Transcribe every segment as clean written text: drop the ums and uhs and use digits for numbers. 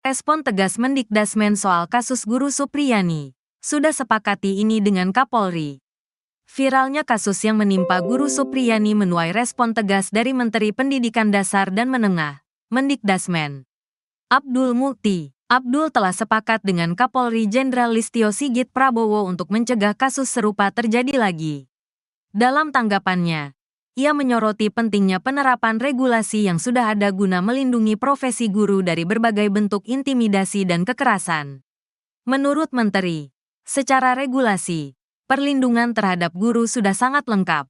Respon tegas Mendikdasmen soal kasus Guru Supriyani. Sudah sepakati ini dengan Kapolri. Viralnya kasus yang menimpa Guru Supriyani menuai respon tegas dari Menteri Pendidikan Dasar dan Menengah, Mendikdasmen. Abdul Mukti. Abdul telah sepakat dengan Kapolri Jenderal Listio Sigit Prabowo untuk mencegah kasus serupa terjadi lagi. Dalam tanggapannya, ia menyoroti pentingnya penerapan regulasi yang sudah ada guna melindungi profesi guru dari berbagai bentuk intimidasi dan kekerasan. Menurut Menteri, secara regulasi, perlindungan terhadap guru sudah sangat lengkap.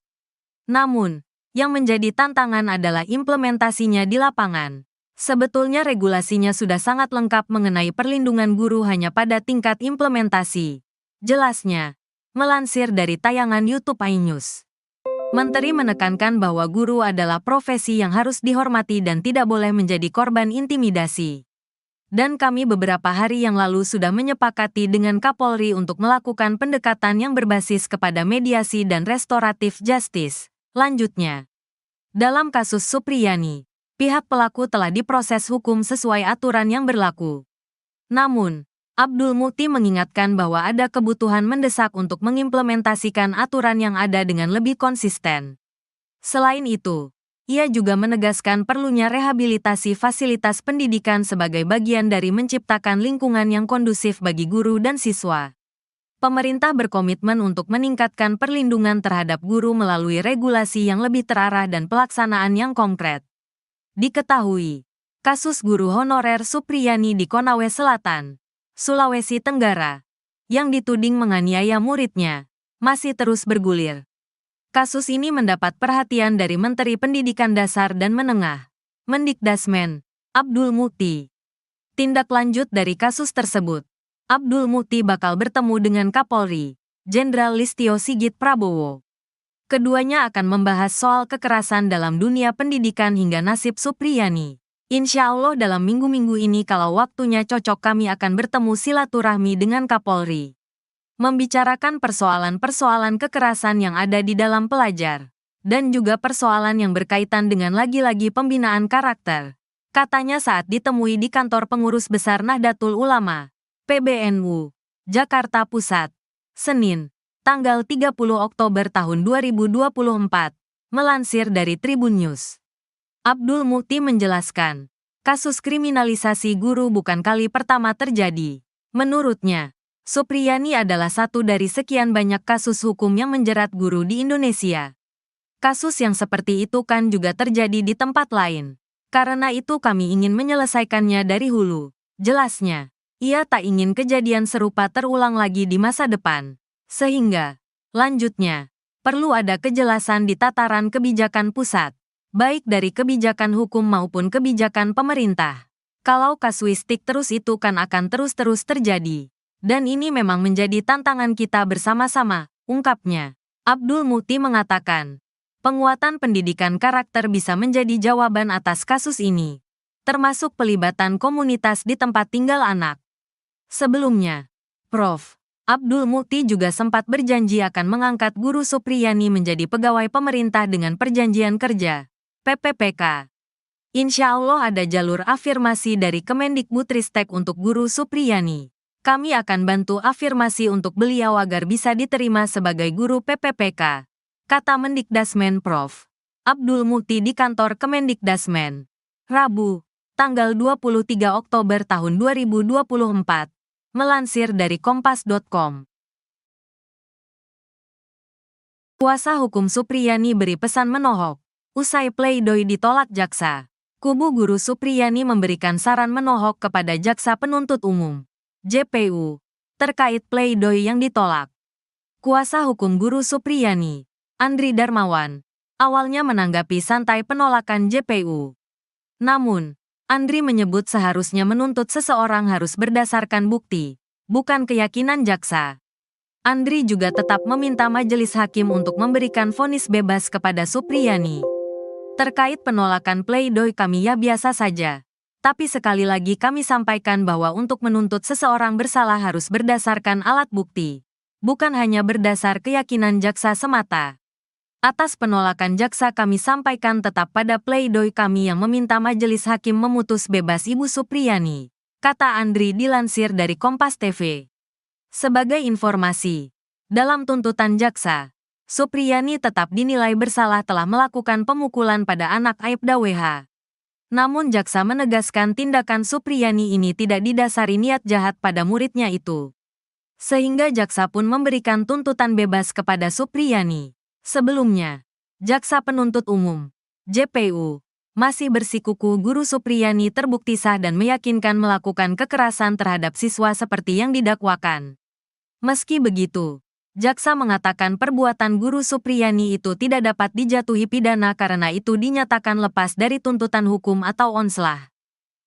Namun, yang menjadi tantangan adalah implementasinya di lapangan. Sebetulnya regulasinya sudah sangat lengkap mengenai perlindungan guru hanya pada tingkat implementasi. Jelasnya, melansir dari tayangan YouTube iNews. Menteri menekankan bahwa guru adalah profesi yang harus dihormati dan tidak boleh menjadi korban intimidasi. Dan kami beberapa hari yang lalu sudah menyepakati dengan Kapolri untuk melakukan pendekatan yang berbasis kepada mediasi dan restoratif justice. Lanjutnya, dalam kasus Supriyani, pihak pelaku telah diproses hukum sesuai aturan yang berlaku. Namun, Abdul Mukti mengingatkan bahwa ada kebutuhan mendesak untuk mengimplementasikan aturan yang ada dengan lebih konsisten. Selain itu, ia juga menegaskan perlunya rehabilitasi fasilitas pendidikan sebagai bagian dari menciptakan lingkungan yang kondusif bagi guru dan siswa. Pemerintah berkomitmen untuk meningkatkan perlindungan terhadap guru melalui regulasi yang lebih terarah dan pelaksanaan yang konkret. Diketahui, kasus guru honorer Supriyani di Konawe Selatan, Sulawesi Tenggara, yang dituding menganiaya muridnya, masih terus bergulir. Kasus ini mendapat perhatian dari Menteri Pendidikan Dasar dan Menengah, Mendikdasmen, Abdul Mukti. Tindak lanjut dari kasus tersebut, Abdul Mukti bakal bertemu dengan Kapolri, Jenderal Listio Sigit Prabowo. Keduanya akan membahas soal kekerasan dalam dunia pendidikan hingga nasib Supriyani. Insya Allah dalam minggu-minggu ini kalau waktunya cocok kami akan bertemu silaturahmi dengan Kapolri. Membicarakan persoalan-persoalan kekerasan yang ada di dalam pelajar. Dan juga persoalan yang berkaitan dengan lagi-lagi pembinaan karakter. Katanya saat ditemui di kantor pengurus besar Nahdlatul Ulama, PBNU, Jakarta Pusat, Senin, tanggal 30 Oktober tahun 2024, melansir dari Tribun News. Abdul Mukti menjelaskan, kasus kriminalisasi guru bukan kali pertama terjadi. Menurutnya, Supriyani adalah satu dari sekian banyak kasus hukum yang menjerat guru di Indonesia. Kasus yang seperti itu kan juga terjadi di tempat lain. Karena itu kami ingin menyelesaikannya dari hulu. Jelasnya, ia tak ingin kejadian serupa terulang lagi di masa depan. Sehingga, lanjutnya, perlu ada kejelasan di tataran kebijakan pusat, baik dari kebijakan hukum maupun kebijakan pemerintah. Kalau kasuistik terus itu kan akan terus-terus terjadi. Dan ini memang menjadi tantangan kita bersama-sama, ungkapnya. Abdul Mukti mengatakan, penguatan pendidikan karakter bisa menjadi jawaban atas kasus ini, termasuk pelibatan komunitas di tempat tinggal anak. Sebelumnya, Prof. Abdul Mukti juga sempat berjanji akan mengangkat Guru Supriyani menjadi pegawai pemerintah dengan perjanjian kerja, PPPK. Insya Allah ada jalur afirmasi dari Kemendikbudristek untuk Guru Supriyani. Kami akan bantu afirmasi untuk beliau agar bisa diterima sebagai guru PPPK, kata Mendikdasmen Prof. Abdul Mukti di kantor Kemendikdasmen. Rabu, tanggal 23 Oktober tahun 2024. Melansir dari Kompas.com. Kuasa hukum Supriyani beri pesan menohok. Usai pleidoy ditolak jaksa, kubu Guru Supriyani memberikan saran menohok kepada Jaksa Penuntut Umum, JPU, terkait pleidoy yang ditolak. Kuasa hukum Guru Supriyani, Andri Darmawan, awalnya menanggapi santai penolakan JPU. Namun, Andri menyebut seharusnya menuntut seseorang harus berdasarkan bukti, bukan keyakinan jaksa. Andri juga tetap meminta majelis hakim untuk memberikan vonis bebas kepada Supriyani. Terkait penolakan pleidoy kami ya biasa saja. Tapi sekali lagi kami sampaikan bahwa untuk menuntut seseorang bersalah harus berdasarkan alat bukti, bukan hanya berdasar keyakinan jaksa semata. Atas penolakan jaksa kami sampaikan tetap pada pleidoy kami yang meminta majelis hakim memutus bebas Ibu Supriyani. kata Andri dilansir dari Kompas TV. Sebagai informasi, dalam tuntutan jaksa, Supriyani tetap dinilai bersalah telah melakukan pemukulan pada anak Aibda WH. Namun jaksa menegaskan tindakan Supriyani ini tidak didasari niat jahat pada muridnya itu. Sehingga jaksa pun memberikan tuntutan bebas kepada Supriyani. Sebelumnya, jaksa penuntut umum, JPU, masih bersikukuh guru Supriyani terbukti sah dan meyakinkan melakukan kekerasan terhadap siswa seperti yang didakwakan. Meski begitu, jaksa mengatakan perbuatan guru Supriyani itu tidak dapat dijatuhi pidana karena itu dinyatakan lepas dari tuntutan hukum atau onslah.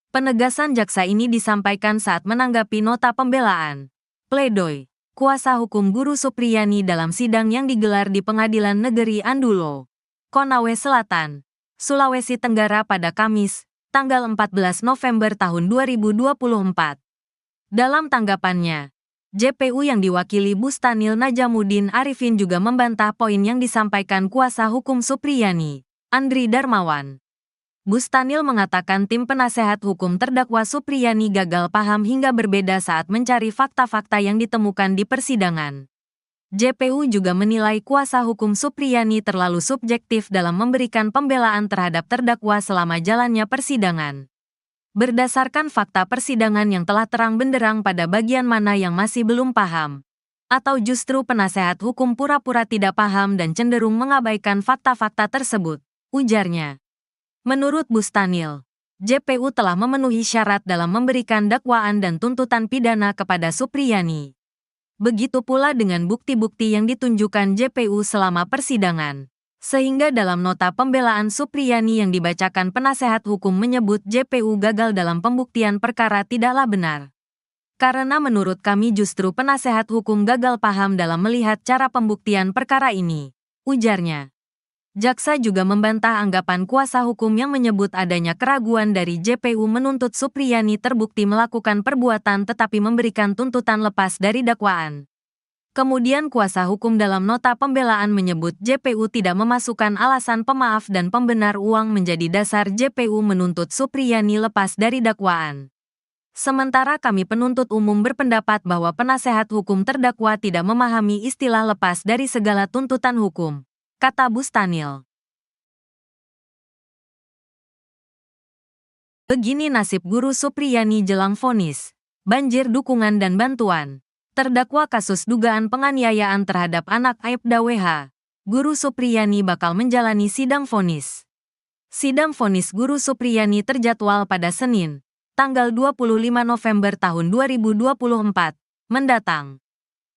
Penegasan jaksa ini disampaikan saat menanggapi nota pembelaan, pledoi, kuasa hukum guru Supriyani dalam sidang yang digelar di Pengadilan Negeri Andulo, Konawe Selatan, Sulawesi Tenggara pada Kamis, tanggal 14 November tahun 2024. Dalam tanggapannya, JPU yang diwakili Bustanil Najamuddin Arifin juga membantah poin yang disampaikan kuasa hukum Supriyani, Andri Darmawan. Bustanil mengatakan tim penasehat hukum terdakwa Supriyani gagal paham hingga berbeda saat mencari fakta-fakta yang ditemukan di persidangan. JPU juga menilai kuasa hukum Supriyani terlalu subjektif dalam memberikan pembelaan terhadap terdakwa selama jalannya persidangan. Berdasarkan fakta persidangan yang telah terang benderang pada bagian mana yang masih belum paham, atau justru penasehat hukum pura-pura tidak paham dan cenderung mengabaikan fakta-fakta tersebut, ujarnya. Menurut Bustanil, JPU telah memenuhi syarat dalam memberikan dakwaan dan tuntutan pidana kepada Supriyani. Begitu pula dengan bukti-bukti yang ditunjukkan JPU selama persidangan. Sehingga dalam nota pembelaan Supriyani yang dibacakan penasehat hukum menyebut JPU gagal dalam pembuktian perkara tidaklah benar. Karena menurut kami justru penasehat hukum gagal paham dalam melihat cara pembuktian perkara ini, ujarnya. Jaksa juga membantah anggapan kuasa hukum yang menyebut adanya keraguan dari JPU menuntut Supriyani terbukti melakukan perbuatan tetapi memberikan tuntutan lepas dari dakwaan. Kemudian kuasa hukum dalam nota pembelaan menyebut JPU tidak memasukkan alasan pemaaf dan pembenar uang menjadi dasar JPU menuntut Supriyani lepas dari dakwaan. Sementara kami penuntut umum berpendapat bahwa penasehat hukum terdakwa tidak memahami istilah lepas dari segala tuntutan hukum, kata Bustanil. Begini nasib guru Supriyani jelang vonis, banjir dukungan dan bantuan. Terdakwa kasus dugaan penganiayaan terhadap anak Aibda WH, guru Supriyani bakal menjalani sidang vonis. Sidang vonis guru Supriyani terjadwal pada Senin, tanggal 25 November tahun 2024, mendatang.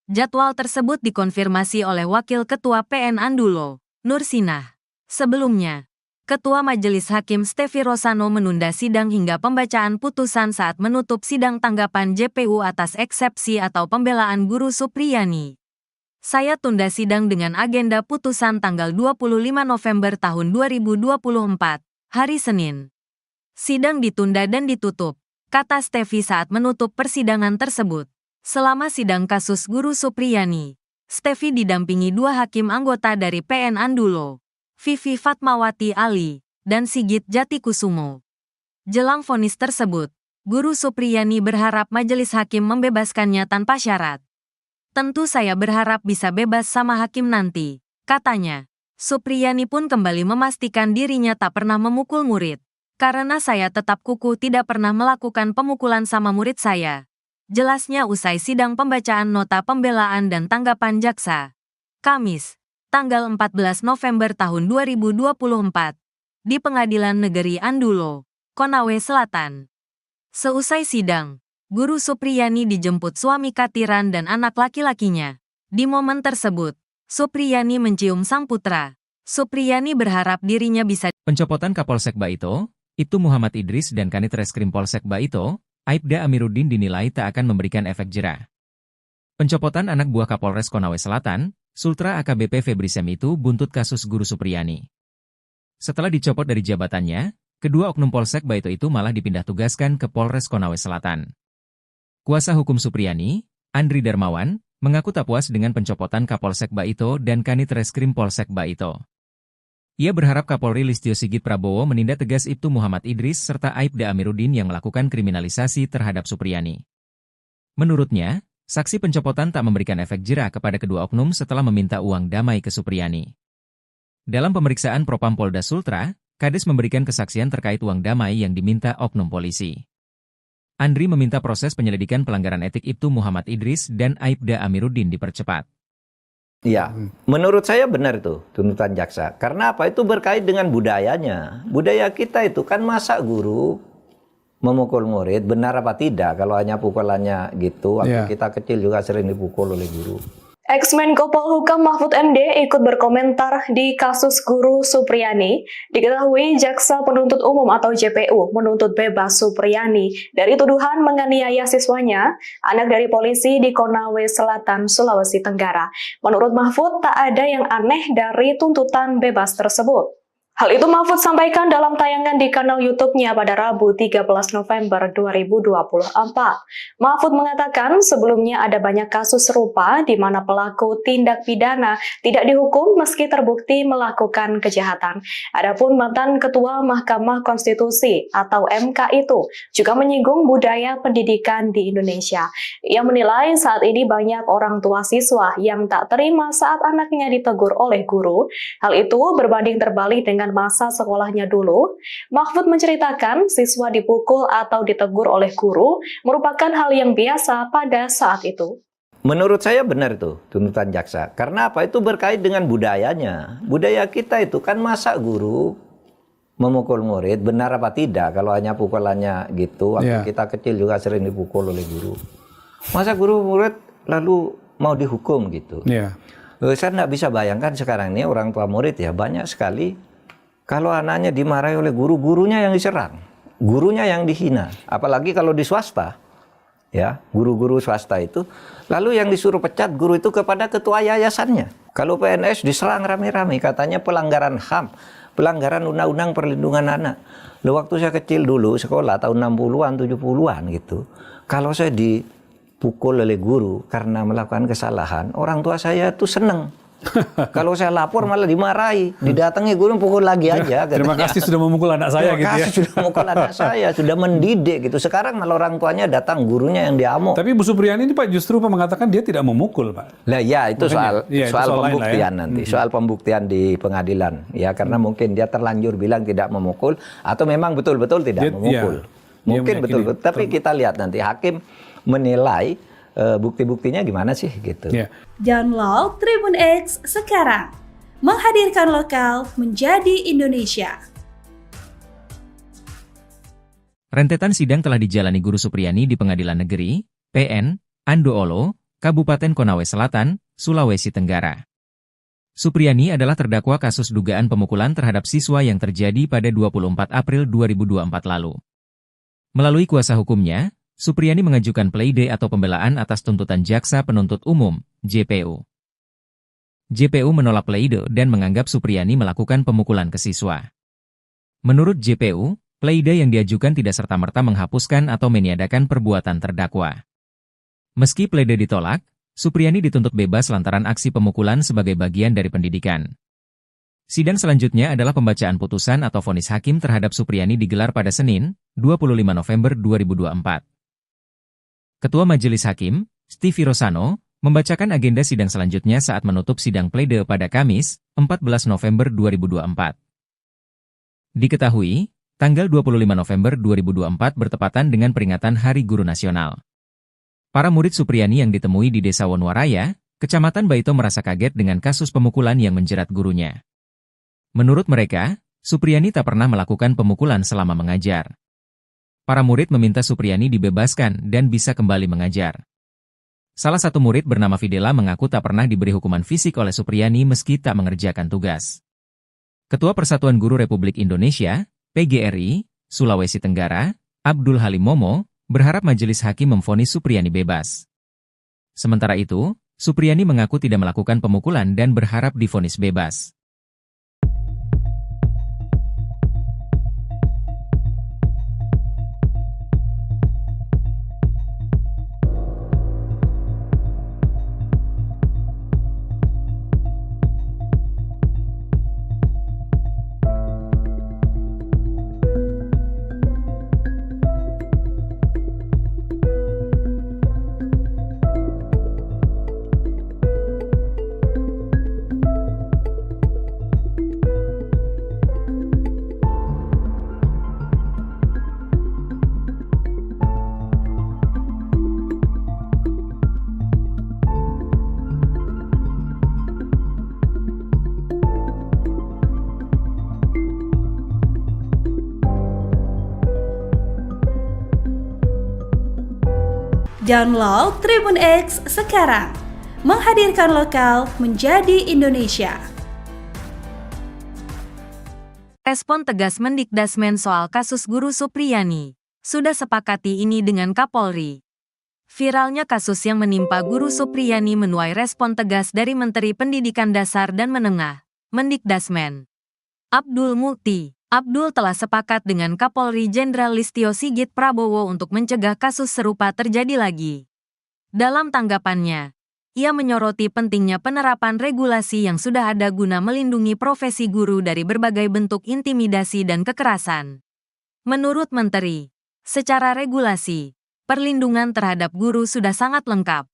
Jadwal tersebut dikonfirmasi oleh Wakil Ketua PN Andulo, Nursinah. Sebelumnya, Ketua Majelis Hakim Stefi Rosano menunda sidang hingga pembacaan putusan saat menutup sidang tanggapan JPU atas eksepsi atau pembelaan guru Supriyani. Saya tunda sidang dengan agenda putusan tanggal 25 November tahun 2024, hari Senin. Sidang ditunda dan ditutup, kata Stefi saat menutup persidangan tersebut. Selama sidang kasus guru Supriyani, Stefi didampingi dua hakim anggota dari PN Andulo, Vivi Fatmawati Ali, dan Sigit Jatikusumo. Jelang vonis tersebut, guru Supriyani berharap majelis hakim membebaskannya tanpa syarat. Tentu saya berharap bisa bebas sama hakim nanti, katanya. Supriyani pun kembali memastikan dirinya tak pernah memukul murid. Karena saya tetap kukuh tidak pernah melakukan pemukulan sama murid saya. Jelasnya usai sidang pembacaan nota pembelaan dan tanggapan jaksa. Kamis, tanggal 14 November tahun 2024, di Pengadilan Negeri Andulo, Konawe Selatan. Seusai sidang, guru Supriyani dijemput suami Katiran dan anak laki-lakinya. Di momen tersebut, Supriyani mencium sang putra. Supriyani berharap dirinya bisa. Pencopotan Kapolsek Baito, Ibtu Muhammad Idris dan Kanit Reskrim Polsek Baito, Aibda Amiruddin dinilai tak akan memberikan efek jera. Pencopotan anak buah Kapolres Konawe Selatan, Sultra AKBP Febri Sem itu buntut kasus guru Supriyani. Setelah dicopot dari jabatannya, kedua oknum Polsek Baito itu malah dipindah tugaskan ke Polres Konawe Selatan. Kuasa hukum Supriyani, Andri Darmawan, mengaku tak puas dengan pencopotan Kapolsek Baito dan Kanit Reskrim Polsek Baito. Ia berharap Kapolri Listio Sigit Prabowo menindak tegas Ibtu Muhammad Idris serta Aibda Amiruddin yang melakukan kriminalisasi terhadap Supriyani. Menurutnya, saksi pencopotan tak memberikan efek jera kepada kedua oknum setelah meminta uang damai ke Supriyani. Dalam pemeriksaan Propam Polda Sultra, Kades memberikan kesaksian terkait uang damai yang diminta oknum polisi. Andri meminta proses penyelidikan pelanggaran etik Ibtu Muhammad Idris dan Aibda Amiruddin dipercepat. Ya, menurut saya benar itu tuntutan jaksa. Karena apa? Itu berkait dengan budayanya. Budaya kita itu kan masa guru memukul murid, benar apa tidak? Kalau hanya pukulannya gitu, waktu kita kecil juga sering dipukul oleh guru. Ex-Menko Polhukam Mahfud MD ikut berkomentar di kasus guru Supriyani. Diketahui Jaksa Penuntut Umum atau JPU menuntut bebas Supriyani dari tuduhan menganiaya siswanya, anak dari polisi di Konawe Selatan, Sulawesi Tenggara. Menurut Mahfud, tak ada yang aneh dari tuntutan bebas tersebut. Hal itu Mahfud sampaikan dalam tayangan di kanal YouTube-nya pada Rabu 13 November 2024. Mahfud mengatakan sebelumnya ada banyak kasus serupa di mana pelaku tindak pidana tidak dihukum meski terbukti melakukan kejahatan. Adapun mantan Ketua Mahkamah Konstitusi atau MK itu juga menyinggung budaya pendidikan di Indonesia. Ia menilai saat ini banyak orang tua siswa yang tak terima saat anaknya ditegur oleh guru. Hal itu berbanding terbalik dengan masa sekolahnya dulu. Mahfud menceritakan siswa dipukul atau ditegur oleh guru merupakan hal yang biasa pada saat itu. Menurut saya benar itu tuntutan jaksa. Karena apa? Itu berkait dengan budayanya. Budaya kita itu kan masa guru memukul murid, benar apa tidak? Kalau hanya pukulannya gitu, waktu kita kecil juga sering dipukul oleh guru. Masa guru murid lalu mau dihukum gitu? Saya nggak bisa bayangkan sekarang ini orang tua murid ya banyak sekali. Kalau anaknya dimarahi oleh guru, gurunya yang diserang, gurunya yang dihina. Apalagi kalau di swasta, ya guru-guru swasta itu, lalu yang disuruh pecat guru itu kepada ketua yayasannya. Kalau PNS diserang rame-rame, katanya pelanggaran HAM, pelanggaran Undang-Undang Perlindungan Anak. Loh, waktu saya kecil dulu, sekolah tahun 60-an, 70-an gitu, kalau saya dipukul oleh guru karena melakukan kesalahan, orang tua saya tuh seneng. Kalau saya lapor malah dimarahi, didatangi guru pukul lagi aja. Terima kasih sudah memukul anak saya gitu ya. Terima kasih sudah memukul anak saya, sudah mendidik gitu. Sekarang malah orang tuanya datang, gurunya yang diamuk. Tapi Bu Supriyani ini Pak justru mengatakan dia tidak memukul Pak. Lah ya itu soal pembuktian ya. nanti, soal pembuktian di pengadilan. Ya karena mungkin dia terlanjur bilang tidak memukul atau memang betul-betul tidak memukul. Mungkin betul-betul. Tapi kita lihat nanti hakim menilai bukti-buktinya gimana sih gitu. Download Tribun X sekarang. Menghadirkan lokal menjadi Indonesia. Rentetan sidang telah dijalani Guru Supriyani di Pengadilan Negeri, PN, Andoolo, Kabupaten Konawe Selatan, Sulawesi Tenggara. Supriyani adalah terdakwa kasus dugaan pemukulan terhadap siswa yang terjadi pada 24 April 2024 lalu. Melalui kuasa hukumnya, Supriyani mengajukan pleidoy atau pembelaan atas tuntutan Jaksa Penuntut Umum, JPU. JPU menolak pleidoy dan menganggap Supriyani melakukan pemukulan ke siswa. Menurut JPU, pleidoy yang diajukan tidak serta-merta menghapuskan atau meniadakan perbuatan terdakwa. Meski pleidoy ditolak, Supriyani dituntut bebas lantaran aksi pemukulan sebagai bagian dari pendidikan. Sidang selanjutnya adalah pembacaan putusan atau vonis hakim terhadap Supriyani digelar pada Senin, 25 November 2024. Ketua Majelis Hakim, Stevie Rosano, membacakan agenda sidang selanjutnya saat menutup sidang pleidoy pada Kamis, 14 November 2024. Diketahui, tanggal 25 November 2024 bertepatan dengan peringatan Hari Guru Nasional. Para murid Supriyani yang ditemui di Desa Wonwaraya, Kecamatan Baito merasa kaget dengan kasus pemukulan yang menjerat gurunya. Menurut mereka, Supriyani tak pernah melakukan pemukulan selama mengajar. Para murid meminta Supriyani dibebaskan dan bisa kembali mengajar. Salah satu murid bernama Fidela mengaku tak pernah diberi hukuman fisik oleh Supriyani meski tak mengerjakan tugas. Ketua Persatuan Guru Republik Indonesia, PGRI, Sulawesi Tenggara, Abdul Halim Momo, berharap majelis hakim memvonis Supriyani bebas. Sementara itu, Supriyani mengaku tidak melakukan pemukulan dan berharap divonis bebas. Download Tribun X sekarang. Menghadirkan lokal menjadi Indonesia. Respon tegas Mendikdasmen soal kasus Guru Supriyani. Sudah sepakati ini dengan Kapolri. Viralnya kasus yang menimpa Guru Supriyani menuai respon tegas dari Menteri Pendidikan Dasar dan Menengah, Mendikdasmen. Abdul Mukti. Abdul telah sepakat dengan Kapolri Jenderal Listio Sigit Prabowo untuk mencegah kasus serupa terjadi lagi. Dalam tanggapannya, ia menyoroti pentingnya penerapan regulasi yang sudah ada guna melindungi profesi guru dari berbagai bentuk intimidasi dan kekerasan. Menurut Menteri, secara regulasi, perlindungan terhadap guru sudah sangat lengkap.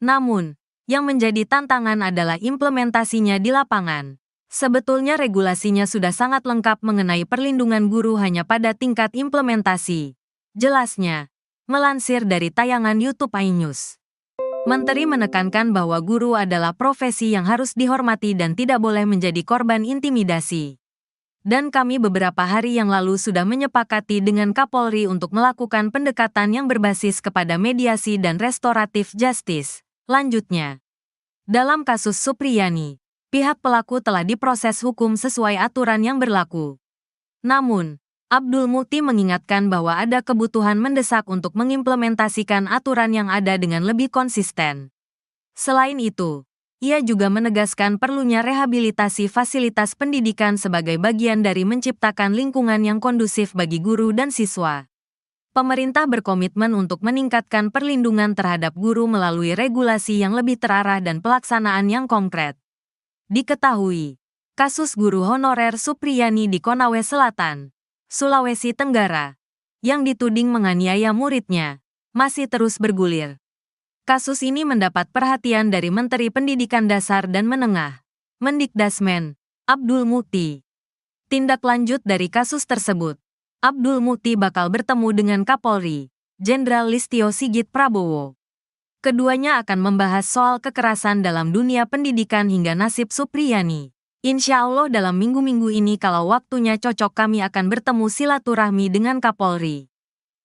Namun, yang menjadi tantangan adalah implementasinya di lapangan. Sebetulnya regulasinya sudah sangat lengkap mengenai perlindungan guru hanya pada tingkat implementasi. Jelasnya, melansir dari tayangan YouTube iNews. Menteri menekankan bahwa guru adalah profesi yang harus dihormati dan tidak boleh menjadi korban intimidasi. Dan kami beberapa hari yang lalu sudah menyepakati dengan Kapolri untuk melakukan pendekatan yang berbasis kepada mediasi dan restoratif justice. Lanjutnya, dalam kasus Supriyani, pihak pelaku telah diproses hukum sesuai aturan yang berlaku. Namun, Abdul Mukti mengingatkan bahwa ada kebutuhan mendesak untuk mengimplementasikan aturan yang ada dengan lebih konsisten. Selain itu, ia juga menegaskan perlunya rehabilitasi fasilitas pendidikan sebagai bagian dari menciptakan lingkungan yang kondusif bagi guru dan siswa. Pemerintah berkomitmen untuk meningkatkan perlindungan terhadap guru melalui regulasi yang lebih terarah dan pelaksanaan yang konkret. Diketahui, kasus guru honorer Supriyani di Konawe Selatan, Sulawesi Tenggara, yang dituding menganiaya muridnya, masih terus bergulir. Kasus ini mendapat perhatian dari Menteri Pendidikan Dasar dan Menengah, Mendikdasmen, Abdul Mukti. Tindak lanjut dari kasus tersebut, Abdul Mukti bakal bertemu dengan Kapolri, Jenderal Listio Sigit Prabowo. Keduanya akan membahas soal kekerasan dalam dunia pendidikan hingga nasib Supriyani. Insya Allah dalam minggu-minggu ini kalau waktunya cocok kami akan bertemu silaturahmi dengan Kapolri.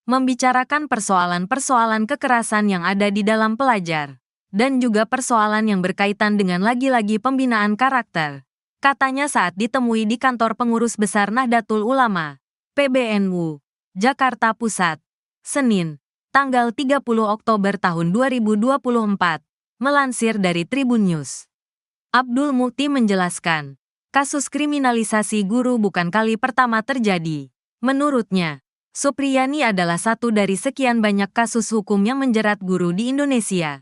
Membicarakan persoalan-persoalan kekerasan yang ada di dalam pelajar, dan juga persoalan yang berkaitan dengan lagi-lagi pembinaan karakter. Katanya saat ditemui di kantor pengurus besar Nahdlatul Ulama, PBNU, Jakarta Pusat, Senin, tanggal 30 Oktober tahun 2024, melansir dari Tribun News. Abdul Mukti menjelaskan, kasus kriminalisasi guru bukan kali pertama terjadi. Menurutnya, Supriyani adalah satu dari sekian banyak kasus hukum yang menjerat guru di Indonesia.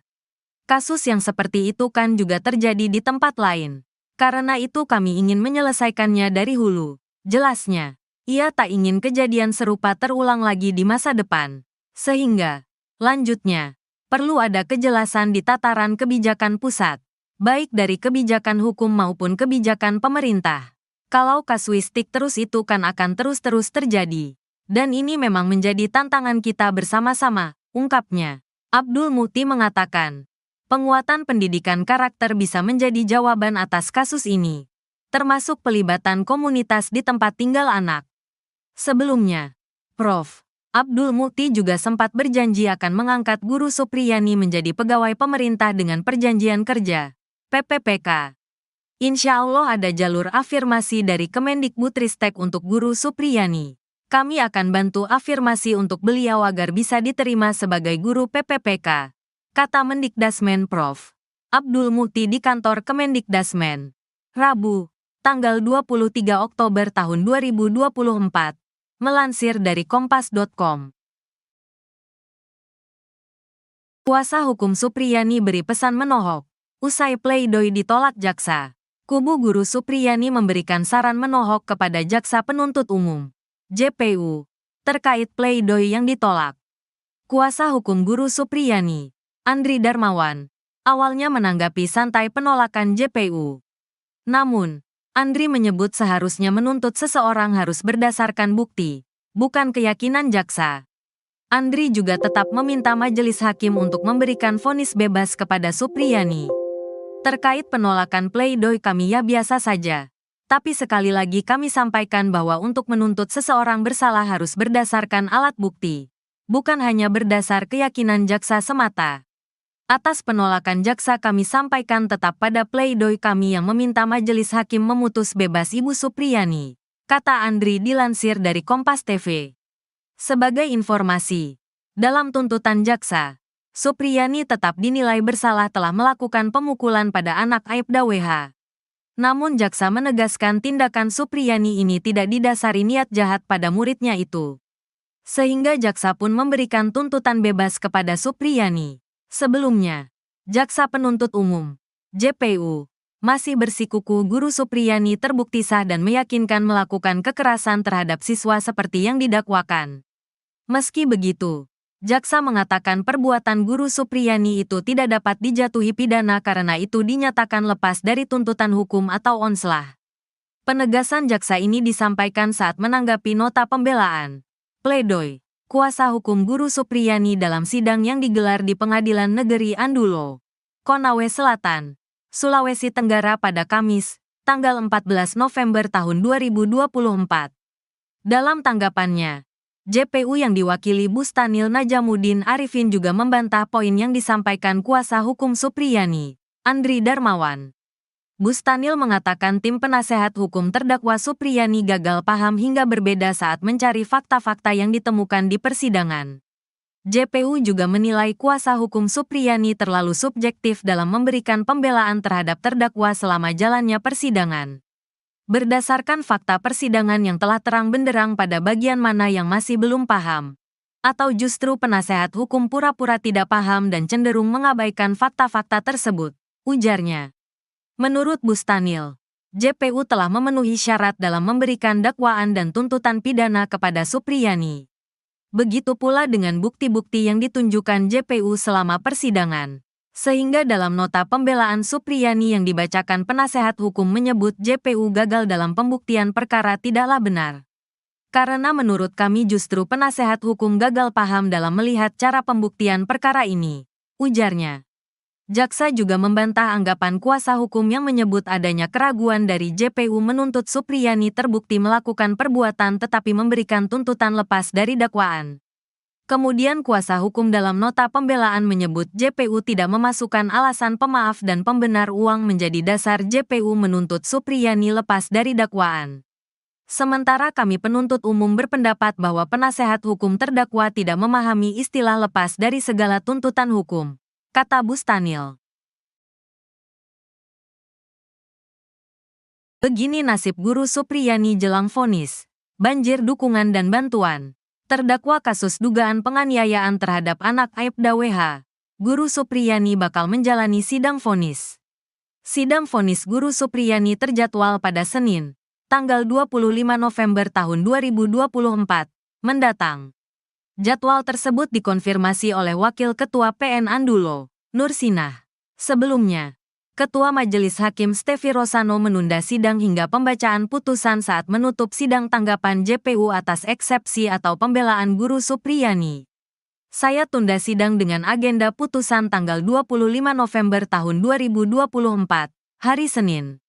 Kasus yang seperti itu kan juga terjadi di tempat lain. Karena itu kami ingin menyelesaikannya dari hulu. Jelasnya, ia tak ingin kejadian serupa terulang lagi di masa depan. Sehingga, lanjutnya, perlu ada kejelasan di tataran kebijakan pusat, baik dari kebijakan hukum maupun kebijakan pemerintah. Kalau kasuistik terus itu kan akan terus-terus terjadi. Dan ini memang menjadi tantangan kita bersama-sama, ungkapnya. Abdul Mukti mengatakan, penguatan pendidikan karakter bisa menjadi jawaban atas kasus ini, termasuk pelibatan komunitas di tempat tinggal anak. Sebelumnya, Prof. Abdul Mukti juga sempat berjanji akan mengangkat Guru Supriyani menjadi pegawai pemerintah dengan perjanjian kerja, PPPK. Insya Allah ada jalur afirmasi dari Kemendikbudristek untuk Guru Supriyani. Kami akan bantu afirmasi untuk beliau agar bisa diterima sebagai guru PPPK, kata Mendikdasmen Prof. Abdul Mukti di kantor Kemendikdasmen. Rabu, tanggal 23 Oktober tahun 2024, melansir dari kompas.com. Kuasa hukum Supriyani beri pesan menohok, usai pleidoy ditolak jaksa. Kubu Guru Supriyani memberikan saran menohok kepada Jaksa Penuntut Umum, JPU, terkait pleidoy yang ditolak. Kuasa hukum Guru Supriyani, Andri Darmawan, awalnya menanggapi santai penolakan JPU. Namun, Andri menyebut seharusnya menuntut seseorang harus berdasarkan bukti, bukan keyakinan jaksa. Andri juga tetap meminta majelis hakim untuk memberikan vonis bebas kepada Supriyani. Terkait penolakan pleidoy kami ya biasa saja. Tapi sekali lagi kami sampaikan bahwa untuk menuntut seseorang bersalah harus berdasarkan alat bukti. bukan hanya berdasar keyakinan jaksa semata. Atas penolakan jaksa kami sampaikan tetap pada pledoi kami yang meminta majelis hakim memutus bebas Ibu Supriyani, kata Andri dilansir dari Kompas TV. Sebagai informasi, dalam tuntutan jaksa, Supriyani tetap dinilai bersalah telah melakukan pemukulan pada anak Aibda WH. Namun jaksa menegaskan tindakan Supriyani ini tidak didasari niat jahat pada muridnya itu. Sehingga jaksa pun memberikan tuntutan bebas kepada Supriyani. Sebelumnya, jaksa penuntut umum, JPU, masih bersikukuh Guru Supriyani terbukti sah dan meyakinkan melakukan kekerasan terhadap siswa seperti yang didakwakan. Meski begitu, jaksa mengatakan perbuatan Guru Supriyani itu tidak dapat dijatuhi pidana karena itu dinyatakan lepas dari tuntutan hukum atau onslah. Penegasan jaksa ini disampaikan saat menanggapi nota pembelaan, pledoi, kuasa hukum Guru Supriyani dalam sidang yang digelar di Pengadilan Negeri Andulo, Konawe Selatan, Sulawesi Tenggara pada Kamis, tanggal 14 November tahun 2024. Dalam tanggapannya, JPU yang diwakili Bustanil Najamuddin Arifin juga membantah poin yang disampaikan kuasa hukum Supriyani, Andri Darmawan. Bustanil mengatakan tim penasehat hukum terdakwa Supriyani gagal paham hingga berbeda saat mencari fakta-fakta yang ditemukan di persidangan. JPU juga menilai kuasa hukum Supriyani terlalu subjektif dalam memberikan pembelaan terhadap terdakwa selama jalannya persidangan. Berdasarkan fakta persidangan yang telah terang benderang pada bagian mana yang masih belum paham, atau justru penasehat hukum pura-pura tidak paham dan cenderung mengabaikan fakta-fakta tersebut, ujarnya. Menurut Bustanil, JPU telah memenuhi syarat dalam memberikan dakwaan dan tuntutan pidana kepada Supriyani. Begitu pula dengan bukti-bukti yang ditunjukkan JPU selama persidangan. Sehingga dalam nota pembelaan Supriyani yang dibacakan penasehat hukum menyebut JPU gagal dalam pembuktian perkara tidaklah benar. Karena menurut kami justru penasehat hukum gagal paham dalam melihat cara pembuktian perkara ini, ujarnya. Jaksa juga membantah anggapan kuasa hukum yang menyebut adanya keraguan dari JPU menuntut Supriyani terbukti melakukan perbuatan tetapi memberikan tuntutan lepas dari dakwaan. Kemudian kuasa hukum dalam nota pembelaan menyebut JPU tidak memasukkan alasan pemaaf dan pembenar uang menjadi dasar JPU menuntut Supriyani lepas dari dakwaan. Sementara kami penuntut umum berpendapat bahwa penasehat hukum terdakwa tidak memahami istilah lepas dari segala tuntutan hukum, kata Bustanil. Begini nasib Guru Supriyani jelang vonis, banjir dukungan dan bantuan. Terdakwa kasus dugaan penganiayaan terhadap anak Aibda WH, Guru Supriyani bakal menjalani sidang vonis. Sidang vonis Guru Supriyani terjadwal pada Senin, tanggal 25 November tahun 2024, mendatang. Jadwal tersebut dikonfirmasi oleh Wakil Ketua PN Andulo, Nur Sinah. Sebelumnya, Ketua Majelis Hakim Stefi Rosano menunda sidang hingga pembacaan putusan saat menutup sidang tanggapan JPU atas eksepsi atau pembelaan Guru Supriyani. Saya tunda sidang dengan agenda putusan tanggal 25 November tahun 2024, hari Senin.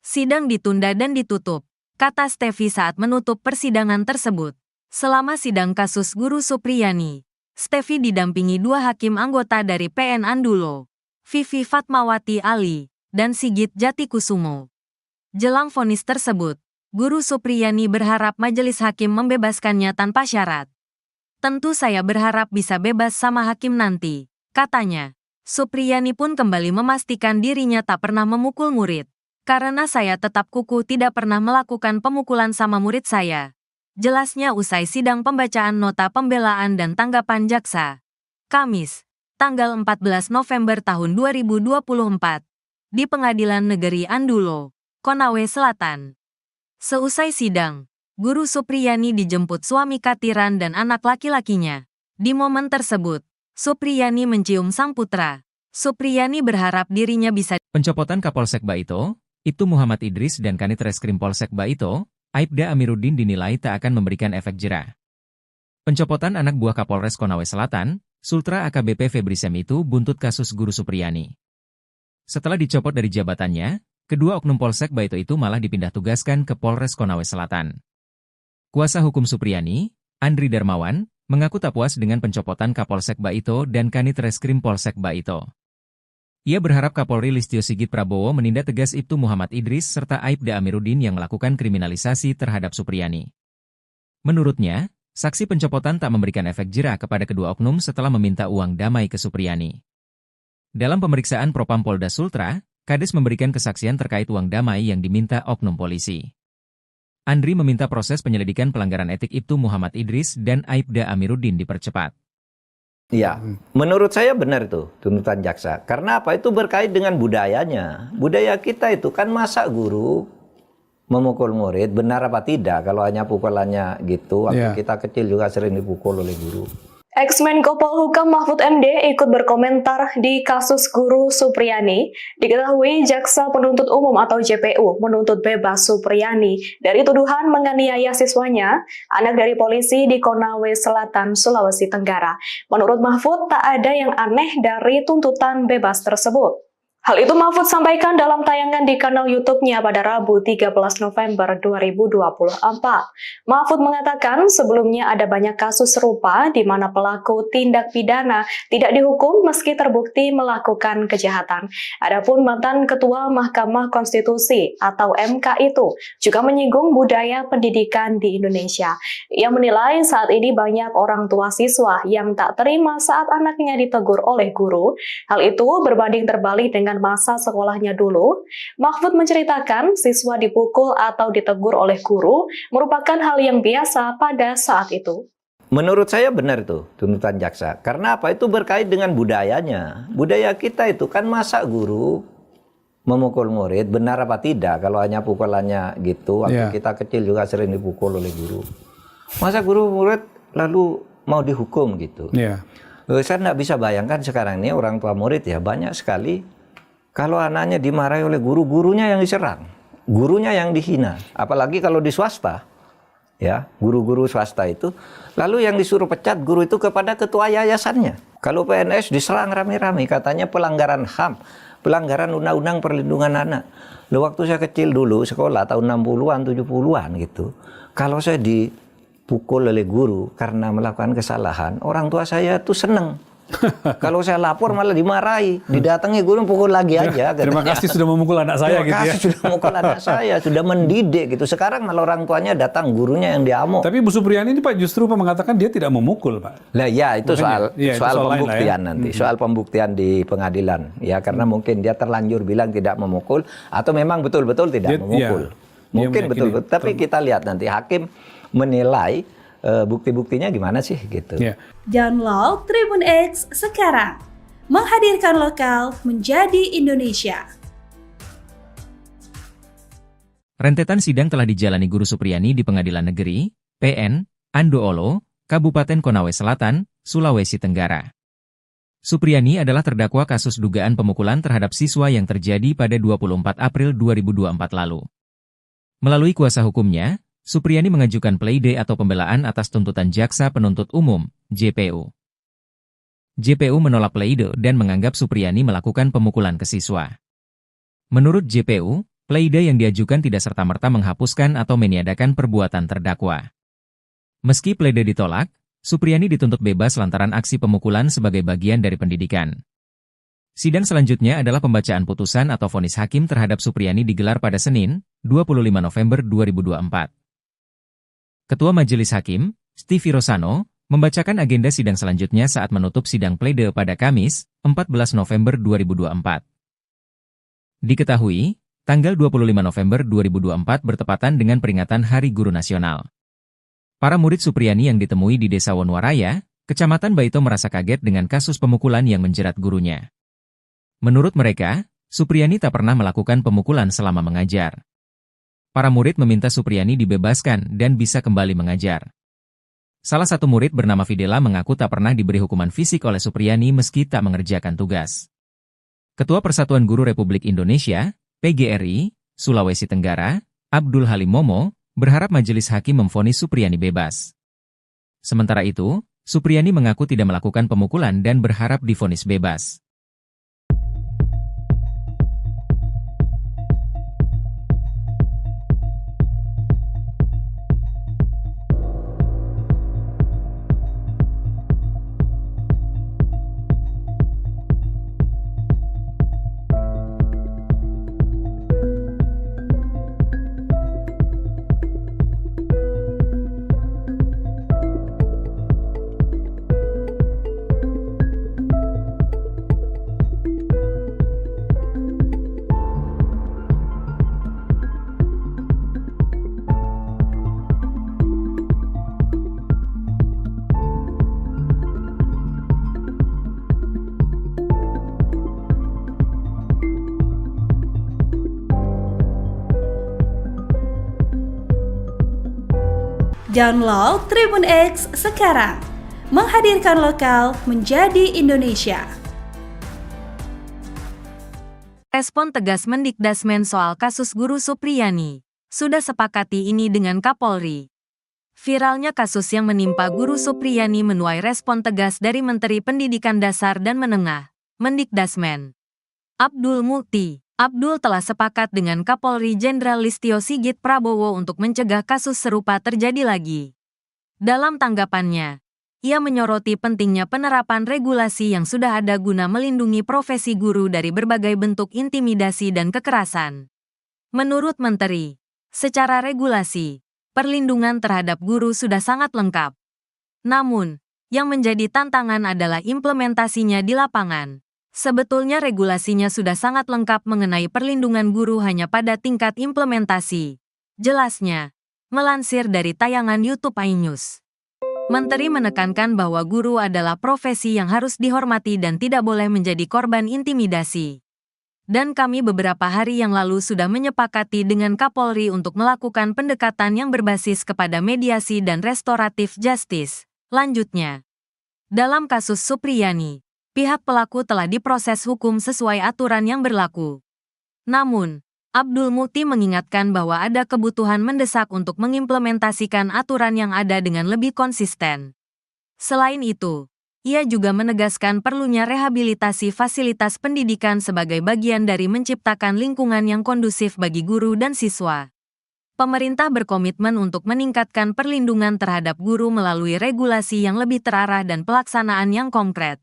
Sidang ditunda dan ditutup, kata Stefi saat menutup persidangan tersebut. Selama sidang kasus Guru Supriyani, Stefi didampingi dua hakim anggota dari PN Andulo, Vivi Fatmawati Ali, dan Sigit Jatikusumo. Jelang vonis tersebut, Guru Supriyani berharap majelis hakim membebaskannya tanpa syarat. Tentu saya berharap bisa bebas sama hakim nanti, katanya. Supriyani pun kembali memastikan dirinya tak pernah memukul murid. Karena saya tetap kukuh tidak pernah melakukan pemukulan sama murid saya. Jelasnya usai sidang pembacaan nota pembelaan dan tanggapan jaksa. Kamis, tanggal 14 November tahun 2024, di Pengadilan Negeri Andulo, Konawe Selatan. Seusai sidang, Guru Supriyani dijemput suami Katiran dan anak laki-lakinya. Di momen tersebut, Supriyani mencium sang putra. Supriyani berharap dirinya bisa. Pencopotan Kapolsek Baito, Ibtu Muhammad Idris dan Kanit Reskrim Polsek Baito, Aibda Amiruddin dinilai tak akan memberikan efek jera. Pencopotan anak buah Kapolres Konawe Selatan, Sultra AKBP Febri Sem itu buntut kasus Guru Supriyani. Setelah dicopot dari jabatannya, kedua oknum Polsek Baito itu malah dipindah tugaskan ke Polres Konawe Selatan. Kuasa hukum Supriyani, Andri Darmawan, mengaku tak puas dengan pencopotan Kapolsek Baito dan Kanit Reskrim Polsek Baito. Ia berharap Kapolri Listio Sigit Prabowo menindak tegas Ibtu Muhammad Idris serta Aibda Amiruddin yang melakukan kriminalisasi terhadap Supriyani. Menurutnya, saksi pencopotan tak memberikan efek jera kepada kedua oknum setelah meminta uang damai ke Supriyani. Dalam pemeriksaan Propam Polda Sultra, Kades memberikan kesaksian terkait uang damai yang diminta oknum polisi. Andri meminta proses penyelidikan pelanggaran etik Ibtu Muhammad Idris dan Aibda Amiruddin dipercepat. Ya, menurut saya benar itu tuntutan jaksa. Karena apa? Itu berkait dengan budayanya. Budaya kita itu kan masa guru memukul murid, benar apa tidak? Kalau hanya pukulannya gitu, waktu kita kecil juga sering dipukul oleh guru. Ex-Menko Polhukam Mahfud MD ikut berkomentar di kasus guru Supriyani. Diketahui Jaksa Penuntut Umum atau JPU menuntut bebas Supriyani dari tuduhan menganiaya siswanya, anak dari polisi di Konawe Selatan, Sulawesi Tenggara. Menurut Mahfud, tak ada yang aneh dari tuntutan bebas tersebut. Hal itu Mahfud sampaikan dalam tayangan di kanal YouTube-nya pada Rabu 13 November 2024. Mahfud mengatakan sebelumnya ada banyak kasus serupa di mana pelaku tindak pidana tidak dihukum meski terbukti melakukan kejahatan. Adapun mantan Ketua Mahkamah Konstitusi atau MK itu juga menyinggung budaya pendidikan di Indonesia. Ia menilai saat ini banyak orang tua siswa yang tak terima saat anaknya ditegur oleh guru. Hal itu berbanding terbalik dengan masa sekolahnya dulu. Mahfud menceritakan siswa dipukul atau ditegur oleh guru merupakan hal yang biasa pada saat itu. Menurut saya benar itu tuntutan jaksa. Karena apa? Itu berkait dengan budayanya. Budaya kita itu kan masa guru memukul murid, benar apa tidak? Kalau hanya pukulannya gitu, waktu kita kecil juga sering dipukul oleh guru. Masa guru murid lalu mau dihukum gitu? Saya nggak bisa bayangkan sekarang ini orang tua murid ya banyak sekali. Kalau anaknya dimarahi oleh guru, gurunya yang diserang, gurunya yang dihina. Apalagi kalau di swasta, ya guru-guru swasta itu. Lalu yang disuruh pecat guru itu kepada ketua yayasannya. Kalau PNS diserang rame-rame, katanya pelanggaran HAM, pelanggaran Undang-Undang Perlindungan Anak. Loh, waktu saya kecil dulu, sekolah tahun 60-an, 70-an gitu. Kalau saya dipukul oleh guru karena melakukan kesalahan, orang tua saya tuh seneng. Kalau saya lapor malah dimarahi, didatangi guru pukul lagi aja. Terima kasih sudah memukul anak saya gitu ya. Terima kasih sudah memukul anak saya, sudah mendidik gitu. Sekarang malah orang tuanya datang, gurunya yang diamuk. Tapi Bu Supriyani ini Pak justru mengatakan dia tidak memukul Pak. Lah ya itu soal pembuktian ya. nanti, soal pembuktian di pengadilan. Ya karena mungkin dia terlanjur bilang tidak memukul atau memang betul-betul tidak memukul. Mungkin betul-betul. Tapi kita lihat nanti hakim menilai bukti-buktinya gimana sih gitu. Download Tribun X sekarang. Menghadirkan lokal menjadi Indonesia. Rentetan sidang telah dijalani Guru Supriyani di Pengadilan Negeri, PN, Andoolo, Kabupaten Konawe Selatan, Sulawesi Tenggara. Supriyani adalah terdakwa kasus dugaan pemukulan terhadap siswa yang terjadi pada 24 April 2024 lalu. Melalui kuasa hukumnya, Supriyani mengajukan pleidoy atau pembelaan atas tuntutan Jaksa Penuntut Umum, JPU. JPU menolak pleidoy dan menganggap Supriyani melakukan pemukulan ke siswa. Menurut JPU, pleidoy yang diajukan tidak serta-merta menghapuskan atau meniadakan perbuatan terdakwa. Meski pleidoy ditolak, Supriyani dituntut bebas lantaran aksi pemukulan sebagai bagian dari pendidikan. Sidang selanjutnya adalah pembacaan putusan atau vonis hakim terhadap Supriyani digelar pada Senin, 25 November 2024. Ketua Majelis Hakim, Stevie Rosano, membacakan agenda sidang selanjutnya saat menutup sidang pledoi pada Kamis, 14 November 2024. Diketahui, tanggal 25 November 2024 bertepatan dengan peringatan Hari Guru Nasional. Para murid Supriyani yang ditemui di Desa Wonwaraya, Kecamatan Baito merasa kaget dengan kasus pemukulan yang menjerat gurunya. Menurut mereka, Supriyani tak pernah melakukan pemukulan selama mengajar. Para murid meminta Supriyani dibebaskan dan bisa kembali mengajar. Salah satu murid bernama Fidela mengaku tak pernah diberi hukuman fisik oleh Supriyani meski tak mengerjakan tugas. Ketua Persatuan Guru Republik Indonesia, PGRI, Sulawesi Tenggara, Abdul Halim Momo, berharap majelis hakim memvonis Supriyani bebas. Sementara itu, Supriyani mengaku tidak melakukan pemukulan dan berharap divonis bebas. Download Tribun X sekarang. Menghadirkan lokal menjadi Indonesia. Respon tegas Mendikdasmen soal kasus Guru Supriyani. Sudah sepakati ini dengan Kapolri. Viralnya kasus yang menimpa Guru Supriyani menuai respon tegas dari Menteri Pendidikan Dasar dan Menengah, Mendikdasmen. Abdul Mukti. Abdul telah sepakat dengan Kapolri Jenderal Listio Sigit Prabowo untuk mencegah kasus serupa terjadi lagi. Dalam tanggapannya, ia menyoroti pentingnya penerapan regulasi yang sudah ada guna melindungi profesi guru dari berbagai bentuk intimidasi dan kekerasan. Menurut Menteri, secara regulasi, perlindungan terhadap guru sudah sangat lengkap. Namun, yang menjadi tantangan adalah implementasinya di lapangan. Sebetulnya regulasinya sudah sangat lengkap mengenai perlindungan guru hanya pada tingkat implementasi. Jelasnya, melansir dari tayangan YouTube iNews. Menteri menekankan bahwa guru adalah profesi yang harus dihormati dan tidak boleh menjadi korban intimidasi. Dan kami beberapa hari yang lalu sudah menyepakati dengan Kapolri untuk melakukan pendekatan yang berbasis kepada mediasi dan restoratif justice. Lanjutnya, dalam kasus Supriyani, pihak pelaku telah diproses hukum sesuai aturan yang berlaku. Namun, Abdul Mukti mengingatkan bahwa ada kebutuhan mendesak untuk mengimplementasikan aturan yang ada dengan lebih konsisten. Selain itu, ia juga menegaskan perlunya rehabilitasi fasilitas pendidikan sebagai bagian dari menciptakan lingkungan yang kondusif bagi guru dan siswa. Pemerintah berkomitmen untuk meningkatkan perlindungan terhadap guru melalui regulasi yang lebih terarah dan pelaksanaan yang konkret.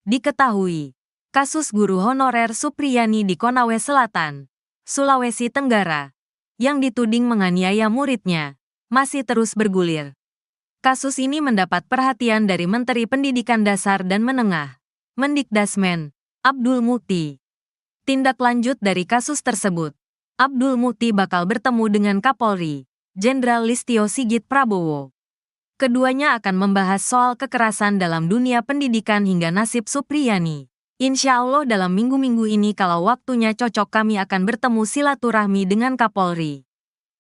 Diketahui, kasus guru honorer Supriyani di Konawe Selatan, Sulawesi Tenggara, yang dituding menganiaya muridnya, masih terus bergulir. Kasus ini mendapat perhatian dari Menteri Pendidikan Dasar dan Menengah, Mendikdasmen, Abdul Mukti. Tindak lanjut dari kasus tersebut, Abdul Mukti bakal bertemu dengan Kapolri, Jenderal Listio Sigit Prabowo. Keduanya akan membahas soal kekerasan dalam dunia pendidikan hingga nasib Supriyani. Insya Allah dalam minggu-minggu ini kalau waktunya cocok kami akan bertemu silaturahmi dengan Kapolri.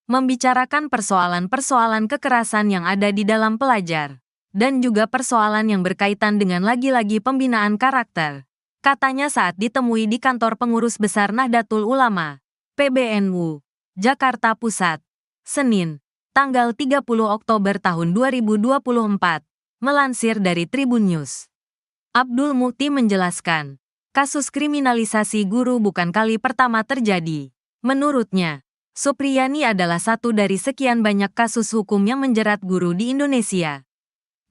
Membicarakan persoalan-persoalan kekerasan yang ada di dalam pelajar. Dan juga persoalan yang berkaitan dengan lagi-lagi pembinaan karakter. Katanya saat ditemui di kantor pengurus besar Nahdlatul Ulama, PBNU, Jakarta Pusat, Senin, tanggal 30 Oktober tahun 2024, melansir dari Tribun News. Abdul Mukti menjelaskan, kasus kriminalisasi guru bukan kali pertama terjadi. Menurutnya, Supriyani adalah satu dari sekian banyak kasus hukum yang menjerat guru di Indonesia.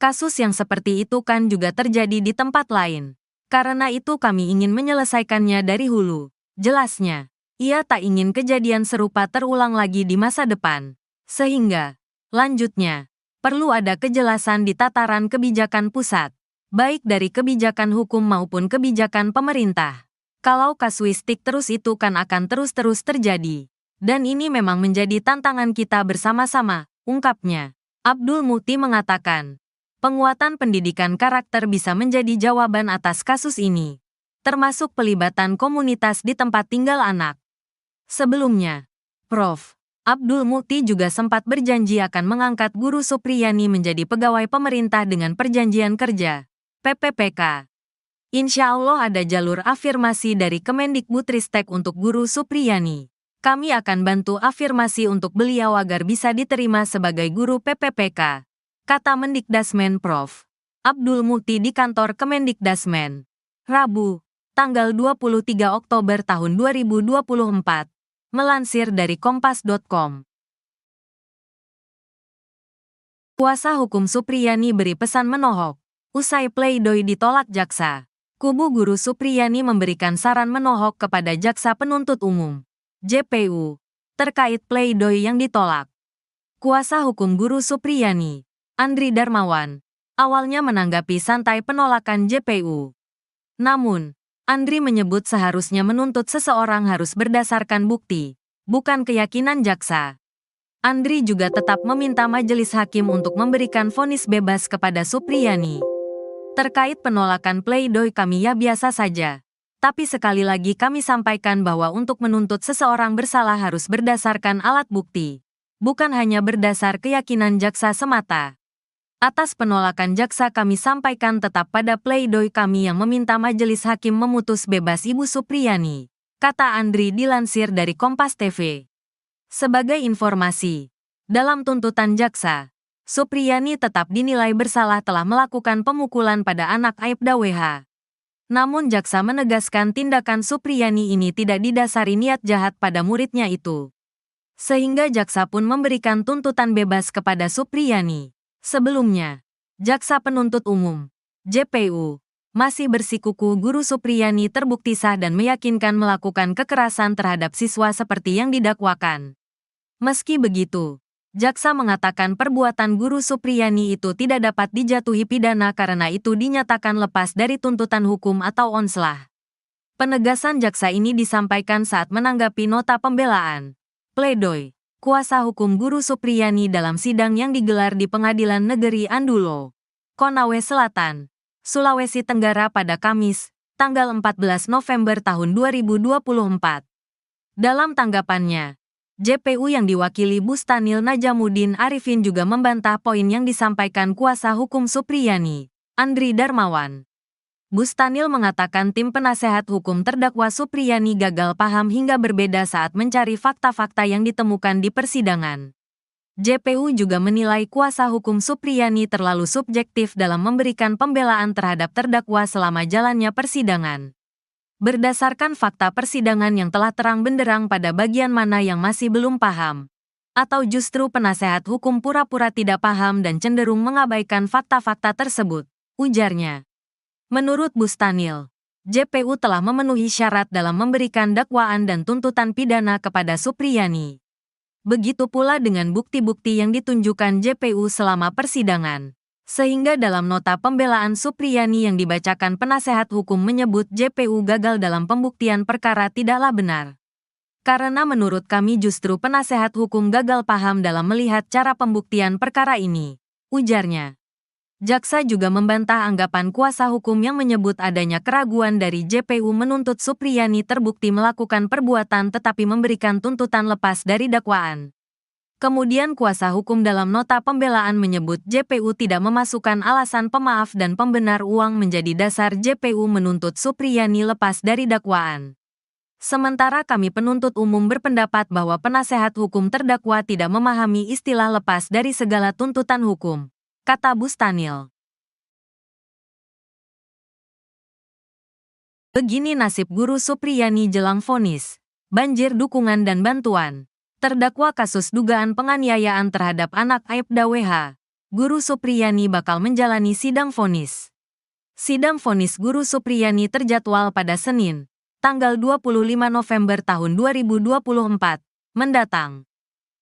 Kasus yang seperti itu kan juga terjadi di tempat lain. Karena itu kami ingin menyelesaikannya dari hulu. Jelasnya, ia tak ingin kejadian serupa terulang lagi di masa depan. Sehingga, lanjutnya, perlu ada kejelasan di tataran kebijakan pusat, baik dari kebijakan hukum maupun kebijakan pemerintah. Kalau kasuistik terus itu kan akan terus-terus terjadi. Dan ini memang menjadi tantangan kita bersama-sama, ungkapnya. Abdul Mukti mengatakan, penguatan pendidikan karakter bisa menjadi jawaban atas kasus ini, termasuk pelibatan komunitas di tempat tinggal anak. Sebelumnya, Prof. Abdul Mukti juga sempat berjanji akan mengangkat Guru Supriyani menjadi pegawai pemerintah dengan perjanjian kerja, PPPK. Insya Allah ada jalur afirmasi dari Kemendikbudristek untuk Guru Supriyani. Kami akan bantu afirmasi untuk beliau agar bisa diterima sebagai guru PPPK, kata Mendikdasmen Prof. Abdul Mukti di kantor Kemendikdasmen. Rabu, tanggal 23 Oktober tahun 2024. Melansir dari Kompas.com. Kuasa hukum Supriyani beri pesan menohok. Usai pleidoy ditolak jaksa, kubu Guru Supriyani memberikan saran menohok kepada Jaksa Penuntut Umum, JPU, terkait pleidoy yang ditolak. Kuasa hukum Guru Supriyani, Andri Darmawan, awalnya menanggapi santai penolakan JPU. Namun, Andri menyebut seharusnya menuntut seseorang harus berdasarkan bukti, bukan keyakinan jaksa. Andri juga tetap meminta majelis hakim untuk memberikan vonis bebas kepada Supriyani. Terkait penolakan pleidoy kami ya biasa saja. Tapi sekali lagi kami sampaikan bahwa untuk menuntut seseorang bersalah harus berdasarkan alat bukti. bukan hanya berdasar keyakinan jaksa semata. Atas penolakan jaksa kami sampaikan tetap pada pledoi kami yang meminta majelis hakim memutus bebas Ibu Supriyani, kata Andri dilansir dari Kompas TV. Sebagai informasi, dalam tuntutan jaksa, Supriyani tetap dinilai bersalah telah melakukan pemukulan pada anak Aibda WH. Namun jaksa menegaskan tindakan Supriyani ini tidak didasari niat jahat pada muridnya itu. Sehingga jaksa pun memberikan tuntutan bebas kepada Supriyani. Sebelumnya, jaksa penuntut umum, JPU, masih bersikukuh Guru Supriyani terbukti sah dan meyakinkan melakukan kekerasan terhadap siswa seperti yang didakwakan. Meski begitu, jaksa mengatakan perbuatan Guru Supriyani itu tidak dapat dijatuhi pidana karena itu dinyatakan lepas dari tuntutan hukum atau onslah. Penegasan jaksa ini disampaikan saat menanggapi nota pembelaan, pledoi, kuasa hukum Guru Supriyani dalam sidang yang digelar di Pengadilan Negeri Andulo, Konawe Selatan, Sulawesi Tenggara pada Kamis, tanggal 14 November tahun 2024. Dalam tanggapannya, JPU yang diwakili Bustanil Najamuddin Arifin juga membantah poin yang disampaikan kuasa hukum Supriyani, Andri Darmawan. Bustanil mengatakan tim penasehat hukum terdakwa Supriyani gagal paham hingga berbeda saat mencari fakta-fakta yang ditemukan di persidangan. JPU juga menilai kuasa hukum Supriyani terlalu subjektif dalam memberikan pembelaan terhadap terdakwa selama jalannya persidangan. Berdasarkan fakta persidangan yang telah terang benderang pada bagian mana yang masih belum paham, atau justru penasehat hukum pura-pura tidak paham dan cenderung mengabaikan fakta-fakta tersebut, ujarnya. Menurut Bustanil, JPU telah memenuhi syarat dalam memberikan dakwaan dan tuntutan pidana kepada Supriyani. Begitu pula dengan bukti-bukti yang ditunjukkan JPU selama persidangan. Sehingga dalam nota pembelaan Supriyani yang dibacakan penasehat hukum menyebut JPU gagal dalam pembuktian perkara tidaklah benar. Karena menurut kami justru penasehat hukum gagal paham dalam melihat cara pembuktian perkara ini, ujarnya. Jaksa juga membantah anggapan kuasa hukum yang menyebut adanya keraguan dari JPU menuntut Supriyani terbukti melakukan perbuatan tetapi memberikan tuntutan lepas dari dakwaan. Kemudian kuasa hukum dalam nota pembelaan menyebut JPU tidak memasukkan alasan pemaaf dan pembenar uang menjadi dasar JPU menuntut Supriyani lepas dari dakwaan. Sementara kami penuntut umum berpendapat bahwa penasehat hukum terdakwa tidak memahami istilah lepas dari segala tuntutan hukum, kata Bustanil. Begini nasib Guru Supriyani jelang vonis, banjir dukungan dan bantuan. Terdakwa kasus dugaan penganiayaan terhadap anak Aibda WH, Guru Supriyani bakal menjalani sidang vonis. Sidang vonis Guru Supriyani terjadwal pada Senin, tanggal 25 November tahun 2024, mendatang.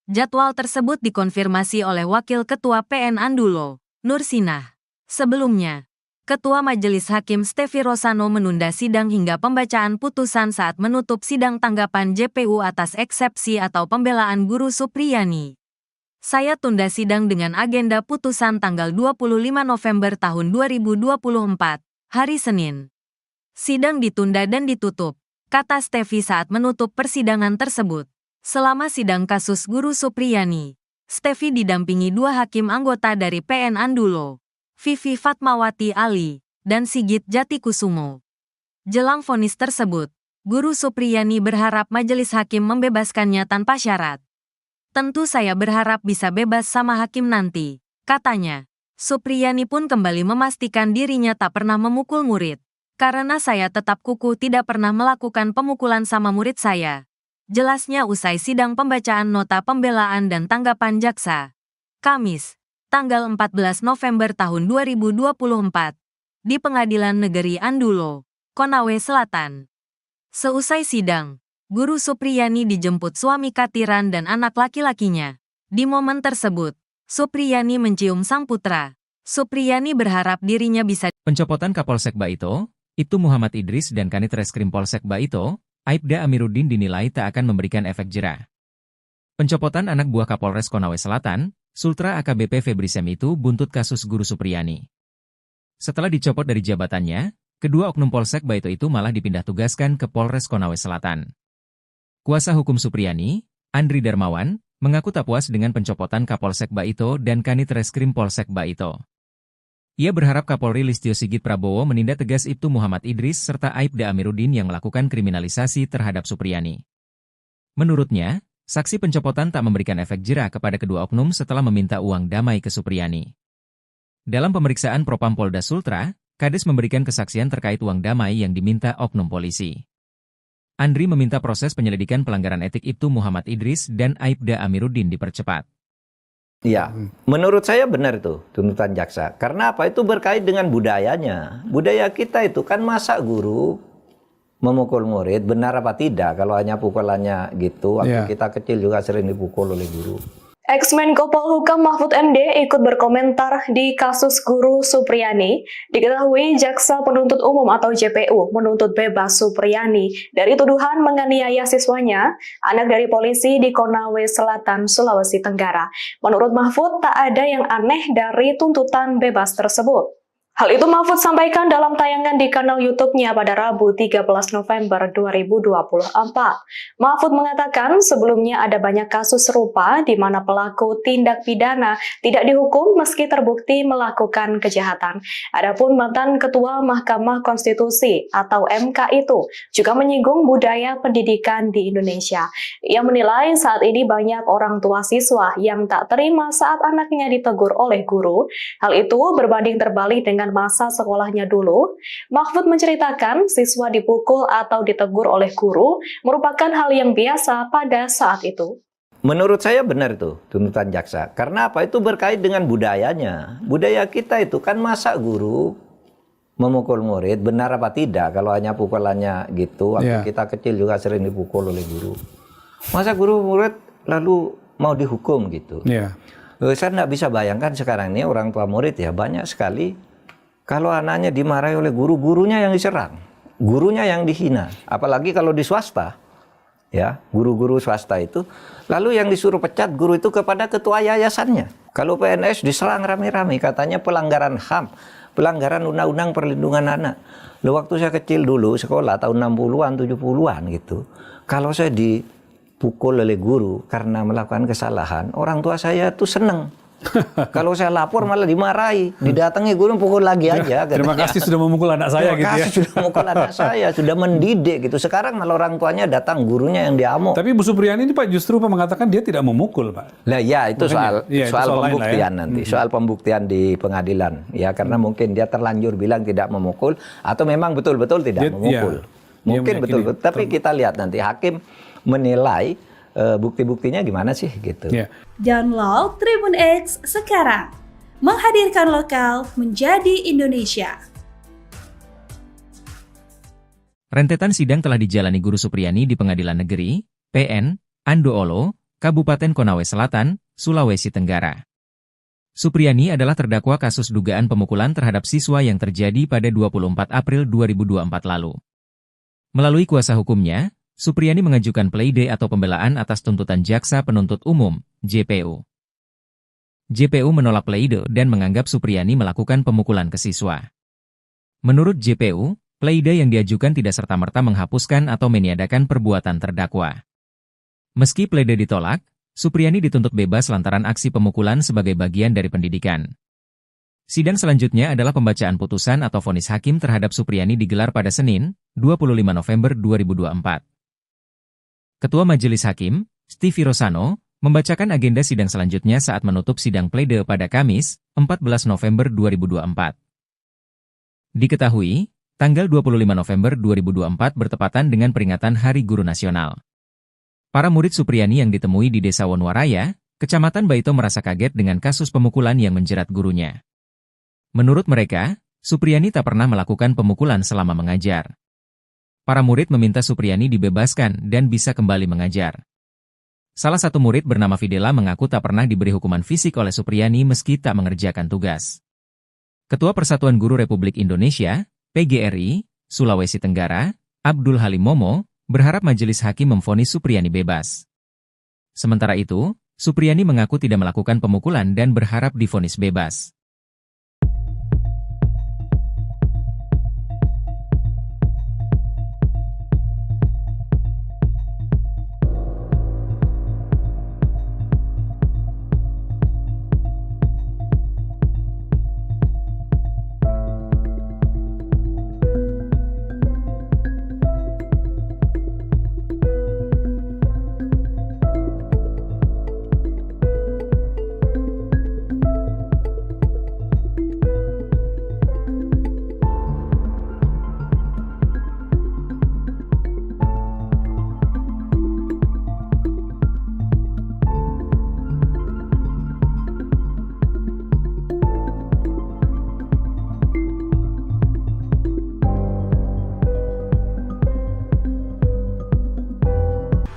Jadwal tersebut dikonfirmasi oleh Wakil Ketua PN Andulo, Nur Sinah. Sebelumnya, Ketua Majelis Hakim Stefi Rosano menunda sidang hingga pembacaan putusan saat menutup sidang tanggapan JPU atas eksepsi atau pembelaan Guru Supriyani. Saya tunda sidang dengan agenda putusan tanggal 25 November tahun 2024, hari Senin. Sidang ditunda dan ditutup, kata Stefi saat menutup persidangan tersebut. Selama sidang kasus Guru Supriyani, Stefi didampingi dua hakim anggota dari PN Andulo, Vivi Fatmawati Ali, dan Sigit Jatikusumo. Jelang vonis tersebut, Guru Supriyani berharap majelis hakim membebaskannya tanpa syarat. Tentu saya berharap bisa bebas sama hakim nanti, katanya. Supriyani pun kembali memastikan dirinya tak pernah memukul murid. Karena saya tetap kukuh tidak pernah melakukan pemukulan sama murid saya. Jelasnya usai sidang pembacaan nota pembelaan dan tanggapan jaksa. Kamis, tanggal 14 November tahun 2024, di Pengadilan Negeri Andulo, Konawe Selatan. Seusai sidang, Guru Supriyani dijemput suami Katiran dan anak laki-lakinya. Di momen tersebut, Supriyani mencium sang putra. Supriyani berharap dirinya bisa. Pencopotan Kapolsek Baito, Ibtu Muhammad Idris dan Kanit Reskrim Polsek Baito, Aibda Amiruddin dinilai tak akan memberikan efek jera. Pencopotan anak buah Kapolres Konawe Selatan, Sultra AKBP Febri Sem itu buntut kasus Guru Supriyani. Setelah dicopot dari jabatannya, kedua oknum Polsek Baito itu malah dipindah tugaskan ke Polres Konawe Selatan. Kuasa hukum Supriyani, Andri Darmawan, mengaku tak puas dengan pencopotan Kapolsek Baito dan Kanit Reskrim Polsek Baito. Ia berharap Kapolri Listio Sigit Prabowo menindak tegas Ibtu Muhammad Idris serta Aibda Amiruddin yang melakukan kriminalisasi terhadap Supriyani. Menurutnya, saksi pencopotan tak memberikan efek jera kepada kedua oknum setelah meminta uang damai ke Supriyani. Dalam pemeriksaan Propam Polda Sultra, Kades memberikan kesaksian terkait uang damai yang diminta oknum polisi. Andri meminta proses penyelidikan pelanggaran etik Ibtu Muhammad Idris dan Aibda Amiruddin dipercepat. Ya, menurut saya benar itu tuntutan jaksa. Karena apa? Itu berkait dengan budayanya. Budaya kita itu kan masa guru memukul murid, benar apa tidak? Kalau hanya pukulannya gitu, waktu kita kecil juga sering dipukul oleh guru. Ex-Menko Polhukam Mahfud MD ikut berkomentar di kasus guru Supriyani. Diketahui Jaksa Penuntut Umum atau JPU menuntut bebas Supriyani dari tuduhan menganiaya siswanya, anak dari polisi di Konawe Selatan, Sulawesi Tenggara. Menurut Mahfud, tak ada yang aneh dari tuntutan bebas tersebut. Hal itu Mahfud sampaikan dalam tayangan di kanal YouTube-nya pada Rabu 13 November 2024. Mahfud mengatakan sebelumnya ada banyak kasus serupa di mana pelaku tindak pidana tidak dihukum meski terbukti melakukan kejahatan. Adapun mantan Ketua Mahkamah Konstitusi atau MK itu juga menyinggung budaya pendidikan di Indonesia. Ia menilai saat ini banyak orang tua siswa yang tak terima saat anaknya ditegur oleh guru. Hal itu berbanding terbalik dengan masa sekolahnya dulu. Mahfud menceritakan siswa dipukul atau ditegur oleh guru merupakan hal yang biasa pada saat itu. Menurut saya benar itu tuntutan jaksa. Karena apa? Itu berkait dengan budayanya. Budaya kita itu kan masa guru memukul murid, benar apa tidak? Kalau hanya pukulannya gitu, waktu kita kecil juga sering dipukul oleh guru. Masa guru murid lalu mau dihukum gitu? Saya nggak bisa bayangkan sekarang ini orang tua murid ya banyak sekali. Kalau anaknya dimarahi oleh guru, gurunya yang diserang, gurunya yang dihina. Apalagi kalau di swasta, ya guru-guru swasta itu. Lalu yang disuruh pecat guru itu kepada ketua yayasannya. Kalau PNS diserang rame-rame, katanya pelanggaran HAM, pelanggaran Undang-Undang Perlindungan Anak. Lalu waktu saya kecil dulu, sekolah tahun 60-an, 70-an gitu. Kalau saya dipukul oleh guru karena melakukan kesalahan, orang tua saya tuh seneng. Kalau saya lapor malah dimarahi, didatangi guru pukul lagi aja. Terima kasih sudah memukul anak saya gitu ya. Terima kasih sudah memukul anak saya, sudah mendidik gitu. Sekarang malah orang tuanya datang, gurunya yang diamuk. Tapi Bu Supriyani ini Pak justru mengatakan dia tidak memukul Pak. Nah ya itu soal pembuktian ya. nanti, soal pembuktian di pengadilan. Ya karena mungkin dia terlanjur bilang tidak memukul atau memang betul-betul tidak memukul. Mungkin betul-betul. Tapi kita lihat nanti hakim menilai bukti-buktinya gimana sih gitu. Download Tribun X sekarang. Menghadirkan lokal menjadi Indonesia. Rentetan sidang telah dijalani Guru Supriyani di Pengadilan Negeri, PN, Andoolo, Kabupaten Konawe Selatan, Sulawesi Tenggara. Supriyani adalah terdakwa kasus dugaan pemukulan terhadap siswa yang terjadi pada 24 April 2024 lalu. Melalui kuasa hukumnya, Supriyani mengajukan pleide atau pembelaan atas tuntutan Jaksa Penuntut Umum, JPU. JPU menolak pleide dan menganggap Supriyani melakukan pemukulan ke siswa. Menurut JPU, pleide yang diajukan tidak serta-merta menghapuskan atau meniadakan perbuatan terdakwa. Meski pleide ditolak, Supriyani dituntut bebas lantaran aksi pemukulan sebagai bagian dari pendidikan. Sidang selanjutnya adalah pembacaan putusan atau vonis hakim terhadap Supriyani digelar pada Senin, 25 November 2024. Ketua Majelis Hakim, Stevie Rosano, membacakan agenda sidang selanjutnya saat menutup sidang pleide pada Kamis, 14 November 2024. Diketahui, tanggal 25 November 2024 bertepatan dengan peringatan Hari Guru Nasional. Para murid Supriyani yang ditemui di Desa Wonwaraya, Kecamatan Baito merasa kaget dengan kasus pemukulan yang menjerat gurunya. Menurut mereka, Supriyani tak pernah melakukan pemukulan selama mengajar. Para murid meminta Supriyani dibebaskan dan bisa kembali mengajar. Salah satu murid bernama Fidela mengaku tak pernah diberi hukuman fisik oleh Supriyani meski tak mengerjakan tugas. Ketua Persatuan Guru Republik Indonesia, PGRI, Sulawesi Tenggara, Abdul Halim Momo, berharap majelis hakim memvonis Supriyani bebas. Sementara itu, Supriyani mengaku tidak melakukan pemukulan dan berharap divonis bebas.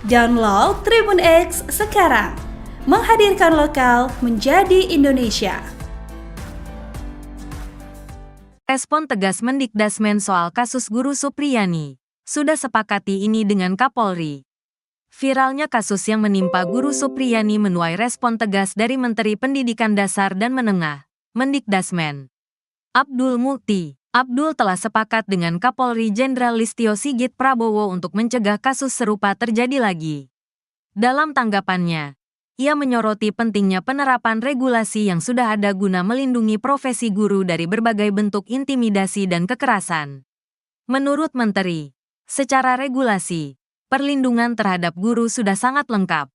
Download Tribun X sekarang. Menghadirkan lokal menjadi Indonesia. Respon tegas Mendikdasmen soal kasus Guru Supriyani. Sudah sepakati ini dengan Kapolri. Viralnya kasus yang menimpa Guru Supriyani menuai respon tegas dari Menteri Pendidikan Dasar dan Menengah, Mendikdasmen. Abdul Mukti. Abdul telah sepakat dengan Kapolri Jenderal Listio Sigit Prabowo untuk mencegah kasus serupa terjadi lagi. Dalam tanggapannya, ia menyoroti pentingnya penerapan regulasi yang sudah ada guna melindungi profesi guru dari berbagai bentuk intimidasi dan kekerasan. Menurut Menteri, secara regulasi, perlindungan terhadap guru sudah sangat lengkap.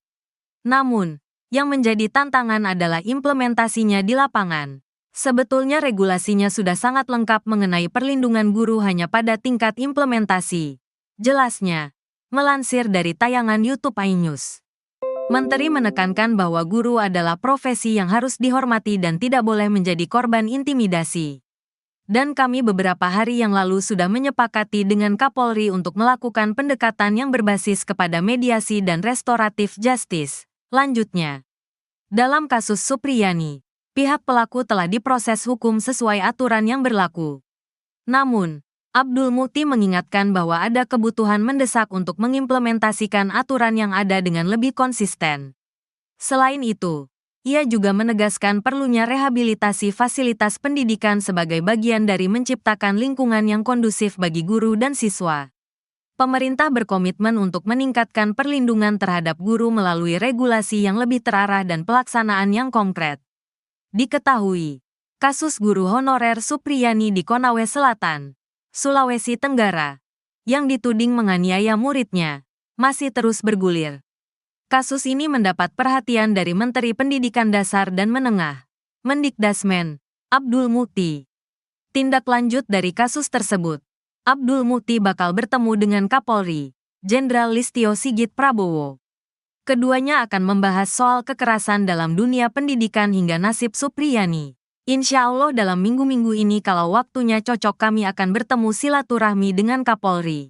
Namun, yang menjadi tantangan adalah implementasinya di lapangan. Sebetulnya regulasinya sudah sangat lengkap mengenai perlindungan guru hanya pada tingkat implementasi. Jelasnya, melansir dari tayangan YouTube iNews. Menteri menekankan bahwa guru adalah profesi yang harus dihormati dan tidak boleh menjadi korban intimidasi. Dan kami beberapa hari yang lalu sudah menyepakati dengan Kapolri untuk melakukan pendekatan yang berbasis kepada mediasi dan restoratif justice. Lanjutnya, dalam kasus Supriyani, pihak pelaku telah diproses hukum sesuai aturan yang berlaku. Namun, Abdul Mukti mengingatkan bahwa ada kebutuhan mendesak untuk mengimplementasikan aturan yang ada dengan lebih konsisten. Selain itu, ia juga menegaskan perlunya rehabilitasi fasilitas pendidikan sebagai bagian dari menciptakan lingkungan yang kondusif bagi guru dan siswa. Pemerintah berkomitmen untuk meningkatkan perlindungan terhadap guru melalui regulasi yang lebih terarah dan pelaksanaan yang konkret. Diketahui, kasus guru honorer Supriyani di Konawe Selatan, Sulawesi Tenggara, yang dituding menganiaya muridnya, masih terus bergulir. Kasus ini mendapat perhatian dari Menteri Pendidikan Dasar dan Menengah, Mendikdasmen, Abdul Mukti. Tindak lanjut dari kasus tersebut, Abdul Mukti bakal bertemu dengan Kapolri, Jenderal Listio Sigit Prabowo. Keduanya akan membahas soal kekerasan dalam dunia pendidikan hingga nasib Supriyani. Insya Allah dalam minggu-minggu ini kalau waktunya cocok kami akan bertemu silaturahmi dengan Kapolri.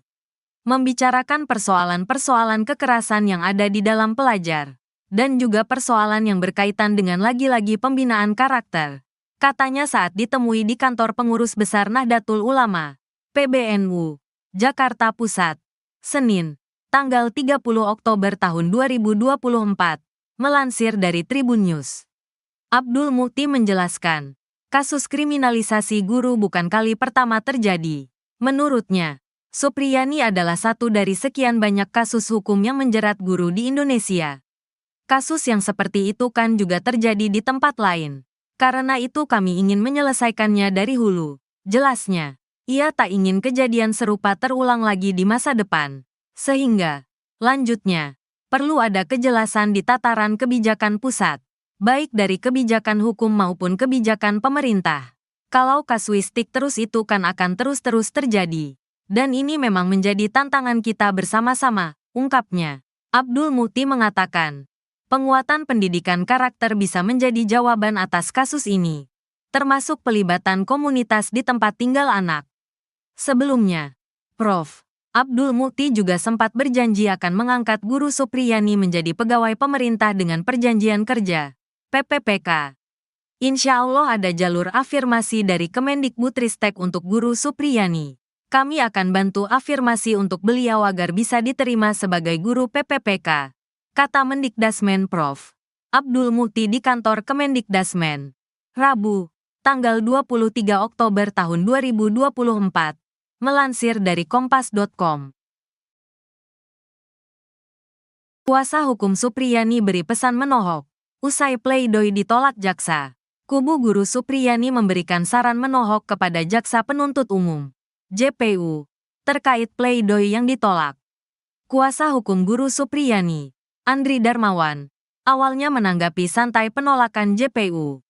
Membicarakan persoalan-persoalan kekerasan yang ada di dalam pelajar. Dan juga persoalan yang berkaitan dengan lagi-lagi pembinaan karakter. Katanya saat ditemui di kantor pengurus besar Nahdlatul Ulama, PBNU, Jakarta Pusat, Senin, tanggal 30 Oktober tahun 2024, melansir dari Tribun News. Abdul Mukti menjelaskan, kasus kriminalisasi guru bukan kali pertama terjadi. Menurutnya, Supriyani adalah satu dari sekian banyak kasus hukum yang menjerat guru di Indonesia. Kasus yang seperti itu kan juga terjadi di tempat lain. Karena itu kami ingin menyelesaikannya dari hulu. Jelasnya, ia tak ingin kejadian serupa terulang lagi di masa depan. Sehingga, lanjutnya, perlu ada kejelasan di tataran kebijakan pusat. Baik dari kebijakan hukum maupun kebijakan pemerintah. Kalau kasuistik terus itu kan akan terus-terus terjadi. Dan ini memang menjadi tantangan kita bersama-sama, ungkapnya. Abdul Mukti mengatakan, penguatan pendidikan karakter bisa menjadi jawaban atas kasus ini. Termasuk pelibatan komunitas di tempat tinggal anak. Sebelumnya, Prof. Abdul Mukti juga sempat berjanji akan mengangkat Guru Supriyani menjadi pegawai pemerintah dengan perjanjian kerja. PPPK. Insya Allah ada jalur afirmasi dari Kemendikbudristek untuk Guru Supriyani. Kami akan bantu afirmasi untuk beliau agar bisa diterima sebagai guru PPPK, kata Mendikdasmen Prof. Abdul Mukti di kantor Kemendikdasmen. Rabu, tanggal 23 Oktober tahun 2024, melansir dari kompas.com. Kuasa hukum Supriyani beri pesan menohok. Usai pleidoy ditolak jaksa, kubu Guru Supriyani memberikan saran menohok kepada Jaksa Penuntut Umum, JPU, terkait pleidoy yang ditolak. Kuasa hukum Guru Supriyani, Andri Darmawan, awalnya menanggapi santai penolakan JPU.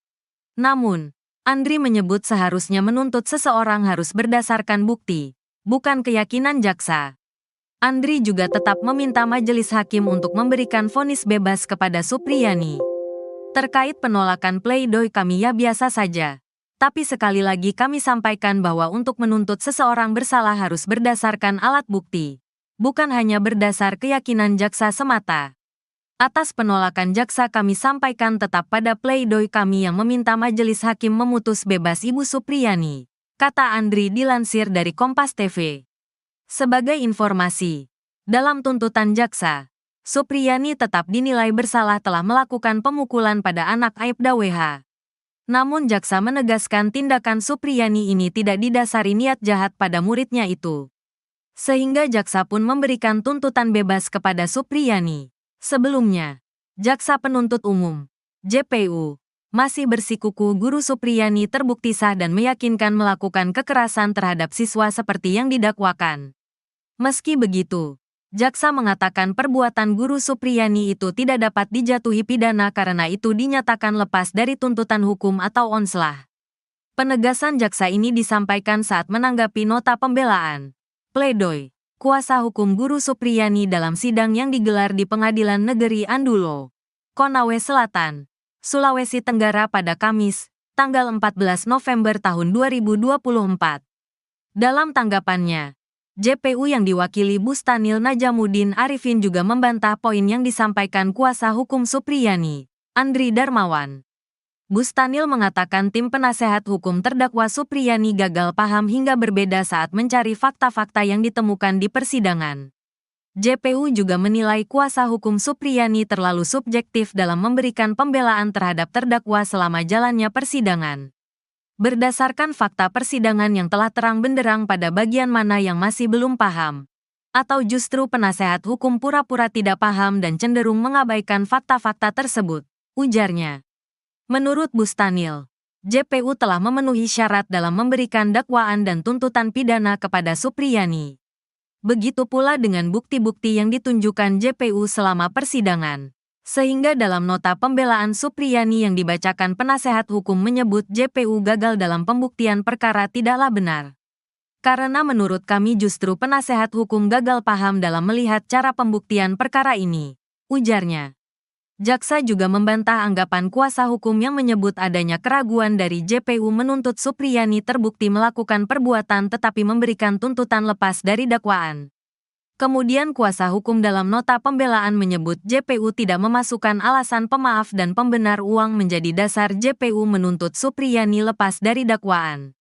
Namun, Andri menyebut seharusnya menuntut seseorang harus berdasarkan bukti, bukan keyakinan jaksa. Andri juga tetap meminta majelis hakim untuk memberikan vonis bebas kepada Supriyani. Terkait penolakan pleidoy kami ya biasa saja. Tapi sekali lagi kami sampaikan bahwa untuk menuntut seseorang bersalah harus berdasarkan alat bukti. bukan hanya berdasar keyakinan jaksa semata. Atas penolakan jaksa kami sampaikan tetap pada pledoi kami yang meminta majelis hakim memutus bebas Ibu Supriyani, kata Andri dilansir dari Kompas TV. Sebagai informasi, dalam tuntutan jaksa, Supriyani tetap dinilai bersalah telah melakukan pemukulan pada anak Aibda WH. Namun jaksa menegaskan tindakan Supriyani ini tidak didasari niat jahat pada muridnya itu. Sehingga jaksa pun memberikan tuntutan bebas kepada Supriyani. Sebelumnya, jaksa penuntut umum, JPU, masih bersikuku Guru Supriyani terbukti sah dan meyakinkan melakukan kekerasan terhadap siswa seperti yang didakwakan. Meski begitu, jaksa mengatakan perbuatan Guru Supriyani itu tidak dapat dijatuhi pidana karena itu dinyatakan lepas dari tuntutan hukum atau onslah. Penegasan jaksa ini disampaikan saat menanggapi nota pembelaan, pledoi, kuasa hukum Guru Supriyani dalam sidang yang digelar di Pengadilan Negeri Andulo, Konawe Selatan, Sulawesi Tenggara pada Kamis, tanggal 14 November tahun 2024. Dalam tanggapannya, JPU yang diwakili Bustanil Najamuddin Arifin juga membantah poin yang disampaikan kuasa hukum Supriyani, Andri Darmawan. Bustanil mengatakan tim penasehat hukum terdakwa Supriyani gagal paham hingga berbeda saat mencari fakta-fakta yang ditemukan di persidangan. JPU juga menilai kuasa hukum Supriyani terlalu subjektif dalam memberikan pembelaan terhadap terdakwa selama jalannya persidangan. Berdasarkan fakta persidangan yang telah terang benderang pada bagian mana yang masih belum paham, atau justru penasehat hukum pura-pura tidak paham dan cenderung mengabaikan fakta-fakta tersebut, ujarnya. Menurut Bustanil, JPU telah memenuhi syarat dalam memberikan dakwaan dan tuntutan pidana kepada Supriyani. Begitu pula dengan bukti-bukti yang ditunjukkan JPU selama persidangan. Sehingga dalam nota pembelaan Supriyani yang dibacakan penasehat hukum menyebut JPU gagal dalam pembuktian perkara tidaklah benar. Karena menurut kami justru penasehat hukum gagal paham dalam melihat cara pembuktian perkara ini, ujarnya. Jaksa juga membantah anggapan kuasa hukum yang menyebut adanya keraguan dari JPU menuntut Supriyani terbukti melakukan perbuatan tetapi memberikan tuntutan lepas dari dakwaan. Kemudian kuasa hukum dalam nota pembelaan menyebut JPU tidak memasukkan alasan pemaaf dan pembenar uang menjadi dasar JPU menuntut Supriyani lepas dari dakwaan.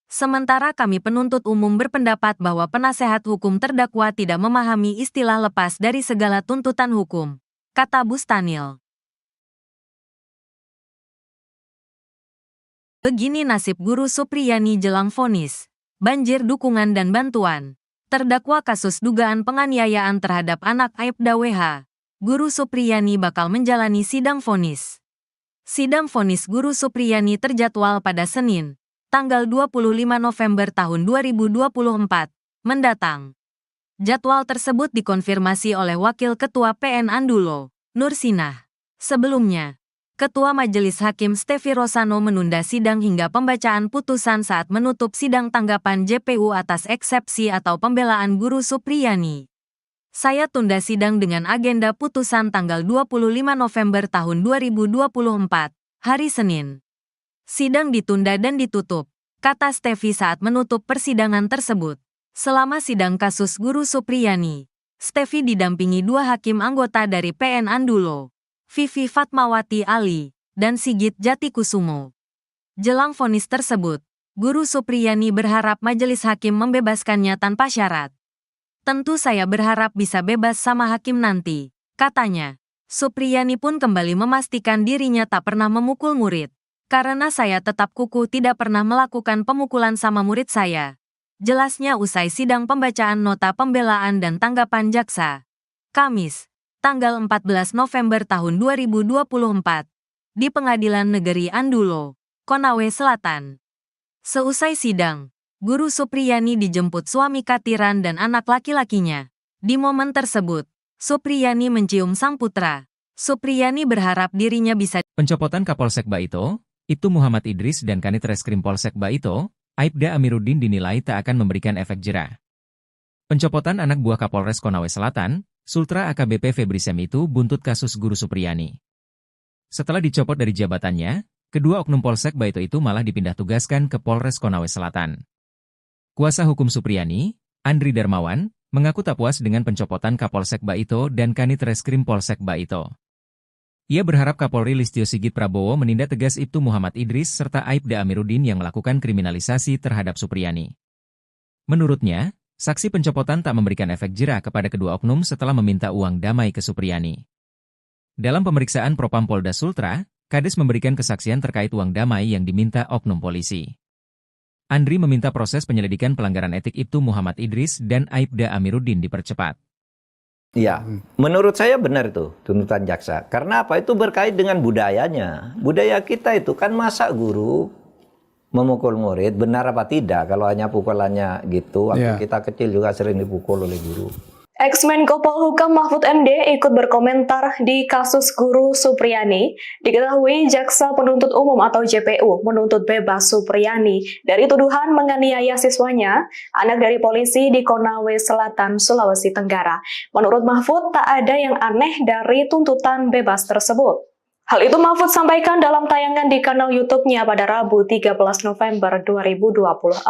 Sementara kami penuntut umum berpendapat bahwa penasehat hukum terdakwa tidak memahami istilah lepas dari segala tuntutan hukum, kata Bustanil. Begini nasib Guru Supriyani jelang vonis, banjir dukungan dan bantuan. Terdakwa kasus dugaan penganiayaan terhadap anak Aibda WH, Guru Supriyani bakal menjalani sidang vonis. Sidang vonis Guru Supriyani terjadwal pada Senin, tanggal 25 November tahun 2024, mendatang. Jadwal tersebut dikonfirmasi oleh Wakil Ketua PN Andulo, Nur Sinah. Sebelumnya, Ketua Majelis Hakim Stefi Rosano menunda sidang hingga pembacaan putusan saat menutup sidang tanggapan JPU atas eksepsi atau pembelaan Guru Supriyani. Saya tunda sidang dengan agenda putusan tanggal 25 November tahun 2024, hari Senin. Sidang ditunda dan ditutup, kata Stefi saat menutup persidangan tersebut. Selama sidang kasus Guru Supriyani, Stefi didampingi dua hakim anggota dari PN Andulo, Vivi Fatmawati Ali, dan Sigit Jatikusumo. Jelang vonis tersebut, Guru Supriyani berharap majelis hakim membebaskannya tanpa syarat. Tentu saya berharap bisa bebas sama hakim nanti, katanya. Supriyani pun kembali memastikan dirinya tak pernah memukul murid. Karena saya tetap kukuh tidak pernah melakukan pemukulan sama murid saya. Jelasnya usai sidang pembacaan nota pembelaan dan tanggapan jaksa. Kamis, tanggal 14 November tahun 2024, di Pengadilan Negeri Andulo, Konawe Selatan. Seusai sidang, Guru Supriyani dijemput suami Katiran dan anak laki-lakinya. Di momen tersebut, Supriyani mencium sang putra. Supriyani berharap dirinya bisa Pencopotan Kapolsek Baito, Ibtu Muhammad Idris dan Kanit Reskrim Polsek Baito, Aibda Amiruddin dinilai tak akan memberikan efek jera. Pencopotan anak buah Kapolres Konawe Selatan, Sultra AKBP Febri Sem itu buntut kasus Guru Supriyani. Setelah dicopot dari jabatannya, kedua oknum Polsek Baito itu malah dipindah tugaskan ke Polres Konawe Selatan. Kuasa hukum Supriyani, Andri Darmawan, mengaku tak puas dengan pencopotan Kapolsek Baito dan Kanit Reskrim Polsek Baito. Ia berharap Kapolri Listio Sigit Prabowo menindak tegas Ibtu Muhammad Idris serta Aibda Amiruddin yang melakukan kriminalisasi terhadap Supriyani. Menurutnya, saksi pencopotan tak memberikan efek jera kepada kedua oknum setelah meminta uang damai ke Supriyani. Dalam pemeriksaan Propam Polda Sultra, Kades memberikan kesaksian terkait uang damai yang diminta oknum polisi. Andri meminta proses penyelidikan pelanggaran etik Ibtu Muhammad Idris dan Aibda Amiruddin dipercepat. Ya, menurut saya benar itu tuntutan jaksa. Karena apa? Itu berkait dengan budayanya. Budaya kita itu kan masa guru memukul murid, benar apa tidak? Kalau hanya pukulannya gitu, waktu kita kecil juga sering dipukul oleh guru. Ex-Menko Polhukam Mahfud MD ikut berkomentar di kasus guru Supriyani. Diketahui Jaksa Penuntut Umum atau JPU menuntut bebas Supriyani dari tuduhan menganiaya siswanya, anak dari polisi di Konawe Selatan, Sulawesi Tenggara. Menurut Mahfud, tak ada yang aneh dari tuntutan bebas tersebut. Hal itu Mahfud sampaikan dalam tayangan di kanal YouTube-nya pada Rabu 13 November 2024.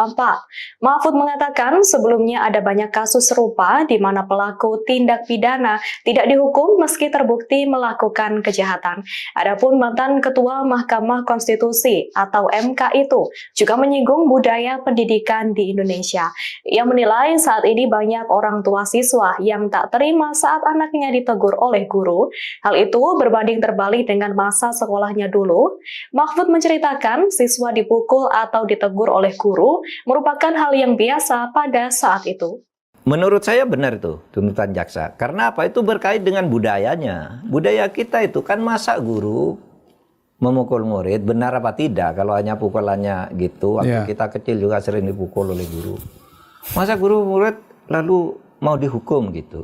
Mahfud mengatakan sebelumnya ada banyak kasus serupa di mana pelaku tindak pidana tidak dihukum meski terbukti melakukan kejahatan. Adapun mantan Ketua Mahkamah Konstitusi atau MK itu juga menyinggung budaya pendidikan di Indonesia. Ia menilai saat ini banyak orang tua siswa yang tak terima saat anaknya ditegur oleh guru. Hal itu berbanding terbalik dengan masa sekolahnya dulu. Mahfud menceritakan siswa dipukul atau ditegur oleh guru merupakan hal yang biasa pada saat itu. Menurut saya benar itu tuntutan jaksa. Karena apa? Itu berkait dengan budayanya. Budaya kita itu kan masa guru memukul murid, benar apa tidak? Kalau hanya pukulannya gitu, waktu kita kecil juga sering dipukul oleh guru. Masa guru murid lalu mau dihukum gitu?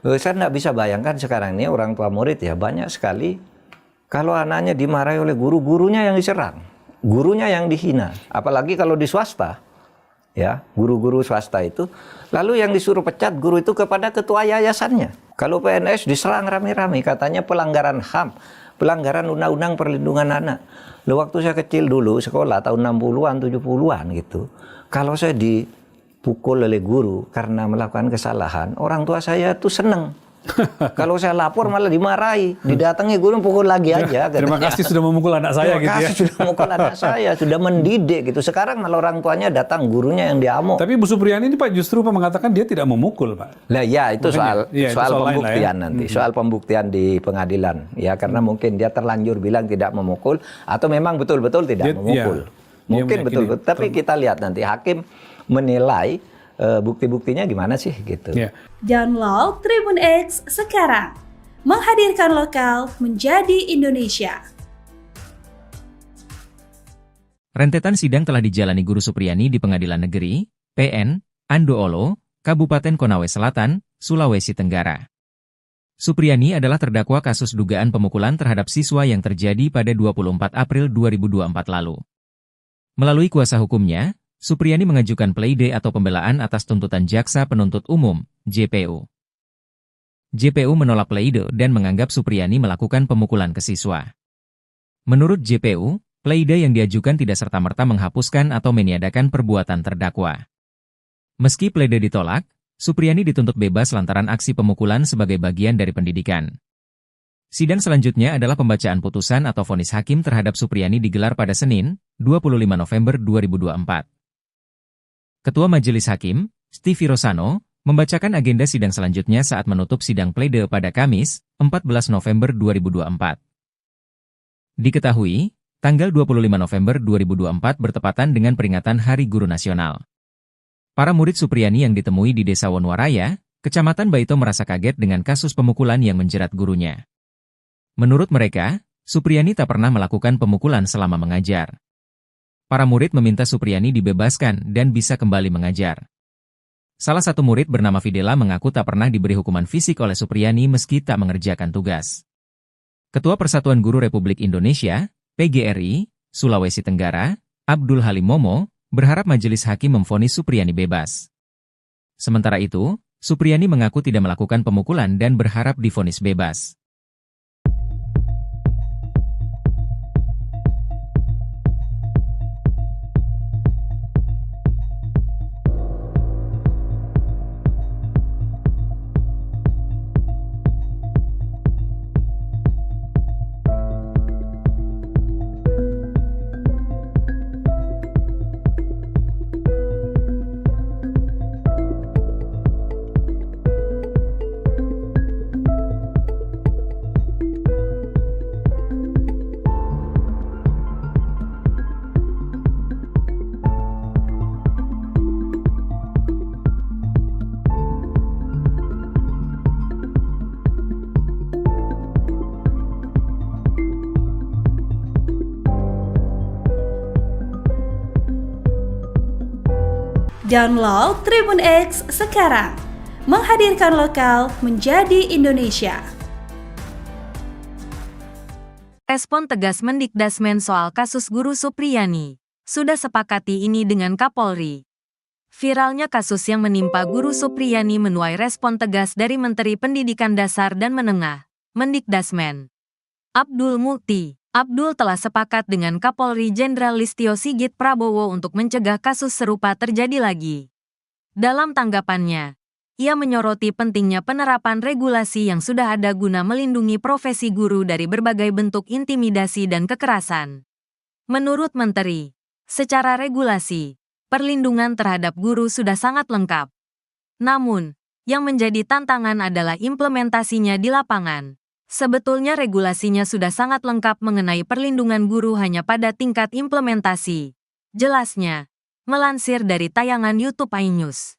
Saya nggak bisa bayangkan sekarang ini orang tua murid ya banyak sekali. Kalau anaknya dimarahi oleh guru, gurunya yang diserang, gurunya yang dihina. Apalagi kalau di swasta, ya guru-guru swasta itu. Lalu yang disuruh pecat guru itu kepada ketua yayasannya. Kalau PNS diserang rame-rame, katanya pelanggaran HAM, pelanggaran Undang-Undang Perlindungan Anak. Lalu waktu saya kecil dulu, sekolah tahun 60-an, 70-an gitu. Kalau saya dipukul oleh guru karena melakukan kesalahan, orang tua saya tuh seneng. Kalau saya lapor malah dimarahi, didatangi guru pukul lagi aja. Terima kasih sudah memukul anak saya gitu ya. Terima kasih sudah memukul anak saya, sudah mendidik gitu. Sekarang malah orang tuanya datang, gurunya yang diamuk. Tapi Bu Supriyani ini Pak justru mengatakan dia tidak memukul Pak. Lah ya itu soal pembuktian nanti, soal pembuktian di pengadilan. Ya karena mungkin dia terlanjur bilang tidak memukul atau memang betul-betul tidak memukul. Mungkin betul-betul. Tapi kita lihat nanti hakim menilai bukti-buktinya gimana sih gitu. Download Tribun X sekarang. Menghadirkan lokal menjadi Indonesia. Rentetan sidang telah dijalani Guru Supriyani di Pengadilan Negeri, PN, Andoolo, Kabupaten Konawe Selatan, Sulawesi Tenggara. Supriyani adalah terdakwa kasus dugaan pemukulan terhadap siswa yang terjadi pada 24 April 2024 lalu. Melalui kuasa hukumnya, Supriyani mengajukan pleide atau pembelaan atas tuntutan Jaksa Penuntut Umum, JPU. JPU menolak pleide dan menganggap Supriyani melakukan pemukulan ke siswa. Menurut JPU, pleide yang diajukan tidak serta-merta menghapuskan atau meniadakan perbuatan terdakwa. Meski pleide ditolak, Supriyani dituntut bebas lantaran aksi pemukulan sebagai bagian dari pendidikan. Sidang selanjutnya adalah pembacaan putusan atau vonis hakim terhadap Supriyani digelar pada Senin, 25 November 2024. Ketua Majelis Hakim, Stevie Rosano, membacakan agenda sidang selanjutnya saat menutup sidang pleide pada Kamis, 14 November 2024. Diketahui, tanggal 25 November 2024 bertepatan dengan peringatan Hari Guru Nasional. Para murid Supriyani yang ditemui di Desa Wonwaraya, Kecamatan Baito merasa kaget dengan kasus pemukulan yang menjerat gurunya. Menurut mereka, Supriyani tak pernah melakukan pemukulan selama mengajar. Para murid meminta Supriyani dibebaskan dan bisa kembali mengajar. Salah satu murid bernama Fidela mengaku tak pernah diberi hukuman fisik oleh Supriyani meski tak mengerjakan tugas. Ketua Persatuan Guru Republik Indonesia, PGRI, Sulawesi Tenggara, Abdul Halim Momo, berharap majelis hakim memvonis Supriyani bebas. Sementara itu, Supriyani mengaku tidak melakukan pemukulan dan berharap divonis bebas. Download Tribun X sekarang. Menghadirkan lokal menjadi Indonesia. Respon tegas Mendikdasmen soal kasus Guru Supriyani. Sudah sepakati ini dengan Kapolri. Viralnya kasus yang menimpa Guru Supriyani menuai respon tegas dari Menteri Pendidikan Dasar dan Menengah, Mendikdasmen. Abdul Mukti. Abdul telah sepakat dengan Kapolri Jenderal Listio Sigit Prabowo untuk mencegah kasus serupa terjadi lagi. Dalam tanggapannya, ia menyoroti pentingnya penerapan regulasi yang sudah ada guna melindungi profesi guru dari berbagai bentuk intimidasi dan kekerasan. Menurut Menteri, secara regulasi, perlindungan terhadap guru sudah sangat lengkap. Namun, yang menjadi tantangan adalah implementasinya di lapangan. Sebetulnya regulasinya sudah sangat lengkap mengenai perlindungan guru hanya pada tingkat implementasi. Jelasnya, melansir dari tayangan YouTube iNews.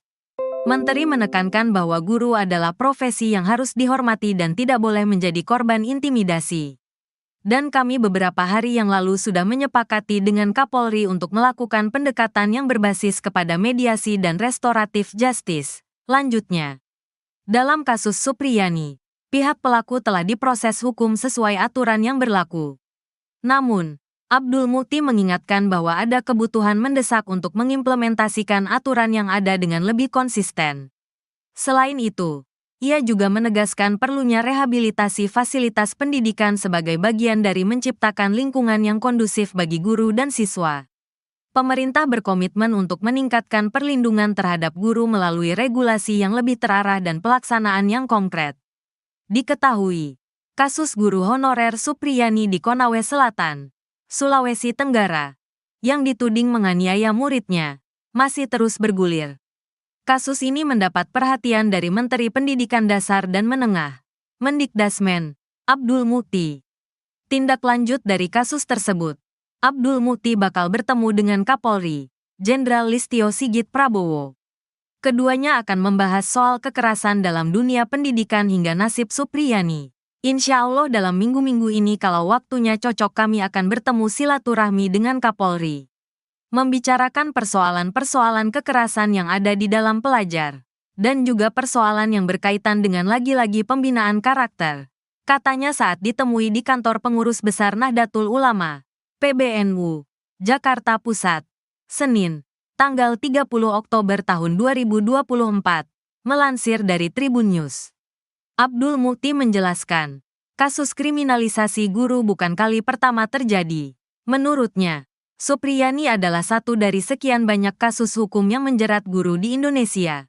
Menteri menekankan bahwa guru adalah profesi yang harus dihormati dan tidak boleh menjadi korban intimidasi. Dan kami beberapa hari yang lalu sudah menyepakati dengan Kapolri untuk melakukan pendekatan yang berbasis kepada mediasi dan restoratif justice. Lanjutnya, dalam kasus Supriyani, pihak pelaku telah diproses hukum sesuai aturan yang berlaku. Namun, Abdul Mukti mengingatkan bahwa ada kebutuhan mendesak untuk mengimplementasikan aturan yang ada dengan lebih konsisten. Selain itu, ia juga menegaskan perlunya rehabilitasi fasilitas pendidikan sebagai bagian dari menciptakan lingkungan yang kondusif bagi guru dan siswa. Pemerintah berkomitmen untuk meningkatkan perlindungan terhadap guru melalui regulasi yang lebih terarah dan pelaksanaan yang konkret. Diketahui, kasus guru honorer Supriyani di Konawe Selatan, Sulawesi Tenggara, yang dituding menganiaya muridnya, masih terus bergulir. Kasus ini mendapat perhatian dari Menteri Pendidikan Dasar dan Menengah, Mendikdasmen, Abdul Mukti. Tindak lanjut dari kasus tersebut, Abdul Mukti bakal bertemu dengan Kapolri, Jenderal Listio Sigit Prabowo. Keduanya akan membahas soal kekerasan dalam dunia pendidikan hingga nasib Supriyani. Insya Allah dalam minggu-minggu ini kalau waktunya cocok kami akan bertemu silaturahmi dengan Kapolri. Membicarakan persoalan-persoalan kekerasan yang ada di dalam pelajar. Dan juga persoalan yang berkaitan dengan lagi-lagi pembinaan karakter. Katanya saat ditemui di kantor pengurus besar Nahdlatul Ulama, PBNU, Jakarta Pusat, Senin, tanggal 30 Oktober tahun 2024, melansir dari Tribun News. Abdul Mukti menjelaskan, kasus kriminalisasi guru bukan kali pertama terjadi. Menurutnya, Supriyani adalah satu dari sekian banyak kasus hukum yang menjerat guru di Indonesia.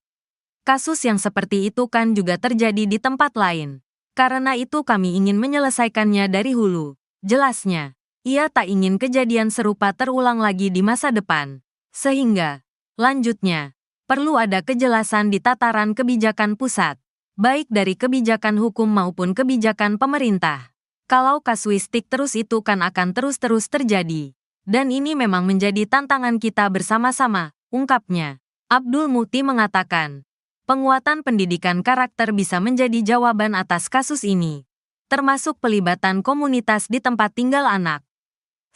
Kasus yang seperti itu kan juga terjadi di tempat lain. Karena itu kami ingin menyelesaikannya dari hulu. Jelasnya, ia tak ingin kejadian serupa terulang lagi di masa depan. Sehingga, lanjutnya, perlu ada kejelasan di tataran kebijakan pusat, baik dari kebijakan hukum maupun kebijakan pemerintah. Kalau kasuistik terus itu kan akan terus-terus terjadi. Dan ini memang menjadi tantangan kita bersama-sama, ungkapnya. Abdul Mukti mengatakan, penguatan pendidikan karakter bisa menjadi jawaban atas kasus ini, termasuk pelibatan komunitas di tempat tinggal anak.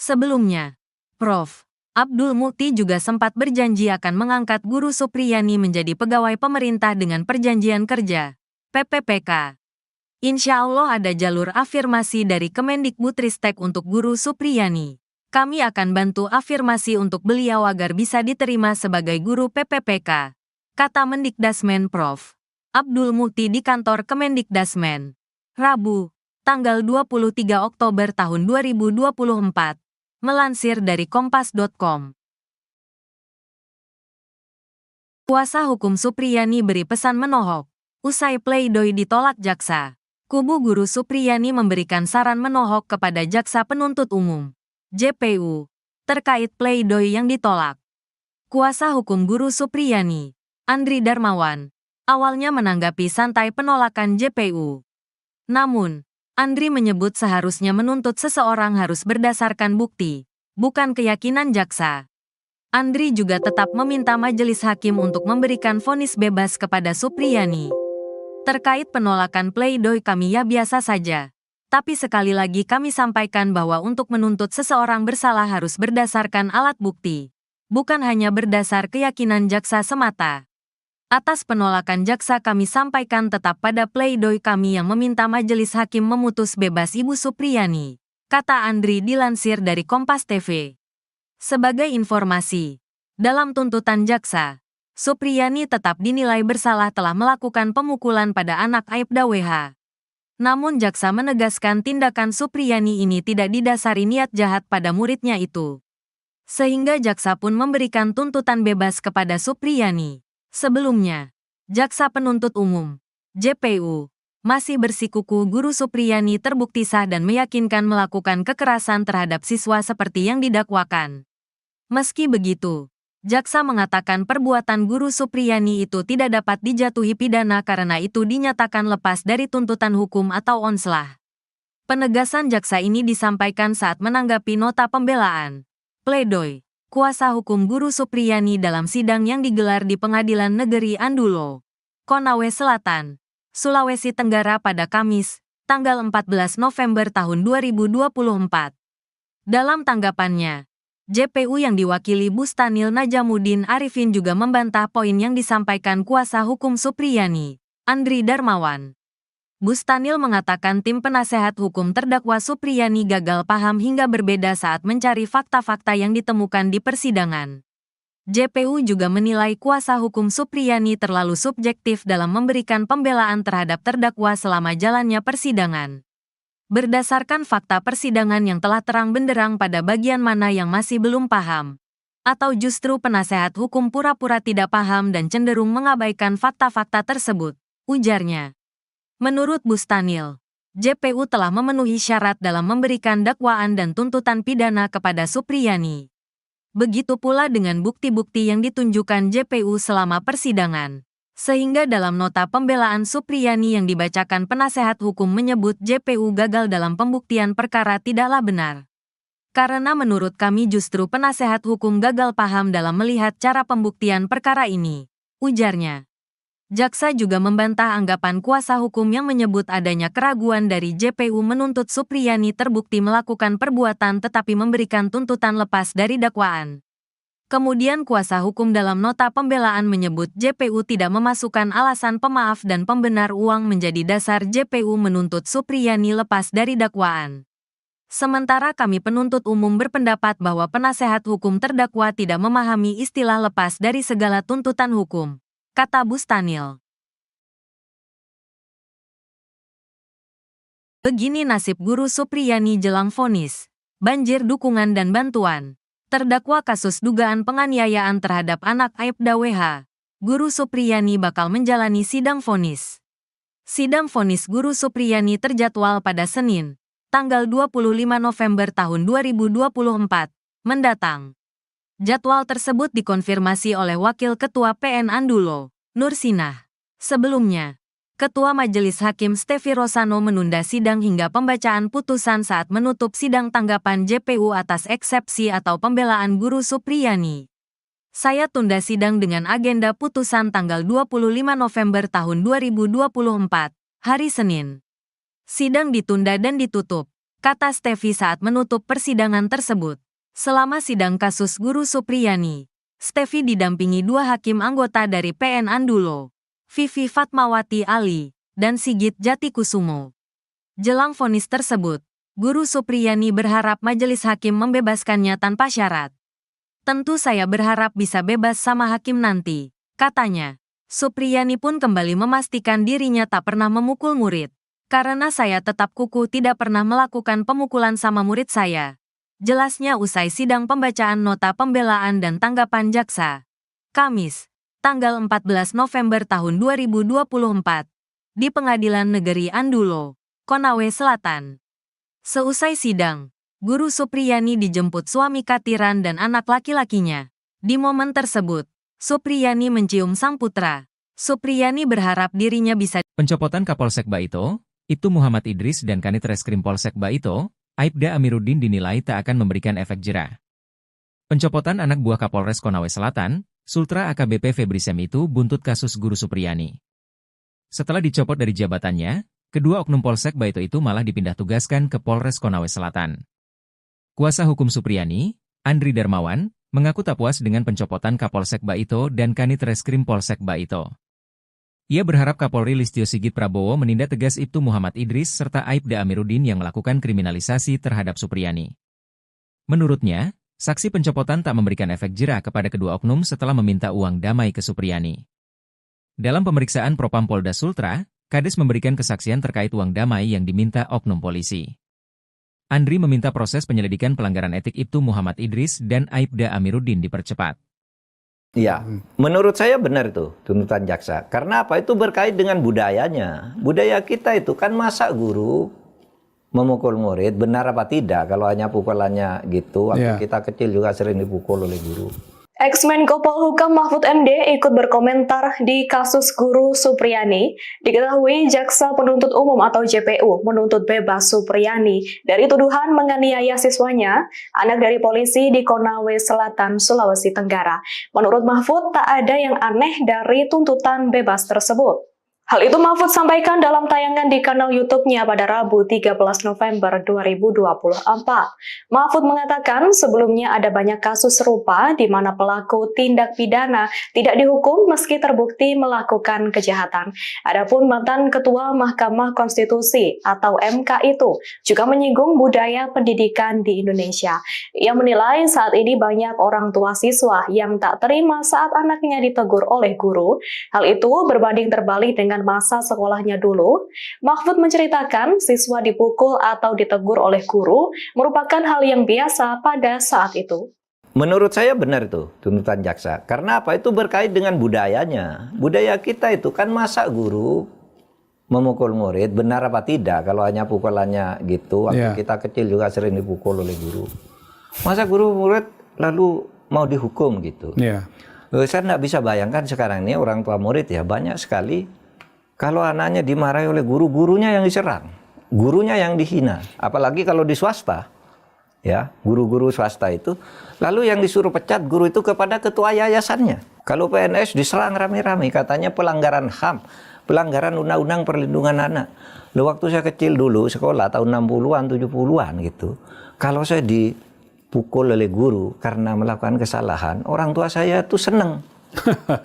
Sebelumnya, Prof. Abdul Mukti juga sempat berjanji akan mengangkat Guru Supriyani menjadi pegawai pemerintah dengan perjanjian kerja, PPPK. Insya Allah ada jalur afirmasi dari Kemendikbudristek untuk Guru Supriyani. Kami akan bantu afirmasi untuk beliau agar bisa diterima sebagai guru PPPK, kata Mendikdasmen Prof. Abdul Mukti di kantor Kemendikdasmen. Rabu, tanggal 23 Oktober tahun 2024. Melansir dari Kompas.com. Kuasa hukum Supriyani beri pesan menohok. Usai pleidoy ditolak jaksa, kubu Guru Supriyani memberikan saran menohok kepada Jaksa Penuntut Umum, JPU, terkait pleidoy yang ditolak. Kuasa hukum Guru Supriyani, Andri Darmawan, awalnya menanggapi santai penolakan JPU. Namun, Andri menyebut seharusnya menuntut seseorang harus berdasarkan bukti, bukan keyakinan jaksa. Andri juga tetap meminta majelis hakim untuk memberikan vonis bebas kepada Supriyani. Terkait penolakan pleidoy kami ya biasa saja. Tapi sekali lagi kami sampaikan bahwa untuk menuntut seseorang bersalah harus berdasarkan alat bukti. bukan hanya berdasar keyakinan jaksa semata. Atas penolakan jaksa kami sampaikan tetap pada pledoi kami yang meminta majelis hakim memutus bebas Ibu Supriyani, kata Andri dilansir dari Kompas TV. Sebagai informasi, dalam tuntutan jaksa, Supriyani tetap dinilai bersalah telah melakukan pemukulan pada anak Aibda WH. Namun jaksa menegaskan tindakan Supriyani ini tidak didasari niat jahat pada muridnya itu. Sehingga jaksa pun memberikan tuntutan bebas kepada Supriyani. Sebelumnya, jaksa penuntut umum, JPU, masih bersikukuh Guru Supriyani terbukti sah dan meyakinkan melakukan kekerasan terhadap siswa seperti yang didakwakan. Meski begitu, jaksa mengatakan perbuatan Guru Supriyani itu tidak dapat dijatuhi pidana karena itu dinyatakan lepas dari tuntutan hukum atau onslah. Penegasan jaksa ini disampaikan saat menanggapi nota pembelaan, pledoi, kuasa hukum Guru Supriyani dalam sidang yang digelar di Pengadilan Negeri Andulo, Konawe Selatan, Sulawesi Tenggara pada Kamis, tanggal 14 November tahun 2024. Dalam tanggapannya, JPU yang diwakili Bustanil Najamuddin Arifin juga membantah poin yang disampaikan kuasa hukum Supriyani, Andri Darmawan. Bustanil mengatakan tim penasehat hukum terdakwa Supriyani gagal paham hingga berbeda saat mencari fakta-fakta yang ditemukan di persidangan. JPU juga menilai kuasa hukum Supriyani terlalu subjektif dalam memberikan pembelaan terhadap terdakwa selama jalannya persidangan. Berdasarkan fakta persidangan yang telah terang benderang pada bagian mana yang masih belum paham, atau justru penasehat hukum pura-pura tidak paham dan cenderung mengabaikan fakta-fakta tersebut, ujarnya. Menurut Bustanil, JPU telah memenuhi syarat dalam memberikan dakwaan dan tuntutan pidana kepada Supriyani. Begitu pula dengan bukti-bukti yang ditunjukkan JPU selama persidangan. Sehingga dalam nota pembelaan Supriyani yang dibacakan penasehat hukum menyebut JPU gagal dalam pembuktian perkara tidaklah benar. Karena menurut kami justru penasehat hukum gagal paham dalam melihat cara pembuktian perkara ini, ujarnya. Jaksa juga membantah anggapan kuasa hukum yang menyebut adanya keraguan dari JPU menuntut Supriyani terbukti melakukan perbuatan tetapi memberikan tuntutan lepas dari dakwaan. Kemudian kuasa hukum dalam nota pembelaan menyebut JPU tidak memasukkan alasan pemaaf dan pembenar uang menjadi dasar JPU menuntut Supriyani lepas dari dakwaan. Sementara kami penuntut umum berpendapat bahwa penasehat hukum terdakwa tidak memahami istilah lepas dari segala tuntutan hukum, kata Bustanil. Begini nasib Guru Supriyani jelang vonis, banjir dukungan dan bantuan. Terdakwa kasus dugaan penganiayaan terhadap anak Aibda WH, Guru Supriyani bakal menjalani sidang vonis. Sidang vonis Guru Supriyani terjadwal pada Senin, tanggal 25 November tahun 2024, mendatang. Jadwal tersebut dikonfirmasi oleh Wakil Ketua PN Andulo, Nur Sinah. Sebelumnya, Ketua Majelis Hakim Stefi Rosano menunda sidang hingga pembacaan putusan saat menutup sidang tanggapan JPU atas eksepsi atau pembelaan Guru Supriyani. Saya tunda sidang dengan agenda putusan tanggal 25 November tahun 2024, hari Senin. Sidang ditunda dan ditutup, kata Stefi saat menutup persidangan tersebut. Selama sidang kasus Guru Supriyani, Stefi didampingi dua hakim anggota dari PN Andulo, Vivi Fatmawati Ali, dan Sigit Jatikusumo. Jelang vonis tersebut, Guru Supriyani berharap majelis hakim membebaskannya tanpa syarat. Tentu saya berharap bisa bebas sama hakim nanti, katanya. Supriyani pun kembali memastikan dirinya tak pernah memukul murid. Karena saya tetap kukuh tidak pernah melakukan pemukulan sama murid saya. Jelasnya usai sidang pembacaan nota pembelaan dan tanggapan jaksa. Kamis, tanggal 14 November tahun 2024, di Pengadilan Negeri Andulo, Konawe Selatan. Seusai sidang, Guru Supriyani dijemput suami Katiran dan anak laki-lakinya. Di momen tersebut, Supriyani mencium sang putra. Supriyani berharap dirinya bisa. Pencopotan Kapolsek Baito, Ibtu Muhammad Idris dan Kanit Reskrim Polsek Baito, Aibda Amiruddin dinilai tak akan memberikan efek jerah. Pencopotan anak buah Kapolres Konawe Selatan, Sultra AKBP Febri Sem itu buntut kasus Guru Supriyani. Setelah dicopot dari jabatannya, kedua oknum Polsek Baito itu malah dipindah tugaskan ke Polres Konawe Selatan. Kuasa hukum Supriyani, Andri Darmawan, mengaku tak puas dengan pencopotan Kapolsek Baito dan Kanit Reskrim Polsek Baito. Ia berharap Kapolri Listio Sigit Prabowo menindak tegas Ibtu Muhammad Idris serta Aibda Amiruddin yang melakukan kriminalisasi terhadap Supriyani. Menurutnya, saksi pencopotan tak memberikan efek jera kepada kedua oknum setelah meminta uang damai ke Supriyani. Dalam pemeriksaan Propam Polda Sultra, Kades memberikan kesaksian terkait uang damai yang diminta oknum polisi. Andri meminta proses penyelidikan pelanggaran etik Ibtu Muhammad Idris dan Aibda Amiruddin dipercepat. Ya, menurut saya benar itu tuntutan jaksa. Karena apa? Itu berkait dengan budayanya. Budaya kita itu kan masa guru memukul murid, benar apa tidak? Kalau hanya pukulannya gitu, waktu kita kecil juga sering dipukul oleh guru. Ex-Menko Polhukam Mahfud MD ikut berkomentar di kasus guru Supriyani. Diketahui Jaksa Penuntut Umum atau JPU menuntut bebas Supriyani dari tuduhan menganiaya siswanya, anak dari polisi di Konawe Selatan, Sulawesi Tenggara. Menurut Mahfud, tak ada yang aneh dari tuntutan bebas tersebut. Hal itu Mahfud sampaikan dalam tayangan di kanal YouTube-nya pada Rabu 13 November 2024. Mahfud mengatakan sebelumnya ada banyak kasus serupa di mana pelaku tindak pidana tidak dihukum meski terbukti melakukan kejahatan. Adapun mantan Ketua Mahkamah Konstitusi atau MK itu juga menyinggung budaya pendidikan di Indonesia. Ia menilai saat ini banyak orang tua siswa yang tak terima saat anaknya ditegur oleh guru. Hal itu berbanding terbalik dengan masa sekolahnya dulu. Mahfud menceritakan siswa dipukul atau ditegur oleh guru merupakan hal yang biasa pada saat itu. Menurut saya benar itu tuntutan jaksa. Karena apa? Itu berkait dengan budayanya. Budaya kita itu kan masa guru memukul murid, benar apa tidak? Kalau hanya pukulannya gitu, waktu kita kecil juga sering dipukul oleh guru. Masa guru murid lalu mau dihukum gitu? Saya nggak bisa bayangkan sekarang ini orang tua murid ya banyak sekali. Kalau anaknya dimarahi oleh guru, gurunya yang diserang, gurunya yang dihina. Apalagi kalau di swasta, ya guru-guru swasta itu. Lalu yang disuruh pecat guru itu kepada ketua yayasannya. Kalau PNS diserang rame-rame, katanya pelanggaran HAM, pelanggaran Undang-Undang Perlindungan Anak. Lalu waktu saya kecil dulu, sekolah tahun 60-an, 70-an gitu. Kalau saya dipukul oleh guru karena melakukan kesalahan, orang tua saya tuh seneng.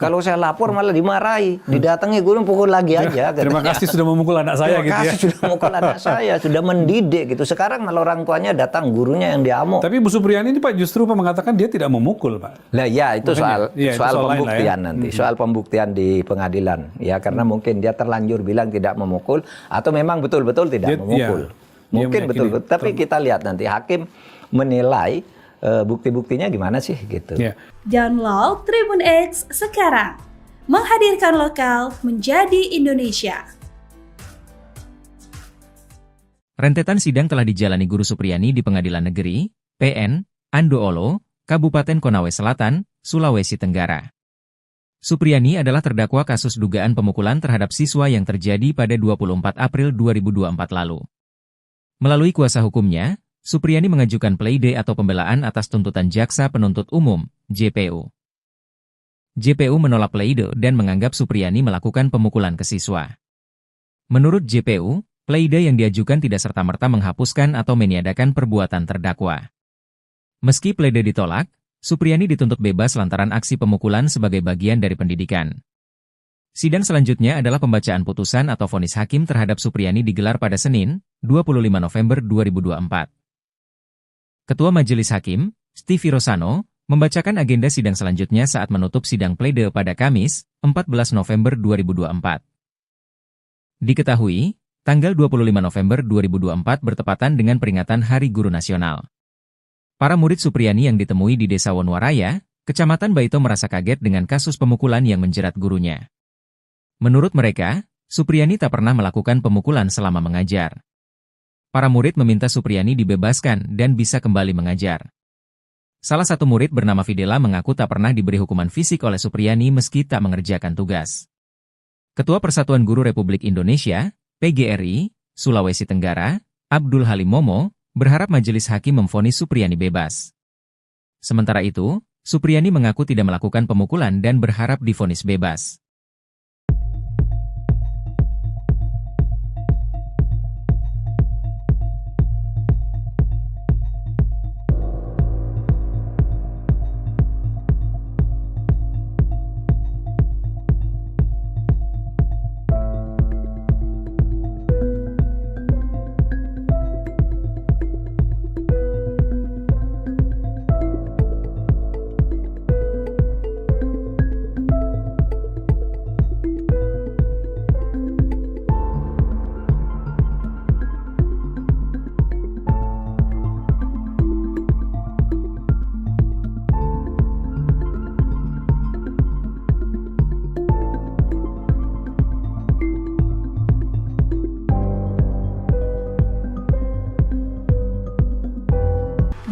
Kalau saya lapor malah dimarahi, didatangi guru pukul lagi aja. Terima kasih sudah memukul anak saya gitu ya. Terima kasih sudah memukul anak saya, sudah mendidik gitu. Sekarang malah orang tuanya datang, gurunya yang diamuk. Tapi Bu Supriyani ini Pak justru mengatakan dia tidak memukul Pak. Lah ya itu soal pembuktian ya. nanti, soal pembuktian di pengadilan. Ya karena mungkin dia terlanjur bilang tidak memukul atau memang betul-betul tidak memukul. Mungkin betul-betul. Tapi kita lihat nanti hakim menilai bukti-buktinya gimana sih gitu. Download Tribun X sekarang. Menghadirkan lokal menjadi Indonesia. Rentetan sidang telah dijalani Guru Supriyani di Pengadilan Negeri, PN, Andoolo, Kabupaten Konawe Selatan, Sulawesi Tenggara. Supriyani adalah terdakwa kasus dugaan pemukulan terhadap siswa yang terjadi pada 24 April 2024 lalu. Melalui kuasa hukumnya, Supriyani mengajukan pleidoy atau pembelaan atas tuntutan Jaksa Penuntut Umum, JPU. JPU menolak pleidoy dan menganggap Supriyani melakukan pemukulan ke siswa. Menurut JPU, pleidoy yang diajukan tidak serta-merta menghapuskan atau meniadakan perbuatan terdakwa. Meski pleidoy ditolak, Supriyani dituntut bebas lantaran aksi pemukulan sebagai bagian dari pendidikan. Sidang selanjutnya adalah pembacaan putusan atau vonis hakim terhadap Supriyani digelar pada Senin, 25 November 2024. Ketua Majelis Hakim, Stevie Rosano, membacakan agenda sidang selanjutnya saat menutup sidang pleidoy pada Kamis, 14 November 2024. Diketahui, tanggal 25 November 2024 bertepatan dengan peringatan Hari Guru Nasional. Para murid Supriyani yang ditemui di Desa Wonwaraya, Kecamatan Baito merasa kaget dengan kasus pemukulan yang menjerat gurunya. Menurut mereka, Supriyani tak pernah melakukan pemukulan selama mengajar. Para murid meminta Supriyani dibebaskan dan bisa kembali mengajar. Salah satu murid bernama Fidela mengaku tak pernah diberi hukuman fisik oleh Supriyani meski tak mengerjakan tugas. Ketua Persatuan Guru Republik Indonesia, PGRI, Sulawesi Tenggara, Abdul Halim Momo, berharap majelis hakim memvonis Supriyani bebas. Sementara itu, Supriyani mengaku tidak melakukan pemukulan dan berharap divonis bebas.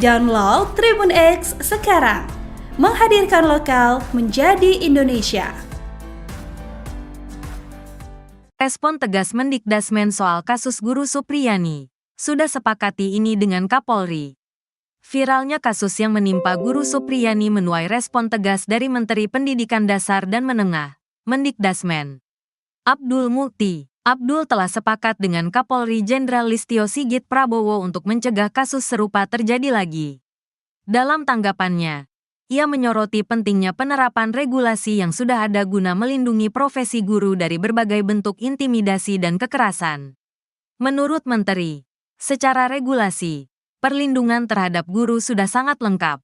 Download Tribun X sekarang. Menghadirkan lokal menjadi Indonesia. Respon tegas Mendikdasmen soal kasus Guru Supriyani. Sudah sepakati ini dengan Kapolri. Viralnya kasus yang menimpa Guru Supriyani menuai respon tegas dari Menteri Pendidikan Dasar dan Menengah, Mendikdasmen. Abdul Mukti. Abdul telah sepakat dengan Kapolri Jenderal Listio Sigit Prabowo untuk mencegah kasus serupa terjadi lagi. Dalam tanggapannya, ia menyoroti pentingnya penerapan regulasi yang sudah ada guna melindungi profesi guru dari berbagai bentuk intimidasi dan kekerasan. Menurut Menteri, secara regulasi, perlindungan terhadap guru sudah sangat lengkap.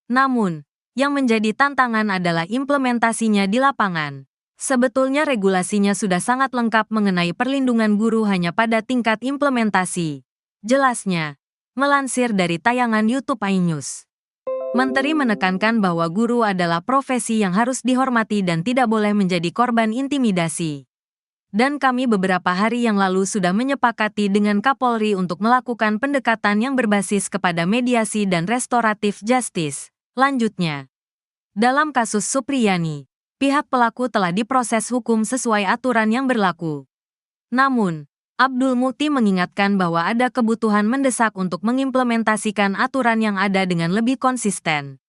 Namun, yang menjadi tantangan adalah implementasinya di lapangan. Sebetulnya regulasinya sudah sangat lengkap mengenai perlindungan guru hanya pada tingkat implementasi. Jelasnya, melansir dari tayangan YouTube iNews. Menteri menekankan bahwa guru adalah profesi yang harus dihormati dan tidak boleh menjadi korban intimidasi. Dan kami beberapa hari yang lalu sudah menyepakati dengan Kapolri untuk melakukan pendekatan yang berbasis kepada mediasi dan restoratif justice. Lanjutnya, dalam kasus Supriyani, pihak pelaku telah diproses hukum sesuai aturan yang berlaku. Namun, Abdul Mukti mengingatkan bahwa ada kebutuhan mendesak untuk mengimplementasikan aturan yang ada dengan lebih konsisten.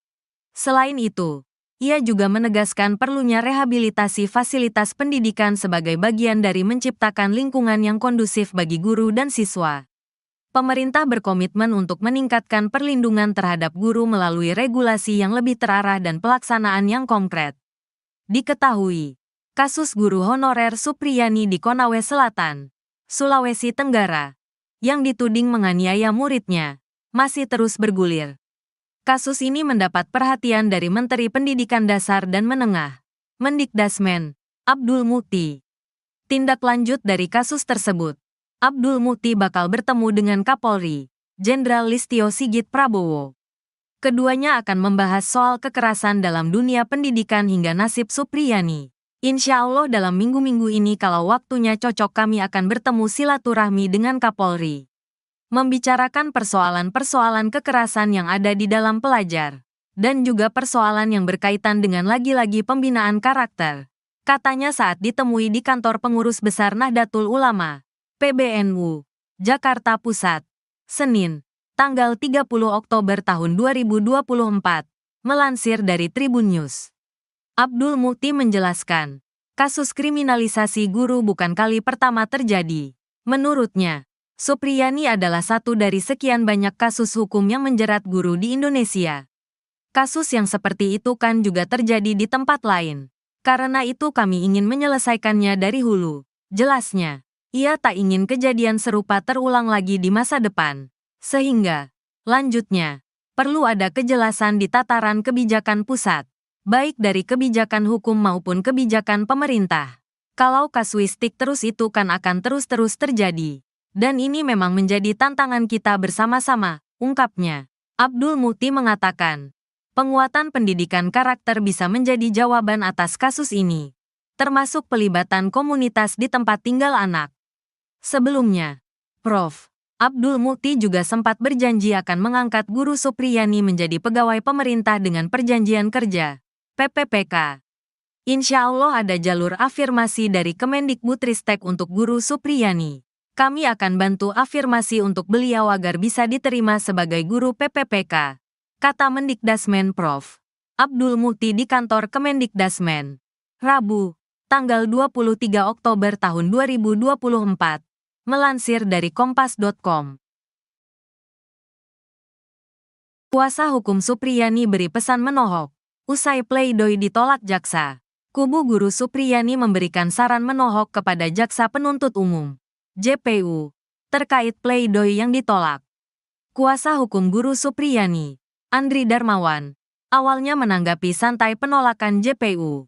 Selain itu, ia juga menegaskan perlunya rehabilitasi fasilitas pendidikan sebagai bagian dari menciptakan lingkungan yang kondusif bagi guru dan siswa. Pemerintah berkomitmen untuk meningkatkan perlindungan terhadap guru melalui regulasi yang lebih terarah dan pelaksanaan yang konkret. Diketahui, kasus guru honorer Supriyani di Konawe Selatan, Sulawesi Tenggara, yang dituding menganiaya muridnya, masih terus bergulir. Kasus ini mendapat perhatian dari Menteri Pendidikan Dasar dan Menengah, Mendikdasmen, Abdul Mukti. Tindak lanjut dari kasus tersebut, Abdul Mukti bakal bertemu dengan Kapolri, Jenderal Listio Sigit Prabowo. Keduanya akan membahas soal kekerasan dalam dunia pendidikan hingga nasib Supriyani. Insya Allah dalam minggu-minggu ini kalau waktunya cocok kami akan bertemu silaturahmi dengan Kapolri. Membicarakan persoalan-persoalan kekerasan yang ada di dalam pelajar. Dan juga persoalan yang berkaitan dengan lagi-lagi pembinaan karakter. Katanya saat ditemui di kantor pengurus besar Nahdlatul Ulama, PBNU, Jakarta Pusat, Senin, tanggal 30 Oktober tahun 2024, melansir dari Tribun News. Abdul Mukti menjelaskan, kasus kriminalisasi guru bukan kali pertama terjadi. Menurutnya, Supriyani adalah satu dari sekian banyak kasus hukum yang menjerat guru di Indonesia. Kasus yang seperti itu kan juga terjadi di tempat lain. Karena itu kami ingin menyelesaikannya dari hulu. Jelasnya, ia tak ingin kejadian serupa terulang lagi di masa depan. Sehingga, lanjutnya, perlu ada kejelasan di tataran kebijakan pusat, baik dari kebijakan hukum maupun kebijakan pemerintah. Kalau kasuistik terus itu kan akan terus-terus terjadi. Dan ini memang menjadi tantangan kita bersama-sama, ungkapnya. Abdul Mukti mengatakan, penguatan pendidikan karakter bisa menjadi jawaban atas kasus ini, termasuk pelibatan komunitas di tempat tinggal anak. Sebelumnya, Prof. Abdul Mukti juga sempat berjanji akan mengangkat Guru Supriyani menjadi pegawai pemerintah dengan perjanjian kerja, PPPK. Insya Allah ada jalur afirmasi dari Kemendikbudristek untuk Guru Supriyani. Kami akan bantu afirmasi untuk beliau agar bisa diterima sebagai guru PPPK, kata Mendikdasmen Prof. Abdul Mukti di kantor Kemendikdasmen. Rabu, tanggal 23 Oktober tahun 2024. Melansir dari Kompas.com. Kuasa hukum Supriyani beri pesan menohok. Usai pledoi ditolak jaksa, kubu Guru Supriyani memberikan saran menohok kepada Jaksa Penuntut Umum, JPU, terkait pledoi yang ditolak. Kuasa hukum Guru Supriyani, Andri Darmawan, awalnya menanggapi santai penolakan JPU.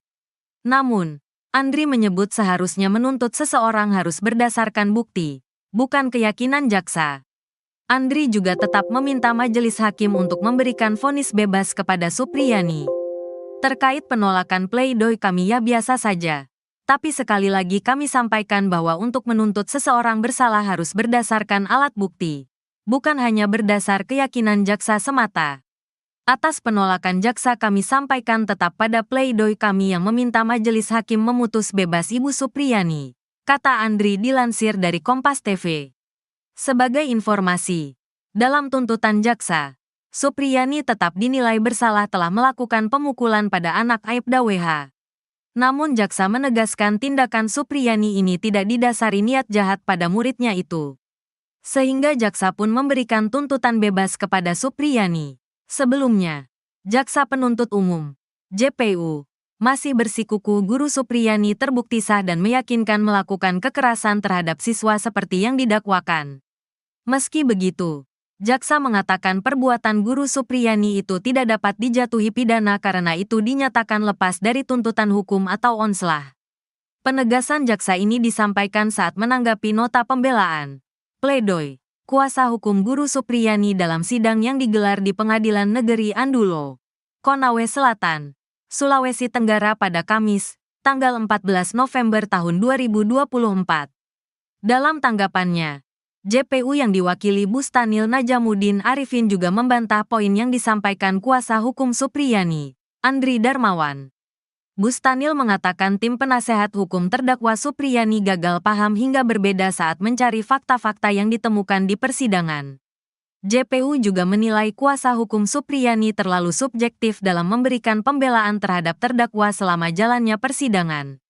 Namun, Andri menyebut seharusnya menuntut seseorang harus berdasarkan bukti, bukan keyakinan jaksa. Andri juga tetap meminta majelis hakim untuk memberikan vonis bebas kepada Supriyani. Terkait penolakan pledoi kami ya biasa saja. Tapi sekali lagi kami sampaikan bahwa untuk menuntut seseorang bersalah harus berdasarkan alat bukti. bukan hanya berdasar keyakinan jaksa semata. Atas penolakan jaksa kami sampaikan tetap pada pledoi kami yang meminta majelis hakim memutus bebas Ibu Supriyani, kata Andri dilansir dari Kompas TV. Sebagai informasi, dalam tuntutan jaksa, Supriyani tetap dinilai bersalah telah melakukan pemukulan pada anak Aibda WH. Namun jaksa menegaskan tindakan Supriyani ini tidak didasari niat jahat pada muridnya itu. Sehingga jaksa pun memberikan tuntutan bebas kepada Supriyani. Sebelumnya, jaksa penuntut umum, JPU, masih bersikuku guru Supriyani terbukti sah dan meyakinkan melakukan kekerasan terhadap siswa seperti yang didakwakan. Meski begitu, jaksa mengatakan perbuatan guru Supriyani itu tidak dapat dijatuhi pidana karena itu dinyatakan lepas dari tuntutan hukum atau onslah. Penegasan jaksa ini disampaikan saat menanggapi nota pembelaan, pledoi, kuasa hukum guru Supriyani dalam sidang yang digelar di Pengadilan Negeri Andulo, Konawe Selatan, Sulawesi Tenggara pada Kamis, tanggal 14 November tahun 2024. Dalam tanggapannya, JPU yang diwakili Bustanil Najamuddin Arifin juga membantah poin yang disampaikan kuasa hukum Supriyani, Andri Darmawan. Bustanil mengatakan tim penasehat hukum terdakwa Supriyani gagal paham hingga berbeda saat mencari fakta-fakta yang ditemukan di persidangan. JPU juga menilai kuasa hukum Supriyani terlalu subjektif dalam memberikan pembelaan terhadap terdakwa selama jalannya persidangan.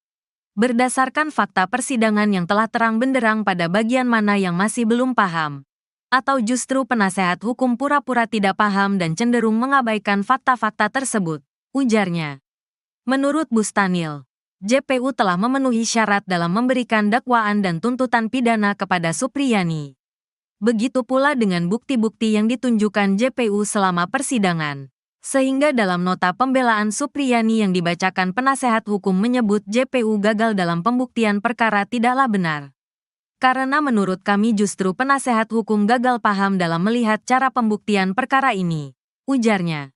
Berdasarkan fakta persidangan yang telah terang benderang pada bagian mana yang masih belum paham, atau justru penasehat hukum pura-pura tidak paham dan cenderung mengabaikan fakta-fakta tersebut, ujarnya. Menurut Bustanil, JPU telah memenuhi syarat dalam memberikan dakwaan dan tuntutan pidana kepada Supriyani. Begitu pula dengan bukti-bukti yang ditunjukkan JPU selama persidangan. Sehingga dalam nota pembelaan Supriyani yang dibacakan penasehat hukum menyebut JPU gagal dalam pembuktian perkara tidaklah benar. Karena menurut kami justru penasehat hukum gagal paham dalam melihat cara pembuktian perkara ini, ujarnya.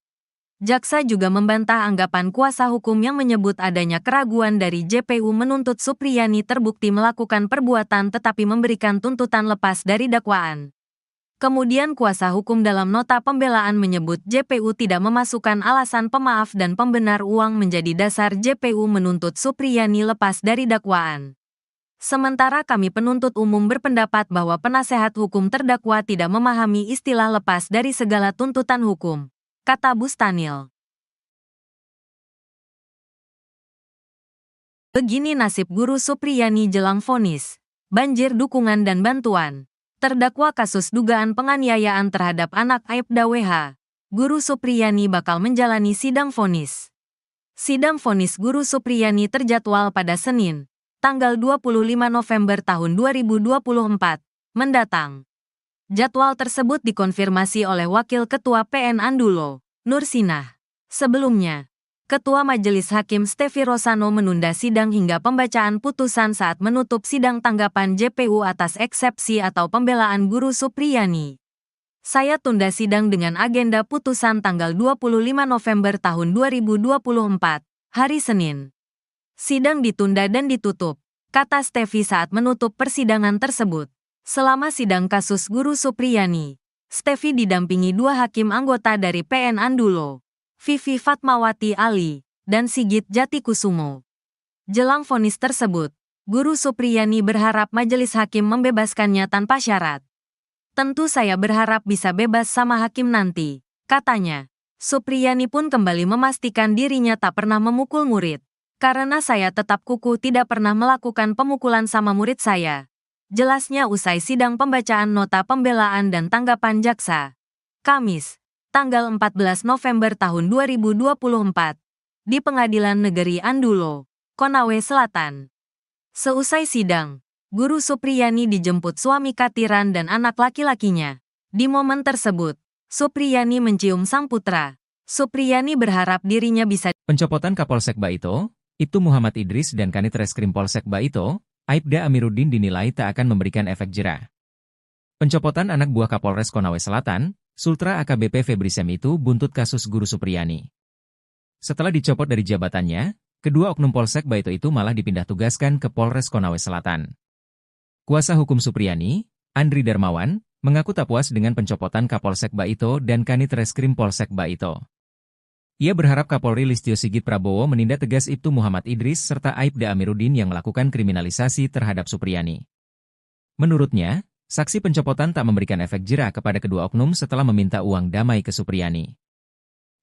Jaksa juga membantah anggapan kuasa hukum yang menyebut adanya keraguan dari JPU menuntut Supriyani terbukti melakukan perbuatan tetapi memberikan tuntutan lepas dari dakwaan. Kemudian kuasa hukum dalam nota pembelaan menyebut JPU tidak memasukkan alasan pemaaf dan pembenar uang menjadi dasar JPU menuntut Supriyani lepas dari dakwaan. Sementara kami penuntut umum berpendapat bahwa penasehat hukum terdakwa tidak memahami istilah lepas dari segala tuntutan hukum, kata Bustanil. Begini nasib guru Supriyani jelang vonis, banjir dukungan dan bantuan. Terdakwa kasus dugaan penganiayaan terhadap anak Aibda WH, guru Supriyani bakal menjalani sidang vonis. Sidang vonis guru Supriyani terjadwal pada Senin, tanggal 25 November tahun 2024, mendatang. Jadwal tersebut dikonfirmasi oleh Wakil Ketua PN Andulo, Nur Sinah. Sebelumnya, Ketua Majelis Hakim Stefi Rosano menunda sidang hingga pembacaan putusan saat menutup sidang tanggapan JPU atas eksepsi atau pembelaan guru Supriyani. Saya tunda sidang dengan agenda putusan tanggal 25 November tahun 2024, hari Senin. Sidang ditunda dan ditutup, kata Stefi saat menutup persidangan tersebut. Selama sidang kasus guru Supriyani, Stefi didampingi dua hakim anggota dari PN Andulo, Vivi Fatmawati Ali, dan Sigit Jatikusumo. Jelang vonis tersebut, guru Supriyani berharap majelis hakim membebaskannya tanpa syarat. Tentu saya berharap bisa bebas sama hakim nanti, katanya. Supriyani pun kembali memastikan dirinya tak pernah memukul murid. Karena saya tetap kukuh tidak pernah melakukan pemukulan sama murid saya. Jelasnya usai sidang pembacaan nota pembelaan dan tanggapan jaksa. Kamis, tanggal 14 November tahun 2024, di Pengadilan Negeri Andulo, Konawe Selatan. Seusai sidang, guru Supriyani dijemput suami Katiran dan anak laki-lakinya. Di momen tersebut, Supriyani mencium sang putra. Supriyani berharap dirinya bisa. Pencopotan Kapolsek Baito, Ibtu Muhammad Idris dan Kanit Reskrim Polsek Baito, Aibda Amiruddin dinilai tak akan memberikan efek jera. Pencopotan anak buah Kapolres Konawe Selatan, Sultra AKBP Febri Sem itu buntut kasus guru Supriyani. Setelah dicopot dari jabatannya, kedua oknum Polsek Baito itu malah dipindah tugaskan ke Polres Konawe Selatan. Kuasa hukum Supriyani, Andri Darmawan, mengaku tak puas dengan pencopotan Kapolsek Baito dan Kanit Reskrim Polsek Baito. Ia berharap Kapolri Listio Sigit Prabowo menindak tegas Ibtu Muhammad Idris serta Aibda Amiruddin yang melakukan kriminalisasi terhadap Supriyani. Menurutnya, saksi pencopotan tak memberikan efek jera kepada kedua oknum setelah meminta uang damai ke Supriyani.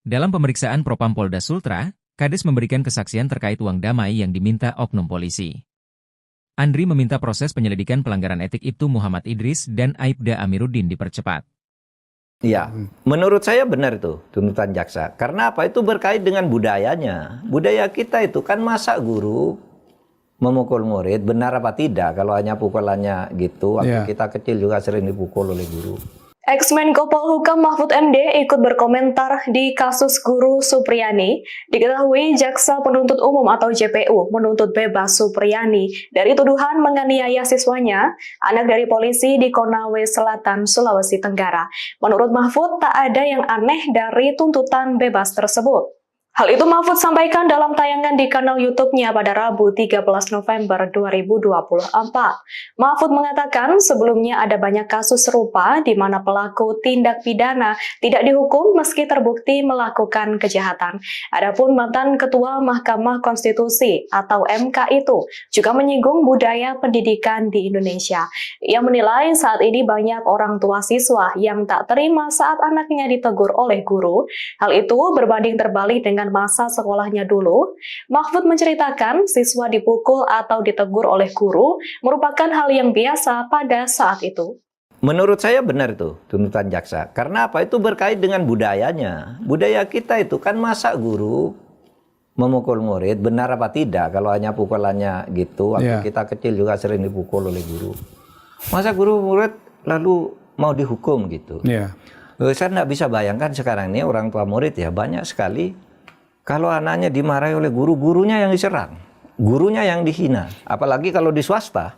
Dalam pemeriksaan Propam Polda Sultra, Kades memberikan kesaksian terkait uang damai yang diminta oknum polisi. Andri meminta proses penyelidikan pelanggaran etik Ibtu Muhammad Idris dan Aibda Amiruddin dipercepat. Ya, menurut saya benar itu tuntutan jaksa. Karena apa? Itu berkait dengan budayanya. Budaya kita itu kan masa guru memukul murid, benar apa tidak? Kalau hanya pukulannya gitu, waktu kita kecil juga sering dipukul oleh guru. Ex-Menko Polhukam Mahfud MD ikut berkomentar di kasus guru Supriyani. Diketahui Jaksa Penuntut Umum atau JPU menuntut bebas Supriyani dari tuduhan menganiaya siswanya, anak dari polisi di Konawe Selatan, Sulawesi Tenggara. Menurut Mahfud, tak ada yang aneh dari tuntutan bebas tersebut. Hal itu Mahfud sampaikan dalam tayangan di kanal YouTube-nya pada Rabu 13 November 2024. Mahfud mengatakan sebelumnya ada banyak kasus serupa di mana pelaku tindak pidana tidak dihukum meski terbukti melakukan kejahatan. Adapun mantan Ketua Mahkamah Konstitusi atau MK itu juga menyinggung budaya pendidikan di Indonesia. Ia menilai saat ini banyak orang tua siswa yang tak terima saat anaknya ditegur oleh guru. Hal itu berbanding terbalik dengan masa sekolahnya dulu. Mahfud menceritakan siswa dipukul atau ditegur oleh guru merupakan hal yang biasa pada saat itu. Menurut saya benar itu tuntutan jaksa. Karena apa? Itu berkait dengan budayanya. Budaya kita itu kan masa guru memukul murid, benar apa tidak? Kalau hanya pukulannya gitu, waktu kita kecil juga sering dipukul oleh guru. Masa guru murid lalu mau dihukum gitu? Saya nggak bisa bayangkan sekarang ini orang tua murid ya banyak sekali. Kalau anaknya dimarahi oleh guru, gurunya yang diserang, gurunya yang dihina. Apalagi kalau di swasta,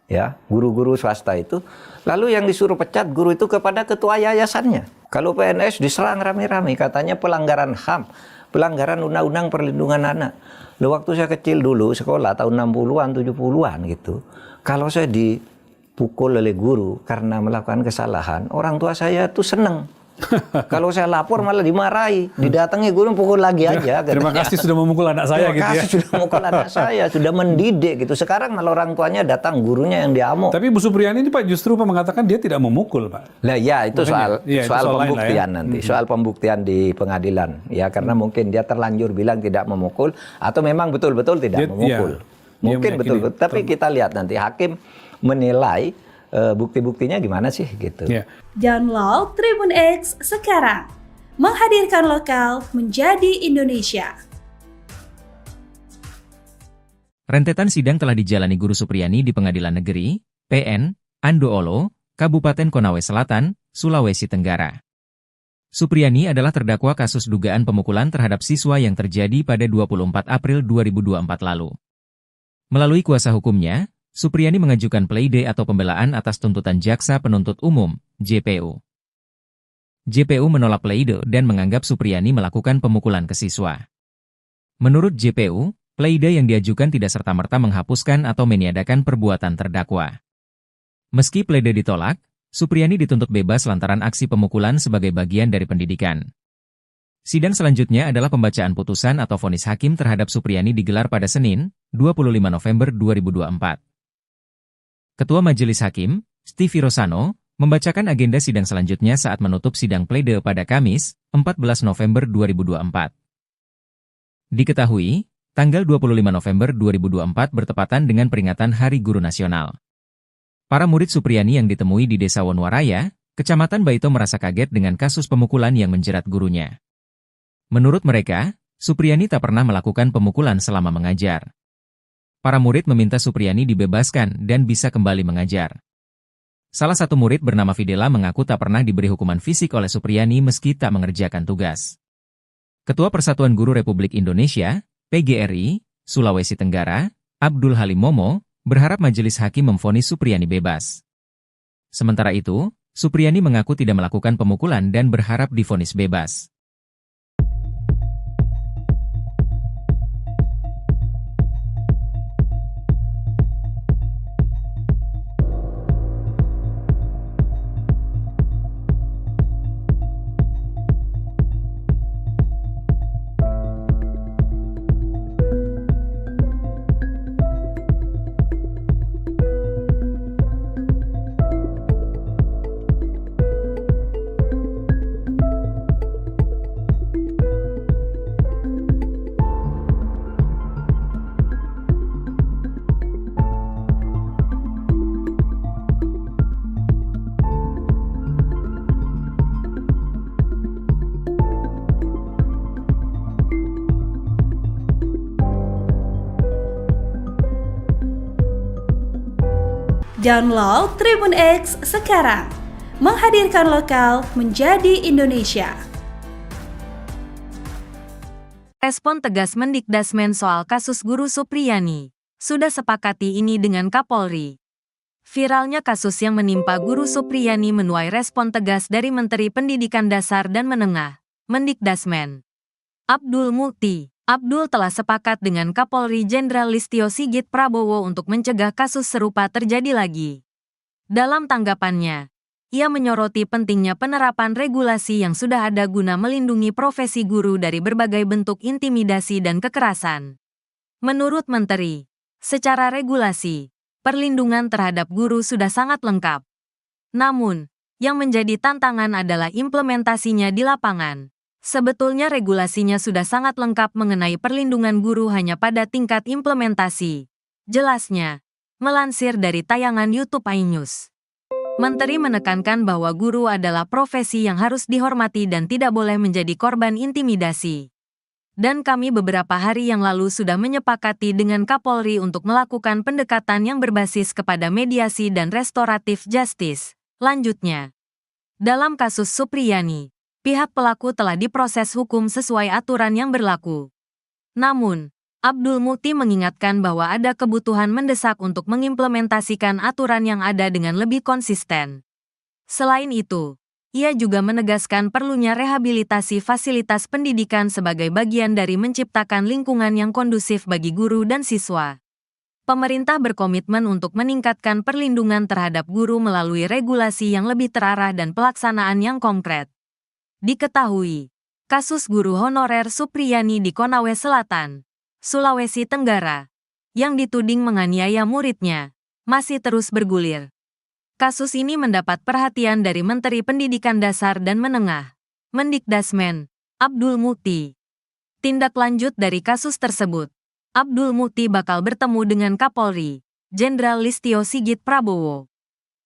ya guru-guru swasta itu. Lalu yang disuruh pecat guru itu kepada ketua yayasannya. Kalau PNS diserang rame-rame, katanya pelanggaran HAM, pelanggaran Undang-Undang Perlindungan Anak. Loh, waktu saya kecil dulu, sekolah tahun 60-an, 70-an gitu. Kalau saya dipukul oleh guru karena melakukan kesalahan, orang tua saya tuh seneng. Kalau saya lapor malah dimarahi, didatangi guru pukul lagi aja. Terima kasih sudah memukul anak saya gitu ya. Terima kasih sudah memukul anak saya, sudah mendidik gitu. Sekarang malah orang tuanya datang, gurunya yang diamuk. Tapi Bu Supriyani ini Pak justru mengatakan dia tidak memukul Pak. Lah ya itu soal pembuktian ya. nanti, soal pembuktian di pengadilan. Ya karena mungkin dia terlanjur bilang tidak memukul atau memang betul-betul tidak memukul. Mungkin betul-betul. Tapi kita lihat nanti hakim menilai bukti-buktinya gimana sih gitu. Download Tribun X sekarang. Menghadirkan lokal menjadi Indonesia. Rentetan sidang telah dijalani Guru Supriyani di Pengadilan Negeri, PN, Andoolo, Kabupaten Konawe Selatan, Sulawesi Tenggara. Supriyani adalah terdakwa kasus dugaan pemukulan terhadap siswa yang terjadi pada 24 April 2024 lalu. Melalui kuasa hukumnya, Supriyani mengajukan pleidoy atau pembelaan atas tuntutan Jaksa Penuntut Umum, JPU. JPU menolak pleidoy dan menganggap Supriyani melakukan pemukulan ke siswa. Menurut JPU, pleidoy yang diajukan tidak serta-merta menghapuskan atau meniadakan perbuatan terdakwa. Meski pleidoy ditolak, Supriyani dituntut bebas lantaran aksi pemukulan sebagai bagian dari pendidikan. Sidang selanjutnya adalah pembacaan putusan atau vonis hakim terhadap Supriyani digelar pada Senin, 25 November 2024. Ketua Majelis Hakim, Stevie Rosano, membacakan agenda sidang selanjutnya saat menutup sidang pledoi pada Kamis, 14 November 2024. Diketahui, tanggal 25 November 2024 bertepatan dengan peringatan Hari Guru Nasional. Para murid Supriyani yang ditemui di Desa Wonwaraya, Kecamatan Baito merasa kaget dengan kasus pemukulan yang menjerat gurunya. Menurut mereka, Supriyani tak pernah melakukan pemukulan selama mengajar. Para murid meminta Supriyani dibebaskan dan bisa kembali mengajar. Salah satu murid bernama Fidela mengaku tak pernah diberi hukuman fisik oleh Supriyani meski tak mengerjakan tugas. Ketua Persatuan Guru Republik Indonesia, PGRI, Sulawesi Tenggara, Abdul Halim Momo, berharap majelis hakim memvonis Supriyani bebas. Sementara itu, Supriyani mengaku tidak melakukan pemukulan dan berharap divonis bebas. Download Tribun X sekarang. Menghadirkan lokal menjadi Indonesia. Respon tegas Mendikdasmen soal kasus Guru Supriyani. Sudah sepakati ini dengan Kapolri. Viralnya kasus yang menimpa Guru Supriyani menuai respon tegas dari Menteri Pendidikan Dasar dan Menengah, Mendikdasmen, Abdul Mukti. Abdul telah sepakat dengan Kapolri Jenderal Listio Sigit Prabowo untuk mencegah kasus serupa terjadi lagi. Dalam tanggapannya, ia menyoroti pentingnya penerapan regulasi yang sudah ada guna melindungi profesi guru dari berbagai bentuk intimidasi dan kekerasan. Menurut Menteri, secara regulasi, perlindungan terhadap guru sudah sangat lengkap. Namun, yang menjadi tantangan adalah implementasinya di lapangan. Sebetulnya regulasinya sudah sangat lengkap mengenai perlindungan guru hanya pada tingkat implementasi. Jelasnya, melansir dari tayangan YouTube iNews. Menteri menekankan bahwa guru adalah profesi yang harus dihormati dan tidak boleh menjadi korban intimidasi. Dan kami beberapa hari yang lalu sudah menyepakati dengan Kapolri untuk melakukan pendekatan yang berbasis kepada mediasi dan restoratif justice. Lanjutnya, dalam kasus Supriyani, pihak pelaku telah diproses hukum sesuai aturan yang berlaku. Namun, Abdul Mukti mengingatkan bahwa ada kebutuhan mendesak untuk mengimplementasikan aturan yang ada dengan lebih konsisten. Selain itu, ia juga menegaskan perlunya rehabilitasi fasilitas pendidikan sebagai bagian dari menciptakan lingkungan yang kondusif bagi guru dan siswa. Pemerintah berkomitmen untuk meningkatkan perlindungan terhadap guru melalui regulasi yang lebih terarah dan pelaksanaan yang konkret. Diketahui, kasus guru honorer Supriyani di Konawe Selatan, Sulawesi Tenggara, yang dituding menganiaya muridnya, masih terus bergulir. Kasus ini mendapat perhatian dari Menteri Pendidikan Dasar dan Menengah, Mendikdasmen, Abdul Mukti. Tindak lanjut dari kasus tersebut, Abdul Mukti bakal bertemu dengan Kapolri, Jenderal Listio Sigit Prabowo.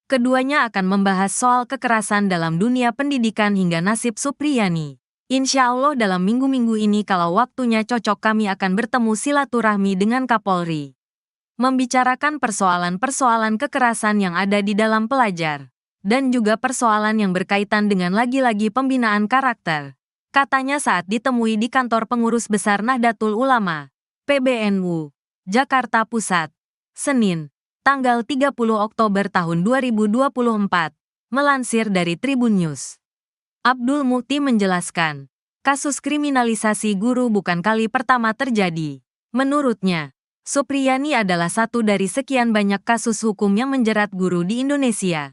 Keduanya akan membahas soal kekerasan dalam dunia pendidikan hingga nasib Supriyani. Insya Allah dalam minggu-minggu ini kalau waktunya cocok kami akan bertemu silaturahmi dengan Kapolri. Membicarakan persoalan-persoalan kekerasan yang ada di dalam pelajar. Dan juga persoalan yang berkaitan dengan lagi-lagi pembinaan karakter. Katanya saat ditemui di kantor pengurus besar Nahdlatul Ulama, PBNU, Jakarta Pusat, Senin, tanggal 30 Oktober tahun 2024, melansir dari Tribun News. Abdul Mukti menjelaskan, kasus kriminalisasi guru bukan kali pertama terjadi. Menurutnya, Supriyani adalah satu dari sekian banyak kasus hukum yang menjerat guru di Indonesia.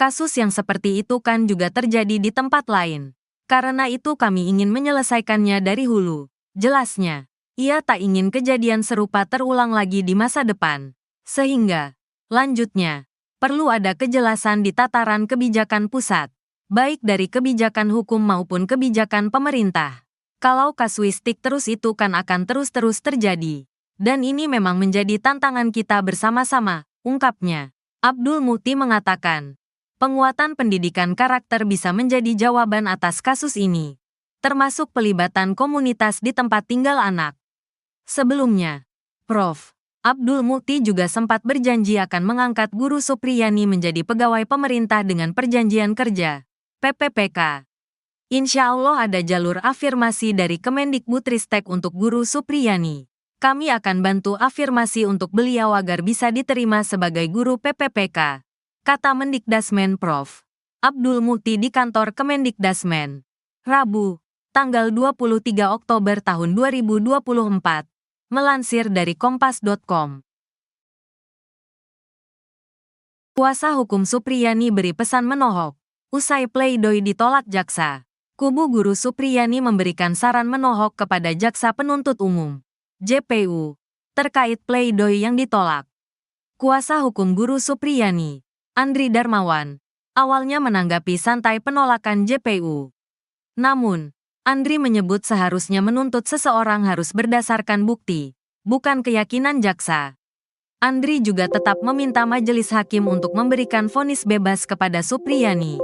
Kasus yang seperti itu kan juga terjadi di tempat lain. Karena itu kami ingin menyelesaikannya dari hulu. Jelasnya, ia tak ingin kejadian serupa terulang lagi di masa depan. Sehingga, lanjutnya, perlu ada kejelasan di tataran kebijakan pusat, baik dari kebijakan hukum maupun kebijakan pemerintah. Kalau kasuistik terus itu kan akan terus-terus terjadi. Dan ini memang menjadi tantangan kita bersama-sama, ungkapnya. Abdul Mukti mengatakan, penguatan pendidikan karakter bisa menjadi jawaban atas kasus ini, termasuk pelibatan komunitas di tempat tinggal anak. Sebelumnya, Prof. Abdul Mukti juga sempat berjanji akan mengangkat Guru Supriyani menjadi pegawai pemerintah dengan perjanjian kerja, PPPK. Insya Allah ada jalur afirmasi dari Kemendikbudristek untuk Guru Supriyani. Kami akan bantu afirmasi untuk beliau agar bisa diterima sebagai guru PPPK, kata Mendikdasmen Prof. Abdul Mukti di kantor Kemendikdasmen, Rabu, tanggal 23 Oktober tahun 2024. Melansir dari Kompas.com. Kuasa hukum Supriyani beri pesan menohok. Usai pledoi ditolak jaksa, kubu Guru Supriyani memberikan saran menohok kepada Jaksa Penuntut Umum, JPU, terkait pledoi yang ditolak. Kuasa hukum Guru Supriyani, Andri Darmawan, awalnya menanggapi santai penolakan JPU. Namun, Andri menyebut seharusnya menuntut seseorang harus berdasarkan bukti, bukan keyakinan jaksa. Andri juga tetap meminta majelis hakim untuk memberikan vonis bebas kepada Supriyani.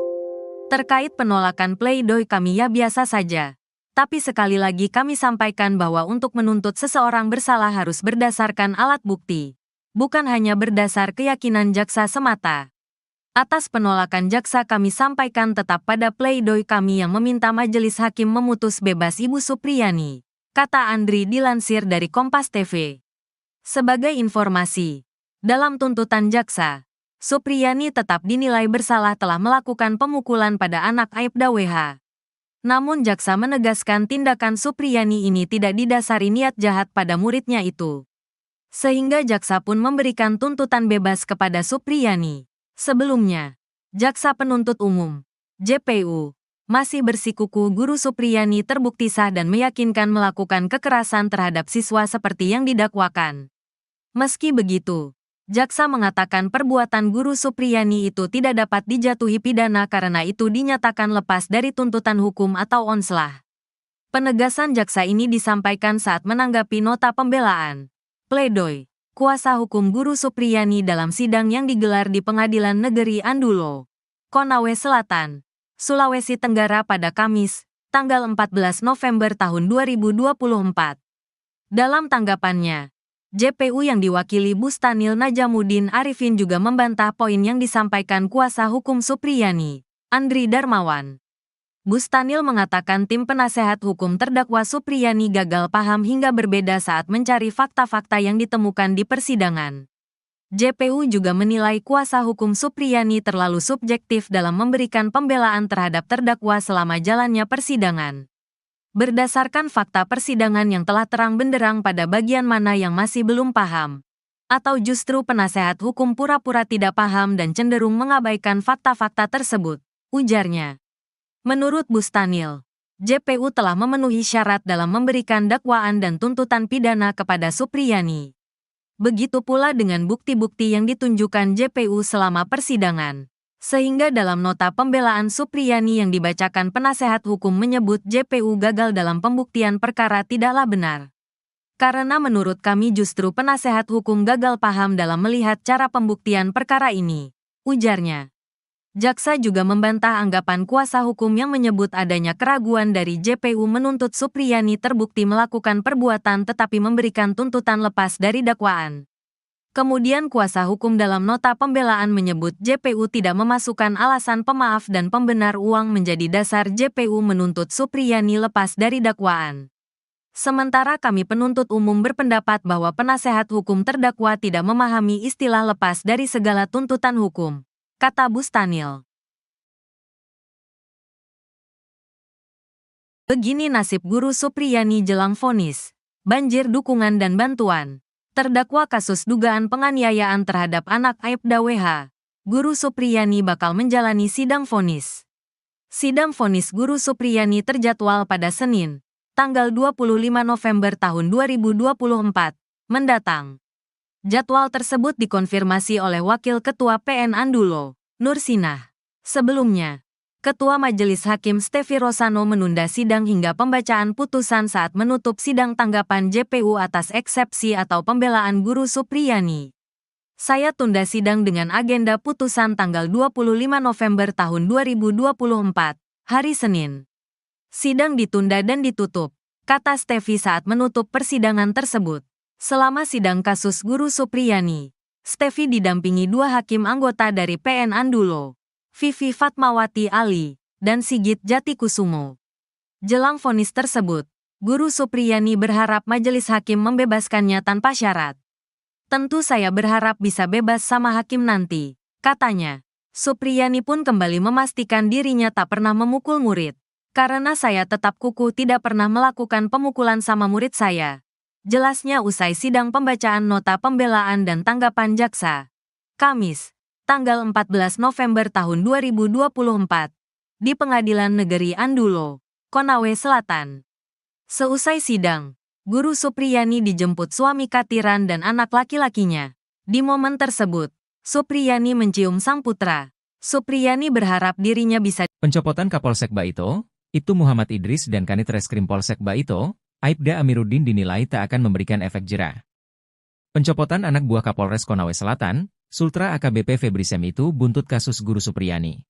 Terkait penolakan pledoi kami ya biasa saja. Tapi sekali lagi kami sampaikan bahwa untuk menuntut seseorang bersalah harus berdasarkan alat bukti. bukan hanya berdasar keyakinan jaksa semata. Atas penolakan jaksa kami sampaikan tetap pada pledoi kami yang meminta majelis hakim memutus bebas Ibu Supriyani, kata Andri dilansir dari Kompas TV. Sebagai informasi, dalam tuntutan jaksa, Supriyani tetap dinilai bersalah telah melakukan pemukulan pada anak Aibda WH. Namun jaksa menegaskan tindakan Supriyani ini tidak didasari niat jahat pada muridnya itu. Sehingga jaksa pun memberikan tuntutan bebas kepada Supriyani. Sebelumnya, jaksa penuntut umum, JPU, masih bersikukuh Guru Supriyani terbukti sah dan meyakinkan melakukan kekerasan terhadap siswa seperti yang didakwakan. Meski begitu, jaksa mengatakan perbuatan Guru Supriyani itu tidak dapat dijatuhi pidana karena itu dinyatakan lepas dari tuntutan hukum atau onslah. Penegasan jaksa ini disampaikan saat menanggapi nota pembelaan, pledoi, kuasa hukum Guru Supriyani dalam sidang yang digelar di Pengadilan Negeri Andulo, Konawe Selatan, Sulawesi Tenggara pada Kamis, tanggal 14 November tahun 2024. Dalam tanggapannya, JPU yang diwakili Bustanil Najamuddin Arifin juga membantah poin yang disampaikan kuasa hukum Supriyani, Andri Darmawan. Bustanil mengatakan tim penasehat hukum terdakwa Supriyani gagal paham hingga berbeda saat mencari fakta-fakta yang ditemukan di persidangan. JPU juga menilai kuasa hukum Supriyani terlalu subjektif dalam memberikan pembelaan terhadap terdakwa selama jalannya persidangan. Berdasarkan fakta persidangan yang telah terang benderang pada bagian mana yang masih belum paham, atau justru penasehat hukum pura-pura tidak paham dan cenderung mengabaikan fakta-fakta tersebut, ujarnya. Menurut Bustanil, JPU telah memenuhi syarat dalam memberikan dakwaan dan tuntutan pidana kepada Supriyani. Begitu pula dengan bukti-bukti yang ditunjukkan JPU selama persidangan. Sehingga dalam nota pembelaan Supriyani yang dibacakan penasehat hukum menyebut JPU gagal dalam pembuktian perkara tidaklah benar. Karena menurut kami justru penasehat hukum gagal paham dalam melihat cara pembuktian perkara ini, ujarnya. Jaksa juga membantah anggapan kuasa hukum yang menyebut adanya keraguan dari JPU menuntut Supriyani terbukti melakukan perbuatan tetapi memberikan tuntutan lepas dari dakwaan. Kemudian kuasa hukum dalam nota pembelaan menyebut JPU tidak memasukkan alasan pemaaf dan pembenar uang menjadi dasar JPU menuntut Supriyani lepas dari dakwaan. Sementara kami penuntut umum berpendapat bahwa penasehat hukum terdakwa tidak memahami istilah lepas dari segala tuntutan hukum, kata Bustanil. Begini nasib Guru Supriyani jelang vonis, banjir dukungan dan bantuan. Terdakwa kasus dugaan penganiayaan terhadap anak Aibda WH, Guru Supriyani bakal menjalani sidang vonis. Sidang vonis Guru Supriyani terjadwal pada Senin, tanggal 25 November tahun 2024, mendatang. Jadwal tersebut dikonfirmasi oleh Wakil Ketua PN Andulo, Nur Sinah. Sebelumnya, Ketua Majelis Hakim Stefi Rosano menunda sidang hingga pembacaan putusan saat menutup sidang tanggapan JPU atas eksepsi atau pembelaan Guru Supriyani. Saya tunda sidang dengan agenda putusan tanggal 25 November tahun 2024, hari Senin. Sidang ditunda dan ditutup, kata Stefi saat menutup persidangan tersebut. Selama sidang kasus Guru Supriyani, Stefi didampingi dua hakim anggota dari PN Andulo, Vivi Fatmawati Ali, dan Sigit Jatikusumo. Jelang vonis tersebut, Guru Supriyani berharap majelis hakim membebaskannya tanpa syarat. Tentu saya berharap bisa bebas sama hakim nanti, katanya. Supriyani pun kembali memastikan dirinya tak pernah memukul murid. Karena saya tetap kukuh tidak pernah melakukan pemukulan sama murid saya. Jelasnya usai sidang pembacaan nota pembelaan dan tanggapan jaksa. Kamis, tanggal 14 November tahun 2024, di Pengadilan Negeri Andulo, Konawe Selatan. Seusai sidang, Guru Supriyani dijemput suami Katiran dan anak laki-lakinya. Di momen tersebut, Supriyani mencium sang putra. Supriyani berharap dirinya bisa. Pencopotan Kapolsek Baito, Ibtu Muhammad Idris dan Kanit Reskrim Polsek Baito, Aibda Amiruddin dinilai tak akan memberikan efek jera. Pencopotan anak buah Kapolres Konawe Selatan, Sultra AKBP Febri Sem itu buntut kasus Guru Supriyani.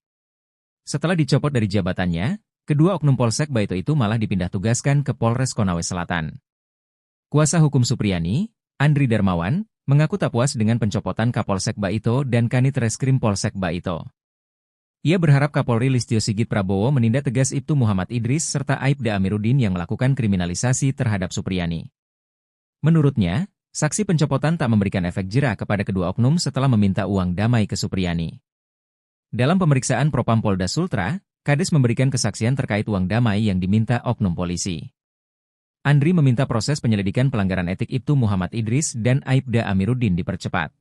Setelah dicopot dari jabatannya, kedua oknum Polsek Baito itu malah dipindah tugaskan ke Polres Konawe Selatan. Kuasa hukum Supriyani, Andri Darmawan, mengaku tak puas dengan pencopotan Kapolsek Baito dan Kanit Reskrim Polsek Baito. Ia berharap Kapolri Listio Sigit Prabowo menindak tegas Ibtu Muhammad Idris serta Aibda Amiruddin yang melakukan kriminalisasi terhadap Supriyani. Menurutnya, saksi pencopotan tak memberikan efek jera kepada kedua oknum setelah meminta uang damai ke Supriyani. Dalam pemeriksaan Propam Polda Sultra, Kades memberikan kesaksian terkait uang damai yang diminta oknum polisi. Andri meminta proses penyelidikan pelanggaran etik Ibtu Muhammad Idris dan Aibda Amiruddin dipercepat.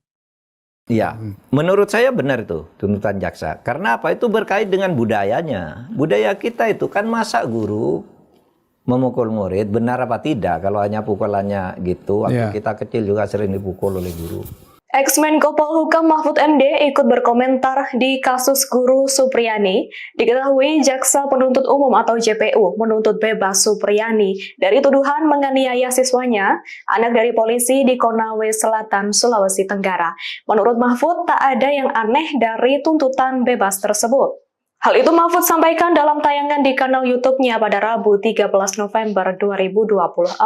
Ya, menurut saya benar itu tuntutan jaksa. Karena apa? Itu berkait dengan budayanya. Budaya kita itu kan masa guru memukul murid, benar apa tidak? Kalau hanya pukulannya gitu, waktu kita kecil juga sering dipukul oleh guru. Ex-Menko Polhukam Mahfud MD ikut berkomentar di kasus guru Supriyani. Diketahui Jaksa Penuntut Umum atau JPU menuntut bebas Supriyani dari tuduhan menganiaya siswanya, anak dari polisi di Konawe Selatan, Sulawesi Tenggara. Menurut Mahfud, tak ada yang aneh dari tuntutan bebas tersebut. Hal itu Mahfud sampaikan dalam tayangan di kanal YouTube-nya pada Rabu 13 November 2024.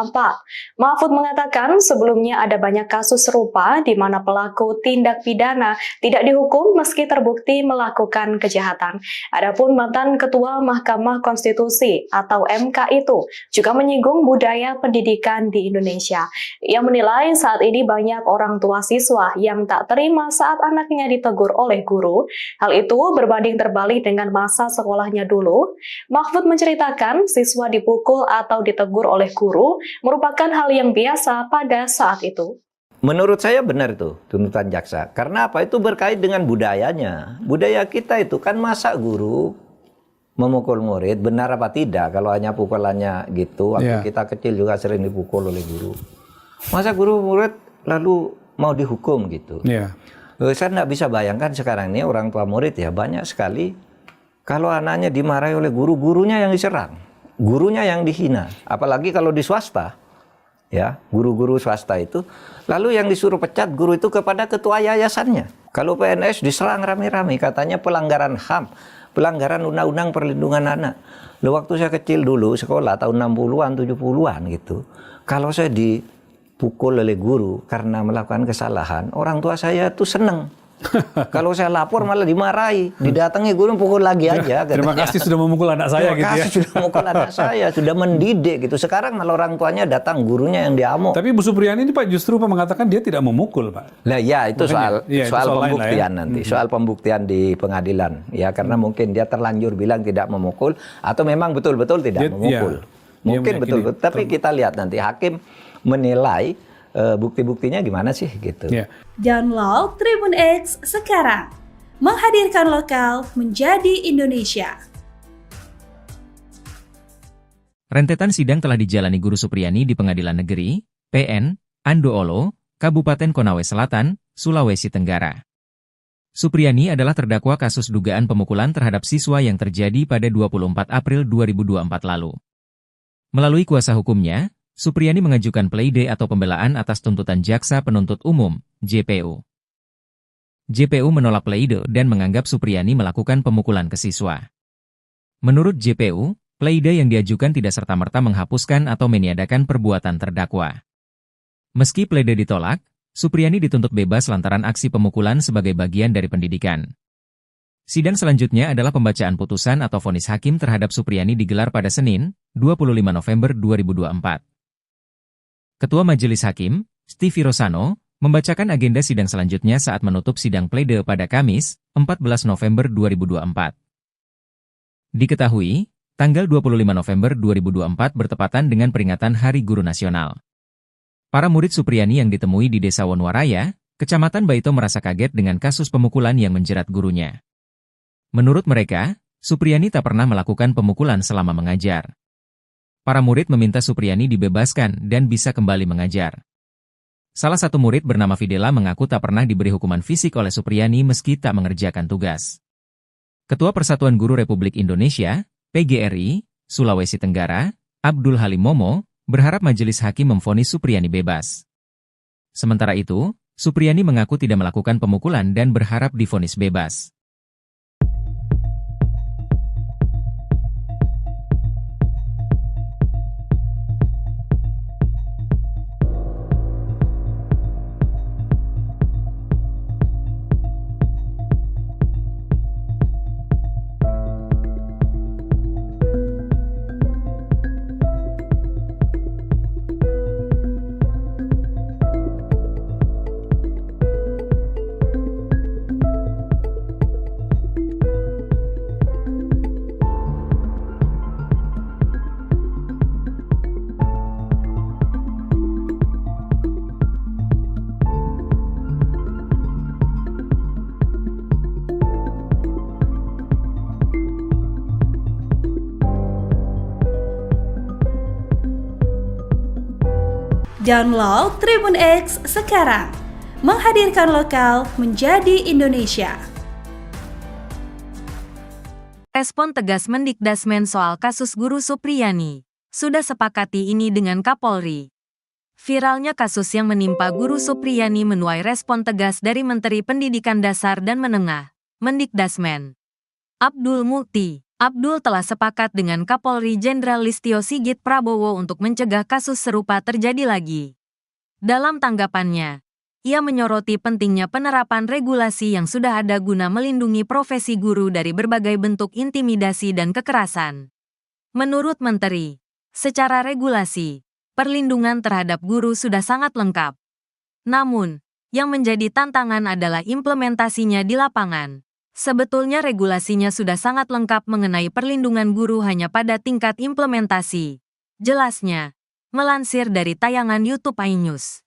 Mahfud mengatakan sebelumnya ada banyak kasus serupa di mana pelaku tindak pidana tidak dihukum meski terbukti melakukan kejahatan. Adapun mantan Ketua Mahkamah Konstitusi atau MK itu juga menyinggung budaya pendidikan di Indonesia. Ia menilai saat ini banyak orang tua siswa yang tak terima saat anaknya ditegur oleh guru. Hal itu berbanding terbalik dengan masa sekolahnya dulu. Mahfud menceritakan siswa dipukul atau ditegur oleh guru merupakan hal yang biasa pada saat itu. Menurut saya benar itu tuntutan jaksa. Karena apa? Itu berkait dengan budayanya. Budaya kita itu kan masa guru memukul murid, benar apa tidak? Kalau hanya pukulannya gitu, waktu kita kecil juga sering dipukul oleh guru. Masa guru murid lalu mau dihukum gitu? Saya nggak bisa bayangkan sekarang ini orang tua murid ya banyak sekali. Kalau anaknya dimarahi oleh guru, gurunya yang diserang, gurunya yang dihina. Apalagi kalau di swasta, ya guru-guru swasta itu. Lalu yang disuruh pecat guru itu kepada ketua yayasannya. Kalau PNS diserang rame-rame, katanya pelanggaran HAM, pelanggaran Undang-Undang Perlindungan Anak. Lalu waktu saya kecil dulu, sekolah tahun 60-an, 70-an gitu. Kalau saya dipukul oleh guru karena melakukan kesalahan, orang tua saya tuh seneng. Kalau saya lapor malah dimarahi, didatangi guru pukul lagi aja. Terima kasih sudah memukul anak saya gitu ya. Sudah memukul anak saya, sudah mendidik gitu. Sekarang malah orang tuanya datang, gurunya yang diamuk. Tapi Bu Supriyani ini Pak justru mengatakan dia tidak memukul Pak. Nah ya itu soal pembuktian ya. nanti, soal pembuktian di pengadilan. Ya karena mungkin dia terlanjur bilang tidak memukul atau memang betul-betul tidak memukul. Mungkin betul-betul. Tapi kita lihat nanti hakim menilai bukti-buktinya gimana sih gitu. Download Tribun X sekarang. Menghadirkan lokal menjadi Indonesia. Rentetan sidang telah dijalani Guru Supriyani di Pengadilan Negeri, PN, Andoolo, Kabupaten Konawe Selatan, Sulawesi Tenggara. Supriyani adalah terdakwa kasus dugaan pemukulan terhadap siswa yang terjadi pada 24 April 2024 lalu. Melalui kuasa hukumnya, Supriyani mengajukan pleide atau pembelaan atas tuntutan Jaksa Penuntut Umum, JPU. JPU menolak pleide dan menganggap Supriyani melakukan pemukulan ke siswa. Menurut JPU, pleide yang diajukan tidak serta-merta menghapuskan atau meniadakan perbuatan terdakwa. Meski pleide ditolak, Supriyani dituntut bebas lantaran aksi pemukulan sebagai bagian dari pendidikan. Sidang selanjutnya adalah pembacaan putusan atau vonis hakim terhadap Supriyani digelar pada Senin, 25 November 2024. Ketua Majelis Hakim, Stevie Rosano, membacakan agenda sidang selanjutnya saat menutup sidang pleide pada Kamis, 14 November 2024. Diketahui, tanggal 25 November 2024 bertepatan dengan peringatan Hari Guru Nasional. Para murid Supriyani yang ditemui di Desa Wonwaraya, Kecamatan Baito merasa kaget dengan kasus pemukulan yang menjerat gurunya. Menurut mereka, Supriyani tak pernah melakukan pemukulan selama mengajar. Para murid meminta Supriyani dibebaskan dan bisa kembali mengajar. Salah satu murid bernama Fidela mengaku tak pernah diberi hukuman fisik oleh Supriyani meski tak mengerjakan tugas. Ketua Persatuan Guru Republik Indonesia, PGRI, Sulawesi Tenggara, Abdul Halim Momo, berharap majelis hakim memvonis Supriyani bebas. Sementara itu, Supriyani mengaku tidak melakukan pemukulan dan berharap divonis bebas. Download Tribun X sekarang. Menghadirkan lokal menjadi Indonesia. Respon tegas Mendikdasmen soal kasus Guru Supriyani. Sudah sepakati ini dengan Kapolri. Viralnya kasus yang menimpa Guru Supriyani menuai respon tegas dari Menteri Pendidikan Dasar dan Menengah, Mendikdasmen. Abdul Mukti. Abdul telah sepakat dengan Kapolri Jenderal Listio Sigit Prabowo untuk mencegah kasus serupa terjadi lagi. Dalam tanggapannya, ia menyoroti pentingnya penerapan regulasi yang sudah ada guna melindungi profesi guru dari berbagai bentuk intimidasi dan kekerasan. Menurut Menteri, secara regulasi, perlindungan terhadap guru sudah sangat lengkap. Namun, yang menjadi tantangan adalah implementasinya di lapangan. Sebetulnya regulasinya sudah sangat lengkap mengenai perlindungan guru hanya pada tingkat implementasi. Jelasnya, melansir dari tayangan YouTube iNews.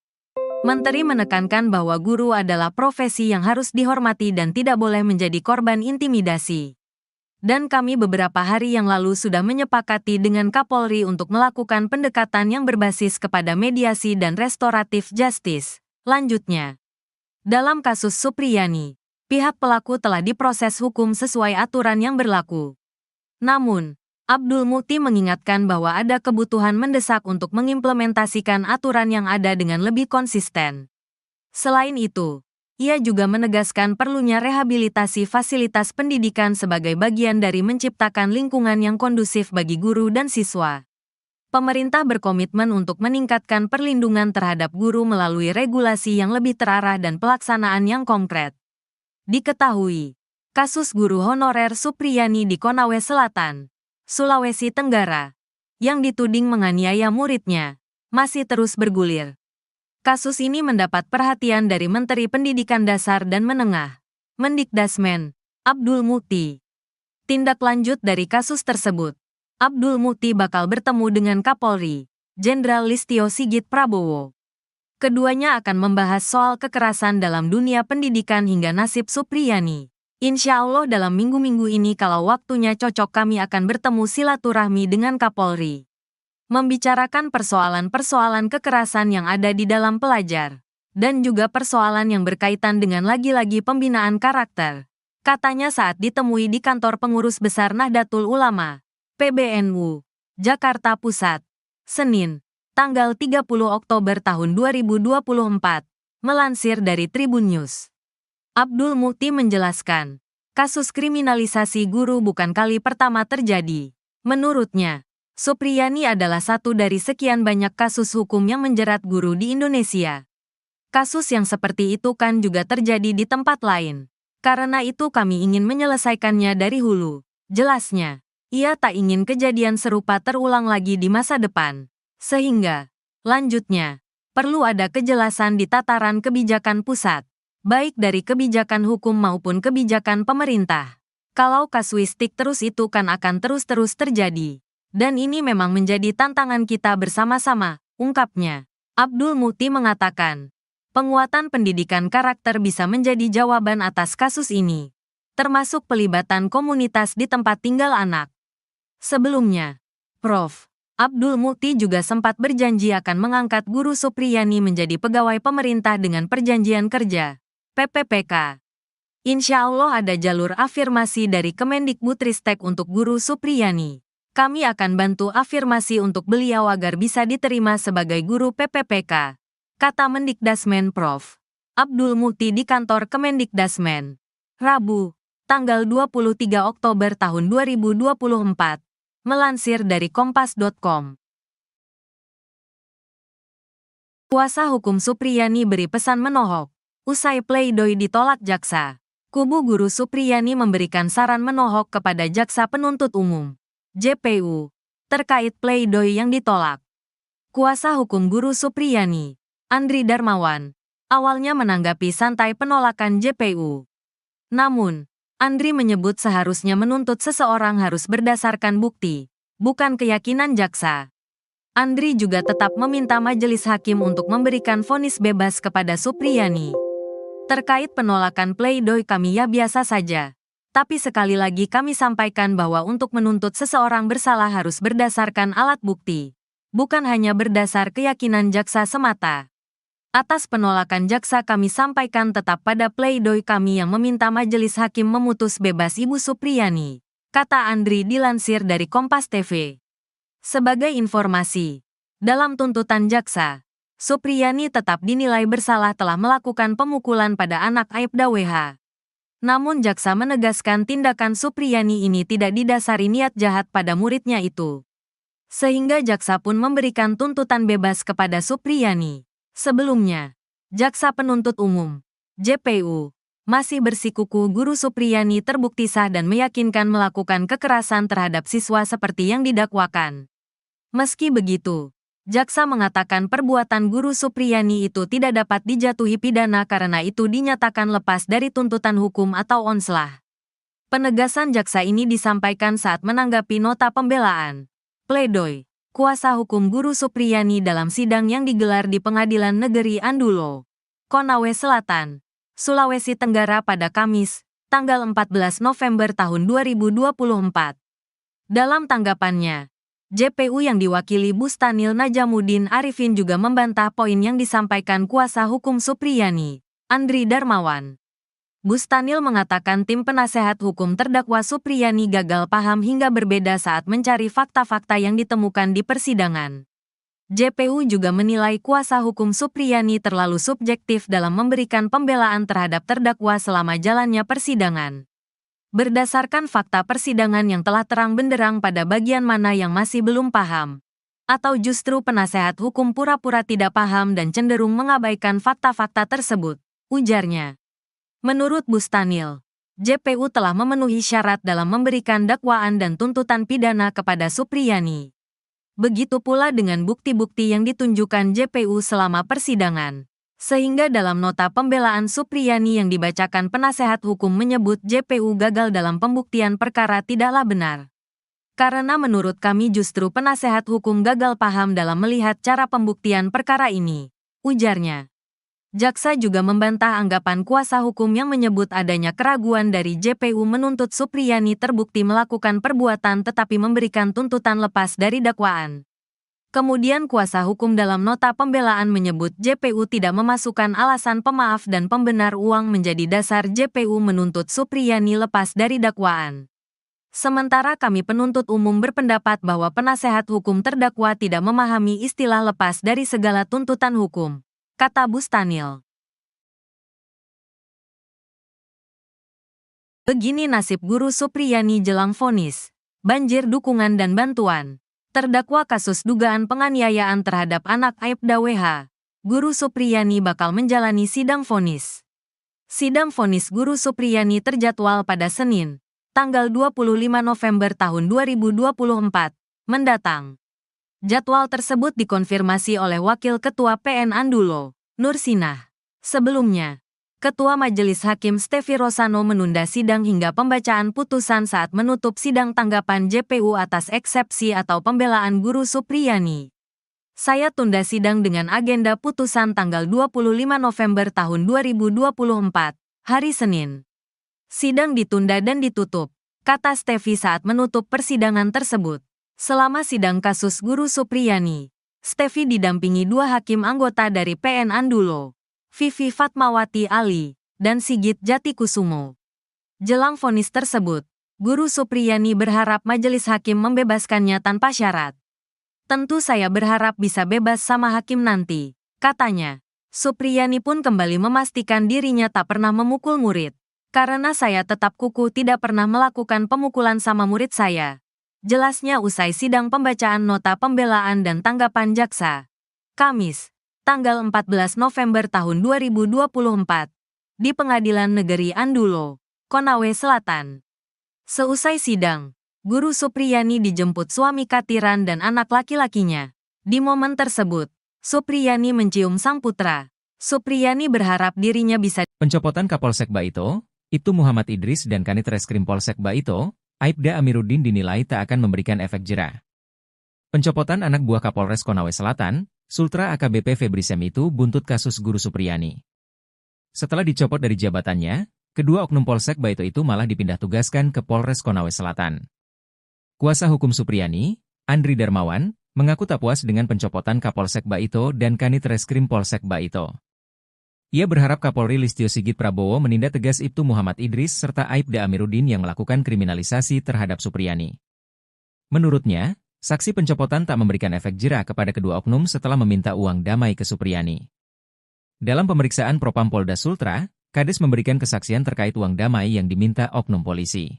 Menteri menekankan bahwa guru adalah profesi yang harus dihormati dan tidak boleh menjadi korban intimidasi. Dan kami beberapa hari yang lalu sudah menyepakati dengan Kapolri untuk melakukan pendekatan yang berbasis kepada mediasi dan restoratif justice. Lanjutnya, dalam kasus Supriyani, pihak pelaku telah diproses hukum sesuai aturan yang berlaku. Namun, Abdul Mukti mengingatkan bahwa ada kebutuhan mendesak untuk mengimplementasikan aturan yang ada dengan lebih konsisten. Selain itu, ia juga menegaskan perlunya rehabilitasi fasilitas pendidikan sebagai bagian dari menciptakan lingkungan yang kondusif bagi guru dan siswa. Pemerintah berkomitmen untuk meningkatkan perlindungan terhadap guru melalui regulasi yang lebih terarah dan pelaksanaan yang konkret. Diketahui, kasus guru honorer Supriyani di Konawe Selatan, Sulawesi Tenggara, yang dituding menganiaya muridnya, masih terus bergulir. Kasus ini mendapat perhatian dari Menteri Pendidikan Dasar dan Menengah, Mendikdasmen, Abdul Mukti. Tindak lanjut dari kasus tersebut, Abdul Mukti bakal bertemu dengan Kapolri, Jenderal Listio Sigit Prabowo. Keduanya akan membahas soal kekerasan dalam dunia pendidikan hingga nasib Supriyani. Insya Allah dalam minggu-minggu ini kalau waktunya cocok kami akan bertemu silaturahmi dengan Kapolri. Membicarakan persoalan-persoalan kekerasan yang ada di dalam pelajar. Dan juga persoalan yang berkaitan dengan lagi-lagi pembinaan karakter. Katanya saat ditemui di kantor pengurus besar Nahdlatul Ulama, PBNU, Jakarta Pusat, Senin, tanggal 30 Oktober tahun 2024, melansir dari Tribun News. Abdul Mukti menjelaskan, kasus kriminalisasi guru bukan kali pertama terjadi. Menurutnya, Supriyani adalah satu dari sekian banyak kasus hukum yang menjerat guru di Indonesia. Kasus yang seperti itu kan juga terjadi di tempat lain. Karena itu kami ingin menyelesaikannya dari hulu. Jelasnya, ia tak ingin kejadian serupa terulang lagi di masa depan. Sehingga, lanjutnya, perlu ada kejelasan di tataran kebijakan pusat, baik dari kebijakan hukum maupun kebijakan pemerintah. Kalau kasuistik terus itu kan akan terus-terus terjadi. Dan ini memang menjadi tantangan kita bersama-sama, ungkapnya. Abdul Mukti mengatakan, penguatan pendidikan karakter bisa menjadi jawaban atas kasus ini, termasuk pelibatan komunitas di tempat tinggal anak. Sebelumnya, Prof. Abdul Mukti juga sempat berjanji akan mengangkat Guru Supriyani menjadi pegawai pemerintah dengan perjanjian kerja, PPPK. Insya Allah ada jalur afirmasi dari Kemendikbudristek untuk Guru Supriyani. Kami akan bantu afirmasi untuk beliau agar bisa diterima sebagai guru PPPK, kata Mendikdasmen Prof. Abdul Mukti di kantor Kemendikdasmen. Rabu, tanggal 23 Oktober tahun 2024. Melansir dari Kompas.com. Kuasa hukum Supriyani beri pesan menohok. Usai pleidoy ditolak jaksa, kubu Guru Supriyani memberikan saran menohok kepada Jaksa Penuntut Umum, JPU, terkait pleidoy yang ditolak. Kuasa hukum Guru Supriyani, Andri Darmawan, awalnya menanggapi santai penolakan JPU. Namun, Andri menyebut seharusnya menuntut seseorang harus berdasarkan bukti, bukan keyakinan jaksa. Andri juga tetap meminta majelis hakim untuk memberikan vonis bebas kepada Supriyani. Terkait penolakan pleidoy kami ya biasa saja. Tapi sekali lagi kami sampaikan bahwa untuk menuntut seseorang bersalah harus berdasarkan alat bukti, bukan hanya berdasar keyakinan jaksa semata. Atas penolakan jaksa kami sampaikan tetap pada pledoi kami yang meminta majelis hakim memutus bebas Ibu Supriyani, kata Andri dilansir dari Kompas TV. Sebagai informasi, dalam tuntutan jaksa, Supriyani tetap dinilai bersalah telah melakukan pemukulan pada anak Aibda WH. Namun jaksa menegaskan tindakan Supriyani ini tidak didasari niat jahat pada muridnya itu. Sehingga jaksa pun memberikan tuntutan bebas kepada Supriyani. Sebelumnya, jaksa penuntut umum, JPU, masih bersikukuh Guru Supriyani terbukti sah dan meyakinkan melakukan kekerasan terhadap siswa seperti yang didakwakan. Meski begitu, jaksa mengatakan perbuatan Guru Supriyani itu tidak dapat dijatuhi pidana karena itu dinyatakan lepas dari tuntutan hukum atau onslah. Penegasan jaksa ini disampaikan saat menanggapi nota pembelaan, pledoi, kuasa hukum Guru Supriyani dalam sidang yang digelar di Pengadilan Negeri Andulo, Konawe Selatan, Sulawesi Tenggara pada Kamis, tanggal 14 November tahun 2024. Dalam tanggapannya, JPU yang diwakili Bustanil Najamuddin Arifin juga membantah poin yang disampaikan kuasa hukum Supriyani, Andri Darmawan. Bustanil mengatakan tim penasehat hukum terdakwa Supriyani gagal paham hingga berbeda saat mencari fakta-fakta yang ditemukan di persidangan. JPU juga menilai kuasa hukum Supriyani terlalu subjektif dalam memberikan pembelaan terhadap terdakwa selama jalannya persidangan. Berdasarkan fakta persidangan yang telah terang benderang pada bagian mana yang masih belum paham, atau justru penasehat hukum pura-pura tidak paham dan cenderung mengabaikan fakta-fakta tersebut, ujarnya. Menurut Bustanil, JPU telah memenuhi syarat dalam memberikan dakwaan dan tuntutan pidana kepada Supriyani. Begitu pula dengan bukti-bukti yang ditunjukkan JPU selama persidangan. Sehingga dalam nota pembelaan Supriyani yang dibacakan penasehat hukum menyebut JPU gagal dalam pembuktian perkara tidaklah benar. Karena menurut kami justru penasehat hukum gagal paham dalam melihat cara pembuktian perkara ini, ujarnya. Jaksa juga membantah anggapan kuasa hukum yang menyebut adanya keraguan dari JPU menuntut Supriyani terbukti melakukan perbuatan tetapi memberikan tuntutan lepas dari dakwaan. Kemudian kuasa hukum dalam nota pembelaan menyebut JPU tidak memasukkan alasan pemaaf dan pembenar uang menjadi dasar JPU menuntut Supriyani lepas dari dakwaan. Sementara kami penuntut umum berpendapat bahwa penasehat hukum terdakwa tidak memahami istilah lepas dari segala tuntutan hukum, kata Bustanil. Begini nasib Guru Supriyani jelang vonis, banjir dukungan dan bantuan. Terdakwa kasus dugaan penganiayaan terhadap anak Aibda WH, Guru Supriyani bakal menjalani sidang vonis. Sidang vonis Guru Supriyani terjadwal pada Senin, tanggal 25 November tahun 2024, mendatang. Jadwal tersebut dikonfirmasi oleh Wakil Ketua PN Andulo, Nur Sinah. Sebelumnya, Ketua Majelis Hakim Stefi Rosano menunda sidang hingga pembacaan putusan saat menutup sidang tanggapan JPU atas eksepsi atau pembelaan Guru Supriyani. Saya tunda sidang dengan agenda putusan tanggal 25 November tahun 2024, hari Senin. Sidang ditunda dan ditutup, kata Stefi saat menutup persidangan tersebut. Selama sidang kasus Guru Supriyani, Stefi didampingi dua hakim anggota dari PN Andulo, Vivi Fatmawati Ali, dan Sigit Jatikusumo. Jelang vonis tersebut, Guru Supriyani berharap majelis hakim membebaskannya tanpa syarat. Tentu saya berharap bisa bebas sama hakim nanti, katanya. Supriyani pun kembali memastikan dirinya tak pernah memukul murid. Karena saya tetap kukuh tidak pernah melakukan pemukulan sama murid saya. Jelasnya usai sidang pembacaan nota pembelaan dan tanggapan jaksa. Kamis, tanggal 14 November tahun 2024, di Pengadilan Negeri Andulo, Konawe Selatan. Seusai sidang, Guru Supriyani dijemput suami Katiran dan anak laki-lakinya. Di momen tersebut, Supriyani mencium sang putra. Supriyani berharap dirinya bisa. Pencopotan Kapolsek Baito, Ibtu Muhammad Idris dan Kanit Reskrim Polsek Baito, Aibda Amiruddin dinilai tak akan memberikan efek jera. Pencopotan anak buah Kapolres Konawe Selatan, Sultra AKBP Febri Sem itu buntut kasus Guru Supriyani. Setelah dicopot dari jabatannya, kedua oknum Polsek Baito itu malah dipindah tugaskan ke Polres Konawe Selatan. Kuasa hukum Supriyani, Andri Darmawan, mengaku tak puas dengan pencopotan Kapolsek Baito dan Kanit Reskrim Polsek Baito. Ia berharap Kapolri Listio Sigit Prabowo menindak tegas Ibtu Muhammad Idris serta Aibda Amiruddin yang melakukan kriminalisasi terhadap Supriyani. Menurutnya, saksi pencopotan tak memberikan efek jera kepada kedua oknum setelah meminta uang damai ke Supriyani. Dalam pemeriksaan Propam Polda Sultra, Kades memberikan kesaksian terkait uang damai yang diminta oknum polisi.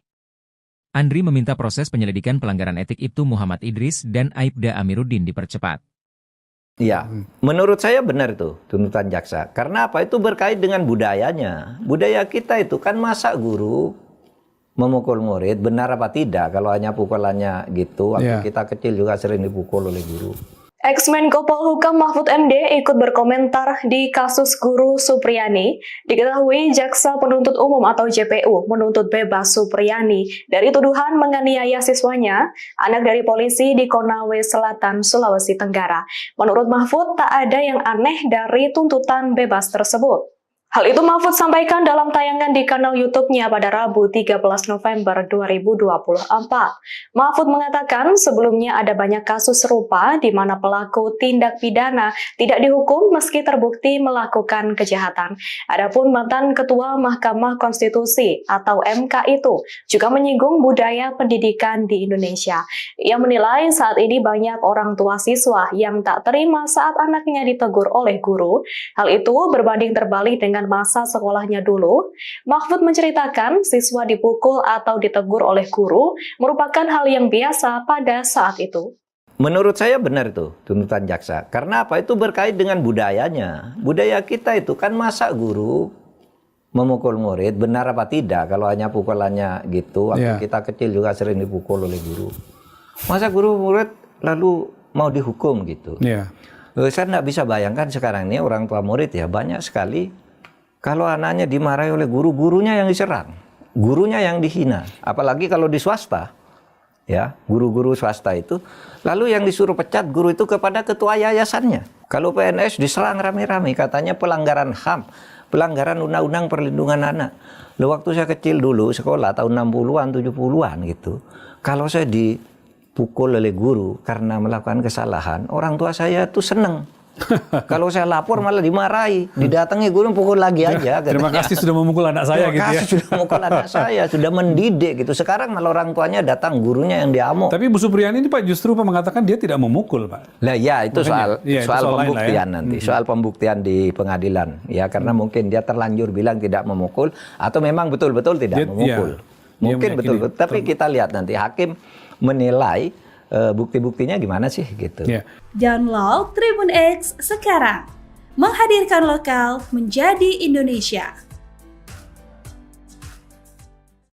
Andri meminta proses penyelidikan pelanggaran etik Ibtu Muhammad Idris dan Aibda Amiruddin dipercepat. Ya, menurut saya benar itu tuntutan jaksa. Karena apa? Itu berkait dengan budayanya. Budaya kita itu kan masa guru memukul murid, benar apa tidak? Kalau hanya pukulannya gitu, waktu kita kecil juga sering dipukul oleh guru. Ex-Menko Polhukam Mahfud MD ikut berkomentar di kasus guru Supriyani. Diketahui Jaksa Penuntut Umum atau JPU menuntut bebas Supriyani dari tuduhan menganiaya siswanya, anak dari polisi di Konawe Selatan, Sulawesi Tenggara. Menurut Mahfud, tak ada yang aneh dari tuntutan bebas tersebut. Hal itu Mahfud sampaikan dalam tayangan di kanal YouTube-nya pada Rabu 13 November 2024. Mahfud mengatakan sebelumnya ada banyak kasus serupa di mana pelaku tindak pidana tidak dihukum meski terbukti melakukan kejahatan. Adapun mantan Ketua Mahkamah Konstitusi atau MK itu juga menyinggung budaya pendidikan di Indonesia. Ia menilai saat ini banyak orang tua siswa yang tak terima saat anaknya ditegur oleh guru. Hal itu berbanding terbalik dengan masa sekolahnya dulu. Mahfud menceritakan siswa dipukul atau ditegur oleh guru merupakan hal yang biasa pada saat itu. Menurut saya benar itu tuntutan jaksa. Karena apa? Itu berkait dengan budayanya. Budaya kita itu kan masa guru memukul murid, benar apa tidak? Kalau hanya pukulannya gitu, waktu kita kecil juga sering dipukul oleh guru. Masa guru murid lalu mau dihukum gitu? Saya nggak bisa bayangkan sekarang ini orang tua murid ya banyak sekali. Kalau anaknya dimarahi oleh guru, gurunya yang diserang, gurunya yang dihina. Apalagi kalau di swasta, ya guru-guru swasta itu, lalu yang disuruh pecat guru itu kepada ketua yayasannya. Kalau PNS diserang rame-rame, katanya pelanggaran HAM, pelanggaran Undang-Undang Perlindungan Anak. Lalu waktu saya kecil dulu, sekolah tahun 60-an, 70-an gitu, kalau saya dipukul oleh guru karena melakukan kesalahan, orang tua saya tuh seneng. Kalau saya lapor malah dimarahi, didatangi guru pukul lagi aja. Terima kasih sudah memukul anak saya gitu ya. Terima kasih sudah memukul anak saya, sudah mendidik gitu. Sekarang malah orang tuanya datang, gurunya yang diamuk. Tapi Bu Supriyani ini Pak justru mengatakan dia tidak memukul Pak. Lah ya itu soal pembuktian nanti, soal pembuktian di pengadilan ya karena mungkin dia terlanjur bilang tidak memukul atau memang betul-betul tidak memukul. Mungkin betul-betul, tapi kita lihat nanti hakim menilai bukti-buktinya gimana sih gitu. Download Tribun X sekarang. Menghadirkan lokal menjadi Indonesia.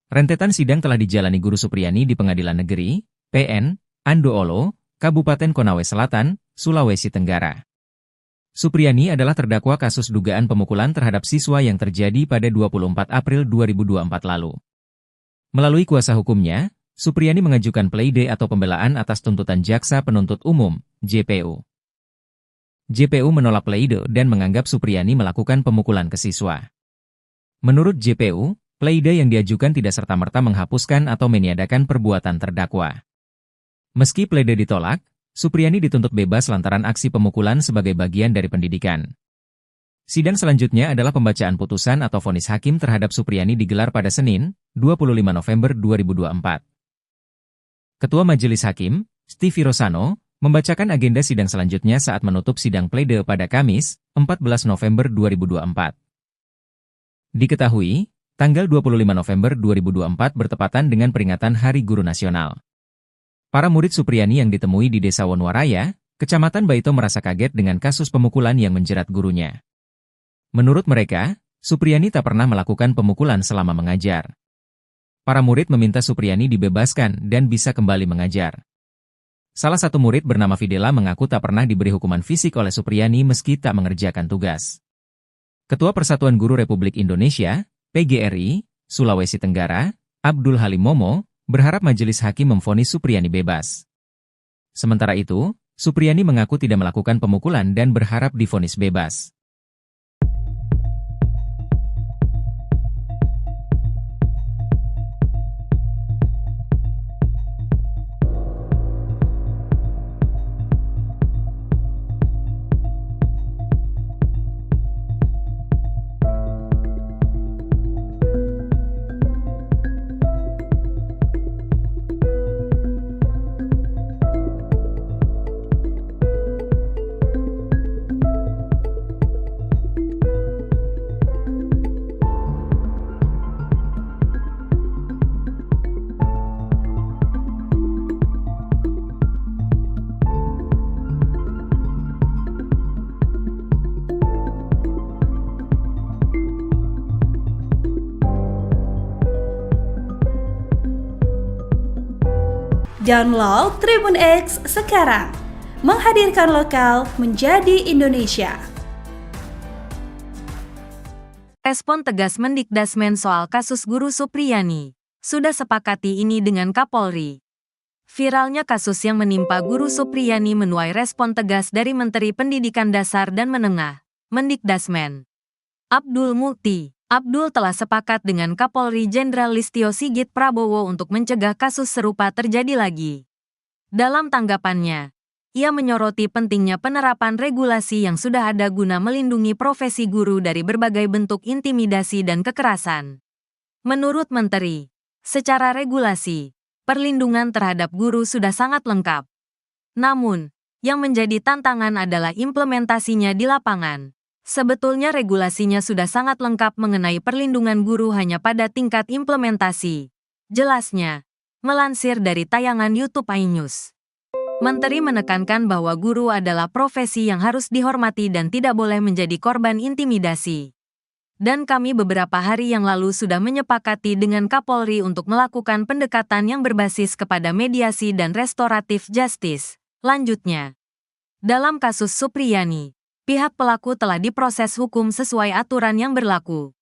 Rentetan sidang telah dijalani Guru Supriyani di Pengadilan Negeri, PN, Andoolo, Kabupaten Konawe Selatan, Sulawesi Tenggara. Supriyani adalah terdakwa kasus dugaan pemukulan terhadap siswa yang terjadi pada 24 April 2024 lalu. Melalui kuasa hukumnya, Supriyani mengajukan pleide atau pembelaan atas tuntutan Jaksa Penuntut Umum, JPU. JPU menolak pleide dan menganggap Supriyani melakukan pemukulan ke siswa. Menurut JPU, pleide yang diajukan tidak serta-merta menghapuskan atau meniadakan perbuatan terdakwa. Meski pleide ditolak, Supriyani dituntut bebas lantaran aksi pemukulan sebagai bagian dari pendidikan. Sidang selanjutnya adalah pembacaan putusan atau vonis hakim terhadap Supriyani digelar pada Senin, 25 November 2024. Ketua Majelis Hakim, Stevie Rosano, membacakan agenda sidang selanjutnya saat menutup sidang pleide pada Kamis, 14 November 2024. Diketahui, tanggal 25 November 2024 bertepatan dengan peringatan Hari Guru Nasional. Para murid Supriyani yang ditemui di Desa Wonwaraya, Kecamatan Baito merasa kaget dengan kasus pemukulan yang menjerat gurunya. Menurut mereka, Supriyani tak pernah melakukan pemukulan selama mengajar. Para murid meminta Supriyani dibebaskan dan bisa kembali mengajar. Salah satu murid bernama Fidela mengaku tak pernah diberi hukuman fisik oleh Supriyani meski tak mengerjakan tugas. Ketua Persatuan Guru Republik Indonesia, PGRI, Sulawesi Tenggara, Abdul Halim Momo, berharap majelis hakim memvonis Supriyani bebas. Sementara itu, Supriyani mengaku tidak melakukan pemukulan dan berharap divonis bebas. Download Tribun X sekarang. Menghadirkan lokal menjadi Indonesia. Respon tegas Mendikdasmen soal kasus Guru Supriyani. Sudah sepakati ini dengan Kapolri. Viralnya kasus yang menimpa Guru Supriyani menuai respon tegas dari Menteri Pendidikan Dasar dan Menengah, Mendikdasmen. Abdul Mukti. Abdul telah sepakat dengan Kapolri Jenderal Listio Sigit Prabowo untuk mencegah kasus serupa terjadi lagi. Dalam tanggapannya, ia menyoroti pentingnya penerapan regulasi yang sudah ada guna melindungi profesi guru dari berbagai bentuk intimidasi dan kekerasan. Menurut Menteri, secara regulasi, perlindungan terhadap guru sudah sangat lengkap. Namun, yang menjadi tantangan adalah implementasinya di lapangan. Sebetulnya regulasinya sudah sangat lengkap mengenai perlindungan guru hanya pada tingkat implementasi. Jelasnya, melansir dari tayangan YouTube iNews. Menteri menekankan bahwa guru adalah profesi yang harus dihormati dan tidak boleh menjadi korban intimidasi. Dan kami beberapa hari yang lalu sudah menyepakati dengan Kapolri untuk melakukan pendekatan yang berbasis kepada mediasi dan restoratif justice. Lanjutnya, dalam kasus Supriyani, pihak pelaku telah diproses hukum sesuai aturan yang berlaku.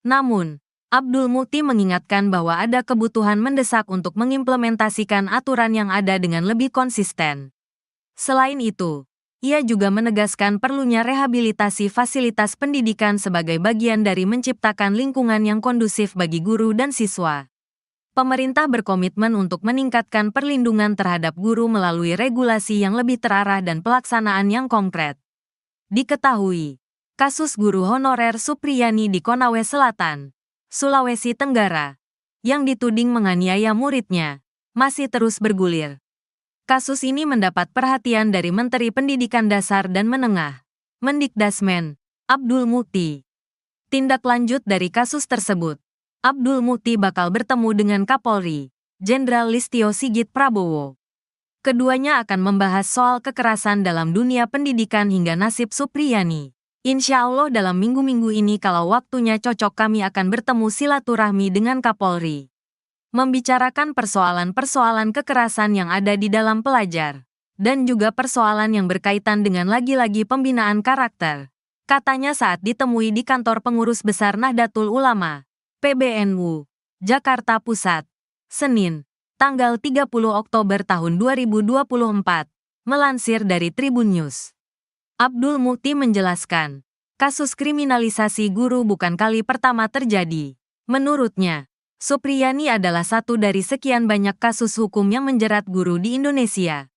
Namun, Abdul Mukti mengingatkan bahwa ada kebutuhan mendesak untuk mengimplementasikan aturan yang ada dengan lebih konsisten. Selain itu, ia juga menegaskan perlunya rehabilitasi fasilitas pendidikan sebagai bagian dari menciptakan lingkungan yang kondusif bagi guru dan siswa. Pemerintah berkomitmen untuk meningkatkan perlindungan terhadap guru melalui regulasi yang lebih terarah dan pelaksanaan yang konkret. Diketahui, kasus guru honorer Supriyani di Konawe Selatan, Sulawesi Tenggara, yang dituding menganiaya muridnya, masih terus bergulir. Kasus ini mendapat perhatian dari Menteri Pendidikan Dasar dan Menengah, Mendikdasmen, Abdul Mukti. Tindak lanjut dari kasus tersebut, Abdul Mukti bakal bertemu dengan Kapolri, Jenderal Listio Sigit Prabowo. Keduanya akan membahas soal kekerasan dalam dunia pendidikan hingga nasib Supriyani. Insya Allah dalam minggu-minggu ini kalau waktunya cocok kami akan bertemu silaturahmi dengan Kapolri. Membicarakan persoalan-persoalan kekerasan yang ada di dalam pelajar. Dan juga persoalan yang berkaitan dengan lagi-lagi pembinaan karakter. Katanya saat ditemui di kantor pengurus besar Nahdlatul Ulama, PBNU, Jakarta Pusat, Senin, tanggal 30 Oktober tahun 2024, melansir dari Tribun News. Abdul Mukti menjelaskan, kasus kriminalisasi guru bukan kali pertama terjadi. Menurutnya, Supriyani adalah satu dari sekian banyak kasus hukum yang menjerat guru di Indonesia.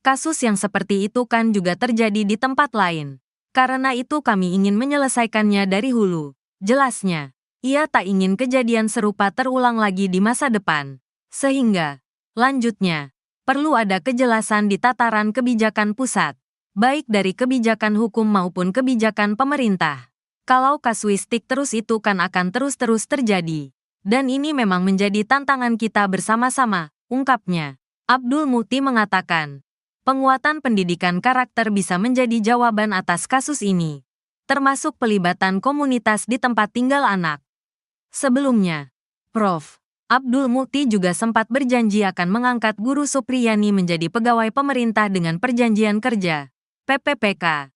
Kasus yang seperti itu kan juga terjadi di tempat lain. Karena itu kami ingin menyelesaikannya dari hulu. Jelasnya, ia tak ingin kejadian serupa terulang lagi di masa depan. Sehingga, lanjutnya, perlu ada kejelasan di tataran kebijakan pusat, baik dari kebijakan hukum maupun kebijakan pemerintah. Kalau kasuistik terus itu kan akan terus-terus terjadi. Dan ini memang menjadi tantangan kita bersama-sama, ungkapnya. Abdul Mukti mengatakan, penguatan pendidikan karakter bisa menjadi jawaban atas kasus ini, termasuk pelibatan komunitas di tempat tinggal anak. Sebelumnya, Prof. Abdul Mukti juga sempat berjanji akan mengangkat Guru Supriyani menjadi pegawai pemerintah dengan perjanjian kerja, PPPK.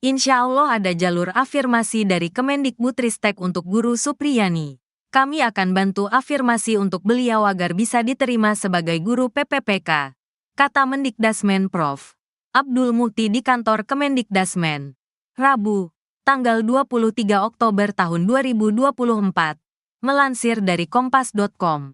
Insya Allah ada jalur afirmasi dari Kemendikbudristek untuk Guru Supriyani. Kami akan bantu afirmasi untuk beliau agar bisa diterima sebagai guru PPPK, kata Mendikdasmen Prof. Abdul Mukti di kantor Kemendikdasmen. Rabu, tanggal 23 Oktober tahun 2024. Melansir dari Kompas.com.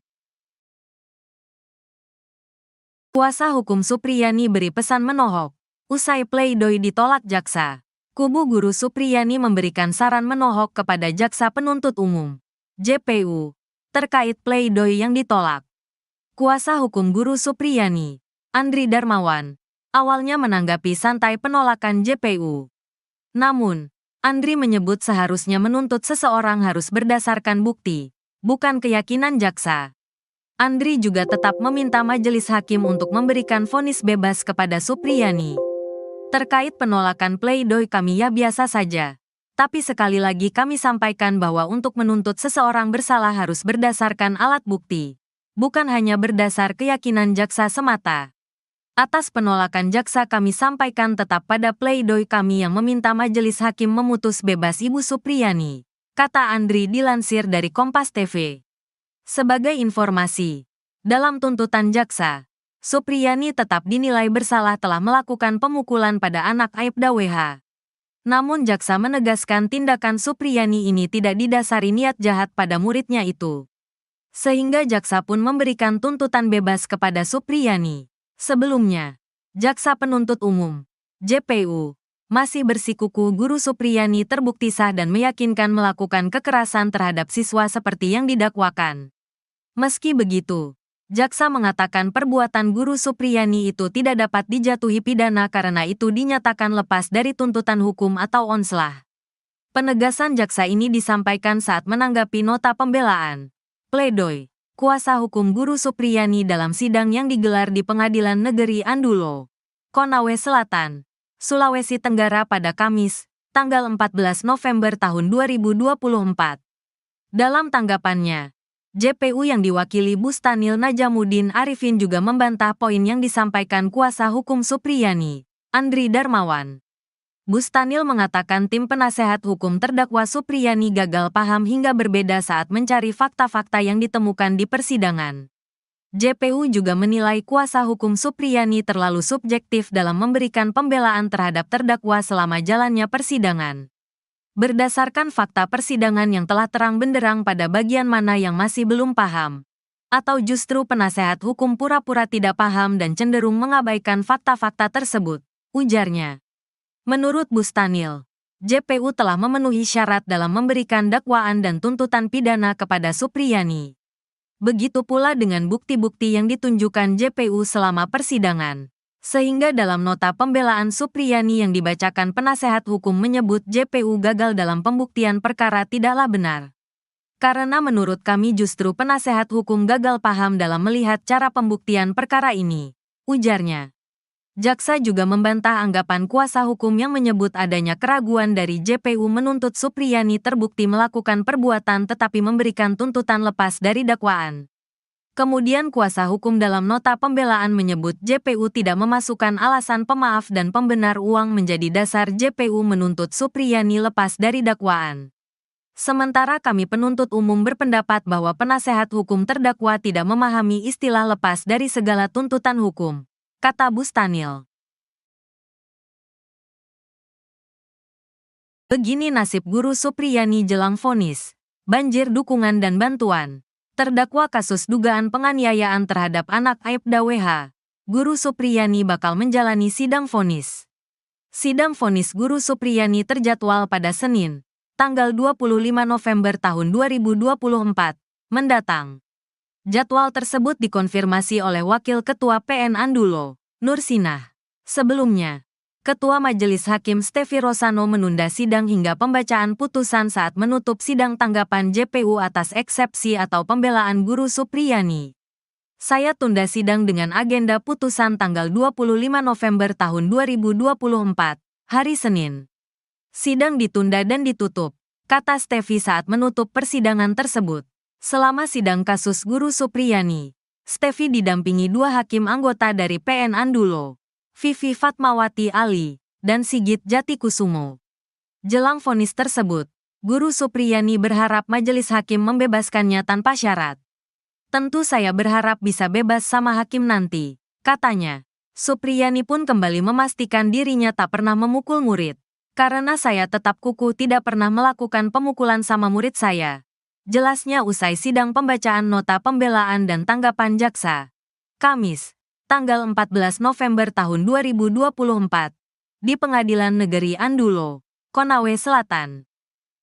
Kuasa hukum Supriyani beri pesan menohok. Usai pleidoy ditolak jaksa, kubu Guru Supriyani memberikan saran menohok kepada Jaksa Penuntut Umum, JPU, terkait pleidoy yang ditolak. Kuasa hukum Guru Supriyani, Andri Darmawan, awalnya menanggapi santai penolakan JPU. Namun, Andri menyebut seharusnya menuntut seseorang harus berdasarkan bukti, bukan keyakinan jaksa. Andri juga tetap meminta majelis hakim untuk memberikan vonis bebas kepada Supriyani. Terkait penolakan pleidoy kami ya biasa saja. Tapi sekali lagi kami sampaikan bahwa untuk menuntut seseorang bersalah harus berdasarkan alat bukti. bukan hanya berdasar keyakinan jaksa semata. Atas penolakan jaksa kami sampaikan tetap pada pledoi kami yang meminta majelis hakim memutus bebas Ibu Supriyani, kata Andri dilansir dari Kompas TV. Sebagai informasi, dalam tuntutan jaksa, Supriyani tetap dinilai bersalah telah melakukan pemukulan pada anak Aibda WH. Namun jaksa menegaskan tindakan Supriyani ini tidak didasari niat jahat pada muridnya itu. Sehingga jaksa pun memberikan tuntutan bebas kepada Supriyani. Sebelumnya, jaksa penuntut umum, JPU, masih bersikukuh Guru Supriyani terbukti sah dan meyakinkan melakukan kekerasan terhadap siswa seperti yang didakwakan. Meski begitu, jaksa mengatakan perbuatan Guru Supriyani itu tidak dapat dijatuhi pidana karena itu dinyatakan lepas dari tuntutan hukum atau onslah. Penegasan jaksa ini disampaikan saat menanggapi nota pembelaan, pledoi, kuasa hukum Guru Supriyani dalam sidang yang digelar di Pengadilan Negeri Andulo, Konawe Selatan, Sulawesi Tenggara pada Kamis, tanggal 14 November tahun 2024. Dalam tanggapannya, JPU yang diwakili Bustanil Najamuddin Arifin juga membantah poin yang disampaikan kuasa hukum Supriyani, Andri Darmawan. Bustanil mengatakan tim penasehat hukum terdakwa Supriyani gagal paham hingga berbeda saat mencari fakta-fakta yang ditemukan di persidangan. JPU juga menilai kuasa hukum Supriyani terlalu subjektif dalam memberikan pembelaan terhadap terdakwa selama jalannya persidangan. Berdasarkan fakta persidangan yang telah terang benderang pada bagian mana yang masih belum paham, atau justru penasehat hukum pura-pura tidak paham dan cenderung mengabaikan fakta-fakta tersebut, ujarnya. Menurut Bustanil, JPU telah memenuhi syarat dalam memberikan dakwaan dan tuntutan pidana kepada Supriyani. Begitu pula dengan bukti-bukti yang ditunjukkan JPU selama persidangan. Sehingga dalam nota pembelaan Supriyani yang dibacakan penasehat hukum menyebut JPU gagal dalam pembuktian perkara tidaklah benar. Karena menurut kami justru penasehat hukum gagal paham dalam melihat cara pembuktian perkara ini, ujarnya. Jaksa juga membantah anggapan kuasa hukum yang menyebut adanya keraguan dari JPU menuntut Supriyani terbukti melakukan perbuatan tetapi memberikan tuntutan lepas dari dakwaan. Kemudian kuasa hukum dalam nota pembelaan menyebut JPU tidak memasukkan alasan pemaaf dan pembenar uang menjadi dasar JPU menuntut Supriyani lepas dari dakwaan. Sementara kami penuntut umum berpendapat bahwa penasehat hukum terdakwa tidak memahami istilah lepas dari segala tuntutan hukum, kata Bustanil. Begini nasib Guru Supriyani jelang vonis, banjir dukungan dan bantuan. Terdakwa kasus dugaan penganiayaan terhadap anak Aibda WH, Guru Supriyani bakal menjalani sidang vonis. Sidang vonis Guru Supriyani terjadwal pada Senin, tanggal 25 November tahun 2024, mendatang. Jadwal tersebut dikonfirmasi oleh Wakil Ketua PN Andulo, Nur Sinah. Sebelumnya, Ketua Majelis Hakim Stefi Rosano menunda sidang hingga pembacaan putusan saat menutup sidang tanggapan JPU atas eksepsi atau pembelaan Guru Supriyani. Saya tunda sidang dengan agenda putusan tanggal 25 November tahun 2024, hari Senin. Sidang ditunda dan ditutup, kata Stefi saat menutup persidangan tersebut. Selama sidang kasus Guru Supriyani, Stefi didampingi dua hakim anggota dari PN Andulo, Vivi Fatmawati Ali, dan Sigit Jatikusumo. Jelang vonis tersebut, Guru Supriyani berharap majelis hakim membebaskannya tanpa syarat. Tentu saya berharap bisa bebas sama hakim nanti, katanya. Supriyani pun kembali memastikan dirinya tak pernah memukul murid. Karena saya tetap kukuh tidak pernah melakukan pemukulan sama murid saya. Jelasnya usai sidang pembacaan nota pembelaan dan tanggapan jaksa. Kamis, tanggal 14 November tahun 2024, di Pengadilan Negeri Andulo, Konawe Selatan.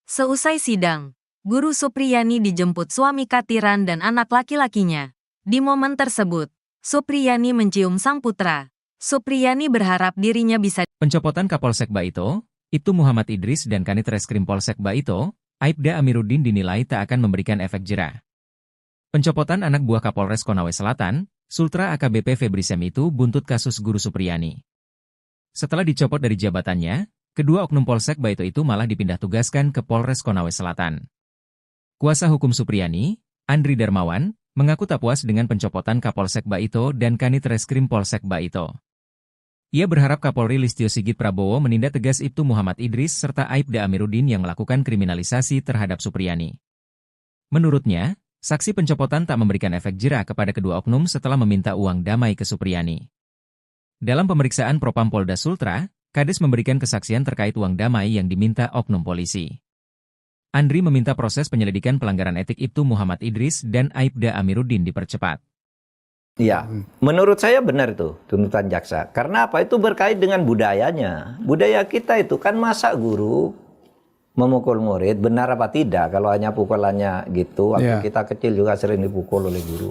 Seusai sidang, Guru Supriyani dijemput suami Katiran dan anak laki-lakinya. Di momen tersebut, Supriyani mencium sang putra. Supriyani berharap dirinya bisa. Pencopotan Kapolsek Baito, Ibtu Muhammad Idris dan Kanit Reskrim Polsek Baito, Aibda Amiruddin dinilai tak akan memberikan efek jera. Pencopotan anak buah Kapolres Konawe Selatan, Sultra AKBP Febri Sem itu buntut kasus Guru Supriyani. Setelah dicopot dari jabatannya, kedua oknum Polsek Baito itu malah dipindah tugaskan ke Polres Konawe Selatan. Kuasa hukum Supriyani, Andri Darmawan, mengaku tak puas dengan pencopotan Kapolsek Baito dan Kanit Reskrim Polsek Baito. Ia berharap Kapolri Listio Sigit Prabowo menindak tegas Ibtu Muhammad Idris serta Aibda Amiruddin yang melakukan kriminalisasi terhadap Supriyani. Menurutnya, saksi pencopotan tak memberikan efek jera kepada kedua oknum setelah meminta uang damai ke Supriyani. Dalam pemeriksaan Propam Polda Sultra, Kades memberikan kesaksian terkait uang damai yang diminta oknum polisi. Andri meminta proses penyelidikan pelanggaran etik Ibtu Muhammad Idris dan Aibda Amiruddin dipercepat. Ya, menurut saya benar itu tuntutan jaksa. Karena apa? Itu berkait dengan budayanya. Budaya kita itu kan masa guru memukul murid, benar apa tidak? Kalau hanya pukulannya gitu, waktu kita kecil juga sering dipukul oleh guru.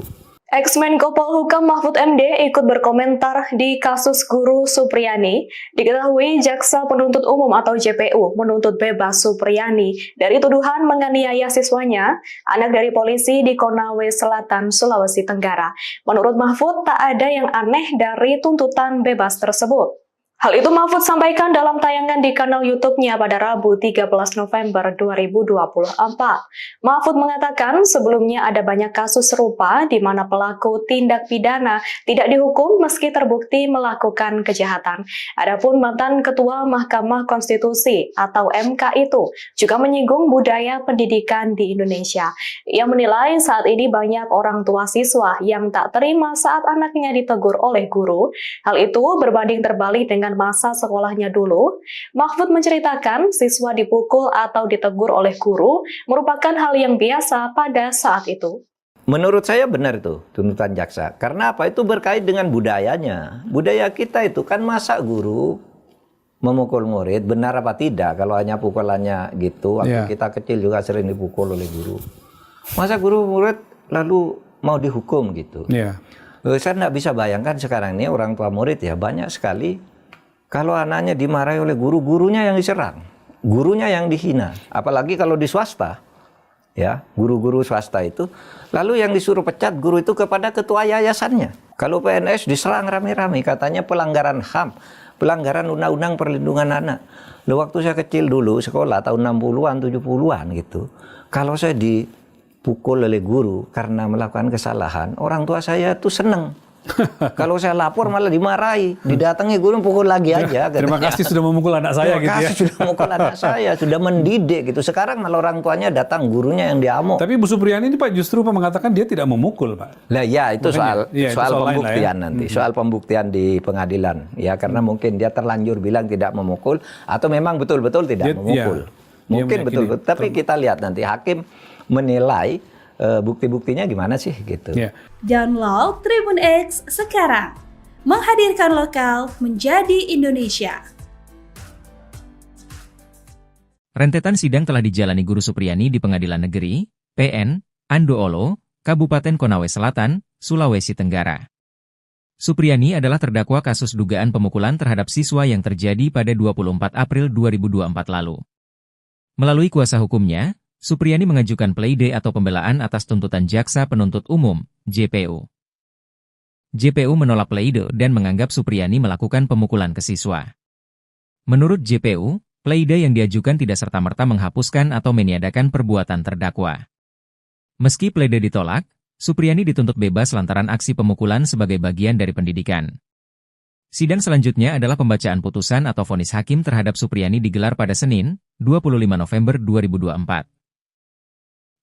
Ex-Menko Polhukam Mahfud MD ikut berkomentar di kasus guru Supriyani. Diketahui Jaksa Penuntut Umum atau JPU menuntut bebas Supriyani dari tuduhan menganiaya siswanya, anak dari polisi di Konawe Selatan, Sulawesi Tenggara. Menurut Mahfud, tak ada yang aneh dari tuntutan bebas tersebut. Hal itu Mahfud sampaikan dalam tayangan di kanal YouTube-nya pada Rabu 13 November 2024. Mahfud mengatakan sebelumnya ada banyak kasus serupa di mana pelaku tindak pidana tidak dihukum meski terbukti melakukan kejahatan. Adapun mantan Ketua Mahkamah Konstitusi atau MK itu juga menyinggung budaya pendidikan di Indonesia. Ia menilai saat ini banyak orang tua siswa yang tak terima saat anaknya ditegur oleh guru. Hal itu berbanding terbalik dengan masa sekolahnya dulu. Mahfud menceritakan siswa dipukul atau ditegur oleh guru merupakan hal yang biasa pada saat itu. Menurut saya benar itu tuntutan jaksa. Karena apa? Itu berkait dengan budayanya. Budaya kita itu kan masa guru memukul murid, benar apa tidak? Kalau hanya pukulannya gitu, waktu kita kecil juga sering dipukul oleh guru. Masa guru murid lalu mau dihukum gitu? Saya nggak bisa bayangkan sekarang ini orang tua murid ya banyak sekali. Kalau anaknya dimarahi oleh guru, gurunya yang diserang, gurunya yang dihina. Apalagi kalau di swasta, ya guru-guru swasta itu. Lalu yang disuruh pecat guru itu kepada ketua yayasannya. Kalau PNS diserang rame-rame, katanya pelanggaran HAM, pelanggaran Undang-Undang Perlindungan Anak. Loh, waktu saya kecil dulu, sekolah tahun 60-an, 70-an gitu. Kalau saya dipukul oleh guru karena melakukan kesalahan, orang tua saya tuh seneng. Kalau saya lapor malah dimarahi, didatangi guru pukul lagi aja. Terima kasih sudah memukul anak saya gitu ya. Terima kasih sudah memukul anak saya, sudah mendidik gitu. Sekarang malah orang tuanya datang, gurunya yang diamuk. Tapi Bu Supriyani ini Pak justru mengatakan dia tidak memukul Pak. Lah ya itu soal pembuktian ya. nanti, soal pembuktian di pengadilan. Ya karena mungkin dia terlanjur bilang tidak memukul atau memang betul-betul tidak memukul. Mungkin betul-betul. Tapi kita lihat nanti hakim menilai bukti-buktinya gimana sih gitu. Download Tribun X sekarang. Menghadirkan lokal menjadi Indonesia. Rentetan sidang telah dijalani Guru Supriyani di Pengadilan Negeri, PN, Andoolo, Kabupaten Konawe Selatan, Sulawesi Tenggara. Supriyani adalah terdakwa kasus dugaan pemukulan terhadap siswa yang terjadi pada 24 April 2024 lalu. Melalui kuasa hukumnya, Supriyani mengajukan pleide atau pembelaan atas tuntutan Jaksa Penuntut Umum, JPU. JPU menolak pleide dan menganggap Supriyani melakukan pemukulan ke siswa. Menurut JPU, pleide yang diajukan tidak serta-merta menghapuskan atau meniadakan perbuatan terdakwa. Meski pleide ditolak, Supriyani dituntut bebas lantaran aksi pemukulan sebagai bagian dari pendidikan. Sidang selanjutnya adalah pembacaan putusan atau vonis hakim terhadap Supriyani digelar pada Senin, 25 November 2024.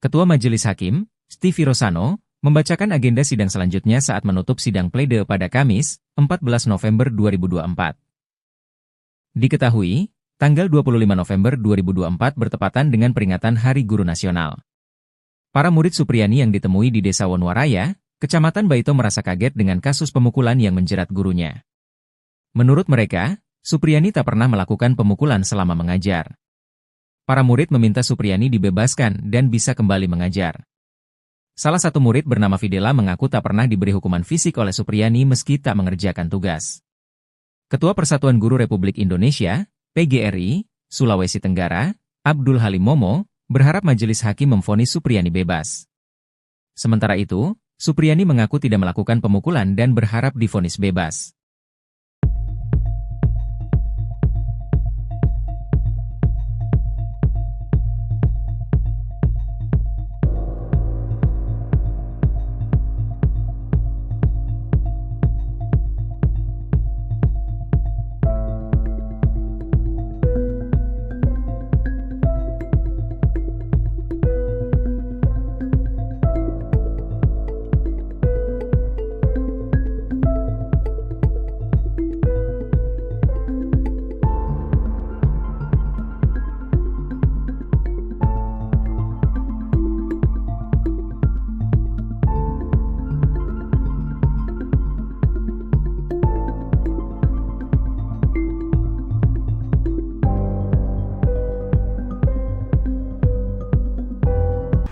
Ketua Majelis Hakim, Stevie Rosano, membacakan agenda sidang selanjutnya saat menutup sidang pleide pada Kamis, 14 November 2024. Diketahui, tanggal 25 November 2024 bertepatan dengan peringatan Hari Guru Nasional. Para murid Supriyani yang ditemui di Desa Wonwaraya, Kecamatan Baito merasa kaget dengan kasus pemukulan yang menjerat gurunya. Menurut mereka, Supriyani tak pernah melakukan pemukulan selama mengajar. Para murid meminta Supriyani dibebaskan dan bisa kembali mengajar. Salah satu murid bernama Fidela mengaku tak pernah diberi hukuman fisik oleh Supriyani meski tak mengerjakan tugas. Ketua Persatuan Guru Republik Indonesia, PGRI, Sulawesi Tenggara, Abdul Halim Momo, berharap majelis hakim memvonis Supriyani bebas. Sementara itu, Supriyani mengaku tidak melakukan pemukulan dan berharap divonis bebas.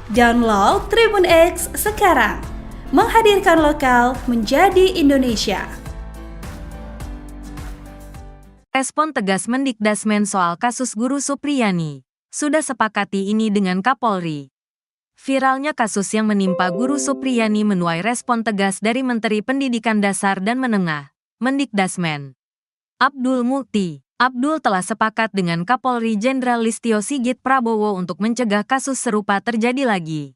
Download Tribun X sekarang. Menghadirkan lokal menjadi Indonesia. Respon tegas Mendikdasmen soal kasus Guru Supriyani. Sudah sepakati ini dengan Kapolri. Viralnya kasus yang menimpa Guru Supriyani menuai respon tegas dari Menteri Pendidikan Dasar dan Menengah, Mendikdasmen. Abdul Mukti. Abdul telah sepakat dengan Kapolri Jenderal Listio Sigit Prabowo untuk mencegah kasus serupa terjadi lagi.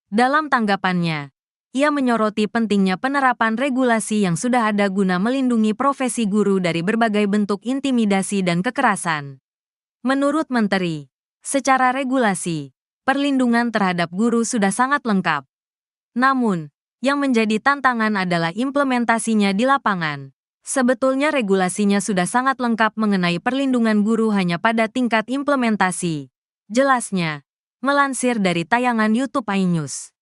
Dalam tanggapannya, ia menyoroti pentingnya penerapan regulasi yang sudah ada guna melindungi profesi guru dari berbagai bentuk intimidasi dan kekerasan. Menurut Menteri, secara regulasi, perlindungan terhadap guru sudah sangat lengkap. Namun, yang menjadi tantangan adalah implementasinya di lapangan. Sebetulnya regulasinya sudah sangat lengkap mengenai perlindungan guru hanya pada tingkat implementasi. Jelasnya, melansir dari tayangan YouTube iNews.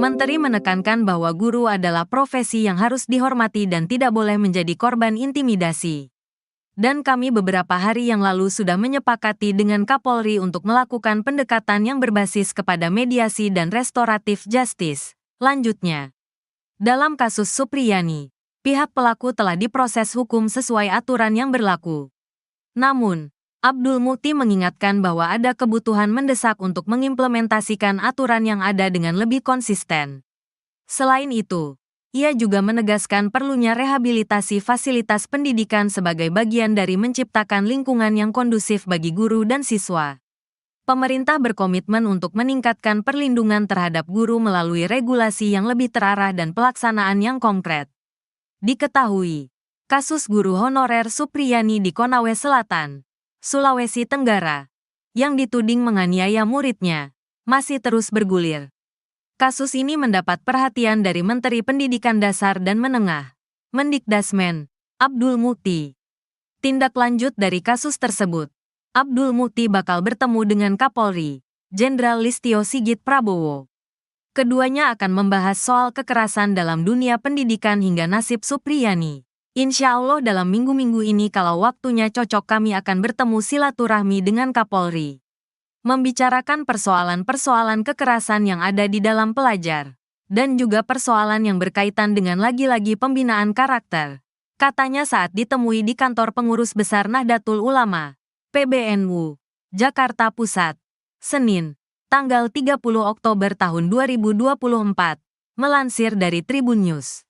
Menteri menekankan bahwa guru adalah profesi yang harus dihormati dan tidak boleh menjadi korban intimidasi. Dan kami beberapa hari yang lalu sudah menyepakati dengan Kapolri untuk melakukan pendekatan yang berbasis kepada mediasi dan restoratif justice. Lanjutnya, dalam kasus Supriyani, pihak pelaku telah diproses hukum sesuai aturan yang berlaku. Namun, Abdul Mukti mengingatkan bahwa ada kebutuhan mendesak untuk mengimplementasikan aturan yang ada dengan lebih konsisten. Selain itu, ia juga menegaskan perlunya rehabilitasi fasilitas pendidikan sebagai bagian dari menciptakan lingkungan yang kondusif bagi guru dan siswa. Pemerintah berkomitmen untuk meningkatkan perlindungan terhadap guru melalui regulasi yang lebih terarah dan pelaksanaan yang konkret. Diketahui, kasus guru honorer Supriyani di Konawe Selatan, Sulawesi Tenggara, yang dituding menganiaya muridnya, masih terus bergulir. Kasus ini mendapat perhatian dari Menteri Pendidikan Dasar dan Menengah, Mendikdasmen, Abdul Mukti. Tindak lanjut dari kasus tersebut, Abdul Mukti bakal bertemu dengan Kapolri, Jenderal Listio Sigit Prabowo. Keduanya akan membahas soal kekerasan dalam dunia pendidikan hingga nasib Supriyani. Insya Allah dalam minggu-minggu ini kalau waktunya cocok kami akan bertemu silaturahmi dengan Kapolri. Membicarakan persoalan-persoalan kekerasan yang ada di dalam pelajar, dan juga persoalan yang berkaitan dengan lagi-lagi pembinaan karakter. Katanya saat ditemui di kantor pengurus besar Nahdlatul Ulama, PBNU, Jakarta Pusat, Senin, tanggal 30 Oktober tahun 2024, melansir dari Tribun News.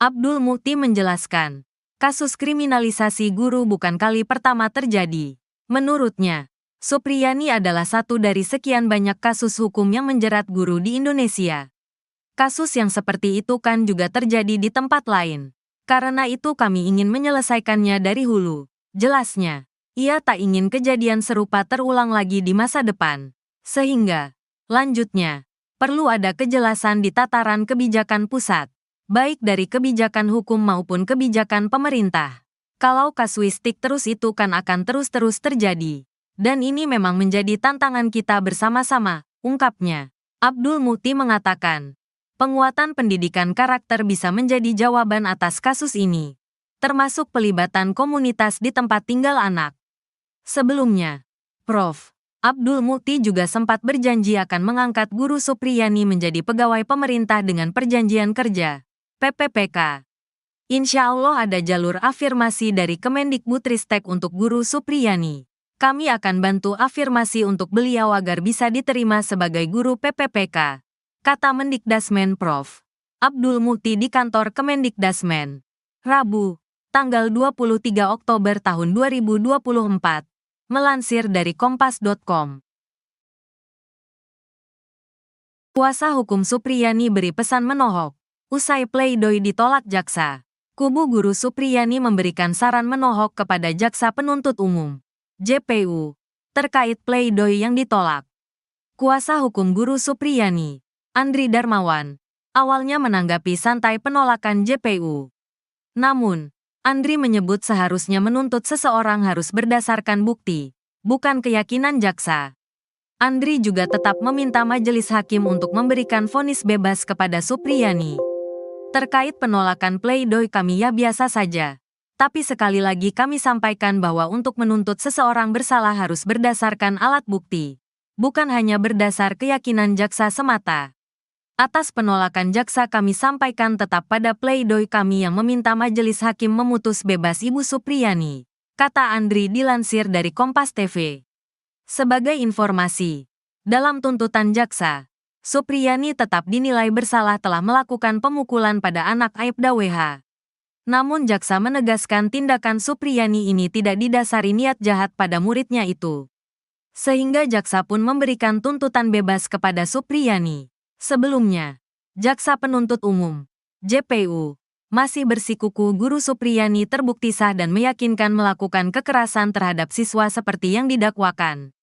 Abdul Mukti menjelaskan, kasus kriminalisasi guru bukan kali pertama terjadi. Menurutnya, Supriyani adalah satu dari sekian banyak kasus hukum yang menjerat guru di Indonesia. Kasus yang seperti itu kan juga terjadi di tempat lain. Karena itu kami ingin menyelesaikannya dari hulu. Jelasnya, ia tak ingin kejadian serupa terulang lagi di masa depan. Sehingga, lanjutnya, perlu ada kejelasan di tataran kebijakan pusat, baik dari kebijakan hukum maupun kebijakan pemerintah. Kalau kasuistik terus itu kan akan terus-terus terjadi. Dan ini memang menjadi tantangan kita bersama-sama, ungkapnya. Abdul Mukti mengatakan, penguatan pendidikan karakter bisa menjadi jawaban atas kasus ini, termasuk pelibatan komunitas di tempat tinggal anak. Sebelumnya, Prof. Abdul Mukti juga sempat berjanji akan mengangkat Guru Supriyani menjadi pegawai pemerintah dengan perjanjian kerja, PPPK. Insya Allah ada jalur afirmasi dari Kemendikbudristek untuk Guru Supriyani. Kami akan bantu afirmasi untuk beliau agar bisa diterima sebagai guru PPPK, kata Mendikdasmen Prof. Abdul Mukti di kantor Kemendikdasmen. Rabu, tanggal 23 Oktober tahun 2024, melansir dari kompas.com. Kuasa hukum Supriyani beri pesan menohok, usai pleidoy ditolak jaksa. Kubu Guru Supriyani memberikan saran menohok kepada Jaksa Penuntut Umum, JPU, terkait pleidoy yang ditolak. Kuasa hukum Guru Supriyani, Andri Darmawan, awalnya menanggapi santai penolakan JPU. Namun, Andri menyebut seharusnya menuntut seseorang harus berdasarkan bukti, bukan keyakinan jaksa. Andri juga tetap meminta majelis hakim untuk memberikan vonis bebas kepada Supriyani. Terkait penolakan pleidoy kami ya biasa saja. Tapi sekali lagi kami sampaikan bahwa untuk menuntut seseorang bersalah harus berdasarkan alat bukti. bukan hanya berdasar keyakinan jaksa semata. Atas penolakan jaksa kami sampaikan tetap pada pledoi kami yang meminta majelis hakim memutus bebas Ibu Supriyani, kata Andri dilansir dari Kompas TV. Sebagai informasi, dalam tuntutan jaksa, Supriyani tetap dinilai bersalah telah melakukan pemukulan pada anak Aibda WH. Namun jaksa menegaskan tindakan Supriyani ini tidak didasari niat jahat pada muridnya itu. Sehingga jaksa pun memberikan tuntutan bebas kepada Supriyani. Sebelumnya, jaksa penuntut umum, JPU, masih bersikukuh Guru Supriyani terbukti sah dan meyakinkan melakukan kekerasan terhadap siswa seperti yang didakwakan.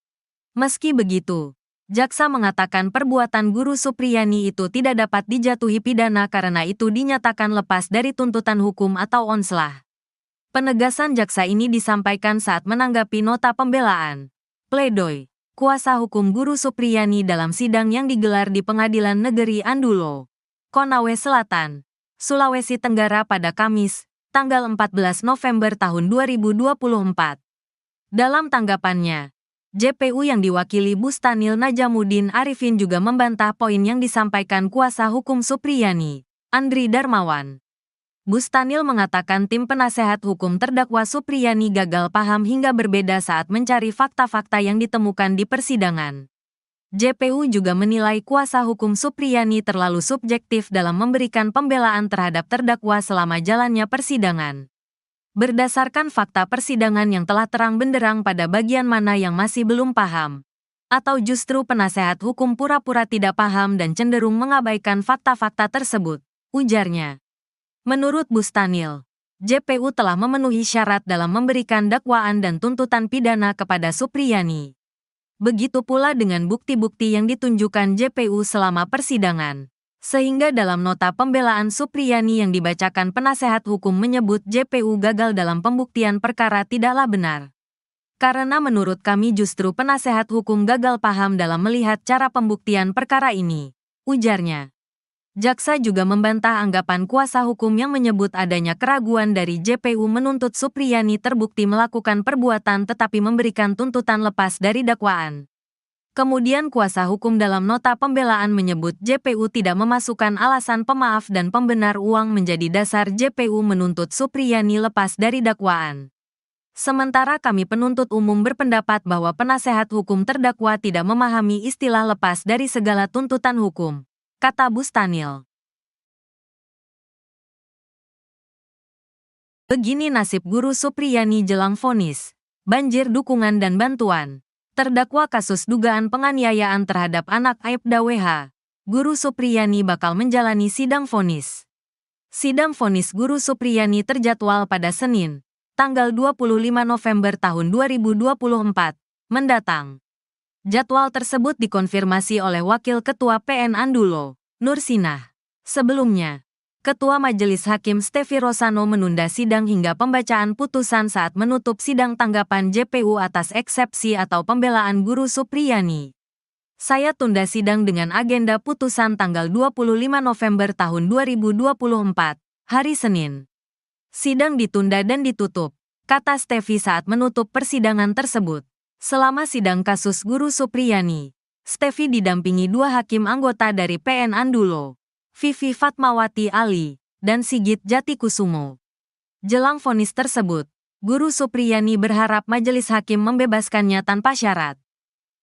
Meski begitu, jaksa mengatakan perbuatan Guru Supriyani itu tidak dapat dijatuhi pidana karena itu dinyatakan lepas dari tuntutan hukum atau onslah. Penegasan jaksa ini disampaikan saat menanggapi nota pembelaan, pledoi, kuasa hukum Guru Supriyani dalam sidang yang digelar di Pengadilan Negeri Andulo, Konawe Selatan, Sulawesi Tenggara pada Kamis, tanggal 14 November tahun 2024. Dalam tanggapannya, JPU yang diwakili Bustanil Najamuddin Arifin juga membantah poin yang disampaikan kuasa hukum Supriyani, Andri Darmawan. Bustanil mengatakan tim penasehat hukum terdakwa Supriyani gagal paham hingga berbeda saat mencari fakta-fakta yang ditemukan di persidangan. JPU juga menilai kuasa hukum Supriyani terlalu subjektif dalam memberikan pembelaan terhadap terdakwa selama jalannya persidangan. Berdasarkan fakta persidangan yang telah terang benderang pada bagian mana yang masih belum paham, atau justru penasehat hukum pura-pura tidak paham dan cenderung mengabaikan fakta-fakta tersebut, ujarnya. Menurut Bustanil, JPU telah memenuhi syarat dalam memberikan dakwaan dan tuntutan pidana kepada Supriyani. Begitu pula dengan bukti-bukti yang ditunjukkan JPU selama persidangan. Sehingga dalam nota pembelaan Supriyani yang dibacakan penasehat hukum menyebut JPU gagal dalam pembuktian perkara tidaklah benar. Karena menurut kami justru penasehat hukum gagal paham dalam melihat cara pembuktian perkara ini, ujarnya. Jaksa juga membantah anggapan kuasa hukum yang menyebut adanya keraguan dari JPU menuntut Supriyani terbukti melakukan perbuatan tetapi memberikan tuntutan lepas dari dakwaan. Kemudian kuasa hukum dalam nota pembelaan menyebut JPU tidak memasukkan alasan pemaaf dan pembenar uang menjadi dasar JPU menuntut Supriyani lepas dari dakwaan. Sementara kami penuntut umum berpendapat bahwa penasehat hukum terdakwa tidak memahami istilah lepas dari segala tuntutan hukum, kata Bustanil. Begini nasib Guru Supriyani jelang vonis, banjir dukungan dan bantuan. Terdakwa kasus dugaan penganiayaan terhadap anak Aibda WH, Guru Supriyani bakal menjalani sidang vonis. Sidang vonis Guru Supriyani terjadwal pada Senin, tanggal 25 November tahun 2024, mendatang. Jadwal tersebut dikonfirmasi oleh Wakil Ketua PN Andulo, Nursinah. Sebelumnya, Ketua Majelis Hakim Stefi Rosano menunda sidang hingga pembacaan putusan saat menutup sidang tanggapan JPU atas eksepsi atau pembelaan Guru Supriyani. Saya tunda sidang dengan agenda putusan tanggal 25 November tahun 2024, hari Senin. Sidang ditunda dan ditutup, kata Stefi saat menutup persidangan tersebut. Selama sidang kasus Guru Supriyani, Stefi didampingi dua hakim anggota dari PN Andulo, Vivi Fatmawati Ali, dan Sigit Jatikusumo. Jelang vonis tersebut, Guru Supriyani berharap majelis hakim membebaskannya tanpa syarat.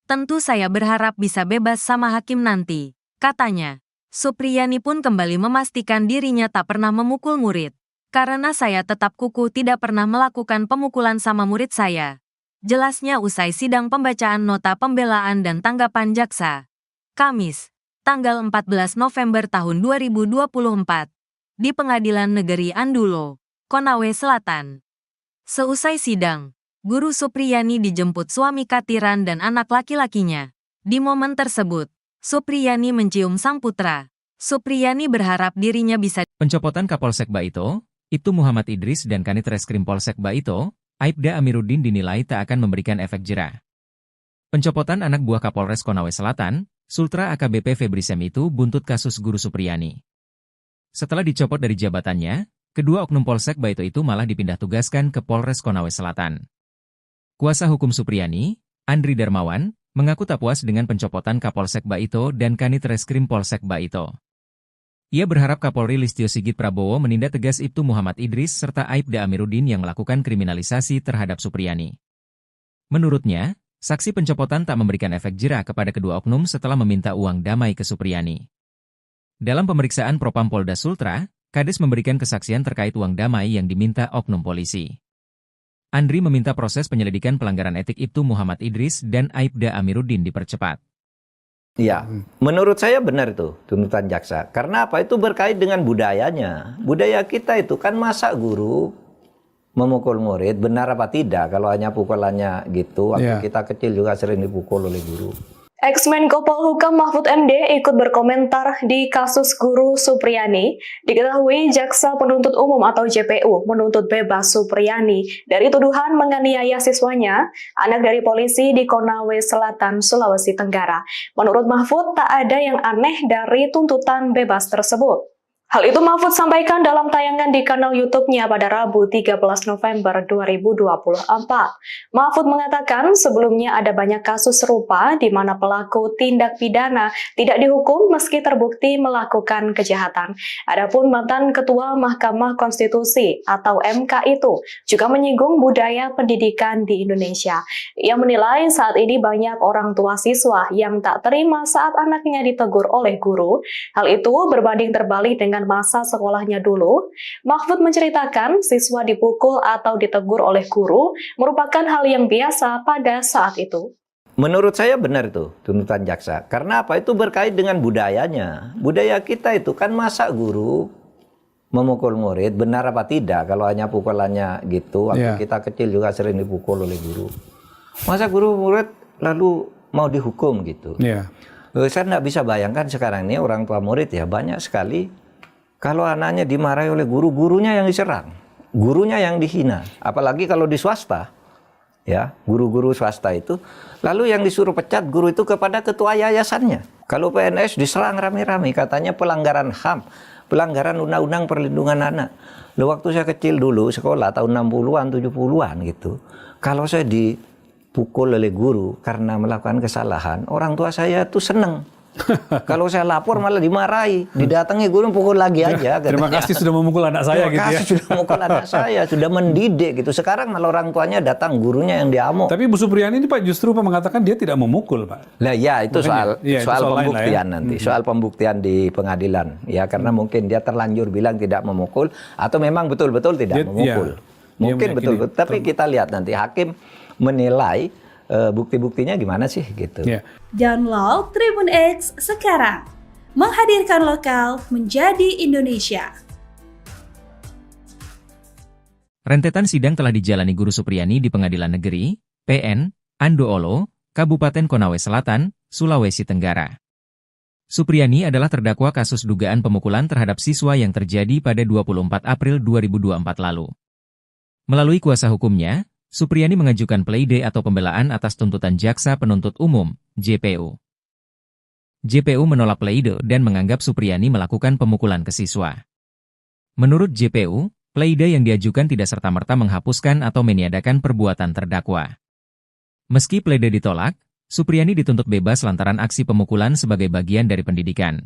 Tentu saya berharap bisa bebas sama hakim nanti, katanya. Supriyani pun kembali memastikan dirinya tak pernah memukul murid. Karena saya tetap kukuh tidak pernah melakukan pemukulan sama murid saya. Jelasnya usai sidang pembacaan nota pembelaan dan tanggapan jaksa. Kamis, tanggal 14 November tahun 2024, di Pengadilan Negeri Andulo, Konawe Selatan. Seusai sidang, Guru Supriyani dijemput suami Katiran dan anak laki-lakinya. Di momen tersebut, Supriyani mencium sang putra. Supriyani berharap dirinya bisa. Pencopotan Kapolsek Baito, Ibtu Muhammad Idris dan Kanit Reskrim Polsek Baito, Aibda Amiruddin dinilai tak akan memberikan efek jera. Pencopotan anak buah Kapolres Konawe Selatan, Sultra AKBP Febri Sem itu buntut kasus Guru Supriyani. Setelah dicopot dari jabatannya, kedua oknum Polsek Baito itu malah dipindah tugaskan ke Polres Konawe Selatan. Kuasa hukum Supriyani, Andri Darmawan, mengaku tak puas dengan pencopotan Kapolsek Baito dan Kanit Reskrim Polsek Baito. Ia berharap Kapolri Listio Sigit Prabowo menindak tegas Ibtu Muhammad Idris serta Aibda Amiruddin yang melakukan kriminalisasi terhadap Supriyani. Menurutnya, saksi pencopotan tak memberikan efek jera kepada kedua oknum setelah meminta uang damai ke Supriyani. Dalam pemeriksaan Propam Polda Sultra, Kades memberikan kesaksian terkait uang damai yang diminta oknum polisi. Andri meminta proses penyelidikan pelanggaran etik Ibtu Muhammad Idris dan Aibda Amiruddin dipercepat. Ya, menurut saya benar itu tuntutan jaksa. Karena apa? Itu berkait dengan budayanya. Budaya kita itu kan masa guru memukul murid, benar apa tidak? Kalau hanya pukulannya gitu, waktu kita kecil juga sering dipukul oleh guru. Ex-Menko Polhukam Mahfud MD ikut berkomentar di kasus guru Supriyani. Diketahui Jaksa Penuntut Umum atau JPU menuntut bebas Supriyani dari tuduhan menganiaya siswanya, anak dari polisi di Konawe Selatan, Sulawesi Tenggara. Menurut Mahfud, tak ada yang aneh dari tuntutan bebas tersebut. Hal itu Mahfud sampaikan dalam tayangan di kanal YouTube-nya pada Rabu 13 November 2024. Mahfud mengatakan sebelumnya ada banyak kasus serupa di mana pelaku tindak pidana tidak dihukum meski terbukti melakukan kejahatan. Adapun mantan Ketua Mahkamah Konstitusi atau MK itu juga menyinggung budaya pendidikan di Indonesia. Ia menilai saat ini banyak orang tua siswa yang tak terima saat anaknya ditegur oleh guru. Hal itu berbanding terbalik dengan masa sekolahnya dulu. Mahfud menceritakan siswa dipukul atau ditegur oleh guru merupakan hal yang biasa pada saat itu. Menurut saya benar itu tuntutan jaksa. Karena apa? Itu berkait dengan budayanya. Budaya kita itu kan masa guru memukul murid, benar apa tidak? Kalau hanya pukulannya gitu, waktu kita kecil juga sering dipukul oleh guru. Masa guru murid lalu mau dihukum gitu? Saya nggak bisa bayangkan sekarang ini orang tua murid ya banyak sekali. Kalau anaknya dimarahi oleh guru, gurunya yang diserang, gurunya yang dihina. Apalagi kalau di swasta, ya guru-guru swasta itu. Lalu yang disuruh pecat guru itu kepada ketua yayasannya. Kalau PNS diserang rame-rame, katanya pelanggaran HAM, pelanggaran Undang-Undang Perlindungan Anak. Loh, waktu saya kecil dulu, sekolah tahun 60-an, 70-an gitu. Kalau saya dipukul oleh guru karena melakukan kesalahan, orang tua saya tuh seneng. Kalau saya lapor malah dimarahi, didatangi guru pukul lagi aja. Terima kasih sudah memukul anak saya gitu ya. Terima kasih sudah memukul anak saya, sudah mendidik gitu. Sekarang malah orang tuanya datang, gurunya yang diamuk. Tapi Bu Supriyani ini Pak justru mengatakan dia tidak memukul Pak. Lah ya itu soal pembuktian ya. nanti, soal pembuktian di pengadilan. Ya karena mungkin dia terlanjur bilang tidak memukul atau memang betul-betul tidak memukul. Mungkin betul-betul. Tapi kita lihat nanti hakim menilai bukti-buktinya gimana sih gitu. Download Tribun X sekarang. Menghadirkan lokal menjadi Indonesia. Rentetan sidang telah dijalani Guru Supriyani di Pengadilan Negeri, PN, Andoolo, Kabupaten Konawe Selatan, Sulawesi Tenggara. Supriyani adalah terdakwa kasus dugaan pemukulan terhadap siswa yang terjadi pada 24 April 2024 lalu. Melalui kuasa hukumnya, Supriyani mengajukan pleidoy atau pembelaan atas tuntutan Jaksa Penuntut Umum, JPU. JPU menolak pleidoy dan menganggap Supriyani melakukan pemukulan ke siswa. Menurut JPU, pleidoy yang diajukan tidak serta-merta menghapuskan atau meniadakan perbuatan terdakwa. Meski pleidoy ditolak, Supriyani dituntut bebas lantaran aksi pemukulan sebagai bagian dari pendidikan.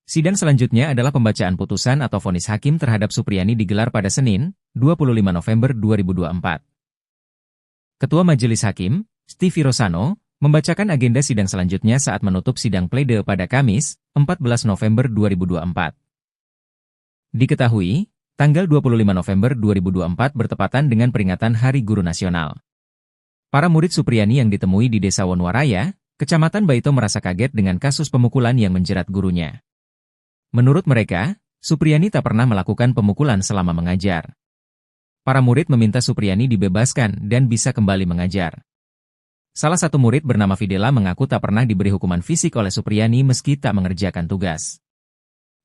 Sidang selanjutnya adalah pembacaan putusan atau vonis hakim terhadap Supriyani digelar pada Senin, 25 November 2024. Ketua Majelis Hakim, Stevie Rosano, membacakan agenda sidang selanjutnya saat menutup sidang pledoi pada Kamis, 14 November 2024. Diketahui, tanggal 25 November 2024 bertepatan dengan peringatan Hari Guru Nasional. Para murid Supriyani yang ditemui di Desa Wonwaraya, Kecamatan Baito merasa kaget dengan kasus pemukulan yang menjerat gurunya. Menurut mereka, Supriyani tak pernah melakukan pemukulan selama mengajar. Para murid meminta Supriyani dibebaskan dan bisa kembali mengajar. Salah satu murid bernama Fidela mengaku tak pernah diberi hukuman fisik oleh Supriyani meski tak mengerjakan tugas.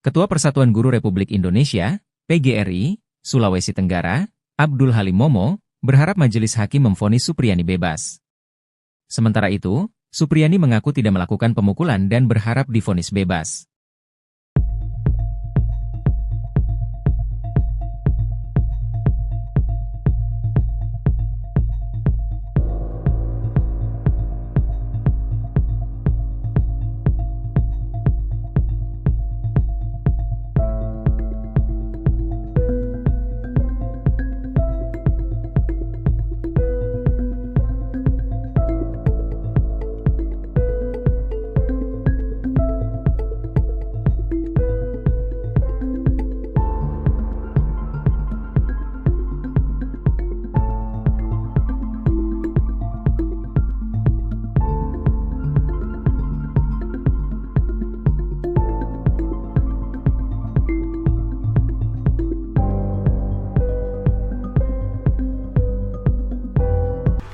Ketua Persatuan Guru Republik Indonesia, PGRI, Sulawesi Tenggara, Abdul Halim Momo, berharap majelis hakim memvonis Supriyani bebas. Sementara itu, Supriyani mengaku tidak melakukan pemukulan dan berharap divonis bebas.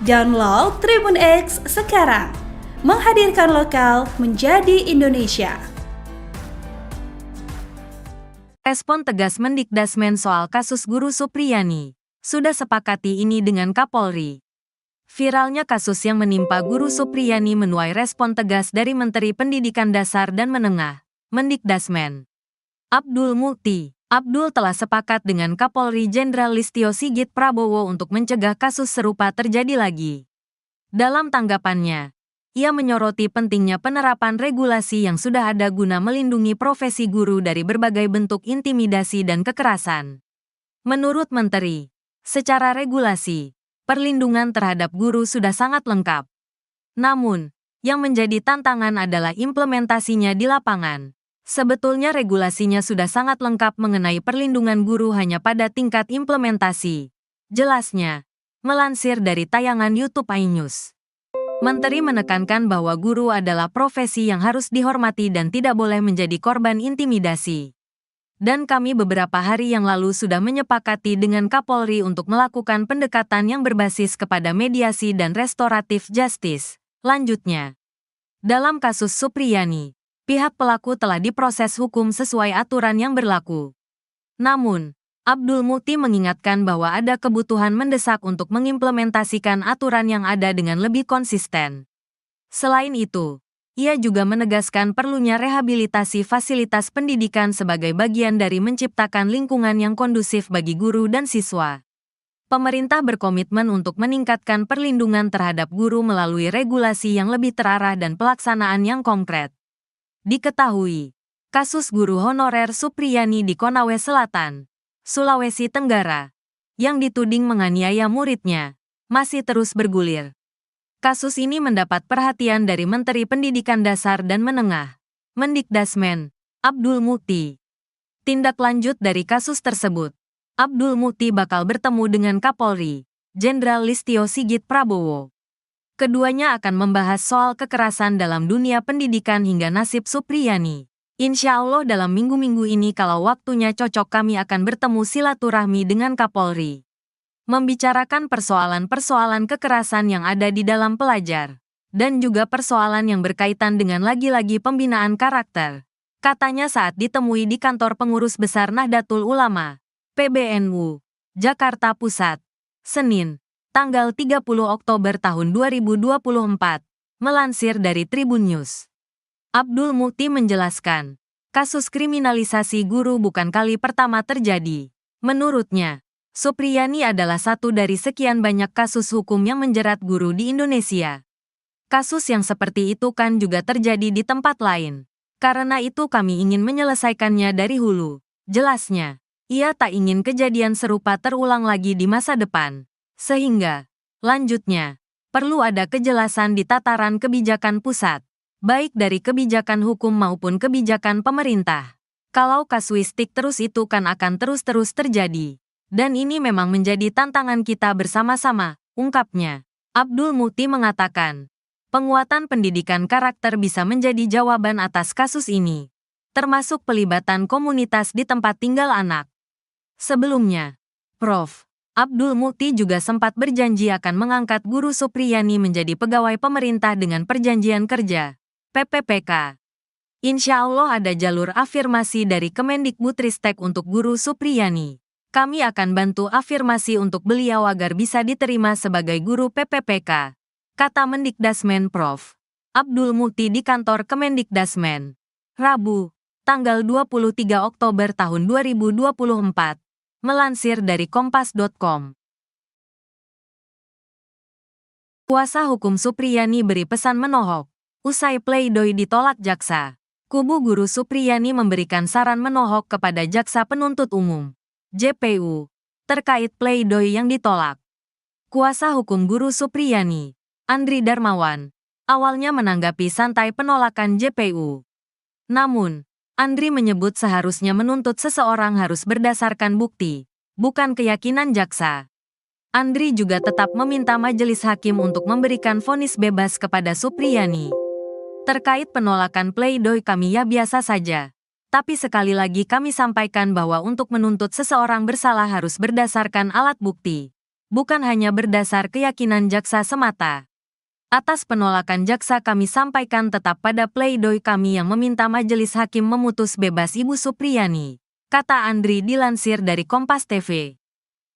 Download Tribun X sekarang. Menghadirkan lokal menjadi Indonesia. Respon tegas Mendikdasmen soal kasus Guru Supriyani. Sudah sepakati ini dengan Kapolri. Viralnya kasus yang menimpa Guru Supriyani menuai respon tegas dari Menteri Pendidikan Dasar dan Menengah, Mendikdasmen Abdul Mukti. Abdul telah sepakat dengan Kapolri Jenderal Listio Sigit Prabowo untuk mencegah kasus serupa terjadi lagi. Dalam tanggapannya, ia menyoroti pentingnya penerapan regulasi yang sudah ada guna melindungi profesi guru dari berbagai bentuk intimidasi dan kekerasan. Menurut Menteri, secara regulasi, perlindungan terhadap guru sudah sangat lengkap. Namun, yang menjadi tantangan adalah implementasinya di lapangan. Sebetulnya regulasinya sudah sangat lengkap mengenai perlindungan guru hanya pada tingkat implementasi. Jelasnya, melansir dari tayangan YouTube iNews. Menteri menekankan bahwa guru adalah profesi yang harus dihormati dan tidak boleh menjadi korban intimidasi. Dan kami beberapa hari yang lalu sudah menyepakati dengan Kapolri untuk melakukan pendekatan yang berbasis kepada mediasi dan restoratif justice. Lanjutnya, dalam kasus Supriyani, pihak pelaku telah diproses hukum sesuai aturan yang berlaku. Namun, Abdul Mukti mengingatkan bahwa ada kebutuhan mendesak untuk mengimplementasikan aturan yang ada dengan lebih konsisten. Selain itu, ia juga menegaskan perlunya rehabilitasi fasilitas pendidikan sebagai bagian dari menciptakan lingkungan yang kondusif bagi guru dan siswa. Pemerintah berkomitmen untuk meningkatkan perlindungan terhadap guru melalui regulasi yang lebih terarah dan pelaksanaan yang konkret. Diketahui, kasus guru honorer Supriyani di Konawe Selatan, Sulawesi Tenggara, yang dituding menganiaya muridnya, masih terus bergulir. Kasus ini mendapat perhatian dari Menteri Pendidikan Dasar dan Menengah, Mendikdasmen Abdul Mukti. Tindak lanjut dari kasus tersebut, Abdul Mukti bakal bertemu dengan Kapolri, Jenderal Listio Sigit Prabowo. Keduanya akan membahas soal kekerasan dalam dunia pendidikan hingga nasib Supriyani. Insya Allah dalam minggu-minggu ini kalau waktunya cocok kami akan bertemu silaturahmi dengan Kapolri. Membicarakan persoalan-persoalan kekerasan yang ada di dalam pelajar. Dan juga persoalan yang berkaitan dengan lagi-lagi pembinaan karakter. Katanya saat ditemui di kantor pengurus besar Nahdlatul Ulama, PBNU, Jakarta Pusat, Senin, tanggal 30 Oktober tahun 2024, melansir dari Tribun News. Abdul Mukti menjelaskan, kasus kriminalisasi guru bukan kali pertama terjadi. Menurutnya, Supriyani adalah satu dari sekian banyak kasus hukum yang menjerat guru di Indonesia. Kasus yang seperti itu kan juga terjadi di tempat lain. Karena itu kami ingin menyelesaikannya dari hulu. Jelasnya, ia tak ingin kejadian serupa terulang lagi di masa depan. Sehingga, lanjutnya, perlu ada kejelasan di tataran kebijakan pusat, baik dari kebijakan hukum maupun kebijakan pemerintah. Kalau kasuistik terus itu kan akan terus-terus terjadi. Dan ini memang menjadi tantangan kita bersama-sama, ungkapnya. Abdul Mukti mengatakan, penguatan pendidikan karakter bisa menjadi jawaban atas kasus ini, termasuk pelibatan komunitas di tempat tinggal anak. Sebelumnya, Prof. Abdul Mukti juga sempat berjanji akan mengangkat Guru Supriyani menjadi pegawai pemerintah dengan perjanjian kerja, PPPK. Insya Allah ada jalur afirmasi dari Kemendikbudristek untuk Guru Supriyani. Kami akan bantu afirmasi untuk beliau agar bisa diterima sebagai guru PPPK, kata Mendikdasmen Prof. Abdul Mukti di kantor Kemendikdasmen. Rabu, tanggal 23 Oktober tahun 2024. Melansir dari Kompas.com. Kuasa hukum Supriyani beri pesan menohok. Usai pledoi ditolak jaksa, kubu Guru Supriyani memberikan saran menohok kepada Jaksa Penuntut Umum, JPU, terkait pledoi yang ditolak. Kuasa hukum Guru Supriyani, Andri Darmawan, awalnya menanggapi santai penolakan JPU. Namun, Andri menyebut seharusnya menuntut seseorang harus berdasarkan bukti, bukan keyakinan jaksa. Andri juga tetap meminta majelis hakim untuk memberikan vonis bebas kepada Supriyani. Terkait penolakan pledoi kami ya biasa saja. Tapi sekali lagi kami sampaikan bahwa untuk menuntut seseorang bersalah harus berdasarkan alat bukti. bukan hanya berdasar keyakinan jaksa semata. Atas penolakan jaksa kami sampaikan tetap pada pledoi kami yang meminta majelis hakim memutus bebas Ibu Supriyani, kata Andri dilansir dari Kompas TV.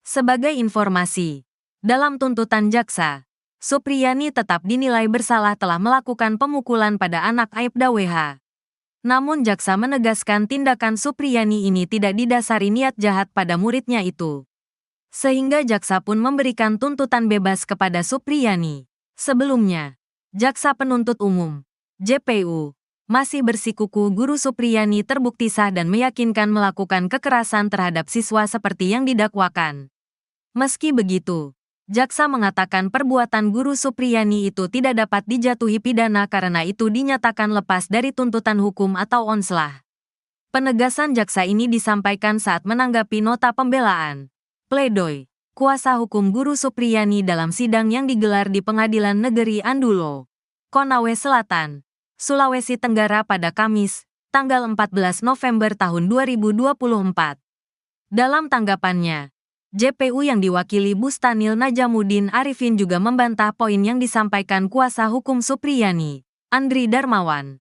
Sebagai informasi, dalam tuntutan jaksa, Supriyani tetap dinilai bersalah telah melakukan pemukulan pada anak Aibda WH. Namun jaksa menegaskan tindakan Supriyani ini tidak didasari niat jahat pada muridnya itu. Sehingga jaksa pun memberikan tuntutan bebas kepada Supriyani. Sebelumnya, jaksa penuntut umum, JPU, masih bersikuku Guru Supriyani terbukti sah dan meyakinkan melakukan kekerasan terhadap siswa seperti yang didakwakan. Meski begitu, jaksa mengatakan perbuatan Guru Supriyani itu tidak dapat dijatuhi pidana karena itu dinyatakan lepas dari tuntutan hukum atau onslah. Penegasan jaksa ini disampaikan saat menanggapi nota pembelaan, pledoi, kuasa hukum Guru Supriyani dalam sidang yang digelar di Pengadilan Negeri Andulo, Konawe Selatan, Sulawesi Tenggara pada Kamis, tanggal 14 November tahun 2024. Dalam tanggapannya, JPU yang diwakili Bustanil Najamuddin Arifin juga membantah poin yang disampaikan kuasa hukum Supriyani, Andri Darmawan.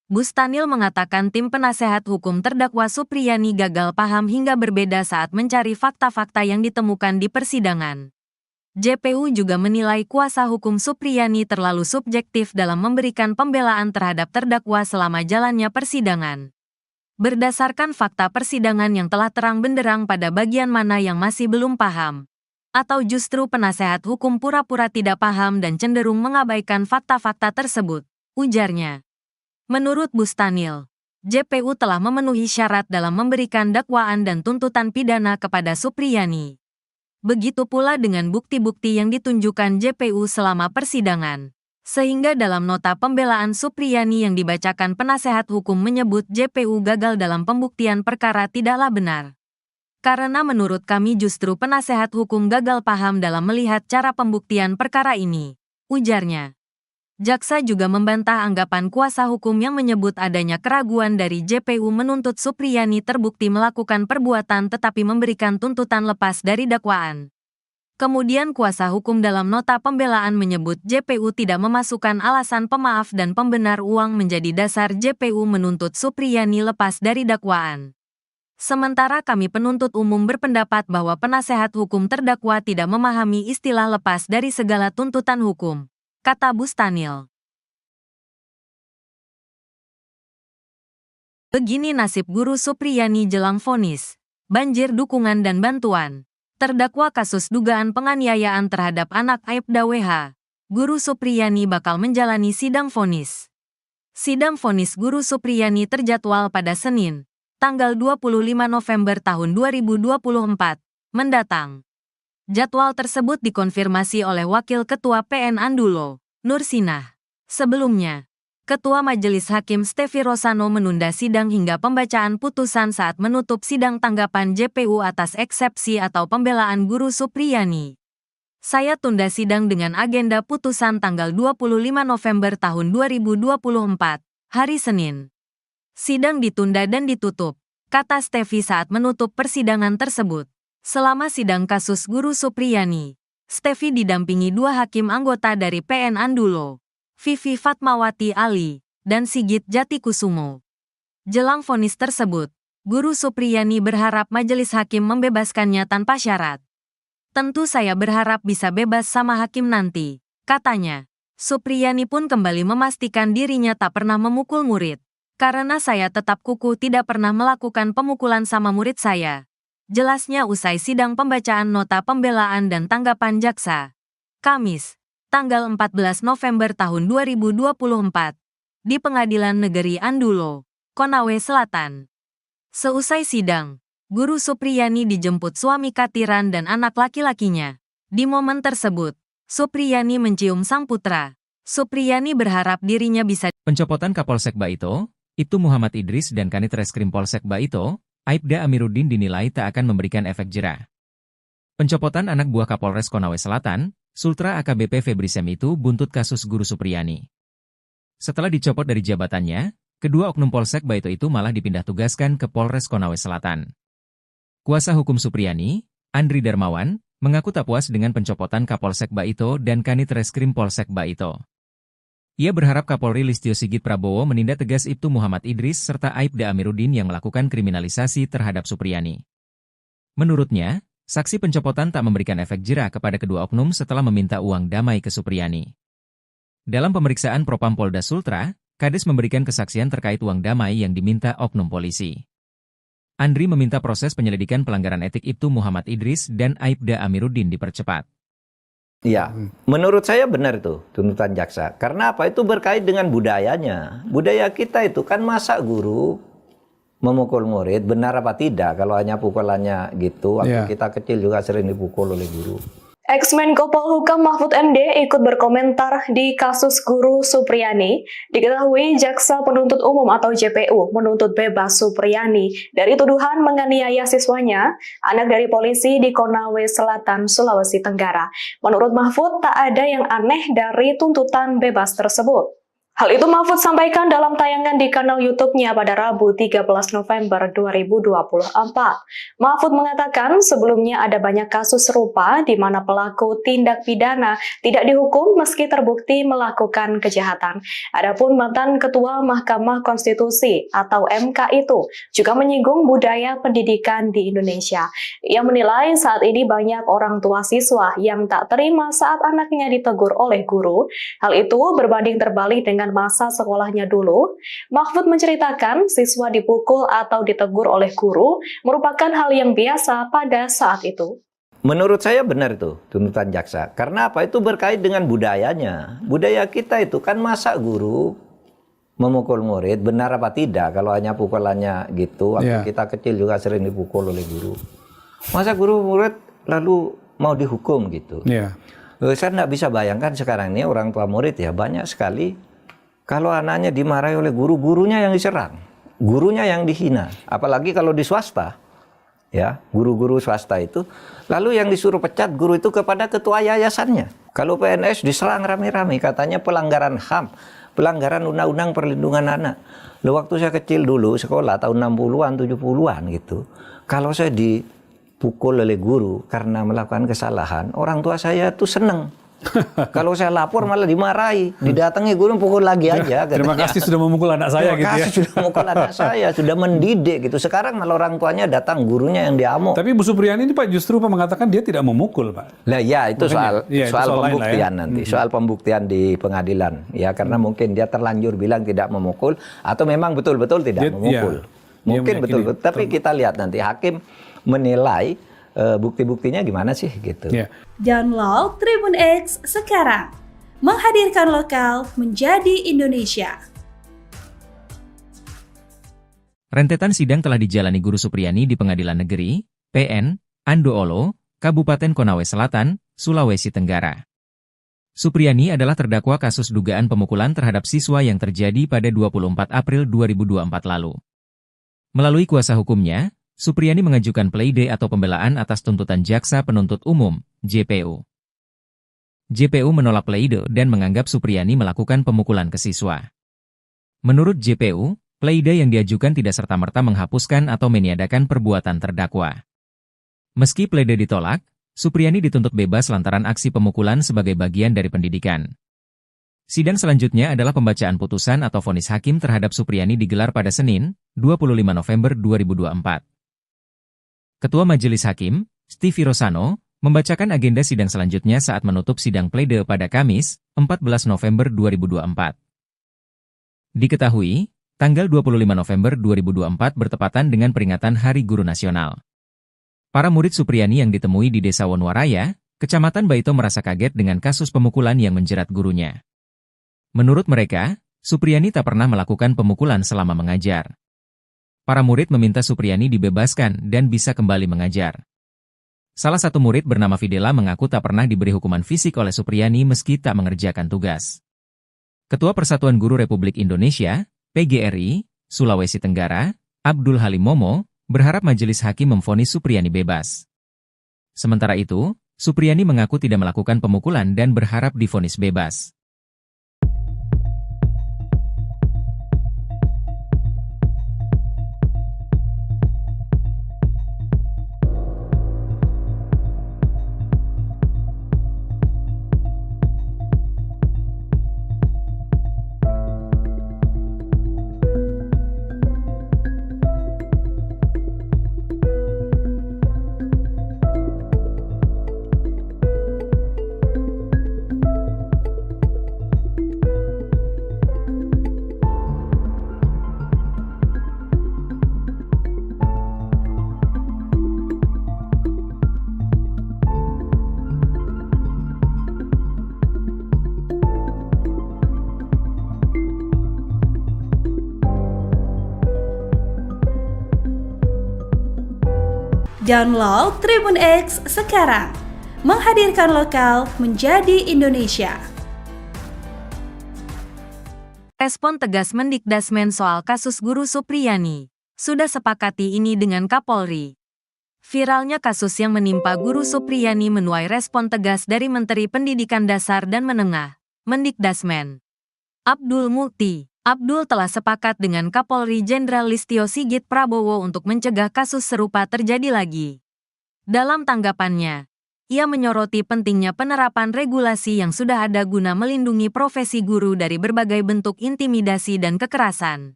Bustanil mengatakan tim penasehat hukum terdakwa Supriyani gagal paham hingga berbeda saat mencari fakta-fakta yang ditemukan di persidangan. JPU juga menilai kuasa hukum Supriyani terlalu subjektif dalam memberikan pembelaan terhadap terdakwa selama jalannya persidangan. Berdasarkan fakta persidangan yang telah terang benderang pada bagian mana yang masih belum paham, atau justru penasehat hukum pura-pura tidak paham dan cenderung mengabaikan fakta-fakta tersebut, ujarnya. Menurut Bustanil, JPU telah memenuhi syarat dalam memberikan dakwaan dan tuntutan pidana kepada Supriyani. Begitu pula dengan bukti-bukti yang ditunjukkan JPU selama persidangan. Sehingga dalam nota pembelaan Supriyani yang dibacakan penasehat hukum menyebut JPU gagal dalam pembuktian perkara tidaklah benar. Karena menurut kami justru penasehat hukum gagal paham dalam melihat cara pembuktian perkara ini, ujarnya. Jaksa juga membantah anggapan kuasa hukum yang menyebut adanya keraguan dari JPU menuntut Supriyani terbukti melakukan perbuatan tetapi memberikan tuntutan lepas dari dakwaan. Kemudian kuasa hukum dalam nota pembelaan menyebut JPU tidak memasukkan alasan pemaaf dan pembenar uang menjadi dasar JPU menuntut Supriyani lepas dari dakwaan. Sementara kami penuntut umum berpendapat bahwa penasehat hukum terdakwa tidak memahami istilah lepas dari segala tuntutan hukum, kata Bustanil. Begini nasib Guru Supriyani jelang vonis, banjir dukungan dan bantuan. Terdakwa kasus dugaan penganiayaan terhadap anak Aibda WH, Guru Supriyani bakal menjalani sidang vonis. Sidang vonis Guru Supriyani terjadwal pada Senin, tanggal 25 November tahun 2024, mendatang. Jadwal tersebut dikonfirmasi oleh Wakil Ketua PN Andulo, Nur Sinah. Sebelumnya, Ketua Majelis Hakim Stefi Rosano menunda sidang hingga pembacaan putusan saat menutup sidang tanggapan JPU atas eksepsi atau pembelaan Guru Supriyani. Saya tunda sidang dengan agenda putusan tanggal 25 November tahun 2024, hari Senin. Sidang ditunda dan ditutup, kata Stefi saat menutup persidangan tersebut. Selama sidang kasus Guru Supriyani, Stefi didampingi dua hakim anggota dari PN Andulo, Vivi Fatmawati Ali, dan Sigit Jatikusumo. Jelang vonis tersebut, Guru Supriyani berharap majelis hakim membebaskannya tanpa syarat. Tentu saya berharap bisa bebas sama hakim nanti, katanya. Supriyani pun kembali memastikan dirinya tak pernah memukul murid. Karena saya tetap kukuh tidak pernah melakukan pemukulan sama murid saya. Jelasnya usai sidang pembacaan nota pembelaan dan tanggapan jaksa. Kamis, tanggal 14 November tahun 2024, di Pengadilan Negeri Andulo, Konawe Selatan. Seusai sidang, Guru Supriyani dijemput suami Katiran dan anak laki-lakinya. Di momen tersebut, Supriyani mencium sang putra. Supriyani berharap dirinya bisa. Pencopotan Kapolsek Baito, Ibtu Muhammad Idris dan Kanit Reskrim Polsek Baito, Aibda Amiruddin dinilai tak akan memberikan efek jera. Pencopotan anak buah Kapolres Konawe Selatan, Sultra AKBP Febri Sem itu buntut kasus Guru Supriyani. Setelah dicopot dari jabatannya, kedua oknum Polsek Baito itu malah dipindah tugaskan ke Polres Konawe Selatan. Kuasa hukum Supriyani, Andri Darmawan, mengaku tak puas dengan pencopotan Kapolsek Baito dan Kanit Reskrim Polsek Baito. Ia berharap Kapolri Listio Sigit Prabowo menindak tegas Ibtu Muhammad Idris serta Aibda Amiruddin yang melakukan kriminalisasi terhadap Supriyani. Menurutnya, saksi pencopotan tak memberikan efek jera kepada kedua oknum setelah meminta uang damai ke Supriyani. Dalam pemeriksaan Propam Polda Sultra, Kades memberikan kesaksian terkait uang damai yang diminta oknum polisi. Andri meminta proses penyelidikan pelanggaran etik Ibtu Muhammad Idris dan Aibda Amiruddin dipercepat. Ya, menurut saya benar itu tuntutan jaksa. Karena apa? Itu berkait dengan budayanya. Budaya kita itu kan masa guru memukul murid, benar apa tidak? Kalau hanya pukulannya gitu, waktu kita kecil juga sering dipukul oleh guru. Ex-Menko Polhukam Mahfud MD ikut berkomentar di kasus guru Supriyani. Diketahui Jaksa Penuntut Umum atau JPU menuntut bebas Supriyani dari tuduhan menganiaya siswanya, anak dari polisi di Konawe Selatan, Sulawesi Tenggara. Menurut Mahfud, tak ada yang aneh dari tuntutan bebas tersebut. Hal itu Mahfud sampaikan dalam tayangan di kanal YouTube-nya pada Rabu 13 November 2024. Mahfud mengatakan sebelumnya ada banyak kasus serupa di mana pelaku tindak pidana tidak dihukum meski terbukti melakukan kejahatan. Adapun mantan Ketua Mahkamah Konstitusi atau MK itu juga menyinggung budaya pendidikan di Indonesia. Ia menilai saat ini banyak orang tua siswa yang tak terima saat anaknya ditegur oleh guru. Hal itu berbanding terbalik dengan masa sekolahnya dulu. Mahfud menceritakan siswa dipukul atau ditegur oleh guru merupakan hal yang biasa pada saat itu. Menurut saya benar itu tuntutan jaksa. Karena apa? Itu berkait dengan budayanya. Budaya kita itu kan masa guru memukul murid, benar apa tidak? Kalau hanya pukulannya gitu, waktu kita kecil juga sering dipukul oleh guru. Masa guru murid lalu mau dihukum gitu? Saya nggak bisa bayangkan sekarang ini orang tua murid ya banyak sekali. Kalau anaknya dimarahi oleh guru, gurunya yang diserang, gurunya yang dihina. Apalagi kalau di swasta, ya guru-guru swasta itu. Lalu yang disuruh pecat guru itu kepada ketua yayasannya. Kalau PNS diserang rame-rame, katanya pelanggaran HAM, pelanggaran Undang-Undang Perlindungan Anak. Lalu waktu saya kecil dulu, sekolah tahun 60-an, 70-an gitu. Kalau saya dipukul oleh guru karena melakukan kesalahan, orang tua saya tuh seneng. Kalau saya lapor malah dimarahi, didatangi guru pukul lagi aja. Terima kasih sudah memukul anak saya gitu ya. Terima kasih sudah memukul anak saya, sudah mendidik gitu. Sekarang malah orang tuanya datang, gurunya yang diamuk. Tapi Bu Supriyani ini Pak justru mengatakan dia tidak memukul Pak. Lah ya itu soal pembuktian ya. nanti, soal pembuktian di pengadilan. Ya karena mungkin dia terlanjur bilang tidak memukul atau memang betul-betul tidak memukul. Mungkin betul-betul. Tapi kita lihat nanti hakim menilai bukti-buktinya gimana sih gitu. Download Tribun X sekarang. Menghadirkan lokal menjadi Indonesia. Rentetan sidang telah dijalani Guru Supriyani di Pengadilan Negeri, PN, Andoolo, Kabupaten Konawe Selatan, Sulawesi Tenggara. Supriyani adalah terdakwa kasus dugaan pemukulan terhadap siswa yang terjadi pada 24 April 2024 lalu. Melalui kuasa hukumnya, Supriyani mengajukan pleidoy atau pembelaan atas tuntutan Jaksa Penuntut Umum, JPU. JPU menolak pleidoy dan menganggap Supriyani melakukan pemukulan ke siswa. Menurut JPU, pleidoy yang diajukan tidak serta-merta menghapuskan atau meniadakan perbuatan terdakwa. Meski pleidoy ditolak, Supriyani dituntut bebas lantaran aksi pemukulan sebagai bagian dari pendidikan. Sidang selanjutnya adalah pembacaan putusan atau vonis hakim terhadap Supriyani digelar pada Senin, 25 November 2024. Ketua Majelis Hakim, Stevie Rosano, membacakan agenda sidang selanjutnya saat menutup sidang pledoi pada Kamis, 14 November 2024. Diketahui, tanggal 25 November 2024 bertepatan dengan peringatan Hari Guru Nasional. Para murid Supriyani yang ditemui di Desa Wonwaraya, Kecamatan Baito merasa kaget dengan kasus pemukulan yang menjerat gurunya. Menurut mereka, Supriyani tak pernah melakukan pemukulan selama mengajar. Para murid meminta Supriyani dibebaskan dan bisa kembali mengajar. Salah satu murid bernama Fidela mengaku tak pernah diberi hukuman fisik oleh Supriyani meski tak mengerjakan tugas. Ketua Persatuan Guru Republik Indonesia, PGRI, Sulawesi Tenggara, Abdul Halim Momo, berharap majelis hakim memvonis Supriyani bebas. Sementara itu, Supriyani mengaku tidak melakukan pemukulan dan berharap divonis bebas. Download Tribun X sekarang. Menghadirkan lokal menjadi Indonesia. Respon tegas Mendikdasmen soal kasus Guru Supriyani. Sudah sepakati ini dengan Kapolri. Viralnya kasus yang menimpa Guru Supriyani menuai respon tegas dari Menteri Pendidikan Dasar dan Menengah, Mendikdasmen. Abdul Mukti. Abdul telah sepakat dengan Kapolri Jenderal Listio Sigit Prabowo untuk mencegah kasus serupa terjadi lagi. Dalam tanggapannya, ia menyoroti pentingnya penerapan regulasi yang sudah ada guna melindungi profesi guru dari berbagai bentuk intimidasi dan kekerasan.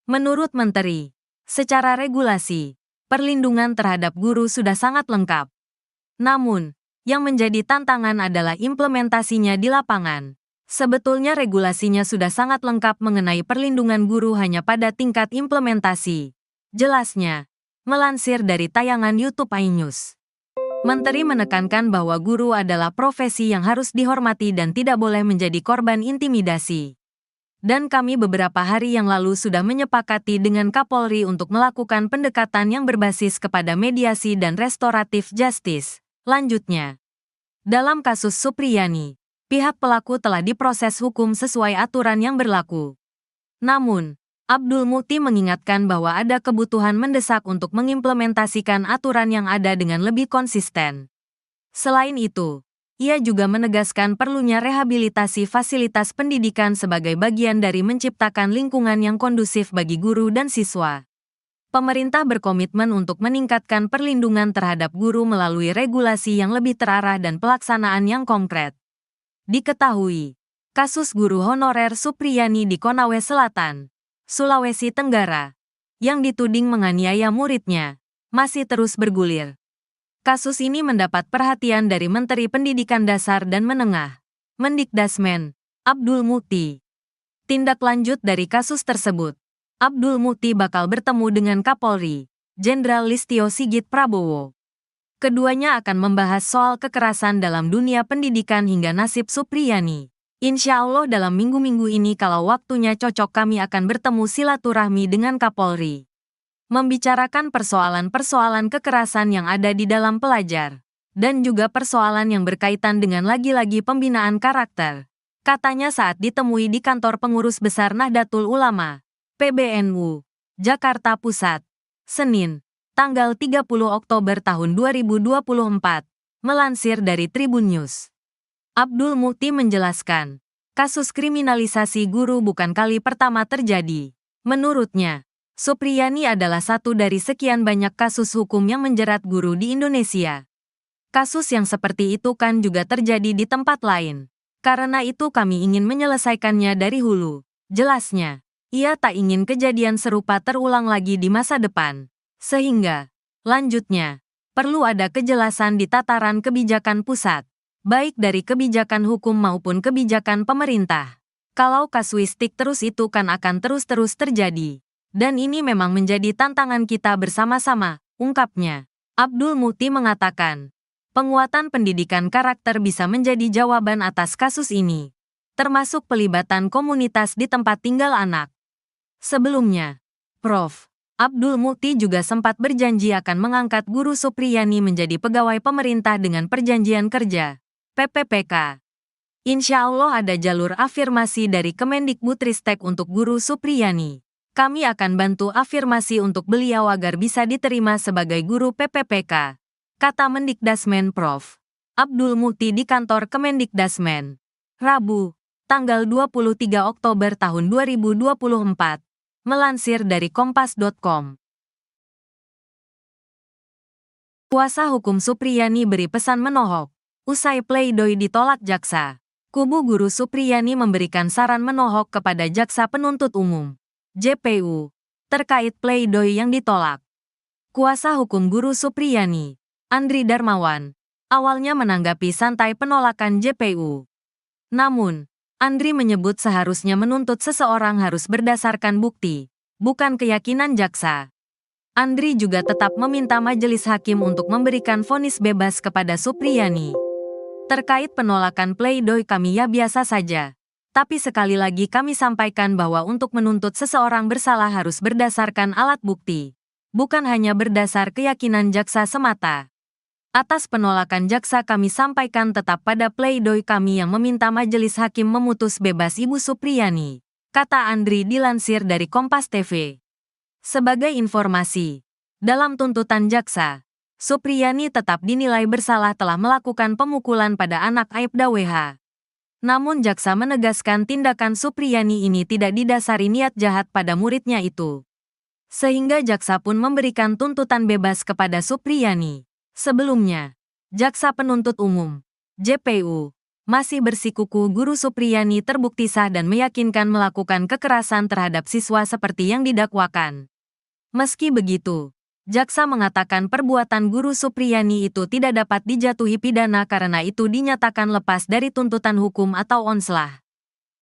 Menurut Menteri, secara regulasi, perlindungan terhadap guru sudah sangat lengkap. Namun, yang menjadi tantangan adalah implementasinya di lapangan. Sebetulnya regulasinya sudah sangat lengkap mengenai perlindungan guru hanya pada tingkat implementasi. Jelasnya, melansir dari tayangan YouTube iNews. Menteri menekankan bahwa guru adalah profesi yang harus dihormati dan tidak boleh menjadi korban intimidasi. Dan kami beberapa hari yang lalu sudah menyepakati dengan Kapolri untuk melakukan pendekatan yang berbasis kepada mediasi dan restoratif justice. Lanjutnya, dalam kasus Supriyani, pihak pelaku telah diproses hukum sesuai aturan yang berlaku. Namun, Abdul Mukti mengingatkan bahwa ada kebutuhan mendesak untuk mengimplementasikan aturan yang ada dengan lebih konsisten. Selain itu, ia juga menegaskan perlunya rehabilitasi fasilitas pendidikan sebagai bagian dari menciptakan lingkungan yang kondusif bagi guru dan siswa. Pemerintah berkomitmen untuk meningkatkan perlindungan terhadap guru melalui regulasi yang lebih terarah dan pelaksanaan yang konkret. Diketahui, kasus guru honorer Supriyani di Konawe Selatan, Sulawesi Tenggara, yang dituding menganiaya muridnya, masih terus bergulir. Kasus ini mendapat perhatian dari Menteri Pendidikan Dasar dan Menengah, Mendikdasmen, Abdul Mukti. Tindak lanjut dari kasus tersebut, Abdul Mukti bakal bertemu dengan Kapolri, Jenderal Listio Sigit Prabowo. Keduanya akan membahas soal kekerasan dalam dunia pendidikan hingga nasib Supriyani. Insya Allah dalam minggu-minggu ini kalau waktunya cocok kami akan bertemu silaturahmi dengan Kapolri. Membicarakan persoalan-persoalan kekerasan yang ada di dalam pelajar. Dan juga persoalan yang berkaitan dengan lagi-lagi pembinaan karakter. Katanya saat ditemui di kantor pengurus besar Nahdlatul Ulama, PBNU, Jakarta Pusat, Senin, tanggal 30 Oktober tahun 2024, melansir dari Tribun News. Abdul Mukti menjelaskan, kasus kriminalisasi guru bukan kali pertama terjadi. Menurutnya, Supriyani adalah satu dari sekian banyak kasus hukum yang menjerat guru di Indonesia. Kasus yang seperti itu kan juga terjadi di tempat lain. Karena itu kami ingin menyelesaikannya dari hulu. Jelasnya, ia tak ingin kejadian serupa terulang lagi di masa depan. Sehingga, lanjutnya, perlu ada kejelasan di tataran kebijakan pusat, baik dari kebijakan hukum maupun kebijakan pemerintah. Kalau kasuistik terus itu kan akan terus-terus terjadi. Dan ini memang menjadi tantangan kita bersama-sama, ungkapnya. Abdul Mukti mengatakan, penguatan pendidikan karakter bisa menjadi jawaban atas kasus ini, termasuk pelibatan komunitas di tempat tinggal anak. Sebelumnya, Prof. Abdul Mukti juga sempat berjanji akan mengangkat Guru Supriyani menjadi pegawai pemerintah dengan perjanjian kerja, PPPK. Insya Allah ada jalur afirmasi dari Kemendikbudristek untuk Guru Supriyani. Kami akan bantu afirmasi untuk beliau agar bisa diterima sebagai guru PPPK, kata Mendikdasmen Prof. Abdul Mukti di kantor Kemendikdasmen. Rabu, tanggal 23 Oktober tahun 2024. Melansir dari Kompas.com. Kuasa hukum Supriyani beri pesan menohok. Usai pleidoy ditolak jaksa, kubu Guru Supriyani memberikan saran menohok kepada Jaksa Penuntut Umum, JPU, terkait pleidoy yang ditolak. Kuasa hukum Guru Supriyani, Andri Darmawan, awalnya menanggapi santai penolakan JPU. Namun, Andri menyebut seharusnya menuntut seseorang harus berdasarkan bukti, bukan keyakinan jaksa. Andri juga tetap meminta majelis hakim untuk memberikan vonis bebas kepada Supriyani. Terkait penolakan pleidoy kami ya biasa saja. Tapi sekali lagi kami sampaikan bahwa untuk menuntut seseorang bersalah harus berdasarkan alat bukti. bukan hanya berdasar keyakinan jaksa semata. Atas penolakan jaksa kami sampaikan tetap pada pledoi kami yang meminta majelis hakim memutus bebas Ibu Supriyani, kata Andri dilansir dari Kompas TV. Sebagai informasi, dalam tuntutan jaksa, Supriyani tetap dinilai bersalah telah melakukan pemukulan pada anak Aibda WH. Namun jaksa menegaskan tindakan Supriyani ini tidak didasari niat jahat pada muridnya itu. Sehingga jaksa pun memberikan tuntutan bebas kepada Supriyani. Sebelumnya, jaksa penuntut umum, JPU, masih bersikukuh Guru Supriyani terbukti sah dan meyakinkan melakukan kekerasan terhadap siswa seperti yang didakwakan. Meski begitu, jaksa mengatakan perbuatan Guru Supriyani itu tidak dapat dijatuhi pidana karena itu dinyatakan lepas dari tuntutan hukum atau onslah.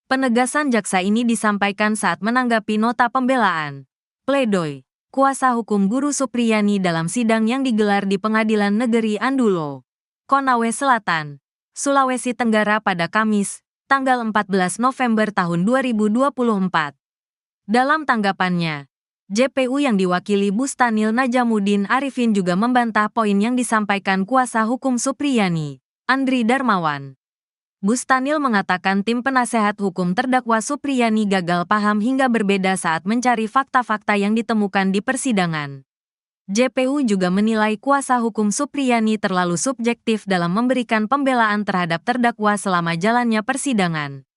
Penegasan jaksa ini disampaikan saat menanggapi nota pembelaan, pledoi, kuasa hukum Guru Supriyani dalam sidang yang digelar di Pengadilan Negeri Andulo, Konawe Selatan, Sulawesi Tenggara pada Kamis, tanggal 14 November tahun 2024. Dalam tanggapannya, JPU yang diwakili Bustanil Najamuddin Arifin juga membantah poin yang disampaikan kuasa hukum Supriyani, Andri Darmawan. Bustanil mengatakan tim penasehat hukum terdakwa Supriyani gagal paham hingga berbeda saat mencari fakta-fakta yang ditemukan di persidangan. JPU juga menilai kuasa hukum Supriyani terlalu subjektif dalam memberikan pembelaan terhadap terdakwa selama jalannya persidangan.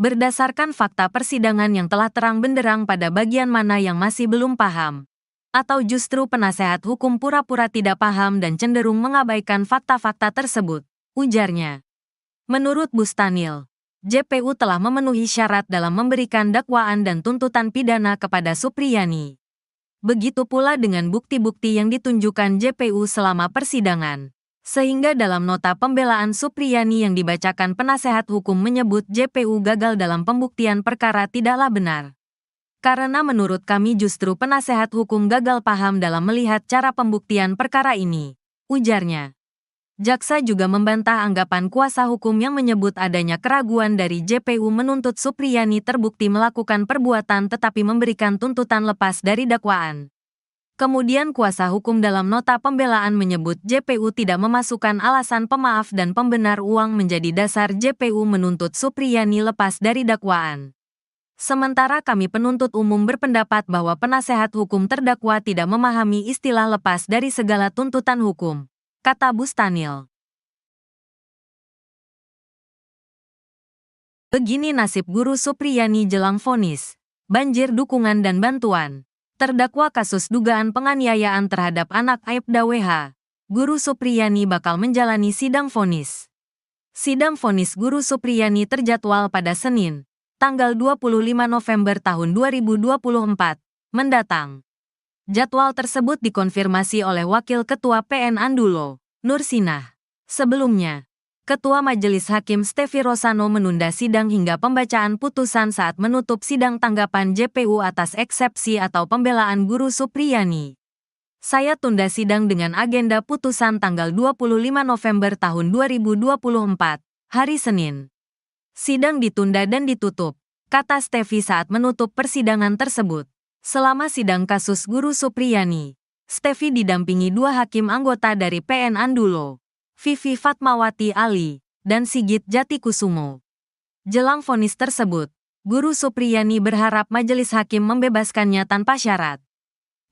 Berdasarkan fakta persidangan yang telah terang benderang pada bagian mana yang masih belum paham, atau justru penasehat hukum pura-pura tidak paham dan cenderung mengabaikan fakta-fakta tersebut, ujarnya. Menurut Bustanil, JPU telah memenuhi syarat dalam memberikan dakwaan dan tuntutan pidana kepada Supriyani. Begitu pula dengan bukti-bukti yang ditunjukkan JPU selama persidangan. Sehingga dalam nota pembelaan Supriyani yang dibacakan penasehat hukum menyebut JPU gagal dalam pembuktian perkara tidaklah benar. Karena menurut kami justru penasehat hukum gagal paham dalam melihat cara pembuktian perkara ini, ujarnya. Jaksa juga membantah anggapan kuasa hukum yang menyebut adanya keraguan dari JPU menuntut Supriyani terbukti melakukan perbuatan tetapi memberikan tuntutan lepas dari dakwaan. Kemudian kuasa hukum dalam nota pembelaan menyebut JPU tidak memasukkan alasan pemaaf dan pembenar uang menjadi dasar JPU menuntut Supriyani lepas dari dakwaan. Sementara kami penuntut umum berpendapat bahwa penasehat hukum terdakwa tidak memahami istilah lepas dari segala tuntutan hukum, kata Bustanil. Begini nasib Guru Supriyani jelang vonis, banjir dukungan dan bantuan. Terdakwa kasus dugaan penganiayaan terhadap anak Aibda WH, Guru Supriyani bakal menjalani sidang vonis. Sidang vonis Guru Supriyani terjadwal pada Senin, tanggal 25 November tahun 2024, mendatang. Jadwal tersebut dikonfirmasi oleh Wakil Ketua PN Andulo, Nur Sinah. Sebelumnya, Ketua Majelis Hakim Stefi Rosano menunda sidang hingga pembacaan putusan saat menutup sidang tanggapan JPU atas eksepsi atau pembelaan Guru Supriyani. Saya tunda sidang dengan agenda putusan tanggal 25 November tahun 2024, hari Senin. Sidang ditunda dan ditutup, kata Stefi saat menutup persidangan tersebut. Selama sidang kasus Guru Supriyani, Stefi didampingi dua hakim anggota dari PN Andulo, Vivi Fatmawati Ali, dan Sigit Jatikusumo. Jelang vonis tersebut, Guru Supriyani berharap majelis hakim membebaskannya tanpa syarat.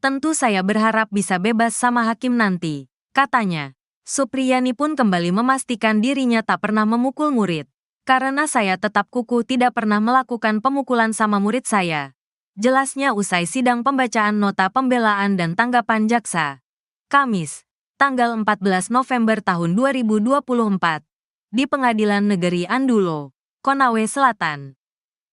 Tentu saya berharap bisa bebas sama hakim nanti, katanya. Supriyani pun kembali memastikan dirinya tak pernah memukul murid. Karena saya tetap kukuh tidak pernah melakukan pemukulan sama murid saya. Jelasnya usai sidang pembacaan nota pembelaan dan tanggapan jaksa. Kamis, tanggal 14 November tahun 2024, di Pengadilan Negeri Andulo, Konawe Selatan.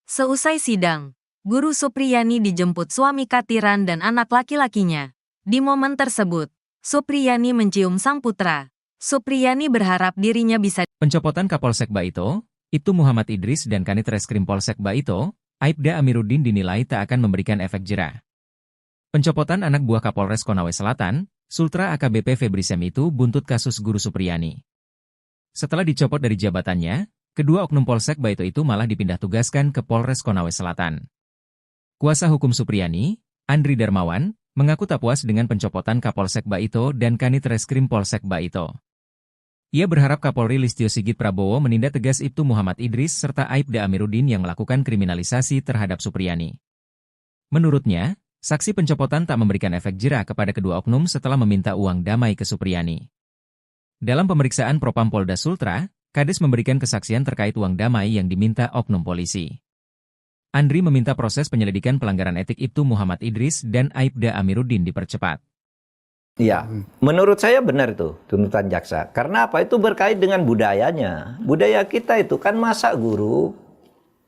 Seusai sidang, Guru Supriyani dijemput suami Katiran dan anak laki-lakinya. Di momen tersebut, Supriyani mencium sang putra. Supriyani berharap dirinya bisa. Pencopotan Kapolsek Baito, Ibtu Muhammad Idris dan Kanit Reskrim Polsek Baito, Aibda Amiruddin dinilai tak akan memberikan efek jerah. Pencopotan anak buah Kapolres Konawe Selatan, Sultra AKBP Febri Sem itu buntut kasus Guru Supriyani. Setelah dicopot dari jabatannya, kedua oknum Polsek Baito itu malah dipindah tugaskan ke Polres Konawe Selatan. Kuasa hukum Supriyani, Andri Darmawan, mengaku tak puas dengan pencopotan Kapolsek Baito dan Kanit Reskrim Polsek Baito. Ia berharap Kapolri Listio Sigit Prabowo menindak tegas Ibtu Muhammad Idris serta Aibda Amiruddin yang melakukan kriminalisasi terhadap Supriyani. Menurutnya, saksi pencopotan tak memberikan efek jera kepada kedua oknum setelah meminta uang damai ke Supriyani. Dalam pemeriksaan Propam Polda Sultra, Kades memberikan kesaksian terkait uang damai yang diminta oknum polisi. Andri meminta proses penyelidikan pelanggaran etik Ibtu Muhammad Idris dan Aibda Amiruddin dipercepat. Ya, menurut saya benar itu tuntutan jaksa. Karena apa? Itu berkait dengan budayanya. Budaya kita itu kan masa guru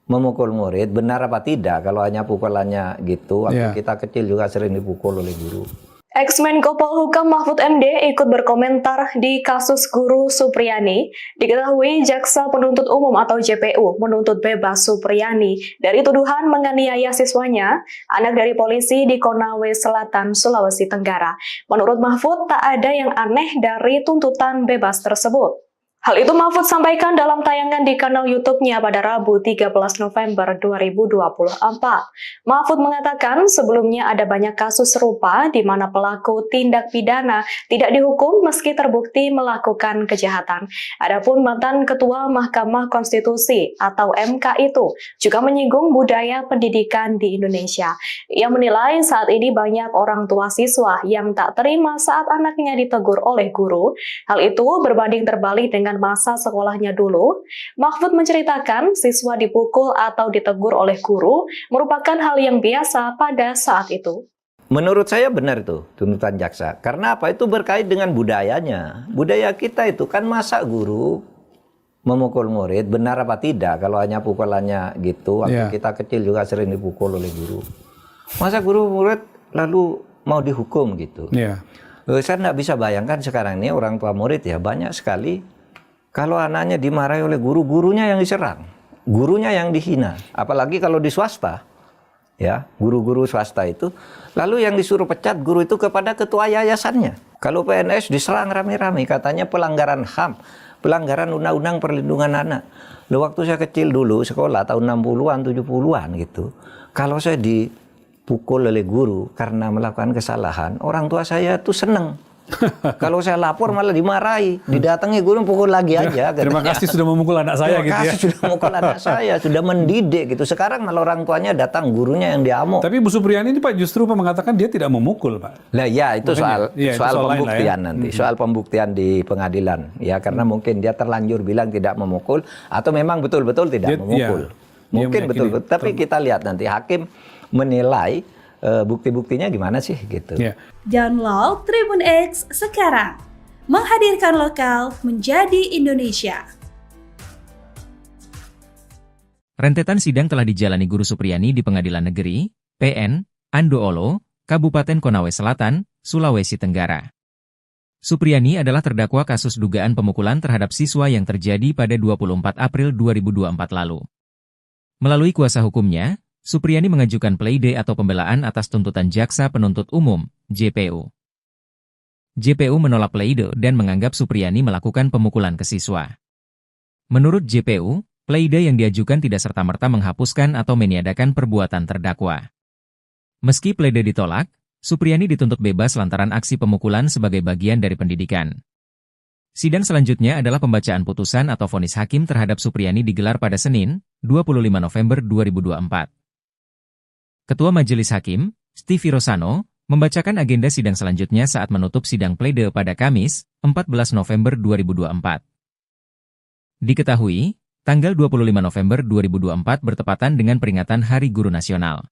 memukul murid, benar apa tidak? Kalau hanya pukulannya gitu, waktu kita kecil juga sering dipukul oleh guru. Ex-Menko Polhukam Mahfud MD ikut berkomentar di kasus guru Supriyani. Diketahui Jaksa Penuntut Umum atau JPU menuntut bebas Supriyani dari tuduhan menganiaya siswanya, anak dari polisi di Konawe Selatan, Sulawesi Tenggara. Menurut Mahfud, tak ada yang aneh dari tuntutan bebas tersebut. Hal itu Mahfud sampaikan dalam tayangan di kanal YouTube-nya pada Rabu 13 November 2024. Mahfud mengatakan sebelumnya ada banyak kasus serupa di mana pelaku tindak pidana tidak dihukum meski terbukti melakukan kejahatan. Adapun mantan Ketua Mahkamah Konstitusi atau MK itu juga menyinggung budaya pendidikan di Indonesia. Ia menilai saat ini banyak orang tua siswa yang tak terima saat anaknya ditegur oleh guru. Hal itu berbanding terbalik dengan masa sekolahnya dulu. Mahfud menceritakan siswa dipukul atau ditegur oleh guru merupakan hal yang biasa pada saat itu. Menurut saya benar itu tuntutan jaksa. Karena apa? Itu berkait dengan budayanya. Budaya kita itu kan masa guru memukul murid, benar apa tidak? Kalau hanya pukulannya gitu, waktu kita kecil juga sering dipukul oleh guru. Masa guru murid lalu mau dihukum gitu? Saya nggak bisa bayangkan sekarang ini orang tua murid ya banyak sekali. Kalau anaknya dimarahi oleh guru, gurunya yang diserang, gurunya yang dihina. Apalagi kalau di swasta, ya guru-guru swasta itu. Lalu yang disuruh pecat guru itu kepada ketua yayasannya. Kalau PNS diserang rame-rame, katanya pelanggaran HAM, pelanggaran Undang-Undang Perlindungan Anak. Loh, waktu saya kecil dulu, sekolah tahun 60-an, 70-an gitu. Kalau saya dipukul oleh guru karena melakukan kesalahan, orang tua saya tuh seneng. Kalau saya lapor malah dimarahi, didatangi guru pukul lagi aja. Terima kasih sudah memukul anak saya gitu ya. Terima kasih sudah memukul anak saya, sudah mendidik gitu. Sekarang malah orang tuanya datang, gurunya yang diamuk. Tapi Bu Supriyani ini Pak justru mengatakan dia tidak memukul Pak. Lah ya itu soal pembuktian ya. nanti, soal pembuktian di pengadilan. Ya karena mungkin dia terlanjur bilang tidak memukul atau memang betul-betul tidak memukul. Mungkin betul-betul. Tapi kita lihat nanti hakim menilai bukti-buktinya gimana sih gitu. Download Tribun X sekarang. Menghadirkan lokal menjadi Indonesia. Rentetan sidang telah dijalani Guru Supriyani di Pengadilan Negeri, PN, Andoolo, Kabupaten Konawe Selatan, Sulawesi Tenggara. Supriyani adalah terdakwa kasus dugaan pemukulan terhadap siswa yang terjadi pada 24 April 2024 lalu. Melalui kuasa hukumnya, Supriyani mengajukan pleide atau pembelaan atas tuntutan Jaksa Penuntut Umum, JPU. JPU menolak pleide dan menganggap Supriyani melakukan pemukulan ke siswa. Menurut JPU, pleide yang diajukan tidak serta-merta menghapuskan atau meniadakan perbuatan terdakwa. Meski pleide ditolak, Supriyani dituntut bebas lantaran aksi pemukulan sebagai bagian dari pendidikan. Sidang selanjutnya adalah pembacaan putusan atau vonis hakim terhadap Supriyani digelar pada Senin, 25 November 2024. Ketua Majelis Hakim, Stevie Rosano, membacakan agenda sidang selanjutnya saat menutup sidang pleide pada Kamis, 14 November 2024. Diketahui, tanggal 25 November 2024 bertepatan dengan peringatan Hari Guru Nasional.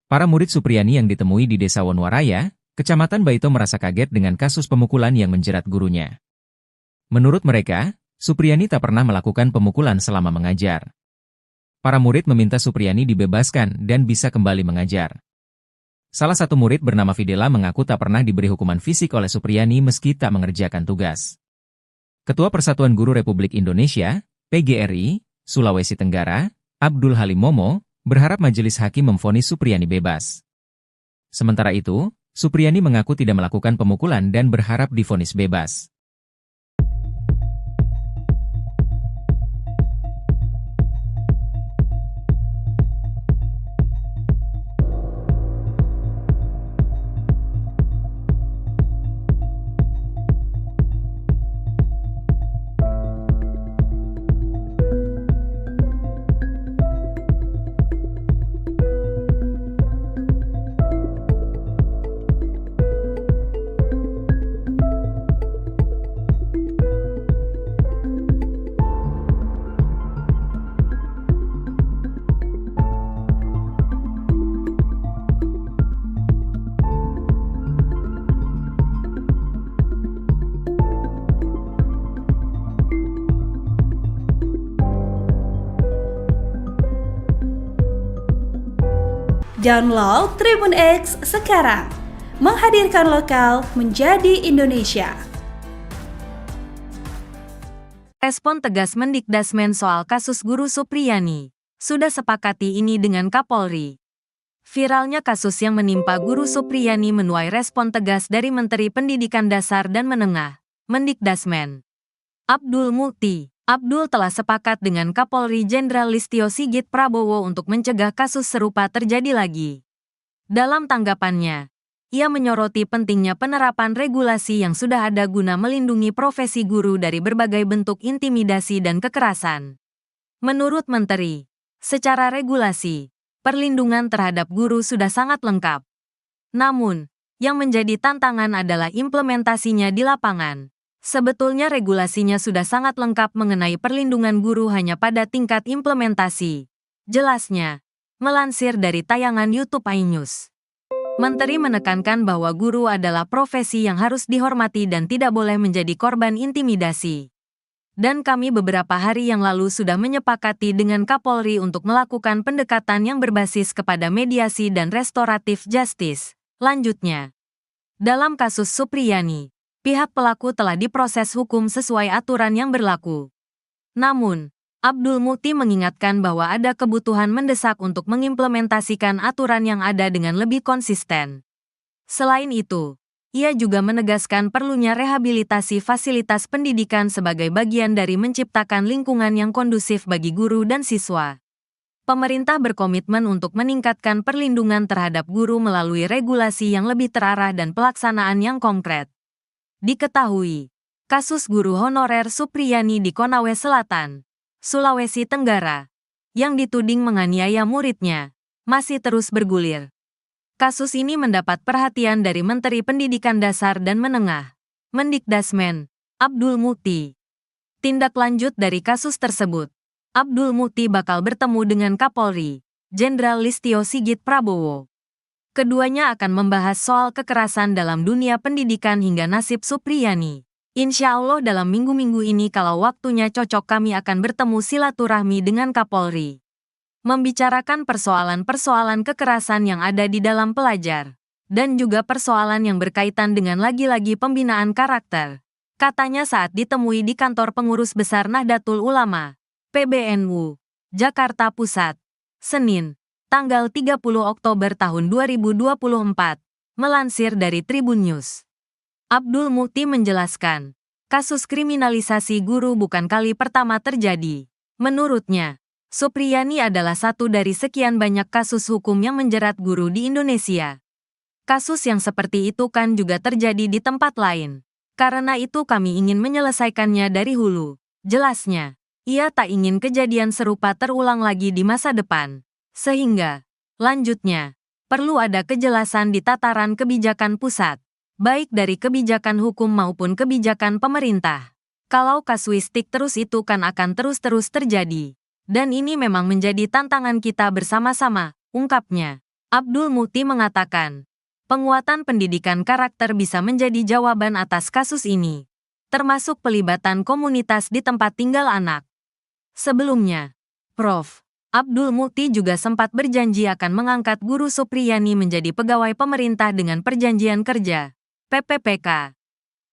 Para murid Supriyani yang ditemui di Desa Wonwaraya, Kecamatan Baito merasa kaget dengan kasus pemukulan yang menjerat gurunya. Menurut mereka, Supriyani tak pernah melakukan pemukulan selama mengajar. Para murid meminta Supriyani dibebaskan dan bisa kembali mengajar. Salah satu murid bernama Fidela mengaku tak pernah diberi hukuman fisik oleh Supriyani meski tak mengerjakan tugas. Ketua Persatuan Guru Republik Indonesia, PGRI, Sulawesi Tenggara, Abdul Halim Momo, berharap majelis hakim memvonis Supriyani bebas. Sementara itu, Supriyani mengaku tidak melakukan pemukulan dan berharap divonis bebas. Download Tribun X sekarang. Menghadirkan lokal menjadi Indonesia. Respon tegas Mendikdasmen soal kasus Guru Supriyani. Sudah sepakati ini dengan Kapolri. Viralnya kasus yang menimpa Guru Supriyani menuai respon tegas dari Menteri Pendidikan Dasar dan Menengah, Mendikdasmen. Abdul Mukti. Abdul telah sepakat dengan Kapolri Jenderal Listio Sigit Prabowo untuk mencegah kasus serupa terjadi lagi. Dalam tanggapannya, ia menyoroti pentingnya penerapan regulasi yang sudah ada guna melindungi profesi guru dari berbagai bentuk intimidasi dan kekerasan. Menurut Menteri, secara regulasi, perlindungan terhadap guru sudah sangat lengkap. Namun, yang menjadi tantangan adalah implementasinya di lapangan. Sebetulnya regulasinya sudah sangat lengkap mengenai perlindungan guru hanya pada tingkat implementasi. Jelasnya, melansir dari tayangan YouTube iNews. Menteri menekankan bahwa guru adalah profesi yang harus dihormati dan tidak boleh menjadi korban intimidasi. Dan kami beberapa hari yang lalu sudah menyepakati dengan Kapolri untuk melakukan pendekatan yang berbasis kepada mediasi dan restoratif justice. Lanjutnya, dalam kasus Supriyani, pihak pelaku telah diproses hukum sesuai aturan yang berlaku. Namun, Abdul Mukti mengingatkan bahwa ada kebutuhan mendesak untuk mengimplementasikan aturan yang ada dengan lebih konsisten. Selain itu, ia juga menegaskan perlunya rehabilitasi fasilitas pendidikan sebagai bagian dari menciptakan lingkungan yang kondusif bagi guru dan siswa. Pemerintah berkomitmen untuk meningkatkan perlindungan terhadap guru melalui regulasi yang lebih terarah dan pelaksanaan yang konkret. Diketahui, kasus guru honorer Supriyani di Konawe Selatan, Sulawesi Tenggara, yang dituding menganiaya muridnya, masih terus bergulir. Kasus ini mendapat perhatian dari Menteri Pendidikan Dasar dan Menengah, Mendikdasmen, Abdul Mukti. Tindak lanjut dari kasus tersebut, Abdul Mukti bakal bertemu dengan Kapolri, Jenderal Listio Sigit Prabowo. Keduanya akan membahas soal kekerasan dalam dunia pendidikan hingga nasib Supriyani. Insya Allah dalam minggu-minggu ini kalau waktunya cocok kami akan bertemu silaturahmi dengan Kapolri. Membicarakan persoalan-persoalan kekerasan yang ada di dalam pelajar. Dan juga persoalan yang berkaitan dengan lagi-lagi pembinaan karakter. Katanya saat ditemui di kantor pengurus besar Nahdlatul Ulama, PBNU, Jakarta Pusat, Senin, tanggal 30 Oktober tahun 2024, melansir dari Tribun News. Abdul Mukti menjelaskan, kasus kriminalisasi guru bukan kali pertama terjadi. Menurutnya, Supriyani adalah satu dari sekian banyak kasus hukum yang menjerat guru di Indonesia. Kasus yang seperti itu kan juga terjadi di tempat lain. Karena itu kami ingin menyelesaikannya dari hulu. Jelasnya, ia tak ingin kejadian serupa terulang lagi di masa depan. Sehingga, lanjutnya, perlu ada kejelasan di tataran kebijakan pusat, baik dari kebijakan hukum maupun kebijakan pemerintah. Kalau kasuistik terus itu kan akan terus-terus terjadi. Dan ini memang menjadi tantangan kita bersama-sama, ungkapnya. Abdul Mukti mengatakan, penguatan pendidikan karakter bisa menjadi jawaban atas kasus ini, termasuk pelibatan komunitas di tempat tinggal anak. Sebelumnya, Prof. Abdul Mukti juga sempat berjanji akan mengangkat Guru Supriyani menjadi pegawai pemerintah dengan perjanjian kerja, PPPK.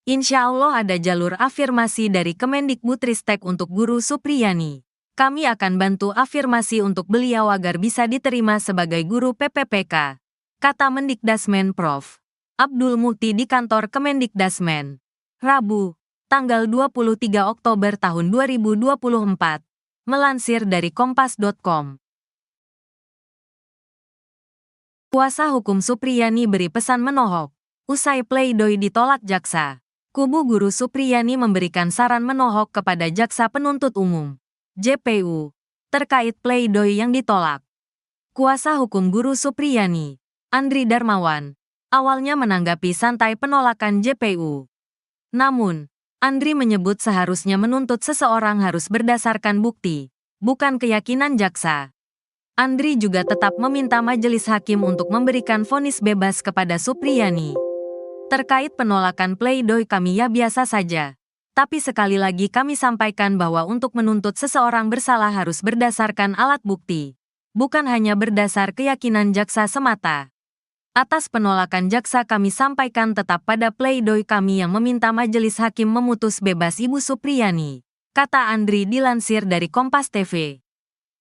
Insya Allah ada jalur afirmasi dari Kemendikbudristek untuk Guru Supriyani. Kami akan bantu afirmasi untuk beliau agar bisa diterima sebagai guru PPPK, kata Mendikdasmen Prof. Abdul Mukti di kantor Kemendikdasmen. Rabu, tanggal 23 Oktober tahun 2024. Melansir dari Kompas.com. Kuasa hukum Supriyani beri pesan menohok. Usai pledoi ditolak jaksa, kubu Guru Supriyani memberikan saran menohok kepada Jaksa Penuntut Umum, JPU, terkait pledoi yang ditolak. Kuasa hukum Guru Supriyani, Andri Darmawan, awalnya menanggapi santai penolakan JPU. Namun, Andri menyebut seharusnya menuntut seseorang harus berdasarkan bukti, bukan keyakinan jaksa. Andri juga tetap meminta majelis hakim untuk memberikan vonis bebas kepada Supriyani. Terkait penolakan pledoi kami ya biasa saja. Tapi sekali lagi kami sampaikan bahwa untuk menuntut seseorang bersalah harus berdasarkan alat bukti. bukan hanya berdasar keyakinan jaksa semata. Atas penolakan jaksa kami sampaikan tetap pada pledoi kami yang meminta majelis hakim memutus bebas Ibu Supriyani, kata Andri dilansir dari Kompas TV.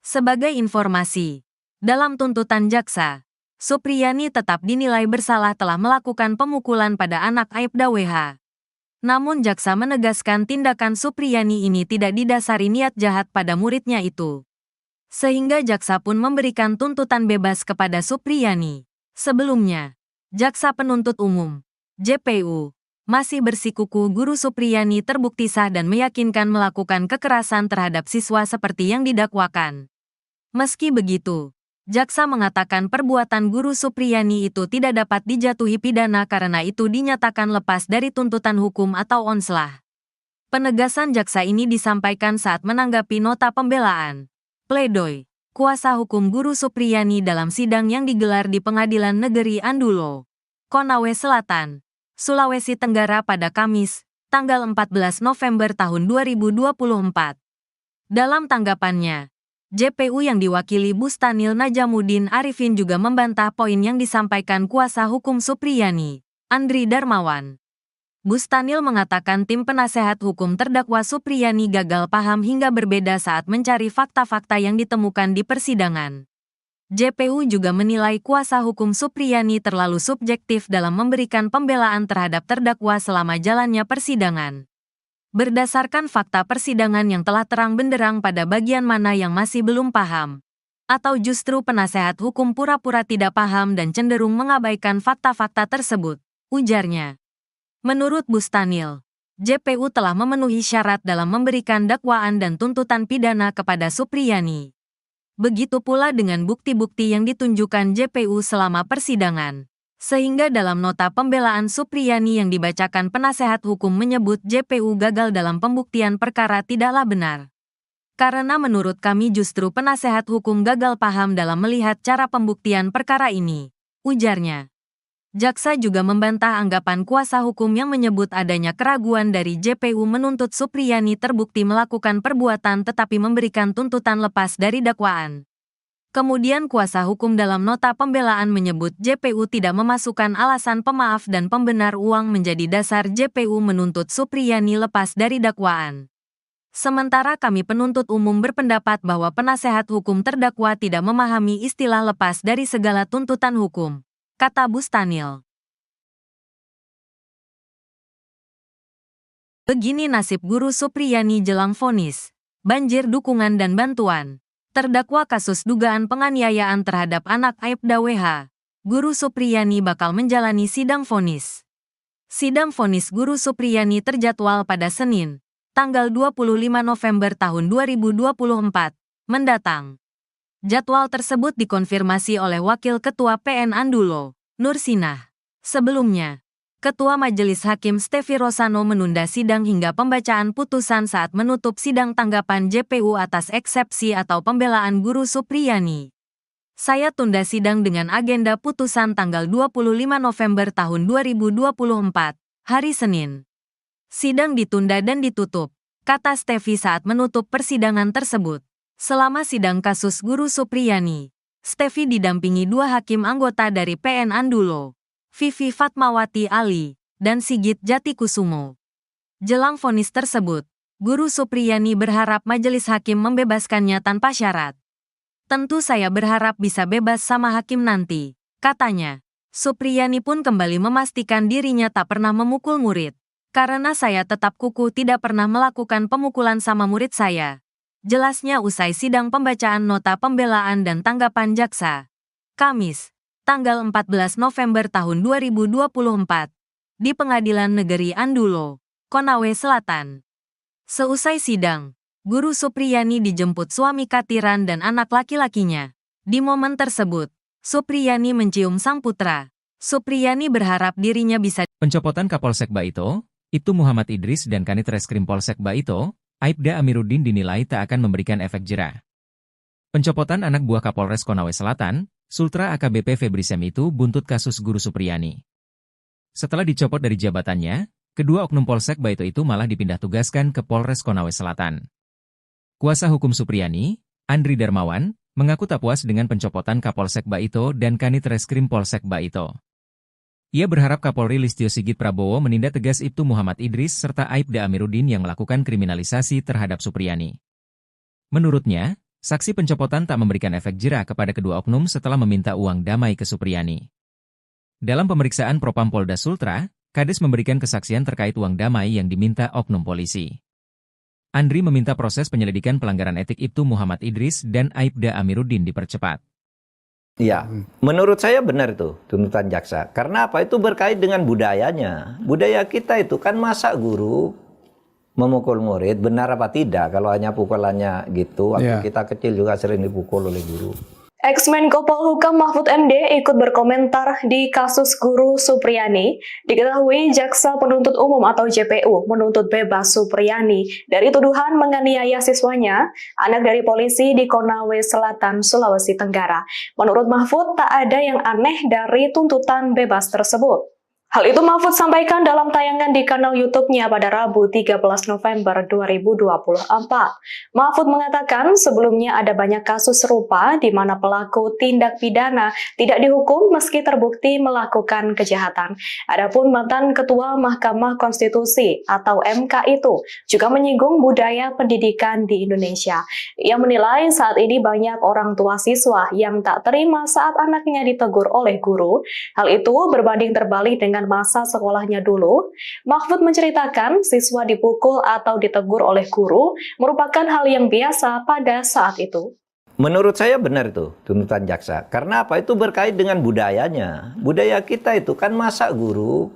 Sebagai informasi, dalam tuntutan jaksa, Supriyani tetap dinilai bersalah telah melakukan pemukulan pada anak Aibda WH. Namun jaksa menegaskan tindakan Supriyani ini tidak didasari niat jahat pada muridnya itu. Sehingga jaksa pun memberikan tuntutan bebas kepada Supriyani. Sebelumnya, jaksa penuntut umum, JPU, masih bersikukuh Guru Supriyani terbukti sah dan meyakinkan melakukan kekerasan terhadap siswa seperti yang didakwakan. Meski begitu, jaksa mengatakan perbuatan Guru Supriyani itu tidak dapat dijatuhi pidana karena itu dinyatakan lepas dari tuntutan hukum atau onslah. Penegasan jaksa ini disampaikan saat menanggapi nota pembelaan, pledoi, kuasa hukum Guru Supriyani dalam sidang yang digelar di Pengadilan Negeri Andulo, Konawe Selatan, Sulawesi Tenggara pada Kamis, tanggal 14 November tahun 2024. Dalam tanggapannya, JPU yang diwakili Bustanil Najamuddin Arifin juga membantah poin yang disampaikan kuasa hukum Supriyani, Andri Darmawan. Bustanil mengatakan tim penasehat hukum terdakwa Supriyani gagal paham hingga berbeda saat mencari fakta-fakta yang ditemukan di persidangan. JPU juga menilai kuasa hukum Supriyani terlalu subjektif dalam memberikan pembelaan terhadap terdakwa selama jalannya persidangan. Berdasarkan fakta persidangan yang telah terang benderang pada bagian mana yang masih belum paham, atau justru penasehat hukum pura-pura tidak paham dan cenderung mengabaikan fakta-fakta tersebut, ujarnya. Menurut Bustanil, JPU telah memenuhi syarat dalam memberikan dakwaan dan tuntutan pidana kepada Supriyani. Begitu pula dengan bukti-bukti yang ditunjukkan JPU selama persidangan. Sehingga dalam nota pembelaan Supriyani yang dibacakan penasehat hukum menyebut JPU gagal dalam pembuktian perkara tidaklah benar. Karena menurut kami justru penasehat hukum gagal paham dalam melihat cara pembuktian perkara ini, ujarnya. Jaksa juga membantah anggapan kuasa hukum yang menyebut adanya keraguan dari JPU menuntut Supriyani terbukti melakukan perbuatan tetapi memberikan tuntutan lepas dari dakwaan. Kemudian kuasa hukum dalam nota pembelaan menyebut JPU tidak memasukkan alasan pemaaf dan pembenar uang menjadi dasar JPU menuntut Supriyani lepas dari dakwaan. Sementara kami penuntut umum berpendapat bahwa penasehat hukum terdakwa tidak memahami istilah lepas dari segala tuntutan hukum, kata Bustanil. Begini nasib Guru Supriyani jelang vonis, banjir dukungan dan bantuan. Terdakwa kasus dugaan penganiayaan terhadap anak Aibda WH, Guru Supriyani bakal menjalani sidang vonis. Sidang vonis Guru Supriyani terjadwal pada Senin, tanggal 25 November tahun 2024, mendatang. Jadwal tersebut dikonfirmasi oleh Wakil Ketua PN Andulo, Nur Sinah. Sebelumnya, Ketua Majelis Hakim Stefi Rosano menunda sidang hingga pembacaan putusan saat menutup sidang tanggapan JPU atas eksepsi atau pembelaan Guru Supriyani. Saya tunda sidang dengan agenda putusan tanggal 25 November tahun 2024, hari Senin. Sidang ditunda dan ditutup, kata Stefi saat menutup persidangan tersebut. Selama sidang kasus Guru Supriyani, Stefi didampingi dua hakim anggota dari PN Andulo, Vivi Fatmawati Ali, dan Sigit Jatikusumo. Jelang vonis tersebut, Guru Supriyani berharap majelis hakim membebaskannya tanpa syarat. Tentu saya berharap bisa bebas sama hakim nanti, katanya. Supriyani pun kembali memastikan dirinya tak pernah memukul murid. Karena saya tetap kukuh tidak pernah melakukan pemukulan sama murid saya. Jelasnya usai sidang pembacaan nota pembelaan dan tanggapan jaksa. Kamis, tanggal 14 November tahun 2024, di Pengadilan Negeri Andulo, Konawe Selatan. Seusai sidang, Guru Supriyani dijemput suami Katiran dan anak laki-lakinya. Di momen tersebut, Supriyani mencium sang putra. Supriyani berharap dirinya bisa. Pencopotan Kapolsek Baito, Ibtu Muhammad Idris dan Kanit Reskrim Polsek Baito, Aibda Amiruddin dinilai tak akan memberikan efek jera. Pencopotan anak buah Kapolres Konawe Selatan, Sultra AKBP Febri Sem itu buntut kasus Guru Supriyani. Setelah dicopot dari jabatannya, kedua oknum Polsek Baito itu malah dipindah tugaskan ke Polres Konawe Selatan. Kuasa hukum Supriyani, Andri Darmawan, mengaku tak puas dengan pencopotan Kapolsek Baito dan Kanit Reskrim Polsek Baito. Ia berharap Kapolri Listio Sigit Prabowo menindak tegas Ibtu Muhammad Idris serta Aibda Amiruddin yang melakukan kriminalisasi terhadap Supriyani. Menurutnya, saksi pencopotan tak memberikan efek jera kepada kedua oknum setelah meminta uang damai ke Supriyani. Dalam pemeriksaan Propam Polda Sultra, Kades memberikan kesaksian terkait uang damai yang diminta oknum polisi. Andri meminta proses penyelidikan pelanggaran etik Ibtu Muhammad Idris dan Aibda Amiruddin dipercepat. Ya, menurut saya benar itu tuntutan jaksa. Karena apa? Itu berkait dengan budayanya. Budaya kita itu kan masa guru memukul murid, benar apa tidak? Kalau hanya pukulannya gitu, waktu kita kecil juga sering dipukul oleh guru. Ex-Menko Polhukam Mahfud MD ikut berkomentar di kasus guru Supriyani. Diketahui Jaksa Penuntut Umum atau JPU menuntut bebas Supriyani dari tuduhan menganiaya siswanya, anak dari polisi di Konawe Selatan, Sulawesi Tenggara. Menurut Mahfud, tak ada yang aneh dari tuntutan bebas tersebut. Hal itu Mahfud sampaikan dalam tayangan di kanal YouTube-nya pada Rabu 13 November 2024. Mahfud mengatakan sebelumnya ada banyak kasus serupa di mana pelaku tindak pidana tidak dihukum meski terbukti melakukan kejahatan. Adapun mantan Ketua Mahkamah Konstitusi atau MK itu juga menyinggung budaya pendidikan di Indonesia. Ia menilai saat ini banyak orang tua siswa yang tak terima saat anaknya ditegur oleh guru. Hal itu berbanding terbalik dengan masa sekolahnya dulu. Mahfud menceritakan siswa dipukul atau ditegur oleh guru merupakan hal yang biasa pada saat itu. Menurut saya benar itu tuntutan jaksa. Karena apa? Itu berkait dengan budayanya. Budaya kita itu kan masa guru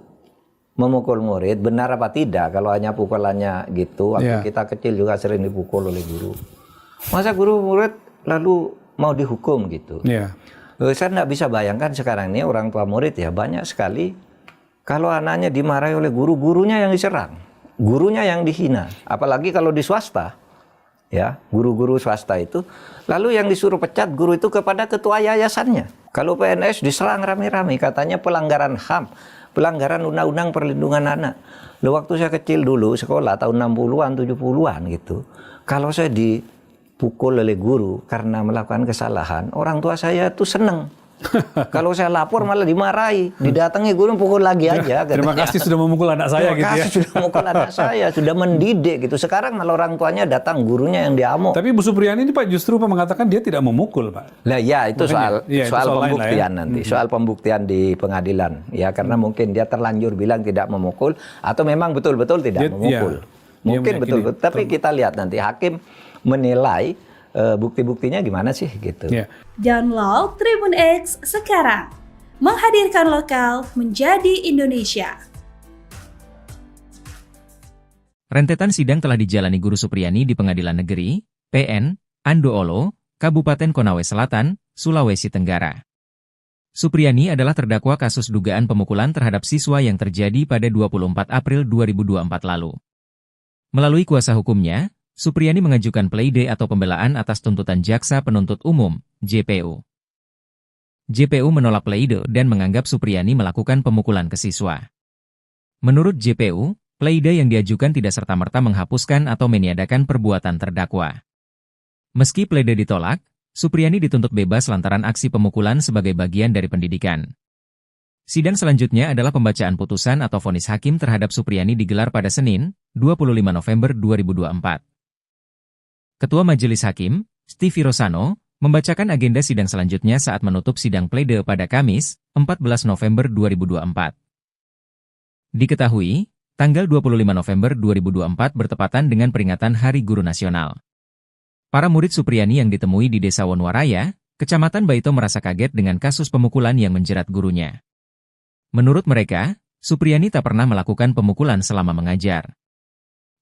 memukul murid, benar apa tidak? Kalau hanya pukulannya gitu, waktu kita kecil juga sering dipukul oleh guru. Masa guru murid lalu mau dihukum gitu? Saya nggak bisa bayangkan sekarang ini orang tua murid ya banyak sekali. Kalau anaknya dimarahi oleh guru, gurunya yang diserang, gurunya yang dihina. Apalagi kalau di swasta, ya guru-guru swasta itu. Lalu yang disuruh pecat guru itu kepada ketua yayasannya. Kalau PNS diserang rame-rame, katanya pelanggaran HAM, pelanggaran Undang-Undang Perlindungan Anak. Loh, waktu saya kecil dulu, sekolah tahun 60-an, 70-an gitu. Kalau saya dipukul oleh guru karena melakukan kesalahan, orang tua saya tuh seneng. Kalau saya lapor malah dimarahi, didatangi guru pukul lagi aja. Terima kasih sudah memukul anak saya gitu ya. Terima kasih sudah memukul anak saya, sudah mendidik gitu. Sekarang malah orang tuanya datang, gurunya yang diamuk. Tapi Bu Supriyani ini Pak justru mengatakan dia tidak memukul Pak. Lah ya itu soal pembuktian ya. nanti, soal pembuktian di pengadilan. Ya karena mungkin dia terlanjur bilang tidak memukul atau memang betul-betul tidak memukul. Mungkin betul-betul. Tapi kita lihat nanti hakim menilai bukti-buktinya gimana sih gitu. Download Tribun X sekarang. Menghadirkan lokal menjadi Indonesia. Rentetan sidang telah dijalani Guru Supriyani di Pengadilan Negeri, PN, Andoolo, Kabupaten Konawe Selatan, Sulawesi Tenggara. Supriyani adalah terdakwa kasus dugaan pemukulan terhadap siswa yang terjadi pada 24 April 2024 lalu. Melalui kuasa hukumnya, Supriyani mengajukan pleidoy atau pembelaan atas tuntutan Jaksa Penuntut Umum, JPU. JPU menolak pleidoy dan menganggap Supriyani melakukan pemukulan ke siswa. Menurut JPU, pleidoy yang diajukan tidak serta-merta menghapuskan atau meniadakan perbuatan terdakwa. Meski pleidoy ditolak, Supriyani dituntut bebas lantaran aksi pemukulan sebagai bagian dari pendidikan. Sidang selanjutnya adalah pembacaan putusan atau vonis hakim terhadap Supriyani digelar pada Senin, 25 November 2024. Ketua Majelis Hakim, Stevie Rosano, membacakan agenda sidang selanjutnya saat menutup sidang pledoi pada Kamis, 14 November 2024. Diketahui, tanggal 25 November 2024 bertepatan dengan peringatan Hari Guru Nasional. Para murid Supriyani yang ditemui di Desa Wonwaraya, Kecamatan Baito merasa kaget dengan kasus pemukulan yang menjerat gurunya. Menurut mereka, Supriyani tak pernah melakukan pemukulan selama mengajar.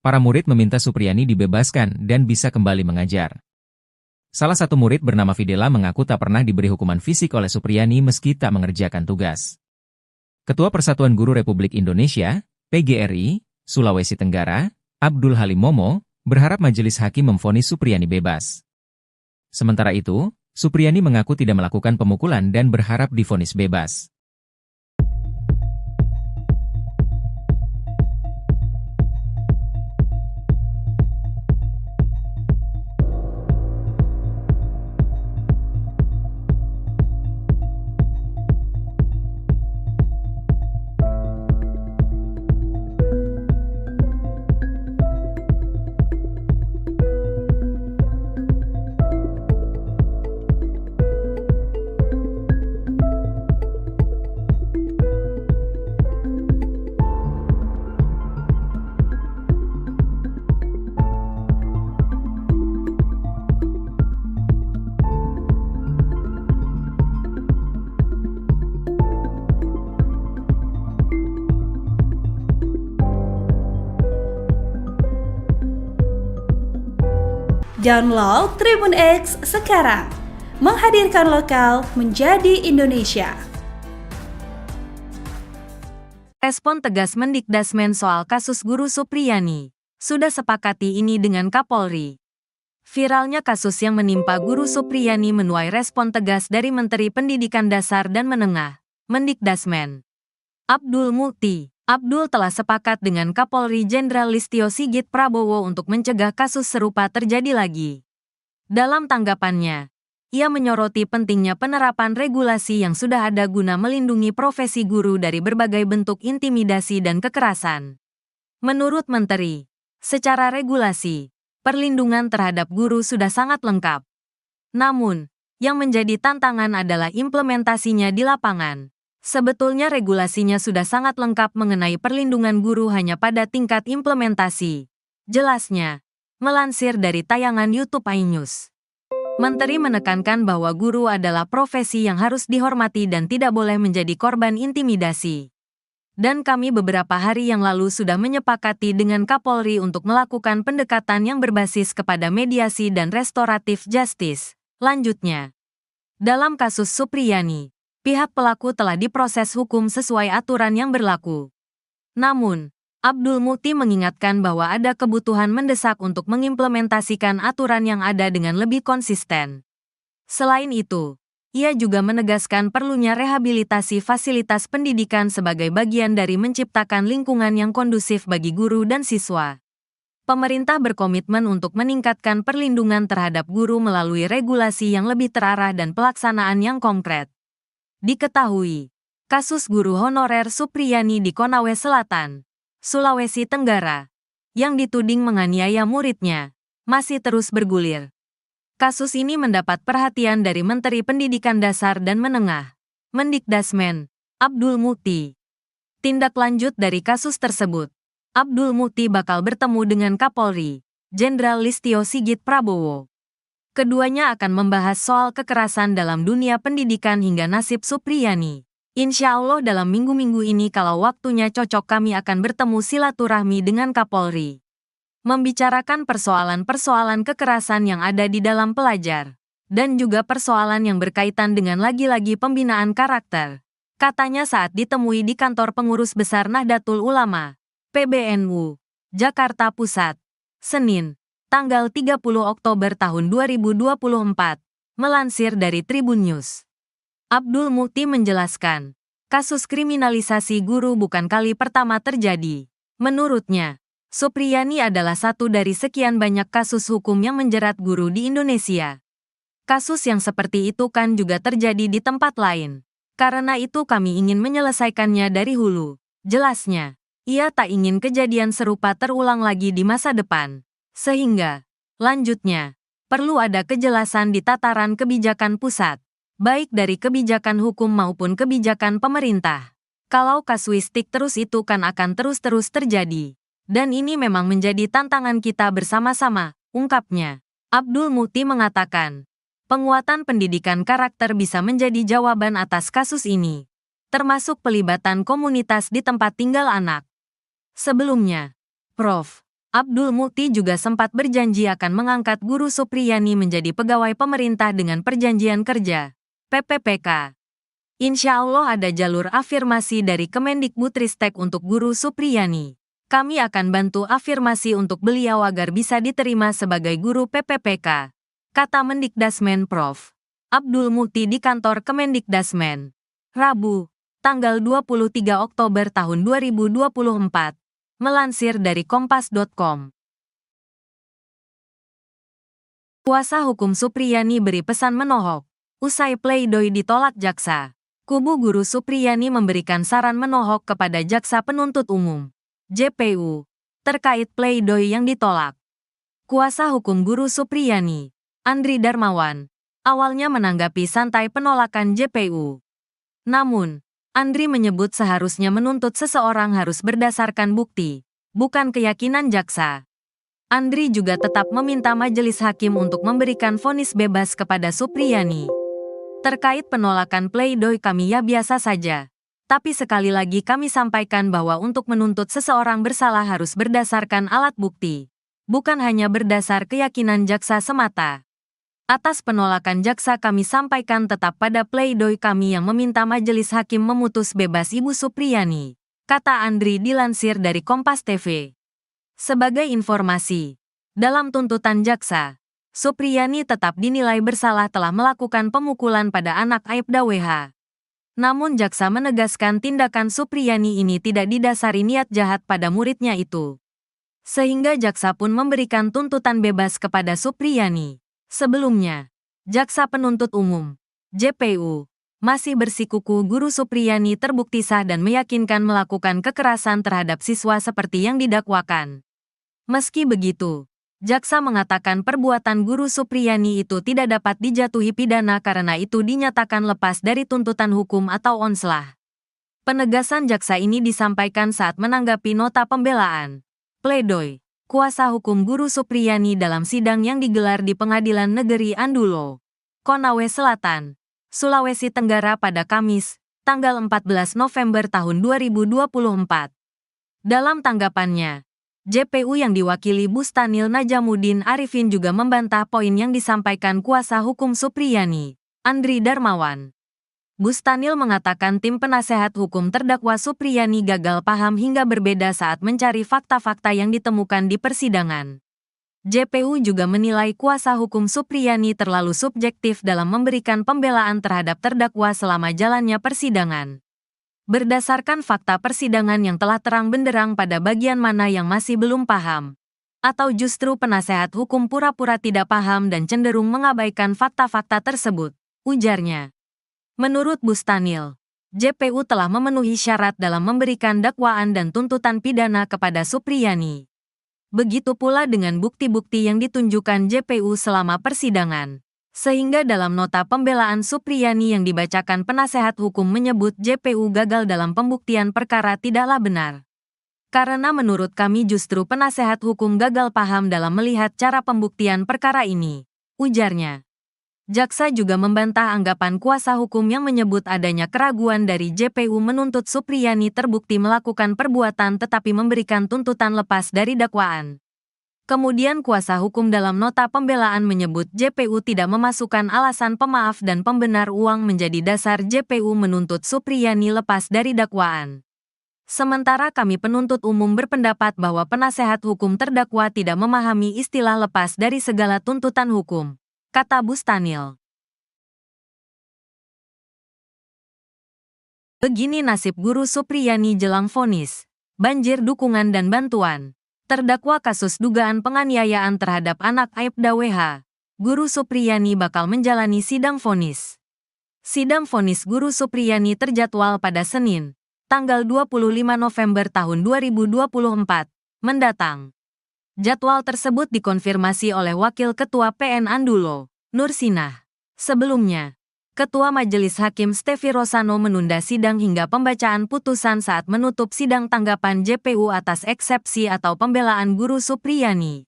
Para murid meminta Supriyani dibebaskan dan bisa kembali mengajar. Salah satu murid bernama Fidela mengaku tak pernah diberi hukuman fisik oleh Supriyani meski tak mengerjakan tugas. Ketua Persatuan Guru Republik Indonesia, PGRI, Sulawesi Tenggara, Abdul Halim Momo, berharap majelis hakim memvonis Supriyani bebas. Sementara itu, Supriyani mengaku tidak melakukan pemukulan dan berharap divonis bebas. Download Tribun X sekarang. Menghadirkan lokal menjadi Indonesia. Respon tegas Mendikdasmen soal kasus Guru Supriyani. Sudah sepakati ini dengan Kapolri. Viralnya kasus yang menimpa Guru Supriyani menuai respon tegas dari Menteri Pendidikan Dasar dan Menengah, Mendikdasmen, Abdul Mukti. Abdul telah sepakat dengan Kapolri Jenderal Listio Sigit Prabowo untuk mencegah kasus serupa terjadi lagi. Dalam tanggapannya, ia menyoroti pentingnya penerapan regulasi yang sudah ada guna melindungi profesi guru dari berbagai bentuk intimidasi dan kekerasan. Menurut Menteri, secara regulasi, perlindungan terhadap guru sudah sangat lengkap. Namun, yang menjadi tantangan adalah implementasinya di lapangan. Sebetulnya regulasinya sudah sangat lengkap mengenai perlindungan guru hanya pada tingkat implementasi. Jelasnya, melansir dari tayangan YouTube iNews. Menteri menekankan bahwa guru adalah profesi yang harus dihormati dan tidak boleh menjadi korban intimidasi. Dan kami beberapa hari yang lalu sudah menyepakati dengan Kapolri untuk melakukan pendekatan yang berbasis kepada mediasi dan restoratif justice. Lanjutnya, dalam kasus Supriyani, pihak pelaku telah diproses hukum sesuai aturan yang berlaku. Namun, Abdul Mukti mengingatkan bahwa ada kebutuhan mendesak untuk mengimplementasikan aturan yang ada dengan lebih konsisten. Selain itu, ia juga menegaskan perlunya rehabilitasi fasilitas pendidikan sebagai bagian dari menciptakan lingkungan yang kondusif bagi guru dan siswa. Pemerintah berkomitmen untuk meningkatkan perlindungan terhadap guru melalui regulasi yang lebih terarah dan pelaksanaan yang konkret. Diketahui, kasus guru honorer Supriyani di Konawe Selatan, Sulawesi Tenggara, yang dituding menganiaya muridnya, masih terus bergulir. Kasus ini mendapat perhatian dari Menteri Pendidikan Dasar dan Menengah, Mendikdasmen, Abdul Mukti. Tindak lanjut dari kasus tersebut, Abdul Mukti bakal bertemu dengan Kapolri, Jenderal Listio Sigit Prabowo. Keduanya akan membahas soal kekerasan dalam dunia pendidikan hingga nasib Supriyani. Insya Allah dalam minggu-minggu ini kalau waktunya cocok kami akan bertemu silaturahmi dengan Kapolri. Membicarakan persoalan-persoalan kekerasan yang ada di dalam pelajar. Dan juga persoalan yang berkaitan dengan lagi-lagi pembinaan karakter. Katanya saat ditemui di kantor pengurus besar Nahdlatul Ulama, PBNU, Jakarta Pusat, Senin, tanggal 30 Oktober tahun 2024, melansir dari Tribun News. Abdul Mukti menjelaskan, kasus kriminalisasi guru bukan kali pertama terjadi. Menurutnya, Supriyani adalah satu dari sekian banyak kasus hukum yang menjerat guru di Indonesia. Kasus yang seperti itu kan juga terjadi di tempat lain. Karena itu kami ingin menyelesaikannya dari hulu. Jelasnya, ia tak ingin kejadian serupa terulang lagi di masa depan. Sehingga, lanjutnya, perlu ada kejelasan di tataran kebijakan pusat, baik dari kebijakan hukum maupun kebijakan pemerintah. Kalau kasuistik terus itu kan akan terus-terus terjadi. Dan ini memang menjadi tantangan kita bersama-sama, ungkapnya. Abdul Mukti mengatakan, penguatan pendidikan karakter bisa menjadi jawaban atas kasus ini, termasuk pelibatan komunitas di tempat tinggal anak. Sebelumnya, Prof. Abdul Mukti juga sempat berjanji akan mengangkat Guru Supriyani menjadi pegawai pemerintah dengan perjanjian kerja, PPPK. Insya Allah ada jalur afirmasi dari Kemendikbudristek untuk Guru Supriyani. Kami akan bantu afirmasi untuk beliau agar bisa diterima sebagai guru PPPK, kata Mendikdasmen Prof. Abdul Mukti di kantor Kemendikdasmen, Rabu, tanggal 23 Oktober tahun 2024. Melansir dari Kompas.com. Kuasa hukum Supriyani beri pesan menohok. Usai pledoi ditolak jaksa, kubu Guru Supriyani memberikan saran menohok kepada Jaksa Penuntut Umum, JPU, terkait pledoi yang ditolak. Kuasa hukum Guru Supriyani, Andri Darmawan, awalnya menanggapi santai penolakan JPU. Namun, Andri menyebut seharusnya menuntut seseorang harus berdasarkan bukti, bukan keyakinan jaksa. Andri juga tetap meminta majelis hakim untuk memberikan vonis bebas kepada Supriyani. Terkait penolakan pledoi kami ya biasa saja. Tapi sekali lagi kami sampaikan bahwa untuk menuntut seseorang bersalah harus berdasarkan alat bukti. bukan hanya berdasar keyakinan jaksa semata. Atas penolakan jaksa kami sampaikan tetap pada pledoi kami yang meminta majelis hakim memutus bebas Ibu Supriyani, kata Andri dilansir dari Kompas TV. Sebagai informasi, dalam tuntutan jaksa, Supriyani tetap dinilai bersalah telah melakukan pemukulan pada anak Aibda WH. Namun jaksa menegaskan tindakan Supriyani ini tidak didasari niat jahat pada muridnya itu. Sehingga jaksa pun memberikan tuntutan bebas kepada Supriyani. Sebelumnya, jaksa penuntut umum, JPU, masih bersikukuh Guru Supriyani terbukti sah dan meyakinkan melakukan kekerasan terhadap siswa seperti yang didakwakan. Meski begitu, jaksa mengatakan perbuatan Guru Supriyani itu tidak dapat dijatuhi pidana karena itu dinyatakan lepas dari tuntutan hukum atau onslah. Penegasan jaksa ini disampaikan saat menanggapi nota pembelaan, pledoi, kuasa hukum Guru Supriyani dalam sidang yang digelar di Pengadilan Negeri Andulo, Konawe Selatan, Sulawesi Tenggara pada Kamis, tanggal 14 November tahun 2024. Dalam tanggapannya, JPU yang diwakili Bustanil Najamuddin Arifin juga membantah poin yang disampaikan kuasa hukum Supriyani, Andri Darmawan. Bustanil mengatakan tim penasehat hukum terdakwa Supriyani gagal paham hingga berbeda saat mencari fakta-fakta yang ditemukan di persidangan. JPU juga menilai kuasa hukum Supriyani terlalu subjektif dalam memberikan pembelaan terhadap terdakwa selama jalannya persidangan. Berdasarkan fakta persidangan yang telah terang benderang pada bagian mana yang masih belum paham, atau justru penasehat hukum pura-pura tidak paham dan cenderung mengabaikan fakta-fakta tersebut, ujarnya. Menurut Bustanil, JPU telah memenuhi syarat dalam memberikan dakwaan dan tuntutan pidana kepada Supriyani. Begitu pula dengan bukti-bukti yang ditunjukkan JPU selama persidangan. Sehingga dalam nota pembelaan Supriyani yang dibacakan penasehat hukum menyebut JPU gagal dalam pembuktian perkara tidaklah benar. Karena menurut kami justru penasehat hukum gagal paham dalam melihat cara pembuktian perkara ini, ujarnya. Jaksa juga membantah anggapan kuasa hukum yang menyebut adanya keraguan dari JPU menuntut Supriyani terbukti melakukan perbuatan tetapi memberikan tuntutan lepas dari dakwaan. Kemudian kuasa hukum dalam nota pembelaan menyebut JPU tidak memasukkan alasan pemaaf dan pembenar uang menjadi dasar JPU menuntut Supriyani lepas dari dakwaan. Sementara kami penuntut umum berpendapat bahwa penasehat hukum terdakwa tidak memahami istilah lepas dari segala tuntutan hukum, kata Bustanil. Begini nasib Guru Supriyani jelang vonis, banjir dukungan dan bantuan. Terdakwa kasus dugaan penganiayaan terhadap anak Aibda WH, Guru Supriyani bakal menjalani sidang vonis. Sidang vonis Guru Supriyani terjadwal pada Senin, tanggal 25 November tahun 2024, mendatang. Jadwal tersebut dikonfirmasi oleh Wakil Ketua PN Andulo, Nur Sinah. Sebelumnya, Ketua Majelis Hakim Stefi Rosano menunda sidang hingga pembacaan putusan saat menutup sidang tanggapan JPU atas eksepsi atau pembelaan Guru Supriyani.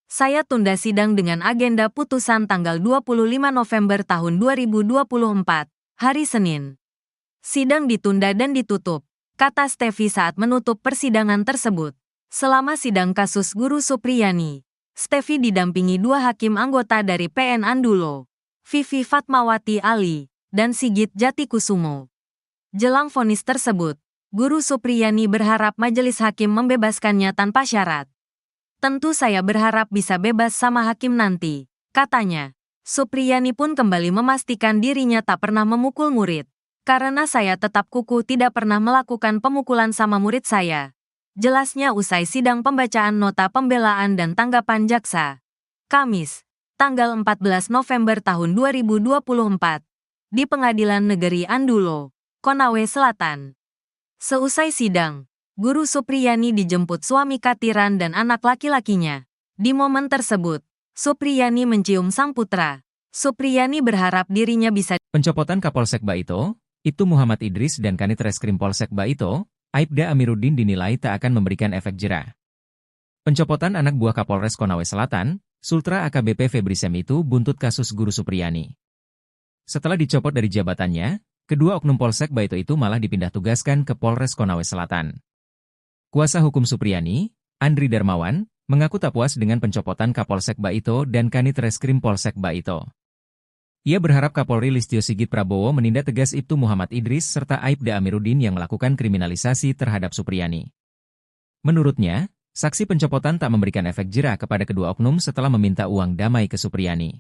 Saya tunda sidang dengan agenda putusan tanggal 25 November tahun 2024, hari Senin. Sidang ditunda dan ditutup, kata Stefi saat menutup persidangan tersebut. Selama sidang kasus Guru Supriyani, Stefi didampingi dua hakim anggota dari PN Andulo, Vivi Fatmawati Ali, dan Sigit Jatikusumo. Jelang vonis tersebut, Guru Supriyani berharap majelis hakim membebaskannya tanpa syarat. Tentu saya berharap bisa bebas sama hakim nanti, katanya. Supriyani pun kembali memastikan dirinya tak pernah memukul murid. Karena saya tetap kukuh tidak pernah melakukan pemukulan sama murid saya. Jelasnya usai sidang pembacaan nota pembelaan dan tanggapan jaksa. Kamis, tanggal 14 November tahun 2024, di Pengadilan Negeri Andulo, Konawe Selatan. Seusai sidang, Guru Supriyani dijemput suami Katiran dan anak laki-lakinya. Di momen tersebut, Supriyani mencium sang putra. Supriyani berharap dirinya bisa. Pencopotan Kapolsek Baito, Ibtu Muhammad Idris dan Kanit Reskrim Polsek Baito, Aibda Amiruddin dinilai tak akan memberikan efek jera. Pencopotan anak buah Kapolres Konawe Selatan, Sultra AKBP Febri Sem itu buntut kasus Guru Supriyani. Setelah dicopot dari jabatannya, kedua oknum Polsek Baito itu malah dipindah tugaskan ke Polres Konawe Selatan. Kuasa hukum Supriyani, Andri Darmawan, mengaku tak puas dengan pencopotan Kapolsek Baito dan Kanit Reskrim Polsek Baito. Ia berharap Kapolri Listio Sigit Prabowo menindak tegas Ibtu Muhammad Idris serta Aibda Amiruddin yang melakukan kriminalisasi terhadap Supriyani. Menurutnya, saksi pencopotan tak memberikan efek jera kepada kedua oknum setelah meminta uang damai ke Supriyani.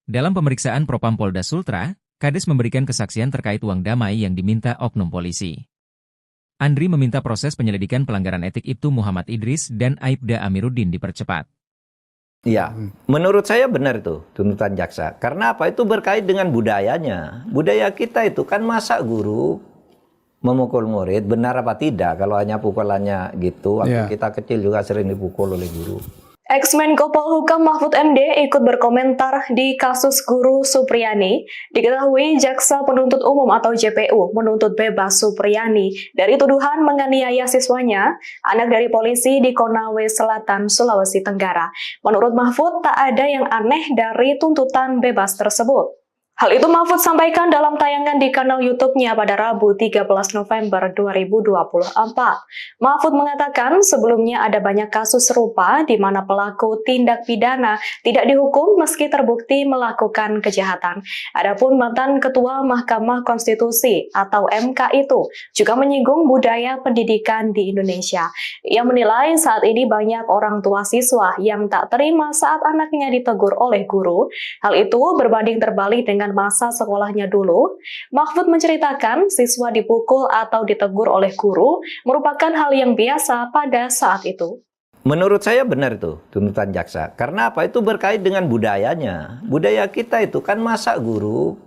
Dalam pemeriksaan Propam Polda Sultra, Kades memberikan kesaksian terkait uang damai yang diminta oknum polisi. Andri meminta proses penyelidikan pelanggaran etik Ibtu Muhammad Idris dan Aibda Amiruddin dipercepat. Ya, menurut saya benar itu tuntutan jaksa. Karena apa? Itu berkait dengan budayanya. Budaya kita itu kan masa guru memukul murid, benar apa tidak? Kalau hanya pukulannya gitu, waktu kita kecil juga sering dipukul oleh guru. Ex-Menko Polhukam Mahfud MD ikut berkomentar di kasus guru Supriyani. Diketahui Jaksa Penuntut Umum atau JPU menuntut bebas Supriyani dari tuduhan menganiaya siswanya, anak dari polisi di Konawe Selatan, Sulawesi Tenggara. Menurut Mahfud, tak ada yang aneh dari tuntutan bebas tersebut. Hal itu Mahfud sampaikan dalam tayangan di kanal YouTube-nya pada Rabu 13 November 2024. Mahfud mengatakan sebelumnya ada banyak kasus serupa di mana pelaku tindak pidana tidak dihukum meski terbukti melakukan kejahatan. Adapun mantan Ketua Mahkamah Konstitusi atau MK itu juga menyinggung budaya pendidikan di Indonesia. Ia menilai saat ini banyak orang tua siswa yang tak terima saat anaknya ditegur oleh guru. Hal itu berbanding terbalik dengan masa sekolahnya dulu. Mahfud menceritakan siswa dipukul atau ditegur oleh guru merupakan hal yang biasa pada saat itu. Menurut saya benar itu tuntutan jaksa. Karena apa? Itu berkait dengan budayanya. Budaya kita itu kan masa guru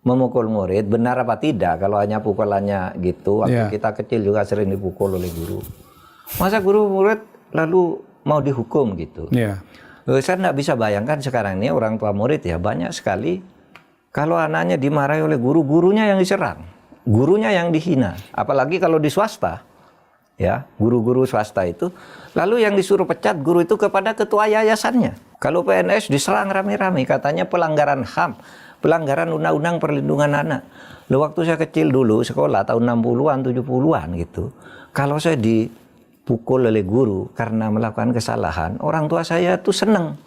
memukul murid, benar apa tidak? Kalau hanya pukulannya gitu, waktu kita kecil juga sering dipukul oleh guru. Masa guru murid lalu mau dihukum gitu? Saya nggak bisa bayangkan sekarang ini orang tua murid ya banyak sekali. Kalau anaknya dimarahi oleh guru, gurunya yang diserang, gurunya yang dihina. Apalagi kalau di swasta, ya guru-guru swasta itu. Lalu yang disuruh pecat guru itu kepada ketua yayasannya. Kalau PNS diserang rame-rame, katanya pelanggaran HAM, pelanggaran Undang-Undang Perlindungan Anak. Lalu waktu saya kecil dulu, sekolah tahun 60-an, 70-an gitu. Kalau saya dipukul oleh guru karena melakukan kesalahan, orang tua saya tuh seneng.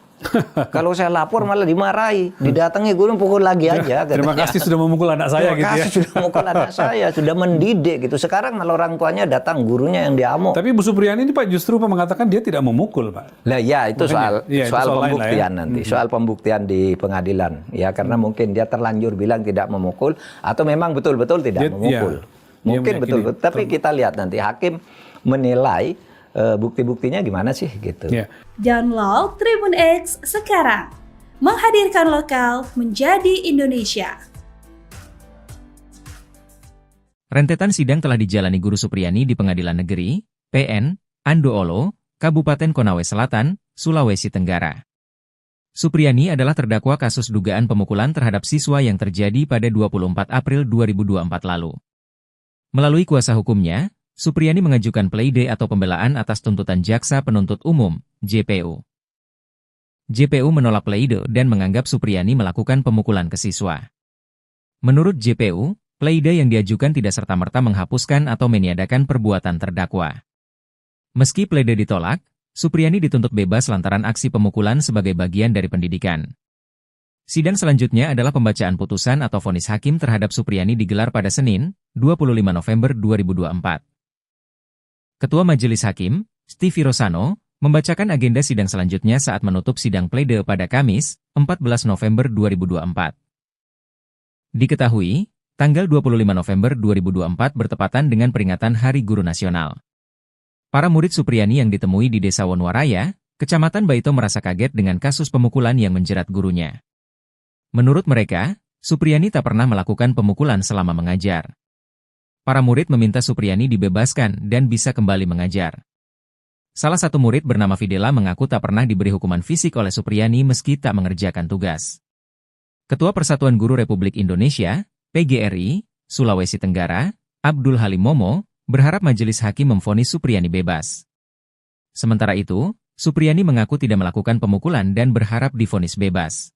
Kalau saya lapor malah dimarahi, didatangi guru pukul lagi aja. Terima kasih sudah memukul anak saya gitu ya. Sudah memukul anak saya, sudah mendidik gitu. Sekarang malah orang tuanya datang, gurunya yang diamuk. Tapi Bu Supriyani ini Pak justru mengatakan dia tidak memukul Pak. Lah ya itu soal pembuktian ya. nanti, soal pembuktian di pengadilan. Ya karena mungkin dia terlanjur bilang tidak memukul atau memang betul-betul tidak memukul. Mungkin betul-betul. Tapi kita lihat nanti hakim menilai bukti-buktinya gimana sih gitu. Download Tribun X sekarang. Menghadirkan lokal menjadi Indonesia. Rentetan sidang telah dijalani Guru Supriyani di Pengadilan Negeri, PN, Andoolo, Kabupaten Konawe Selatan, Sulawesi Tenggara. Supriyani adalah terdakwa kasus dugaan pemukulan terhadap siswa yang terjadi pada 24 April 2024 lalu. Melalui kuasa hukumnya, Supriyani mengajukan pleide atau pembelaan atas tuntutan Jaksa Penuntut Umum, JPU. JPU menolak pleide dan menganggap Supriyani melakukan pemukulan ke siswa. Menurut JPU, pleide yang diajukan tidak serta-merta menghapuskan atau meniadakan perbuatan terdakwa. Meski pleide ditolak, Supriyani dituntut bebas lantaran aksi pemukulan sebagai bagian dari pendidikan. Sidang selanjutnya adalah pembacaan putusan atau vonis hakim terhadap Supriyani digelar pada Senin, 25 November 2024. Ketua Majelis Hakim, Stevie Rosano, membacakan agenda sidang selanjutnya saat menutup sidang pleide pada Kamis, 14 November 2024. Diketahui, tanggal 25 November 2024 bertepatan dengan peringatan Hari Guru Nasional. Para murid Supriyani yang ditemui di Desa Wonwaraya, Kecamatan Baito merasa kaget dengan kasus pemukulan yang menjerat gurunya. Menurut mereka, Supriyani tak pernah melakukan pemukulan selama mengajar. Para murid meminta Supriyani dibebaskan dan bisa kembali mengajar. Salah satu murid bernama Fidela mengaku tak pernah diberi hukuman fisik oleh Supriyani meski tak mengerjakan tugas. Ketua Persatuan Guru Republik Indonesia, PGRI, Sulawesi Tenggara, Abdul Halim Momo, berharap majelis hakim memvonis Supriyani bebas. Sementara itu, Supriyani mengaku tidak melakukan pemukulan dan berharap divonis bebas.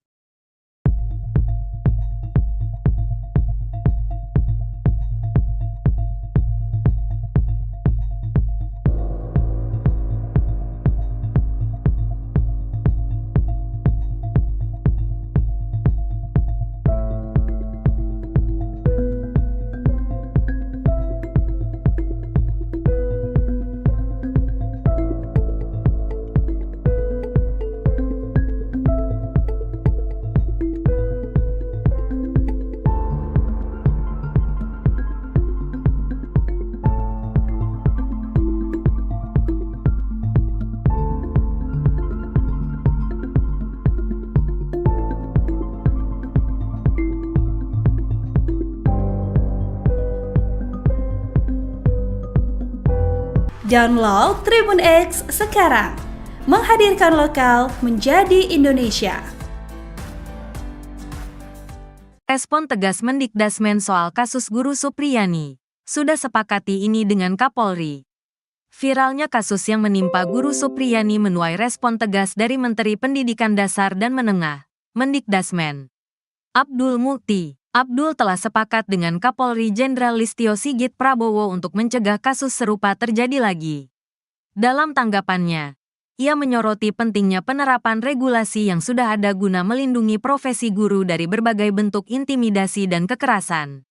Download Tribun X sekarang. Menghadirkan lokal menjadi Indonesia. Respon tegas Mendikdasmen soal kasus Guru Supriyani. Sudah sepakati ini dengan Kapolri. Viralnya kasus yang menimpa Guru Supriyani menuai respon tegas dari Menteri Pendidikan Dasar dan Menengah, Mendikdasmen. Abdul Mukti. Abdul telah sepakat dengan Kapolri Jenderal Listio Sigit Prabowo untuk mencegah kasus serupa terjadi lagi. Dalam tanggapannya, ia menyoroti pentingnya penerapan regulasi yang sudah ada guna melindungi profesi guru dari berbagai bentuk intimidasi dan kekerasan.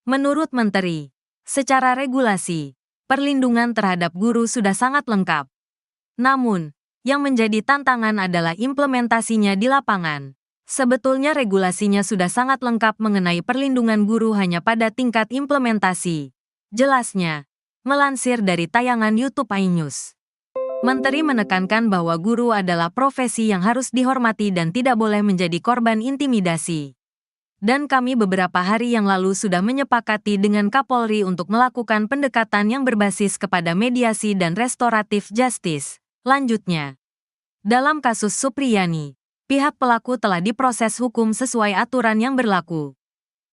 Menurut Menteri, secara regulasi, perlindungan terhadap guru sudah sangat lengkap. Namun, yang menjadi tantangan adalah implementasinya di lapangan. Sebetulnya regulasinya sudah sangat lengkap mengenai perlindungan guru hanya pada tingkat implementasi. Jelasnya, melansir dari tayangan YouTube iNews. Menteri menekankan bahwa guru adalah profesi yang harus dihormati dan tidak boleh menjadi korban intimidasi. Dan kami beberapa hari yang lalu sudah menyepakati dengan Kapolri untuk melakukan pendekatan yang berbasis kepada mediasi dan restoratif justice. Lanjutnya, dalam kasus Supriyani, pihak pelaku telah diproses hukum sesuai aturan yang berlaku.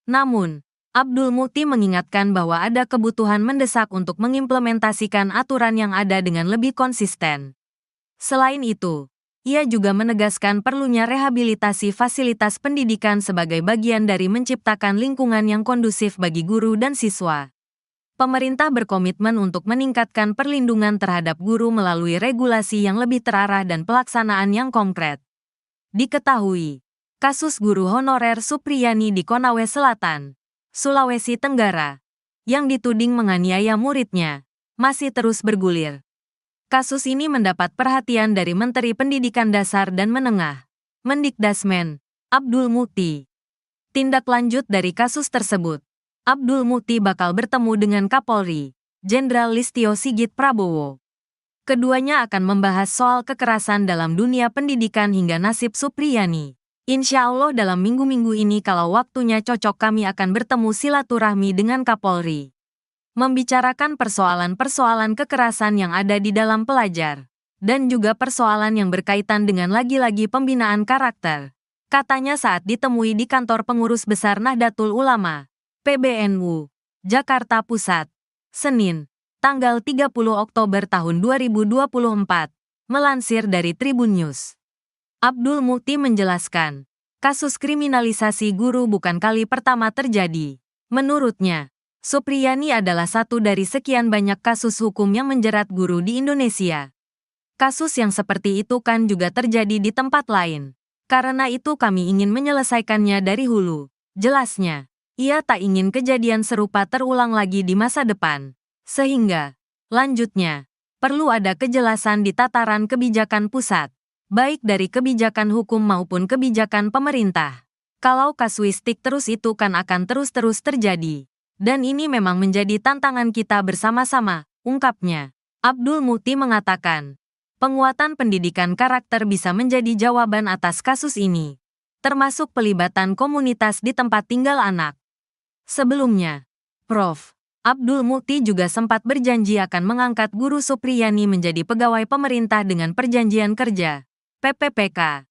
Namun, Abdul Mukti mengingatkan bahwa ada kebutuhan mendesak untuk mengimplementasikan aturan yang ada dengan lebih konsisten. Selain itu, ia juga menegaskan perlunya rehabilitasi fasilitas pendidikan sebagai bagian dari menciptakan lingkungan yang kondusif bagi guru dan siswa. Pemerintah berkomitmen untuk meningkatkan perlindungan terhadap guru melalui regulasi yang lebih terarah dan pelaksanaan yang konkret. Diketahui, kasus guru honorer Supriyani di Konawe Selatan, Sulawesi Tenggara, yang dituding menganiaya muridnya, masih terus bergulir. Kasus ini mendapat perhatian dari Menteri Pendidikan Dasar dan Menengah, Mendikdasmen, Abdul Mukti. Tindak lanjut dari kasus tersebut, Abdul Mukti bakal bertemu dengan Kapolri, Jenderal Listio Sigit Prabowo. Keduanya akan membahas soal kekerasan dalam dunia pendidikan hingga nasib Supriyani. Insya Allah dalam minggu-minggu ini kalau waktunya cocok kami akan bertemu silaturahmi dengan Kapolri. Membicarakan persoalan-persoalan kekerasan yang ada di dalam pelajar. Dan juga persoalan yang berkaitan dengan lagi-lagi pembinaan karakter. Katanya saat ditemui di kantor pengurus besar Nahdlatul Ulama, PBNU, Jakarta Pusat, Senin, tanggal 30 Oktober tahun 2024, melansir dari Tribun News. Abdul Mukti menjelaskan, kasus kriminalisasi guru bukan kali pertama terjadi. Menurutnya, Supriyani adalah satu dari sekian banyak kasus hukum yang menjerat guru di Indonesia. Kasus yang seperti itu kan juga terjadi di tempat lain. Karena itu kami ingin menyelesaikannya dari hulu. Jelasnya, ia tak ingin kejadian serupa terulang lagi di masa depan. Sehingga, lanjutnya, perlu ada kejelasan di tataran kebijakan pusat. Baik dari kebijakan hukum maupun kebijakan pemerintah. Kalau kasuistik terus itu kan akan terus-terus terjadi. Dan ini memang menjadi tantangan kita bersama-sama, ungkapnya. Abdul Mukti mengatakan, penguatan pendidikan karakter bisa menjadi jawaban atas kasus ini, termasuk pelibatan komunitas di tempat tinggal anak. Sebelumnya, Prof. Abdul Mukti juga sempat berjanji akan mengangkat Guru Supriyani menjadi pegawai pemerintah dengan perjanjian kerja. PPPK.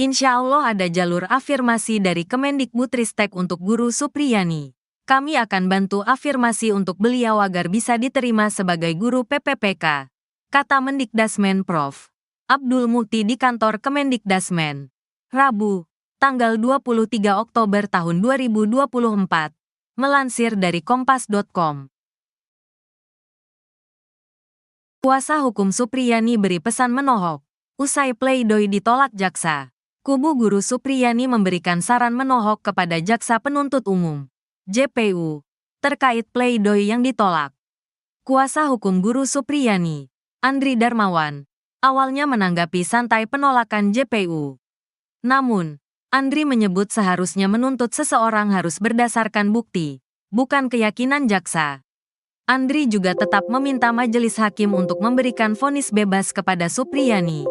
Insya Allah ada jalur afirmasi dari Kemendikbudristek untuk Guru Supriyani. Kami akan bantu afirmasi untuk beliau agar bisa diterima sebagai guru PPPK, kata Mendikdasmen Prof. Abdul Mukti di kantor Kemendikdasmen. Rabu, tanggal 23 Oktober tahun 2024, melansir dari kompas.com. Kuasa hukum Supriyani beri pesan menohok. Usai pledoi ditolak jaksa, kubu Guru Supriyani memberikan saran menohok kepada Jaksa Penuntut Umum, JPU, terkait pledoi yang ditolak. Kuasa hukum Guru Supriyani, Andri Darmawan, awalnya menanggapi santai penolakan JPU. Namun, Andri menyebut seharusnya menuntut seseorang harus berdasarkan bukti, bukan keyakinan jaksa. Andri juga tetap meminta majelis hakim untuk memberikan vonis bebas kepada Supriyani.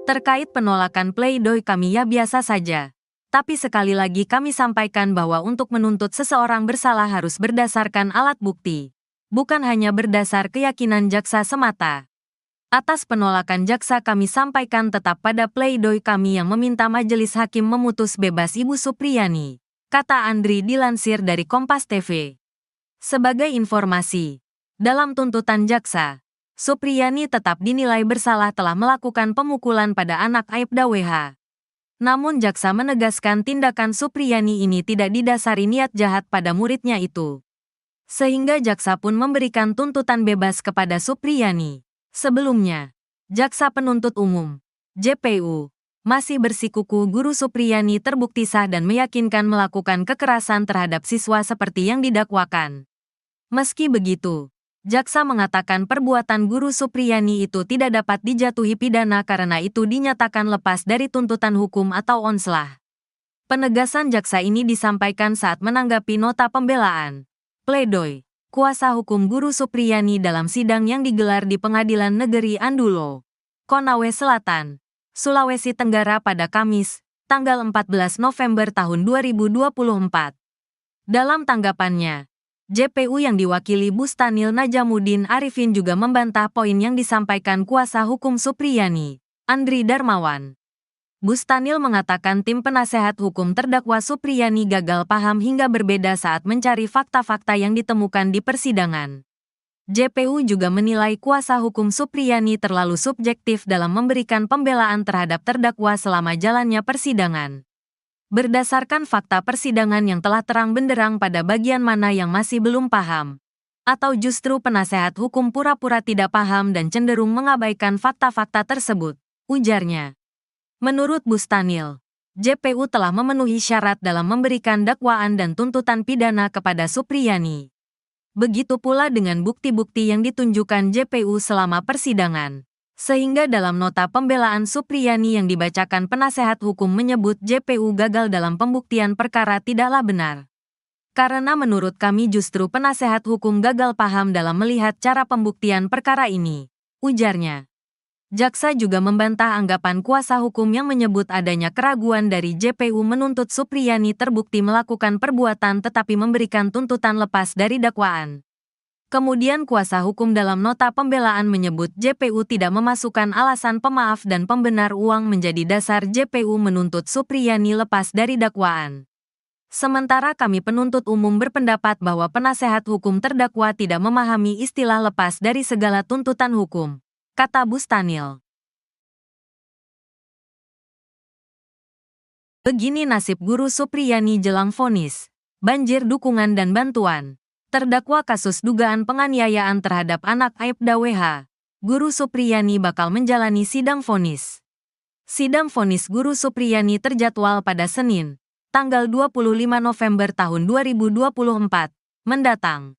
Terkait penolakan pledoi kami ya biasa saja. Tapi sekali lagi kami sampaikan bahwa untuk menuntut seseorang bersalah harus berdasarkan alat bukti. bukan hanya berdasar keyakinan jaksa semata. Atas penolakan jaksa kami sampaikan tetap pada pledoi kami yang meminta majelis hakim memutus bebas Ibu Supriyani, kata Andri dilansir dari Kompas TV. Sebagai informasi, dalam tuntutan jaksa, Supriyani tetap dinilai bersalah telah melakukan pemukulan pada anak Aibda WH. Namun jaksa menegaskan tindakan Supriyani ini tidak didasari niat jahat pada muridnya itu. Sehingga jaksa pun memberikan tuntutan bebas kepada Supriyani. Sebelumnya, jaksa penuntut umum, JPU, masih bersikukuh Guru Supriyani terbukti sah dan meyakinkan melakukan kekerasan terhadap siswa seperti yang didakwakan. Meski begitu, jaksa mengatakan perbuatan Guru Supriyani itu tidak dapat dijatuhi pidana karena itu dinyatakan lepas dari tuntutan hukum atau onslah. Penegasan jaksa ini disampaikan saat menanggapi nota pembelaan, pledoi, kuasa hukum Guru Supriyani dalam sidang yang digelar di Pengadilan Negeri Andulo, Konawe Selatan, Sulawesi Tenggara pada Kamis, tanggal 14 November tahun 2024. Dalam tanggapannya, JPU yang diwakili Bustanil Najamuddin Arifin juga membantah poin yang disampaikan kuasa hukum Supriyani, Andri Darmawan. Bustanil mengatakan tim penasehat hukum terdakwa Supriyani gagal paham hingga berbeda saat mencari fakta-fakta yang ditemukan di persidangan. JPU juga menilai kuasa hukum Supriyani terlalu subjektif dalam memberikan pembelaan terhadap terdakwa selama jalannya persidangan. Berdasarkan fakta persidangan yang telah terang benderang pada bagian mana yang masih belum paham, atau justru penasehat hukum pura-pura tidak paham dan cenderung mengabaikan fakta-fakta tersebut, ujarnya. Menurut Bustanil, JPU telah memenuhi syarat dalam memberikan dakwaan dan tuntutan pidana kepada Supriyani. Begitu pula dengan bukti-bukti yang ditunjukkan JPU selama persidangan. Sehingga dalam nota pembelaan Supriyani yang dibacakan penasehat hukum menyebut JPU gagal dalam pembuktian perkara tidaklah benar. Karena menurut kami justru penasehat hukum gagal paham dalam melihat cara pembuktian perkara ini, ujarnya. Jaksa juga membantah anggapan kuasa hukum yang menyebut adanya keraguan dari JPU menuntut Supriyani terbukti melakukan perbuatan tetapi memberikan tuntutan lepas dari dakwaan. Kemudian kuasa hukum dalam nota pembelaan menyebut JPU tidak memasukkan alasan pemaaf dan pembenar uang menjadi dasar JPU menuntut Supriyani lepas dari dakwaan. Sementara kami penuntut umum berpendapat bahwa penasehat hukum terdakwa tidak memahami istilah lepas dari segala tuntutan hukum, kata Bustanil. Begini nasib Guru Supriyani jelang vonis, banjir dukungan dan bantuan. Terdakwa kasus dugaan penganiayaan terhadap anak Aibda WH, Guru Supriyani bakal menjalani sidang vonis. Sidang vonis Guru Supriyani terjadwal pada Senin, tanggal 25 November tahun 2024, mendatang.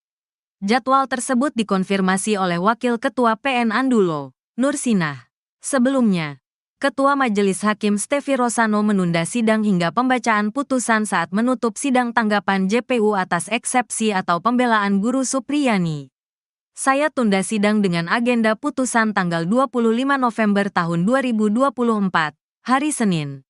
Jadwal tersebut dikonfirmasi oleh Wakil Ketua PN Andulo, Nur Sinah. Sebelumnya, Ketua Majelis Hakim Stefi Rosano menunda sidang hingga pembacaan putusan saat menutup sidang tanggapan JPU atas eksepsi atau pembelaan Guru Supriyani. Saya tunda sidang dengan agenda putusan tanggal 25 November tahun 2024, hari Senin.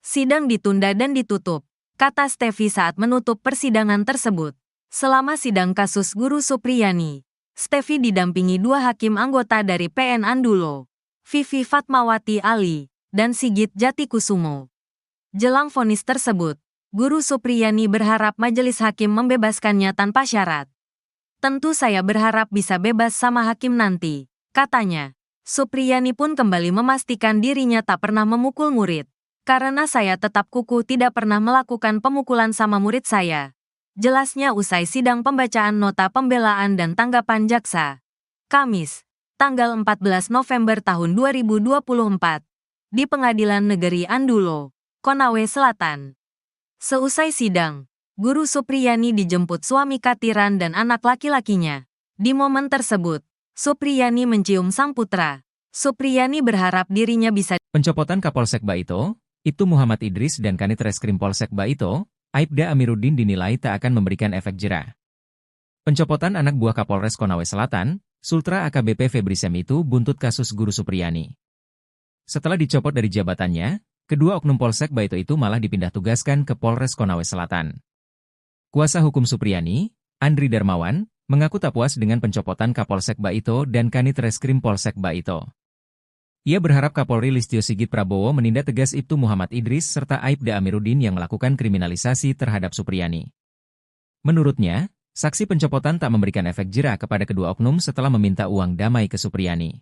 Sidang ditunda dan ditutup, kata Stefi saat menutup persidangan tersebut. Selama sidang kasus Guru Supriyani, Stefi didampingi dua hakim anggota dari PN Andulo, Vivi Fatmawati Ali, dan Sigit Jatikusumo. Jelang vonis tersebut, Guru Supriyani berharap majelis hakim membebaskannya tanpa syarat. Tentu saya berharap bisa bebas sama hakim nanti, katanya. Supriyani pun kembali memastikan dirinya tak pernah memukul murid. Karena saya tetap kukuh tidak pernah melakukan pemukulan sama murid saya. Jelasnya usai sidang pembacaan nota pembelaan dan tanggapan jaksa. Kamis, tanggal 14 November tahun 2024, di Pengadilan Negeri Andulo, Konawe Selatan. Seusai sidang, Guru Supriyani dijemput suami Katiran dan anak laki-lakinya. Di momen tersebut, Supriyani mencium sang putra. Supriyani berharap dirinya bisa. Pencopotan Kapolsek Baito, Ibtu Muhammad Idris dan Kanit Reskrim Polsek Baito, Aibda Amiruddin dinilai tak akan memberikan efek jera. Pencopotan anak buah Kapolres Konawe Selatan, Sultra AKBP Febri Sem itu buntut kasus Guru Supriyani. Setelah dicopot dari jabatannya, kedua oknum Polsek Baito itu malah dipindah tugaskan ke Polres Konawe Selatan. Kuasa hukum Supriyani, Andri Darmawan, mengaku tak puas dengan pencopotan Kapolsek Baito dan Kanit Reskrim Polsek Baito. Ia berharap Kapolri Listio Sigit Prabowo menindak tegas Ibtu Muhammad Idris serta Aibda Amiruddin yang melakukan kriminalisasi terhadap Supriyani. Menurutnya, saksi pencopotan tak memberikan efek jera kepada kedua oknum setelah meminta uang damai ke Supriyani.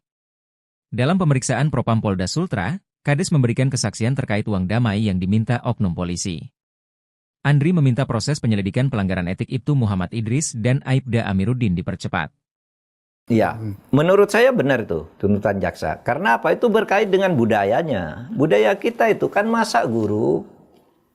Dalam pemeriksaan Propam Polda Sultra, Kades memberikan kesaksian terkait uang damai yang diminta oknum polisi. Andri meminta proses penyelidikan pelanggaran etik Ibtu Muhammad Idris dan Aibda Amiruddin dipercepat. Ya, menurut saya benar itu tuntutan jaksa. Karena apa? Itu berkait dengan budayanya. Budaya kita itu kan masa guru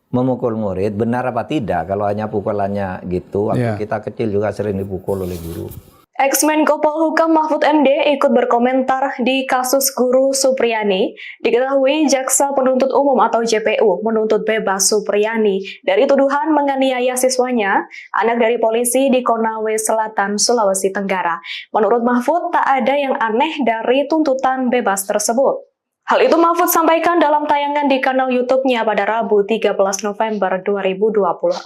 memukul murid, benar apa tidak? Kalau hanya pukulannya gitu, waktu kita kecil juga sering dipukul oleh guru. Ex-Menko Polhukam Mahfud MD ikut berkomentar di kasus guru Supriyani. Diketahui Jaksa Penuntut Umum atau JPU menuntut bebas Supriyani dari tuduhan menganiaya siswanya, anak dari polisi di Konawe Selatan, Sulawesi Tenggara. Menurut Mahfud, tak ada yang aneh dari tuntutan bebas tersebut. Hal itu Mahfud sampaikan dalam tayangan di kanal YouTube-nya pada Rabu 13 November 2024.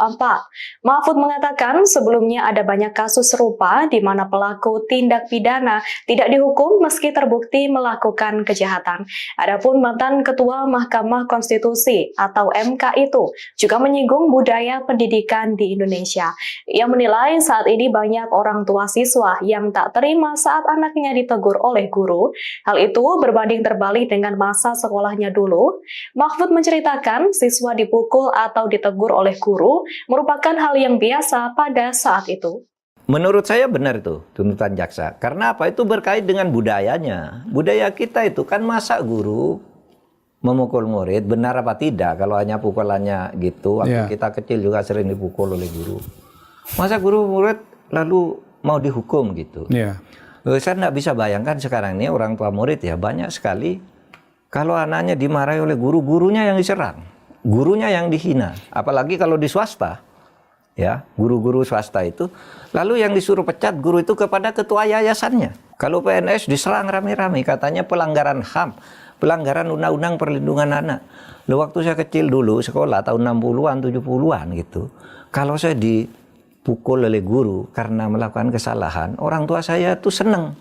Mahfud mengatakan sebelumnya ada banyak kasus serupa di mana pelaku tindak pidana tidak dihukum meski terbukti melakukan kejahatan. Adapun mantan Ketua Mahkamah Konstitusi atau MK itu juga menyinggung budaya pendidikan di Indonesia. Ia menilai saat ini banyak orang tua siswa yang tak terima saat anaknya ditegur oleh guru. Hal itu berbanding terbalik dengan masa sekolahnya dulu. Mahfud menceritakan siswa dipukul atau ditegur oleh guru merupakan hal yang biasa pada saat itu. Menurut saya benar itu tuntutan jaksa. Karena apa? Itu berkait dengan budayanya. Budaya kita itu kan masa guru memukul murid, benar apa tidak? Kalau hanya pukulannya gitu, waktu kita kecil juga sering dipukul oleh guru. Masa guru murid lalu mau dihukum gitu? Saya nggak bisa bayangkan sekarang ini orang tua murid ya banyak sekali. Kalau anaknya dimarahi oleh guru-gurunya yang diserang, gurunya yang dihina, apalagi kalau di swasta, ya guru-guru swasta itu, lalu yang disuruh pecat guru itu kepada ketua yayasannya. Kalau PNS diserang rame-rame, katanya pelanggaran HAM, pelanggaran Undang-Undang Perlindungan Anak. Loh, waktu saya kecil dulu sekolah tahun 60-an, 70-an gitu, kalau saya dipukul oleh guru karena melakukan kesalahan, orang tua saya tuh seneng.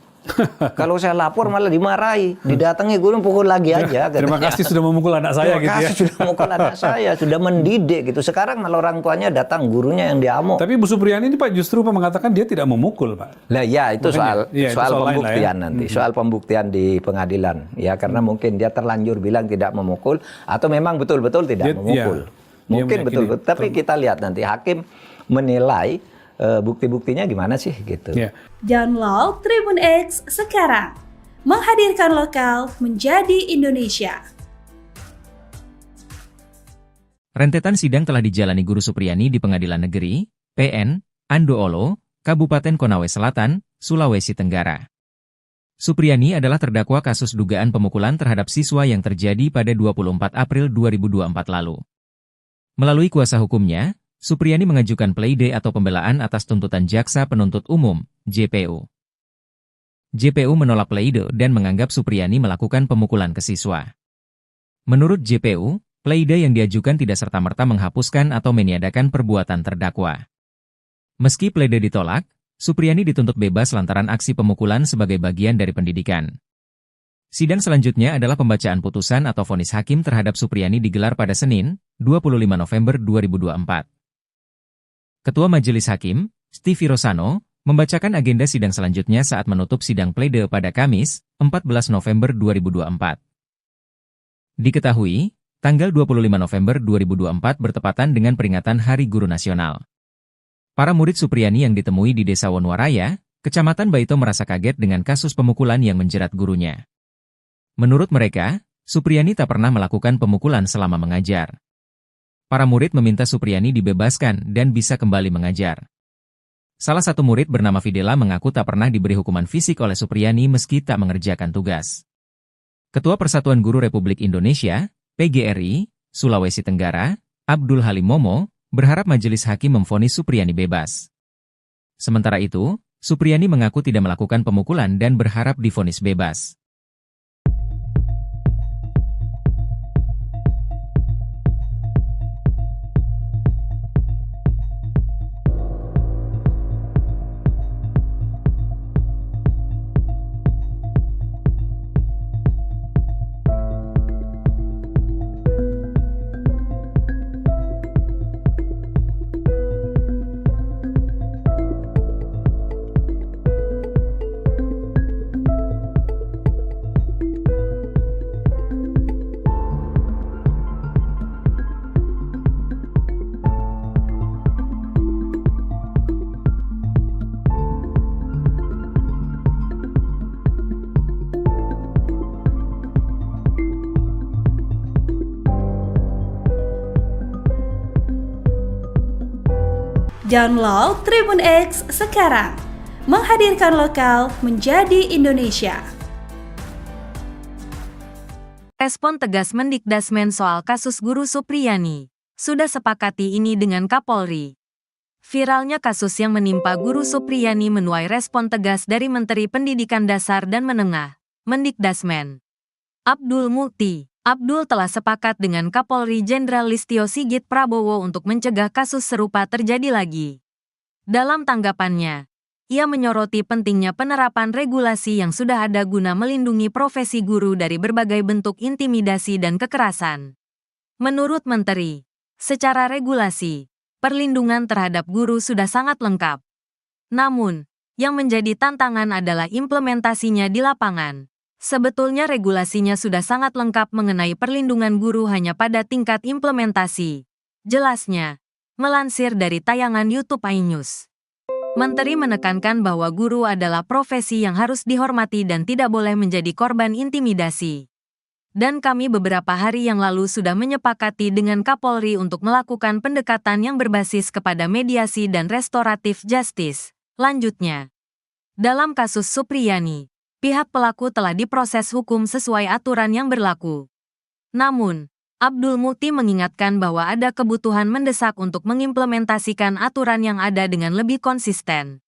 Kalau saya lapor malah dimarahi, didatangi guru pukul lagi aja. Terima kasih sudah memukul anak saya gitu ya. Terima kasih sudah memukul anak saya, sudah mendidik gitu. Sekarang malah orang tuanya datang, gurunya yang diamuk. Tapi Bu Supriyani ini Pak justru mengatakan dia tidak memukul Pak. Lah ya itu soal pembuktian nanti, soal pembuktian di pengadilan ya karena mungkin dia terlanjur bilang tidak memukul atau memang betul-betul tidak memukul. Mungkin betul-betul, tapi kita lihat nanti hakim menilai bukti-buktinya gimana sih gitu. Download Tribun X sekarang. Menghadirkan lokal menjadi Indonesia. Rentetan sidang telah dijalani Guru Supriyani di Pengadilan Negeri, PN, Andoolo, Kabupaten Konawe Selatan, Sulawesi Tenggara. Supriyani adalah terdakwa kasus dugaan pemukulan terhadap siswa yang terjadi pada 24 April 2024 lalu. Melalui kuasa hukumnya, Supriyani mengajukan pleidoy atau pembelaan atas tuntutan Jaksa Penuntut Umum, JPU. JPU menolak pleidoy dan menganggap Supriyani melakukan pemukulan ke siswa. Menurut JPU, pleidoy yang diajukan tidak serta-merta menghapuskan atau meniadakan perbuatan terdakwa. Meski pleidoy ditolak, Supriyani dituntut bebas lantaran aksi pemukulan sebagai bagian dari pendidikan. Sidang selanjutnya adalah pembacaan putusan atau vonis hakim terhadap Supriyani digelar pada Senin, 25 November 2024. Ketua Majelis Hakim, Stevie Rosano, membacakan agenda sidang selanjutnya saat menutup sidang pleidoy pada Kamis, 14 November 2024. Diketahui, tanggal 25 November 2024 bertepatan dengan peringatan Hari Guru Nasional. Para murid Supriyani yang ditemui di Desa Wonwaraya, Kecamatan Baito merasa kaget dengan kasus pemukulan yang menjerat gurunya. Menurut mereka, Supriyani tak pernah melakukan pemukulan selama mengajar. Para murid meminta Supriyani dibebaskan dan bisa kembali mengajar. Salah satu murid bernama Fidela mengaku tak pernah diberi hukuman fisik oleh Supriyani meski tak mengerjakan tugas. Ketua Persatuan Guru Republik Indonesia, PGRI, Sulawesi Tenggara, Abdul Halim Momo, berharap majelis hakim memvonis Supriyani bebas. Sementara itu, Supriyani mengaku tidak melakukan pemukulan dan berharap divonis bebas. Download Tribun X sekarang. Menghadirkan lokal menjadi Indonesia. Respon tegas Mendikdasmen soal kasus Guru Supriyani. Sudah sepakati ini dengan Kapolri. Viralnya kasus yang menimpa Guru Supriyani menuai respon tegas dari Menteri Pendidikan Dasar dan Menengah, Mendikdasmen. Abdul Mukti. Abdul telah sepakat dengan Kapolri Jenderal Listio Sigit Prabowo untuk mencegah kasus serupa terjadi lagi. Dalam tanggapannya, ia menyoroti pentingnya penerapan regulasi yang sudah ada guna melindungi profesi guru dari berbagai bentuk intimidasi dan kekerasan. Menurut Menteri, secara regulasi, perlindungan terhadap guru sudah sangat lengkap. Namun, yang menjadi tantangan adalah implementasinya di lapangan. Sebetulnya regulasinya sudah sangat lengkap mengenai perlindungan guru hanya pada tingkat implementasi. Jelasnya, melansir dari tayangan YouTube iNews. Menteri menekankan bahwa guru adalah profesi yang harus dihormati dan tidak boleh menjadi korban intimidasi. Dan kami beberapa hari yang lalu sudah menyepakati dengan Kapolri untuk melakukan pendekatan yang berbasis kepada mediasi dan restoratif justice. Lanjutnya, dalam kasus Supriyani, pihak pelaku telah diproses hukum sesuai aturan yang berlaku. Namun, Abdul Mukti mengingatkan bahwa ada kebutuhan mendesak untuk mengimplementasikan aturan yang ada dengan lebih konsisten.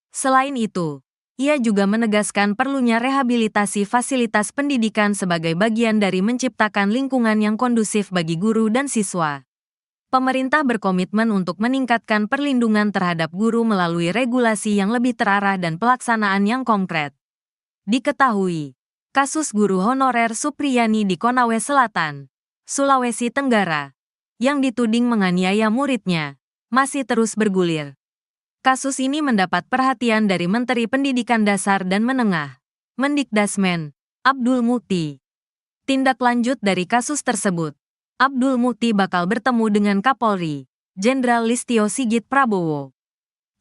Selain itu, ia juga menegaskan perlunya rehabilitasi fasilitas pendidikan sebagai bagian dari menciptakan lingkungan yang kondusif bagi guru dan siswa. Pemerintah berkomitmen untuk meningkatkan perlindungan terhadap guru melalui regulasi yang lebih terarah dan pelaksanaan yang konkret. Diketahui, kasus guru honorer Supriyani di Konawe Selatan, Sulawesi Tenggara, yang dituding menganiaya muridnya, masih terus bergulir. Kasus ini mendapat perhatian dari Menteri Pendidikan Dasar dan Menengah, Mendikdasmen, Abdul Mukti. Tindak lanjut dari kasus tersebut, Abdul Mukti bakal bertemu dengan Kapolri, Jenderal Listio Sigit Prabowo.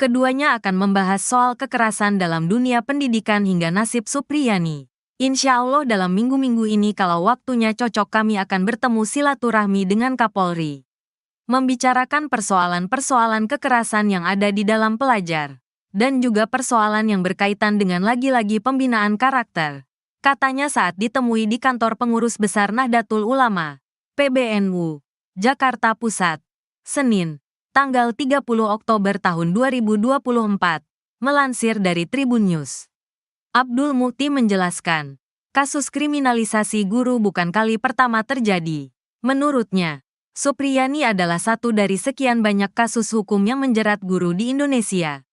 Keduanya akan membahas soal kekerasan dalam dunia pendidikan hingga nasib Supriyani. Insya Allah dalam minggu-minggu ini kalau waktunya cocok kami akan bertemu silaturahmi dengan Kapolri. Membicarakan persoalan-persoalan kekerasan yang ada di dalam pelajar. Dan juga persoalan yang berkaitan dengan lagi-lagi pembinaan karakter. Katanya saat ditemui di kantor pengurus besar Nahdlatul Ulama, PBNU, Jakarta Pusat, Senin, tanggal 30 Oktober tahun 2024, melansir dari Tribun News. Abdul Mukti menjelaskan, kasus kriminalisasi guru bukan kali pertama terjadi. Menurutnya, Supriyani adalah satu dari sekian banyak kasus hukum yang menjerat guru di Indonesia.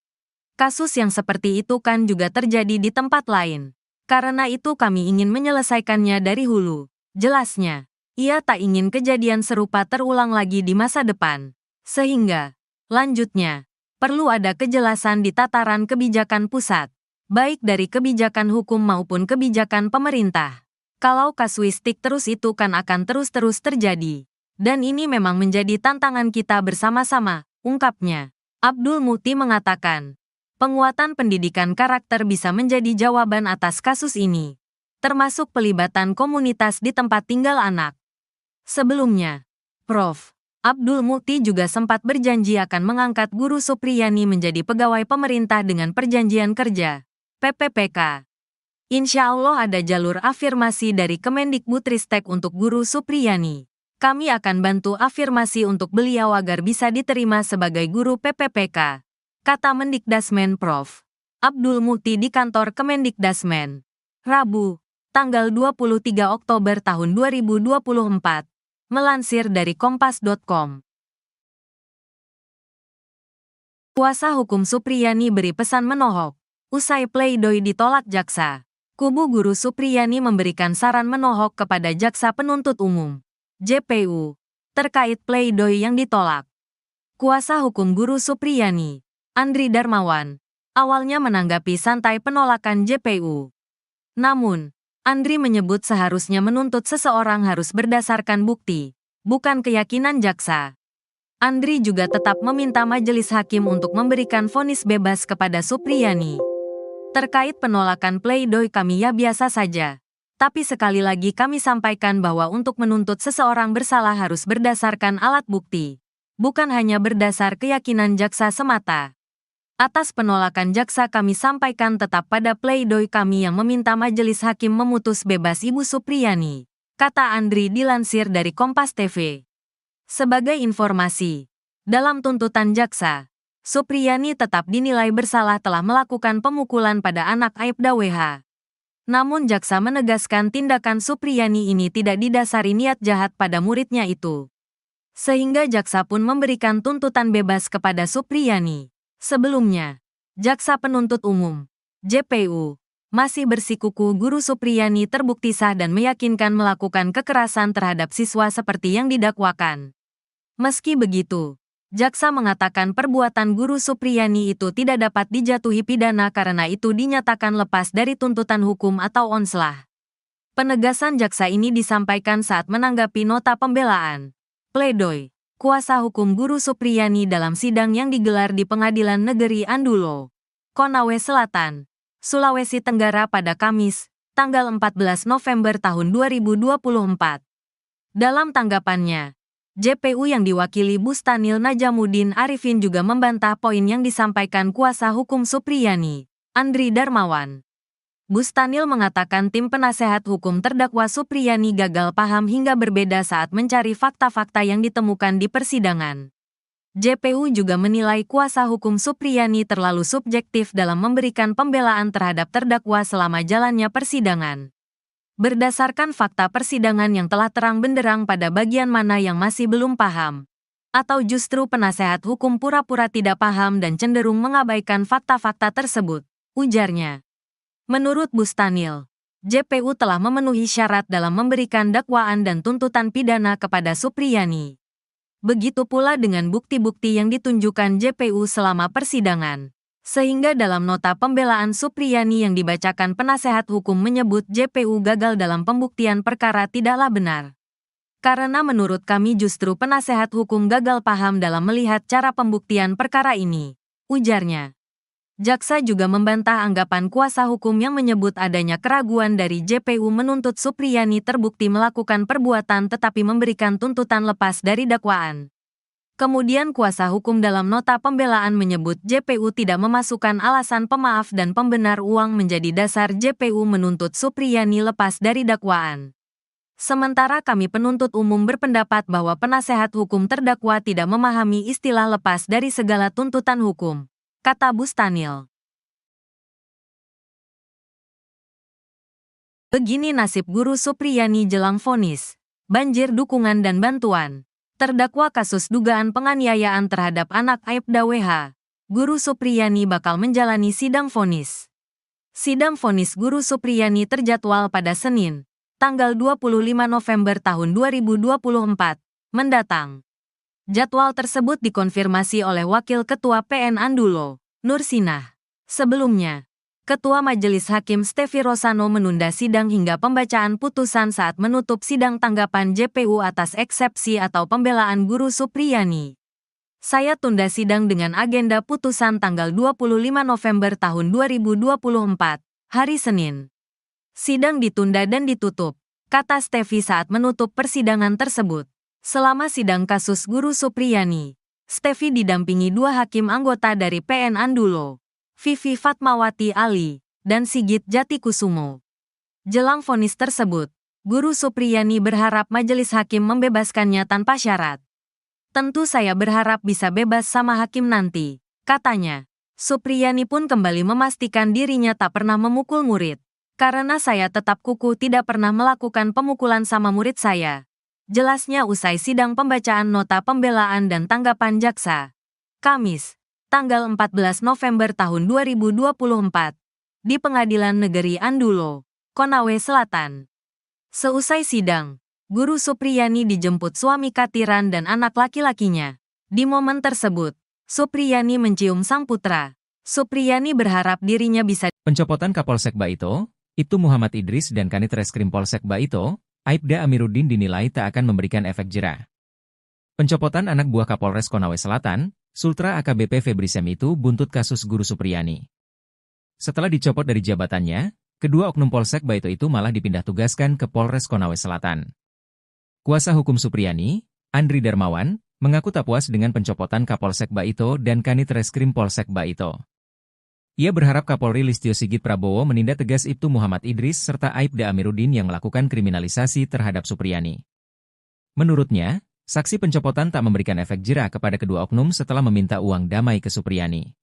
Kasus yang seperti itu kan juga terjadi di tempat lain. Karena itu kami ingin menyelesaikannya dari hulu. Jelasnya, ia tak ingin kejadian serupa terulang lagi di masa depan. Sehingga, lanjutnya, perlu ada kejelasan di tataran kebijakan pusat, baik dari kebijakan hukum maupun kebijakan pemerintah. Kalau kasuistik terus itu kan akan terus-terus terjadi. Dan ini memang menjadi tantangan kita bersama-sama, ungkapnya. Abdul Mukti mengatakan, penguatan pendidikan karakter bisa menjadi jawaban atas kasus ini, termasuk pelibatan komunitas di tempat tinggal anak. Sebelumnya, Prof. Abdul Mukti juga sempat berjanji akan mengangkat Guru Supriyani menjadi pegawai pemerintah dengan perjanjian kerja, PPPK. Insya Allah ada jalur afirmasi dari Kemendikbudristek untuk Guru Supriyani. Kami akan bantu afirmasi untuk beliau agar bisa diterima sebagai guru PPPK, kata Mendikdasmen Prof. Abdul Mukti di kantor Kemendikdasmen. Rabu, tanggal 23 Oktober tahun 2024. Melansir dari Kompas.com. Kuasa hukum Supriyani beri pesan menohok. Usai pleidoy ditolak jaksa, kubu Guru Supriyani memberikan saran menohok kepada Jaksa Penuntut Umum, JPU, terkait pleidoy yang ditolak. Kuasa hukum Guru Supriyani, Andri Darmawan, awalnya menanggapi santai penolakan JPU. Namun, Andri menyebut seharusnya menuntut seseorang harus berdasarkan bukti, bukan keyakinan jaksa. Andri juga tetap meminta majelis hakim untuk memberikan vonis bebas kepada Supriyani. Terkait penolakan pleidoy kami ya biasa saja. Tapi sekali lagi kami sampaikan bahwa untuk menuntut seseorang bersalah harus berdasarkan alat bukti. bukan hanya berdasar keyakinan jaksa semata. Atas penolakan jaksa kami sampaikan tetap pada pledoi kami yang meminta majelis hakim memutus bebas Ibu Supriyani, kata Andri dilansir dari Kompas TV. Sebagai informasi, dalam tuntutan jaksa, Supriyani tetap dinilai bersalah telah melakukan pemukulan pada anak Aibda WH. Namun jaksa menegaskan tindakan Supriyani ini tidak didasari niat jahat pada muridnya itu. Sehingga jaksa pun memberikan tuntutan bebas kepada Supriyani. Sebelumnya, jaksa penuntut umum, JPU, masih bersikukuh Guru Supriyani terbukti sah dan meyakinkan melakukan kekerasan terhadap siswa seperti yang didakwakan. Meski begitu, jaksa mengatakan perbuatan Guru Supriyani itu tidak dapat dijatuhi pidana karena itu dinyatakan lepas dari tuntutan hukum atau onslah. Penegasan jaksa ini disampaikan saat menanggapi nota pembelaan, pledoi, kuasa hukum Guru Supriyani dalam sidang yang digelar di Pengadilan Negeri Andulo, Konawe Selatan, Sulawesi Tenggara pada Kamis, tanggal 14 November tahun 2024. Dalam tanggapannya, JPU yang diwakili Bustanil Najamuddin Arifin juga membantah poin yang disampaikan kuasa hukum Supriyani, Andri Darmawan. Bustanil mengatakan tim penasehat hukum terdakwa Supriyani gagal paham hingga berbeda saat mencari fakta-fakta yang ditemukan di persidangan. JPU juga menilai kuasa hukum Supriyani terlalu subjektif dalam memberikan pembelaan terhadap terdakwa selama jalannya persidangan. Berdasarkan fakta persidangan yang telah terang benderang pada bagian mana yang masih belum paham, atau justru penasehat hukum pura-pura tidak paham dan cenderung mengabaikan fakta-fakta tersebut, ujarnya. Menurut Bustanil, JPU telah memenuhi syarat dalam memberikan dakwaan dan tuntutan pidana kepada Supriyani. Begitu pula dengan bukti-bukti yang ditunjukkan JPU selama persidangan. Sehingga dalam nota pembelaan Supriyani yang dibacakan penasehat hukum menyebut JPU gagal dalam pembuktian perkara tidaklah benar. Karena menurut kami justru penasehat hukum gagal paham dalam melihat cara pembuktian perkara ini, ujarnya. Jaksa juga membantah anggapan kuasa hukum yang menyebut adanya keraguan dari JPU menuntut Supriyani terbukti melakukan perbuatan tetapi memberikan tuntutan lepas dari dakwaan. Kemudian kuasa hukum dalam nota pembelaan menyebut JPU tidak memasukkan alasan pemaaf dan pembenar uang menjadi dasar JPU menuntut Supriyani lepas dari dakwaan. Sementara kami penuntut umum berpendapat bahwa penasehat hukum terdakwa tidak memahami istilah lepas dari segala tuntutan hukum, kata Bustanil. Begini nasib Guru Supriyani jelang vonis, banjir dukungan dan bantuan. Terdakwa kasus dugaan penganiayaan terhadap anak Aibda WH, Guru Supriyani bakal menjalani sidang vonis. Sidang vonis Guru Supriyani terjadwal pada Senin, tanggal 25 November tahun 2024, mendatang. Jadwal tersebut dikonfirmasi oleh Wakil Ketua PN Andulo, Nur Sinah. Sebelumnya, Ketua Majelis Hakim Stefi Rosano menunda sidang hingga pembacaan putusan saat menutup sidang tanggapan JPU atas eksepsi atau pembelaan Guru Supriyani. Saya tunda sidang dengan agenda putusan tanggal 25 November tahun 2024, hari Senin. Sidang ditunda dan ditutup, kata Stefi saat menutup persidangan tersebut. Selama sidang kasus Guru Supriyani, Stefi didampingi dua hakim anggota dari PN Andulo, Vivi Fatmawati Ali, dan Sigit Jatikusumo. Jelang vonis tersebut, Guru Supriyani berharap majelis hakim membebaskannya tanpa syarat. Tentu saya berharap bisa bebas sama hakim nanti, katanya. Supriyani pun kembali memastikan dirinya tak pernah memukul murid. Karena saya tetap kukuh tidak pernah melakukan pemukulan sama murid saya. Jelasnya usai sidang pembacaan nota pembelaan dan tanggapan jaksa. Kamis, tanggal 14 November tahun 2024, di Pengadilan Negeri Andulo, Konawe Selatan. Seusai sidang, Guru Supriyani dijemput suami Katiran dan anak laki-lakinya. Di momen tersebut, Supriyani mencium sang putra. Supriyani berharap dirinya bisa. Pencopotan Kapolsek Baito, Ibtu Muhammad Idris dan Kanit Reskrim Polsek Baito, Aibda Amiruddin dinilai tak akan memberikan efek jera. Pencopotan anak buah Kapolres Konawe Selatan, Sultra AKBP Febri Sem itu buntut kasus Guru Supriyani. Setelah dicopot dari jabatannya, kedua oknum Polsek Baito itu malah dipindah tugaskan ke Polres Konawe Selatan. Kuasa hukum Supriyani, Andri Darmawan, mengaku tak puas dengan pencopotan Kapolsek Baito dan Kanit Reskrim Polsek Baito. Ia berharap Kapolri Listio Sigit Prabowo menindak tegas Ibtu Muhammad Idris serta Aibda Amiruddin yang melakukan kriminalisasi terhadap Supriyani. Menurutnya, saksi pencopotan tak memberikan efek jera kepada kedua oknum setelah meminta uang damai ke Supriyani.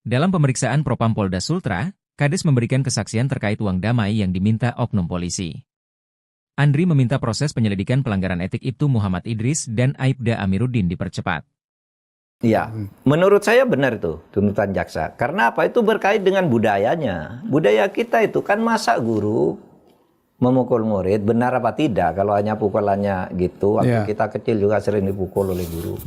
Dalam pemeriksaan Propam Polda Sultra, Kades memberikan kesaksian terkait uang damai yang diminta oknum polisi. Andri meminta proses penyelidikan pelanggaran etik Ibtu Muhammad Idris dan Aibda Amiruddin dipercepat. Ya, menurut saya benar itu tuntutan jaksa. Karena apa? Itu berkait dengan budayanya. Budaya kita itu kan masa guru memukul murid, benar apa tidak? Kalau hanya pukulannya gitu, waktu kita kecil juga sering dipukul oleh guru.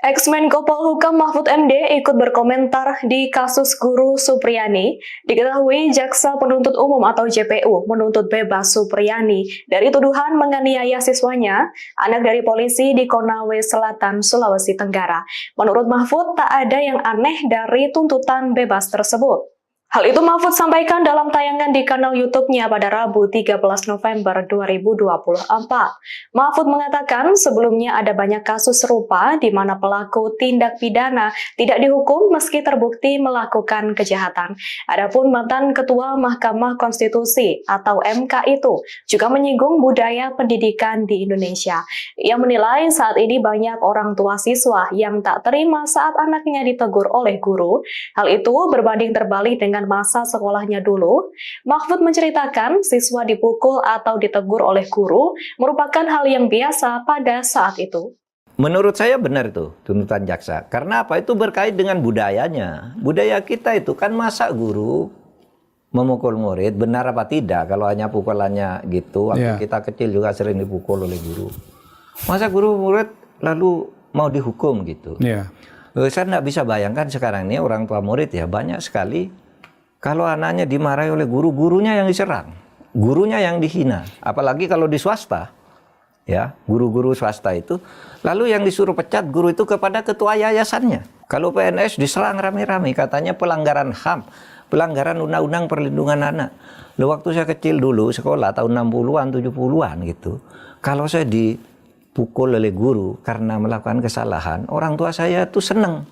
Ex-Menko Polhukam Mahfud MD ikut berkomentar di kasus guru Supriyani. Diketahui Jaksa Penuntut Umum atau JPU menuntut bebas Supriyani dari tuduhan menganiaya siswanya, anak dari polisi di Konawe Selatan, Sulawesi Tenggara. Menurut Mahfud, tak ada yang aneh dari tuntutan bebas tersebut. Hal itu Mahfud sampaikan dalam tayangan di kanal YouTube-nya pada Rabu 13 November 2024. Mahfud mengatakan sebelumnya ada banyak kasus serupa di mana pelaku tindak pidana tidak dihukum meski terbukti melakukan kejahatan. Adapun mantan Ketua Mahkamah Konstitusi atau MK itu juga menyinggung budaya pendidikan di Indonesia. Ia menilai saat ini banyak orang tua siswa yang tak terima saat anaknya ditegur oleh guru. Hal itu berbanding terbalik dengan masa sekolahnya dulu. Mahfud menceritakan siswa dipukul atau ditegur oleh guru merupakan hal yang biasa pada saat itu. Menurut saya benar itu tuntutan jaksa. Karena apa? Itu berkait dengan budayanya. Budaya kita itu kan masa guru memukul murid, benar apa tidak? Kalau hanya pukulannya gitu, waktu kita kecil juga sering dipukul oleh guru. Masa guru murid lalu mau dihukum gitu? Saya nggak bisa bayangkan sekarang ini orang tua murid ya banyak sekali. Kalau anaknya dimarahi oleh guru, gurunya yang diserang, gurunya yang dihina. Apalagi kalau di swasta, ya guru-guru swasta itu. Lalu yang disuruh pecat guru itu kepada ketua yayasannya. Kalau PNS diserang rame-rame, katanya pelanggaran HAM, pelanggaran Undang-Undang Perlindungan Anak. Loh, waktu saya kecil dulu, sekolah tahun 60-an, 70-an gitu. Kalau saya dipukul oleh guru karena melakukan kesalahan, orang tua saya tuh seneng.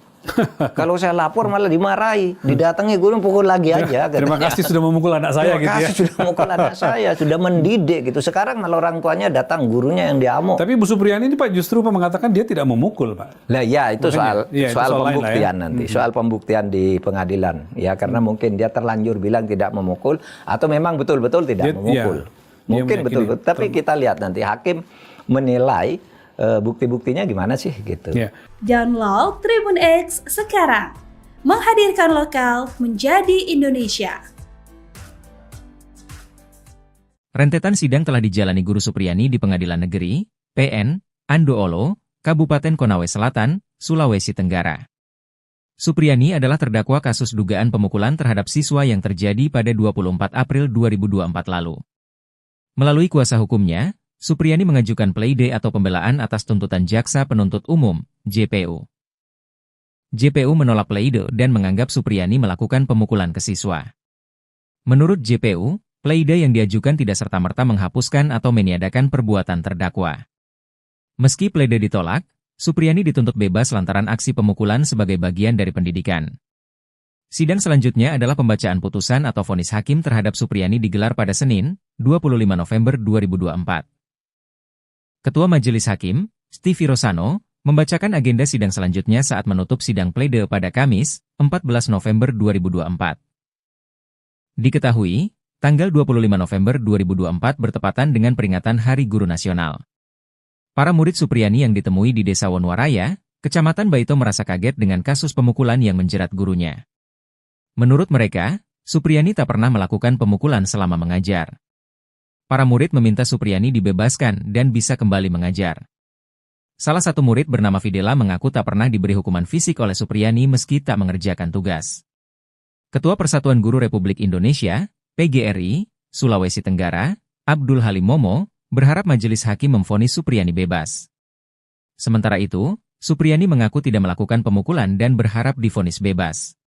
Kalau saya lapor malah dimarahi, didatangi guru pukul lagi aja. Terima kasih sudah memukul anak saya gitu ya. Terima kasih sudah memukul anak saya, sudah mendidik gitu. Sekarang malah orang tuanya datang, gurunya yang diamuk. Tapi Bu Supriyani ini Pak justru mengatakan dia tidak memukul Pak. Lah ya itu soal pembuktian ya. nanti, soal pembuktian di pengadilan. Ya karena mungkin dia terlanjur bilang tidak memukul atau memang betul-betul tidak memukul. Mungkin betul-betul. Tapi kita lihat nanti hakim menilai bukti-buktinya gimana sih gitu. Download Tribun X sekarang. Menghadirkan lokal menjadi Indonesia. Rentetan sidang telah dijalani Guru Supriyani di Pengadilan Negeri, PN, Andoolo, Kabupaten Konawe Selatan, Sulawesi Tenggara. Supriyani adalah terdakwa kasus dugaan pemukulan terhadap siswa yang terjadi pada 24 April 2024 lalu. Melalui kuasa hukumnya, Supriyani mengajukan pleidoy atau pembelaan atas tuntutan Jaksa Penuntut Umum, JPU. JPU menolak pleidoy dan menganggap Supriyani melakukan pemukulan ke siswa. Menurut JPU, pleidoy yang diajukan tidak serta-merta menghapuskan atau meniadakan perbuatan terdakwa. Meski pleidoy ditolak, Supriyani dituntut bebas lantaran aksi pemukulan sebagai bagian dari pendidikan. Sidang selanjutnya adalah pembacaan putusan atau vonis hakim terhadap Supriyani digelar pada Senin, 25 November 2024. Ketua Majelis Hakim, Stevie Rosano, membacakan agenda sidang selanjutnya saat menutup sidang pledoi pada Kamis, 14 November 2024. Diketahui, tanggal 25 November 2024 bertepatan dengan peringatan Hari Guru Nasional. Para murid Supriyani yang ditemui di Desa Wonwaraya, Kecamatan Baito merasa kaget dengan kasus pemukulan yang menjerat gurunya. Menurut mereka, Supriyani tak pernah melakukan pemukulan selama mengajar. Para murid meminta Supriyani dibebaskan dan bisa kembali mengajar. Salah satu murid bernama Fidela mengaku tak pernah diberi hukuman fisik oleh Supriyani meski tak mengerjakan tugas. Ketua Persatuan Guru Republik Indonesia, PGRI, Sulawesi Tenggara, Abdul Halim Momo, berharap majelis hakim memvonis Supriyani bebas. Sementara itu, Supriyani mengaku tidak melakukan pemukulan dan berharap divonis bebas.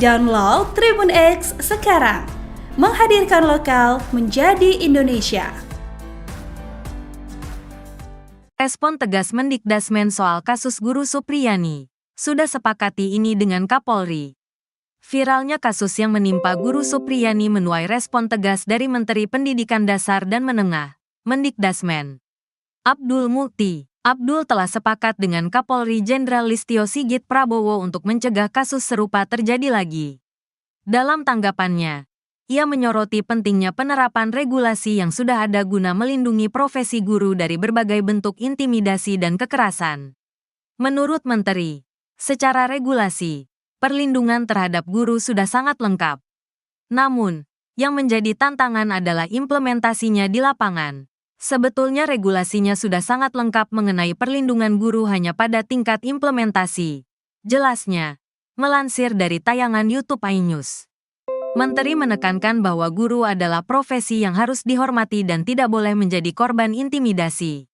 Download Tribun X sekarang. Menghadirkan lokal menjadi Indonesia. Respon tegas Mendikdasmen soal kasus Guru Supriyani. Sudah sepakati ini dengan Kapolri. Viralnya kasus yang menimpa Guru Supriyani menuai respon tegas dari Menteri Pendidikan Dasar dan Menengah, Mendikdasmen. Abdul Mukti. Abdul telah sepakat dengan Kapolri Jenderal Listio Sigit Prabowo untuk mencegah kasus serupa terjadi lagi. Dalam tanggapannya, ia menyoroti pentingnya penerapan regulasi yang sudah ada guna melindungi profesi guru dari berbagai bentuk intimidasi dan kekerasan. Menurut Menteri, secara regulasi, perlindungan terhadap guru sudah sangat lengkap. Namun, yang menjadi tantangan adalah implementasinya di lapangan. Sebetulnya regulasinya sudah sangat lengkap mengenai perlindungan guru hanya pada tingkat implementasi. Jelasnya, melansir dari tayangan YouTube iNews. Menteri menekankan bahwa guru adalah profesi yang harus dihormati dan tidak boleh menjadi korban intimidasi.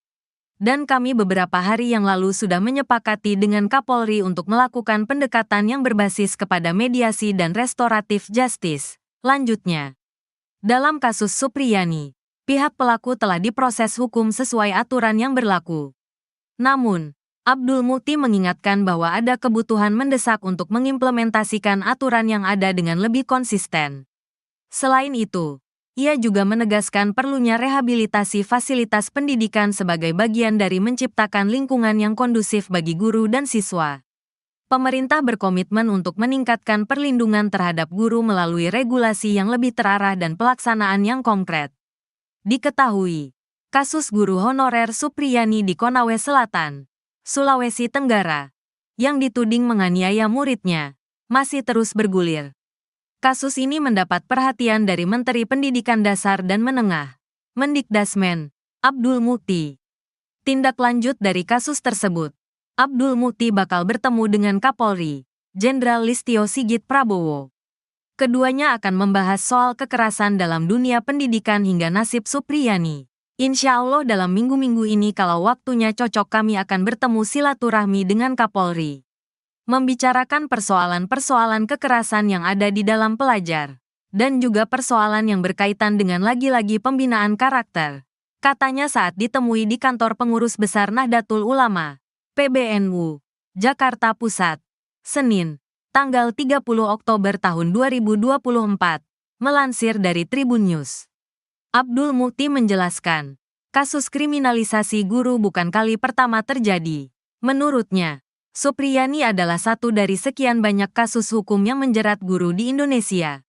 Dan kami beberapa hari yang lalu sudah menyepakati dengan Kapolri untuk melakukan pendekatan yang berbasis kepada mediasi dan restoratif justice. Lanjutnya, dalam kasus Supriyani, pihak pelaku telah diproses hukum sesuai aturan yang berlaku. Namun, Abdul Mukti mengingatkan bahwa ada kebutuhan mendesak untuk mengimplementasikan aturan yang ada dengan lebih konsisten. Selain itu, ia juga menegaskan perlunya rehabilitasi fasilitas pendidikan sebagai bagian dari menciptakan lingkungan yang kondusif bagi guru dan siswa. Pemerintah berkomitmen untuk meningkatkan perlindungan terhadap guru melalui regulasi yang lebih terarah dan pelaksanaan yang konkret. Diketahui, kasus guru honorer Supriyani di Konawe Selatan, Sulawesi Tenggara, yang dituding menganiaya muridnya, masih terus bergulir. Kasus ini mendapat perhatian dari Menteri Pendidikan Dasar dan Menengah, Mendikdasmen, Abdul Mukti. Tindak lanjut dari kasus tersebut, Abdul Mukti bakal bertemu dengan Kapolri, Jenderal Listio Sigit Prabowo. Keduanya akan membahas soal kekerasan dalam dunia pendidikan hingga nasib Supriyani. Insya Allah dalam minggu-minggu ini kalau waktunya cocok kami akan bertemu silaturahmi dengan Kapolri. Membicarakan persoalan-persoalan kekerasan yang ada di dalam pelajar. Dan juga persoalan yang berkaitan dengan lagi-lagi pembinaan karakter. Katanya saat ditemui di kantor pengurus besar Nahdlatul Ulama, PBNU, Jakarta Pusat, Senin, tanggal 30 Oktober tahun 2024, melansir dari Tribun News. Abdul Mukti menjelaskan, kasus kriminalisasi guru bukan kali pertama terjadi. Menurutnya, Supriyani adalah satu dari sekian banyak kasus hukum yang menjerat guru di Indonesia.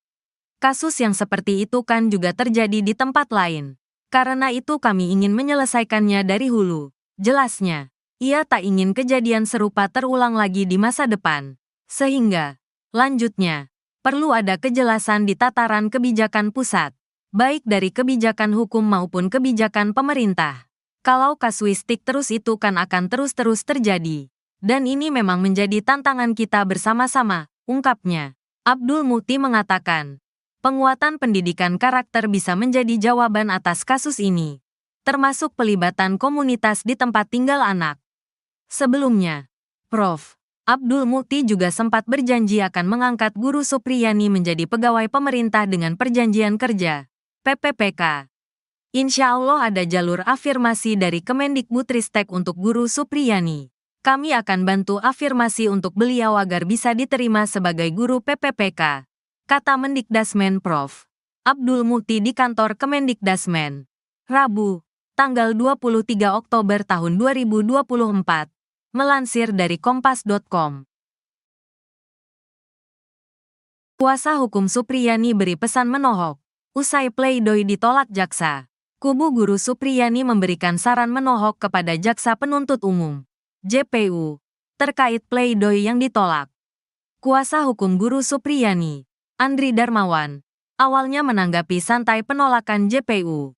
Kasus yang seperti itu kan juga terjadi di tempat lain. Karena itu kami ingin menyelesaikannya dari hulu. Jelasnya, ia tak ingin kejadian serupa terulang lagi di masa depan. Sehingga, lanjutnya, perlu ada kejelasan di tataran kebijakan pusat, baik dari kebijakan hukum maupun kebijakan pemerintah. Kalau kasuistik terus itu kan akan terus-terus terjadi. Dan ini memang menjadi tantangan kita bersama-sama, ungkapnya. Abdul Mukti mengatakan, penguatan pendidikan karakter bisa menjadi jawaban atas kasus ini, termasuk pelibatan komunitas di tempat tinggal anak. Sebelumnya, Prof. Abdul Mukti juga sempat berjanji akan mengangkat Guru Supriyani menjadi pegawai pemerintah dengan perjanjian kerja, PPPK. Insya Allah ada jalur afirmasi dari Kemendikbudristek untuk Guru Supriyani. Kami akan bantu afirmasi untuk beliau agar bisa diterima sebagai guru PPPK, kata Mendikdasmen Prof. Abdul Mukti di kantor Kemendikdasmen. Rabu, tanggal 23 Oktober tahun 2024. Melansir dari Kompas.com. Kuasa hukum Supriyani beri pesan menohok. Usai pledoi ditolak jaksa, kubu Guru Supriyani memberikan saran menohok kepada Jaksa Penuntut Umum, JPU, terkait pledoi yang ditolak. Kuasa hukum Guru Supriyani, Andri Darmawan, awalnya menanggapi santai penolakan JPU.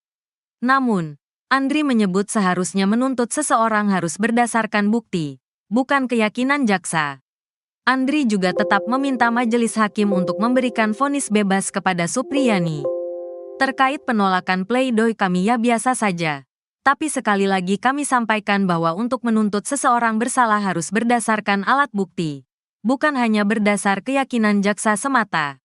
Namun, Andri menyebut seharusnya menuntut seseorang harus berdasarkan bukti, bukan keyakinan jaksa. Andri juga tetap meminta majelis hakim untuk memberikan vonis bebas kepada Supriyani. Terkait penolakan pledoi kami ya biasa saja. Tapi sekali lagi kami sampaikan bahwa untuk menuntut seseorang bersalah harus berdasarkan alat bukti. bukan hanya berdasar keyakinan jaksa semata.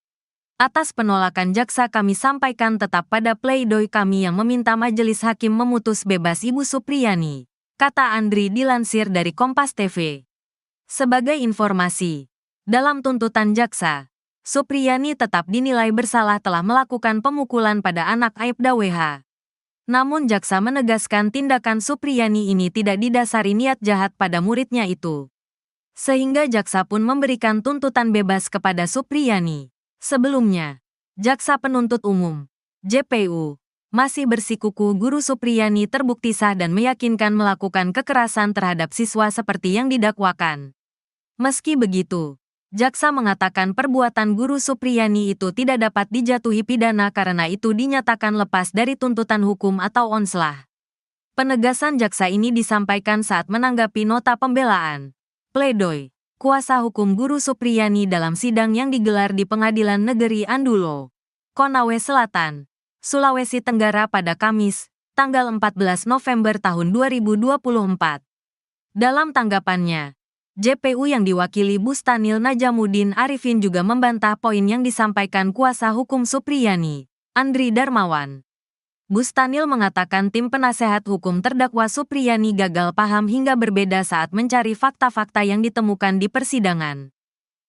Atas penolakan jaksa kami sampaikan tetap pada pledoi kami yang meminta majelis hakim memutus bebas Ibu Supriyani, kata Andri dilansir dari Kompas TV. Sebagai informasi, dalam tuntutan jaksa, Supriyani tetap dinilai bersalah telah melakukan pemukulan pada anak Aibda WH. Namun jaksa menegaskan tindakan Supriyani ini tidak didasari niat jahat pada muridnya itu. Sehingga jaksa pun memberikan tuntutan bebas kepada Supriyani. Sebelumnya, jaksa penuntut umum, JPU, masih bersikukuh Guru Supriyani terbukti sah dan meyakinkan melakukan kekerasan terhadap siswa seperti yang didakwakan. Meski begitu, jaksa mengatakan perbuatan Guru Supriyani itu tidak dapat dijatuhi pidana karena itu dinyatakan lepas dari tuntutan hukum atau onslah. Penegasan jaksa ini disampaikan saat menanggapi nota pembelaan, pledoi, kuasa hukum Guru Supriyani dalam sidang yang digelar di Pengadilan Negeri Andulo, Konawe Selatan, Sulawesi Tenggara pada Kamis, tanggal 14 November tahun 2024. Dalam tanggapannya, JPU yang diwakili Bustanil Najamuddin Arifin juga membantah poin yang disampaikan kuasa hukum Supriyani, Andri Darmawan. Bustanil mengatakan tim penasehat hukum terdakwa Supriyani gagal paham hingga berbeda saat mencari fakta-fakta yang ditemukan di persidangan.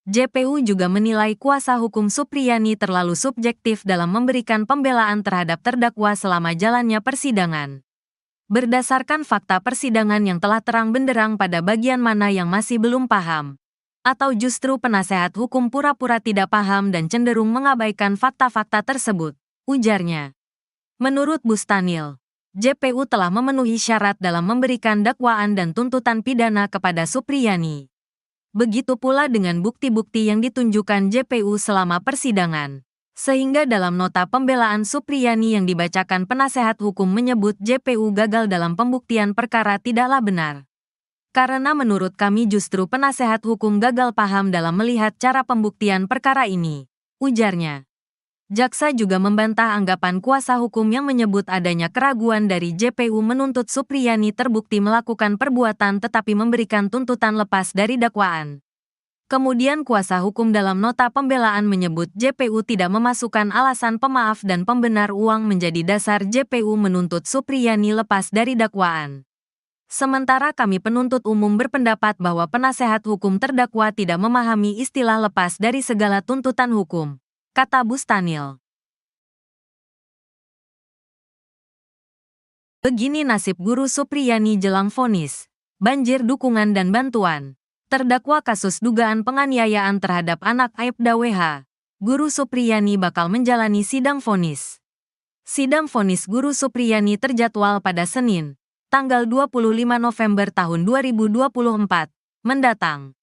JPU juga menilai kuasa hukum Supriyani terlalu subjektif dalam memberikan pembelaan terhadap terdakwa selama jalannya persidangan. Berdasarkan fakta persidangan yang telah terang benderang pada bagian mana yang masih belum paham, atau justru penasehat hukum pura-pura tidak paham dan cenderung mengabaikan fakta-fakta tersebut, ujarnya. Menurut Bustanil, JPU telah memenuhi syarat dalam memberikan dakwaan dan tuntutan pidana kepada Supriyani. Begitu pula dengan bukti-bukti yang ditunjukkan JPU selama persidangan. Sehingga dalam nota pembelaan Supriyani yang dibacakan penasehat hukum menyebut JPU gagal dalam pembuktian perkara tidaklah benar. Karena menurut kami justru penasehat hukum gagal paham dalam melihat cara pembuktian perkara ini, ujarnya. Jaksa juga membantah anggapan kuasa hukum yang menyebut adanya keraguan dari JPU menuntut Supriyani terbukti melakukan perbuatan tetapi memberikan tuntutan lepas dari dakwaan. Kemudian kuasa hukum dalam nota pembelaan menyebut JPU tidak memasukkan alasan pemaaf dan pembenar uang menjadi dasar JPU menuntut Supriyani lepas dari dakwaan. Sementara kami penuntut umum berpendapat bahwa penasehat hukum terdakwa tidak memahami istilah lepas dari segala tuntutan hukum, kata Bustanil. Begini nasib Guru Supriyani jelang vonis, banjir dukungan dan bantuan. Terdakwa kasus dugaan penganiayaan terhadap anak Aibda WH, Guru Supriyani bakal menjalani sidang vonis. Sidang vonis Guru Supriyani terjadwal pada Senin, tanggal 25 November tahun 2024, mendatang.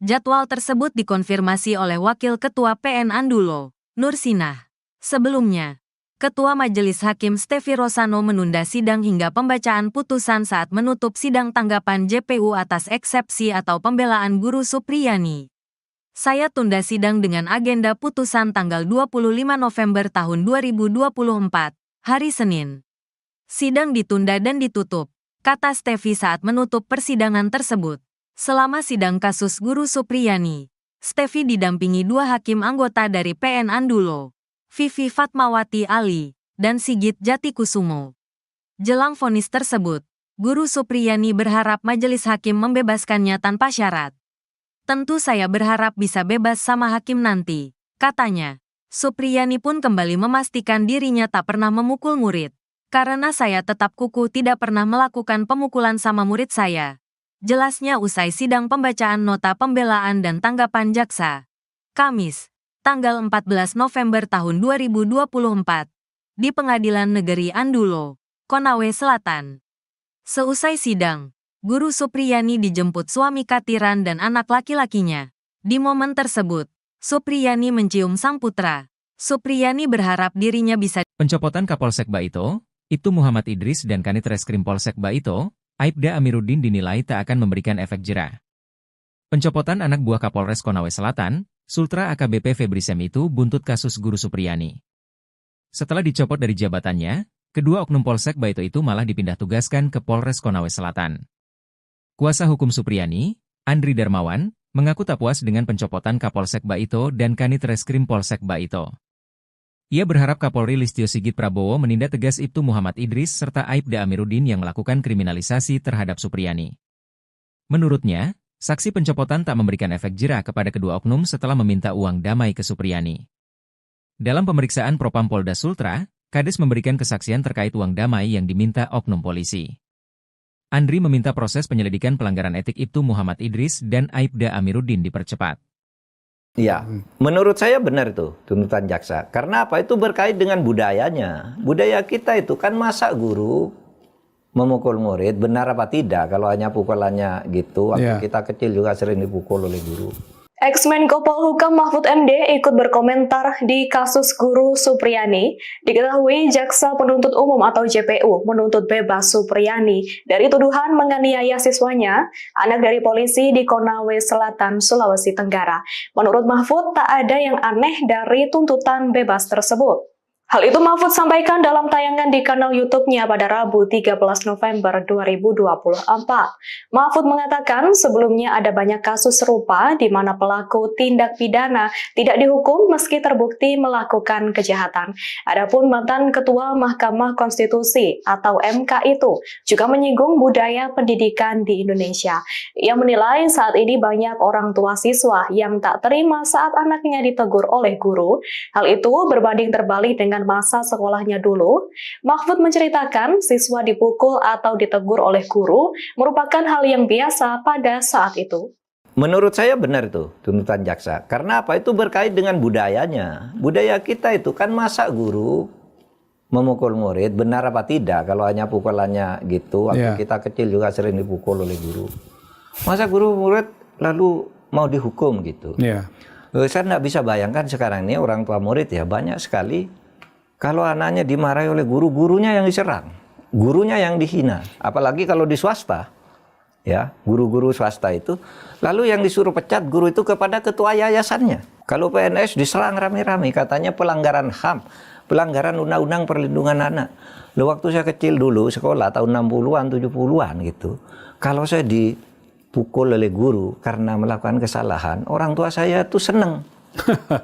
Jadwal tersebut dikonfirmasi oleh Wakil Ketua PN Andulo, Nur Sinah. Sebelumnya, Ketua Majelis Hakim Stefi Rosano menunda sidang hingga pembacaan putusan saat menutup sidang tanggapan JPU atas eksepsi atau pembelaan Guru Supriyani. Saya tunda sidang dengan agenda putusan tanggal 25 November tahun 2024, hari Senin. Sidang ditunda dan ditutup, kata Stefi saat menutup persidangan tersebut. Selama sidang kasus Guru Supriyani, Stefi didampingi dua hakim anggota dari PN Andulo, Vivi Fatmawati Ali, dan Sigit Jatikusumo. Jelang vonis tersebut, Guru Supriyani berharap majelis hakim membebaskannya tanpa syarat. Tentu saya berharap bisa bebas sama hakim nanti, katanya. Supriyani pun kembali memastikan dirinya tak pernah memukul murid. Karena saya tetap kukuh tidak pernah melakukan pemukulan sama murid saya. Jelasnya usai sidang pembacaan nota pembelaan dan tanggapan jaksa. Kamis, tanggal 14 November tahun 2024, di Pengadilan Negeri Andulo, Konawe Selatan. Seusai sidang, Guru Supriyani dijemput suami Katiran dan anak laki-lakinya. Di momen tersebut, Supriyani mencium sang putra. Supriyani berharap dirinya bisa. Pencopotan Kapolsek Baito, Ibtu Muhammad Idris dan Kanit Reskrim Polsek Baito, Aibda Amiruddin dinilai tak akan memberikan efek jera. Pencopotan anak buah Kapolres Konawe Selatan, Sultra AKBP Febri Sem itu buntut kasus Guru Supriyani. Setelah dicopot dari jabatannya, kedua oknum Polsek Baito itu malah dipindah tugaskan ke Polres Konawe Selatan. Kuasa hukum Supriyani, Andri Darmawan, mengaku tak puas dengan pencopotan Kapolsek Baito dan Kanit Reskrim Polsek Baito. Ia berharap Kapolri Listio Sigit Prabowo menindak tegas Ibtu Muhammad Idris serta Aibda Amiruddin yang melakukan kriminalisasi terhadap Supriyani. Menurutnya, saksi pencopotan tak memberikan efek jera kepada kedua oknum setelah meminta uang damai ke Supriyani. Dalam pemeriksaan Propam Polda Sultra, Kades memberikan kesaksian terkait uang damai yang diminta oknum polisi. Andri meminta proses penyelidikan pelanggaran etik Ibtu Muhammad Idris dan Aibda Amiruddin dipercepat. Ya, menurut saya benar itu tuntutan jaksa. Karena apa? Itu berkait dengan budayanya. Budaya kita itu kan masa guru memukul murid, benar apa tidak? Kalau hanya pukulannya gitu, waktu kita kecil juga sering dipukul oleh guru. Ex-Menko Polhukam Mahfud MD ikut berkomentar di kasus guru Supriyani. Diketahui Jaksa Penuntut Umum atau JPU menuntut bebas Supriyani dari tuduhan menganiaya siswanya, anak dari polisi di Konawe Selatan, Sulawesi Tenggara. Menurut Mahfud, tak ada yang aneh dari tuntutan bebas tersebut. Hal itu Mahfud sampaikan dalam tayangan di kanal YouTube-nya pada Rabu 13 November 2024. Mahfud mengatakan sebelumnya ada banyak kasus serupa di mana pelaku tindak pidana tidak dihukum meski terbukti melakukan kejahatan. Adapun mantan Ketua Mahkamah Konstitusi atau MK itu juga menyinggung budaya pendidikan di Indonesia. Ia menilai saat ini banyak orang tua siswa yang tak terima saat anaknya ditegur oleh guru. Hal itu berbanding terbalik dengan masa sekolahnya dulu. Mahfud menceritakan siswa dipukul atau ditegur oleh guru merupakan hal yang biasa pada saat itu. Menurut saya benar itu tuntutan jaksa. Karena apa? Itu berkait dengan budayanya. Budaya kita itu kan masa guru memukul murid, benar apa tidak? Kalau hanya pukulannya gitu, waktu kita kecil juga sering dipukul oleh guru. Masa guru murid lalu mau dihukum gitu? Saya nggak bisa bayangkan sekarang ini orang tua murid ya banyak sekali. Kalau anaknya dimarahi oleh guru, gurunya yang diserang, gurunya yang dihina. Apalagi kalau di swasta, ya guru-guru swasta itu. Lalu yang disuruh pecat guru itu kepada ketua yayasannya. Kalau PNS diserang rame-rame, katanya pelanggaran HAM, pelanggaran Undang-Undang Perlindungan Anak. Loh, waktu saya kecil dulu, sekolah tahun 60-an, 70-an gitu. Kalau saya dipukul oleh guru karena melakukan kesalahan, orang tua saya tuh seneng.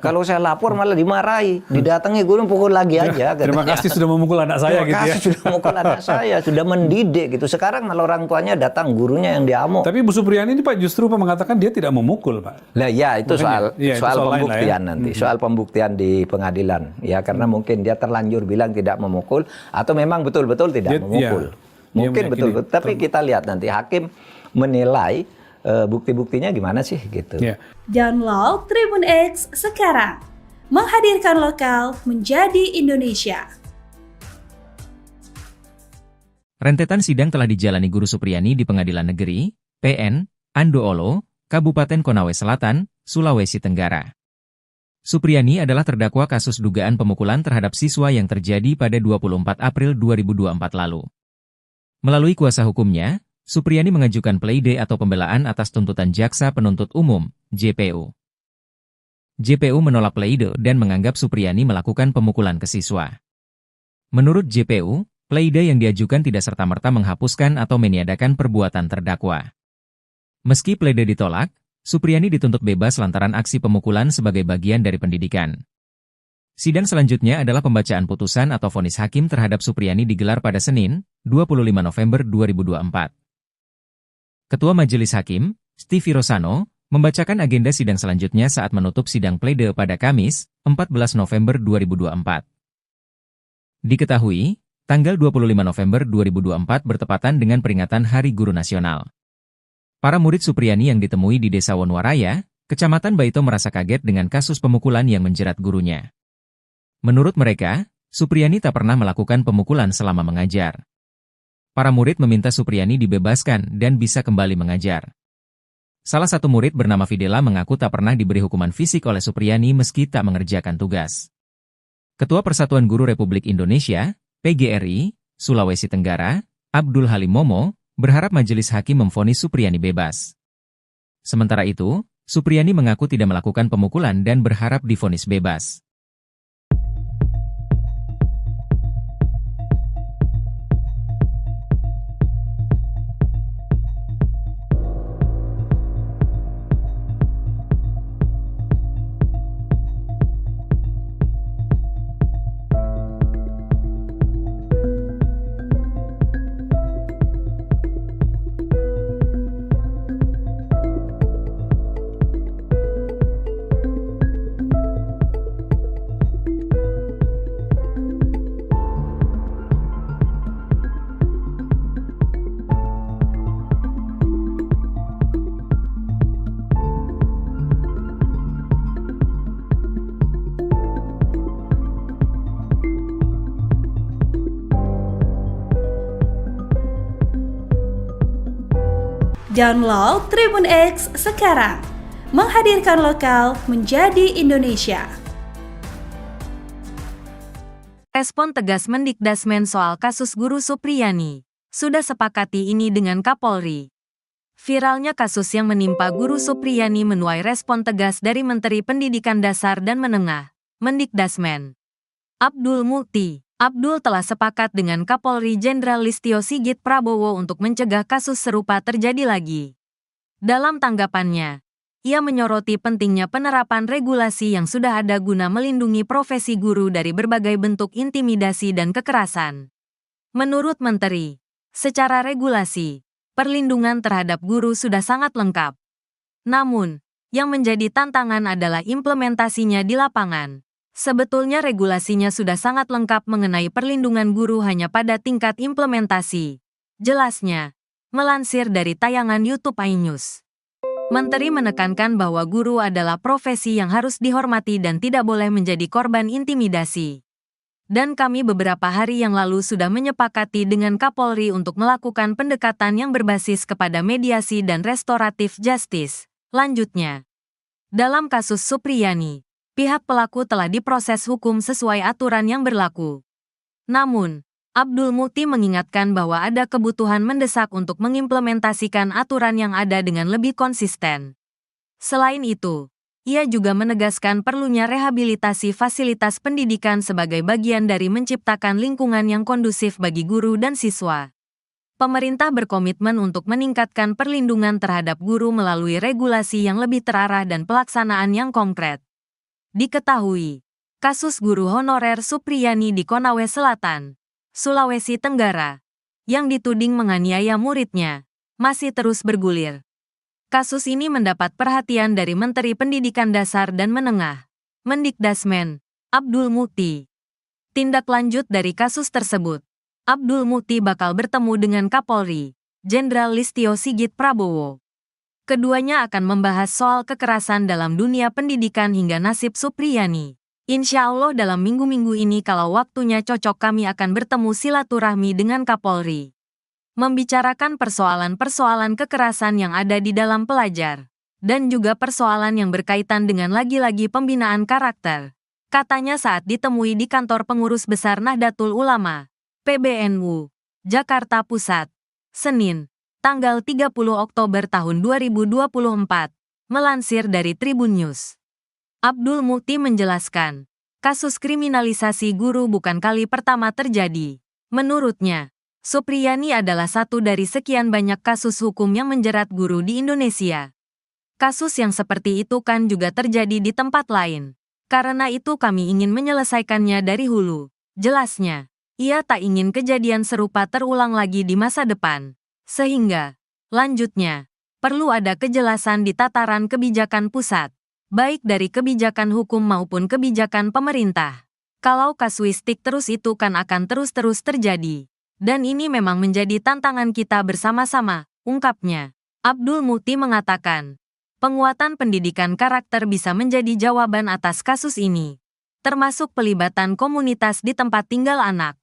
Kalau saya lapor malah dimarahi, didatangi guru pukul lagi aja. Terima kasih sudah memukul anak saya gitu ya. Terima kasih sudah memukul anak saya, sudah mendidik gitu. Sekarang malah orang tuanya datang, gurunya yang diamuk. Tapi Bu Supriyani ini Pak justru mengatakan dia tidak memukul Pak. Lah ya itu soal pembuktian ya. nanti, soal pembuktian di pengadilan. Ya karena mungkin dia terlanjur bilang tidak memukul atau memang betul-betul tidak memukul. Mungkin betul-betul. Tapi kita lihat nanti hakim menilai bukti-buktinya gimana sih gitu. Download Tribun X sekarang. Menghadirkan lokal menjadi Indonesia. Rentetan sidang telah dijalani Guru Supriyani di Pengadilan Negeri, PN, Andoolo, Kabupaten Konawe Selatan, Sulawesi Tenggara. Supriyani adalah terdakwa kasus dugaan pemukulan terhadap siswa yang terjadi pada 24 April 2024 lalu. Melalui kuasa hukumnya, Supriyani mengajukan pleidoy atau pembelaan atas tuntutan Jaksa Penuntut Umum, JPU. JPU menolak pleidoy dan menganggap Supriyani melakukan pemukulan ke siswa. Menurut JPU, pleidoy yang diajukan tidak serta-merta menghapuskan atau meniadakan perbuatan terdakwa. Meski pleidoy ditolak, Supriyani dituntut bebas lantaran aksi pemukulan sebagai bagian dari pendidikan. Sidang selanjutnya adalah pembacaan putusan atau vonis hakim terhadap Supriyani digelar pada Senin, 25 November 2024. Ketua Majelis Hakim, Stevie Rosano, membacakan agenda sidang selanjutnya saat menutup sidang pledoi pada Kamis, 14 November 2024. Diketahui, tanggal 25 November 2024 bertepatan dengan peringatan Hari Guru Nasional. Para murid Supriyani yang ditemui di Desa Wonwaraya, Kecamatan Baito merasa kaget dengan kasus pemukulan yang menjerat gurunya. Menurut mereka, Supriyani tak pernah melakukan pemukulan selama mengajar. Para murid meminta Supriyani dibebaskan dan bisa kembali mengajar. Salah satu murid bernama Fidela mengaku tak pernah diberi hukuman fisik oleh Supriyani meski tak mengerjakan tugas. Ketua Persatuan Guru Republik Indonesia, PGRI, Sulawesi Tenggara, Abdul Halim Momo, berharap majelis hakim memvonis Supriyani bebas. Sementara itu, Supriyani mengaku tidak melakukan pemukulan dan berharap divonis bebas. Download Tribun X sekarang. Menghadirkan lokal menjadi Indonesia. Respon tegas Mendikdasmen soal kasus Guru Supriyani. Sudah sepakati ini dengan Kapolri. Viralnya kasus yang menimpa Guru Supriyani menuai respon tegas dari Menteri Pendidikan Dasar dan Menengah, Mendikdasmen, Abdul Mukti. Abdul telah sepakat dengan Kapolri Jenderal Listio Sigit Prabowo untuk mencegah kasus serupa terjadi lagi. Dalam tanggapannya, ia menyoroti pentingnya penerapan regulasi yang sudah ada guna melindungi profesi guru dari berbagai bentuk intimidasi dan kekerasan. Menurut Menteri, secara regulasi, perlindungan terhadap guru sudah sangat lengkap. Namun, yang menjadi tantangan adalah implementasinya di lapangan. Sebetulnya regulasinya sudah sangat lengkap mengenai perlindungan guru hanya pada tingkat implementasi. Jelasnya, melansir dari tayangan YouTube iNews. Menteri menekankan bahwa guru adalah profesi yang harus dihormati dan tidak boleh menjadi korban intimidasi. Dan kami beberapa hari yang lalu sudah menyepakati dengan Kapolri untuk melakukan pendekatan yang berbasis kepada mediasi dan restoratif justice. Lanjutnya, dalam kasus Supriyani, pihak pelaku telah diproses hukum sesuai aturan yang berlaku. Namun, Abdul Mukti mengingatkan bahwa ada kebutuhan mendesak untuk mengimplementasikan aturan yang ada dengan lebih konsisten. Selain itu, ia juga menegaskan perlunya rehabilitasi fasilitas pendidikan sebagai bagian dari menciptakan lingkungan yang kondusif bagi guru dan siswa. Pemerintah berkomitmen untuk meningkatkan perlindungan terhadap guru melalui regulasi yang lebih terarah dan pelaksanaan yang konkret. Diketahui, kasus guru honorer Supriyani di Konawe Selatan, Sulawesi Tenggara, yang dituding menganiaya muridnya, masih terus bergulir. Kasus ini mendapat perhatian dari Menteri Pendidikan Dasar dan Menengah, Mendikdasmen, Abdul Mukti. Tindak lanjut dari kasus tersebut, Abdul Mukti bakal bertemu dengan Kapolri, Jenderal Listio Sigit Prabowo. Keduanya akan membahas soal kekerasan dalam dunia pendidikan hingga nasib Supriyani. Insya Allah dalam minggu-minggu ini kalau waktunya cocok kami akan bertemu silaturahmi dengan Kapolri. Membicarakan persoalan-persoalan kekerasan yang ada di dalam pelajar. Dan juga persoalan yang berkaitan dengan lagi-lagi pembinaan karakter. Katanya saat ditemui di kantor pengurus besar Nahdlatul Ulama, PBNU, Jakarta Pusat, Senin, tanggal 30 Oktober tahun 2024, melansir dari Tribun News. Abdul Mukti menjelaskan, kasus kriminalisasi guru bukan kali pertama terjadi. Menurutnya, Supriyani adalah satu dari sekian banyak kasus hukum yang menjerat guru di Indonesia. Kasus yang seperti itu kan juga terjadi di tempat lain. Karena itu kami ingin menyelesaikannya dari hulu. Jelasnya, ia tak ingin kejadian serupa terulang lagi di masa depan. Sehingga, lanjutnya, perlu ada kejelasan di tataran kebijakan pusat, baik dari kebijakan hukum maupun kebijakan pemerintah. Kalau kasuistik terus itu kan akan terus-terus terjadi. Dan ini memang menjadi tantangan kita bersama-sama, ungkapnya. Abdul Mukti mengatakan, penguatan pendidikan karakter bisa menjadi jawaban atas kasus ini, termasuk pelibatan komunitas di tempat tinggal anak.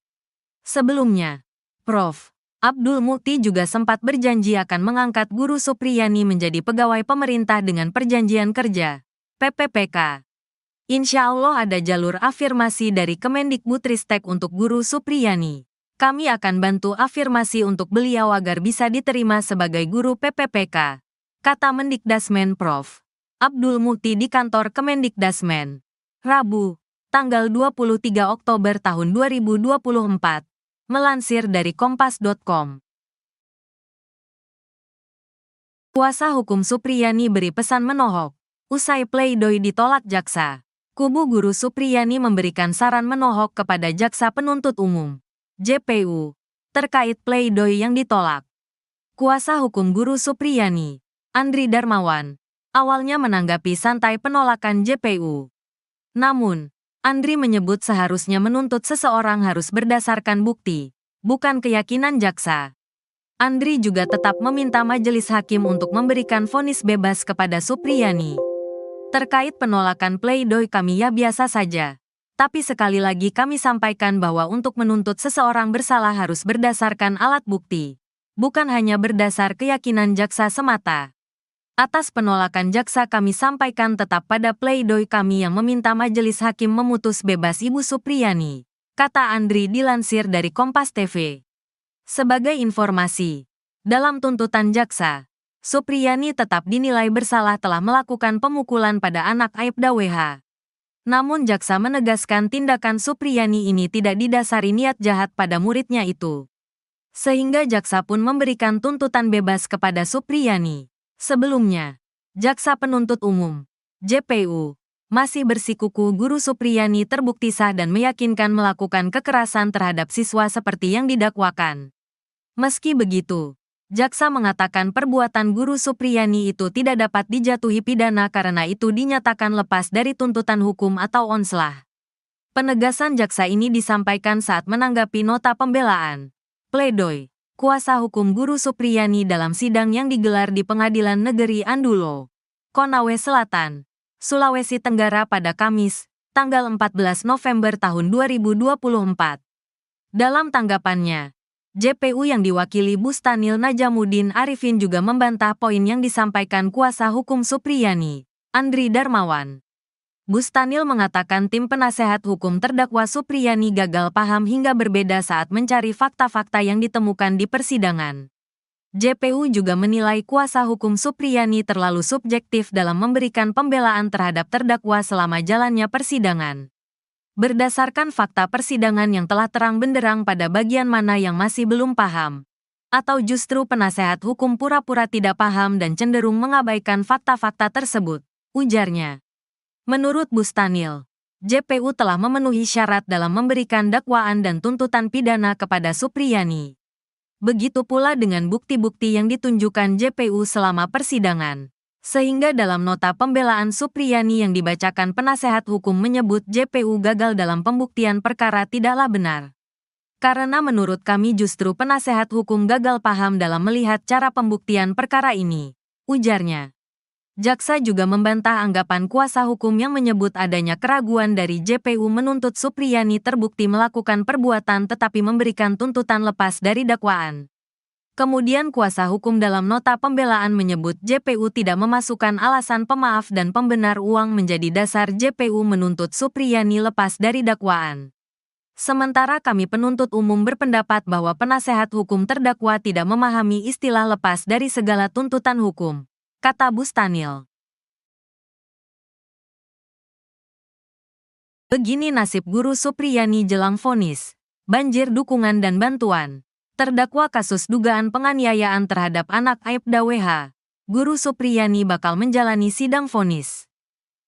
Sebelumnya, Prof. Abdul Mukti juga sempat berjanji akan mengangkat Guru Supriyani menjadi pegawai pemerintah dengan perjanjian kerja, PPPK. Insya Allah ada jalur afirmasi dari Kemendikbudristek untuk Guru Supriyani. Kami akan bantu afirmasi untuk beliau agar bisa diterima sebagai guru PPPK, kata Mendikdasmen Prof. Abdul Mukti di kantor Kemendikdasmen, Rabu, tanggal 23 Oktober tahun 2024. Melansir dari Kompas.com. Kuasa hukum Supriyani beri pesan menohok. Usai pledoi ditolak jaksa, kubu Guru Supriyani memberikan saran menohok kepada Jaksa Penuntut Umum, JPU, terkait pledoi yang ditolak. Kuasa hukum Guru Supriyani, Andri Darmawan, awalnya menanggapi santai penolakan JPU. Namun, Andri menyebut seharusnya menuntut seseorang harus berdasarkan bukti, bukan keyakinan jaksa. Andri juga tetap meminta majelis hakim untuk memberikan vonis bebas kepada Supriyani. Terkait penolakan pledoi kami ya biasa saja. Tapi sekali lagi kami sampaikan bahwa untuk menuntut seseorang bersalah harus berdasarkan alat bukti. bukan hanya berdasar keyakinan jaksa semata. Atas penolakan jaksa kami sampaikan tetap pada pledoi kami yang meminta majelis hakim memutus bebas Ibu Supriyani, kata Andri dilansir dari Kompas TV. Sebagai informasi, dalam tuntutan jaksa, Supriyani tetap dinilai bersalah telah melakukan pemukulan pada anak Aibda WH. Namun jaksa menegaskan tindakan Supriyani ini tidak didasari niat jahat pada muridnya itu. Sehingga jaksa pun memberikan tuntutan bebas kepada Supriyani. Sebelumnya, jaksa penuntut umum, JPU, masih bersikukuh Guru Supriyani terbukti sah dan meyakinkan melakukan kekerasan terhadap siswa seperti yang didakwakan. Meski begitu, jaksa mengatakan perbuatan Guru Supriyani itu tidak dapat dijatuhi pidana karena itu dinyatakan lepas dari tuntutan hukum atau onslah. Penegasan jaksa ini disampaikan saat menanggapi nota pembelaan, pledoi, kuasa hukum Guru Supriyani dalam sidang yang digelar di Pengadilan Negeri Andulo, Konawe Selatan, Sulawesi Tenggara pada Kamis, tanggal 14 November tahun 2024. Dalam tanggapannya, JPU yang diwakili Bustanil Najamuddin Arifin juga membantah poin yang disampaikan kuasa hukum Supriyani, Andri Darmawan. Bustanil mengatakan tim penasehat hukum terdakwa Supriyani gagal paham hingga berbeda saat mencari fakta-fakta yang ditemukan di persidangan. JPU juga menilai kuasa hukum Supriyani terlalu subjektif dalam memberikan pembelaan terhadap terdakwa selama jalannya persidangan. Berdasarkan fakta persidangan yang telah terang benderang pada bagian mana yang masih belum paham, atau justru penasehat hukum pura-pura tidak paham dan cenderung mengabaikan fakta-fakta tersebut, ujarnya. Menurut Bustanil, JPU telah memenuhi syarat dalam memberikan dakwaan dan tuntutan pidana kepada Supriyani. Begitu pula dengan bukti-bukti yang ditunjukkan JPU selama persidangan. Sehingga dalam nota pembelaan Supriyani yang dibacakan penasehat hukum menyebut JPU gagal dalam pembuktian perkara tidaklah benar. Karena menurut kami justru penasehat hukum gagal paham dalam melihat cara pembuktian perkara ini, ujarnya. Jaksa juga membantah anggapan kuasa hukum yang menyebut adanya keraguan dari JPU menuntut Supriyani terbukti melakukan perbuatan tetapi memberikan tuntutan lepas dari dakwaan. Kemudian kuasa hukum dalam nota pembelaan menyebut JPU tidak memasukkan alasan pemaaf dan pembenar uang menjadi dasar JPU menuntut Supriyani lepas dari dakwaan. Sementara kami penuntut umum berpendapat bahwa penasehat hukum terdakwa tidak memahami istilah lepas dari segala tuntutan hukum, kata Bustanil. Begini nasib Guru Supriyani jelang vonis, banjir dukungan dan bantuan. Terdakwa kasus dugaan penganiayaan terhadap anak Aibda WH, Guru Supriyani bakal menjalani sidang vonis.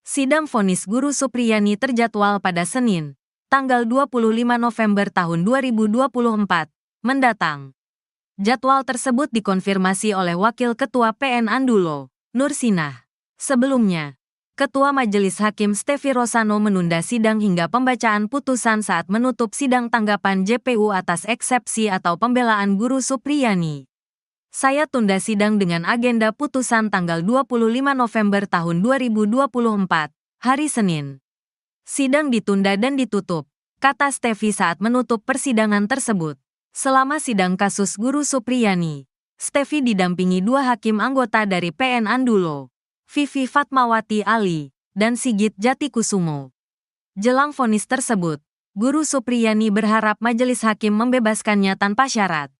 Sidang vonis Guru Supriyani terjadwal pada Senin, tanggal 25 November tahun 2024, mendatang. Jadwal tersebut dikonfirmasi oleh Wakil Ketua PN Andulo, Nur Sinah. Sebelumnya, Ketua Majelis Hakim Stefi Rosano menunda sidang hingga pembacaan putusan saat menutup sidang tanggapan JPU atas eksepsi atau pembelaan Guru Supriyani. Saya tunda sidang dengan agenda putusan tanggal 25 November tahun 2024, hari Senin. Sidang ditunda dan ditutup, kata Stefi saat menutup persidangan tersebut. Selama sidang kasus Guru Supriyani, Stefi didampingi dua hakim anggota dari PN Andulo, Vivi Fatmawati Ali, dan Sigit Jatikusumo. Jelang vonis tersebut, Guru Supriyani berharap majelis hakim membebaskannya tanpa syarat.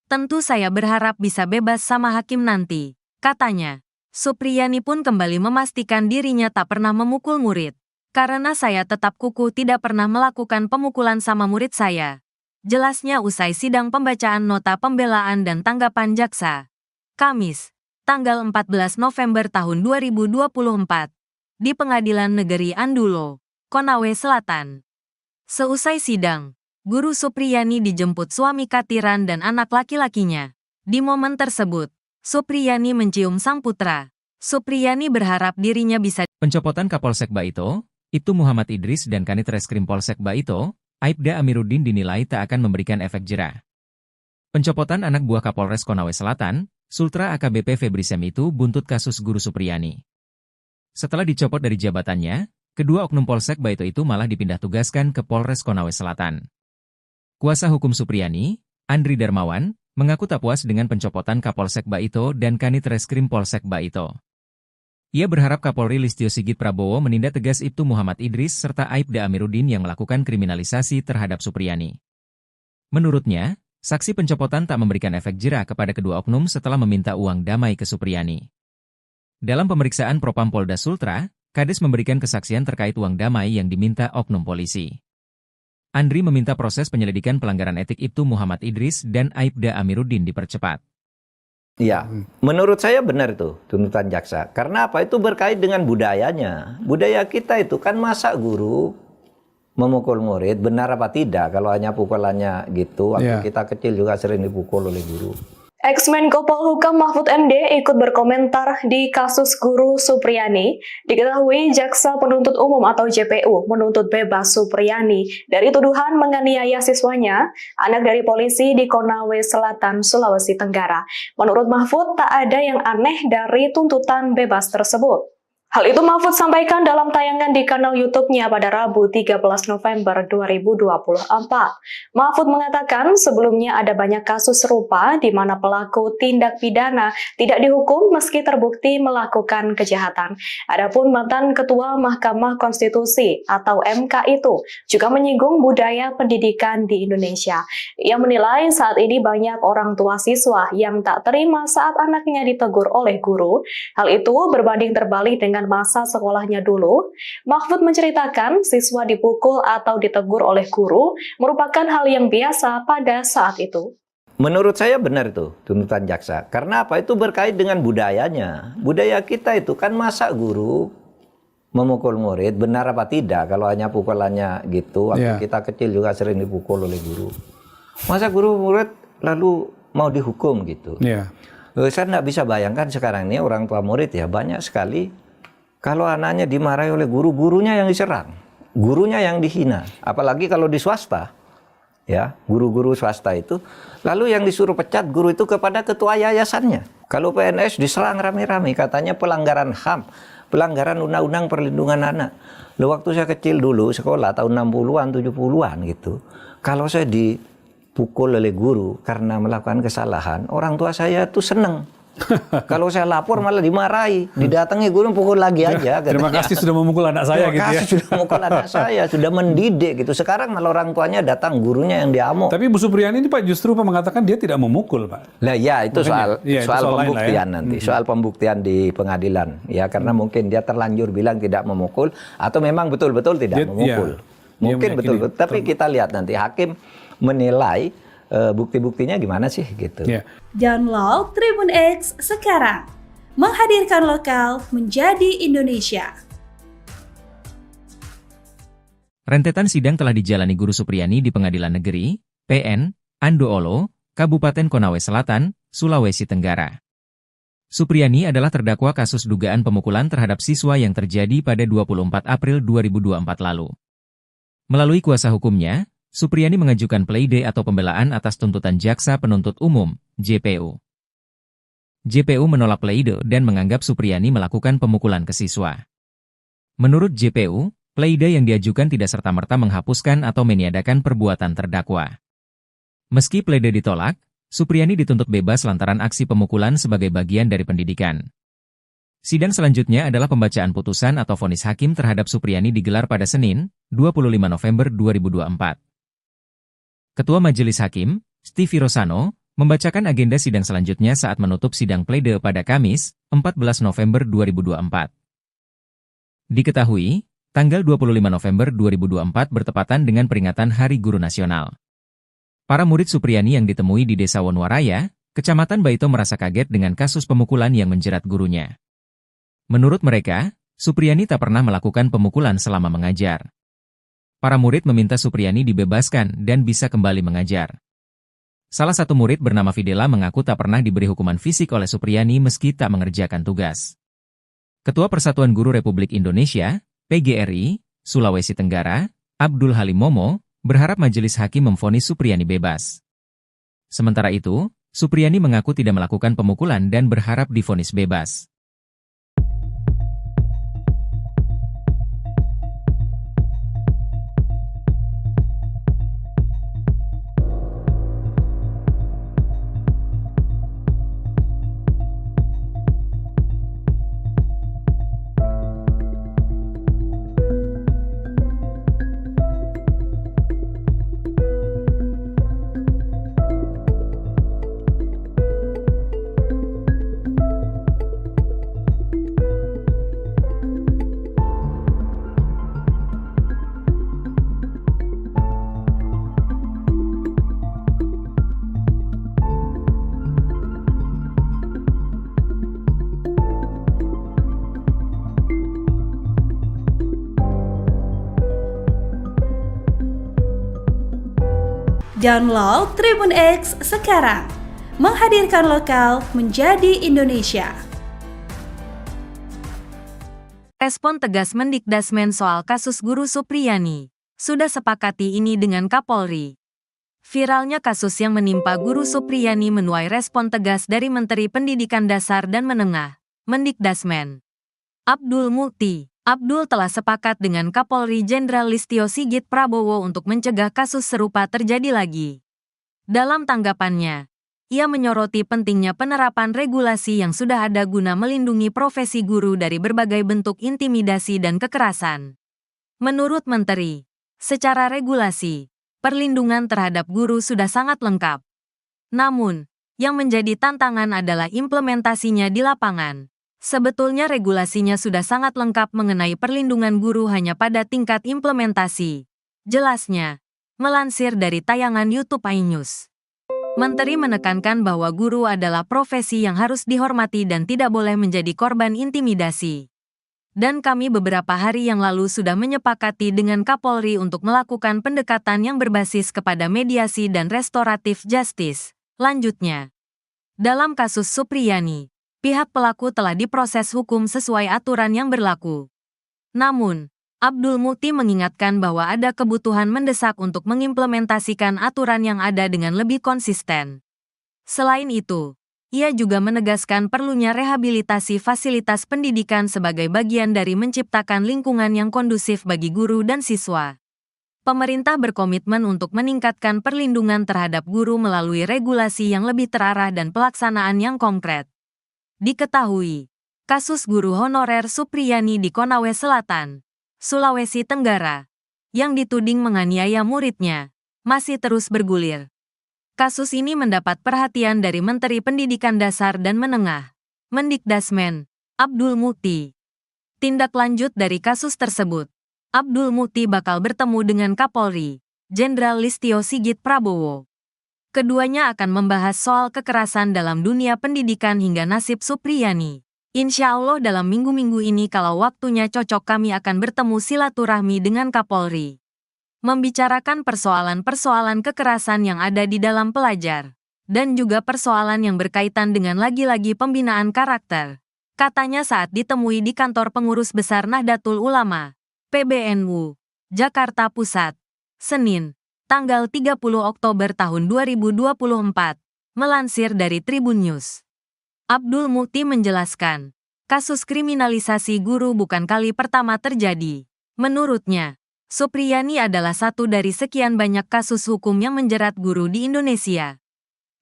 Tentu saya berharap bisa bebas sama hakim nanti, katanya. Supriyani pun kembali memastikan dirinya tak pernah memukul murid. Karena saya tetap kukuh tidak pernah melakukan pemukulan sama murid saya. Jelasnya usai sidang pembacaan nota pembelaan dan tanggapan jaksa. Kamis, tanggal 14 November tahun 2024, di Pengadilan Negeri Andulo, Konawe Selatan. Seusai sidang, Guru Supriyani dijemput suami Katiran dan anak laki-lakinya. Di momen tersebut, Supriyani mencium sang putra. Supriyani berharap dirinya bisa. Pencopotan Kapolsek Baito, Ibtu Muhammad Idris dan Kanit Reskrim Polsek Baito, Aibda Amiruddin dinilai tak akan memberikan efek jera. Pencopotan anak buah Kapolres Konawe Selatan, Sultra AKBP Febri Sem itu buntut kasus Guru Supriyani. Setelah dicopot dari jabatannya, kedua oknum Polsek Baito itu malah dipindah tugaskan ke Polres Konawe Selatan. Kuasa hukum Supriyani, Andri Darmawan, mengaku tak puas dengan pencopotan Kapolsek Baito dan Kanit Reskrim Polsek Baito. Ia berharap Kapolri Listio Sigit Prabowo menindak tegas Ibtu Muhammad Idris serta Aibda Amiruddin yang melakukan kriminalisasi terhadap Supriyani. Menurutnya, saksi pencopotan tak memberikan efek jera kepada kedua oknum setelah meminta uang damai ke Supriyani. Dalam pemeriksaan Propam Polda Sultra, Kades memberikan kesaksian terkait uang damai yang diminta oknum polisi. Andri meminta proses penyelidikan pelanggaran etik Ibtu Muhammad Idris dan Aibda Amiruddin dipercepat. Ya, menurut saya benar itu tuntutan jaksa. Karena apa? Itu berkait dengan budayanya. Budaya kita itu kan masa guru memukul murid, benar apa tidak? Kalau hanya pukulannya gitu, waktu kita kecil juga sering dipukul oleh guru. Ex-Menko Polhukam Mahfud MD ikut berkomentar di kasus guru Supriyani. Diketahui Jaksa Penuntut Umum atau JPU menuntut bebas Supriyani dari tuduhan menganiaya siswanya, anak dari polisi di Konawe Selatan, Sulawesi Tenggara. Menurut Mahfud, tak ada yang aneh dari tuntutan bebas tersebut. Hal itu Mahfud sampaikan dalam tayangan di kanal YouTube-nya pada Rabu 13 November 2024. Mahfud mengatakan sebelumnya ada banyak kasus serupa di mana pelaku tindak pidana tidak dihukum meski terbukti melakukan kejahatan. Adapun mantan Ketua Mahkamah Konstitusi atau MK itu juga menyinggung budaya pendidikan di Indonesia. Ia menilai saat ini banyak orang tua siswa yang tak terima saat anaknya ditegur oleh guru. Hal itu berbanding terbalik dengan masa sekolahnya dulu. Mahfud menceritakan siswa dipukul atau ditegur oleh guru merupakan hal yang biasa pada saat itu. Menurut saya benar itu tuntutan jaksa. Karena apa? Itu berkait dengan budayanya. Budaya kita itu kan masa guru memukul murid, benar apa tidak? Kalau hanya pukulannya gitu, waktu kita kecil juga sering dipukul oleh guru. Masa guru murid lalu mau dihukum gitu? Saya nggak bisa bayangkan sekarang ini orang tua murid ya banyak sekali. Kalau anaknya dimarahi oleh guru, gurunya yang diserang, gurunya yang dihina. Apalagi kalau di swasta, ya guru-guru swasta itu. Lalu yang disuruh pecat guru itu kepada ketua yayasannya. Kalau PNS diserang rame-rame, katanya pelanggaran HAM, pelanggaran Undang-Undang Perlindungan Anak. Lalu waktu saya kecil dulu, sekolah tahun 60-an, 70-an gitu. Kalau saya dipukul oleh guru karena melakukan kesalahan, orang tua saya tuh seneng. Kalau saya lapor malah dimarahi, didatangi guru pukul lagi aja. Terima kasih sudah memukul anak saya gitu ya. Sudah memukul anak saya, sudah mendidik gitu. Sekarang malah orang tuanya datang, gurunya yang diamuk. Tapi Bu Supriyani ini Pak justru mengatakan dia tidak memukul Pak. Nah ya itu soal pembuktian ya. nanti, soal pembuktian di pengadilan. Ya karena mungkin dia terlanjur bilang tidak memukul atau memang betul-betul tidak memukul. Mungkin betul-betul. Tapi kita lihat nanti hakim menilai bukti-buktinya gimana sih gitu. Download Tribun X sekarang. Menghadirkan lokal menjadi Indonesia. Rentetan sidang telah dijalani Guru Supriyani di Pengadilan Negeri, PN, Andoolo, Kabupaten Konawe Selatan, Sulawesi Tenggara. Supriyani adalah terdakwa kasus dugaan pemukulan terhadap siswa yang terjadi pada 24 April 2024 lalu. Melalui kuasa hukumnya, Supriyani mengajukan pleide atau pembelaan atas tuntutan Jaksa Penuntut Umum, JPU. JPU menolak pleide dan menganggap Supriyani melakukan pemukulan ke siswa. Menurut JPU, pleide yang diajukan tidak serta-merta menghapuskan atau meniadakan perbuatan terdakwa. Meski pleide ditolak, Supriyani dituntut bebas lantaran aksi pemukulan sebagai bagian dari pendidikan. Sidang selanjutnya adalah pembacaan putusan atau vonis hakim terhadap Supriyani digelar pada Senin, 25 November 2024. Ketua Majelis Hakim, Stevie Rosano, membacakan agenda sidang selanjutnya saat menutup sidang pleide pada Kamis, 14 November 2024. Diketahui, tanggal 25 November 2024 bertepatan dengan peringatan Hari Guru Nasional. Para murid Supriyani yang ditemui di Desa Wonwaraya, Kecamatan Baito merasa kaget dengan kasus pemukulan yang menjerat gurunya. Menurut mereka, Supriyani tak pernah melakukan pemukulan selama mengajar. Para murid meminta Supriyani dibebaskan dan bisa kembali mengajar. Salah satu murid bernama Fidela mengaku tak pernah diberi hukuman fisik oleh Supriyani meski tak mengerjakan tugas. Ketua Persatuan Guru Republik Indonesia, PGRI, Sulawesi Tenggara, Abdul Halim Momo, berharap majelis hakim memvonis Supriyani bebas. Sementara itu, Supriyani mengaku tidak melakukan pemukulan dan berharap divonis bebas. Download Tribun X sekarang. Menghadirkan lokal menjadi Indonesia. Respon tegas Mendikdasmen soal kasus Guru Supriyani. Sudah sepakati ini dengan Kapolri. Viralnya kasus yang menimpa Guru Supriyani menuai respon tegas dari Menteri Pendidikan Dasar dan Menengah, Mendikdasmen. Abdul Mukti. Abdul telah sepakat dengan Kapolri Jenderal Listio Sigit Prabowo untuk mencegah kasus serupa terjadi lagi. Dalam tanggapannya, ia menyoroti pentingnya penerapan regulasi yang sudah ada guna melindungi profesi guru dari berbagai bentuk intimidasi dan kekerasan. Menurut Menteri, secara regulasi, perlindungan terhadap guru sudah sangat lengkap. Namun, yang menjadi tantangan adalah implementasinya di lapangan. Sebetulnya regulasinya sudah sangat lengkap mengenai perlindungan guru hanya pada tingkat implementasi. Jelasnya, melansir dari tayangan YouTube iNews. Menteri menekankan bahwa guru adalah profesi yang harus dihormati dan tidak boleh menjadi korban intimidasi. Dan kami beberapa hari yang lalu sudah menyepakati dengan Kapolri untuk melakukan pendekatan yang berbasis kepada mediasi dan restoratif justice. Lanjutnya, dalam kasus Supriyani, pihak pelaku telah diproses hukum sesuai aturan yang berlaku. Namun, Abdul Mukti mengingatkan bahwa ada kebutuhan mendesak untuk mengimplementasikan aturan yang ada dengan lebih konsisten. Selain itu, ia juga menegaskan perlunya rehabilitasi fasilitas pendidikan sebagai bagian dari menciptakan lingkungan yang kondusif bagi guru dan siswa. Pemerintah berkomitmen untuk meningkatkan perlindungan terhadap guru melalui regulasi yang lebih terarah dan pelaksanaan yang konkret. Diketahui, kasus guru honorer Supriyani di Konawe Selatan, Sulawesi Tenggara, yang dituding menganiaya muridnya, masih terus bergulir. Kasus ini mendapat perhatian dari Menteri Pendidikan Dasar dan Menengah, Mendikdasmen, Abdul Mukti. Tindak lanjut dari kasus tersebut, Abdul Mukti bakal bertemu dengan Kapolri, Jenderal Listio Sigit Prabowo. Keduanya akan membahas soal kekerasan dalam dunia pendidikan hingga nasib Supriyani. Insya Allah dalam minggu-minggu ini kalau waktunya cocok kami akan bertemu silaturahmi dengan Kapolri. Membicarakan persoalan-persoalan kekerasan yang ada di dalam pelajar. Dan juga persoalan yang berkaitan dengan lagi-lagi pembinaan karakter. Katanya saat ditemui di kantor pengurus besar Nahdlatul Ulama, PBNU, Jakarta Pusat, Senin, tanggal 30 Oktober tahun 2024, melansir dari Tribun News. Abdul Mukti menjelaskan, kasus kriminalisasi guru bukan kali pertama terjadi. Menurutnya, Supriyani adalah satu dari sekian banyak kasus hukum yang menjerat guru di Indonesia.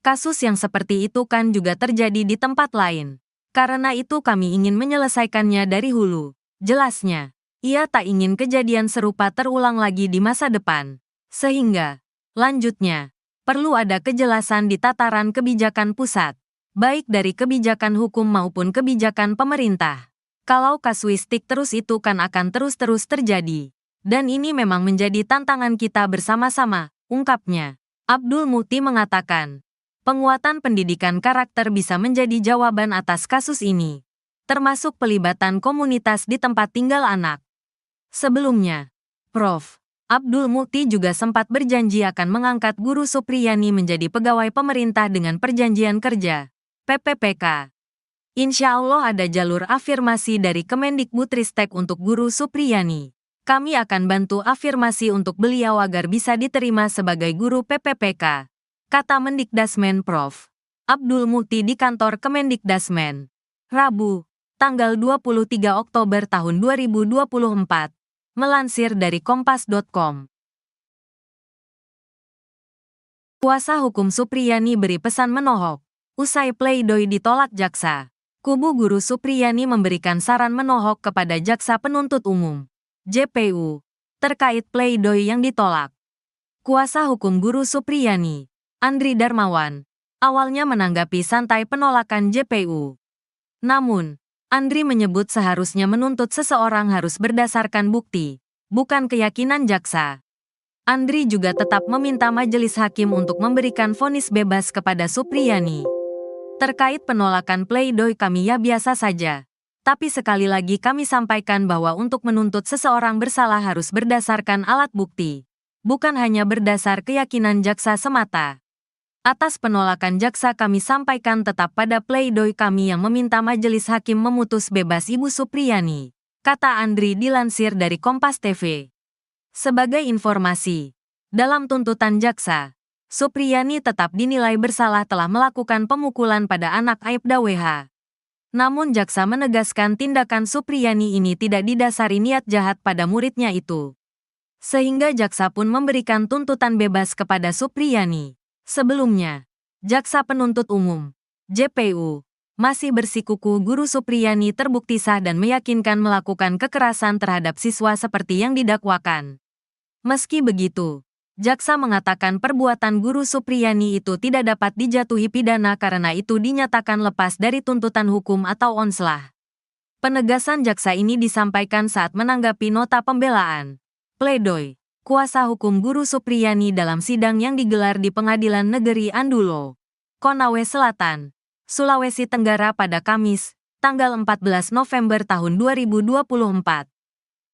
Kasus yang seperti itu kan juga terjadi di tempat lain. Karena itu kami ingin menyelesaikannya dari hulu. Jelasnya, ia tak ingin kejadian serupa terulang lagi di masa depan. Sehingga, lanjutnya, perlu ada kejelasan di tataran kebijakan pusat. Baik dari kebijakan hukum maupun kebijakan pemerintah. Kalau kasuistik terus itu kan akan terus-terus terjadi. Dan ini memang menjadi tantangan kita bersama-sama, ungkapnya. Abdul Mukti mengatakan, penguatan pendidikan karakter bisa menjadi jawaban atas kasus ini, termasuk pelibatan komunitas di tempat tinggal anak. Sebelumnya, Prof. Abdul Mukti juga sempat berjanji akan mengangkat Guru Supriyani menjadi pegawai pemerintah dengan perjanjian kerja. PPPK. Insya Allah ada jalur afirmasi dari Kemendikbudristek untuk Guru Supriyani. Kami akan bantu afirmasi untuk beliau agar bisa diterima sebagai guru PPPK, kata Mendikdasmen Prof. Abdul Mukti di kantor Kemendikdasmen. Rabu, tanggal 23 Oktober tahun 2024, melansir dari kompas.com. Kuasa hukum Supriyani beri pesan menohok. Usai pledoi ditolak jaksa, kubu Guru Supriyani memberikan saran menohok kepada Jaksa Penuntut Umum, JPU, terkait pledoi yang ditolak. Kuasa hukum Guru Supriyani, Andri Darmawan, awalnya menanggapi santai penolakan JPU. Namun, Andri menyebut seharusnya menuntut seseorang harus berdasarkan bukti, bukan keyakinan jaksa. Andri juga tetap meminta majelis hakim untuk memberikan vonis bebas kepada Supriyani. Terkait penolakan pledoi kami ya biasa saja. Tapi sekali lagi kami sampaikan bahwa untuk menuntut seseorang bersalah harus berdasarkan alat bukti. bukan hanya berdasar keyakinan jaksa semata. Atas penolakan jaksa kami sampaikan tetap pada pledoi kami yang meminta majelis hakim memutus bebas Ibu Supriyani, kata Andri dilansir dari Kompas TV. Sebagai informasi, dalam tuntutan jaksa, Supriyani tetap dinilai bersalah telah melakukan pemukulan pada anak Aibda WH. Namun jaksa menegaskan tindakan Supriyani ini tidak didasari niat jahat pada muridnya itu. Sehingga jaksa pun memberikan tuntutan bebas kepada Supriyani. Sebelumnya, jaksa penuntut umum, JPU, masih bersikukuh Guru Supriyani terbukti sah dan meyakinkan melakukan kekerasan terhadap siswa seperti yang didakwakan. Meski begitu, jaksa mengatakan perbuatan Guru Supriyani itu tidak dapat dijatuhi pidana karena itu dinyatakan lepas dari tuntutan hukum atau onslah. Penegasan jaksa ini disampaikan saat menanggapi nota pembelaan, pledoi, kuasa hukum Guru Supriyani dalam sidang yang digelar di Pengadilan Negeri Andulo, Konawe Selatan, Sulawesi Tenggara pada Kamis, tanggal 14 November tahun 2024.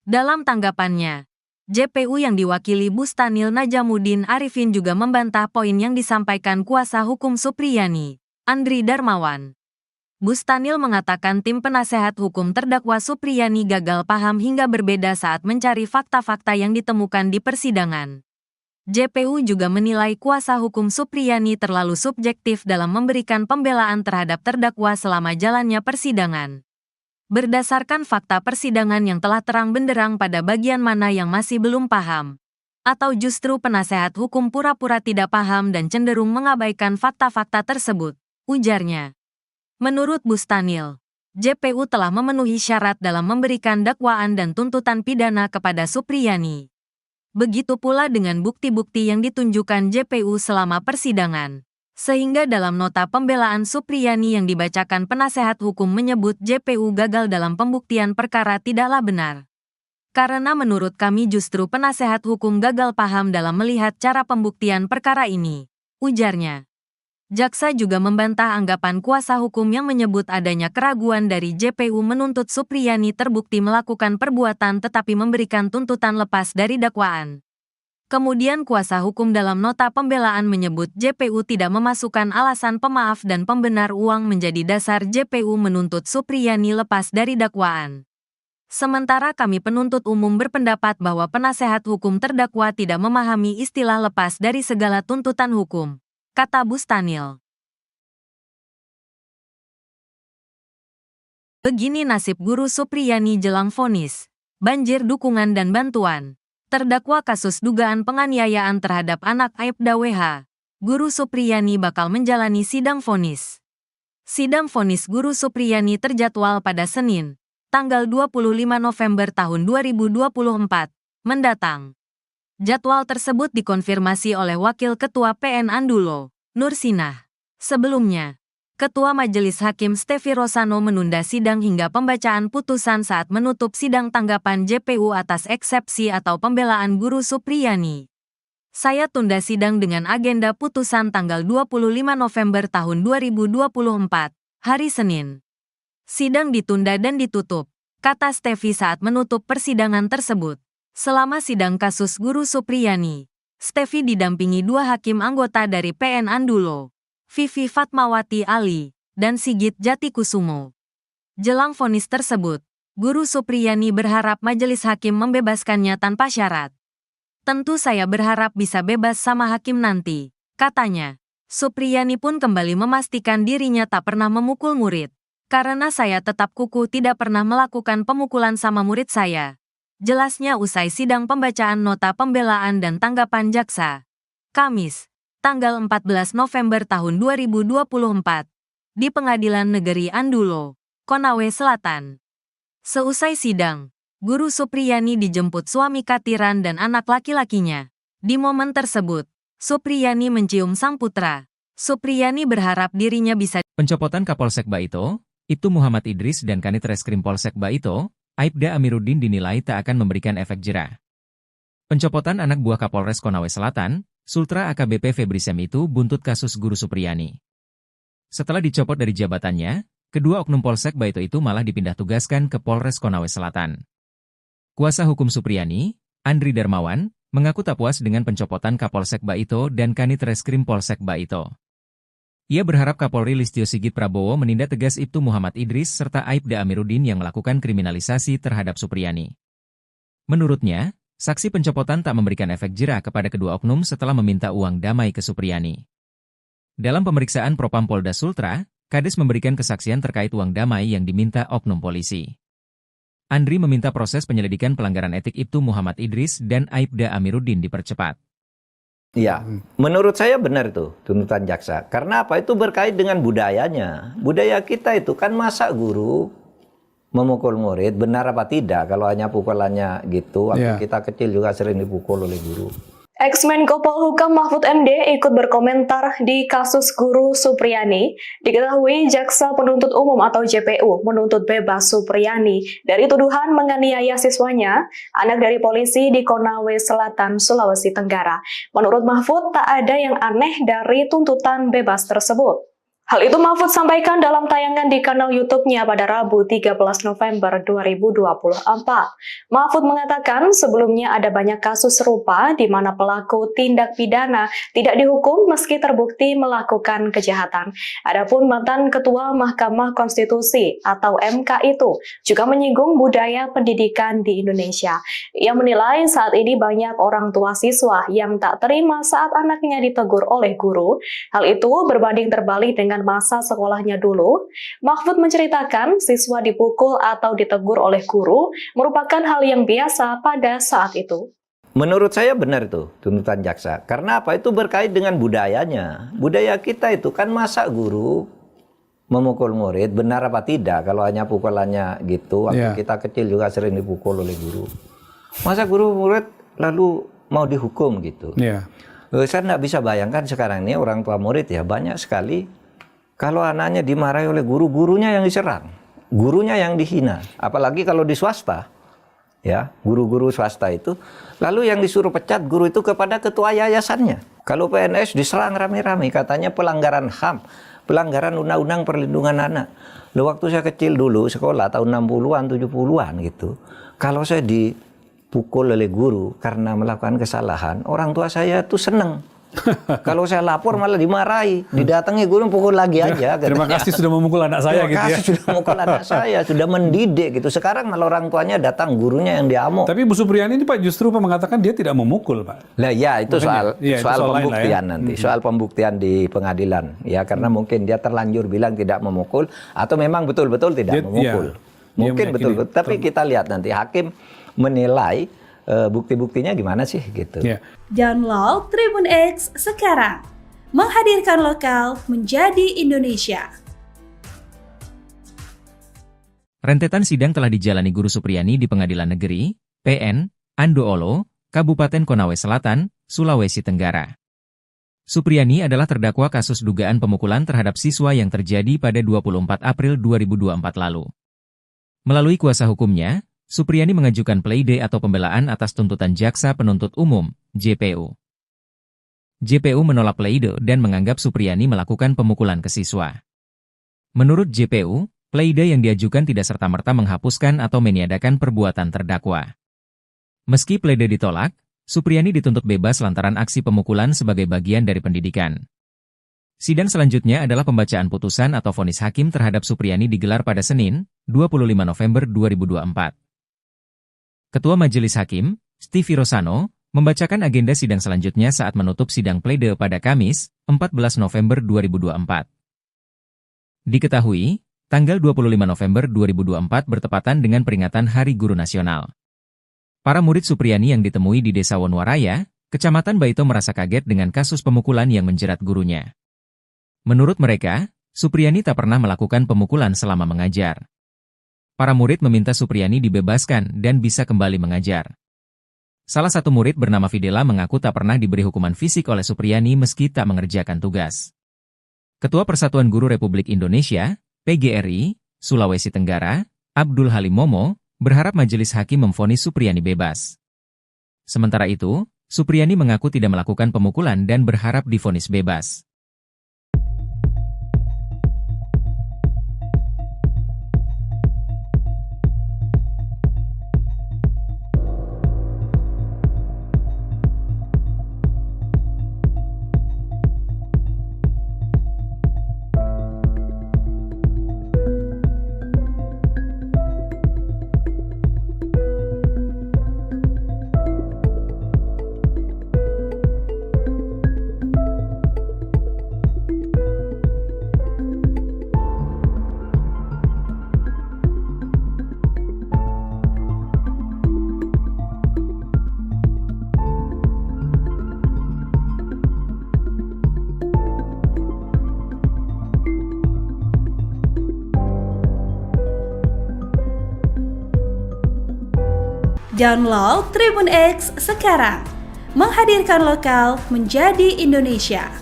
Dalam tanggapannya, JPU yang diwakili Bustanil Najamuddin Arifin juga membantah poin yang disampaikan kuasa hukum Supriyani, Andri Darmawan. Bustanil mengatakan tim penasehat hukum terdakwa Supriyani gagal paham hingga berbeda saat mencari fakta-fakta yang ditemukan di persidangan. JPU juga menilai kuasa hukum Supriyani terlalu subjektif dalam memberikan pembelaan terhadap terdakwa selama jalannya persidangan. Berdasarkan fakta persidangan yang telah terang benderang pada bagian mana yang masih belum paham, atau justru penasehat hukum pura-pura tidak paham dan cenderung mengabaikan fakta-fakta tersebut, ujarnya. Menurut Bustanil, JPU telah memenuhi syarat dalam memberikan dakwaan dan tuntutan pidana kepada Supriyani. Begitu pula dengan bukti-bukti yang ditunjukkan JPU selama persidangan. Sehingga dalam nota pembelaan Supriyani yang dibacakan penasehat hukum menyebut JPU gagal dalam pembuktian perkara tidaklah benar. Karena menurut kami justru penasehat hukum gagal paham dalam melihat cara pembuktian perkara ini, ujarnya. Jaksa juga membantah anggapan kuasa hukum yang menyebut adanya keraguan dari JPU menuntut Supriyani terbukti melakukan perbuatan tetapi memberikan tuntutan lepas dari dakwaan. Kemudian kuasa hukum dalam nota pembelaan menyebut JPU tidak memasukkan alasan pemaaf dan pembenar uang menjadi dasar JPU menuntut Supriyani lepas dari dakwaan. Sementara kami penuntut umum berpendapat bahwa penasehat hukum terdakwa tidak memahami istilah lepas dari segala tuntutan hukum, kata Bustanil. Begini nasib Guru Supriyani jelang vonis, banjir dukungan dan bantuan. Terdakwa kasus dugaan penganiayaan terhadap anak Aibda WH, Guru Supriyani bakal menjalani sidang vonis. Sidang vonis Guru Supriyani terjadwal pada Senin, tanggal 25 November tahun 2024, mendatang. Jadwal tersebut dikonfirmasi oleh Wakil Ketua PN Andulo, Nur Sinah. Sebelumnya, Ketua Majelis Hakim Stefi Rosano menunda sidang hingga pembacaan putusan saat menutup sidang tanggapan JPU atas eksepsi atau pembelaan Guru Supriyani. Saya tunda sidang dengan agenda putusan tanggal 25 November tahun 2024, hari Senin. Sidang ditunda dan ditutup, kata Stefi saat menutup persidangan tersebut. Selama sidang kasus Guru Supriyani, Stefi didampingi dua hakim anggota dari PN Andulo, Vivi Fatmawati Ali, dan Sigit Jatikusumo. Jelang vonis tersebut, Guru Supriyani berharap majelis hakim membebaskannya tanpa syarat. Tentu saya berharap bisa bebas sama hakim nanti, katanya. Supriyani pun kembali memastikan dirinya tak pernah memukul murid. Karena saya tetap kukuh tidak pernah melakukan pemukulan sama murid saya. Jelasnya usai sidang pembacaan nota pembelaan dan tanggapan jaksa. Kamis, tanggal 14 November tahun 2024, di Pengadilan Negeri Andulo, Konawe Selatan. Seusai sidang, Guru Supriyani dijemput suami Katiran dan anak laki-lakinya. Di momen tersebut, Supriyani mencium sang putra. Supriyani berharap dirinya bisa. Pencopotan Kapolsek Baito, Ibtu Muhammad Idris dan Kanit Reskrim Polsek Baito, Aibda Amiruddin dinilai tak akan memberikan efek jera. Pencopotan anak buah Kapolres Konawe Selatan, Sultra AKBP Febri Sem itu buntut kasus Guru Supriyani. Setelah dicopot dari jabatannya, kedua oknum Polsek Baito itu malah dipindah tugaskan ke Polres Konawe Selatan. Kuasa hukum Supriyani, Andri Darmawan, mengaku tak puas dengan pencopotan Kapolsek Baito dan Kanit Reskrim Polsek Baito. Ia berharap Kapolri Listio Sigit Prabowo menindak tegas Ibtu Muhammad Idris serta Aibda Amiruddin yang melakukan kriminalisasi terhadap Supriyani. Menurutnya, saksi pencopotan tak memberikan efek jera kepada kedua oknum setelah meminta uang damai ke Supriyani. Dalam pemeriksaan Propam Polda Sultra, Kades memberikan kesaksian terkait uang damai yang diminta oknum polisi. Andri meminta proses penyelidikan pelanggaran etik Ibtu Muhammad Idris dan Aibda Amiruddin dipercepat. Ya, menurut saya benar itu tuntutan jaksa. Karena apa? Itu berkait dengan budayanya. Budaya kita itu kan masa guru memukul murid, benar apa tidak? Kalau hanya pukulannya gitu, waktu kita kecil juga sering dipukul oleh guru. Ex-Menko Polhukam Mahfud MD ikut berkomentar di kasus guru Supriyani. Diketahui Jaksa Penuntut Umum atau JPU menuntut bebas Supriyani dari tuduhan menganiaya siswanya, anak dari polisi di Konawe Selatan, Sulawesi Tenggara. Menurut Mahfud, tak ada yang aneh dari tuntutan bebas tersebut. Hal itu Mahfud sampaikan dalam tayangan di kanal YouTube-nya pada Rabu 13 November 2024. Mahfud mengatakan sebelumnya ada banyak kasus serupa di mana pelaku tindak pidana tidak dihukum meski terbukti melakukan kejahatan. Adapun mantan Ketua Mahkamah Konstitusi atau MK itu juga menyinggung budaya pendidikan di Indonesia. Ia menilai saat ini banyak orang tua siswa yang tak terima saat anaknya ditegur oleh guru. Hal itu berbanding terbalik dengan masa sekolahnya dulu. Mahfud menceritakan siswa dipukul atau ditegur oleh guru merupakan hal yang biasa pada saat itu. Menurut saya benar itu tuntutan jaksa. Karena apa? Itu berkait dengan budayanya. Budaya kita itu kan masa guru memukul murid, benar apa tidak? Kalau hanya pukulannya gitu, waktu kita kecil juga sering dipukul oleh guru. Masa guru murid lalu mau dihukum gitu? Saya nggak bisa bayangkan sekarang ini orang tua murid ya banyak sekali. Kalau anaknya dimarahi oleh guru-gurunya yang diserang, gurunya yang dihina, apalagi kalau di swasta, ya guru-guru swasta itu, lalu yang disuruh pecat guru itu kepada ketua yayasannya. Kalau PNS diserang rame-rame, katanya pelanggaran HAM, pelanggaran Undang-Undang Perlindungan Anak. Loh, waktu saya kecil dulu sekolah tahun 60-an, 70-an gitu, kalau saya dipukul oleh guru karena melakukan kesalahan, orang tua saya tuh seneng. Kalau saya lapor malah dimarahi, didatangi guru pukul lagi aja. Terima kasih sudah memukul anak saya gitu ya. Terima kasih sudah memukul anak saya, sudah mendidik gitu. Sekarang malah orang tuanya datang, gurunya yang diamuk. Tapi Bu Supriyani ini Pak justru mengatakan dia tidak memukul Pak. Lah ya itu soal pembuktian nanti, soal pembuktian di pengadilan ya karena mungkin dia terlanjur bilang tidak memukul atau memang betul-betul tidak memukul. Mungkin betul-betul. Tapi kita lihat nanti hakim menilai bukti-buktinya gimana sih gitu. Download Tribun X sekarang. Menghadirkan lokal menjadi Indonesia. Rentetan sidang telah dijalani Guru Supriyani di Pengadilan Negeri, PN, Andoolo, Kabupaten Konawe Selatan, Sulawesi Tenggara. Supriyani adalah terdakwa kasus dugaan pemukulan terhadap siswa yang terjadi pada 24 April 2024 lalu. Melalui kuasa hukumnya, Supriyani mengajukan pleidoy atau pembelaan atas tuntutan Jaksa Penuntut Umum, JPU. JPU menolak pleidoy dan menganggap Supriyani melakukan pemukulan ke siswa. Menurut JPU, pleidoy yang diajukan tidak serta-merta menghapuskan atau meniadakan perbuatan terdakwa. Meski pleidoy ditolak, Supriyani dituntut bebas lantaran aksi pemukulan sebagai bagian dari pendidikan. Sidang selanjutnya adalah pembacaan putusan atau vonis hakim terhadap Supriyani digelar pada Senin, 25 November 2024. Ketua Majelis Hakim, Stevie Rosano, membacakan agenda sidang selanjutnya saat menutup sidang pleidoy pada Kamis, 14 November 2024. Diketahui, tanggal 25 November 2024 bertepatan dengan peringatan Hari Guru Nasional. Para murid Supriyani yang ditemui di Desa Wonwaraya, Kecamatan Baito merasa kaget dengan kasus pemukulan yang menjerat gurunya. Menurut mereka, Supriyani tak pernah melakukan pemukulan selama mengajar. Para murid meminta Supriyani dibebaskan dan bisa kembali mengajar. Salah satu murid bernama Fidela mengaku tak pernah diberi hukuman fisik oleh Supriyani meski tak mengerjakan tugas. Ketua Persatuan Guru Republik Indonesia, PGRI, Sulawesi Tenggara, Abdul Halim Momo, berharap majelis hakim memvonis Supriyani bebas. Sementara itu, Supriyani mengaku tidak melakukan pemukulan dan berharap divonis bebas. Download Tribun X sekarang. Menghadirkan lokal menjadi Indonesia.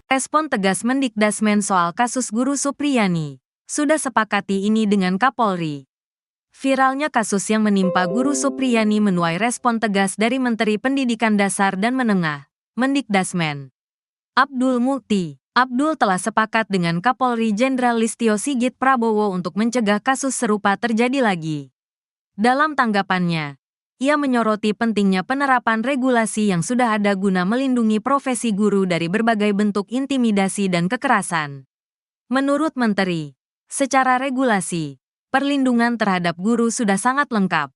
Respon tegas Mendikdasmen soal kasus Guru Supriyani. Sudah sepakati ini dengan Kapolri. Viralnya kasus yang menimpa Guru Supriyani menuai respon tegas dari Menteri Pendidikan Dasar dan Menengah, Mendikdasmen, Abdul Mukti. Abdul telah sepakat dengan Kapolri Jenderal Listio Sigit Prabowo untuk mencegah kasus serupa terjadi lagi. Dalam tanggapannya, ia menyoroti pentingnya penerapan regulasi yang sudah ada guna melindungi profesi guru dari berbagai bentuk intimidasi dan kekerasan. Menurut Menteri, secara regulasi, perlindungan terhadap guru sudah sangat lengkap.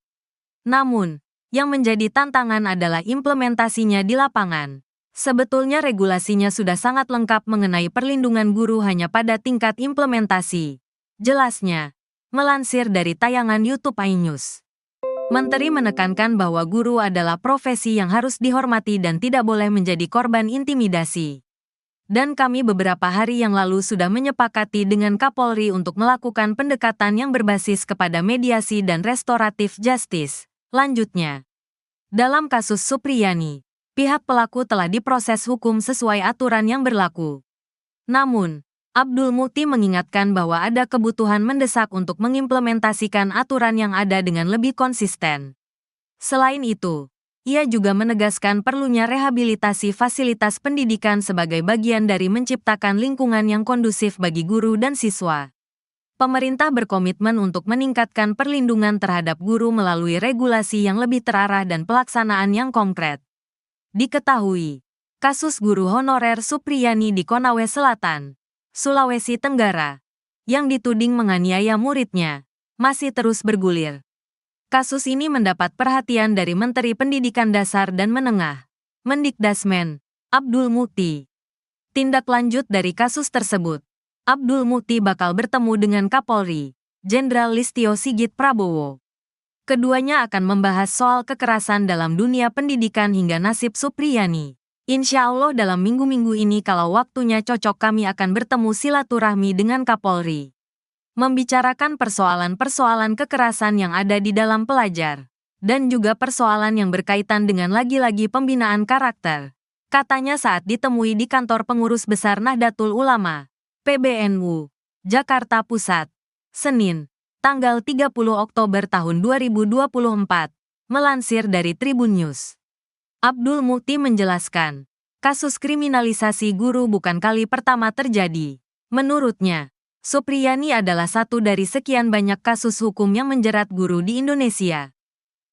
Namun, yang menjadi tantangan adalah implementasinya di lapangan. Sebetulnya regulasinya sudah sangat lengkap mengenai perlindungan guru hanya pada tingkat implementasi. Jelasnya, melansir dari tayangan YouTube iNews. Menteri menekankan bahwa guru adalah profesi yang harus dihormati dan tidak boleh menjadi korban intimidasi. Dan kami beberapa hari yang lalu sudah menyepakati dengan Kapolri untuk melakukan pendekatan yang berbasis kepada mediasi dan restoratif justice. Lanjutnya, dalam kasus Supriyani, pihak pelaku telah diproses hukum sesuai aturan yang berlaku. Namun, Abdul Mukti mengingatkan bahwa ada kebutuhan mendesak untuk mengimplementasikan aturan yang ada dengan lebih konsisten. Selain itu, ia juga menegaskan perlunya rehabilitasi fasilitas pendidikan sebagai bagian dari menciptakan lingkungan yang kondusif bagi guru dan siswa. Pemerintah berkomitmen untuk meningkatkan perlindungan terhadap guru melalui regulasi yang lebih terarah dan pelaksanaan yang konkret. Diketahui, kasus guru honorer Supriyani di Konawe Selatan, Sulawesi Tenggara, yang dituding menganiaya muridnya, masih terus bergulir. Kasus ini mendapat perhatian dari Menteri Pendidikan Dasar dan Menengah, Mendikdasmen, Abdul Mukti. Tindak lanjut dari kasus tersebut, Abdul Mukti bakal bertemu dengan Kapolri, Jenderal Listio Sigit Prabowo. Keduanya akan membahas soal kekerasan dalam dunia pendidikan hingga nasib Supriyani. Insya Allah dalam minggu-minggu ini kalau waktunya cocok kami akan bertemu silaturahmi dengan Kapolri. Membicarakan persoalan-persoalan kekerasan yang ada di dalam pelajar. Dan juga persoalan yang berkaitan dengan lagi-lagi pembinaan karakter. Katanya saat ditemui di kantor pengurus besar Nahdlatul Ulama, PBNU, Jakarta Pusat, Senin, tanggal 30 Oktober tahun 2024, melansir dari Tribun News. Abdul Mukti menjelaskan, kasus kriminalisasi guru bukan kali pertama terjadi. Menurutnya, Supriyani adalah satu dari sekian banyak kasus hukum yang menjerat guru di Indonesia.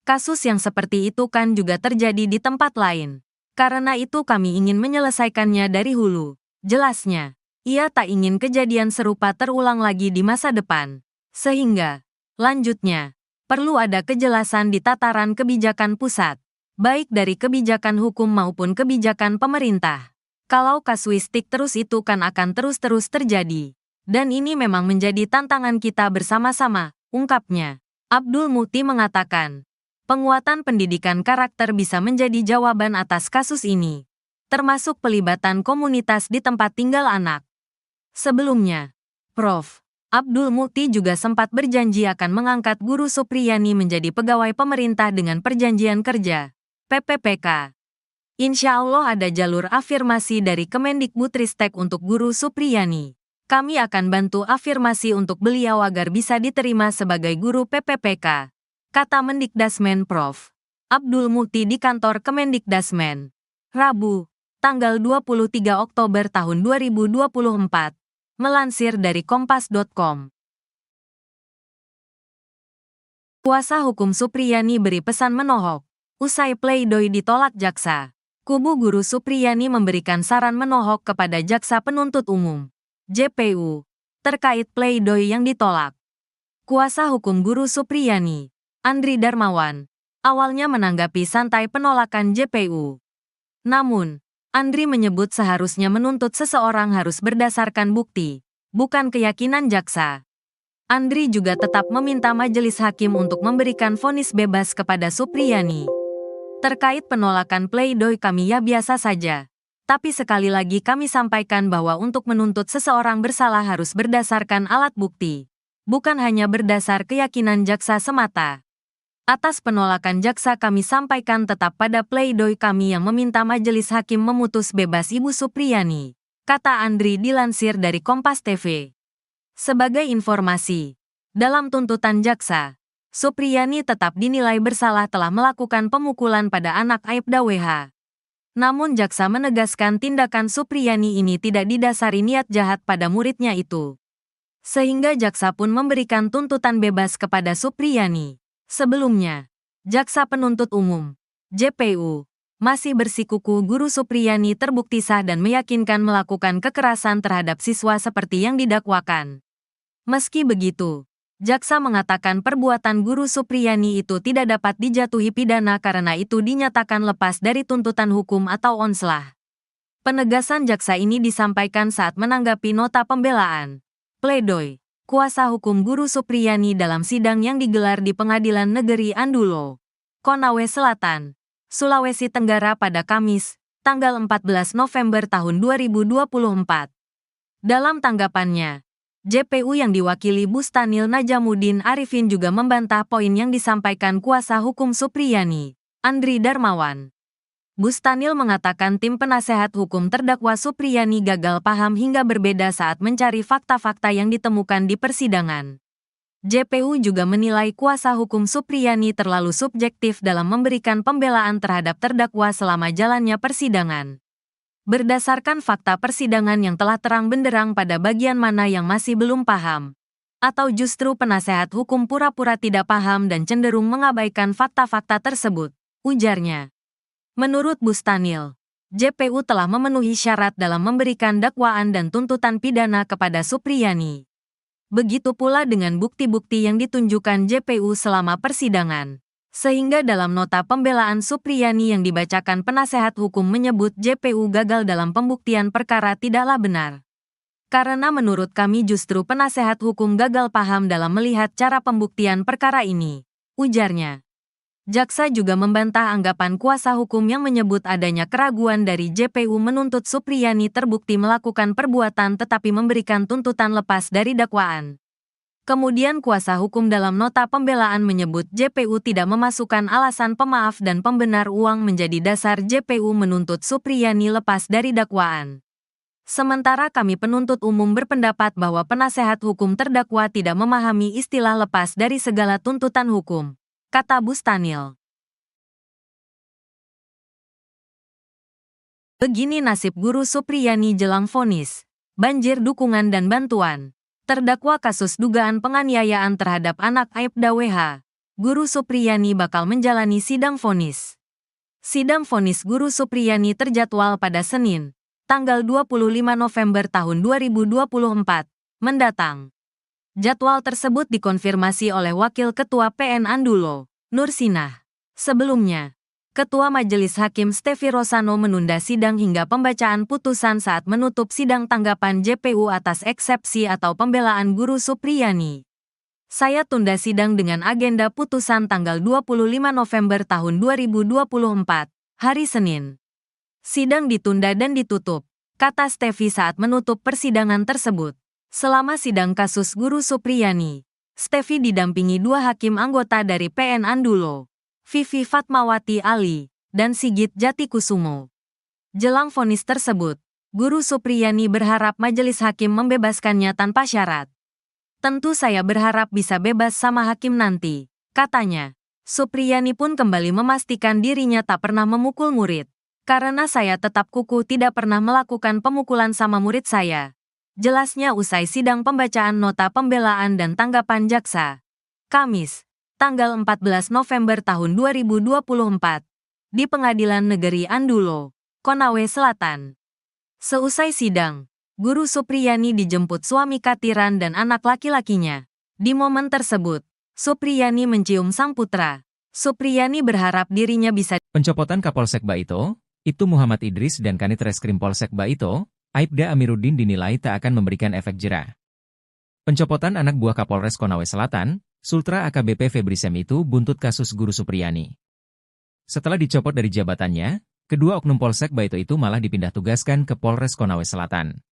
Kasus yang seperti itu kan juga terjadi di tempat lain. Karena itu kami ingin menyelesaikannya dari hulu. Jelasnya, ia tak ingin kejadian serupa terulang lagi di masa depan. Sehingga, lanjutnya, perlu ada kejelasan di tataran kebijakan pusat, baik dari kebijakan hukum maupun kebijakan pemerintah. Kalau kasuistik terus itu kan akan terus-terus terjadi. Dan ini memang menjadi tantangan kita bersama-sama, ungkapnya. Abdul Mukti mengatakan, penguatan pendidikan karakter bisa menjadi jawaban atas kasus ini, termasuk pelibatan komunitas di tempat tinggal anak. Sebelumnya, Prof. Abdul Mukti juga sempat berjanji akan mengangkat Guru Supriyani menjadi pegawai pemerintah dengan perjanjian kerja, PPPK. Insya Allah ada jalur afirmasi dari Kemendikbudristek untuk Guru Supriyani. Kami akan bantu afirmasi untuk beliau agar bisa diterima sebagai guru PPPK, kata Mendikdasmen Prof. Abdul Mukti di kantor Kemendikdasmen, Rabu, tanggal 23 Oktober tahun 2024. Melansir dari Kompas.com. Kuasa hukum Supriyani beri pesan menohok. Usai pledoi ditolak jaksa, kubu Guru Supriyani memberikan saran menohok kepada Jaksa Penuntut Umum, JPU, terkait pledoi yang ditolak. Kuasa hukum Guru Supriyani, Andri Darmawan, awalnya menanggapi santai penolakan JPU. Namun, Andri menyebut seharusnya menuntut seseorang harus berdasarkan bukti, bukan keyakinan jaksa. Andri juga tetap meminta majelis hakim untuk memberikan vonis bebas kepada Supriyani. Terkait penolakan pledoi kami ya biasa saja. Tapi sekali lagi kami sampaikan bahwa untuk menuntut seseorang bersalah harus berdasarkan alat bukti. bukan hanya berdasar keyakinan jaksa semata. Atas penolakan jaksa kami sampaikan tetap pada pledoi kami yang meminta majelis hakim memutus bebas Ibu Supriyani, kata Andri dilansir dari Kompas TV. Sebagai informasi, dalam tuntutan jaksa, Supriyani tetap dinilai bersalah telah melakukan pemukulan pada anak Aibda WH. Namun jaksa menegaskan tindakan Supriyani ini tidak didasari niat jahat pada muridnya itu. Sehingga jaksa pun memberikan tuntutan bebas kepada Supriyani. Sebelumnya, jaksa penuntut umum, JPU, masih bersikukuh Guru Supriyani terbukti sah dan meyakinkan melakukan kekerasan terhadap siswa seperti yang didakwakan. Meski begitu, jaksa mengatakan perbuatan Guru Supriyani itu tidak dapat dijatuhi pidana karena itu dinyatakan lepas dari tuntutan hukum atau onslah. Penegasan jaksa ini disampaikan saat menanggapi nota pembelaan, pledoi, kuasa hukum Guru Supriyani dalam sidang yang digelar di Pengadilan Negeri Andulo, Konawe Selatan, Sulawesi Tenggara pada Kamis, tanggal 14 November tahun 2024. Dalam tanggapannya, JPU yang diwakili Bustanil Najamuddin Arifin juga membantah poin yang disampaikan kuasa hukum Supriyani, Andri Darmawan. Bustanil mengatakan tim penasehat hukum terdakwa Supriyani gagal paham hingga berbeda saat mencari fakta-fakta yang ditemukan di persidangan. JPU juga menilai kuasa hukum Supriyani terlalu subjektif dalam memberikan pembelaan terhadap terdakwa selama jalannya persidangan. Berdasarkan fakta persidangan yang telah terang benderang pada bagian mana yang masih belum paham, atau justru penasehat hukum pura-pura tidak paham dan cenderung mengabaikan fakta-fakta tersebut, ujarnya. Menurut Bustanil, JPU telah memenuhi syarat dalam memberikan dakwaan dan tuntutan pidana kepada Supriyani. Begitu pula dengan bukti-bukti yang ditunjukkan JPU selama persidangan. Sehingga dalam nota pembelaan Supriyani yang dibacakan penasehat hukum menyebut JPU gagal dalam pembuktian perkara tidaklah benar. Karena menurut kami justru penasehat hukum gagal paham dalam melihat cara pembuktian perkara ini, ujarnya. Jaksa juga membantah anggapan kuasa hukum yang menyebut adanya keraguan dari JPU menuntut Supriyani terbukti melakukan perbuatan tetapi memberikan tuntutan lepas dari dakwaan. Kemudian kuasa hukum dalam nota pembelaan menyebut JPU tidak memasukkan alasan pemaaf dan pembenar uang menjadi dasar JPU menuntut Supriyani lepas dari dakwaan. Sementara kami penuntut umum berpendapat bahwa penasehat hukum terdakwa tidak memahami istilah lepas dari segala tuntutan hukum, kata Bustanil. Begini nasib Guru Supriyani jelang vonis, banjir dukungan dan bantuan. Terdakwa kasus dugaan penganiayaan terhadap anak Aibda WH, Guru Supriyani bakal menjalani sidang vonis. Sidang vonis Guru Supriyani terjadwal pada Senin, tanggal 25 November tahun 2024, mendatang. Jadwal tersebut dikonfirmasi oleh Wakil Ketua PN Andulo, Nur Sinah. Sebelumnya, Ketua Majelis Hakim Stefi Rosano menunda sidang hingga pembacaan putusan saat menutup sidang tanggapan JPU atas eksepsi atau pembelaan Guru Supriyani. Saya tunda sidang dengan agenda putusan tanggal 25 November tahun 2024, hari Senin. Sidang ditunda dan ditutup, kata Stefi saat menutup persidangan tersebut. Selama sidang kasus Guru Supriyani, Stefi didampingi dua hakim anggota dari PN Andulo, Vivi Fatmawati Ali, dan Sigit Jatikusumo. Jelang vonis tersebut, Guru Supriyani berharap majelis hakim membebaskannya tanpa syarat. Tentu saya berharap bisa bebas sama hakim nanti, katanya. Supriyani pun kembali memastikan dirinya tak pernah memukul murid. Karena saya tetap kukuh tidak pernah melakukan pemukulan sama murid saya. Jelasnya usai sidang pembacaan nota pembelaan dan tanggapan jaksa. Kamis, tanggal 14 November tahun 2024, di Pengadilan Negeri Andulo, Konawe Selatan. Seusai sidang, Guru Supriyani dijemput suami Katiran dan anak laki-lakinya. Di momen tersebut, Supriyani mencium sang putra. Supriyani berharap dirinya bisa. Pencopotan Kapolsek Baito, Ibtu Muhammad Idris dan Kanit Reskrim Polsek Baito, Aibda Amiruddin dinilai tak akan memberikan efek jera. Pencopotan anak buah Kapolres Konawe Selatan, Sultra AKBP Febri Sem itu buntut kasus Guru Supriyani. Setelah dicopot dari jabatannya, kedua oknum Polsek Baito itu malah dipindah tugaskan ke Polres Konawe Selatan.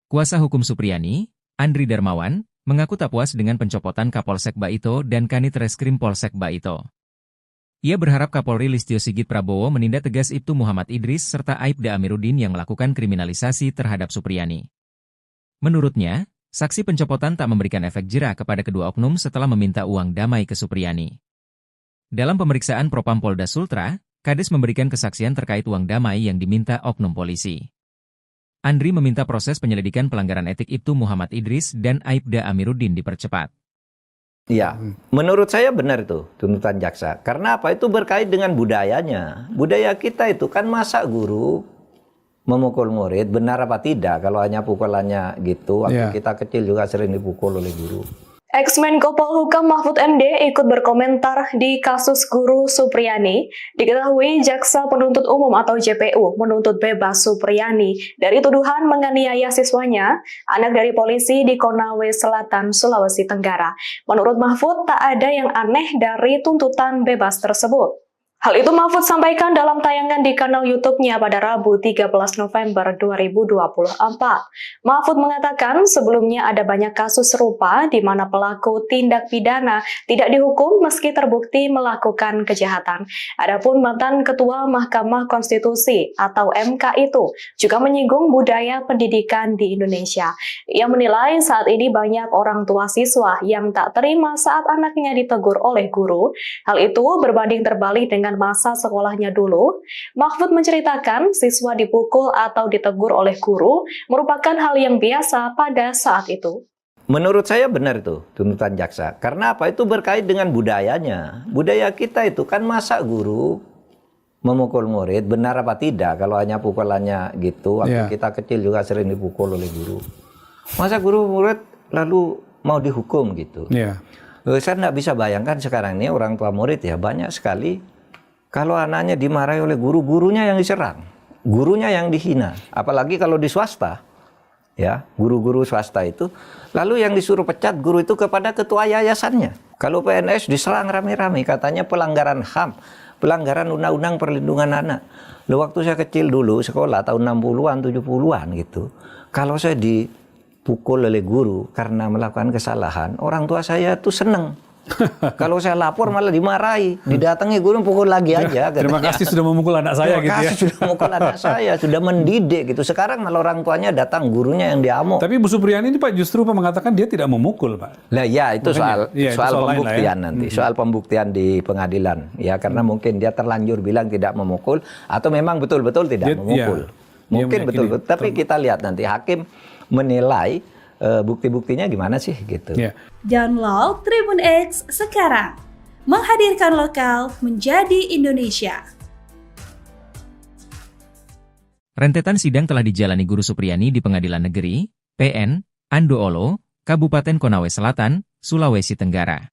Kuasa hukum Supriyani, Andri Darmawan, mengaku tak puas dengan pencopotan Kapolsek Baito dan Kanit Reskrim Polsek Baito. Ia berharap Kapolri Listio Sigit Prabowo menindak tegas Ibtu Muhammad Idris serta Aibda Amiruddin yang melakukan kriminalisasi terhadap Supriyani. Menurutnya, saksi pencopotan tak memberikan efek jera kepada kedua oknum setelah meminta uang damai ke Supriyani. Dalam pemeriksaan Propam Polda Sultra, Kades memberikan kesaksian terkait uang damai yang diminta oknum polisi. Andri meminta proses penyelidikan pelanggaran etik Ibtu Muhammad Idris dan Aibda Amiruddin dipercepat. Ya, menurut saya benar itu tuntutan jaksa. Karena apa? Itu berkait dengan budayanya. Budaya kita itu kan masa guru memukul murid, benar apa tidak? Kalau hanya pukulannya gitu, waktu kita kecil juga sering dipukul oleh guru. Ex-Menko Polhukam Mahfud MD ikut berkomentar di kasus guru Supriyani. Diketahui Jaksa Penuntut Umum atau JPU menuntut bebas Supriyani dari tuduhan menganiaya siswanya, anak dari polisi di Konawe Selatan, Sulawesi Tenggara. Menurut Mahfud, tak ada yang aneh dari tuntutan bebas tersebut. Hal itu Mahfud sampaikan dalam tayangan di kanal YouTube-nya pada Rabu 13 November 2024. Mahfud mengatakan sebelumnya ada banyak kasus serupa di mana pelaku tindak pidana tidak dihukum meski terbukti melakukan kejahatan. Adapun mantan Ketua Mahkamah Konstitusi atau MK itu juga menyinggung budaya pendidikan di Indonesia. Ia menilai saat ini banyak orang tua siswa yang tak terima saat anaknya ditegur oleh guru. Hal itu berbanding terbalik dengan masa sekolahnya dulu. Mahfud menceritakan siswa dipukul atau ditegur oleh guru merupakan hal yang biasa pada saat itu. Menurut saya benar itu tuntutan jaksa. Karena apa? Itu berkait dengan budayanya. Budaya kita itu kan masa guru memukul murid, benar apa tidak? Kalau hanya pukulannya gitu, waktu kita kecil juga sering dipukul oleh guru. Masa guru murid lalu mau dihukum gitu? Saya nggak bisa bayangkan sekarang ini orang tua murid ya banyak sekali. Kalau anaknya dimarahi oleh guru, gurunya yang diserang, gurunya yang dihina. Apalagi kalau di swasta, ya guru-guru swasta itu. Lalu yang disuruh pecat guru itu kepada ketua yayasannya. Kalau PNS diserang rame-rame, katanya pelanggaran HAM, pelanggaran Undang-Undang Perlindungan Anak. Loh, waktu saya kecil dulu, sekolah tahun 60-an, 70-an gitu. Kalau saya dipukul oleh guru karena melakukan kesalahan, orang tua saya tuh seneng. Kalau saya lapor malah dimarahi, didatangi guru pukul lagi aja. Terima kasih sudah memukul anak saya gitu ya. Terima kasih sudah memukul anak saya, sudah mendidik gitu. Sekarang malah orang tuanya datang, gurunya yang diamuk. Tapi Bu Supriyani ini Pak justru mengatakan dia tidak memukul Pak. Lah ya itu soal pembuktian ya. nanti, soal pembuktian di pengadilan. Ya karena mungkin dia terlanjur bilang tidak memukul atau memang betul-betul tidak memukul. Mungkin betul-betul. Tapi kita lihat nanti hakim menilai bukti-buktinya gimana sih gitu. Download Tribun X sekarang. Menghadirkan lokal menjadi Indonesia. Rentetan sidang telah dijalani Guru Supriyani di Pengadilan Negeri, PN, Andoolo, Kabupaten Konawe Selatan, Sulawesi Tenggara.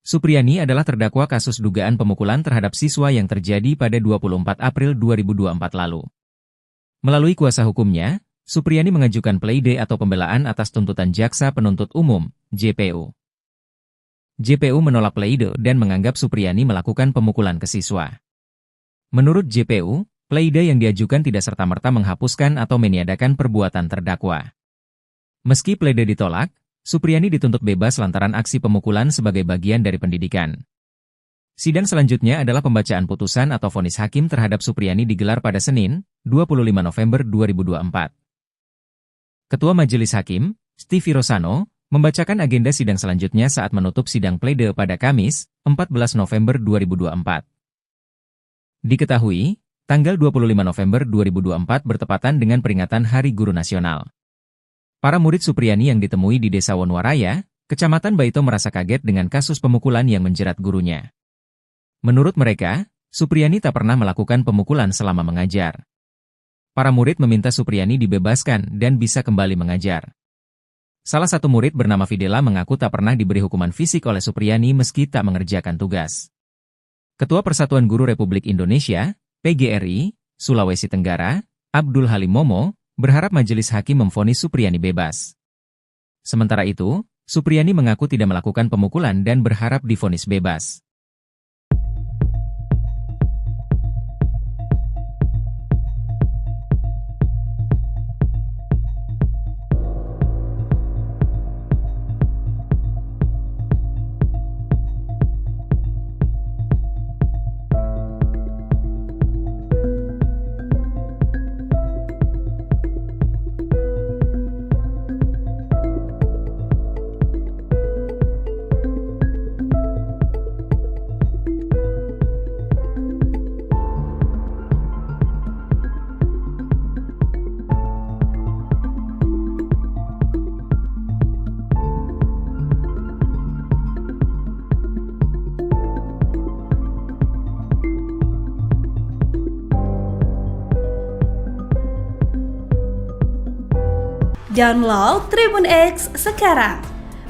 Supriyani adalah terdakwa kasus dugaan pemukulan terhadap siswa yang terjadi pada 24 April 2024 lalu. Melalui kuasa hukumnya, Supriyani mengajukan pleide atau pembelaan atas tuntutan Jaksa Penuntut Umum, JPU. JPU menolak pleide dan menganggap Supriyani melakukan pemukulan ke siswa. Menurut JPU, pleide yang diajukan tidak serta-merta menghapuskan atau meniadakan perbuatan terdakwa. Meski pleide ditolak, Supriyani dituntut bebas lantaran aksi pemukulan sebagai bagian dari pendidikan. Sidang selanjutnya adalah pembacaan putusan atau vonis hakim terhadap Supriyani digelar pada Senin, 25 November 2024. Ketua Majelis Hakim, Stevie Rosano, membacakan agenda sidang selanjutnya saat menutup sidang pleide pada Kamis, 14 November 2024. Diketahui, tanggal 25 November 2024 bertepatan dengan peringatan Hari Guru Nasional. Para murid Supriyani yang ditemui di Desa Wonwaraya, Kecamatan Baito merasa kaget dengan kasus pemukulan yang menjerat gurunya. Menurut mereka, Supriyani tak pernah melakukan pemukulan selama mengajar. Para murid meminta Supriyani dibebaskan dan bisa kembali mengajar. Salah satu murid bernama Fidela mengaku tak pernah diberi hukuman fisik oleh Supriyani meski tak mengerjakan tugas. Ketua Persatuan Guru Republik Indonesia, PGRI, Sulawesi Tenggara, Abdul Halim Momo, berharap majelis hakim memvonis Supriyani bebas. Sementara itu, Supriyani mengaku tidak melakukan pemukulan dan berharap divonis bebas. Download Tribun X sekarang.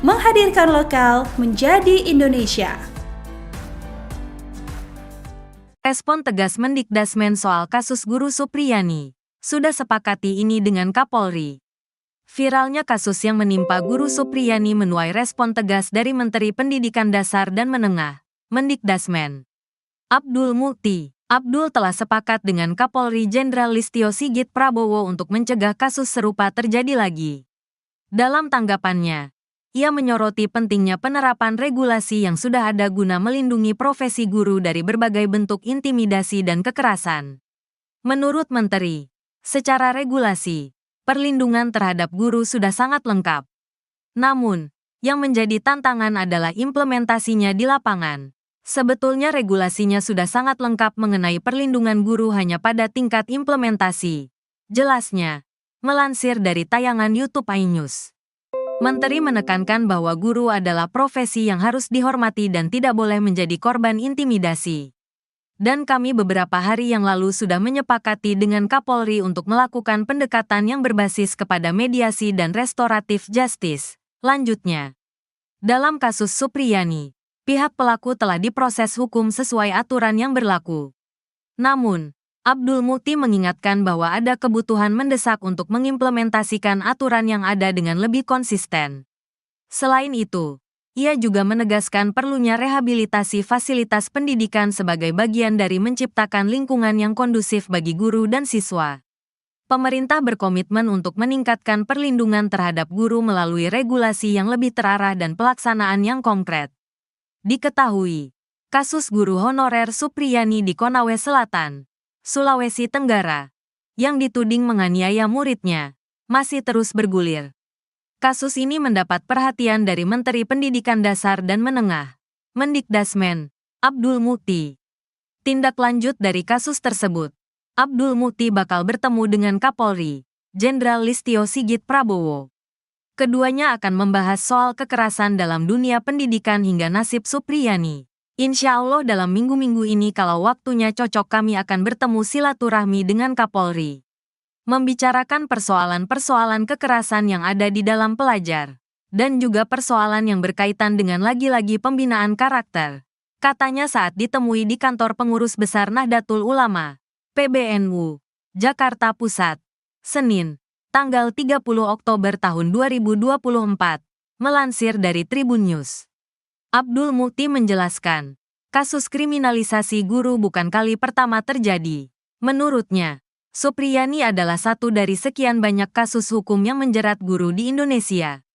Menghadirkan lokal menjadi Indonesia. Respon tegas Mendikdasmen soal kasus Guru Supriyani. Sudah sepakati ini dengan Kapolri. Viralnya kasus yang menimpa Guru Supriyani menuai respon tegas dari Menteri Pendidikan Dasar dan Menengah, Mendikdasmen. Abdul Mukti. Abdul telah sepakat dengan Kapolri Jenderal Listio Sigit Prabowo untuk mencegah kasus serupa terjadi lagi. Dalam tanggapannya, ia menyoroti pentingnya penerapan regulasi yang sudah ada guna melindungi profesi guru dari berbagai bentuk intimidasi dan kekerasan. Menurut Menteri, secara regulasi, perlindungan terhadap guru sudah sangat lengkap. Namun, yang menjadi tantangan adalah implementasinya di lapangan. Sebetulnya regulasinya sudah sangat lengkap mengenai perlindungan guru hanya pada tingkat implementasi. Jelasnya, melansir dari tayangan YouTube iNews. Menteri menekankan bahwa guru adalah profesi yang harus dihormati dan tidak boleh menjadi korban intimidasi. Dan kami beberapa hari yang lalu sudah menyepakati dengan Kapolri untuk melakukan pendekatan yang berbasis kepada mediasi dan restoratif justice. Lanjutnya, dalam kasus Supriyani, pihak pelaku telah diproses hukum sesuai aturan yang berlaku. Namun, Abdul Mukti mengingatkan bahwa ada kebutuhan mendesak untuk mengimplementasikan aturan yang ada dengan lebih konsisten. Selain itu, ia juga menegaskan perlunya rehabilitasi fasilitas pendidikan sebagai bagian dari menciptakan lingkungan yang kondusif bagi guru dan siswa. Pemerintah berkomitmen untuk meningkatkan perlindungan terhadap guru melalui regulasi yang lebih terarah dan pelaksanaan yang konkret. Diketahui, kasus guru honorer Supriyani di Konawe Selatan, Sulawesi Tenggara, yang dituding menganiaya muridnya, masih terus bergulir. Kasus ini mendapat perhatian dari Menteri Pendidikan Dasar dan Menengah, Mendikdasmen, Abdul Mukti. Tindak lanjut dari kasus tersebut, Abdul Mukti bakal bertemu dengan Kapolri, Jenderal Listio Sigit Prabowo. Keduanya akan membahas soal kekerasan dalam dunia pendidikan hingga nasib Supriyani. Insya Allah dalam minggu-minggu ini kalau waktunya cocok kami akan bertemu silaturahmi dengan Kapolri. Membicarakan persoalan-persoalan kekerasan yang ada di dalam pelajar. Dan juga persoalan yang berkaitan dengan lagi-lagi pembinaan karakter. Katanya saat ditemui di kantor pengurus besar Nahdlatul Ulama, PBNU, Jakarta Pusat, Senin, tanggal 30 Oktober tahun 2024, melansir dari Tribun News. Abdul Mukti menjelaskan, kasus kriminalisasi guru bukan kali pertama terjadi. Menurutnya, Supriyani adalah satu dari sekian banyak kasus hukum yang menjerat guru di Indonesia.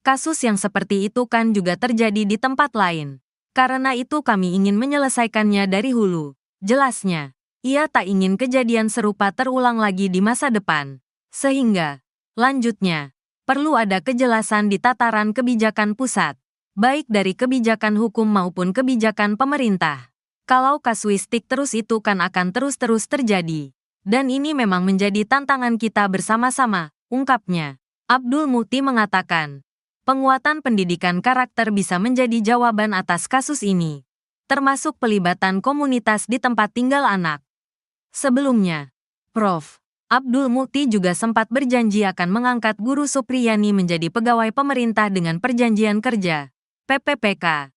Kasus yang seperti itu kan juga terjadi di tempat lain. Karena itu kami ingin menyelesaikannya dari hulu. Jelasnya, ia tak ingin kejadian serupa terulang lagi di masa depan. Sehingga, lanjutnya, perlu ada kejelasan di tataran kebijakan pusat, baik dari kebijakan hukum maupun kebijakan pemerintah. Kalau kasuistik terus itu kan akan terus-terus terjadi. Dan ini memang menjadi tantangan kita bersama-sama, ungkapnya. Abdul Mukti mengatakan, penguatan pendidikan karakter bisa menjadi jawaban atas kasus ini, termasuk pelibatan komunitas di tempat tinggal anak. Sebelumnya, Prof. Abdul Mukti juga sempat berjanji akan mengangkat Guru Supriyani menjadi pegawai pemerintah dengan perjanjian kerja, PPPK.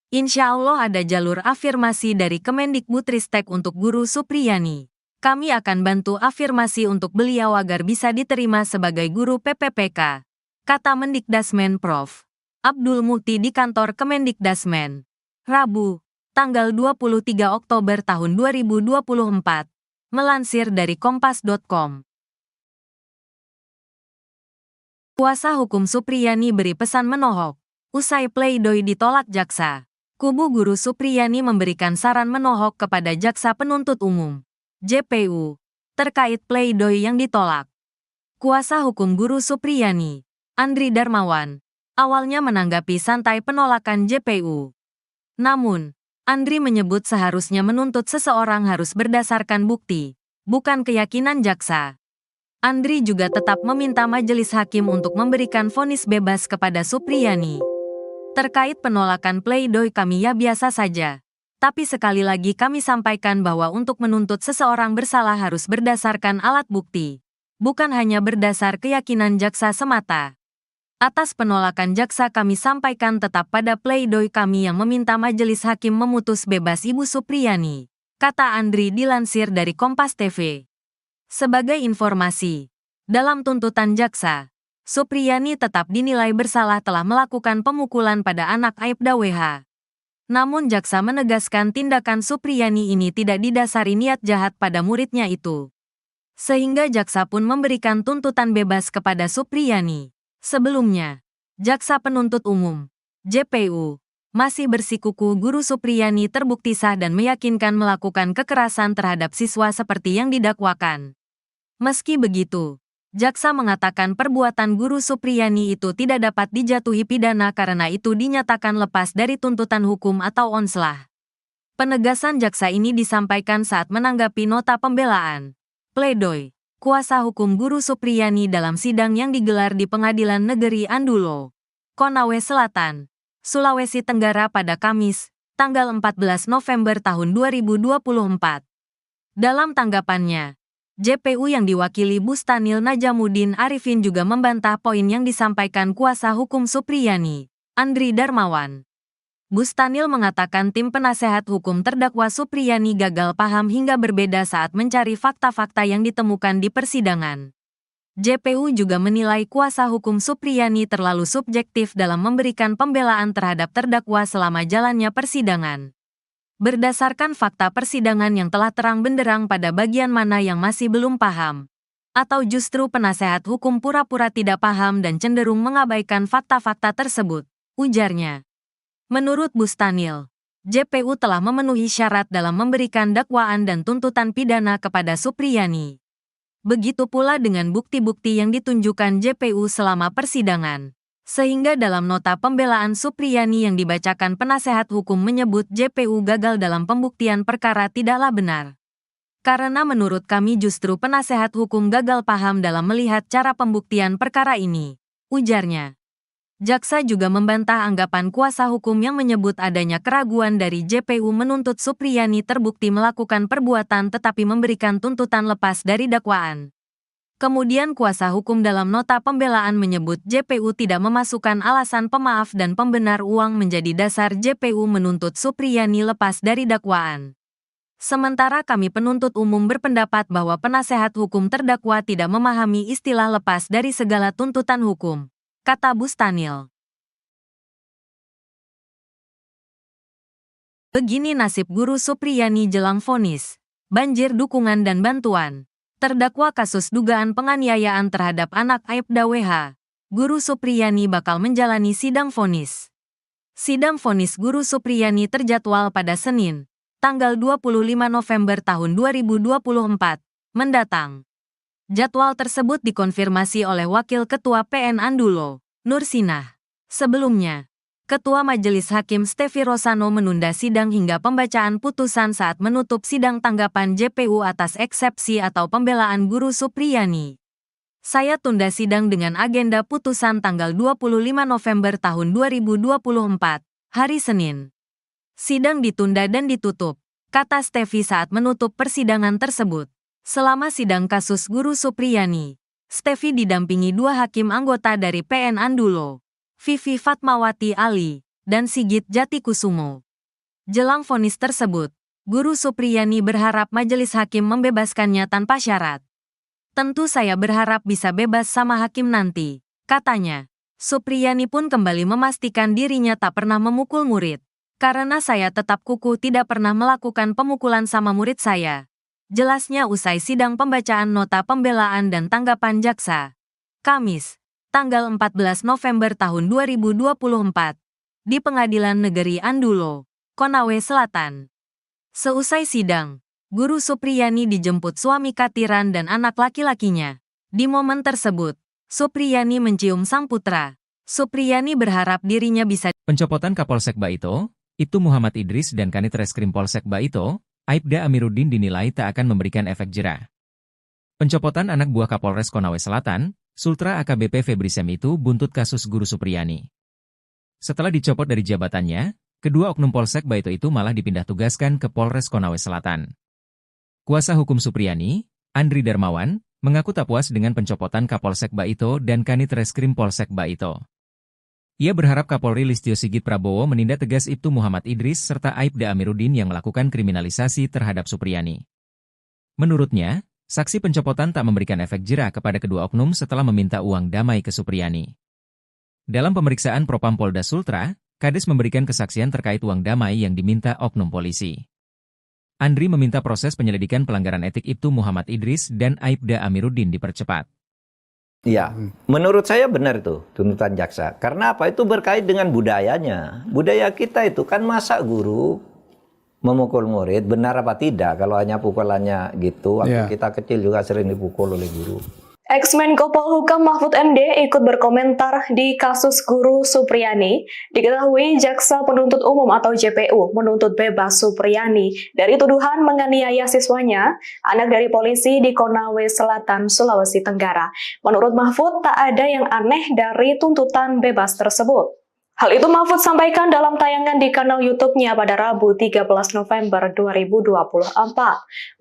Insya Allah ada jalur afirmasi dari Kemendikbudristek untuk Guru Supriyani. Kami akan bantu afirmasi untuk beliau agar bisa diterima sebagai guru PPPK, kata Mendikdasmen Prof. Abdul Mukti di kantor Kemendikdasmen. Rabu, tanggal 23 Oktober tahun 2024. Melansir dari Kompas.com. Kuasa hukum Supriyani beri pesan menohok. Usai pleidoy ditolak jaksa, kubu Guru Supriyani memberikan saran menohok kepada Jaksa Penuntut Umum, JPU, terkait pleidoy yang ditolak. Kuasa hukum Guru Supriyani, Andri Darmawan, awalnya menanggapi santai penolakan JPU. Namun, Andri menyebut seharusnya menuntut seseorang harus berdasarkan bukti, bukan keyakinan jaksa. Andri juga tetap meminta majelis hakim untuk memberikan vonis bebas kepada Supriyani. Terkait penolakan pleidoy kami ya biasa saja. Tapi sekali lagi kami sampaikan bahwa untuk menuntut seseorang bersalah harus berdasarkan alat bukti. bukan hanya berdasar keyakinan jaksa semata. Atas penolakan jaksa kami sampaikan tetap pada pledoi kami yang meminta majelis hakim memutus bebas Ibu Supriyani, kata Andri dilansir dari Kompas TV. Sebagai informasi, dalam tuntutan jaksa, Supriyani tetap dinilai bersalah telah melakukan pemukulan pada anak Aibda WH. Namun jaksa menegaskan tindakan Supriyani ini tidak didasari niat jahat pada muridnya itu. Sehingga jaksa pun memberikan tuntutan bebas kepada Supriyani. Sebelumnya, jaksa penuntut umum, JPU, masih bersikukuh Guru Supriyani terbukti sah dan meyakinkan melakukan kekerasan terhadap siswa seperti yang didakwakan. Meski begitu, jaksa mengatakan perbuatan Guru Supriyani itu tidak dapat dijatuhi pidana karena itu dinyatakan lepas dari tuntutan hukum atau onslah. Penegasan jaksa ini disampaikan saat menanggapi nota pembelaan, pledoi, kuasa hukum Guru Supriyani dalam sidang yang digelar di Pengadilan Negeri Andulo, Konawe Selatan, Sulawesi Tenggara pada Kamis, tanggal 14 November tahun 2024. Dalam tanggapannya, JPU yang diwakili Bustanil Najamuddin Arifin juga membantah poin yang disampaikan kuasa hukum Supriyani, Andri Darmawan. Bustanil mengatakan tim penasehat hukum terdakwa Supriyani gagal paham hingga berbeda saat mencari fakta-fakta yang ditemukan di persidangan. JPU juga menilai kuasa hukum Supriyani terlalu subjektif dalam memberikan pembelaan terhadap terdakwa selama jalannya persidangan. Berdasarkan fakta persidangan yang telah terang benderang pada bagian mana yang masih belum paham, atau justru penasehat hukum pura-pura tidak paham dan cenderung mengabaikan fakta-fakta tersebut, ujarnya. Menurut Bustanil, JPU telah memenuhi syarat dalam memberikan dakwaan dan tuntutan pidana kepada Supriyani. Begitu pula dengan bukti-bukti yang ditunjukkan JPU selama persidangan. Sehingga dalam nota pembelaan Supriyani yang dibacakan penasehat hukum menyebut JPU gagal dalam pembuktian perkara tidaklah benar. Karena menurut kami justru penasehat hukum gagal paham dalam melihat cara pembuktian perkara ini, ujarnya. Jaksa juga membantah anggapan kuasa hukum yang menyebut adanya keraguan dari JPU menuntut Supriyani terbukti melakukan perbuatan tetapi memberikan tuntutan lepas dari dakwaan. Kemudian kuasa hukum dalam nota pembelaan menyebut JPU tidak memasukkan alasan pemaaf dan pembenar uang menjadi dasar JPU menuntut Supriyani lepas dari dakwaan. Sementara kami penuntut umum berpendapat bahwa penasehat hukum terdakwa tidak memahami istilah lepas dari segala tuntutan hukum, kata Bustanil. Begini nasib Guru Supriyani jelang vonis, banjir dukungan dan bantuan. Terdakwa kasus dugaan penganiayaan terhadap anak Aibda WH, Guru Supriyani bakal menjalani sidang vonis. Sidang vonis Guru Supriyani terjadwal pada Senin, tanggal 25 November tahun 2024, mendatang. Jadwal tersebut dikonfirmasi oleh Wakil Ketua PN Andulo, Nur Sinah. Sebelumnya, Ketua Majelis Hakim Stefi Rosano menunda sidang hingga pembacaan putusan saat menutup sidang tanggapan JPU atas eksepsi atau pembelaan Guru Supriyani. Saya tunda sidang dengan agenda putusan tanggal 25 November tahun 2024, hari Senin. Sidang ditunda dan ditutup, kata Stefi saat menutup persidangan tersebut. Selama sidang kasus Guru Supriyani, Stefi didampingi dua hakim anggota dari PN Andulo, Vivi Fatmawati Ali, dan Sigit Jatikusumo. Jelang vonis tersebut, Guru Supriyani berharap majelis hakim membebaskannya tanpa syarat. Tentu saya berharap bisa bebas sama hakim nanti, katanya. Supriyani pun kembali memastikan dirinya tak pernah memukul murid. Karena saya tetap kukuh tidak pernah melakukan pemukulan sama murid saya. Jelasnya usai sidang pembacaan nota pembelaan dan tanggapan jaksa. Kamis, tanggal 14 November tahun 2024, di Pengadilan Negeri Andulo, Konawe Selatan. Seusai sidang, Guru Supriyani dijemput suami Katiran dan anak laki-lakinya. Di momen tersebut, Supriyani mencium sang putra. Supriyani berharap dirinya bisa. Pencopotan Kapolsek Baito, Ibtu Muhammad Idris dan Kanit Reskrim Polsek Baito, Aibda Amiruddin dinilai tak akan memberikan efek jera. Pencopotan anak buah Kapolres Konawe Selatan, Sultra AKBP Febri Sem itu buntut kasus Guru Supriyani. Setelah dicopot dari jabatannya, kedua oknum Polsek Baito itu malah dipindah tugaskan ke Polres Konawe Selatan. Kuasa hukum Supriyani, Andri Darmawan, mengaku tak puas dengan pencopotan Kapolsek Baito dan Kanit Reskrim Polsek Baito. Ia berharap Kapolri Listio Sigit Prabowo menindak tegas Ibtu Muhammad Idris serta Aibda Amiruddin yang melakukan kriminalisasi terhadap Supriyani. Menurutnya, saksi pencopotan tak memberikan efek jera kepada kedua oknum setelah meminta uang damai ke Supriyani. Dalam pemeriksaan Propam Polda Sultra, Kades memberikan kesaksian terkait uang damai yang diminta oknum polisi. Andri meminta proses penyelidikan pelanggaran etik Ibtu Muhammad Idris dan Aibda Amiruddin dipercepat. Ya, menurut saya benar itu tuntutan jaksa. Karena apa? Itu berkait dengan budayanya. Budaya kita itu kan masa guru memukul murid, benar apa tidak? Kalau hanya pukulannya gitu, waktu kita kecil juga sering dipukul oleh guru. Ex-Menko Polhukam Mahfud MD ikut berkomentar di kasus guru Supriyani. Diketahui Jaksa Penuntut Umum atau JPU menuntut bebas Supriyani dari tuduhan menganiaya siswanya, anak dari polisi di Konawe Selatan, Sulawesi Tenggara. Menurut Mahfud, tak ada yang aneh dari tuntutan bebas tersebut. Hal itu Mahfud sampaikan dalam tayangan di kanal YouTube-nya pada Rabu 13 November 2024.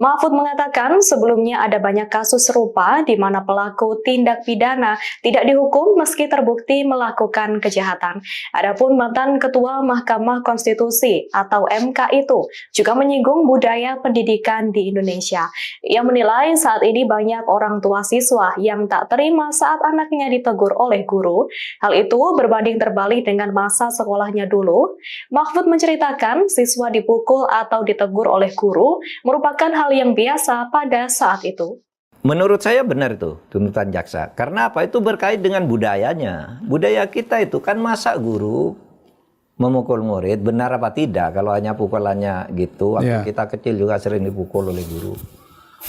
Mahfud mengatakan sebelumnya ada banyak kasus serupa di mana pelaku tindak pidana tidak dihukum meski terbukti melakukan kejahatan. Adapun mantan Ketua Mahkamah Konstitusi atau MK itu juga menyinggung budaya pendidikan di Indonesia. Ia menilai saat ini banyak orang tua siswa yang tak terima saat anaknya ditegur oleh guru. Hal itu berbanding terbalik dengan masa sekolahnya dulu. Mahfud menceritakan siswa dipukul atau ditegur oleh guru merupakan hal yang biasa pada saat itu. Menurut saya benar itu tuntutan jaksa. Karena apa? Itu berkait dengan budayanya. Budaya kita itu kan masa guru memukul murid, benar apa tidak? Kalau hanya pukulannya gitu, waktu kita kecil juga sering dipukul oleh guru.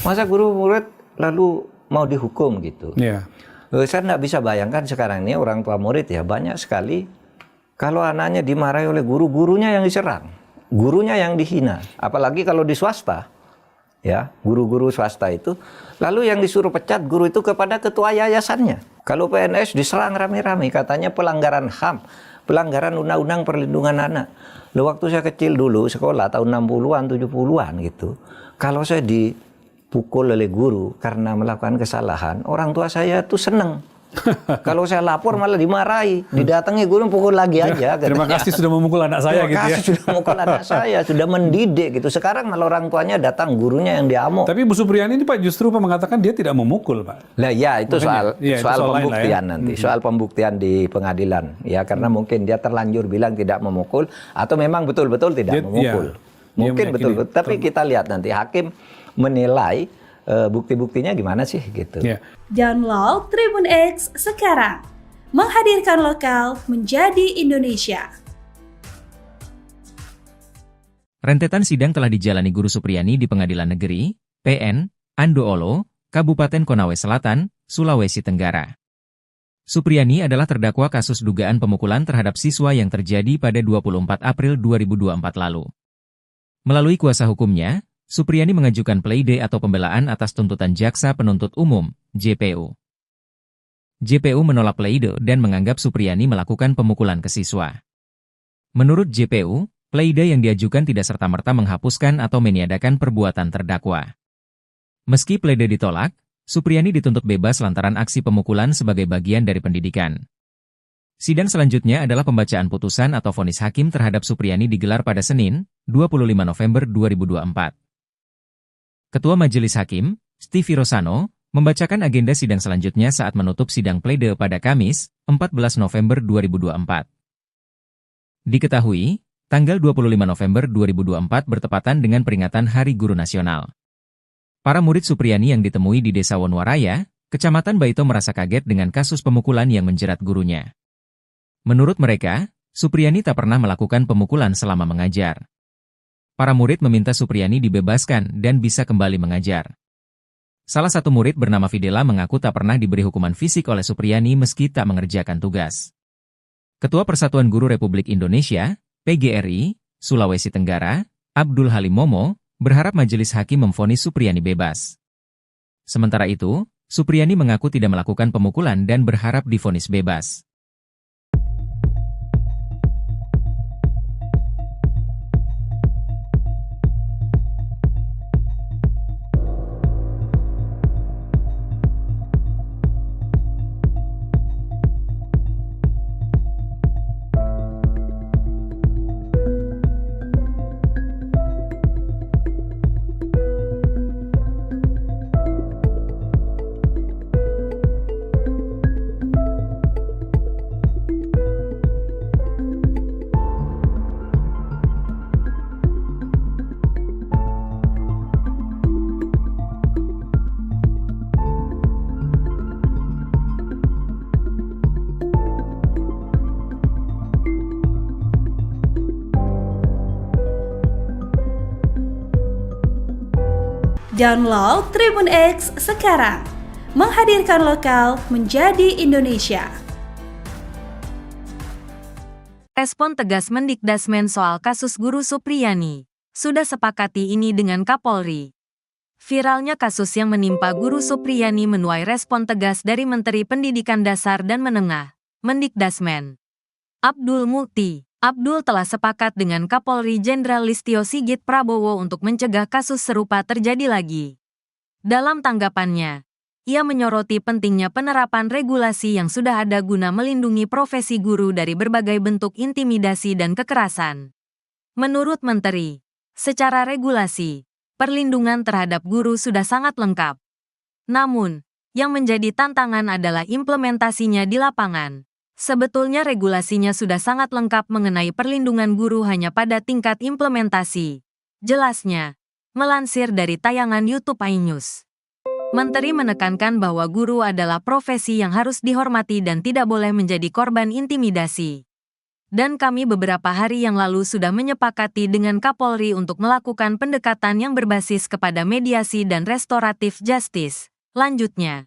Masa guru murid lalu mau dihukum gitu? Saya nggak bisa bayangkan sekarang ini orang tua murid ya banyak sekali. Kalau anaknya dimarahi oleh guru, gurunya yang diserang, gurunya yang dihina. Apalagi kalau di swasta, ya guru-guru swasta itu. Lalu yang disuruh pecat guru itu kepada ketua yayasannya. Kalau PNS diserang rame-rame, katanya pelanggaran HAM, pelanggaran Undang-Undang Perlindungan Anak. Lalu waktu saya kecil dulu, sekolah tahun 60-an, 70-an gitu. Kalau saya dipukul oleh guru karena melakukan kesalahan, orang tua saya tuh seneng. Kalau saya lapor malah dimarahi, didatangi guru pukul lagi aja. Terima kasih sudah memukul anak saya gitu ya. Sudah memukul anak saya, sudah mendidik gitu. Sekarang malah orang tuanya datang, gurunya yang diamuk. Tapi Bu Supriyani ini Pak justru mengatakan dia tidak memukul Pak. Lah ya itu soal pembuktian ya. nanti, soal pembuktian di pengadilan. Ya karena mungkin dia terlanjur bilang tidak memukul atau memang betul-betul tidak memukul. Mungkin betul-betul. Tapi kita lihat nanti hakim menilai bukti-buktinya gimana sih gitu. Download Tribun X sekarang. Menghadirkan lokal menjadi Indonesia. Rentetan sidang telah dijalani Guru Supriyani di Pengadilan Negeri, PN, Andoolo, Kabupaten Konawe Selatan, Sulawesi Tenggara. Supriyani adalah terdakwa kasus dugaan pemukulan terhadap siswa yang terjadi pada 24 April 2024 lalu. Melalui kuasa hukumnya, Supriyani mengajukan pleidoy atau pembelaan atas tuntutan Jaksa Penuntut Umum, JPU. JPU menolak pleidoy dan menganggap Supriyani melakukan pemukulan ke siswa. Menurut JPU, pleidoy yang diajukan tidak serta-merta menghapuskan atau meniadakan perbuatan terdakwa. Meski pleidoy ditolak, Supriyani dituntut bebas lantaran aksi pemukulan sebagai bagian dari pendidikan. Sidang selanjutnya adalah pembacaan putusan atau vonis hakim terhadap Supriyani digelar pada Senin, 25 November 2024. Ketua Majelis Hakim, Stevie Rosano, membacakan agenda sidang selanjutnya saat menutup sidang pleidoy pada Kamis, 14 November 2024. Diketahui, tanggal 25 November 2024 bertepatan dengan peringatan Hari Guru Nasional. Para murid Supriyani yang ditemui di Desa Wonwaraya, Kecamatan Baito merasa kaget dengan kasus pemukulan yang menjerat gurunya. Menurut mereka, Supriyani tak pernah melakukan pemukulan selama mengajar. Para murid meminta Supriyani dibebaskan dan bisa kembali mengajar. Salah satu murid bernama Fidela mengaku tak pernah diberi hukuman fisik oleh Supriyani meski tak mengerjakan tugas. Ketua Persatuan Guru Republik Indonesia, PGRI, Sulawesi Tenggara, Abdul Halim Momo, berharap majelis hakim memvonis Supriyani bebas. Sementara itu, Supriyani mengaku tidak melakukan pemukulan dan berharap divonis bebas. Download Tribun X sekarang. Menghadirkan lokal menjadi Indonesia. Respon tegas Mendikdasmen soal kasus Guru Supriyani. Sudah sepakati ini dengan Kapolri. Viralnya kasus yang menimpa Guru Supriyani menuai respon tegas dari Menteri Pendidikan Dasar dan Menengah, Mendikdasmen. Abdul Mukti. Abdul telah sepakat dengan Kapolri Jenderal Listio Sigit Prabowo untuk mencegah kasus serupa terjadi lagi. Dalam tanggapannya, ia menyoroti pentingnya penerapan regulasi yang sudah ada guna melindungi profesi guru dari berbagai bentuk intimidasi dan kekerasan. Menurut Menteri, secara regulasi, perlindungan terhadap guru sudah sangat lengkap. Namun, yang menjadi tantangan adalah implementasinya di lapangan. Sebetulnya regulasinya sudah sangat lengkap mengenai perlindungan guru hanya pada tingkat implementasi. Jelasnya, melansir dari tayangan YouTube iNews. Menteri menekankan bahwa guru adalah profesi yang harus dihormati dan tidak boleh menjadi korban intimidasi. Dan kami beberapa hari yang lalu sudah menyepakati dengan Kapolri untuk melakukan pendekatan yang berbasis kepada mediasi dan restoratif justice. Lanjutnya,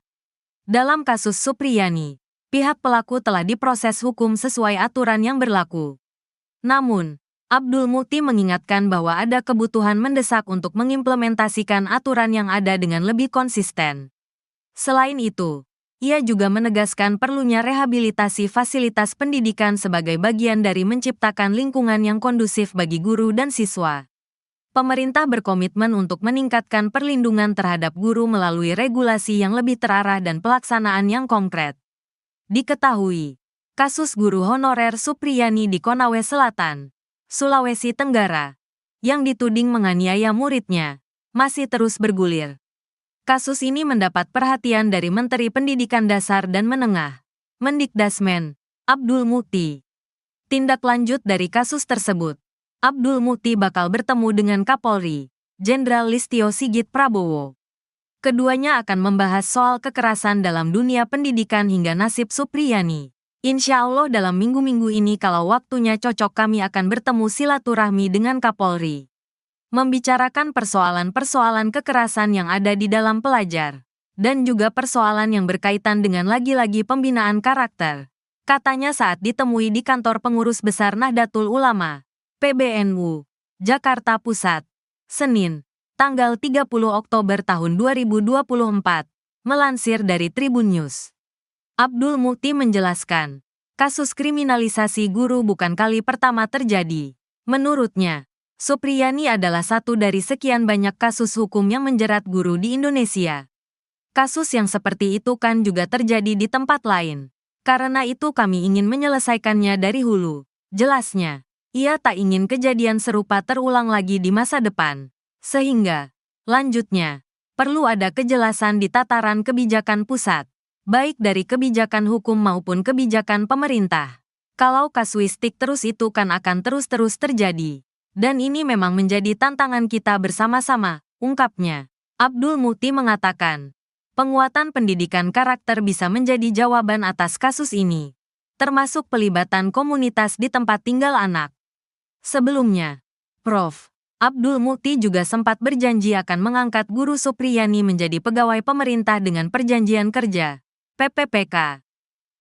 dalam kasus Supriyani, pihak pelaku telah diproses hukum sesuai aturan yang berlaku. Namun, Abdul Mukti mengingatkan bahwa ada kebutuhan mendesak untuk mengimplementasikan aturan yang ada dengan lebih konsisten. Selain itu, ia juga menegaskan perlunya rehabilitasi fasilitas pendidikan sebagai bagian dari menciptakan lingkungan yang kondusif bagi guru dan siswa. Pemerintah berkomitmen untuk meningkatkan perlindungan terhadap guru melalui regulasi yang lebih terarah dan pelaksanaan yang konkret. Diketahui, kasus guru honorer Supriyani di Konawe Selatan, Sulawesi Tenggara, yang dituding menganiaya muridnya, masih terus bergulir. Kasus ini mendapat perhatian dari Menteri Pendidikan Dasar dan Menengah, Mendikdasmen, Abdul Mukti. Tindak lanjut dari kasus tersebut, Abdul Mukti bakal bertemu dengan Kapolri, Jenderal Listio Sigit Prabowo. Keduanya akan membahas soal kekerasan dalam dunia pendidikan hingga nasib Supriyani. Insya Allah dalam minggu-minggu ini kalau waktunya cocok kami akan bertemu silaturahmi dengan Kapolri. Membicarakan persoalan-persoalan kekerasan yang ada di dalam pelajar. Dan juga persoalan yang berkaitan dengan lagi-lagi pembinaan karakter. Katanya saat ditemui di kantor pengurus besar Nahdlatul Ulama, PBNU, Jakarta Pusat, Senin, tanggal 30 Oktober tahun 2024, melansir dari Tribun News. Abdul Mukti menjelaskan, kasus kriminalisasi guru bukan kali pertama terjadi. Menurutnya, Supriyani adalah satu dari sekian banyak kasus hukum yang menjerat guru di Indonesia. Kasus yang seperti itu kan juga terjadi di tempat lain. Karena itu kami ingin menyelesaikannya dari hulu. Jelasnya, ia tak ingin kejadian serupa terulang lagi di masa depan. Sehingga, lanjutnya, perlu ada kejelasan di tataran kebijakan pusat. Baik dari kebijakan hukum maupun kebijakan pemerintah. Kalau kasuistik terus itu kan akan terus-terus terjadi. Dan ini memang menjadi tantangan kita bersama-sama, ungkapnya. Abdul Mukti mengatakan, penguatan pendidikan karakter bisa menjadi jawaban atas kasus ini. Termasuk pelibatan komunitas di tempat tinggal anak. Sebelumnya, Prof. Abdul Mukti juga sempat berjanji akan mengangkat Guru Supriyani menjadi pegawai pemerintah dengan perjanjian kerja. PPPK.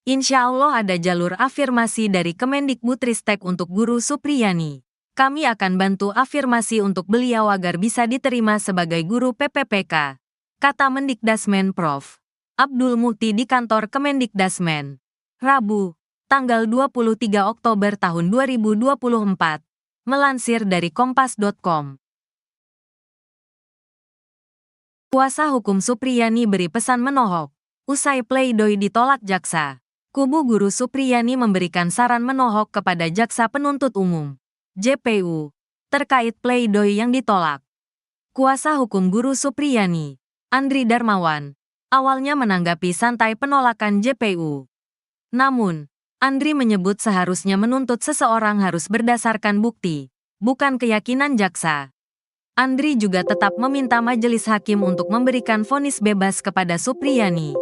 Insya Allah ada jalur afirmasi dari Kemendikbudristek untuk Guru Supriyani. Kami akan bantu afirmasi untuk beliau agar bisa diterima sebagai guru PPPK, kata Mendikdasmen Prof. Abdul Mukti di kantor Kemendikdasmen. Rabu, tanggal 23 Oktober tahun 2024, melansir dari kompas.com. Kuasa hukum Supriyani beri pesan menohok. Usai pledoi ditolak jaksa, kubu Guru Supriyani memberikan saran menohok kepada Jaksa Penuntut Umum, JPU, terkait pledoi yang ditolak. Kuasa hukum Guru Supriyani, Andri Darmawan, awalnya menanggapi santai penolakan JPU. Namun, Andri menyebut seharusnya menuntut seseorang harus berdasarkan bukti, bukan keyakinan jaksa. Andri juga tetap meminta majelis hakim untuk memberikan vonis bebas kepada Supriyani.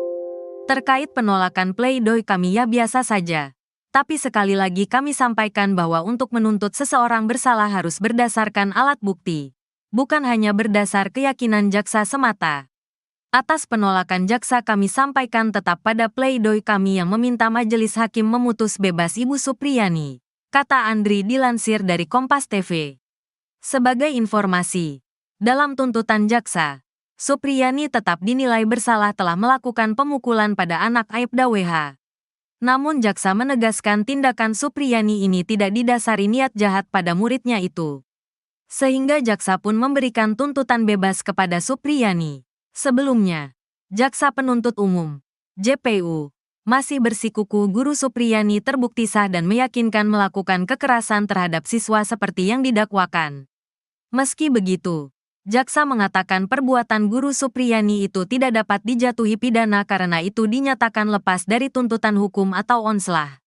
Terkait penolakan pledoi kami ya biasa saja. Tapi sekali lagi kami sampaikan bahwa untuk menuntut seseorang bersalah harus berdasarkan alat bukti. bukan hanya berdasar keyakinan jaksa semata. Atas penolakan jaksa kami sampaikan tetap pada pledoi kami yang meminta majelis hakim memutus bebas Ibu Supriyani, kata Andri dilansir dari Kompas TV. Sebagai informasi, dalam tuntutan jaksa, Supriyani tetap dinilai bersalah telah melakukan pemukulan pada anak Aibda WH. Namun jaksa menegaskan tindakan Supriyani ini tidak didasari niat jahat pada muridnya itu. Sehingga jaksa pun memberikan tuntutan bebas kepada Supriyani. Sebelumnya, jaksa penuntut umum, JPU, masih bersikuku Guru Supriyani terbukti sah dan meyakinkan melakukan kekerasan terhadap siswa seperti yang didakwakan. Meski begitu, jaksa mengatakan perbuatan Guru Supriyani itu tidak dapat dijatuhi pidana karena itu dinyatakan lepas dari tuntutan hukum atau onslah.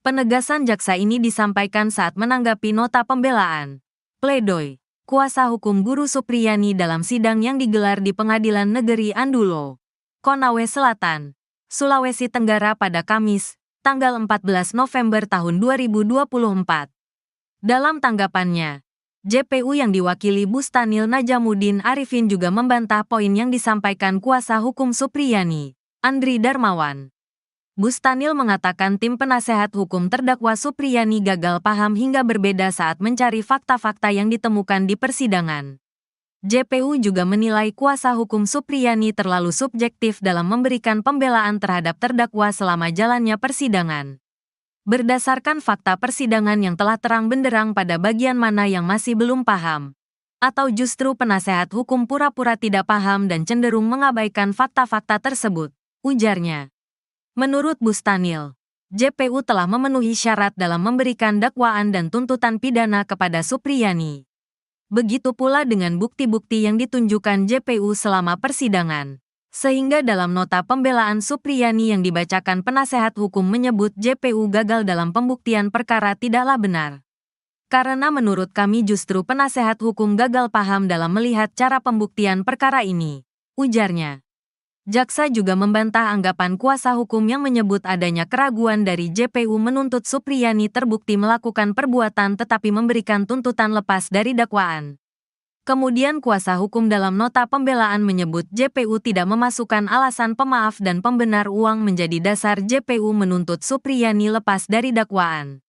Penegasan jaksa ini disampaikan saat menanggapi nota pembelaan, pledoi, kuasa hukum Guru Supriyani dalam sidang yang digelar di Pengadilan Negeri Andulo, Konawe Selatan, Sulawesi Tenggara pada Kamis, tanggal 14 November tahun 2024. Dalam tanggapannya, JPU yang diwakili Bustanil Najamuddin Arifin juga membantah poin yang disampaikan kuasa hukum Supriyani, Andri Darmawan. Bustanil mengatakan tim penasehat hukum terdakwa Supriyani gagal paham hingga berbeda saat mencari fakta-fakta yang ditemukan di persidangan. JPU juga menilai kuasa hukum Supriyani terlalu subjektif dalam memberikan pembelaan terhadap terdakwa selama jalannya persidangan. Berdasarkan fakta persidangan yang telah terang benderang pada bagian mana yang masih belum paham, atau justru penasehat hukum pura-pura tidak paham dan cenderung mengabaikan fakta-fakta tersebut, ujarnya. Menurut Bustanil, JPU telah memenuhi syarat dalam memberikan dakwaan dan tuntutan pidana kepada Supriyani. Begitu pula dengan bukti-bukti yang ditunjukkan JPU selama persidangan. Sehingga dalam nota pembelaan Supriyani yang dibacakan penasehat hukum menyebut JPU gagal dalam pembuktian perkara tidaklah benar. Karena menurut kami justru penasehat hukum gagal paham dalam melihat cara pembuktian perkara ini, ujarnya. Jaksa juga membantah anggapan kuasa hukum yang menyebut adanya keraguan dari JPU menuntut Supriyani terbukti melakukan perbuatan tetapi memberikan tuntutan lepas dari dakwaan. Kemudian kuasa hukum dalam nota pembelaan menyebut JPU tidak memasukkan alasan pemaaf dan pembenar uang menjadi dasar JPU menuntut Supriyani lepas dari dakwaan.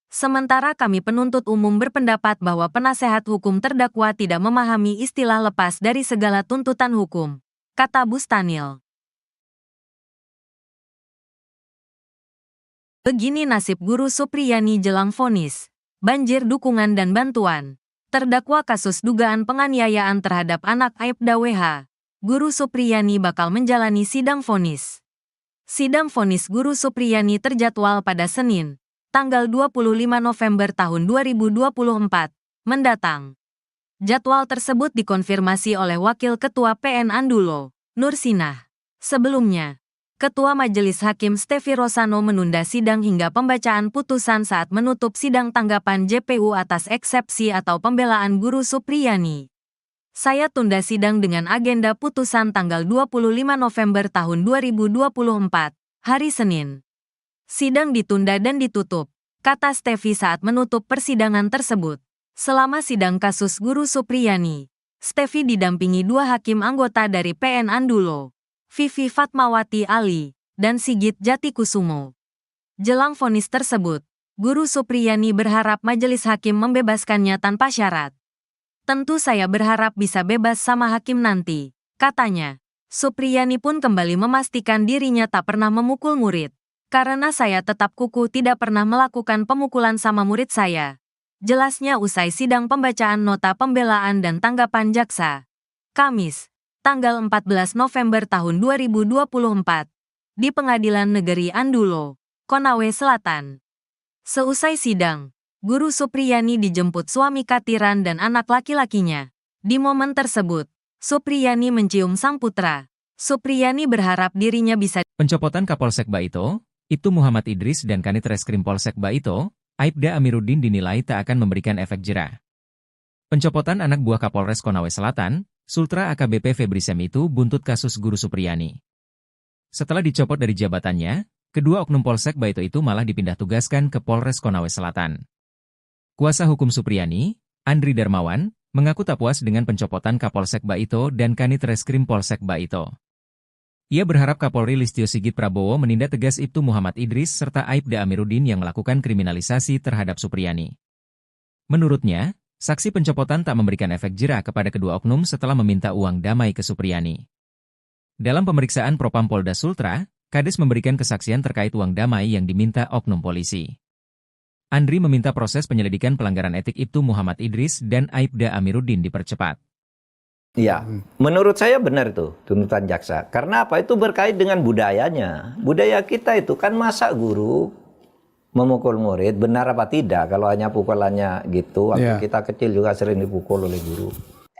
Sementara kami penuntut umum berpendapat bahwa penasehat hukum terdakwa tidak memahami istilah lepas dari segala tuntutan hukum, kata Bustanil. Begini nasib Guru Supriyani jelang vonis, banjir dukungan dan bantuan. Terdakwa kasus dugaan penganiayaan terhadap anak Aibda WH, Guru Supriyani bakal menjalani sidang vonis. Sidang vonis Guru Supriyani terjadwal pada Senin, tanggal 25 November tahun 2024, mendatang. Jadwal tersebut dikonfirmasi oleh Wakil Ketua PN Andulo, Nur Sinah. Sebelumnya, Ketua Majelis Hakim Stefi Rosano menunda sidang hingga pembacaan putusan saat menutup sidang tanggapan JPU atas eksepsi atau pembelaan Guru Supriyani. Saya tunda sidang dengan agenda putusan tanggal 25 November tahun 2024, hari Senin. Sidang ditunda dan ditutup, kata Stefi saat menutup persidangan tersebut. Selama sidang kasus Guru Supriyani, Stefi didampingi dua hakim anggota dari PN Andulo, Vivi Fatmawati Ali, dan Sigit Jatikusumo. Jelang vonis tersebut, Guru Supriyani berharap majelis hakim membebaskannya tanpa syarat. Tentu saya berharap bisa bebas sama hakim nanti, katanya. Supriyani pun kembali memastikan dirinya tak pernah memukul murid. Karena saya tetap kukuh tidak pernah melakukan pemukulan sama murid saya. Jelasnya usai sidang pembacaan nota pembelaan dan tanggapan jaksa. Kamis, tanggal 14 November tahun 2024, di Pengadilan Negeri Andulo, Konawe Selatan. Seusai sidang, Guru Supriyani dijemput suami Katiran dan anak laki-lakinya. Di momen tersebut, Supriyani mencium sang putra. Supriyani berharap dirinya bisa. Pencopotan Kapolsek Baito, Ibtu Muhammad Idris dan Kanit Reskrim Polsek Baito, Aibda Amiruddin dinilai tak akan memberikan efek jera. Pencopotan anak buah Kapolres Konawe Selatan, Sultra AKBP Febri Sem itu buntut kasus Guru Supriyani. Setelah dicopot dari jabatannya, kedua oknum Polsek Baito itu malah dipindah tugaskan ke Polres Konawe Selatan. Kuasa hukum Supriyani, Andri Darmawan, mengaku tak puas dengan pencopotan Kapolsek Baito dan Kanit Reskrim Polsek Baito. Ia berharap Kapolri Listio Sigit Prabowo menindak tegas Ibtu Muhammad Idris serta Aibda Amiruddin yang melakukan kriminalisasi terhadap Supriyani. Menurutnya, saksi pencopotan tak memberikan efek jera kepada kedua oknum setelah meminta uang damai ke Supriyani. Dalam pemeriksaan Propam Polda Sultra, Kades memberikan kesaksian terkait uang damai yang diminta oknum polisi. Andri meminta proses penyelidikan pelanggaran etik Ibtu Muhammad Idris dan Aibda Amiruddin dipercepat. Ya, menurut saya benar itu tuntutan jaksa. Karena apa? Itu berkait dengan budayanya. Budaya kita itu kan masa guru memukul murid, benar apa tidak? Kalau hanya pukulannya gitu, waktu kita kecil juga sering dipukul oleh guru.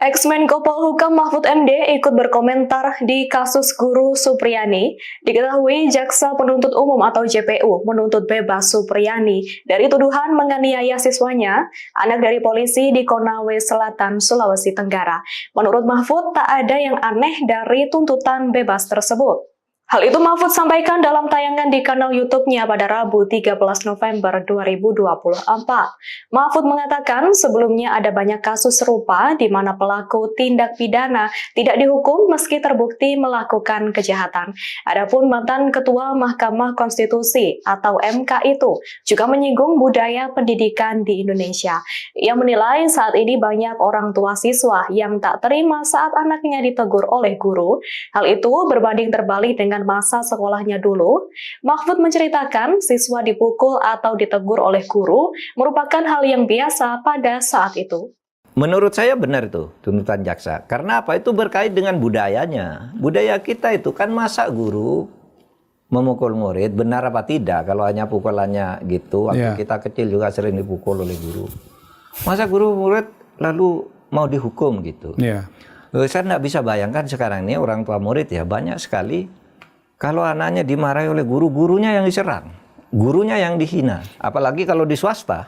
Ex-Menko Polhukam Mahfud MD ikut berkomentar di kasus guru Supriyani. Diketahui Jaksa Penuntut Umum atau JPU menuntut bebas Supriyani dari tuduhan menganiaya siswanya, anak dari polisi di Konawe Selatan, Sulawesi Tenggara. Menurut Mahfud, tak ada yang aneh dari tuntutan bebas tersebut. Hal itu Mahfud sampaikan dalam tayangan di kanal YouTube-nya pada Rabu 13 November 2024. Mahfud mengatakan sebelumnya ada banyak kasus serupa di mana pelaku tindak pidana tidak dihukum meski terbukti melakukan kejahatan. Adapun mantan Ketua Mahkamah Konstitusi atau MK itu juga menyinggung budaya pendidikan di Indonesia. Ia menilai saat ini banyak orang tua siswa yang tak terima saat anaknya ditegur oleh guru. Hal itu berbanding terbalik dengan masa sekolahnya dulu. Mahfud menceritakan siswa dipukul atau ditegur oleh guru merupakan hal yang biasa pada saat itu. Menurut saya benar itu tuntutan jaksa. Karena apa? Itu berkait dengan budayanya. Budaya kita itu kan masa guru memukul murid, benar apa tidak? Kalau hanya pukulannya gitu, waktu kita kecil juga sering dipukul oleh guru. Masa guru murid lalu mau dihukum gitu? Saya nggak bisa bayangkan sekarang ini orang tua murid ya banyak sekali. Kalau anaknya dimarahi oleh guru, gurunya yang diserang, gurunya yang dihina. Apalagi kalau di swasta,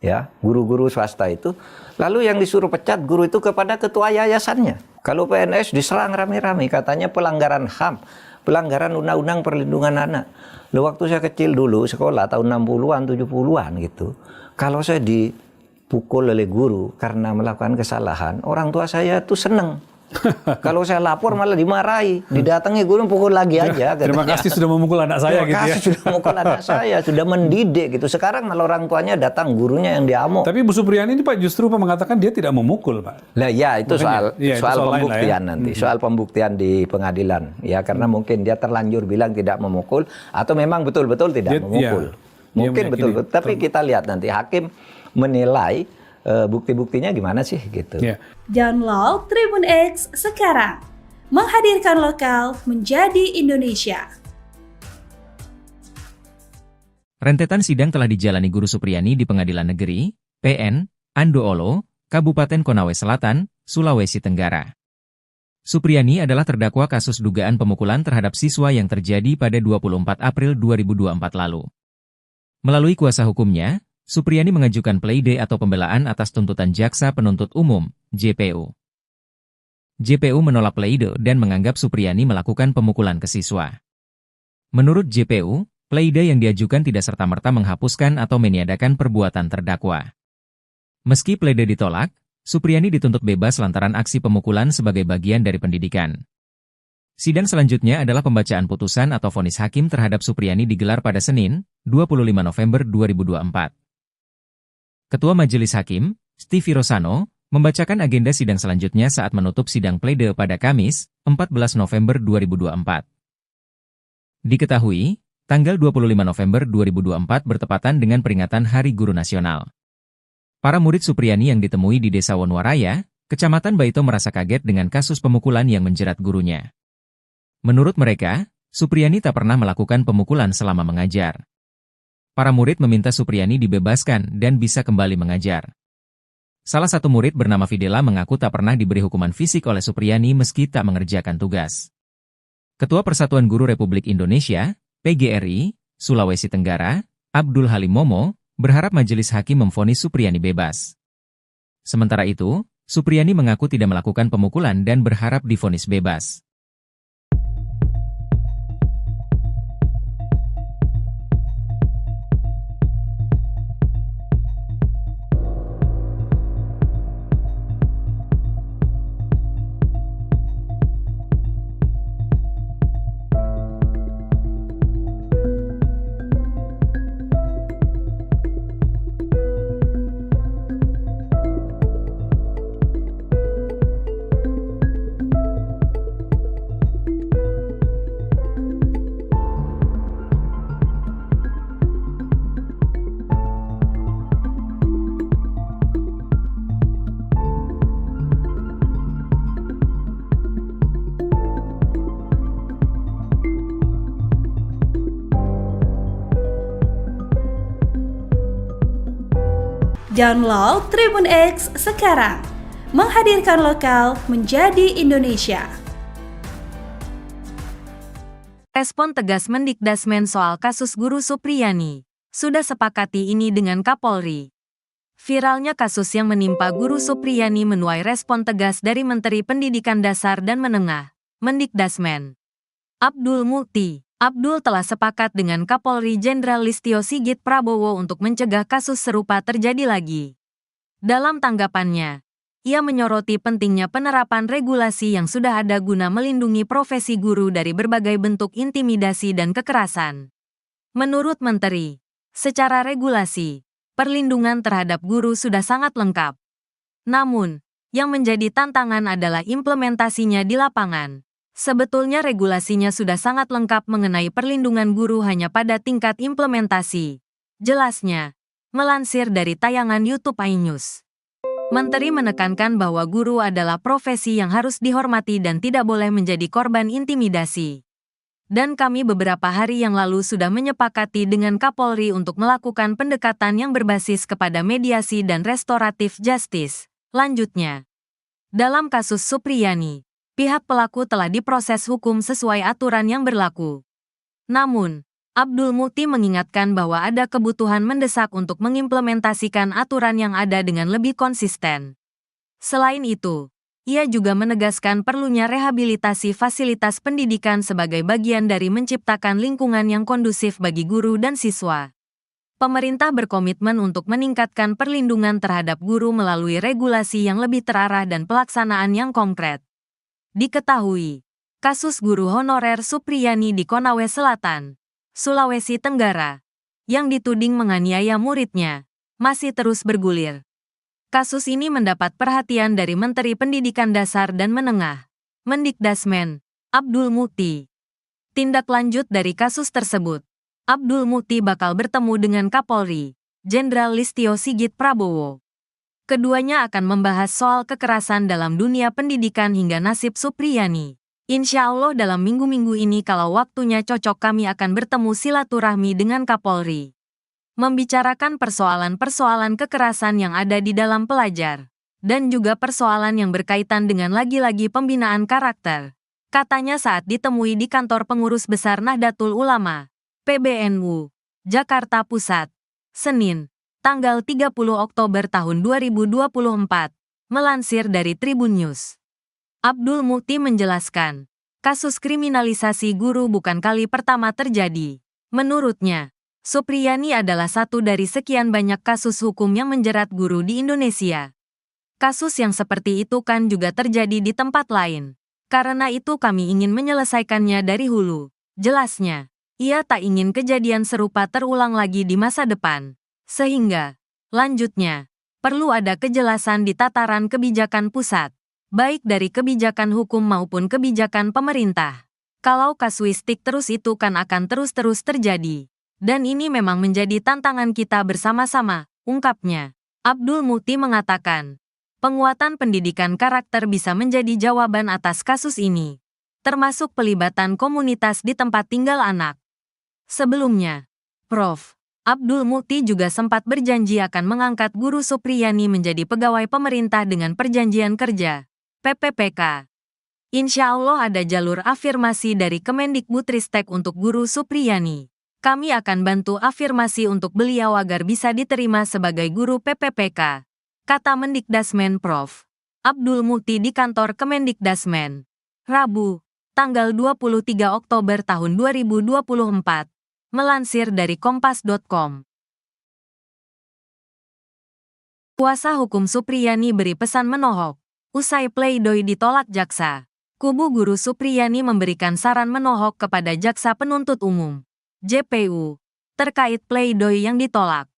ya guru-guru swasta itu. Lalu yang disuruh pecat guru itu kepada ketua yayasannya. Kalau PNS diserang rame-rame, katanya pelanggaran HAM, pelanggaran Undang-Undang Perlindungan Anak. Loh, waktu saya kecil dulu, sekolah tahun 60-an, 70-an gitu. Kalau saya dipukul oleh guru karena melakukan kesalahan, orang tua saya tuh seneng. Kalau saya lapor malah dimarahi, didatangi guru pukul lagi aja. Terima kasih sudah memukul anak saya gitu ya. Terima kasih sudah memukul anak saya, sudah mendidik gitu. Sekarang malah orang tuanya datang, gurunya yang diamuk. Tapi Bu Supriyani ini Pak justru mengatakan dia tidak memukul Pak. Lah ya itu soal pembuktian nanti, soal pembuktian di pengadilan ya, karena mungkin dia terlanjur bilang tidak memukul atau memang betul-betul tidak memukul. Mungkin betul-betul, tapi kita lihat nanti hakim menilai bukti-buktinya gimana sih gitu. Download Tribun X sekarang. Menghadirkan lokal menjadi Indonesia. Rentetan sidang telah dijalani Guru Supriyani di Pengadilan Negeri, PN, Andoolo, Kabupaten Konawe Selatan, Sulawesi Tenggara. Supriyani adalah terdakwa kasus dugaan pemukulan terhadap siswa yang terjadi pada 24 April 2024 lalu. Melalui kuasa hukumnya, Supriyani mengajukan pleidoy atau pembelaan atas tuntutan Jaksa Penuntut Umum, JPU. JPU menolak pleidoy dan menganggap Supriyani melakukan pemukulan ke siswa. Menurut JPU, pleidoy yang diajukan tidak serta-merta menghapuskan atau meniadakan perbuatan terdakwa. Meski pleidoy ditolak, Supriyani dituntut bebas lantaran aksi pemukulan sebagai bagian dari pendidikan. Sidang selanjutnya adalah pembacaan putusan atau vonis hakim terhadap Supriyani digelar pada Senin, 25 November 2024. Ketua Majelis Hakim, Stevie Rosano, membacakan agenda sidang selanjutnya saat menutup sidang pledoi pada Kamis, 14 November 2024. Diketahui, tanggal 25 November 2024 bertepatan dengan peringatan Hari Guru Nasional. Para murid Supriyani yang ditemui di Desa Wonwaraya, Kecamatan Baito merasa kaget dengan kasus pemukulan yang menjerat gurunya. Menurut mereka, Supriyani tak pernah melakukan pemukulan selama mengajar. Para murid meminta Supriyani dibebaskan dan bisa kembali mengajar. Salah satu murid bernama Fidela mengaku tak pernah diberi hukuman fisik oleh Supriyani meski tak mengerjakan tugas. Ketua Persatuan Guru Republik Indonesia, PGRI, Sulawesi Tenggara, Abdul Halim Momo, berharap majelis hakim memvonis Supriyani bebas. Sementara itu, Supriyani mengaku tidak melakukan pemukulan dan berharap divonis bebas. Download Tribun X sekarang. Menghadirkan lokal menjadi Indonesia. Respon tegas Mendikdasmen soal kasus guru Supriyani. Sudah sepakati ini dengan Kapolri. Viralnya kasus yang menimpa guru Supriyani menuai respon tegas dari Menteri Pendidikan Dasar dan Menengah, Mendikdasmen. Abdul Mukti. Abdul telah sepakat dengan Kapolri Jenderal Listio Sigit Prabowo untuk mencegah kasus serupa terjadi lagi. Dalam tanggapannya, ia menyoroti pentingnya penerapan regulasi yang sudah ada guna melindungi profesi guru dari berbagai bentuk intimidasi dan kekerasan. Menurut Menteri, secara regulasi, perlindungan terhadap guru sudah sangat lengkap. Namun, yang menjadi tantangan adalah implementasinya di lapangan. Sebetulnya regulasinya sudah sangat lengkap mengenai perlindungan guru hanya pada tingkat implementasi. Jelasnya, melansir dari tayangan YouTube iNews. Menteri menekankan bahwa guru adalah profesi yang harus dihormati dan tidak boleh menjadi korban intimidasi. Dan kami beberapa hari yang lalu sudah menyepakati dengan Kapolri untuk melakukan pendekatan yang berbasis kepada mediasi dan restoratif justice. Lanjutnya, dalam kasus Supriyani, pihak pelaku telah diproses hukum sesuai aturan yang berlaku. Namun, Abdul Mukti mengingatkan bahwa ada kebutuhan mendesak untuk mengimplementasikan aturan yang ada dengan lebih konsisten. Selain itu, ia juga menegaskan perlunya rehabilitasi fasilitas pendidikan sebagai bagian dari menciptakan lingkungan yang kondusif bagi guru dan siswa. Pemerintah berkomitmen untuk meningkatkan perlindungan terhadap guru melalui regulasi yang lebih terarah dan pelaksanaan yang konkret. Diketahui, kasus guru honorer Supriyani di Konawe Selatan, Sulawesi Tenggara, yang dituding menganiaya muridnya, masih terus bergulir. Kasus ini mendapat perhatian dari Menteri Pendidikan Dasar dan Menengah, Mendikdasmen, Abdul Mukti. Tindak lanjut dari kasus tersebut, Abdul Mukti bakal bertemu dengan Kapolri, Jenderal Listio Sigit Prabowo. Keduanya akan membahas soal kekerasan dalam dunia pendidikan hingga nasib Supriyani. Insya Allah dalam minggu-minggu ini kalau waktunya cocok kami akan bertemu silaturahmi dengan Kapolri. Membicarakan persoalan-persoalan kekerasan yang ada di dalam pelajar. Dan juga persoalan yang berkaitan dengan lagi-lagi pembinaan karakter. Katanya saat ditemui di kantor pengurus besar Nahdlatul Ulama, PBNU, Jakarta Pusat, Senin, tanggal 30 Oktober tahun 2024, melansir dari Tribun News. Abdul Mukti menjelaskan, kasus kriminalisasi guru bukan kali pertama terjadi. Menurutnya, Supriyani adalah satu dari sekian banyak kasus hukum yang menjerat guru di Indonesia. Kasus yang seperti itu kan juga terjadi di tempat lain. Karena itu kami ingin menyelesaikannya dari hulu. Jelasnya, ia tak ingin kejadian serupa terulang lagi di masa depan. Sehingga, lanjutnya, perlu ada kejelasan di tataran kebijakan pusat, baik dari kebijakan hukum maupun kebijakan pemerintah. Kalau kasuistik terus itu kan akan terus-terus terjadi. Dan ini memang menjadi tantangan kita bersama-sama, ungkapnya. Abdul Mukti mengatakan, penguatan pendidikan karakter bisa menjadi jawaban atas kasus ini, termasuk pelibatan komunitas di tempat tinggal anak. Sebelumnya, Prof. Abdul Mukti juga sempat berjanji akan mengangkat guru Supriyani menjadi pegawai pemerintah dengan perjanjian kerja, PPPK. Insya Allah ada jalur afirmasi dari Kemendikbudristek untuk guru Supriyani. Kami akan bantu afirmasi untuk beliau agar bisa diterima sebagai guru PPPK, kata Mendikdasmen Prof. Abdul Mukti di kantor Kemendikdasmen. Rabu, tanggal 23 Oktober tahun 2024. Melansir dari Kompas.com. Kuasa hukum Supriyani beri pesan menohok. Usai pleidoy ditolak jaksa, kubu guru Supriyani memberikan saran menohok kepada jaksa penuntut umum, JPU, terkait pleidoy yang ditolak.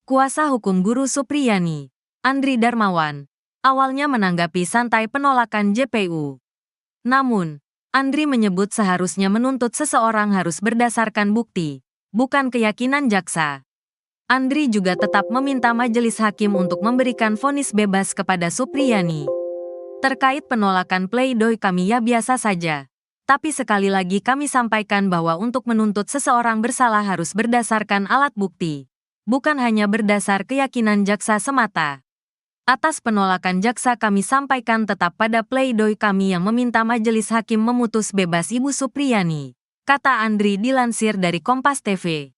Kuasa hukum guru Supriyani, Andri Darmawan, awalnya menanggapi santai penolakan JPU. Namun, Andri menyebut seharusnya menuntut seseorang harus berdasarkan bukti, bukan keyakinan jaksa. Andri juga tetap meminta majelis hakim untuk memberikan vonis bebas kepada Supriyani. Terkait penolakan pleidoy kami ya biasa saja. Tapi sekali lagi kami sampaikan bahwa untuk menuntut seseorang bersalah harus berdasarkan alat bukti. bukan hanya berdasar keyakinan jaksa semata. Atas penolakan jaksa kami sampaikan tetap pada pledoi kami yang meminta majelis hakim memutus bebas Ibu Supriyani, kata Andri dilansir dari Kompas TV.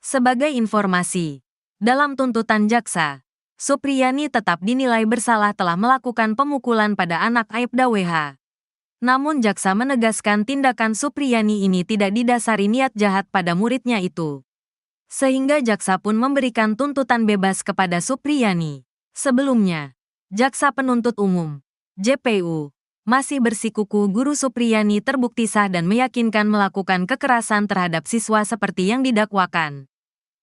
Sebagai informasi, dalam tuntutan jaksa, Supriyani tetap dinilai bersalah telah melakukan pemukulan pada anak Aibda WH. Namun jaksa menegaskan tindakan Supriyani ini tidak didasari niat jahat pada muridnya itu. Sehingga jaksa pun memberikan tuntutan bebas kepada Supriyani. Sebelumnya, jaksa penuntut umum, JPU, masih bersikukuh Guru Supriyani terbukti sah dan meyakinkan melakukan kekerasan terhadap siswa seperti yang didakwakan.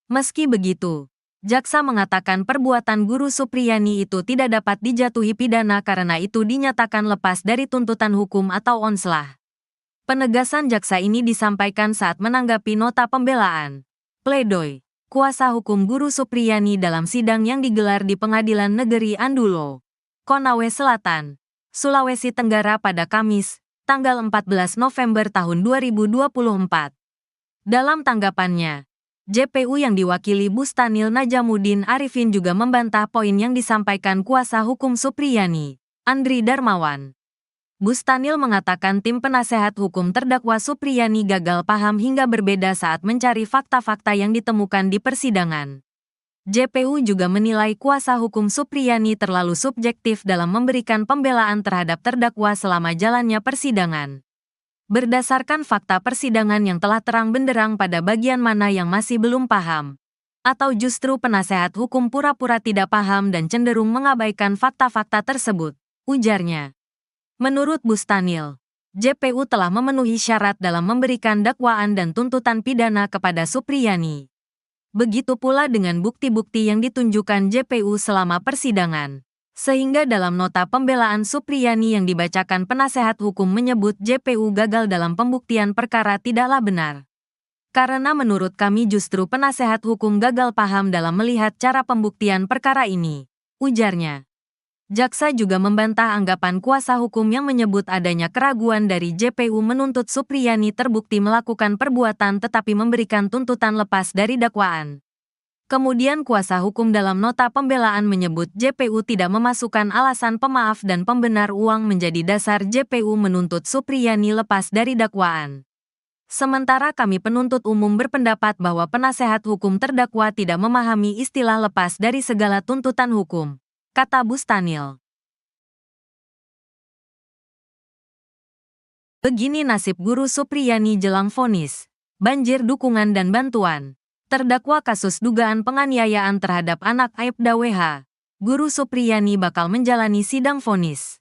Meski begitu, jaksa mengatakan perbuatan Guru Supriyani itu tidak dapat dijatuhi pidana karena itu dinyatakan lepas dari tuntutan hukum atau onslah. Penegasan jaksa ini disampaikan saat menanggapi nota pembelaan, pledoi, kuasa hukum Guru Supriyani dalam sidang yang digelar di Pengadilan Negeri Andulo, Konawe Selatan, Sulawesi Tenggara pada Kamis, tanggal 14 November tahun 2024. Dalam tanggapannya, JPU yang diwakili Bustanil Najamuddin Arifin juga membantah poin yang disampaikan kuasa hukum Supriyani, Andri Darmawan. Bustanil mengatakan tim penasehat hukum terdakwa Supriyani gagal paham hingga berbeda saat mencari fakta-fakta yang ditemukan di persidangan. JPU juga menilai kuasa hukum Supriyani terlalu subjektif dalam memberikan pembelaan terhadap terdakwa selama jalannya persidangan. Berdasarkan fakta persidangan yang telah terang benderang pada bagian mana yang masih belum paham, atau justru penasehat hukum pura-pura tidak paham dan cenderung mengabaikan fakta-fakta tersebut, ujarnya. Menurut Bustanil, JPU telah memenuhi syarat dalam memberikan dakwaan dan tuntutan pidana kepada Supriyani. Begitu pula dengan bukti-bukti yang ditunjukkan JPU selama persidangan. Sehingga dalam nota pembelaan Supriyani yang dibacakan penasehat hukum menyebut JPU gagal dalam pembuktian perkara tidaklah benar. Karena menurut kami justru penasehat hukum gagal paham dalam melihat cara pembuktian perkara ini, ujarnya. Jaksa juga membantah anggapan kuasa hukum yang menyebut adanya keraguan dari JPU menuntut Supriyani terbukti melakukan perbuatan tetapi memberikan tuntutan lepas dari dakwaan. Kemudian kuasa hukum dalam nota pembelaan menyebut JPU tidak memasukkan alasan pemaaf dan pembenar uang menjadi dasar JPU menuntut Supriyani lepas dari dakwaan. Sementara kami penuntut umum berpendapat bahwa penasehat hukum terdakwa tidak memahami istilah lepas dari segala tuntutan hukum, kata Bustanil. Begini nasib Guru Supriyani jelang vonis, banjir dukungan dan bantuan. Terdakwa kasus dugaan penganiayaan terhadap anak Aibda WH, Guru Supriyani bakal menjalani sidang vonis.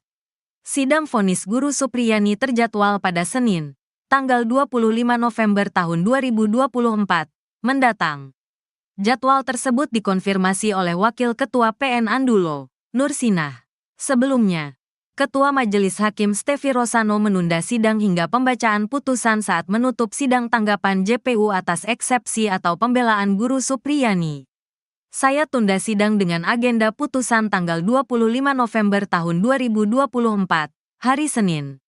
Sidang vonis Guru Supriyani terjadwal pada Senin, tanggal 25 November tahun 2024, mendatang. Jadwal tersebut dikonfirmasi oleh Wakil Ketua PN Andulo, Nur Sinah. Sebelumnya, Ketua Majelis Hakim Stefi Rosano menunda sidang hingga pembacaan putusan saat menutup sidang tanggapan JPU atas eksepsi atau pembelaan Guru Supriyani. Saya tunda sidang dengan agenda putusan tanggal 25 November tahun 2024, hari Senin.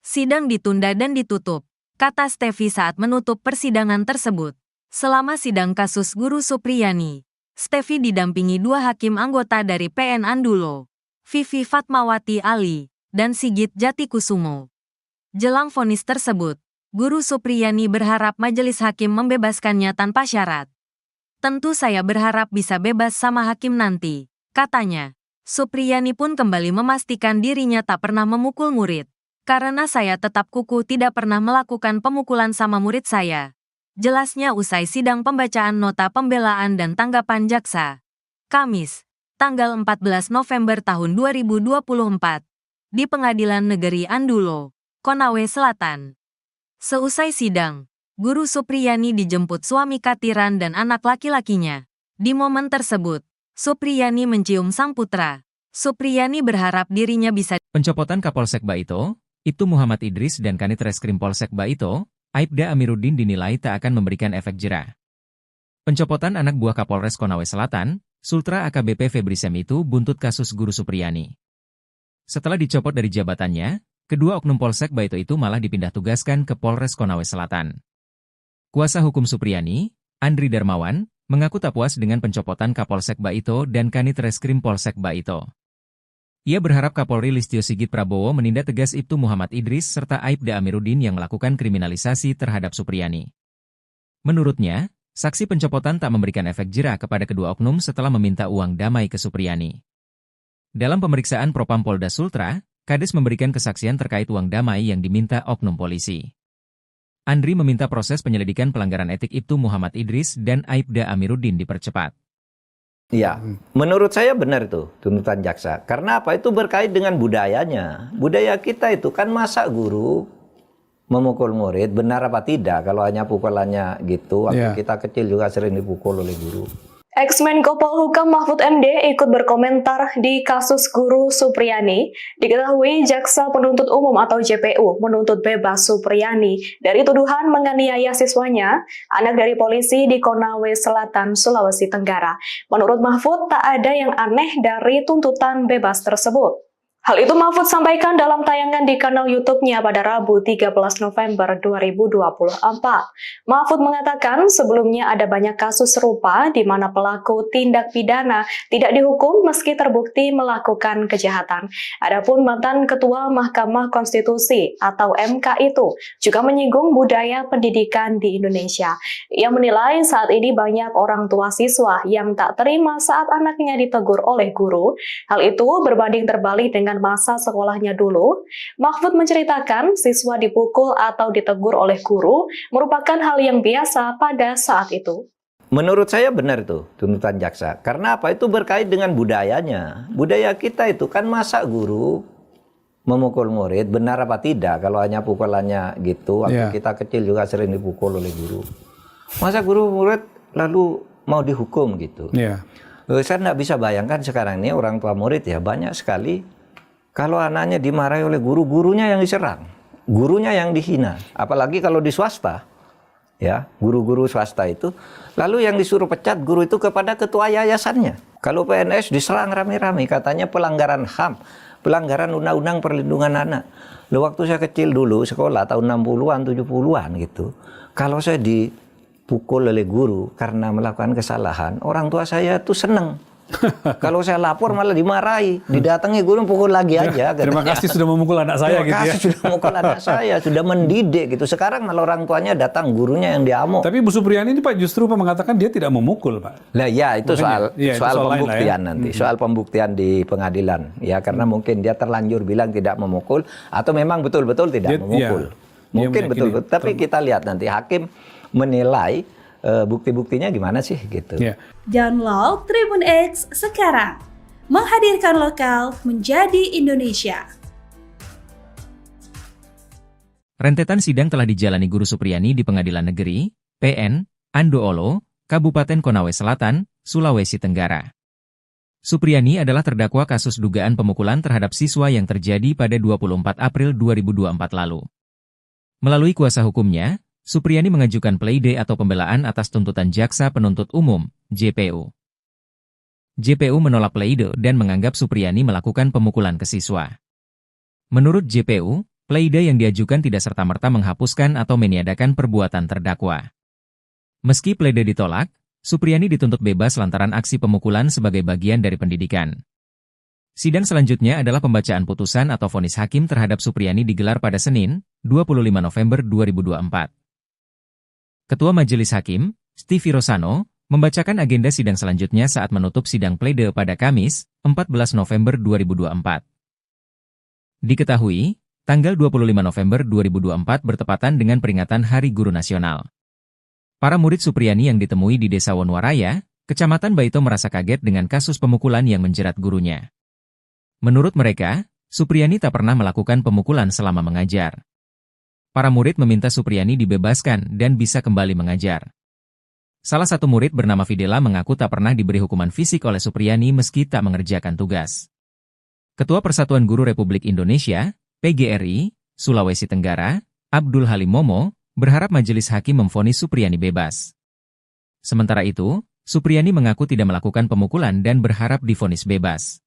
Sidang ditunda dan ditutup, kata Stefi saat menutup persidangan tersebut. Selama sidang kasus Guru Supriyani, Stefi didampingi dua hakim anggota dari PN Andulo, Vivi Fatmawati Ali, dan Sigit Jatikusumo. Jelang vonis tersebut, Guru Supriyani berharap majelis hakim membebaskannya tanpa syarat. Tentu saya berharap bisa bebas sama hakim nanti, katanya. Supriyani pun kembali memastikan dirinya tak pernah memukul murid. Karena saya tetap kukuh tidak pernah melakukan pemukulan sama murid saya. Jelasnya usai sidang pembacaan nota pembelaan dan tanggapan jaksa. Kamis, tanggal 14 November tahun 2024, di Pengadilan Negeri Andulo, Konawe Selatan. Seusai sidang, Guru Supriyani dijemput suami Katiran dan anak laki-lakinya. Di momen tersebut, Supriyani mencium sang putra. Supriyani berharap dirinya bisa. Pencopotan Kapolsek Baito, Ibtu Muhammad Idris dan Kanit Reskrim Polsek Baito, Aibda Amiruddin dinilai tak akan memberikan efek jera. Pencopotan anak buah Kapolres Konawe Selatan, Sultra AKBP Febri Sem itu buntut kasus Guru Supriyani. Setelah dicopot dari jabatannya, kedua oknum Polsek Baito itu malah dipindah tugaskan ke Polres Konawe Selatan. Kuasa hukum Supriyani, Andri Darmawan, mengaku tak puas dengan pencopotan Kapolsek Baito dan Kanit Reskrim Polsek Baito. Ia berharap Kapolri Listio Sigit Prabowo menindak tegas Ibtu Muhammad Idris serta Aibda Amiruddin yang melakukan kriminalisasi terhadap Supriyani. Menurutnya, saksi pencopotan tak memberikan efek jera kepada kedua oknum setelah meminta uang damai ke Supriyani. Dalam pemeriksaan Propam Polda Sultra, Kades memberikan kesaksian terkait uang damai yang diminta oknum polisi. Andri meminta proses penyelidikan pelanggaran etik Ibtu Muhammad Idris dan Aibda Amiruddin dipercepat. Ya, menurut saya benar itu tuntutan jaksa. Karena apa? Itu berkait dengan budayanya. Budaya kita itu kan masa guru memukul murid, benar apa tidak? Kalau hanya pukulannya gitu, waktu kita kecil juga sering dipukul oleh guru. Ex-Menko Polhukam Mahfud MD ikut berkomentar di kasus guru Supriyani. Diketahui Jaksa Penuntut Umum atau JPU menuntut bebas Supriyani dari tuduhan menganiaya siswanya, anak dari polisi di Konawe Selatan, Sulawesi Tenggara. Menurut Mahfud, tak ada yang aneh dari tuntutan bebas tersebut. Hal itu Mahfud sampaikan dalam tayangan di kanal YouTube-nya pada Rabu 13 November 2024. Mahfud mengatakan sebelumnya ada banyak kasus serupa di mana pelaku tindak pidana tidak dihukum meski terbukti melakukan kejahatan. Adapun mantan Ketua Mahkamah Konstitusi atau MK itu juga menyinggung budaya pendidikan di Indonesia. Ia menilai saat ini banyak orang tua siswa yang tak terima saat anaknya ditegur oleh guru. Hal itu berbanding terbalik dengan masa sekolahnya dulu. Mahfud menceritakan siswa dipukul atau ditegur oleh guru merupakan hal yang biasa pada saat itu. Menurut saya benar itu tuntutan jaksa. Karena apa? Itu berkait dengan budayanya. Budaya kita itu kan masa guru memukul murid, benar apa tidak? Kalau hanya pukulannya gitu, waktu kita kecil juga sering dipukul oleh guru. Masa guru murid lalu mau dihukum gitu? Saya nggak bisa bayangkan sekarang ini orang tua murid ya banyak sekali. Kalau anaknya dimarahi oleh guru, gurunya yang diserang, gurunya yang dihina. Apalagi kalau di swasta, ya guru-guru swasta itu. Lalu yang disuruh pecat guru itu kepada ketua yayasannya. Kalau PNS diserang rame-rame, katanya pelanggaran HAM, pelanggaran Undang-Undang Perlindungan Anak. Loh, waktu saya kecil dulu, sekolah tahun 60-an, 70-an gitu. Kalau saya dipukul oleh guru karena melakukan kesalahan, orang tua saya tuh seneng. Kalau saya lapor malah dimarahi, didatangi guru pukul lagi aja. Terima kasih sudah memukul anak saya gitu ya. Terima kasih sudah memukul anak saya, sudah mendidik gitu. Sekarang malah orang tuanya datang, gurunya yang diamuk. Tapi Bu Supriyani ini Pak justru mengatakan dia tidak memukul Pak. Lah ya itu soal pembuktian ya. nanti, soal pembuktian di pengadilan. Ya karena mungkin dia terlanjur bilang tidak memukul atau memang betul-betul tidak memukul. Mungkin betul-betul. Tapi kita lihat nanti hakim menilai bukti-buktinya gimana sih gitu. Download Tribun X sekarang. Menghadirkan lokal menjadi Indonesia. Rentetan sidang telah dijalani Guru Supriyani di Pengadilan Negeri, PN, Andoolo, Kabupaten Konawe Selatan, Sulawesi Tenggara. Supriyani adalah terdakwa kasus dugaan pemukulan terhadap siswa yang terjadi pada 24 April 2024 lalu. Melalui kuasa hukumnya, Supriyani mengajukan pleide atau pembelaan atas tuntutan Jaksa Penuntut Umum, JPU. JPU menolak pleide dan menganggap Supriyani melakukan pemukulan ke siswa. Menurut JPU, pleide yang diajukan tidak serta-merta menghapuskan atau meniadakan perbuatan terdakwa. Meski pleide ditolak, Supriyani dituntut bebas lantaran aksi pemukulan sebagai bagian dari pendidikan. Sidang selanjutnya adalah pembacaan putusan atau vonis hakim terhadap Supriyani digelar pada Senin, 25 November 2024. Ketua Majelis Hakim, Stevie Rosano, membacakan agenda sidang selanjutnya saat menutup sidang pleide pada Kamis, 14 November 2024. Diketahui, tanggal 25 November 2024 bertepatan dengan peringatan Hari Guru Nasional. Para murid Supriyani yang ditemui di Desa Wonwaraya, Kecamatan Baito merasa kaget dengan kasus pemukulan yang menjerat gurunya. Menurut mereka, Supriyani tak pernah melakukan pemukulan selama mengajar. Para murid meminta Supriyani dibebaskan dan bisa kembali mengajar. Salah satu murid bernama Fidela mengaku tak pernah diberi hukuman fisik oleh Supriyani meski tak mengerjakan tugas. Ketua Persatuan Guru Republik Indonesia, PGRI, Sulawesi Tenggara, Abdul Halim Momo, berharap majelis hakim memvonis Supriyani bebas. Sementara itu, Supriyani mengaku tidak melakukan pemukulan dan berharap divonis bebas.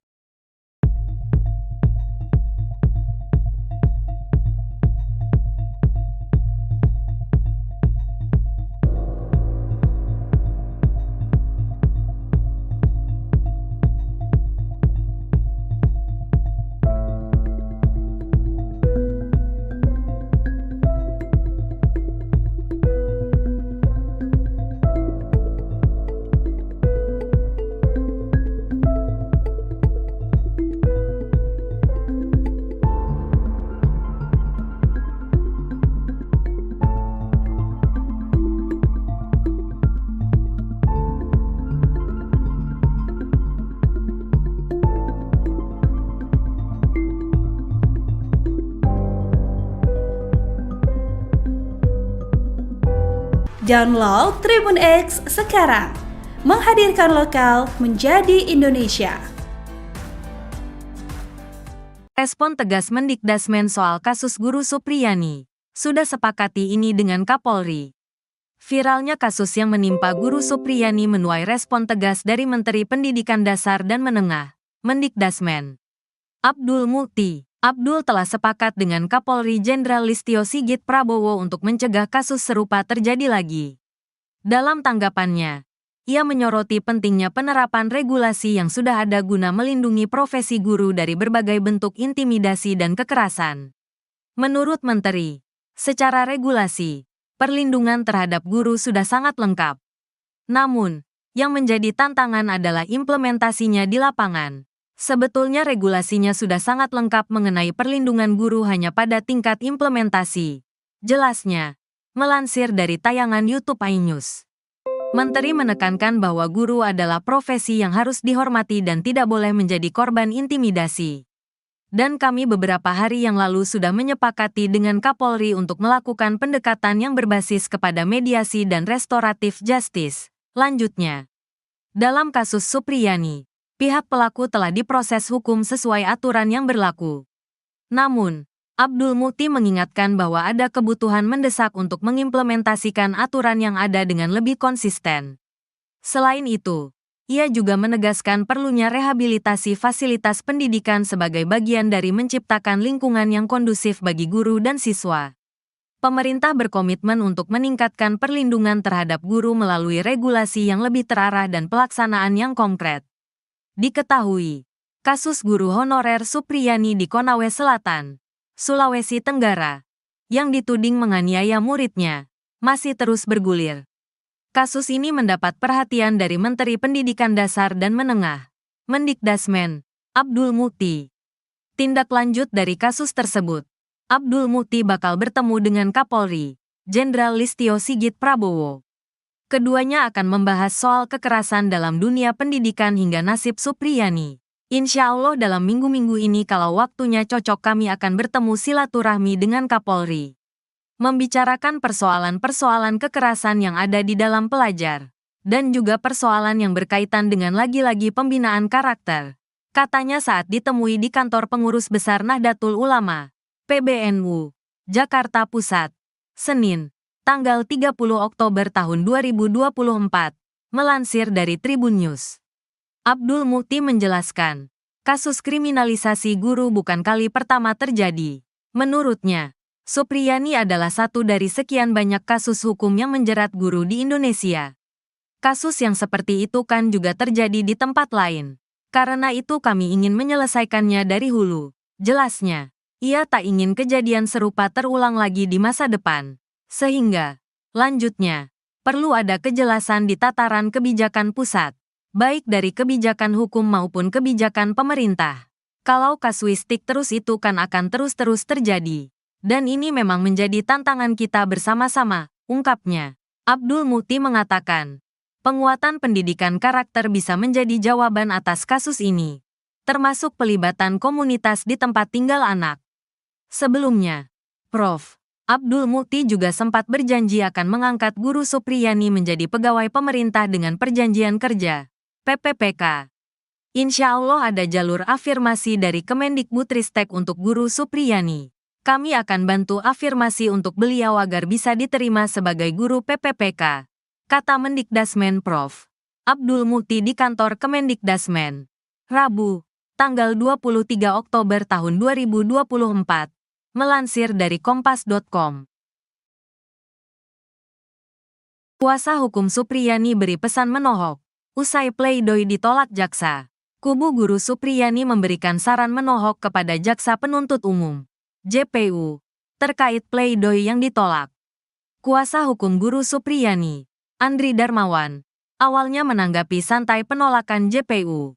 Download Tribun X sekarang. Menghadirkan lokal menjadi Indonesia. Respon tegas Mendikdasmen soal kasus guru Supriyani. Sudah sepakati ini dengan Kapolri. Viralnya kasus yang menimpa guru Supriyani menuai respon tegas dari Menteri Pendidikan Dasar dan Menengah, Mendikdasmen. Abdul Mukti. Abdul telah sepakat dengan Kapolri Jenderal Listio Sigit Prabowo untuk mencegah kasus serupa terjadi lagi. Dalam tanggapannya, ia menyoroti pentingnya penerapan regulasi yang sudah ada guna melindungi profesi guru dari berbagai bentuk intimidasi dan kekerasan. Menurut Menteri, secara regulasi, perlindungan terhadap guru sudah sangat lengkap. Namun, yang menjadi tantangan adalah implementasinya di lapangan. Sebetulnya regulasinya sudah sangat lengkap mengenai perlindungan guru hanya pada tingkat implementasi. Jelasnya, melansir dari tayangan YouTube iNews. Menteri menekankan bahwa guru adalah profesi yang harus dihormati dan tidak boleh menjadi korban intimidasi. Dan kami beberapa hari yang lalu sudah menyepakati dengan Kapolri untuk melakukan pendekatan yang berbasis kepada mediasi dan restoratif justice. Lanjutnya, dalam kasus Supriyani, pihak pelaku telah diproses hukum sesuai aturan yang berlaku. Namun, Abdul Mukti mengingatkan bahwa ada kebutuhan mendesak untuk mengimplementasikan aturan yang ada dengan lebih konsisten. Selain itu, ia juga menegaskan perlunya rehabilitasi fasilitas pendidikan sebagai bagian dari menciptakan lingkungan yang kondusif bagi guru dan siswa. Pemerintah berkomitmen untuk meningkatkan perlindungan terhadap guru melalui regulasi yang lebih terarah dan pelaksanaan yang konkret. Diketahui, kasus guru honorer Supriyani di Konawe Selatan, Sulawesi Tenggara, yang dituding menganiaya muridnya, masih terus bergulir. Kasus ini mendapat perhatian dari Menteri Pendidikan Dasar dan Menengah, Mendikdasmen, Abdul Mukti. Tindak lanjut dari kasus tersebut, Abdul Mukti bakal bertemu dengan Kapolri, Jenderal Listio Sigit Prabowo. Keduanya akan membahas soal kekerasan dalam dunia pendidikan hingga nasib Supriyani. Insya Allah dalam minggu-minggu ini kalau waktunya cocok kami akan bertemu silaturahmi dengan Kapolri. Membicarakan persoalan-persoalan kekerasan yang ada di dalam pelajar. Dan juga persoalan yang berkaitan dengan lagi-lagi pembinaan karakter. Katanya saat ditemui di kantor pengurus besar Nahdlatul Ulama, PBNU, Jakarta Pusat, Senin, tanggal 30 Oktober tahun 2024, melansir dari Tribun News. Abdul Mukti menjelaskan, kasus kriminalisasi guru bukan kali pertama terjadi. Menurutnya, Supriyani adalah satu dari sekian banyak kasus hukum yang menjerat guru di Indonesia. Kasus yang seperti itu kan juga terjadi di tempat lain. Karena itu kami ingin menyelesaikannya dari hulu. Jelasnya, ia tak ingin kejadian serupa terulang lagi di masa depan. Sehingga, lanjutnya, perlu ada kejelasan di tataran kebijakan pusat, baik dari kebijakan hukum maupun kebijakan pemerintah. Kalau kasuistik terus itu kan akan terus-terus terjadi. Dan ini memang menjadi tantangan kita bersama-sama, ungkapnya. Abdul Mukti mengatakan, penguatan pendidikan karakter bisa menjadi jawaban atas kasus ini, termasuk pelibatan komunitas di tempat tinggal anak. Sebelumnya, Prof. Abdul Mukti juga sempat berjanji akan mengangkat guru Supriyani menjadi pegawai pemerintah dengan perjanjian kerja, PPPK. Insya Allah ada jalur afirmasi dari Kemendikbudristek untuk guru Supriyani. Kami akan bantu afirmasi untuk beliau agar bisa diterima sebagai guru PPPK, kata Mendikdasmen Prof. Abdul Mukti di kantor Kemendikdasmen. Rabu, tanggal 23 Oktober tahun 2024. Melansir dari Kompas.com. Kuasa hukum Supriyani beri pesan menohok. Usai pledoi ditolak jaksa, kubu guru Supriyani memberikan saran menohok kepada Jaksa Penuntut Umum, JPU, terkait pledoi yang ditolak. Kuasa hukum guru Supriyani, Andri Darmawan, awalnya menanggapi santai penolakan JPU.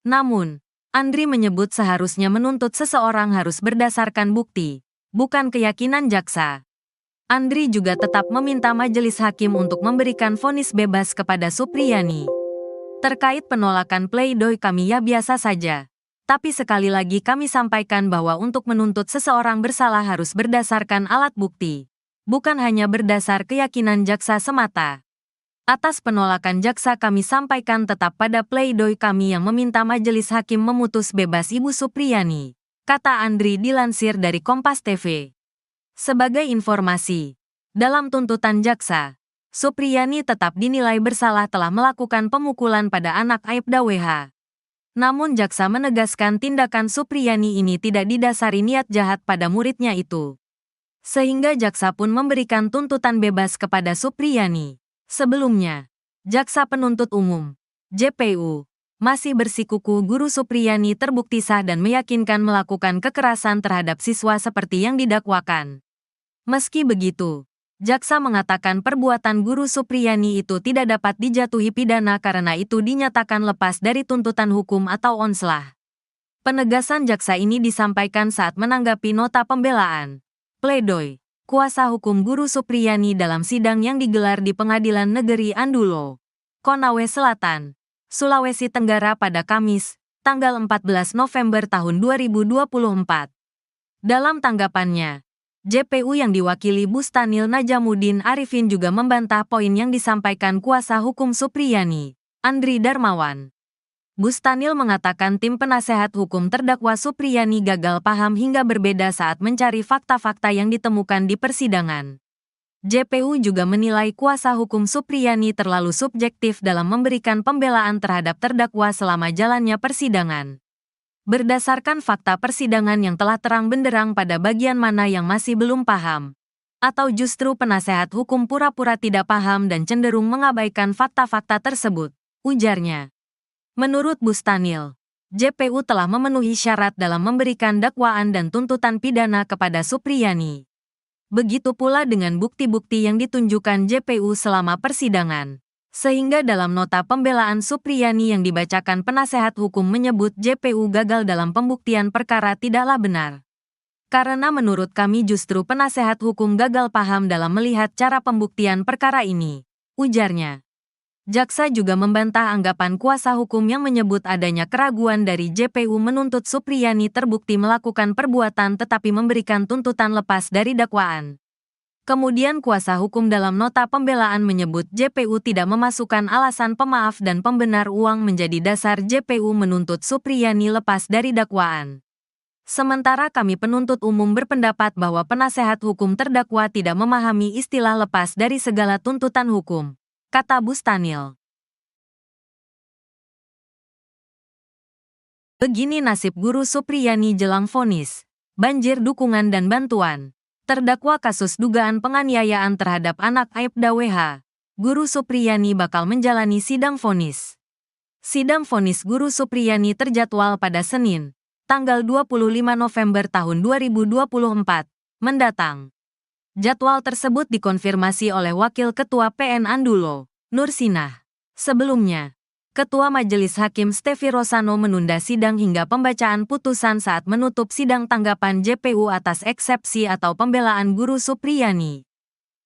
Namun, Andri menyebut seharusnya menuntut seseorang harus berdasarkan bukti, bukan keyakinan jaksa. Andri juga tetap meminta majelis hakim untuk memberikan vonis bebas kepada Supriyani. Terkait penolakan pledoi kami ya biasa saja. Tapi sekali lagi kami sampaikan bahwa untuk menuntut seseorang bersalah harus berdasarkan alat bukti. bukan hanya berdasar keyakinan jaksa semata. Atas penolakan jaksa kami sampaikan tetap pada pledoi kami yang meminta majelis hakim memutus bebas Ibu Supriyani, kata Andri dilansir dari Kompas TV. Sebagai informasi, dalam tuntutan jaksa, Supriyani tetap dinilai bersalah telah melakukan pemukulan pada anak Aibda WH. Namun jaksa menegaskan tindakan Supriyani ini tidak didasari niat jahat pada muridnya itu. Sehingga jaksa pun memberikan tuntutan bebas kepada Supriyani. Sebelumnya, jaksa penuntut umum, JPU, masih bersikukuh Guru Supriyani terbukti sah dan meyakinkan melakukan kekerasan terhadap siswa seperti yang didakwakan. Meski begitu, jaksa mengatakan perbuatan Guru Supriyani itu tidak dapat dijatuhi pidana karena itu dinyatakan lepas dari tuntutan hukum atau onslah. Penegasan jaksa ini disampaikan saat menanggapi nota pembelaan, pledoi, kuasa hukum Guru Supriyani dalam sidang yang digelar di Pengadilan Negeri Andulo, Konawe Selatan, Sulawesi Tenggara pada Kamis, tanggal 14 November tahun 2024. Dalam tanggapannya, JPU yang diwakili Bustanil Najamuddin Arifin juga membantah poin yang disampaikan kuasa hukum Supriyani, Andri Darmawan. Bustanil mengatakan tim penasehat hukum terdakwa Supriyani gagal paham hingga berbeda saat mencari fakta-fakta yang ditemukan di persidangan. JPU juga menilai kuasa hukum Supriyani terlalu subjektif dalam memberikan pembelaan terhadap terdakwa selama jalannya persidangan. Berdasarkan fakta persidangan yang telah terang benderang pada bagian mana yang masih belum paham, atau justru penasehat hukum pura-pura tidak paham dan cenderung mengabaikan fakta-fakta tersebut, ujarnya. Menurut Bustanil, JPU telah memenuhi syarat dalam memberikan dakwaan dan tuntutan pidana kepada Supriyani. Begitu pula dengan bukti-bukti yang ditunjukkan JPU selama persidangan. Sehingga dalam nota pembelaan Supriyani yang dibacakan penasehat hukum menyebut JPU gagal dalam pembuktian perkara tidaklah benar. Karena menurut kami justru penasehat hukum gagal paham dalam melihat cara pembuktian perkara ini, ujarnya. Jaksa juga membantah anggapan kuasa hukum yang menyebut adanya keraguan dari JPU menuntut Supriyani terbukti melakukan perbuatan tetapi memberikan tuntutan lepas dari dakwaan. Kemudian kuasa hukum dalam nota pembelaan menyebut JPU tidak memasukkan alasan pemaaf dan pembenar uang menjadi dasar JPU menuntut Supriyani lepas dari dakwaan. Sementara kami penuntut umum berpendapat bahwa penasehat hukum terdakwa tidak memahami istilah lepas dari segala tuntutan hukum, kata Bustanil. Begini nasib Guru Supriyani jelang vonis, banjir dukungan dan bantuan. Terdakwa kasus dugaan penganiayaan terhadap anak Aibda WH, Guru Supriyani bakal menjalani sidang vonis. Sidang vonis Guru Supriyani terjadwal pada Senin, tanggal 25 November tahun 2024, mendatang. Jadwal tersebut dikonfirmasi oleh Wakil Ketua PN Andulo, Nur Sinah. Sebelumnya, Ketua Majelis Hakim Stefi Rosano menunda sidang hingga pembacaan putusan saat menutup sidang tanggapan JPU atas eksepsi atau pembelaan Guru Supriyani.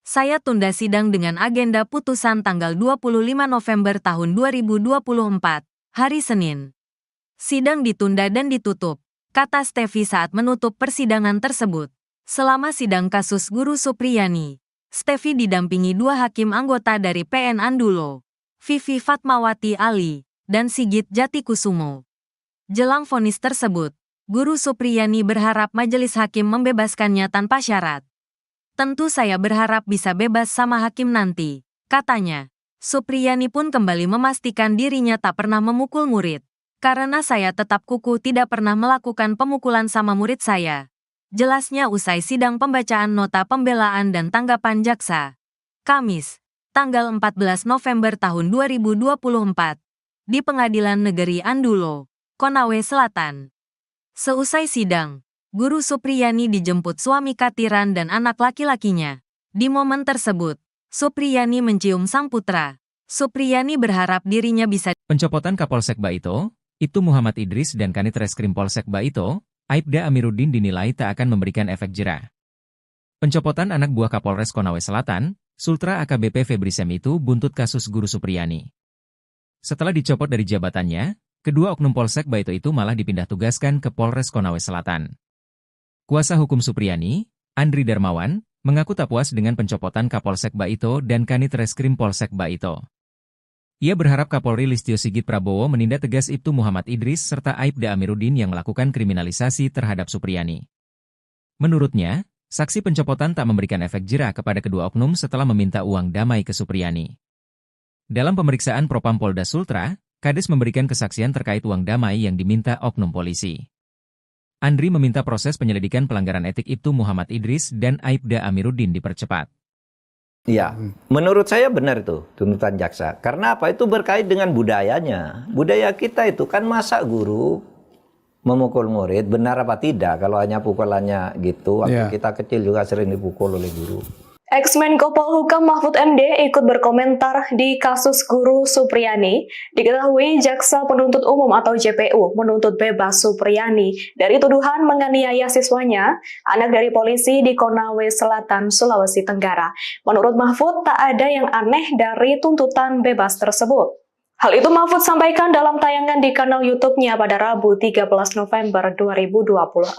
Saya tunda sidang dengan agenda putusan tanggal 25 November tahun 2024, hari Senin. Sidang ditunda dan ditutup, kata Stefi saat menutup persidangan tersebut. Selama sidang kasus Guru Supriyani, Stefi didampingi dua hakim anggota dari PN Andulo, Vivi Fatmawati Ali, dan Sigit Jatikusumo. Jelang vonis tersebut, Guru Supriyani berharap majelis hakim membebaskannya tanpa syarat. Tentu saya berharap bisa bebas sama hakim nanti, katanya. Supriyani pun kembali memastikan dirinya tak pernah memukul murid. Karena saya tetap kukuh tidak pernah melakukan pemukulan sama murid saya. Jelasnya usai sidang pembacaan nota pembelaan dan tanggapan jaksa. Kamis, tanggal 14 November tahun 2024, di Pengadilan Negeri Andulo, Konawe Selatan. Seusai sidang, Guru Supriyani dijemput suami Katiran dan anak laki-lakinya. Di momen tersebut, Supriyani mencium sang putra. Supriyani berharap dirinya bisa. Pencopotan Kapolsek Baito, Ibtu Muhammad Idris dan Kanit Reskrim Polsek Baito, Aibda Amiruddin dinilai tak akan memberikan efek jera. Pencopotan anak buah Kapolres Konawe Selatan, Sultra AKBP Febri Sem itu buntut kasus Guru Supriyani. Setelah dicopot dari jabatannya, kedua oknum Polsek Baito itu malah dipindah tugaskan ke Polres Konawe Selatan. Kuasa hukum Supriyani, Andri Darmawan, mengaku tak puas dengan pencopotan Kapolsek Baito dan Kanit Reskrim Polsek Baito. Ia berharap Kapolri Listio Sigit Prabowo menindak tegas Ibtu Muhammad Idris serta Aibda Amiruddin yang melakukan kriminalisasi terhadap Supriyani. Menurutnya, saksi pencopotan tak memberikan efek jera kepada kedua oknum setelah meminta uang damai ke Supriyani. Dalam pemeriksaan Propam Polda Sultra, Kades memberikan kesaksian terkait uang damai yang diminta oknum polisi. Andri meminta proses penyelidikan pelanggaran etik Ibtu Muhammad Idris dan Aibda Amiruddin dipercepat. Ya, menurut saya benar itu tuntutan jaksa. Karena apa? Itu berkait dengan budayanya. Budaya kita itu kan masa guru memukul murid, benar apa tidak? Kalau hanya pukulannya gitu, waktu kita kecil juga sering dipukul oleh guru. Ex-Menko Polhukam Mahfud MD ikut berkomentar di kasus guru Supriyani. Diketahui Jaksa Penuntut Umum atau JPU menuntut bebas Supriyani dari tuduhan menganiaya siswanya, anak dari polisi di Konawe Selatan, Sulawesi Tenggara. Menurut Mahfud, tak ada yang aneh dari tuntutan bebas tersebut. Hal itu Mahfud sampaikan dalam tayangan di kanal YouTube-nya pada Rabu 13 November 2024.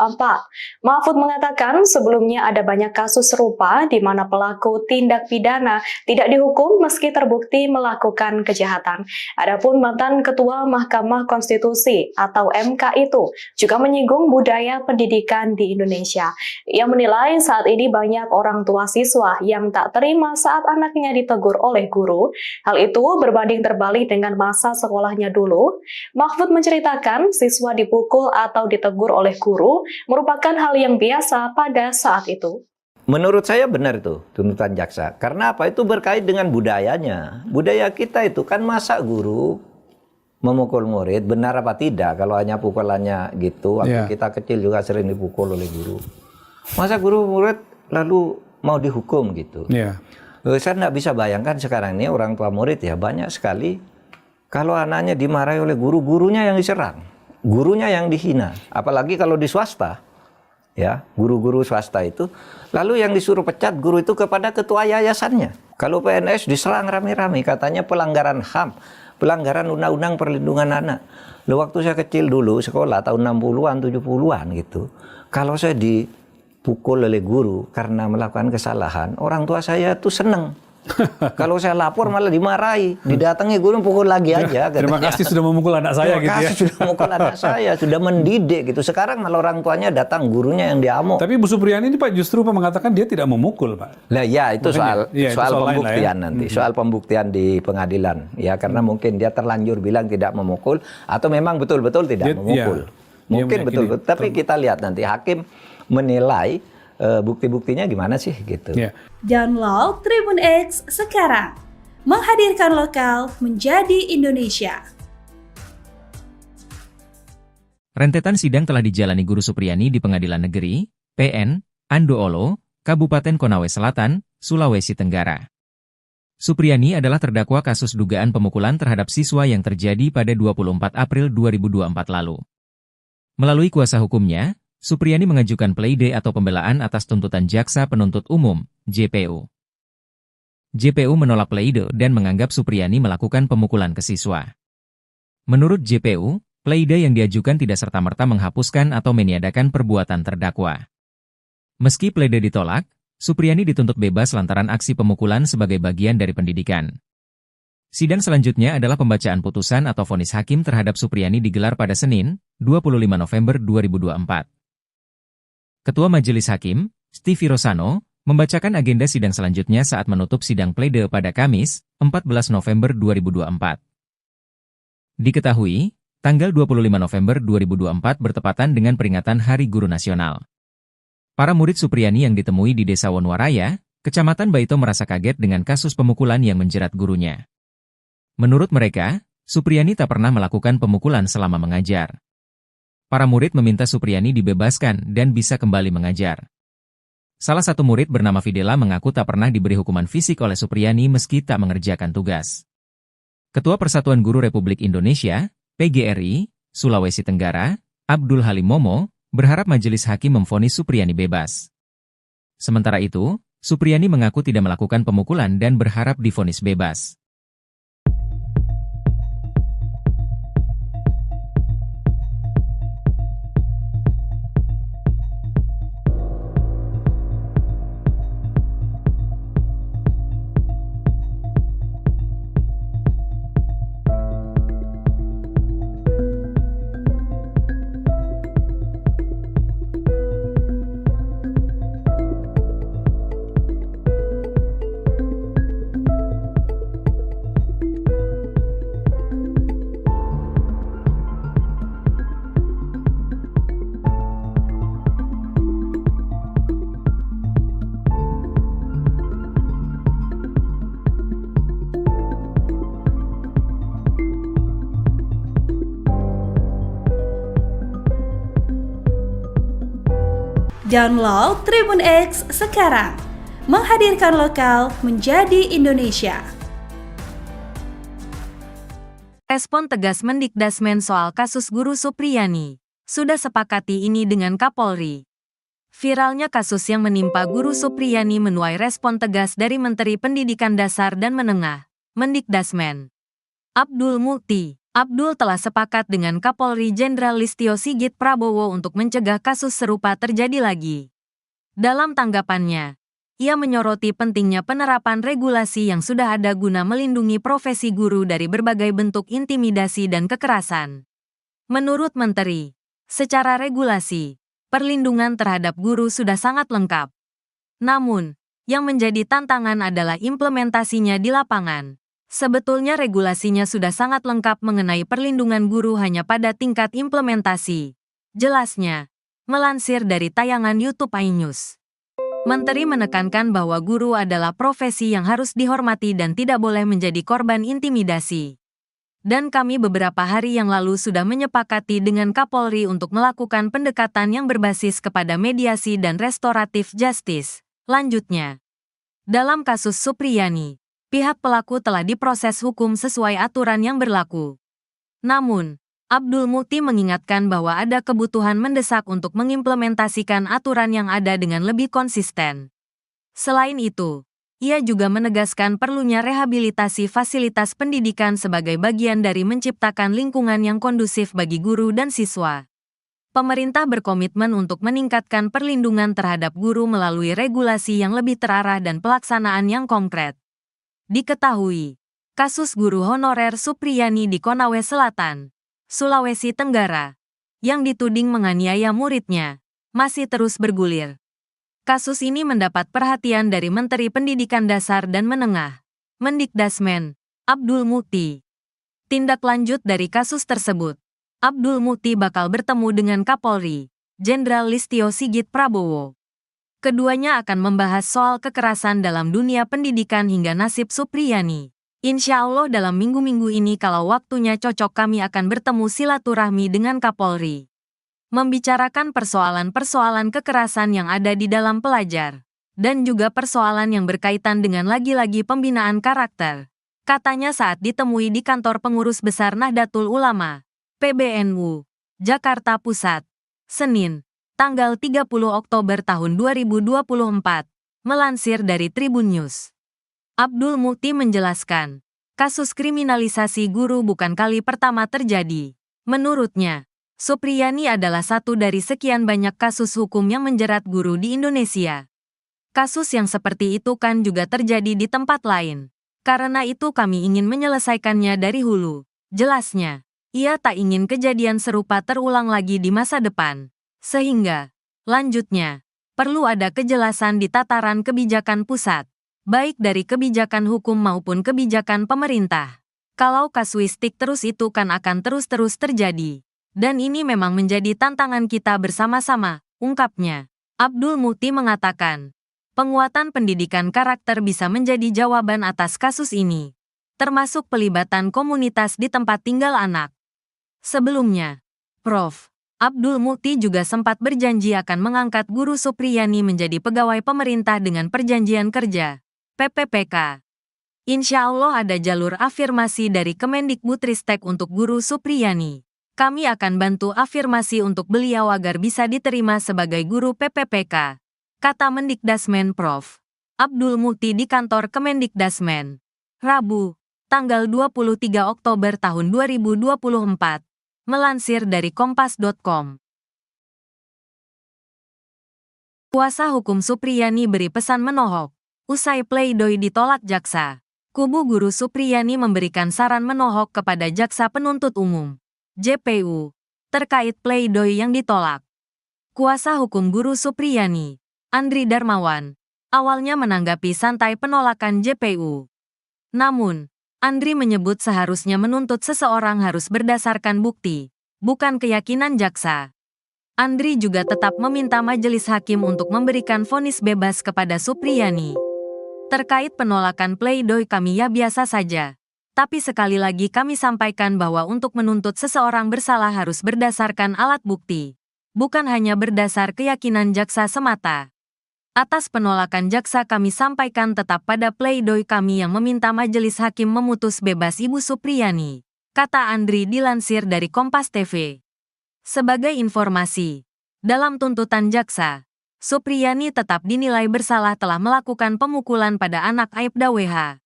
Mahfud mengatakan sebelumnya ada banyak kasus serupa di mana pelaku tindak pidana tidak dihukum meski terbukti melakukan kejahatan. Adapun mantan Ketua Mahkamah Konstitusi atau MK itu juga menyinggung budaya pendidikan di Indonesia. Ia menilai saat ini banyak orang tua siswa yang tak terima saat anaknya ditegur oleh guru. Hal itu berbanding terbalik dengan masa sekolahnya dulu. Mahfud menceritakan siswa dipukul atau ditegur oleh guru merupakan hal yang biasa pada saat itu. Menurut saya benar itu tuntutan jaksa. Karena apa? Itu berkait dengan budayanya. Budaya kita itu kan masa guru memukul murid, benar apa tidak? Kalau hanya pukulannya gitu, waktu kita kecil juga sering dipukul oleh guru. Masa guru murid lalu mau dihukum gitu? Saya nggak bisa bayangkan sekarang ini orang tua murid ya banyak sekali. Kalau anaknya dimarahi oleh guru, gurunya yang diserang, gurunya yang dihina. Apalagi kalau di swasta, ya guru-guru swasta itu. Lalu yang disuruh pecat guru itu kepada ketua yayasannya. Kalau PNS diserang rame-rame, katanya pelanggaran HAM, pelanggaran Undang-Undang Perlindungan Anak. Loh, waktu saya kecil dulu, sekolah tahun 60-an, 70-an gitu. Kalau saya dipukul oleh guru karena melakukan kesalahan, orang tua saya tuh seneng. Kalau saya lapor malah dimarahi, didatangi guru pukul lagi aja. Terima kasih sudah memukul anak saya gitu ya. Sudah memukul anak saya, sudah mendidik gitu. Sekarang malah orang tuanya datang, gurunya yang diamuk. Tapi Bu Supriyani ini Pak justru mengatakan dia tidak memukul Pak. Lah ya itu soal pembuktian ya. nanti, soal pembuktian di pengadilan. Ya karena mungkin dia terlanjur bilang tidak memukul atau memang betul-betul tidak memukul. Mungkin betul-betul. Tapi kita lihat nanti hakim menilai bukti-buktinya gimana sih gitu. Download Tribun X sekarang. Menghadirkan lokal menjadi Indonesia. Rentetan sidang telah dijalani Guru Supriyani di Pengadilan Negeri, PN, Andoolo, Kabupaten Konawe Selatan, Sulawesi Tenggara. Supriyani adalah terdakwa kasus dugaan pemukulan terhadap siswa yang terjadi pada 24 April 2024 lalu. Melalui kuasa hukumnya, Supriyani mengajukan pleide atau pembelaan atas tuntutan Jaksa Penuntut Umum, JPU. JPU menolak pleide dan menganggap Supriyani melakukan pemukulan ke siswa. Menurut JPU, pleide yang diajukan tidak serta-merta menghapuskan atau meniadakan perbuatan terdakwa. Meski pleide ditolak, Supriyani dituntut bebas lantaran aksi pemukulan sebagai bagian dari pendidikan. Sidang selanjutnya adalah pembacaan putusan atau vonis hakim terhadap Supriyani digelar pada Senin, 25 November 2024. Ketua Majelis Hakim, Stevie Rosano, membacakan agenda sidang selanjutnya saat menutup sidang pleide pada Kamis, 14 November 2024. Diketahui, tanggal 25 November 2024 bertepatan dengan peringatan Hari Guru Nasional. Para murid Supriyani yang ditemui di Desa Wonwaraya, Kecamatan Baito merasa kaget dengan kasus pemukulan yang menjerat gurunya. Menurut mereka, Supriyani tak pernah melakukan pemukulan selama mengajar. Para murid meminta Supriyani dibebaskan dan bisa kembali mengajar. Salah satu murid bernama Fidela mengaku tak pernah diberi hukuman fisik oleh Supriyani meski tak mengerjakan tugas. Ketua Persatuan Guru Republik Indonesia, PGRI, Sulawesi Tenggara, Abdul Halim Momo, berharap majelis hakim memvonis Supriyani bebas. Sementara itu, Supriyani mengaku tidak melakukan pemukulan dan berharap divonis bebas. Download Tribun X sekarang. Menghadirkan lokal menjadi Indonesia. Respon tegas Mendikdasmen soal kasus Guru Supriyani. Sudah sepakati ini dengan Kapolri. Viralnya kasus yang menimpa Guru Supriyani menuai respon tegas dari Menteri Pendidikan Dasar dan Menengah, Mendikdasmen. Abdul Mukti. Abdul telah sepakat dengan Kapolri Jenderal Listio Sigit Prabowo untuk mencegah kasus serupa terjadi lagi. Dalam tanggapannya, ia menyoroti pentingnya penerapan regulasi yang sudah ada guna melindungi profesi guru dari berbagai bentuk intimidasi dan kekerasan. Menurut Menteri, secara regulasi, perlindungan terhadap guru sudah sangat lengkap. Namun, yang menjadi tantangan adalah implementasinya di lapangan. Sebetulnya regulasinya sudah sangat lengkap mengenai perlindungan guru hanya pada tingkat implementasi. Jelasnya, melansir dari tayangan YouTube iNews. Menteri menekankan bahwa guru adalah profesi yang harus dihormati dan tidak boleh menjadi korban intimidasi. Dan kami beberapa hari yang lalu sudah menyepakati dengan Kapolri untuk melakukan pendekatan yang berbasis kepada mediasi dan restoratif justice. Lanjutnya, dalam kasus Supriyani, pihak pelaku telah diproses hukum sesuai aturan yang berlaku. Namun, Abdul Mukti mengingatkan bahwa ada kebutuhan mendesak untuk mengimplementasikan aturan yang ada dengan lebih konsisten. Selain itu, ia juga menegaskan perlunya rehabilitasi fasilitas pendidikan sebagai bagian dari menciptakan lingkungan yang kondusif bagi guru dan siswa. Pemerintah berkomitmen untuk meningkatkan perlindungan terhadap guru melalui regulasi yang lebih terarah dan pelaksanaan yang konkret. Diketahui, kasus guru honorer Supriyani di Konawe Selatan, Sulawesi Tenggara, yang dituding menganiaya muridnya, masih terus bergulir. Kasus ini mendapat perhatian dari Menteri Pendidikan Dasar dan Menengah, Mendikdasmen, Abdul Mukti. Tindak lanjut dari kasus tersebut, Abdul Mukti bakal bertemu dengan Kapolri, Jenderal Listio Sigit Prabowo. Keduanya akan membahas soal kekerasan dalam dunia pendidikan hingga nasib Supriyani. Insya Allah dalam minggu-minggu ini kalau waktunya cocok kami akan bertemu silaturahmi dengan Kapolri. Membicarakan persoalan-persoalan kekerasan yang ada di dalam pelajar. Dan juga persoalan yang berkaitan dengan lagi-lagi pembinaan karakter. Katanya saat ditemui di kantor pengurus besar Nahdlatul Ulama, PBNU, Jakarta Pusat, Senin, tanggal 30 Oktober tahun 2024, melansir dari Tribun News. Abdul Mukti menjelaskan, kasus kriminalisasi guru bukan kali pertama terjadi. Menurutnya, Supriyani adalah satu dari sekian banyak kasus hukum yang menjerat guru di Indonesia. Kasus yang seperti itu kan juga terjadi di tempat lain. Karena itu kami ingin menyelesaikannya dari hulu. Jelasnya, ia tak ingin kejadian serupa terulang lagi di masa depan. Sehingga, lanjutnya, perlu ada kejelasan di tataran kebijakan pusat, baik dari kebijakan hukum maupun kebijakan pemerintah. Kalau kasuistik terus itu kan akan terus-terus terjadi. Dan ini memang menjadi tantangan kita bersama-sama, ungkapnya. Abdul Mukti mengatakan, penguatan pendidikan karakter bisa menjadi jawaban atas kasus ini, termasuk pelibatan komunitas di tempat tinggal anak. Sebelumnya, Prof. Abdul Mukti juga sempat berjanji akan mengangkat Guru Supriyani menjadi pegawai pemerintah dengan perjanjian kerja, PPPK. Insya Allah ada jalur afirmasi dari Kemendikbudristek untuk Guru Supriyani. Kami akan bantu afirmasi untuk beliau agar bisa diterima sebagai guru PPPK, kata Mendikdasmen Prof. Abdul Mukti di kantor Kemendikdasmen. Rabu, tanggal 23 Oktober tahun 2024. Melansir dari Kompas.com. Kuasa hukum Supriyani beri pesan menohok. Usai pleidoy ditolak jaksa, kubu Guru Supriyani memberikan saran menohok kepada Jaksa Penuntut Umum, JPU, terkait pleidoy yang ditolak. Kuasa hukum Guru Supriyani, Andri Darmawan, awalnya menanggapi santai penolakan JPU. Namun, Andri menyebut seharusnya menuntut seseorang harus berdasarkan bukti, bukan keyakinan jaksa. Andri juga tetap meminta majelis hakim untuk memberikan vonis bebas kepada Supriyani. Terkait penolakan pleidoy kami ya biasa saja. Tapi sekali lagi kami sampaikan bahwa untuk menuntut seseorang bersalah harus berdasarkan alat bukti. bukan hanya berdasar keyakinan jaksa semata. Atas penolakan jaksa kami sampaikan tetap pada pledoi kami yang meminta majelis hakim memutus bebas Ibu Supriyani, kata Andri dilansir dari Kompas TV. Sebagai informasi, dalam tuntutan jaksa, Supriyani tetap dinilai bersalah telah melakukan pemukulan pada anak Aibda WH.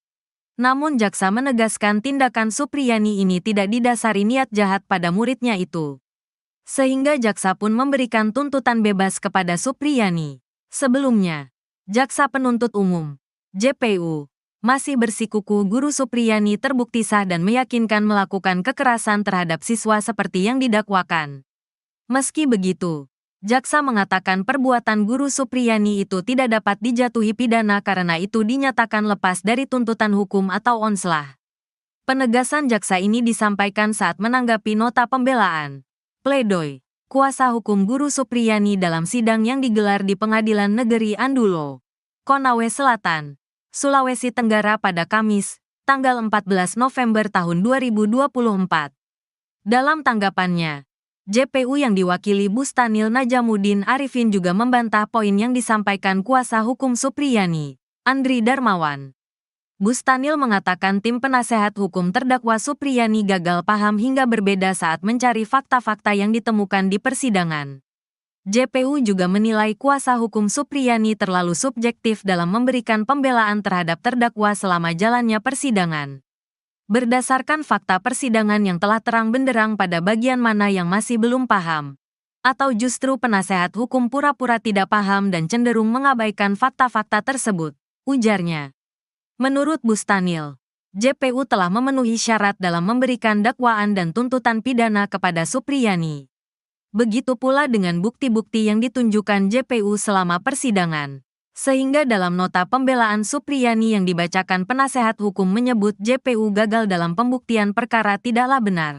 Namun jaksa menegaskan tindakan Supriyani ini tidak didasari niat jahat pada muridnya itu. Sehingga jaksa pun memberikan tuntutan bebas kepada Supriyani. Sebelumnya, jaksa penuntut umum, JPU, masih bersikukuh Guru Supriyani terbukti sah dan meyakinkan melakukan kekerasan terhadap siswa seperti yang didakwakan. Meski begitu, jaksa mengatakan perbuatan Guru Supriyani itu tidak dapat dijatuhi pidana karena itu dinyatakan lepas dari tuntutan hukum atau onslah. Penegasan jaksa ini disampaikan saat menanggapi nota pembelaan, pledoi, kuasa hukum Guru Supriyani dalam sidang yang digelar di Pengadilan Negeri Andulo, Konawe Selatan, Sulawesi Tenggara pada Kamis, tanggal 14 November tahun 2024. Dalam tanggapannya, JPU yang diwakili Bustanil Najamuddin Arifin juga membantah poin yang disampaikan kuasa hukum Supriyani, Andri Darmawan. Bustanil mengatakan tim penasehat hukum terdakwa Supriyani gagal paham hingga berbeda saat mencari fakta-fakta yang ditemukan di persidangan. JPU juga menilai kuasa hukum Supriyani terlalu subjektif dalam memberikan pembelaan terhadap terdakwa selama jalannya persidangan. Berdasarkan fakta persidangan yang telah terang benderang pada bagian mana yang masih belum paham, atau justru penasehat hukum pura-pura tidak paham dan cenderung mengabaikan fakta-fakta tersebut, ujarnya. Menurut Bustanil, JPU telah memenuhi syarat dalam memberikan dakwaan dan tuntutan pidana kepada Supriyani. Begitu pula dengan bukti-bukti yang ditunjukkan JPU selama persidangan. Sehingga dalam nota pembelaan Supriyani yang dibacakan penasehat hukum menyebut JPU gagal dalam pembuktian perkara tidaklah benar.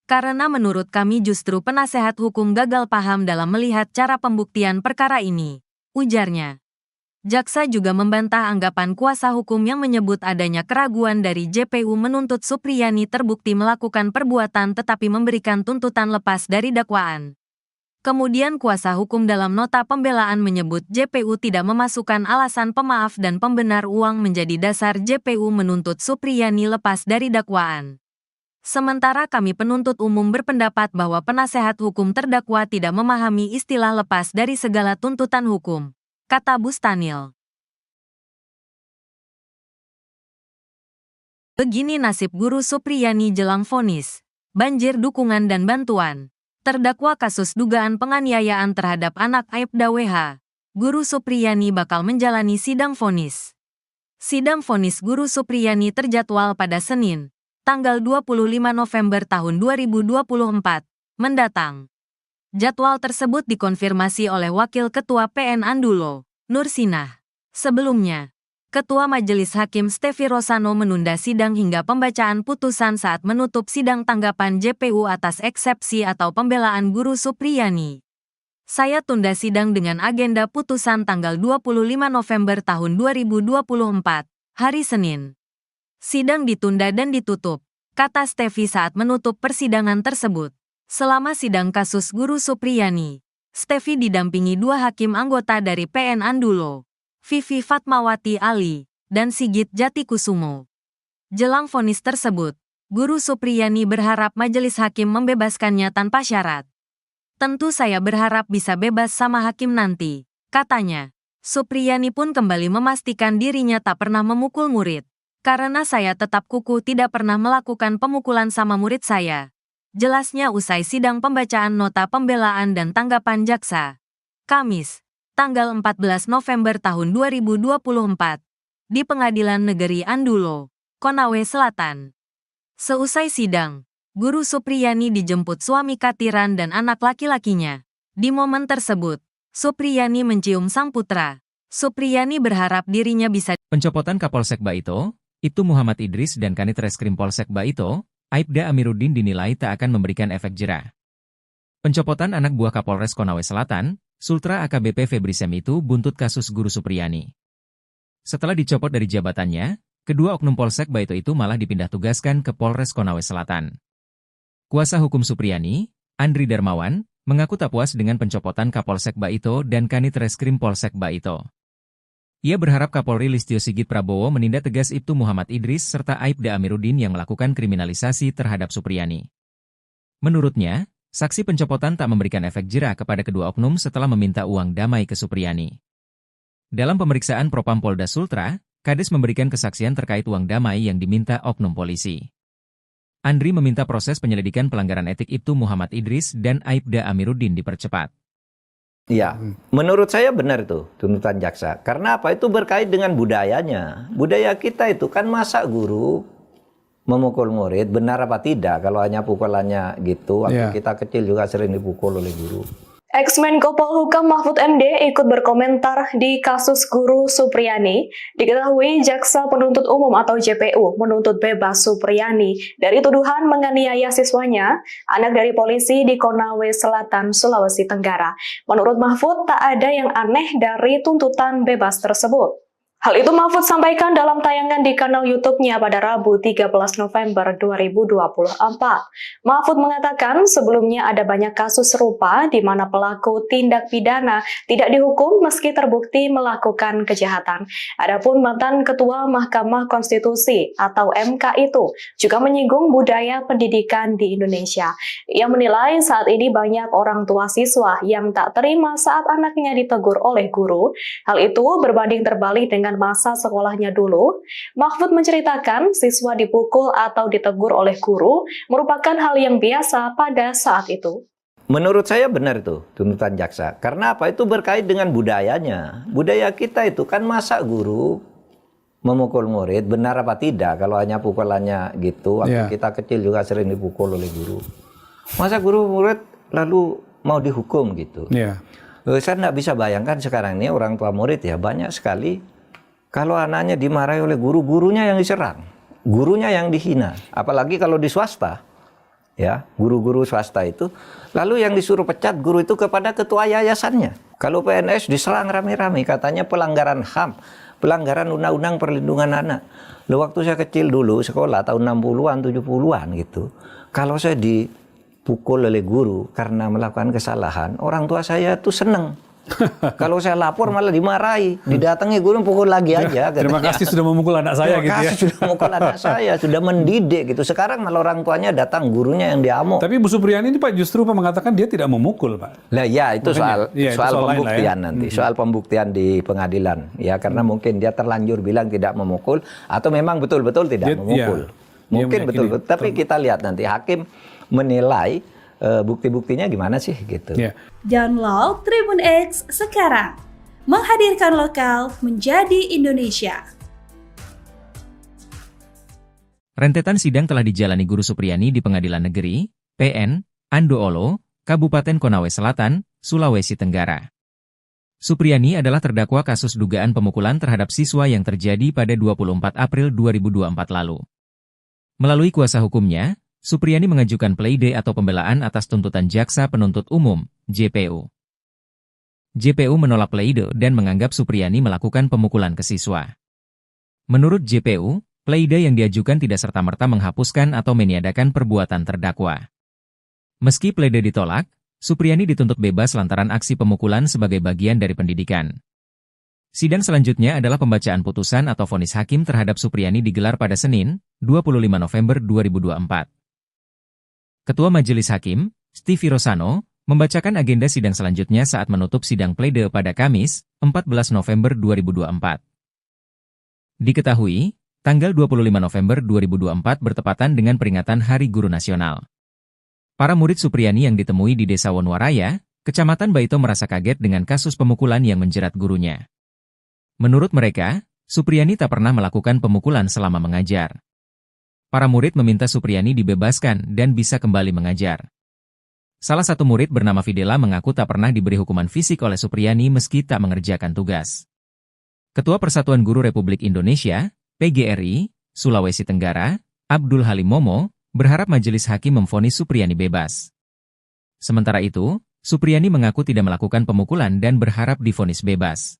Karena menurut kami justru penasehat hukum gagal paham dalam melihat cara pembuktian perkara ini, ujarnya. Jaksa juga membantah anggapan kuasa hukum yang menyebut adanya keraguan dari JPU menuntut Supriyani terbukti melakukan perbuatan tetapi memberikan tuntutan lepas dari dakwaan. Kemudian kuasa hukum dalam nota pembelaan menyebut JPU tidak memasukkan alasan pemaaf dan pembenar uang menjadi dasar JPU menuntut Supriyani lepas dari dakwaan. Sementara kami penuntut umum berpendapat bahwa penasehat hukum terdakwa tidak memahami istilah lepas dari segala tuntutan hukum, kata Bustanil. Begini nasib Guru Supriyani jelang vonis, banjir dukungan dan bantuan. Terdakwa kasus dugaan penganiayaan terhadap anak Aibda WH, Guru Supriyani bakal menjalani sidang vonis. Sidang vonis Guru Supriyani terjadwal pada Senin, tanggal 25 November tahun 2024, mendatang. Jadwal tersebut dikonfirmasi oleh Wakil Ketua PN Andulo, Nur Sinah. Sebelumnya, Ketua Majelis Hakim Stefi Rosano menunda sidang hingga pembacaan putusan saat menutup sidang tanggapan JPU atas eksepsi atau pembelaan Guru Supriyani. Saya tunda sidang dengan agenda putusan tanggal 25 November tahun 2024, hari Senin. Sidang ditunda dan ditutup, kata Stefi saat menutup persidangan tersebut. Selama sidang kasus Guru Supriyani, Stefi didampingi dua hakim anggota dari PN Andulo, Vivi Fatmawati Ali, dan Sigit Jatikusumo. Jelang vonis tersebut, Guru Supriyani berharap majelis hakim membebaskannya tanpa syarat. Tentu saya berharap bisa bebas sama hakim nanti, katanya. Supriyani pun kembali memastikan dirinya tak pernah memukul murid. Karena saya tetap kukuh tidak pernah melakukan pemukulan sama murid saya. Jelasnya usai sidang pembacaan nota pembelaan dan tanggapan jaksa. Kamis, tanggal 14 November tahun 2024, di Pengadilan Negeri Andulo, Konawe Selatan. Seusai sidang, Guru Supriyani dijemput suami Katiran dan anak laki-lakinya. Di momen tersebut, Supriyani mencium sang putra. Supriyani berharap dirinya bisa. Pencopotan Kapolsek Baito, Ibtu Muhammad Idris dan Kanit Reskrim Polsek Baito, Aibda Amiruddin dinilai tak akan memberikan efek jera. Pencopotan anak buah Kapolres Konawe Selatan, Sultra AKBP Febri Sem itu buntut kasus Guru Supriyani. Setelah dicopot dari jabatannya, kedua oknum Polsek Baito itu malah dipindah tugaskan ke Polres Konawe Selatan. Kuasa hukum Supriyani, Andri Darmawan, mengaku tak puas dengan pencopotan Kapolsek Baito dan Kanit Reskrim Polsek Baito. Ia berharap Kapolri Listio Sigit Prabowo menindak tegas Ibtu Muhammad Idris serta Aibda Amiruddin yang melakukan kriminalisasi terhadap Supriyani. Menurutnya, saksi pencopotan tak memberikan efek jera kepada kedua oknum setelah meminta uang damai ke Supriyani. Dalam pemeriksaan Propam Polda Sultra, Kades memberikan kesaksian terkait uang damai yang diminta oknum polisi. Andri meminta proses penyelidikan pelanggaran etik Ibtu Muhammad Idris dan Aibda Amiruddin dipercepat. Ya, menurut saya benar itu tuntutan jaksa. Karena apa? Itu berkait dengan budayanya. Budaya kita itu kan masa guru memukul murid, benar apa tidak? Kalau hanya pukulannya gitu, waktu kita kecil juga sering dipukul oleh guru. Ex-Menko Polhukam Mahfud MD ikut berkomentar di kasus guru Supriyani. Diketahui Jaksa Penuntut Umum atau JPU menuntut bebas Supriyani dari tuduhan menganiaya siswanya, anak dari polisi di Konawe Selatan, Sulawesi Tenggara. Menurut Mahfud, tak ada yang aneh dari tuntutan bebas tersebut. Hal itu Mahfud sampaikan dalam tayangan di kanal YouTube-nya pada Rabu 13 November 2024. Mahfud mengatakan sebelumnya ada banyak kasus serupa di mana pelaku tindak pidana tidak dihukum meski terbukti melakukan kejahatan. Adapun mantan Ketua Mahkamah Konstitusi atau MK itu juga menyinggung budaya pendidikan di Indonesia. Ia menilai saat ini banyak orang tua siswa yang tak terima saat anaknya ditegur oleh guru. Hal itu berbanding terbalik dengan masa sekolahnya dulu. Mahfud menceritakan siswa dipukul atau ditegur oleh guru merupakan hal yang biasa pada saat itu. Menurut saya benar itu tuntutan jaksa. Karena apa? Itu berkait dengan budayanya. Budaya kita itu kan masa guru memukul murid, benar apa tidak? Kalau hanya pukulannya gitu, waktu kita kecil juga sering dipukul oleh guru. Masa guru murid lalu mau dihukum gitu? Saya nggak bisa bayangkan sekarang ini orang tua murid ya banyak sekali. Kalau anaknya dimarahi oleh guru, gurunya yang diserang, gurunya yang dihina. Apalagi kalau di swasta, ya guru-guru swasta itu, lalu yang disuruh pecat guru itu kepada ketua yayasannya. Kalau PNS diserang rame-rame, katanya pelanggaran HAM, pelanggaran Undang-Undang Perlindungan Anak. Lalu waktu saya kecil dulu, sekolah tahun 60-an, 70-an gitu, kalau saya dipukul oleh guru karena melakukan kesalahan, orang tua saya tuh seneng. Kalau saya lapor malah dimarahi, didatangi guru pukul lagi aja. Terima kasih sudah memukul anak saya gitu ya. Terima kasih sudah memukul anak saya, sudah mendidik gitu. Sekarang malah orang tuanya datang, gurunya yang diamuk. Tapi Bu Supriyani ini Pak justru mengatakan dia tidak memukul Pak. Lah ya itu soal pembuktian ya. nanti, soal pembuktian di pengadilan. Ya karena mungkin dia terlanjur bilang tidak memukul atau memang betul-betul tidak memukul. Mungkin betul-betul. Tapi kita lihat nanti hakim menilai bukti-buktinya gimana sih gitu. Download Tribun X sekarang. Menghadirkan lokal menjadi Indonesia. Rentetan sidang telah dijalani Guru Supriyani di Pengadilan Negeri, PN, Andoolo, Kabupaten Konawe Selatan, Sulawesi Tenggara. Supriyani adalah terdakwa kasus dugaan pemukulan terhadap siswa yang terjadi pada 24 April 2024 lalu. Melalui kuasa hukumnya, Supriyani mengajukan pleide atau pembelaan atas tuntutan Jaksa Penuntut Umum, JPU. JPU menolak pleide dan menganggap Supriyani melakukan pemukulan ke siswa. Menurut JPU, pleide yang diajukan tidak serta-merta menghapuskan atau meniadakan perbuatan terdakwa. Meski pleide ditolak, Supriyani dituntut bebas lantaran aksi pemukulan sebagai bagian dari pendidikan. Sidang selanjutnya adalah pembacaan putusan atau vonis hakim terhadap Supriyani digelar pada Senin, 25 November 2024. Ketua Majelis Hakim, Stevie Rosano, membacakan agenda sidang selanjutnya saat menutup sidang pleide pada Kamis, 14 November 2024. Diketahui, tanggal 25 November 2024 bertepatan dengan peringatan Hari Guru Nasional. Para murid Supriyani yang ditemui di Desa Wonwaraya, Kecamatan Baito merasa kaget dengan kasus pemukulan yang menjerat gurunya. Menurut mereka, Supriyani tak pernah melakukan pemukulan selama mengajar. Para murid meminta Supriyani dibebaskan dan bisa kembali mengajar. Salah satu murid bernama Fidela mengaku tak pernah diberi hukuman fisik oleh Supriyani meski tak mengerjakan tugas. Ketua Persatuan Guru Republik Indonesia, PGRI, Sulawesi Tenggara, Abdul Halim Momo, berharap majelis hakim memvonis Supriyani bebas. Sementara itu, Supriyani mengaku tidak melakukan pemukulan dan berharap divonis bebas.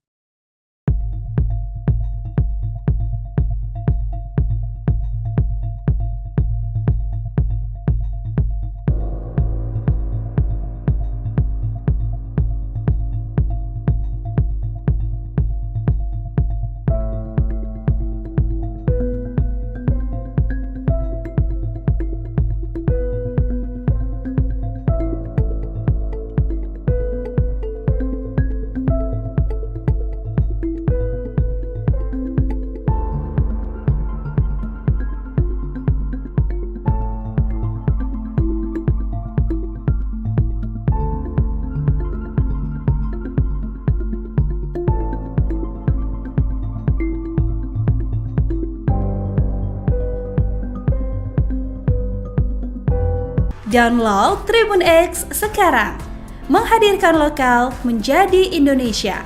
Download Tribun X sekarang. Menghadirkan lokal menjadi Indonesia.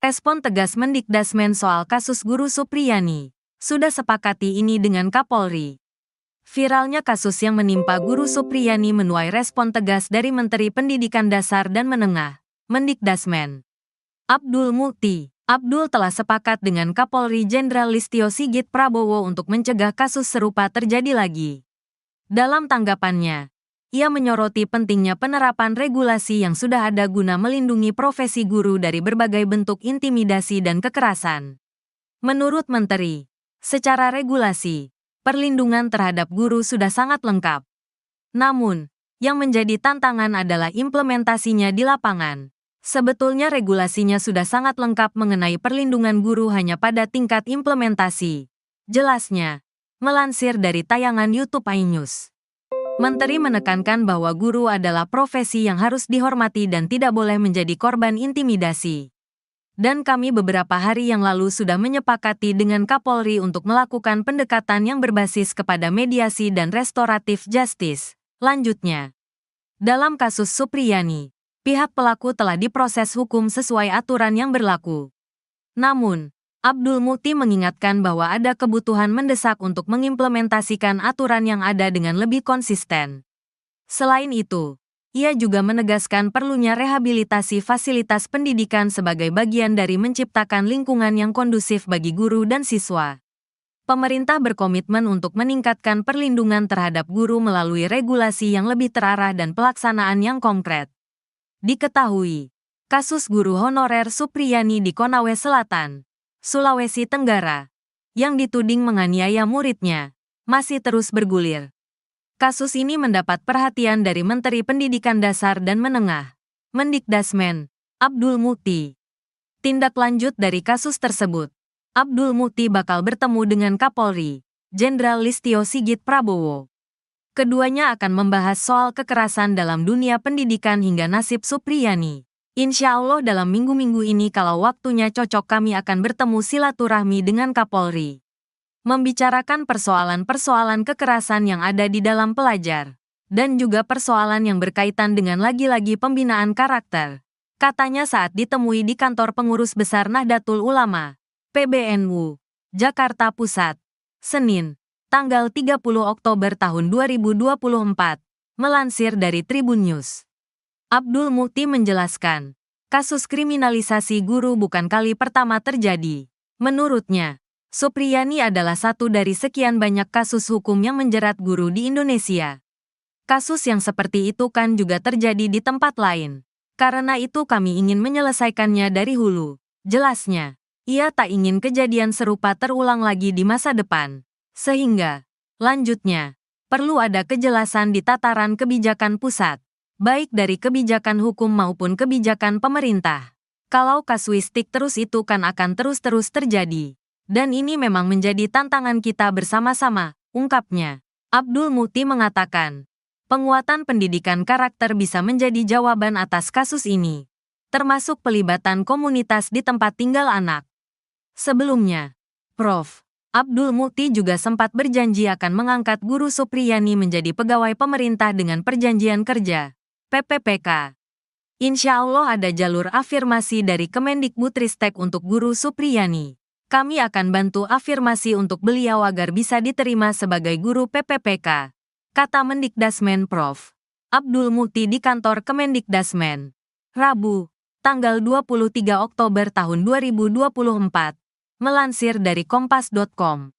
Respon tegas Mendikdasmen soal kasus Guru Supriyani. Sudah sepakati ini dengan Kapolri. Viralnya kasus yang menimpa Guru Supriyani menuai respon tegas dari Menteri Pendidikan Dasar dan Menengah, Mendikdasmen. Abdul Mukti. Abdul telah sepakat dengan Kapolri Jenderal Listio Sigit Prabowo untuk mencegah kasus serupa terjadi lagi. Dalam tanggapannya, ia menyoroti pentingnya penerapan regulasi yang sudah ada guna melindungi profesi guru dari berbagai bentuk intimidasi dan kekerasan. Menurut Menteri, secara regulasi, perlindungan terhadap guru sudah sangat lengkap. Namun, yang menjadi tantangan adalah implementasinya di lapangan. Sebetulnya regulasinya sudah sangat lengkap mengenai perlindungan guru hanya pada tingkat implementasi. Jelasnya, melansir dari tayangan YouTube iNews. Menteri menekankan bahwa guru adalah profesi yang harus dihormati dan tidak boleh menjadi korban intimidasi. Dan kami beberapa hari yang lalu sudah menyepakati dengan Kapolri untuk melakukan pendekatan yang berbasis kepada mediasi dan restoratif justice. Lanjutnya, dalam kasus Supriyani, pihak pelaku telah diproses hukum sesuai aturan yang berlaku. Namun, Abdul Mukti mengingatkan bahwa ada kebutuhan mendesak untuk mengimplementasikan aturan yang ada dengan lebih konsisten. Selain itu, ia juga menegaskan perlunya rehabilitasi fasilitas pendidikan sebagai bagian dari menciptakan lingkungan yang kondusif bagi guru dan siswa. Pemerintah berkomitmen untuk meningkatkan perlindungan terhadap guru melalui regulasi yang lebih terarah dan pelaksanaan yang konkret. Diketahui, kasus guru honorer Supriyani di Konawe Selatan, Sulawesi Tenggara, yang dituding menganiaya muridnya, masih terus bergulir. Kasus ini mendapat perhatian dari Menteri Pendidikan Dasar dan Menengah, Mendikdasmen, Abdul Mukti. Tindak lanjut dari kasus tersebut, Abdul Mukti bakal bertemu dengan Kapolri, Jenderal Listio Sigit Prabowo. Keduanya akan membahas soal kekerasan dalam dunia pendidikan hingga nasib Supriyani. Insya Allah dalam minggu-minggu ini kalau waktunya cocok kami akan bertemu silaturahmi dengan Kapolri. Membicarakan persoalan-persoalan kekerasan yang ada di dalam pelajar. Dan juga persoalan yang berkaitan dengan lagi-lagi pembinaan karakter. Katanya saat ditemui di kantor pengurus besar Nahdlatul Ulama, PBNU, Jakarta Pusat, Senin, tanggal 30 Oktober tahun 2024, melansir dari Tribun News. Abdul Mukti menjelaskan, kasus kriminalisasi guru bukan kali pertama terjadi. Menurutnya, Supriyani adalah satu dari sekian banyak kasus hukum yang menjerat guru di Indonesia. Kasus yang seperti itu kan juga terjadi di tempat lain. Karena itu kami ingin menyelesaikannya dari hulu. Jelasnya, ia tak ingin kejadian serupa terulang lagi di masa depan. Sehingga, lanjutnya, perlu ada kejelasan di tataran kebijakan pusat, baik dari kebijakan hukum maupun kebijakan pemerintah. Kalau kasuistik terus itu kan akan terus-terus terjadi. Dan ini memang menjadi tantangan kita bersama-sama, ungkapnya. Abdul Mukti mengatakan, penguatan pendidikan karakter bisa menjadi jawaban atas kasus ini, termasuk pelibatan komunitas di tempat tinggal anak. Sebelumnya, Prof. Abdul Mukti juga sempat berjanji akan mengangkat Guru Supriyani menjadi pegawai pemerintah dengan perjanjian kerja, PPPK. Insya Allah ada jalur afirmasi dari Kemendikbudristek untuk Guru Supriyani. Kami akan bantu afirmasi untuk beliau agar bisa diterima sebagai guru PPPK, kata Mendikdasmen Prof. Abdul Mukti di kantor Kemendikdasmen. Rabu, tanggal 23 Oktober tahun 2024, melansir dari kompas.com.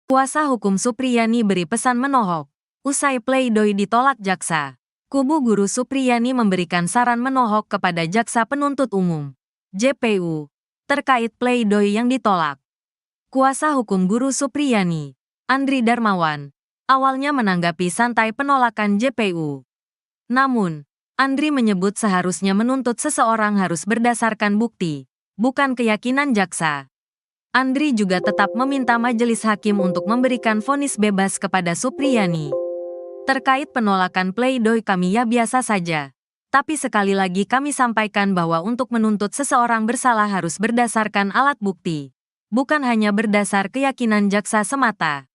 Kuasa hukum Supriyani beri pesan menohok. Usai pleidoy ditolak jaksa, kubu Guru Supriyani memberikan saran menohok kepada Jaksa Penuntut Umum, JPU, terkait pleidoy yang ditolak. Kuasa hukum Guru Supriyani, Andri Darmawan, awalnya menanggapi santai penolakan JPU. Namun, Andri menyebut seharusnya menuntut seseorang harus berdasarkan bukti, bukan keyakinan jaksa. Andri juga tetap meminta majelis hakim untuk memberikan vonis bebas kepada Supriyani. Terkait penolakan pleidoy kami ya biasa saja. Tapi sekali lagi kami sampaikan bahwa untuk menuntut seseorang bersalah harus berdasarkan alat bukti. bukan hanya berdasar keyakinan jaksa semata.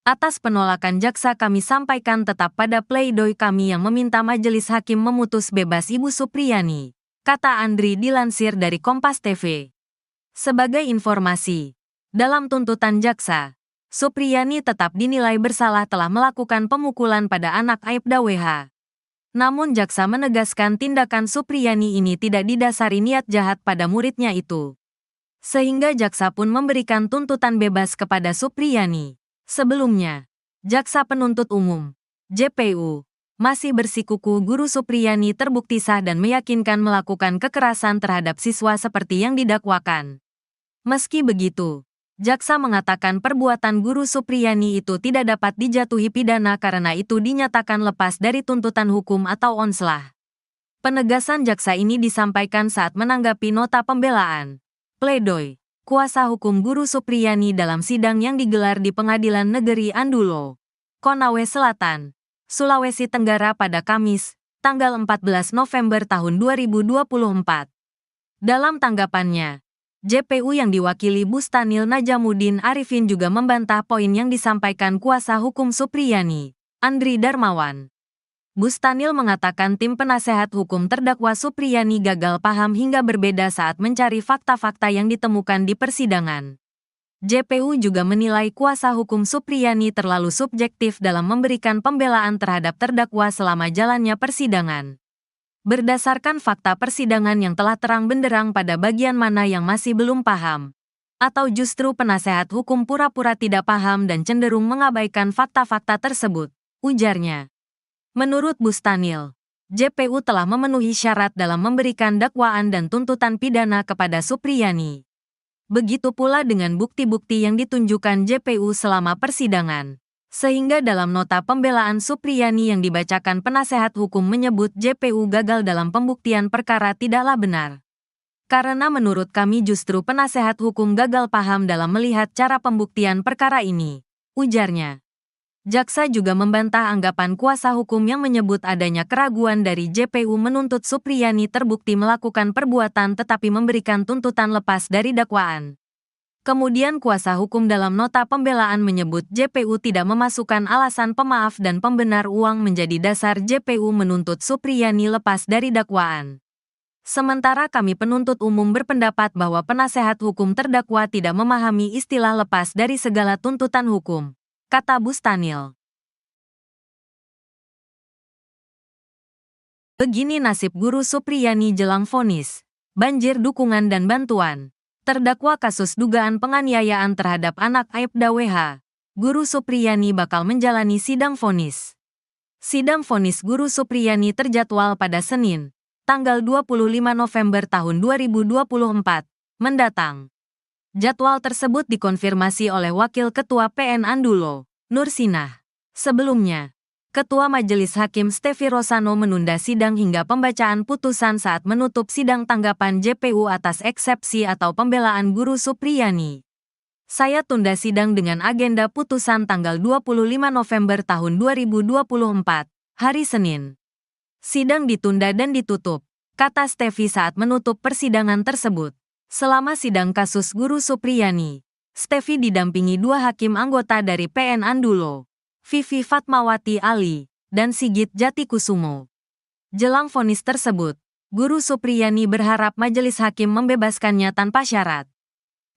Atas penolakan jaksa kami sampaikan tetap pada pledoi kami yang meminta majelis hakim memutus bebas Ibu Supriyani, kata Andri dilansir dari Kompas TV. Sebagai informasi, dalam tuntutan jaksa, Supriyani tetap dinilai bersalah telah melakukan pemukulan pada anak Aibda WH. Namun jaksa menegaskan tindakan Supriyani ini tidak didasari niat jahat pada muridnya itu. Sehingga jaksa pun memberikan tuntutan bebas kepada Supriyani. Sebelumnya, jaksa penuntut umum, JPU, masih bersikuku Guru Supriyani terbukti sah dan meyakinkan melakukan kekerasan terhadap siswa seperti yang didakwakan. Meski begitu, jaksa mengatakan perbuatan Guru Supriyani itu tidak dapat dijatuhi pidana karena itu dinyatakan lepas dari tuntutan hukum atau onslah. Penegasan jaksa ini disampaikan saat menanggapi nota pembelaan, pledoi, kuasa hukum Guru Supriyani dalam sidang yang digelar di Pengadilan Negeri Andulo, Konawe Selatan, Sulawesi Tenggara pada Kamis, tanggal 14 November tahun 2024. Dalam tanggapannya, JPU yang diwakili Bustanil Najamuddin Arifin juga membantah poin yang disampaikan kuasa hukum Supriyani, Andri Darmawan. Bustanil mengatakan tim penasehat hukum terdakwa Supriyani gagal paham hingga berbeda saat mencari fakta-fakta yang ditemukan di persidangan. JPU juga menilai kuasa hukum Supriyani terlalu subjektif dalam memberikan pembelaan terhadap terdakwa selama jalannya persidangan. Berdasarkan fakta persidangan yang telah terang benderang pada bagian mana yang masih belum paham, atau justru penasehat hukum pura-pura tidak paham dan cenderung mengabaikan fakta-fakta tersebut, ujarnya. Menurut Bustanil, JPU telah memenuhi syarat dalam memberikan dakwaan dan tuntutan pidana kepada Supriyani. Begitu pula dengan bukti-bukti yang ditunjukkan JPU selama persidangan. Sehingga dalam nota pembelaan Supriyani yang dibacakan penasehat hukum menyebut JPU gagal dalam pembuktian perkara tidaklah benar. Karena menurut kami justru penasehat hukum gagal paham dalam melihat cara pembuktian perkara ini, ujarnya. Jaksa juga membantah anggapan kuasa hukum yang menyebut adanya keraguan dari JPU menuntut Supriyani terbukti melakukan perbuatan tetapi memberikan tuntutan lepas dari dakwaan. Kemudian kuasa hukum dalam nota pembelaan menyebut JPU tidak memasukkan alasan pemaaf dan pembenar uang menjadi dasar JPU menuntut Supriyani lepas dari dakwaan. Sementara kami penuntut umum berpendapat bahwa penasehat hukum terdakwa tidak memahami istilah lepas dari segala tuntutan hukum, kata Bustanil. Begini nasib Guru Supriyani jelang vonis, banjir dukungan dan bantuan. Terdakwa kasus dugaan penganiayaan terhadap anak Aibda WH, Guru Supriyani bakal menjalani sidang vonis. Sidang vonis Guru Supriyani terjadwal pada Senin, tanggal 25 November tahun 2024, mendatang. Jadwal tersebut dikonfirmasi oleh Wakil Ketua PN Andulo, Nur Sinah. Sebelumnya, Ketua Majelis Hakim Stefi Rosano menunda sidang hingga pembacaan putusan saat menutup sidang tanggapan JPU atas eksepsi atau pembelaan Guru Supriyani. Saya tunda sidang dengan agenda putusan tanggal 25 November tahun 2024, hari Senin. Sidang ditunda dan ditutup, kata Stefi saat menutup persidangan tersebut. Selama sidang kasus Guru Supriyani, Stefi didampingi dua hakim anggota dari PN Andulo, Vivi Fatmawati Ali, dan Sigit Jatikusumo. Jelang vonis tersebut, Guru Supriyani berharap majelis hakim membebaskannya tanpa syarat.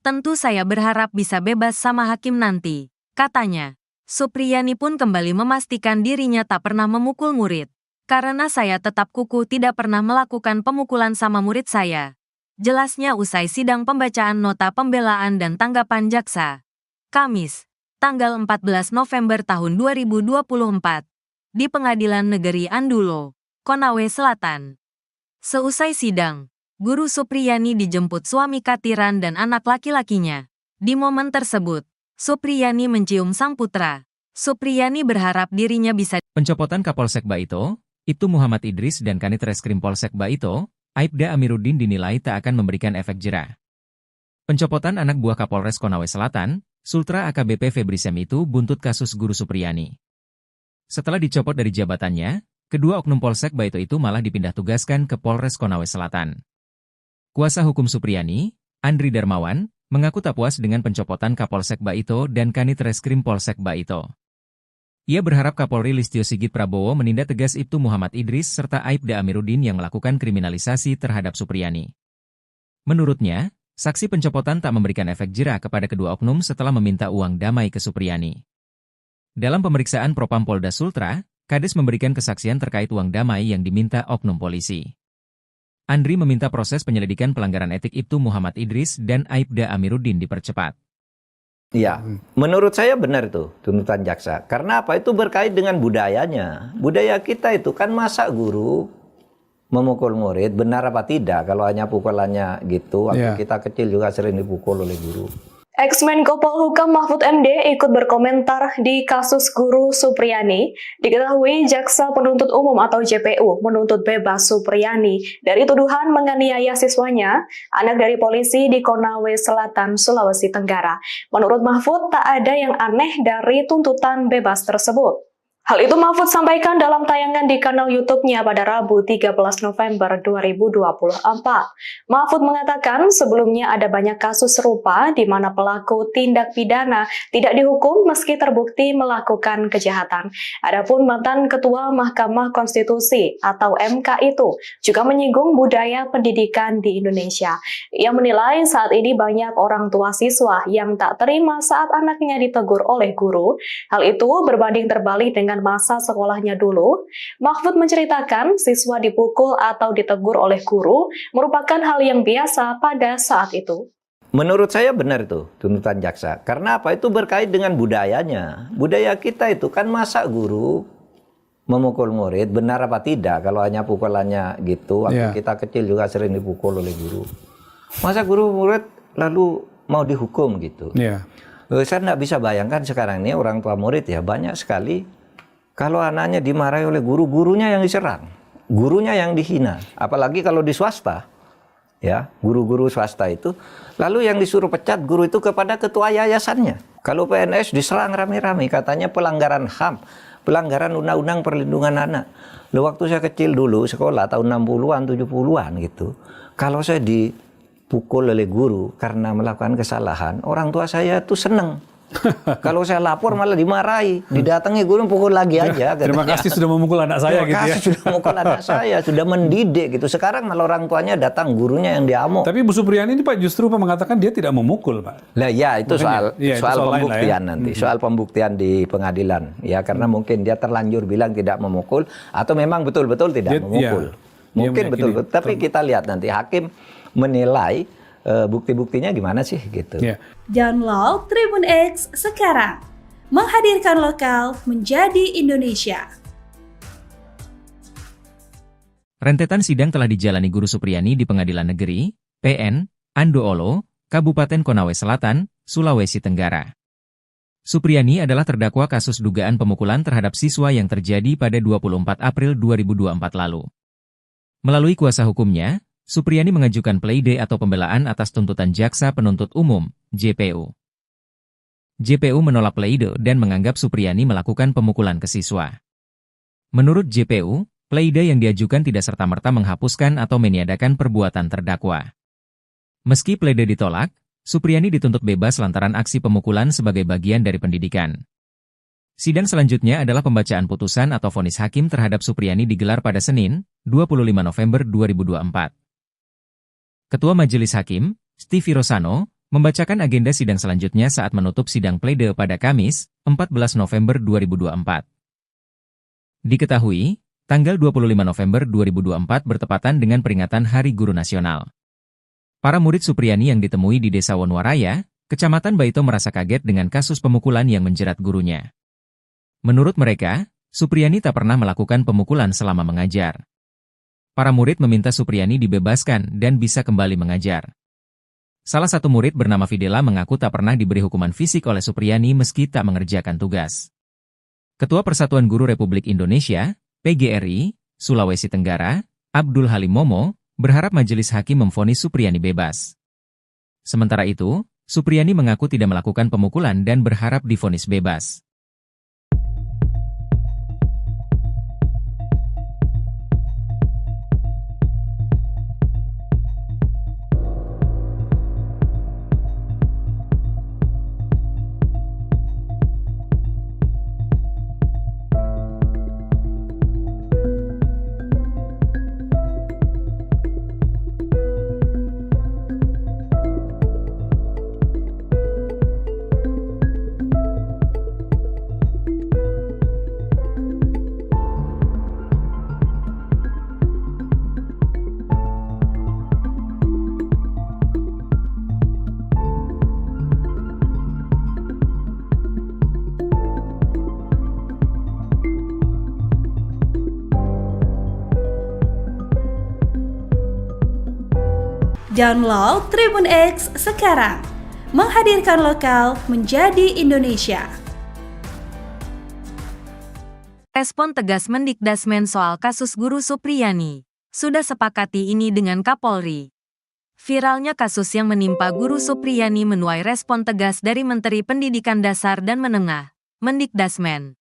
Tentu saya berharap bisa bebas sama hakim nanti, katanya. Supriyani pun kembali memastikan dirinya tak pernah memukul murid. Karena saya tetap kukuh tidak pernah melakukan pemukulan sama murid saya. Jelasnya usai sidang pembacaan nota pembelaan dan tanggapan jaksa. Kamis, tanggal 14 November tahun 2024, di Pengadilan Negeri Andulo, Konawe Selatan. Seusai sidang, Guru Supriyani dijemput suami Katiran dan anak laki-lakinya. Di momen tersebut, Supriyani mencium sang putra. Supriyani berharap dirinya bisa. Pencopotan Kapolsek Baito, Ibtu Muhammad Idris dan Kanit Reskrim Polsek Baito, Aibda Amiruddin dinilai tak akan memberikan efek jera. Pencopotan anak buah Kapolres Konawe Selatan, Sultra AKBP Febri Sem itu buntut kasus Guru Supriyani. Setelah dicopot dari jabatannya, kedua oknum Polsek Baito itu malah dipindah tugaskan ke Polres Konawe Selatan. Kuasa hukum Supriyani, Andri Darmawan, mengaku tak puas dengan pencopotan Kapolsek Baito dan Kanit Reskrim Polsek Baito. Ia berharap Kapolri Listio Sigit Prabowo menindak tegas Ibtu Muhammad Idris serta Aibda Amiruddin yang melakukan kriminalisasi terhadap Supriyani. Menurutnya, saksi pencopotan tak memberikan efek jera kepada kedua oknum setelah meminta uang damai ke Supriyani. Dalam pemeriksaan Propam Polda Sultra, Kades memberikan kesaksian terkait uang damai yang diminta oknum polisi. Andri meminta proses penyelidikan pelanggaran etik Ibtu Muhammad Idris dan Aibda Amiruddin dipercepat. Ya, menurut saya benar itu tuntutan jaksa. Karena apa? Itu berkait dengan budayanya. Budaya kita itu kan masa guru memukul murid, benar apa tidak? Kalau hanya pukulannya gitu, waktu kita kecil juga sering dipukul oleh guru. Ex-Menko Polhukam Mahfud MD ikut berkomentar di kasus guru Supriyani. Diketahui Jaksa Penuntut Umum atau JPU menuntut bebas Supriyani dari tuduhan menganiaya siswanya, anak dari polisi di Konawe Selatan, Sulawesi Tenggara. Menurut Mahfud, tak ada yang aneh dari tuntutan bebas tersebut. Hal itu Mahfud sampaikan dalam tayangan di kanal YouTube-nya pada Rabu 13 November 2024. Mahfud mengatakan sebelumnya ada banyak kasus serupa di mana pelaku tindak pidana tidak dihukum meski terbukti melakukan kejahatan. Adapun mantan Ketua Mahkamah Konstitusi atau MK itu juga menyinggung budaya pendidikan di Indonesia. Ia menilai saat ini banyak orang tua siswa yang tak terima saat anaknya ditegur oleh guru. Hal itu berbanding terbalik dengan masa sekolahnya dulu. Mahfud menceritakan siswa dipukul atau ditegur oleh guru merupakan hal yang biasa pada saat itu. Menurut saya benar itu tuntutan jaksa. Karena apa? Itu berkait dengan budayanya. Budaya kita itu kan masa guru memukul murid, benar apa tidak? Kalau hanya pukulannya gitu, waktu kita kecil juga sering dipukul oleh guru. Masa guru murid lalu mau dihukum gitu? Saya nggak bisa bayangkan sekarang ini orang tua murid ya banyak sekali. Kalau anaknya dimarahi oleh guru, gurunya yang diserang, gurunya yang dihina. Apalagi kalau di swasta, ya guru-guru swasta itu. Lalu yang disuruh pecat guru itu kepada ketua yayasannya. Kalau PNS diserang rame-rame, katanya pelanggaran HAM, pelanggaran Undang-Undang Perlindungan Anak. Loh, waktu saya kecil dulu, sekolah tahun 60-an, 70-an gitu. Kalau saya dipukul oleh guru karena melakukan kesalahan, orang tua saya tuh seneng. Kalau saya lapor malah dimarahi, didatangi guru pukul lagi aja. Terima kasih sudah memukul anak saya gitu ya. Terima kasih sudah memukul anak saya, sudah mendidik gitu. Sekarang malah orang tuanya datang, gurunya yang diamuk. Tapi Bu Supriyani ini Pak justru mengatakan dia tidak memukul Pak. Lah ya itu soal pembuktian nanti, soal pembuktian di pengadilan ya, karena mungkin dia terlanjur bilang tidak memukul atau memang betul-betul tidak memukul. Mungkin betul-betul, tapi kita lihat nanti hakim menilai bukti-buktinya gimana sih gitu. Download Tribun X sekarang. Menghadirkan lokal menjadi Indonesia. Rentetan sidang telah dijalani Guru Supriyani di Pengadilan Negeri, PN, Andoolo, Kabupaten Konawe Selatan, Sulawesi Tenggara. Supriyani adalah terdakwa kasus dugaan pemukulan terhadap siswa yang terjadi pada 24 April 2024 lalu. Melalui kuasa hukumnya, Supriyani mengajukan pleidoy atau pembelaan atas tuntutan Jaksa Penuntut Umum, JPU. JPU menolak pleidoy dan menganggap Supriyani melakukan pemukulan ke siswa. Menurut JPU, pleidoy yang diajukan tidak serta-merta menghapuskan atau meniadakan perbuatan terdakwa. Meski pleidoy ditolak, Supriyani dituntut bebas lantaran aksi pemukulan sebagai bagian dari pendidikan. Sidang selanjutnya adalah pembacaan putusan atau vonis hakim terhadap Supriyani digelar pada Senin, 25 November 2024. Ketua Majelis Hakim, Stevie Rosano, membacakan agenda sidang selanjutnya saat menutup sidang pleidoy pada Kamis, 14 November 2024. Diketahui, tanggal 25 November 2024 bertepatan dengan peringatan Hari Guru Nasional. Para murid Supriyani yang ditemui di Desa Wonwaraya, Kecamatan Baito merasa kaget dengan kasus pemukulan yang menjerat gurunya. Menurut mereka, Supriyani tak pernah melakukan pemukulan selama mengajar. Para murid meminta Supriyani dibebaskan dan bisa kembali mengajar. Salah satu murid bernama Fidela mengaku tak pernah diberi hukuman fisik oleh Supriyani meski tak mengerjakan tugas. Ketua Persatuan Guru Republik Indonesia, PGRI, Sulawesi Tenggara, Abdul Halim Momo, berharap majelis hakim memvonis Supriyani bebas. Sementara itu, Supriyani mengaku tidak melakukan pemukulan dan berharap divonis bebas. Download Tribun X sekarang. Menghadirkan lokal menjadi Indonesia. Respon tegas Mendikdasmen soal kasus guru Supriyani. Sudah sepakati ini dengan Kapolri. Viralnya kasus yang menimpa guru Supriyani menuai respon tegas dari Menteri Pendidikan Dasar dan Menengah, Mendikdasmen.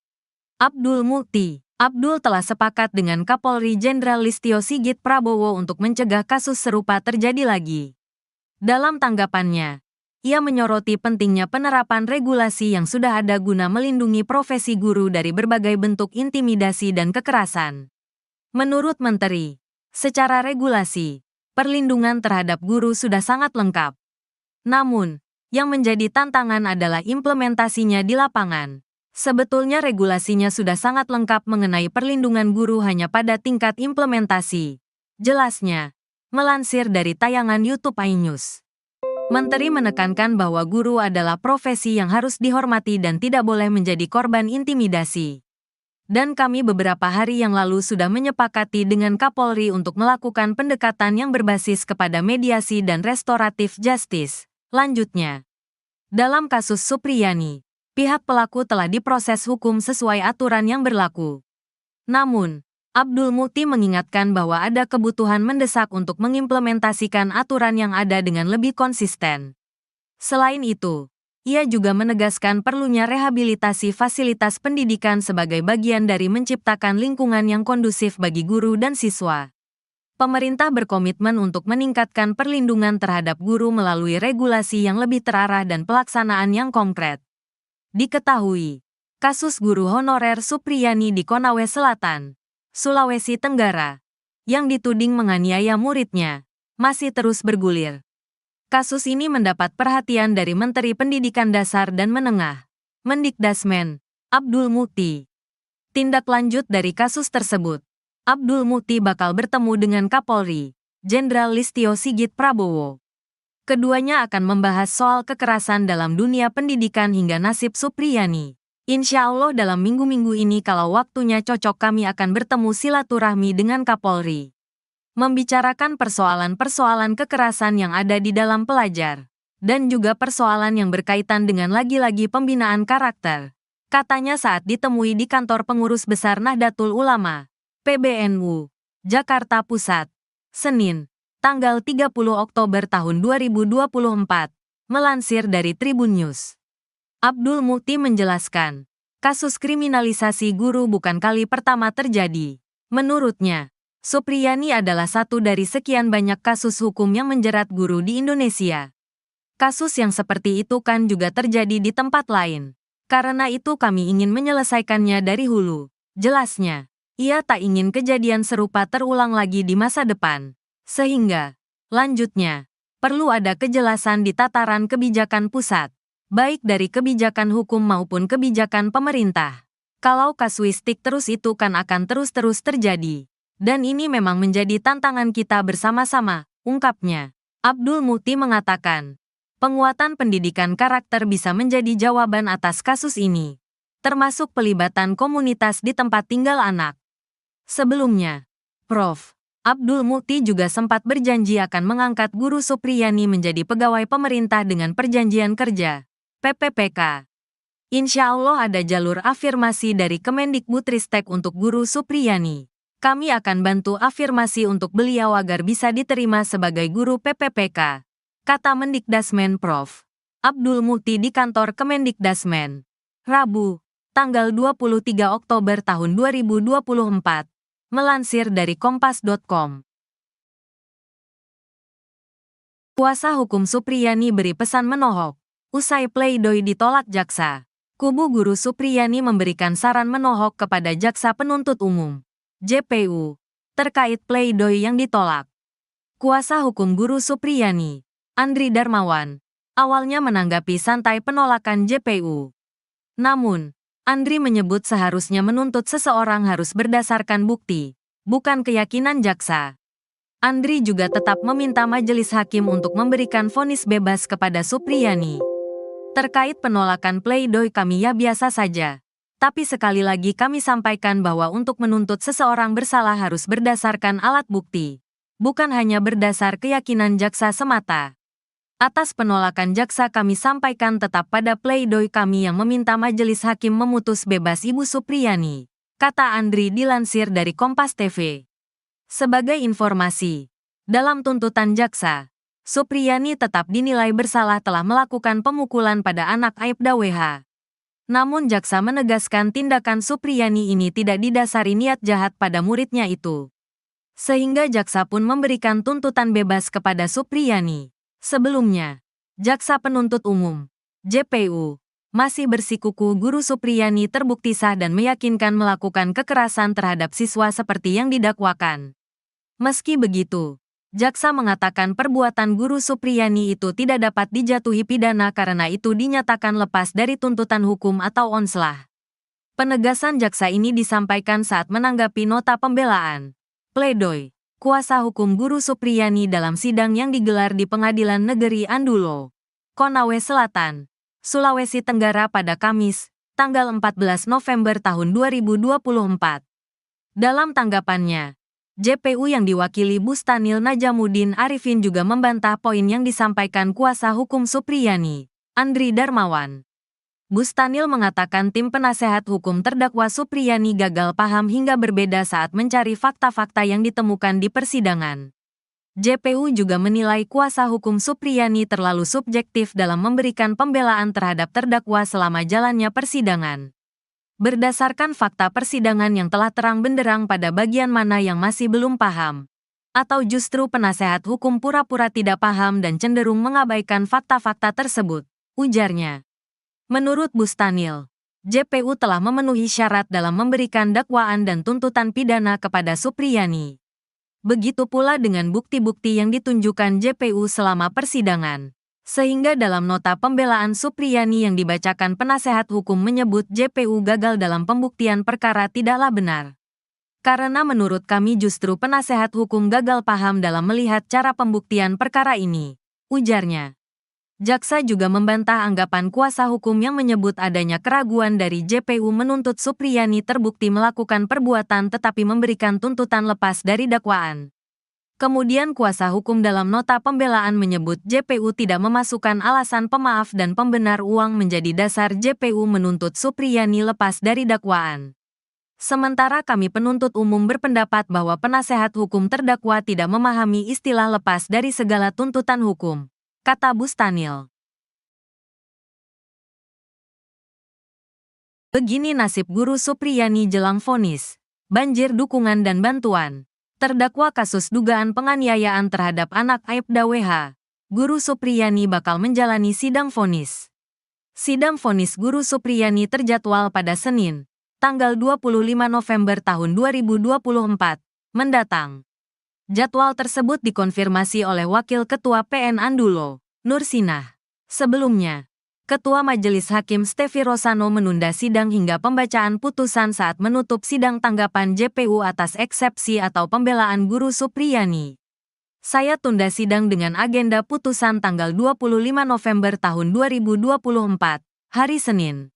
Abdul Mukti. Abdul telah sepakat dengan Kapolri Jenderal Listio Sigit Prabowo untuk mencegah kasus serupa terjadi lagi. Dalam tanggapannya, ia menyoroti pentingnya penerapan regulasi yang sudah ada guna melindungi profesi guru dari berbagai bentuk intimidasi dan kekerasan. Menurut Menteri, secara regulasi, perlindungan terhadap guru sudah sangat lengkap. Namun, yang menjadi tantangan adalah implementasinya di lapangan. Sebetulnya regulasinya sudah sangat lengkap mengenai perlindungan guru hanya pada tingkat implementasi. Jelasnya, melansir dari tayangan YouTube iNews. Menteri menekankan bahwa guru adalah profesi yang harus dihormati dan tidak boleh menjadi korban intimidasi. Dan kami beberapa hari yang lalu sudah menyepakati dengan Kapolri untuk melakukan pendekatan yang berbasis kepada mediasi dan restoratif justice. Lanjutnya, dalam kasus Supriyani, pihak pelaku telah diproses hukum sesuai aturan yang berlaku. Namun, Abdul Mukti mengingatkan bahwa ada kebutuhan mendesak untuk mengimplementasikan aturan yang ada dengan lebih konsisten. Selain itu, ia juga menegaskan perlunya rehabilitasi fasilitas pendidikan sebagai bagian dari menciptakan lingkungan yang kondusif bagi guru dan siswa. Pemerintah berkomitmen untuk meningkatkan perlindungan terhadap guru melalui regulasi yang lebih terarah dan pelaksanaan yang konkret. Diketahui, kasus guru honorer Supriyani di Konawe Selatan, Sulawesi Tenggara, yang dituding menganiaya muridnya, masih terus bergulir. Kasus ini mendapat perhatian dari Menteri Pendidikan Dasar dan Menengah, Mendikdasmen, Abdul Mukti. Tindak lanjut dari kasus tersebut, Abdul Mukti bakal bertemu dengan Kapolri, Jenderal Listio Sigit Prabowo. Keduanya akan membahas soal kekerasan dalam dunia pendidikan hingga nasib Supriyani. Insya Allah dalam minggu-minggu ini kalau waktunya cocok kami akan bertemu silaturahmi dengan Kapolri. Membicarakan persoalan-persoalan kekerasan yang ada di dalam pelajar. Dan juga persoalan yang berkaitan dengan lagi-lagi pembinaan karakter. Katanya saat ditemui di kantor pengurus besar Nahdlatul Ulama, PBNU, Jakarta Pusat, Senin, tanggal 30 Oktober tahun 2024, melansir dari Tribun News. Abdul Mukti menjelaskan, kasus kriminalisasi guru bukan kali pertama terjadi. Menurutnya, Supriyani adalah satu dari sekian banyak kasus hukum yang menjerat guru di Indonesia. Kasus yang seperti itu kan juga terjadi di tempat lain. Karena itu kami ingin menyelesaikannya dari hulu. Jelasnya, ia tak ingin kejadian serupa terulang lagi di masa depan. Sehingga, lanjutnya, perlu ada kejelasan di tataran kebijakan pusat, baik dari kebijakan hukum maupun kebijakan pemerintah. Kalau kasuistik terus itu kan akan terus-terus terjadi. Dan ini memang menjadi tantangan kita bersama-sama, ungkapnya. Abdul Mukti mengatakan, penguatan pendidikan karakter bisa menjadi jawaban atas kasus ini, termasuk pelibatan komunitas di tempat tinggal anak. Sebelumnya, Prof. Abdul Mukti juga sempat berjanji akan mengangkat guru Supriyani menjadi pegawai pemerintah dengan perjanjian kerja, PPPK. Insya Allah ada jalur afirmasi dari Kemendikbudristek untuk guru Supriyani. Kami akan bantu afirmasi untuk beliau agar bisa diterima sebagai guru PPPK, kata Mendikdasmen Prof. Abdul Mukti di kantor Kemendikdasmen. Rabu, tanggal 23 Oktober tahun 2024. Melansir dari Kompas.com. Kuasa hukum Supriyani beri pesan menohok. Usai pleidoy ditolak jaksa, kubu guru Supriyani memberikan saran menohok kepada jaksa penuntut umum, JPU, terkait pleidoy yang ditolak. Kuasa hukum guru Supriyani, Andri Darmawan, awalnya menanggapi santai penolakan JPU. Namun, Andri menyebut seharusnya menuntut seseorang harus berdasarkan bukti, bukan keyakinan jaksa. Andri juga tetap meminta majelis hakim untuk memberikan vonis bebas kepada Supriyani. Terkait penolakan pleidoy kami ya biasa saja. Tapi sekali lagi kami sampaikan bahwa untuk menuntut seseorang bersalah harus berdasarkan alat bukti. bukan hanya berdasar keyakinan jaksa semata. Atas penolakan jaksa kami sampaikan tetap pada pledoi kami yang meminta majelis hakim memutus bebas Ibu Supriyani, kata Andri dilansir dari Kompas TV. Sebagai informasi, dalam tuntutan jaksa, Supriyani tetap dinilai bersalah telah melakukan pemukulan pada anak Aibda WH. Namun jaksa menegaskan tindakan Supriyani ini tidak didasari niat jahat pada muridnya itu. Sehingga jaksa pun memberikan tuntutan bebas kepada Supriyani. Sebelumnya, jaksa penuntut umum, JPU, masih bersikukuh Guru Supriyani terbukti sah dan meyakinkan melakukan kekerasan terhadap siswa seperti yang didakwakan. Meski begitu, jaksa mengatakan perbuatan Guru Supriyani itu tidak dapat dijatuhi pidana karena itu dinyatakan lepas dari tuntutan hukum atau onslah. Penegasan jaksa ini disampaikan saat menanggapi nota pembelaan, pledoi, kuasa hukum Guru Supriyani dalam sidang yang digelar di Pengadilan Negeri Andulo, Konawe Selatan, Sulawesi Tenggara pada Kamis, tanggal 14 November tahun 2024. Dalam tanggapannya, JPU yang diwakili Bustanil Najamuddin Arifin juga membantah poin yang disampaikan kuasa hukum Supriyani, Andri Darmawan. Bustanil mengatakan tim penasehat hukum terdakwa Supriyani gagal paham hingga berbeda saat mencari fakta-fakta yang ditemukan di persidangan. JPU juga menilai kuasa hukum Supriyani terlalu subjektif dalam memberikan pembelaan terhadap terdakwa selama jalannya persidangan. Berdasarkan fakta persidangan yang telah terang benderang pada bagian mana yang masih belum paham, atau justru penasehat hukum pura-pura tidak paham dan cenderung mengabaikan fakta-fakta tersebut, ujarnya. Menurut Bustanil, JPU telah memenuhi syarat dalam memberikan dakwaan dan tuntutan pidana kepada Supriyani. Begitu pula dengan bukti-bukti yang ditunjukkan JPU selama persidangan. Sehingga dalam nota pembelaan Supriyani yang dibacakan penasehat hukum menyebut JPU gagal dalam pembuktian perkara tidaklah benar. Karena menurut kami justru penasehat hukum gagal paham dalam melihat cara pembuktian perkara ini, ujarnya. Jaksa juga membantah anggapan kuasa hukum yang menyebut adanya keraguan dari JPU menuntut Supriyani terbukti melakukan perbuatan tetapi memberikan tuntutan lepas dari dakwaan. Kemudian kuasa hukum dalam nota pembelaan menyebut JPU tidak memasukkan alasan pemaaf dan pembenar uang menjadi dasar JPU menuntut Supriyani lepas dari dakwaan. Sementara kami penuntut umum berpendapat bahwa penasehat hukum terdakwa tidak memahami istilah lepas dari segala tuntutan hukum, kata Bustanil. Begini nasib Guru Supriyani jelang vonis, banjir dukungan dan bantuan. Terdakwa kasus dugaan penganiayaan terhadap anak Aibda WH, Guru Supriyani bakal menjalani sidang vonis. Sidang vonis Guru Supriyani terjadwal pada Senin, tanggal 25 November tahun 2024, mendatang. Jadwal tersebut dikonfirmasi oleh Wakil Ketua PN Andulo, Nur Sinah. Sebelumnya, Ketua Majelis Hakim Stefi Rosano menunda sidang hingga pembacaan putusan saat menutup sidang tanggapan JPU atas eksepsi atau pembelaan Guru Supriyani. Saya tunda sidang dengan agenda putusan tanggal 25 November tahun 2024, hari Senin.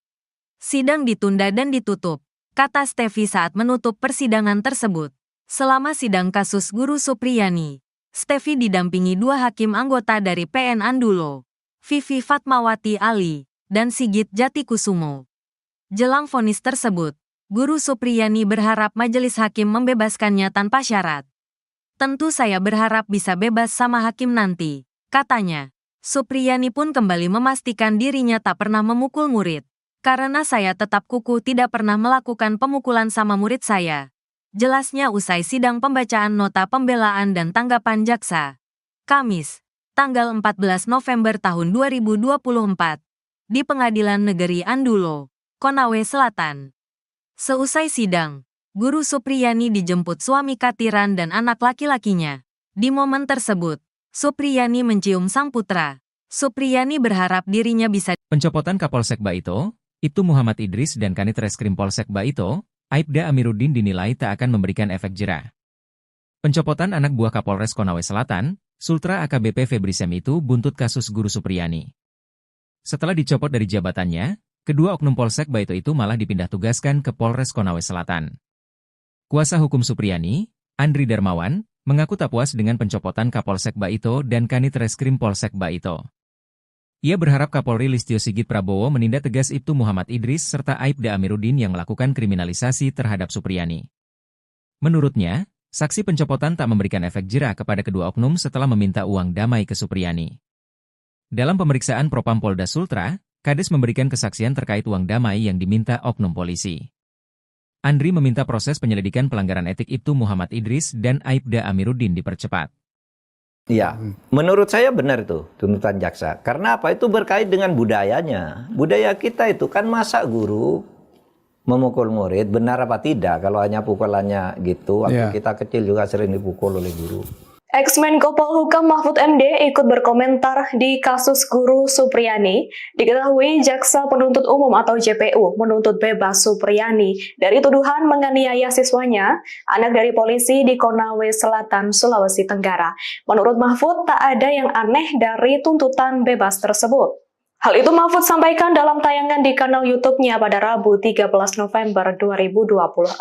Sidang ditunda dan ditutup, kata Stefi saat menutup persidangan tersebut. Selama sidang kasus Guru Supriyani, Stefi didampingi dua hakim anggota dari PN Andulo, Vivi Fatmawati Ali, dan Sigit Jatikusumo. Jelang vonis tersebut, Guru Supriyani berharap majelis hakim membebaskannya tanpa syarat. Tentu saya berharap bisa bebas sama hakim nanti, katanya. Supriyani pun kembali memastikan dirinya tak pernah memukul murid. Karena saya tetap kukuh tidak pernah melakukan pemukulan sama murid saya. Jelasnya usai sidang pembacaan nota pembelaan dan tanggapan jaksa. Kamis, tanggal 14 November tahun 2024, di Pengadilan Negeri Andulo, Konawe Selatan. Seusai sidang, Guru Supriyani dijemput suami Katiran dan anak laki-lakinya. Di momen tersebut, Supriyani mencium sang putra. Supriyani berharap dirinya bisa. Pencopotan Kapolsek Baito, Ibtu Muhammad Idris dan Kanit Reskrim Polsek Baito, Aibda Amiruddin dinilai tak akan memberikan efek jera. Pencopotan anak buah Kapolres Konawe Selatan, Sultra AKBP Febri Sem itu buntut kasus Guru Supriyani. Setelah dicopot dari jabatannya, kedua oknum Polsek Baito itu malah dipindah tugaskan ke Polres Konawe Selatan. Kuasa hukum Supriyani, Andri Darmawan, mengaku tak puas dengan pencopotan Kapolsek Baito dan Kanit Reskrim Polsek Baito. Ia berharap Kapolri Listio Sigit Prabowo menindak tegas Ibtu Muhammad Idris serta Aibda Amiruddin yang melakukan kriminalisasi terhadap Supriyani. Menurutnya, saksi pencopotan tak memberikan efek jera kepada kedua oknum setelah meminta uang damai ke Supriyani. Dalam pemeriksaan Propam Polda Sultra, Kades memberikan kesaksian terkait uang damai yang diminta oknum polisi. Andri meminta proses penyelidikan pelanggaran etik Ibtu Muhammad Idris dan Aibda Amiruddin dipercepat. Ya, menurut saya benar itu tuntutan jaksa. Karena apa? Itu berkait dengan budayanya. Budaya kita itu kan masa guru memukul murid, benar apa tidak? Kalau hanya pukulannya gitu, waktu kita kecil juga sering dipukul oleh guru. Ex-Menko Polhukam Mahfud MD ikut berkomentar di kasus guru Supriyani. Diketahui Jaksa Penuntut Umum atau JPU menuntut bebas Supriyani dari tuduhan menganiaya siswanya, anak dari polisi di Konawe Selatan, Sulawesi Tenggara. Menurut Mahfud, tak ada yang aneh dari tuntutan bebas tersebut. Hal itu Mahfud sampaikan dalam tayangan di kanal YouTube-nya pada Rabu 13 November 2024.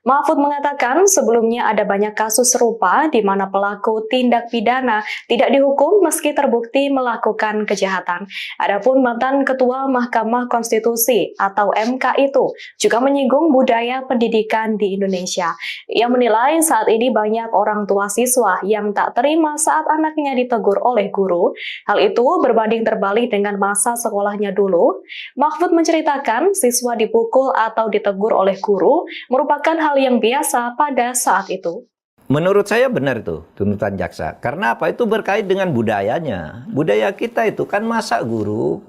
Mahfud mengatakan sebelumnya ada banyak kasus serupa di mana pelaku tindak pidana tidak dihukum meski terbukti melakukan kejahatan. Adapun mantan Ketua Mahkamah Konstitusi atau MK itu juga menyinggung budaya pendidikan di Indonesia. Ia menilai saat ini banyak orang tua siswa yang tak terima saat anaknya ditegur oleh guru. Hal itu berbanding terbalik dengan masa sekolahnya dulu. Mahfud menceritakan siswa dipukul atau ditegur oleh guru merupakan hal yang biasa pada saat itu. Menurut saya benar itu tuntutan jaksa. Karena apa? Itu berkait dengan budayanya. Budaya kita itu kan masa guru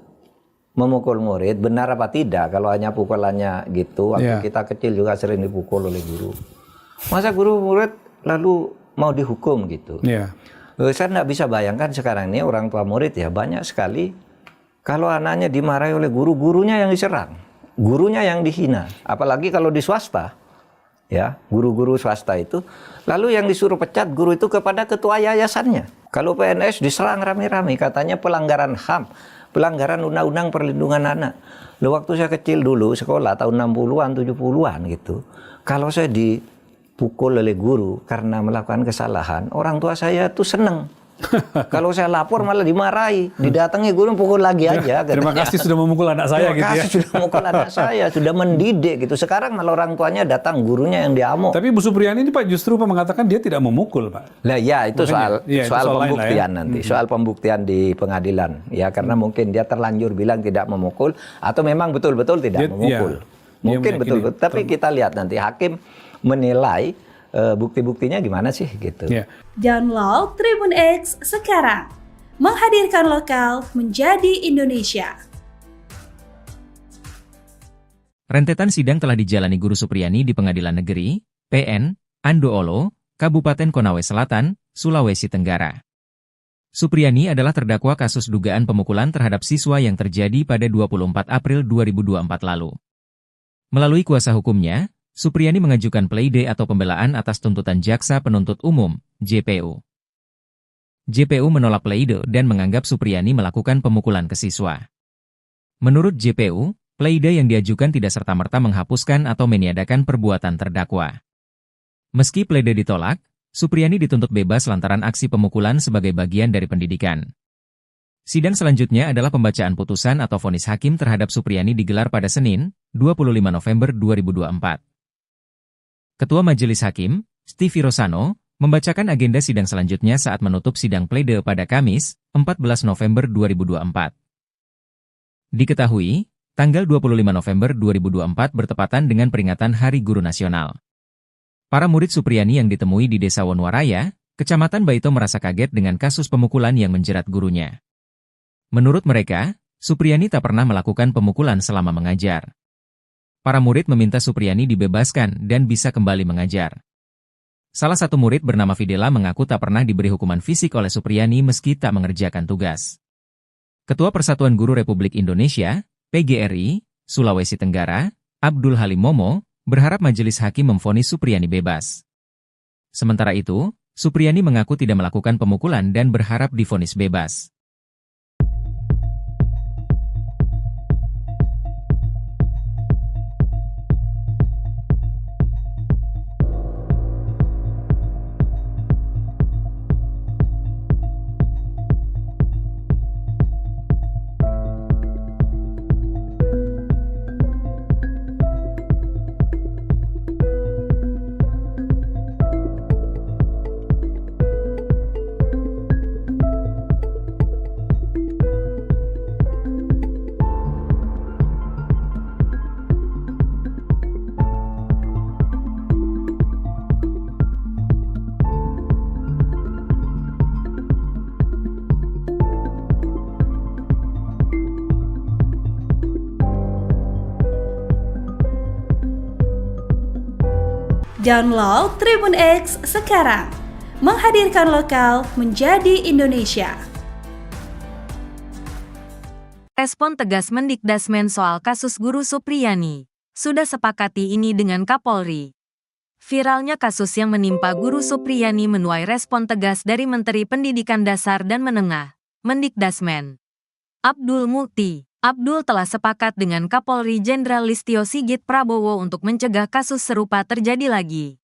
memukul murid, benar apa tidak? Kalau hanya pukulannya gitu, waktu kita kecil juga sering dipukul oleh guru. Masa guru murid lalu mau dihukum gitu? Saya nggak bisa bayangkan sekarang ini orang tua murid ya banyak sekali. Kalau anaknya dimarahi oleh guru, gurunya yang diserang, gurunya yang dihina. Apalagi kalau di swasta, ya guru-guru swasta itu. Lalu yang disuruh pecat guru itu kepada ketua yayasannya. Kalau PNS diserang rame-rame, katanya pelanggaran HAM, pelanggaran Undang-Undang Perlindungan Anak. Loh, waktu saya kecil dulu, sekolah tahun 60-an, 70-an gitu. Kalau saya dipukul oleh guru karena melakukan kesalahan, orang tua saya tuh seneng. Kalau saya lapor malah dimarahi, didatangi guru pukul lagi aja. Terima kasih sudah memukul anak saya gitu ya. Terima kasih sudah memukul anak saya, sudah mendidik gitu. Sekarang malah orang tuanya datang, gurunya yang diamuk. Tapi Bu Supriyani ini Pak justru mengatakan dia tidak memukul Pak. Lah ya itu soal pembuktian ya. nanti, soal pembuktian di pengadilan. Ya karena mungkin dia terlanjur bilang tidak memukul atau memang betul-betul tidak memukul. Mungkin betul-betul. Tapi kita lihat nanti hakim menilai bukti-buktinya gimana sih gitu. Download Tribun X sekarang. Menghadirkan lokal menjadi Indonesia. Rentetan sidang telah dijalani Guru Supriyani di Pengadilan Negeri, PN, Andoolo, Kabupaten Konawe Selatan, Sulawesi Tenggara. Supriyani adalah terdakwa kasus dugaan pemukulan terhadap siswa yang terjadi pada 24 April 2024 lalu. Melalui kuasa hukumnya, Supriyani mengajukan pleide atau pembelaan atas tuntutan Jaksa Penuntut Umum, JPU. JPU menolak pleide dan menganggap Supriyani melakukan pemukulan ke siswa. Menurut JPU, pleide yang diajukan tidak serta-merta menghapuskan atau meniadakan perbuatan terdakwa. Meski pleide ditolak, Supriyani dituntut bebas lantaran aksi pemukulan sebagai bagian dari pendidikan. Sidang selanjutnya adalah pembacaan putusan atau vonis hakim terhadap Supriyani digelar pada Senin, 25 November 2024. Ketua Majelis Hakim, Stevie Rosano, membacakan agenda sidang selanjutnya saat menutup sidang pleide pada Kamis, 14 November 2024. Diketahui, tanggal 25 November 2024 bertepatan dengan peringatan Hari Guru Nasional. Para murid Supriyani yang ditemui di Desa Wonwaraya, Kecamatan Baito merasa kaget dengan kasus pemukulan yang menjerat gurunya. Menurut mereka, Supriyani tak pernah melakukan pemukulan selama mengajar. Para murid meminta Supriyani dibebaskan dan bisa kembali mengajar. Salah satu murid bernama Fidela mengaku tak pernah diberi hukuman fisik oleh Supriyani meski tak mengerjakan tugas. Ketua Persatuan Guru Republik Indonesia, PGRI, Sulawesi Tenggara, Abdul Halim Momo, berharap majelis hakim memvonis Supriyani bebas. Sementara itu, Supriyani mengaku tidak melakukan pemukulan dan berharap divonis bebas. Download Tribun X sekarang. Menghadirkan lokal menjadi Indonesia. Respon tegas Mendikdasmen soal kasus Guru Supriyani. Sudah sepakati ini dengan Kapolri. Viralnya kasus yang menimpa Guru Supriyani menuai respon tegas dari Menteri Pendidikan Dasar dan Menengah, Mendikdasmen. Abdul Mukti. Abdul telah sepakat dengan Kapolri Jenderal Listio Sigit Prabowo untuk mencegah kasus serupa terjadi lagi.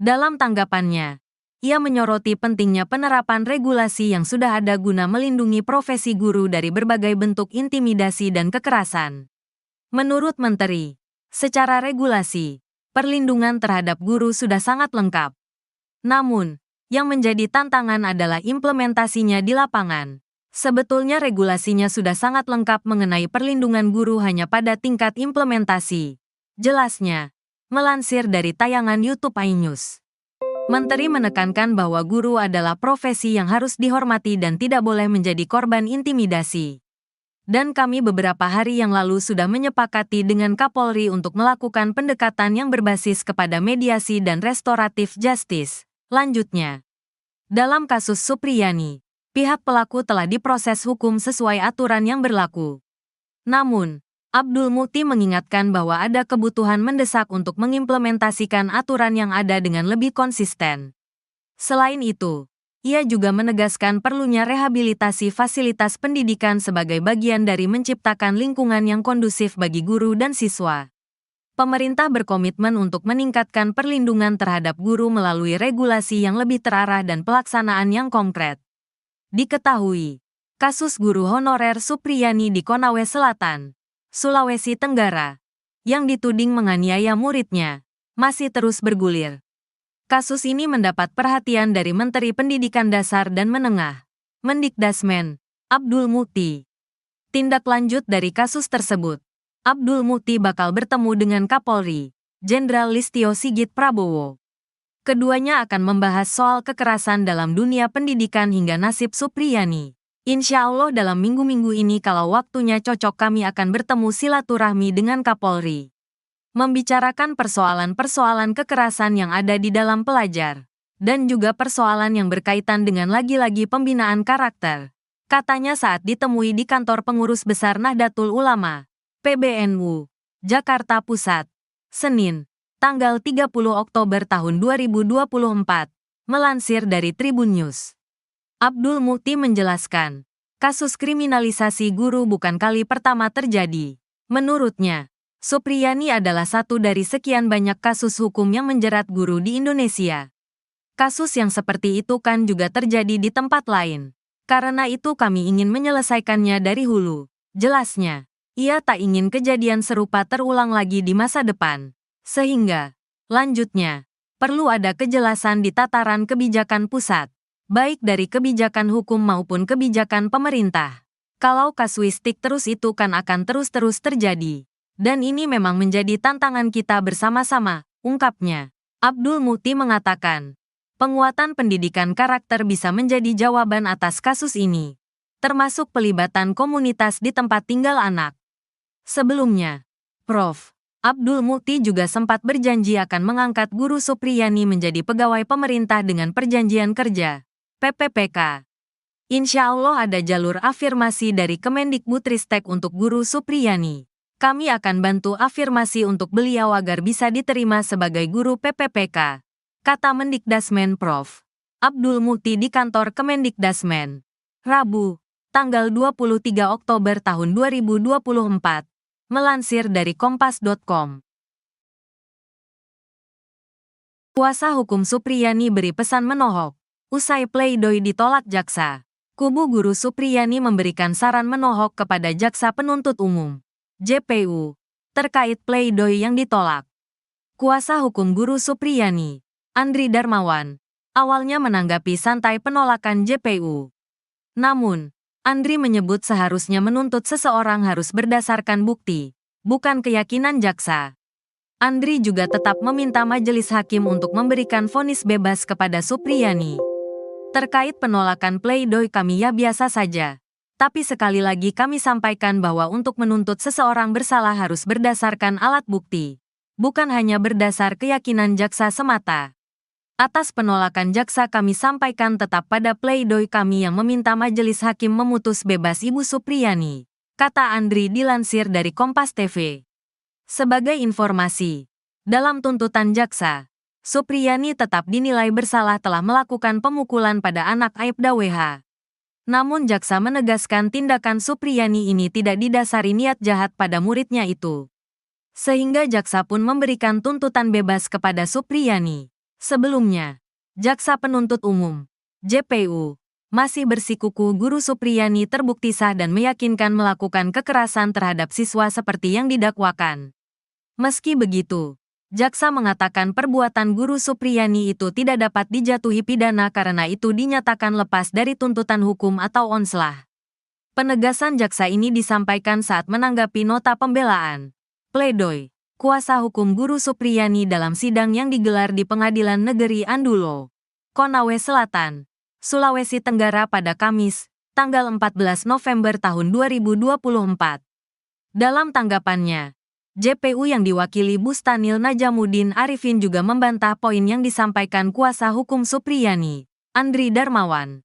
Dalam tanggapannya, ia menyoroti pentingnya penerapan regulasi yang sudah ada guna melindungi profesi guru dari berbagai bentuk intimidasi dan kekerasan. Menurut Menteri, secara regulasi, perlindungan terhadap guru sudah sangat lengkap. Namun, yang menjadi tantangan adalah implementasinya di lapangan. Sebetulnya regulasinya sudah sangat lengkap mengenai perlindungan guru hanya pada tingkat implementasi. Jelasnya, melansir dari tayangan YouTube iNews. Menteri menekankan bahwa guru adalah profesi yang harus dihormati dan tidak boleh menjadi korban intimidasi. Dan kami beberapa hari yang lalu sudah menyepakati dengan Kapolri untuk melakukan pendekatan yang berbasis kepada mediasi dan restoratif justice. Lanjutnya, dalam kasus Supriyani, pihak pelaku telah diproses hukum sesuai aturan yang berlaku. Namun, Abdul Mukti mengingatkan bahwa ada kebutuhan mendesak untuk mengimplementasikan aturan yang ada dengan lebih konsisten. Selain itu, ia juga menegaskan perlunya rehabilitasi fasilitas pendidikan sebagai bagian dari menciptakan lingkungan yang kondusif bagi guru dan siswa. Pemerintah berkomitmen untuk meningkatkan perlindungan terhadap guru melalui regulasi yang lebih terarah dan pelaksanaan yang konkret. Diketahui, kasus guru honorer Supriyani di Konawe Selatan, Sulawesi Tenggara, yang dituding menganiaya muridnya, masih terus bergulir. Kasus ini mendapat perhatian dari Menteri Pendidikan Dasar dan Menengah, Mendikdasmen, Abdul Mukti. Tindak lanjut dari kasus tersebut, Abdul Mukti bakal bertemu dengan Kapolri, Jenderal Listio Sigit Prabowo. Keduanya akan membahas soal kekerasan dalam dunia pendidikan hingga nasib Supriyani. Insya Allah dalam minggu-minggu ini kalau waktunya cocok kami akan bertemu silaturahmi dengan Kapolri. Membicarakan persoalan-persoalan kekerasan yang ada di dalam pelajar, dan juga persoalan yang berkaitan dengan lagi-lagi pembinaan karakter, katanya saat ditemui di kantor pengurus besar Nahdlatul Ulama, PBNU, Jakarta Pusat, Senin, tanggal 30 Oktober tahun 2024, melansir dari Tribun News. Abdul Mukti menjelaskan, kasus kriminalisasi guru bukan kali pertama terjadi. Menurutnya, Supriyani adalah satu dari sekian banyak kasus hukum yang menjerat guru di Indonesia. Kasus yang seperti itu kan juga terjadi di tempat lain. Karena itu kami ingin menyelesaikannya dari hulu. Jelasnya, ia tak ingin kejadian serupa terulang lagi di masa depan. Sehingga, lanjutnya, perlu ada kejelasan di tataran kebijakan pusat, baik dari kebijakan hukum maupun kebijakan pemerintah. Kalau kasuistik terus itu kan akan terus-terus terjadi. Dan ini memang menjadi tantangan kita bersama-sama, ungkapnya. Abdul Mukti mengatakan, penguatan pendidikan karakter bisa menjadi jawaban atas kasus ini, termasuk pelibatan komunitas di tempat tinggal anak. Sebelumnya, Prof. Abdul Mukti juga sempat berjanji akan mengangkat Guru Supriyani menjadi pegawai pemerintah dengan perjanjian kerja, PPPK. Insya Allah ada jalur afirmasi dari Kemendikbudristek untuk Guru Supriyani. Kami akan bantu afirmasi untuk beliau agar bisa diterima sebagai guru PPPK, kata Mendikdasmen Prof. Abdul Mukti di kantor Kemendikdasmen. Rabu, tanggal 23 Oktober tahun 2024, melansir dari kompas.com. Kuasa hukum Supriyani beri pesan menohok. Usai pleidoy ditolak jaksa, kubu Guru Supriyani memberikan saran menohok kepada Jaksa Penuntut Umum, JPU, terkait pleidoy yang ditolak. Kuasa hukum Guru Supriyani, Andri Darmawan, awalnya menanggapi santai penolakan JPU. Namun, Andri menyebut seharusnya menuntut seseorang harus berdasarkan bukti, bukan keyakinan jaksa. Andri juga tetap meminta majelis hakim untuk memberikan vonis bebas kepada Supriyani. Terkait penolakan pleidoy kami ya biasa saja. Tapi sekali lagi kami sampaikan bahwa untuk menuntut seseorang bersalah harus berdasarkan alat bukti, bukan hanya berdasar keyakinan jaksa semata. Atas penolakan jaksa kami sampaikan tetap pada pledoi kami yang meminta majelis hakim memutus bebas Ibu Supriyani, kata Andri dilansir dari Kompas TV. Sebagai informasi, dalam tuntutan jaksa, Supriyani tetap dinilai bersalah telah melakukan pemukulan pada anak Aibda WH. Namun jaksa menegaskan tindakan Supriyani ini tidak didasari niat jahat pada muridnya itu. Sehingga jaksa pun memberikan tuntutan bebas kepada Supriyani. Sebelumnya, jaksa penuntut umum, JPU, masih bersikukuh Guru Supriyani terbukti sah dan meyakinkan melakukan kekerasan terhadap siswa seperti yang didakwakan. Meski begitu, jaksa mengatakan perbuatan Guru Supriyani itu tidak dapat dijatuhi pidana karena itu dinyatakan lepas dari tuntutan hukum atau onslah. Penegasan jaksa ini disampaikan saat menanggapi nota pembelaan, pledoi, kuasa hukum Guru Supriyani dalam sidang yang digelar di Pengadilan Negeri Andulo, Konawe Selatan, Sulawesi Tenggara pada Kamis, tanggal 14 November tahun 2024. Dalam tanggapannya, JPU yang diwakili Bustanil Najamuddin Arifin juga membantah poin yang disampaikan kuasa hukum Supriyani, Andri Darmawan.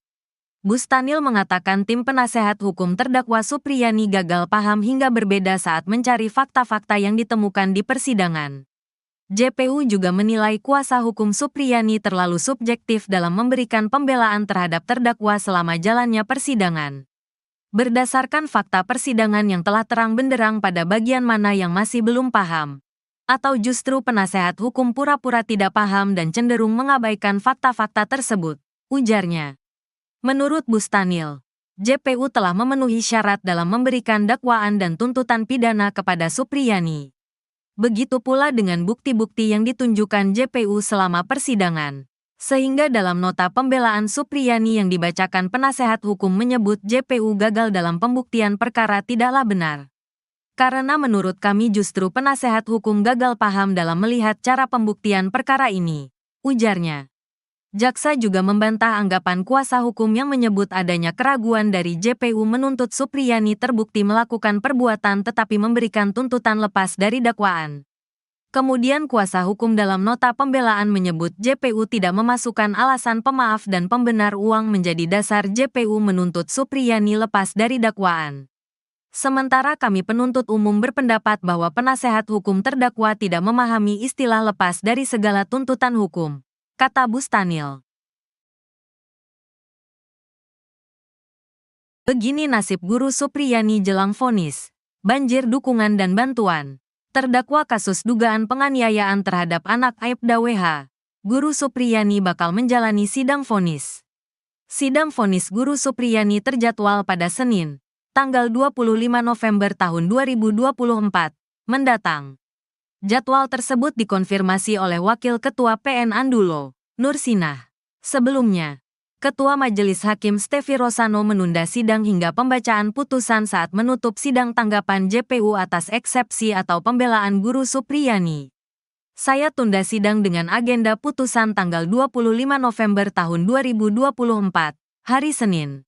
Bustanil mengatakan tim penasehat hukum terdakwa Supriyani gagal paham hingga berbeda saat mencari fakta-fakta yang ditemukan di persidangan. JPU juga menilai kuasa hukum Supriyani terlalu subjektif dalam memberikan pembelaan terhadap terdakwa selama jalannya persidangan. Berdasarkan fakta persidangan yang telah terang benderang pada bagian mana yang masih belum paham, atau justru penasehat hukum pura-pura tidak paham dan cenderung mengabaikan fakta-fakta tersebut, ujarnya. Menurut Bustanil, JPU telah memenuhi syarat dalam memberikan dakwaan dan tuntutan pidana kepada Supriyani. Begitu pula dengan bukti-bukti yang ditunjukkan JPU selama persidangan. Sehingga dalam nota pembelaan Supriyani yang dibacakan penasehat hukum menyebut JPU gagal dalam pembuktian perkara tidaklah benar. Karena menurut kami justru penasehat hukum gagal paham dalam melihat cara pembuktian perkara ini, ujarnya. Jaksa juga membantah anggapan kuasa hukum yang menyebut adanya keraguan dari JPU menuntut Supriyani terbukti melakukan perbuatan tetapi memberikan tuntutan lepas dari dakwaan. Kemudian kuasa hukum dalam nota pembelaan menyebut JPU tidak memasukkan alasan pemaaf dan pembenar uang menjadi dasar JPU menuntut Supriyani lepas dari dakwaan. Sementara kami penuntut umum berpendapat bahwa penasehat hukum terdakwa tidak memahami istilah lepas dari segala tuntutan hukum, kata Bustanil. Begini nasib Guru Supriyani jelang vonis, banjir dukungan dan bantuan. Terdakwa kasus dugaan penganiayaan terhadap anak Aibda WH, Guru Supriyani bakal menjalani sidang vonis. Sidang vonis Guru Supriyani terjadwal pada Senin, tanggal 25 November tahun 2024, mendatang. Jadwal tersebut dikonfirmasi oleh Wakil Ketua PN Andulo, Nur Sinah. Sebelumnya, Ketua Majelis Hakim Stefi Rosano menunda sidang hingga pembacaan putusan saat menutup sidang tanggapan JPU atas eksepsi atau pembelaan Guru Supriyani. Saya tunda sidang dengan agenda putusan tanggal 25 November tahun 2024, hari Senin.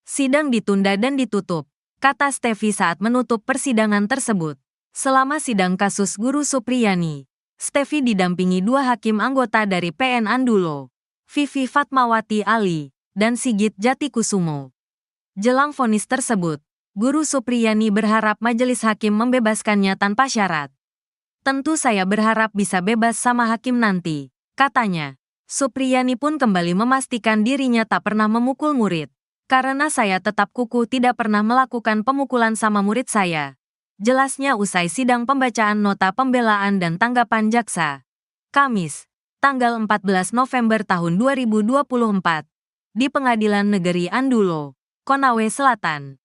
Sidang ditunda dan ditutup, kata Stefi saat menutup persidangan tersebut. Selama sidang kasus Guru Supriyani, Stefi didampingi dua hakim anggota dari PN Andulo, Vivi Fatmawati Ali, dan Sigit Jatikusumo. Jelang vonis tersebut, Guru Supriyani berharap majelis hakim membebaskannya tanpa syarat. Tentu saya berharap bisa bebas sama hakim nanti, katanya. Supriyani pun kembali memastikan dirinya tak pernah memukul murid. Karena saya tetap kukuh tidak pernah melakukan pemukulan sama murid saya. Jelasnya usai sidang pembacaan nota pembelaan dan tanggapan jaksa. Kamis, tanggal 14 November tahun 2024, di Pengadilan Negeri Andulo, Konawe Selatan.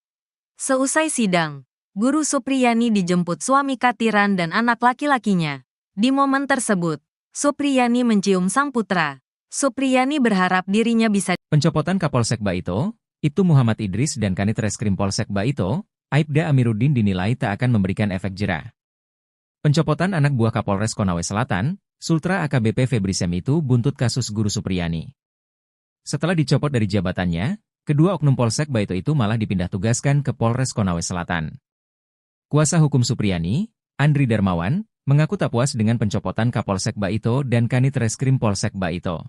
Seusai sidang, Guru Supriyani dijemput suami Katiran dan anak laki-lakinya. Di momen tersebut, Supriyani mencium sang putra. Supriyani berharap dirinya bisa. Pencopotan Kapolsek Baito, Ibtu Muhammad Idris dan Kanit Reskrim Polsek Baito, Aibda Amiruddin dinilai tak akan memberikan efek jera. Pencopotan anak buah Kapolres Konawe Selatan, Sultra AKBP Febri Sem itu buntut kasus Guru Supriyani. Setelah dicopot dari jabatannya, kedua oknum Polsek Baito itu malah dipindah tugaskan ke Polres Konawe Selatan. Kuasa hukum Supriyani, Andri Darmawan, mengaku tak puas dengan pencopotan Kapolsek Baito dan Kanit Reskrim Polsek Baito.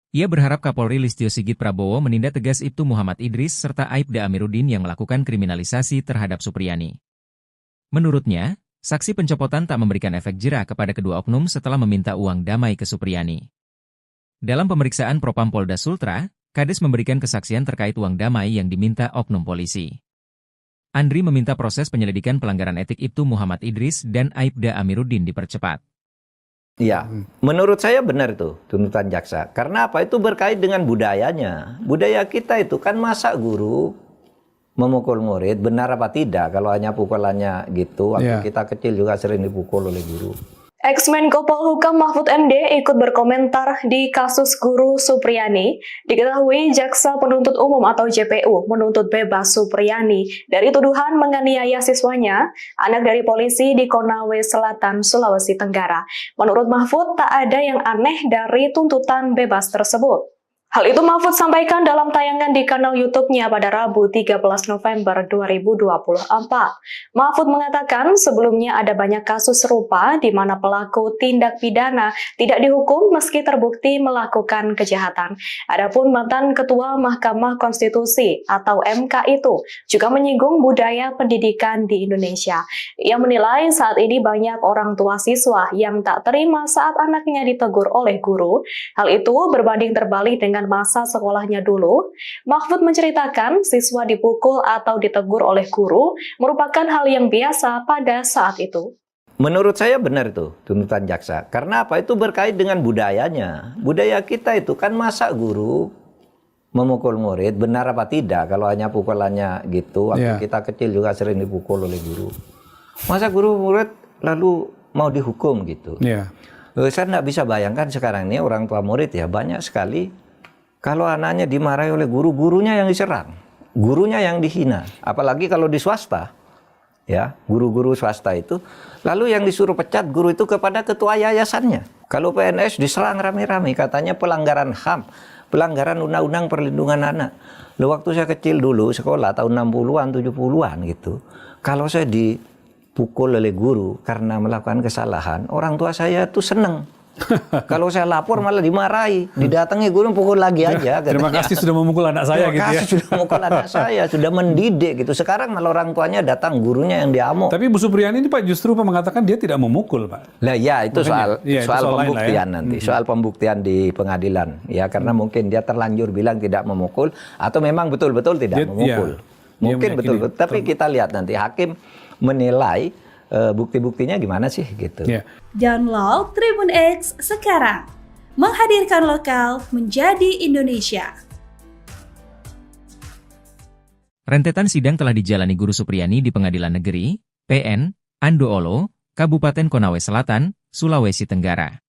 Ia berharap Kapolri Listio Sigit Prabowo menindak tegas Ibtu Muhammad Idris serta Aibda Amiruddin yang melakukan kriminalisasi terhadap Supriyani. Menurutnya, saksi pencopotan tak memberikan efek jera kepada kedua oknum setelah meminta uang damai ke Supriyani. Dalam pemeriksaan Propam Polda Sultra, Kades memberikan kesaksian terkait uang damai yang diminta oknum polisi. Andri meminta proses penyelidikan pelanggaran etik Ibtu Muhammad Idris dan Aibda Amiruddin dipercepat. Ya, menurut saya benar itu tuntutan jaksa. Karena apa? Itu berkait dengan budayanya. Budaya kita itu kan masa guru memukul murid, benar apa tidak? Kalau hanya pukulannya gitu, waktu kita kecil juga sering dipukul oleh guru. Ex-Menko Polhukam Mahfud MD ikut berkomentar di kasus guru Supriyani. Diketahui Jaksa Penuntut Umum atau JPU menuntut bebas Supriyani dari tuduhan menganiaya siswanya, anak dari polisi di Konawe Selatan, Sulawesi Tenggara. Menurut Mahfud, tak ada yang aneh dari tuntutan bebas tersebut. Hal itu Mahfud sampaikan dalam tayangan di kanal YouTube-nya pada Rabu 13 November 2024. Mahfud mengatakan sebelumnya ada banyak kasus serupa di mana pelaku tindak pidana tidak dihukum meski terbukti melakukan kejahatan. Adapun mantan Ketua Mahkamah Konstitusi atau MK itu juga menyinggung budaya pendidikan di Indonesia. Ia menilai saat ini banyak orang tua siswa yang tak terima saat anaknya ditegur oleh guru. Hal itu berbanding terbalik dengan masa sekolahnya dulu. Mahfud menceritakan siswa dipukul atau ditegur oleh guru merupakan hal yang biasa pada saat itu. Menurut saya benar itu tuntutan jaksa. Karena apa? Itu berkait dengan budayanya. Budaya kita itu kan masa guru memukul murid, benar apa tidak? Kalau hanya pukulannya gitu, waktu kita kecil juga sering dipukul oleh guru. Masa guru murid lalu mau dihukum gitu? Saya nggak bisa bayangkan sekarang ini orang tua murid ya banyak sekali. Kalau anaknya dimarahi oleh guru, gurunya yang diserang, gurunya yang dihina. Apalagi kalau di swasta, ya guru-guru swasta itu, lalu yang disuruh pecat guru itu kepada ketua yayasannya. Kalau PNS diserang rame-rame, katanya pelanggaran HAM, pelanggaran Undang-Undang Perlindungan Anak. Lalu waktu saya kecil dulu, sekolah tahun 60-an, 70-an gitu, kalau saya dipukul oleh guru karena melakukan kesalahan, orang tua saya tuh seneng. Kalau saya lapor malah dimarahi, didatangi guru pukul lagi aja. Terima kasih sudah memukul anak saya gitu ya. Terima kasih sudah memukul anak saya, sudah mendidik gitu. Sekarang malah orang tuanya datang, gurunya yang diamuk. Tapi Bu Supriyani ini Pak justru mengatakan dia tidak memukul Pak. Lah ya itu soal pembuktian nanti, soal pembuktian di pengadilan ya karena mungkin dia terlanjur bilang tidak memukul atau memang betul-betul tidak memukul. Mungkin betul-betul, tapi kita lihat nanti hakim menilai bukti-buktinya gimana sih gitu. Download Tribun X sekarang. Menghadirkan lokal menjadi Indonesia. Rentetan sidang telah dijalani Guru Supriyani di Pengadilan Negeri, PN, Andoolo, Kabupaten Konawe Selatan, Sulawesi Tenggara.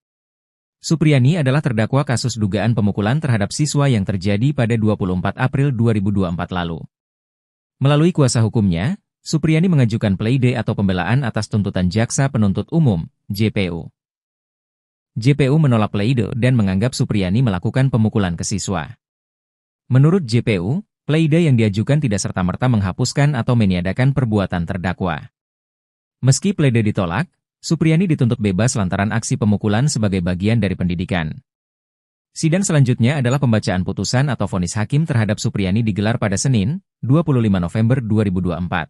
Supriyani adalah terdakwa kasus dugaan pemukulan terhadap siswa yang terjadi pada 24 April 2024 lalu. Melalui kuasa hukumnya, Supriyani mengajukan pleide atau pembelaan atas tuntutan Jaksa Penuntut Umum, JPU. JPU menolak pleide dan menganggap Supriyani melakukan pemukulan ke siswa. Menurut JPU, pleide yang diajukan tidak serta-merta menghapuskan atau meniadakan perbuatan terdakwa. Meski pleide ditolak, Supriyani dituntut bebas lantaran aksi pemukulan sebagai bagian dari pendidikan. Sidang selanjutnya adalah pembacaan putusan atau vonis hakim terhadap Supriyani digelar pada Senin, 25 November 2024.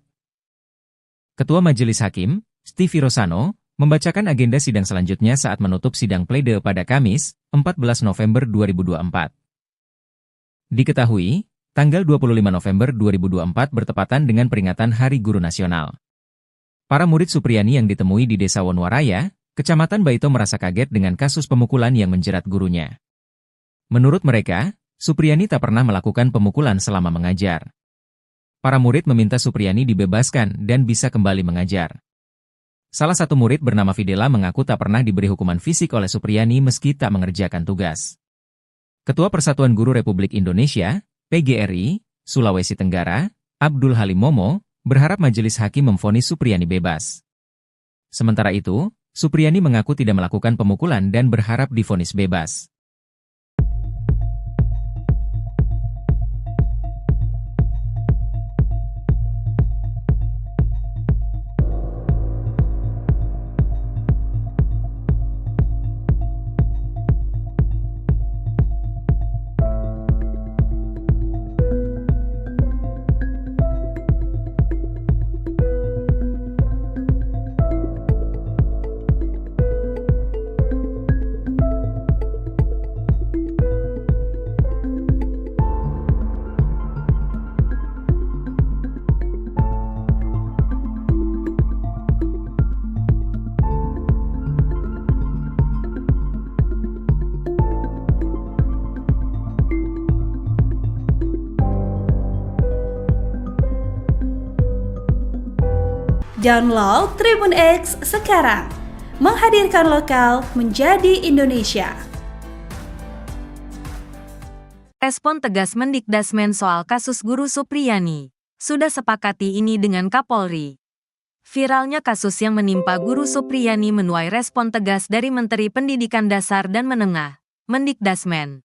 Ketua Majelis Hakim, Stevie Rosano, membacakan agenda sidang selanjutnya saat menutup sidang pleide pada Kamis, 14 November 2024. Diketahui, tanggal 25 November 2024 bertepatan dengan peringatan Hari Guru Nasional. Para murid Supriyani yang ditemui di Desa Wonwaraya, Kecamatan Baito merasa kaget dengan kasus pemukulan yang menjerat gurunya. Menurut mereka, Supriyani tak pernah melakukan pemukulan selama mengajar. Para murid meminta Supriyani dibebaskan dan bisa kembali mengajar. Salah satu murid bernama Fidela mengaku tak pernah diberi hukuman fisik oleh Supriyani meski tak mengerjakan tugas. Ketua Persatuan Guru Republik Indonesia, PGRI, Sulawesi Tenggara, Abdul Halim Momo, berharap majelis hakim memvonis Supriyani bebas. Sementara itu, Supriyani mengaku tidak melakukan pemukulan dan berharap divonis bebas. Download Tribun X sekarang. Menghadirkan lokal menjadi Indonesia. Respon tegas Mendikdasmen soal kasus Guru Supriyani. Sudah sepakati ini dengan Kapolri. Viralnya kasus yang menimpa Guru Supriyani menuai respon tegas dari Menteri Pendidikan Dasar dan Menengah, Mendikdasmen.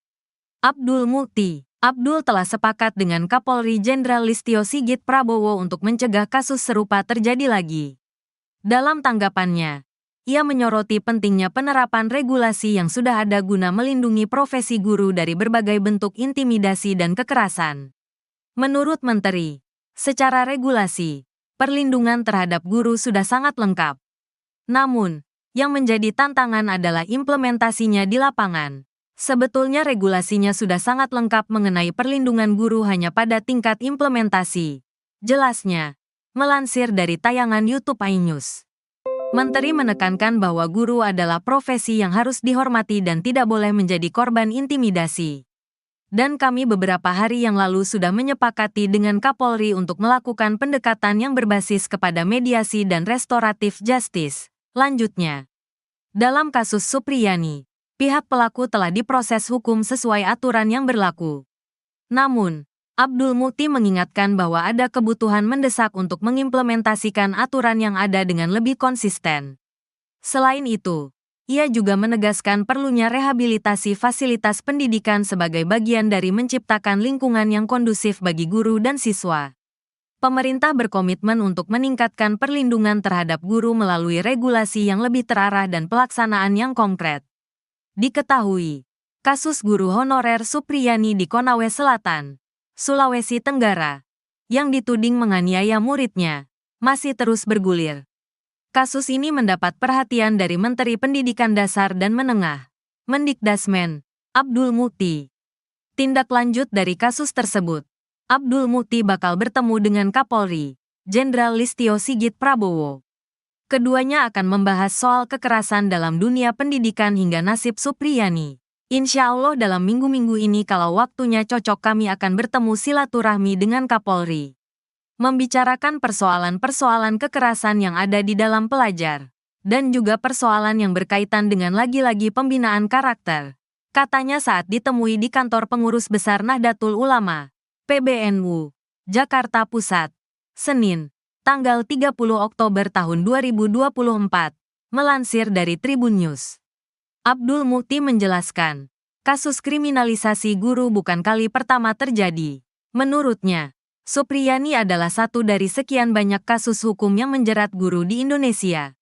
Abdul Mukti. Abdul telah sepakat dengan Kapolri Jenderal Listio Sigit Prabowo untuk mencegah kasus serupa terjadi lagi. Dalam tanggapannya, ia menyoroti pentingnya penerapan regulasi yang sudah ada guna melindungi profesi guru dari berbagai bentuk intimidasi dan kekerasan. Menurut Menteri, secara regulasi, perlindungan terhadap guru sudah sangat lengkap. Namun, yang menjadi tantangan adalah implementasinya di lapangan. Sebetulnya regulasinya sudah sangat lengkap mengenai perlindungan guru hanya pada tingkat implementasi. Jelasnya, melansir dari tayangan YouTube iNews. Menteri menekankan bahwa guru adalah profesi yang harus dihormati dan tidak boleh menjadi korban intimidasi. Dan kami beberapa hari yang lalu sudah menyepakati dengan Kapolri untuk melakukan pendekatan yang berbasis kepada mediasi dan restoratif justice. Lanjutnya, dalam kasus Supriyani, pihak pelaku telah diproses hukum sesuai aturan yang berlaku. Namun, Abdul Mukti mengingatkan bahwa ada kebutuhan mendesak untuk mengimplementasikan aturan yang ada dengan lebih konsisten. Selain itu, ia juga menegaskan perlunya rehabilitasi fasilitas pendidikan sebagai bagian dari menciptakan lingkungan yang kondusif bagi guru dan siswa. Pemerintah berkomitmen untuk meningkatkan perlindungan terhadap guru melalui regulasi yang lebih terarah dan pelaksanaan yang konkret. Diketahui, kasus guru honorer Supriyani di Konawe Selatan, Sulawesi Tenggara, yang dituding menganiaya muridnya, masih terus bergulir. Kasus ini mendapat perhatian dari Menteri Pendidikan Dasar dan Menengah, Mendikdasmen, Abdul Mukti. Tindak lanjut dari kasus tersebut, Abdul Mukti bakal bertemu dengan Kapolri, Jenderal Listio Sigit Prabowo. Keduanya akan membahas soal kekerasan dalam dunia pendidikan hingga nasib Supriyani. Insya Allah dalam minggu-minggu ini kalau waktunya cocok kami akan bertemu silaturahmi dengan Kapolri. Membicarakan persoalan-persoalan kekerasan yang ada di dalam pelajar. Dan juga persoalan yang berkaitan dengan lagi-lagi pembinaan karakter. Katanya saat ditemui di kantor pengurus besar Nahdlatul Ulama, PBNU, Jakarta Pusat, Senin, tanggal 30 Oktober tahun 2024, melansir dari Tribun News. Abdul Mukti menjelaskan, kasus kriminalisasi guru bukan kali pertama terjadi. Menurutnya, Supriyani adalah satu dari sekian banyak kasus hukum yang menjerat guru di Indonesia.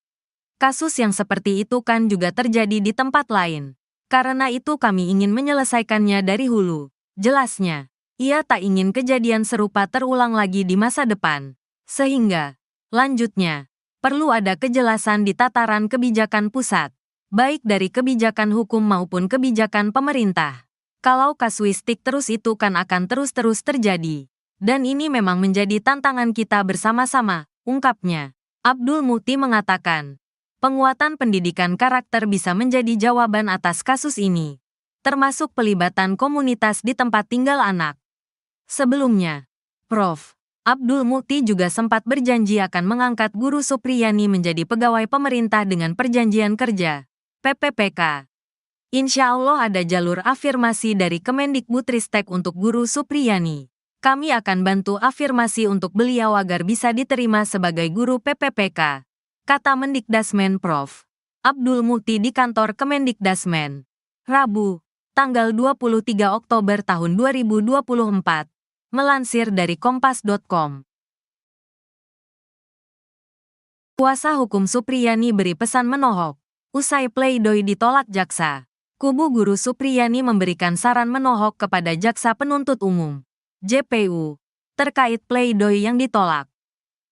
Kasus yang seperti itu kan juga terjadi di tempat lain. Karena itu kami ingin menyelesaikannya dari hulu. Jelasnya, ia tak ingin kejadian serupa terulang lagi di masa depan. Sehingga, lanjutnya, perlu ada kejelasan di tataran kebijakan pusat, baik dari kebijakan hukum maupun kebijakan pemerintah. Kalau kasuistik terus itu kan akan terus-terus terjadi. Dan ini memang menjadi tantangan kita bersama-sama, ungkapnya. Abdul Mukti mengatakan, penguatan pendidikan karakter bisa menjadi jawaban atas kasus ini, termasuk pelibatan komunitas di tempat tinggal anak. Sebelumnya, Prof. Abdul Mukti juga sempat berjanji akan mengangkat Guru Supriyani menjadi pegawai pemerintah dengan perjanjian kerja, PPPK. Insya Allah ada jalur afirmasi dari Kemendikbudristek untuk Guru Supriyani. Kami akan bantu afirmasi untuk beliau agar bisa diterima sebagai guru PPPK, kata Mendikdasmen Prof. Abdul Mukti di kantor Kemendikdasmen. Rabu, tanggal 23 Oktober tahun 2024. Melansir dari Kompas.com. Kuasa hukum Supriyani beri pesan menohok. Usai pleidoy ditolak jaksa, kubu Guru Supriyani memberikan saran menohok kepada Jaksa Penuntut Umum, JPU, terkait pleidoy yang ditolak.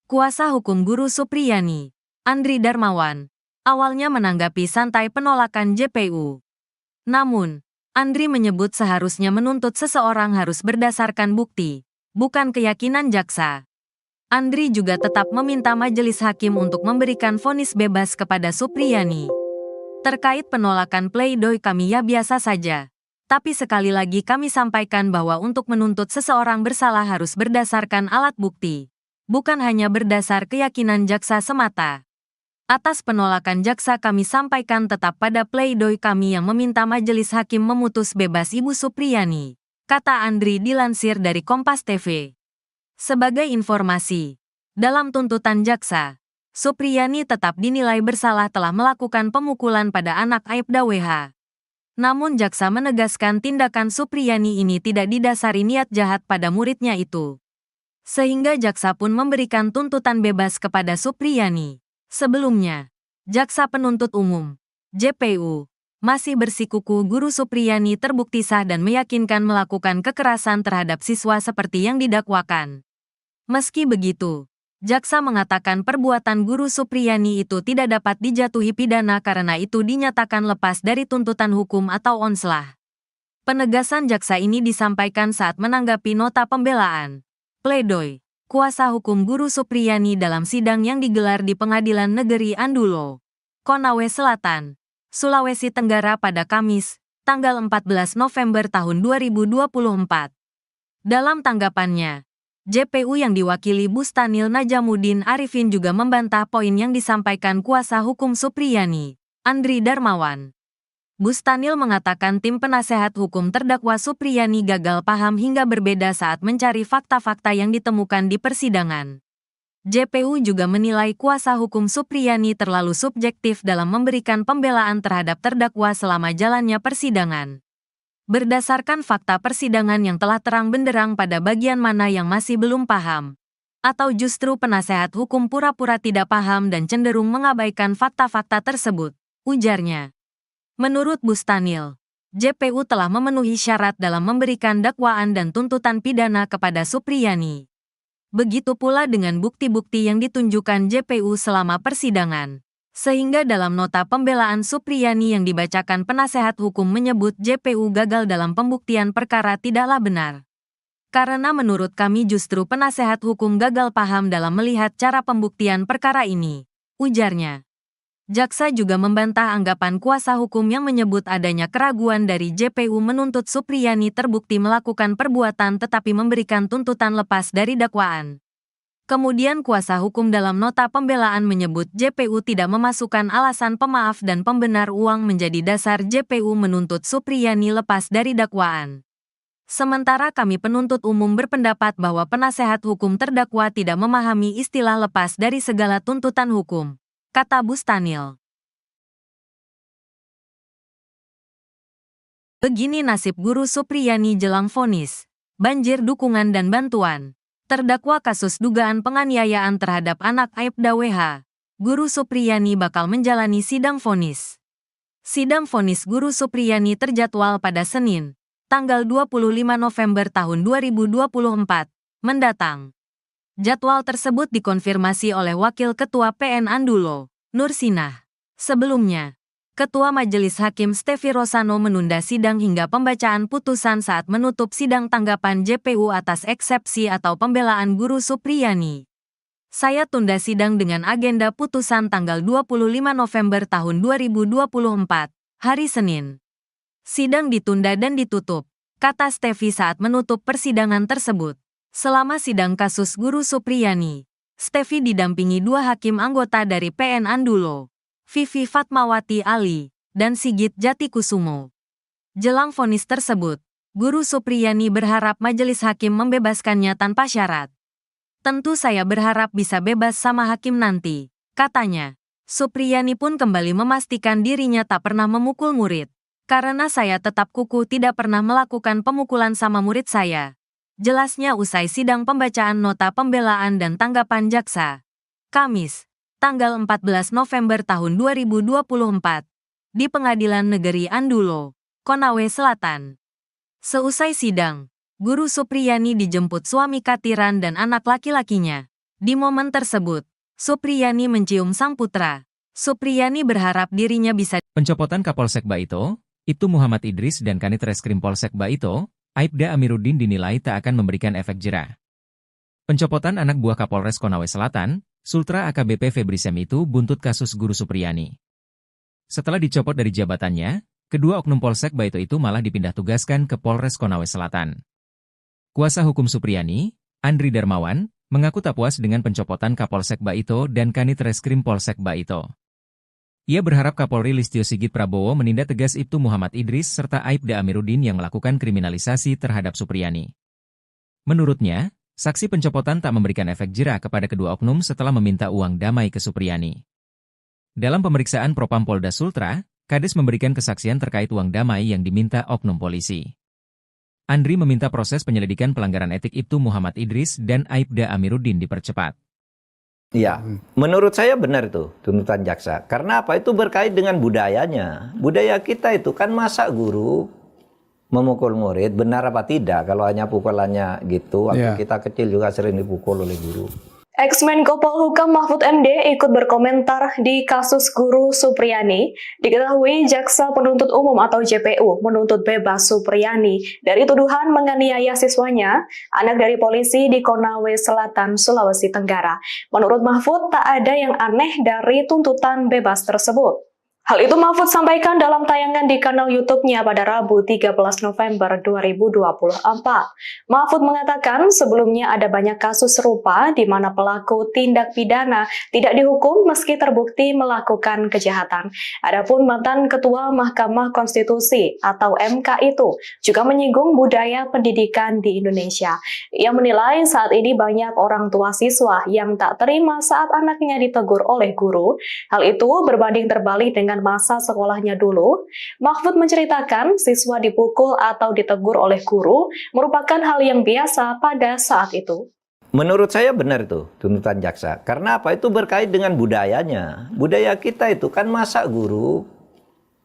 Kuasa hukum Guru Supriyani, Andri Darmawan, awalnya menanggapi santai penolakan JPU. Namun, Andri menyebut seharusnya menuntut seseorang harus berdasarkan bukti, bukan keyakinan jaksa. Andri juga tetap meminta majelis hakim untuk memberikan vonis bebas kepada Supriyani. Terkait penolakan pleidoy kami ya biasa saja. Tapi sekali lagi kami sampaikan bahwa untuk menuntut seseorang bersalah harus berdasarkan alat bukti. bukan hanya berdasar keyakinan jaksa semata. Atas penolakan jaksa kami sampaikan tetap pada pledoi kami yang meminta majelis hakim memutus bebas Ibu Supriyani, kata Andri dilansir dari Kompas TV. Sebagai informasi, dalam tuntutan jaksa, Supriyani tetap dinilai bersalah telah melakukan pemukulan pada anak Aibda WH. Namun jaksa menegaskan tindakan Supriyani ini tidak didasari niat jahat pada muridnya itu. Sehingga jaksa pun memberikan tuntutan bebas kepada Supriyani. Sebelumnya, jaksa penuntut umum, JPU, masih bersikuku Guru Supriyani terbukti sah dan meyakinkan melakukan kekerasan terhadap siswa seperti yang didakwakan. Meski begitu, jaksa mengatakan perbuatan Guru Supriyani itu tidak dapat dijatuhi pidana karena itu dinyatakan lepas dari tuntutan hukum atau onslah. Penegasan jaksa ini disampaikan saat menanggapi nota pembelaan, pledoi, kuasa hukum Guru Supriyani dalam sidang yang digelar di Pengadilan Negeri Andulo, Konawe Selatan, Sulawesi Tenggara pada Kamis, tanggal 14 November tahun 2024. Dalam tanggapannya, JPU yang diwakili Bustanil Najamuddin Arifin juga membantah poin yang disampaikan kuasa hukum Supriyani, Andri Darmawan. Bustanil mengatakan tim penasehat hukum terdakwa Supriyani gagal paham hingga berbeda saat mencari fakta-fakta yang ditemukan di persidangan. JPU juga menilai kuasa hukum Supriyani terlalu subjektif dalam memberikan pembelaan terhadap terdakwa selama jalannya persidangan. Berdasarkan fakta persidangan yang telah terang benderang pada bagian mana yang masih belum paham, atau justru penasehat hukum pura-pura tidak paham dan cenderung mengabaikan fakta-fakta tersebut, ujarnya. Menurut Bustanil, JPU telah memenuhi syarat dalam memberikan dakwaan dan tuntutan pidana kepada Supriyani. Begitu pula dengan bukti-bukti yang ditunjukkan JPU selama persidangan. Sehingga dalam nota pembelaan Supriyani yang dibacakan penasehat hukum menyebut JPU gagal dalam pembuktian perkara tidaklah benar. Karena menurut kami justru penasehat hukum gagal paham dalam melihat cara pembuktian perkara ini, ujarnya. Jaksa juga membantah anggapan kuasa hukum yang menyebut adanya keraguan dari JPU menuntut Supriyani terbukti melakukan perbuatan tetapi memberikan tuntutan lepas dari dakwaan. Kemudian kuasa hukum dalam nota pembelaan menyebut JPU tidak memasukkan alasan pemaaf dan pembenar uang menjadi dasar JPU menuntut Supriyani lepas dari dakwaan. Sementara kami penuntut umum berpendapat bahwa penasehat hukum terdakwa tidak memahami istilah lepas dari segala tuntutan hukum, kata Bustanil. Begini nasib Guru Supriyani jelang vonis, banjir dukungan dan bantuan. Terdakwa kasus dugaan penganiayaan terhadap anak Aibda WH, Guru Supriyani bakal menjalani sidang vonis. Sidang vonis Guru Supriyani terjadwal pada Senin, tanggal 25 November tahun 2024, mendatang. Jadwal tersebut dikonfirmasi oleh Wakil Ketua PN Andulo, Nur Sinah. Sebelumnya, Ketua Majelis Hakim Stefi Rosano menunda sidang hingga pembacaan putusan saat menutup sidang tanggapan JPU atas eksepsi atau pembelaan Guru Supriyani. Saya tunda sidang dengan agenda putusan tanggal 25 November tahun 2024, hari Senin. Sidang ditunda dan ditutup, kata Stefi saat menutup persidangan tersebut. Selama sidang kasus Guru Supriyani, Stefi didampingi dua hakim anggota dari PN Andulo, Vivi Fatmawati Ali, dan Sigit Jatikusumo. Jelang vonis tersebut, Guru Supriyani berharap majelis hakim membebaskannya tanpa syarat. Tentu saya berharap bisa bebas sama hakim nanti, katanya. Supriyani pun kembali memastikan dirinya tak pernah memukul murid. Karena saya tetap kukuh tidak pernah melakukan pemukulan sama murid saya. Jelasnya usai sidang pembacaan nota pembelaan dan tanggapan jaksa. Kamis, tanggal 14 November tahun 2024, di Pengadilan Negeri Andulo, Konawe Selatan. Seusai sidang, Guru Supriyani dijemput suami Katiran dan anak laki-lakinya. Di momen tersebut, Supriyani mencium sang putra. Supriyani berharap dirinya bisa. Pencopotan Kapolsek Baito, Ibtu Muhammad Idris dan Kanit Reskrim Polsek Baito, Aibda Amiruddin dinilai tak akan memberikan efek jera. Pencopotan anak buah Kapolres Konawe Selatan, Sultra AKBP Febri Sem itu buntut kasus Guru Supriyani. Setelah dicopot dari jabatannya, kedua oknum Polsek Baito itu malah dipindah tugaskan ke Polres Konawe Selatan. Kuasa hukum Supriyani, Andri Darmawan, mengaku tak puas dengan pencopotan Kapolsek Baito dan Kanit Reskrim Polsek Baito. Ia berharap Kapolri Listio Sigit Prabowo menindak tegas Ibtu Muhammad Idris serta Aibda Amiruddin yang melakukan kriminalisasi terhadap Supriyani. Menurutnya, saksi pencopotan tak memberikan efek jera kepada kedua oknum setelah meminta uang damai ke Supriyani. Dalam pemeriksaan Propam Polda Sultra, Kades memberikan kesaksian terkait uang damai yang diminta oknum polisi. Andri meminta proses penyelidikan pelanggaran etik Ibtu Muhammad Idris dan Aibda Amiruddin dipercepat. Ya, menurut saya benar itu tuntutan jaksa. Karena apa? Itu berkait dengan budayanya. Budaya kita itu kan masa guru memukul murid, benar apa tidak? Kalau hanya pukulannya gitu, waktu kita kecil juga sering dipukul oleh guru. Ex-Menko Polhukam Mahfud MD ikut berkomentar di kasus guru Supriyani. Diketahui Jaksa Penuntut Umum atau JPU menuntut bebas Supriyani dari tuduhan menganiaya siswanya, anak dari polisi di Konawe Selatan, Sulawesi Tenggara. Menurut Mahfud, tak ada yang aneh dari tuntutan bebas tersebut. Hal itu Mahfud sampaikan dalam tayangan di kanal YouTube-nya pada Rabu 13 November 2024. Mahfud mengatakan sebelumnya ada banyak kasus serupa di mana pelaku tindak pidana tidak dihukum meski terbukti melakukan kejahatan. Adapun mantan Ketua Mahkamah Konstitusi atau MK itu juga menyinggung budaya pendidikan di Indonesia. Ia menilai saat ini banyak orang tua siswa yang tak terima saat anaknya ditegur oleh guru. Hal itu berbanding terbalik dengan masa sekolahnya dulu. Mahfud menceritakan siswa dipukul atau ditegur oleh guru merupakan hal yang biasa pada saat itu. Menurut saya benar itu tuntutan jaksa. Karena apa? Itu berkait dengan budayanya. Budaya kita itu kan masa guru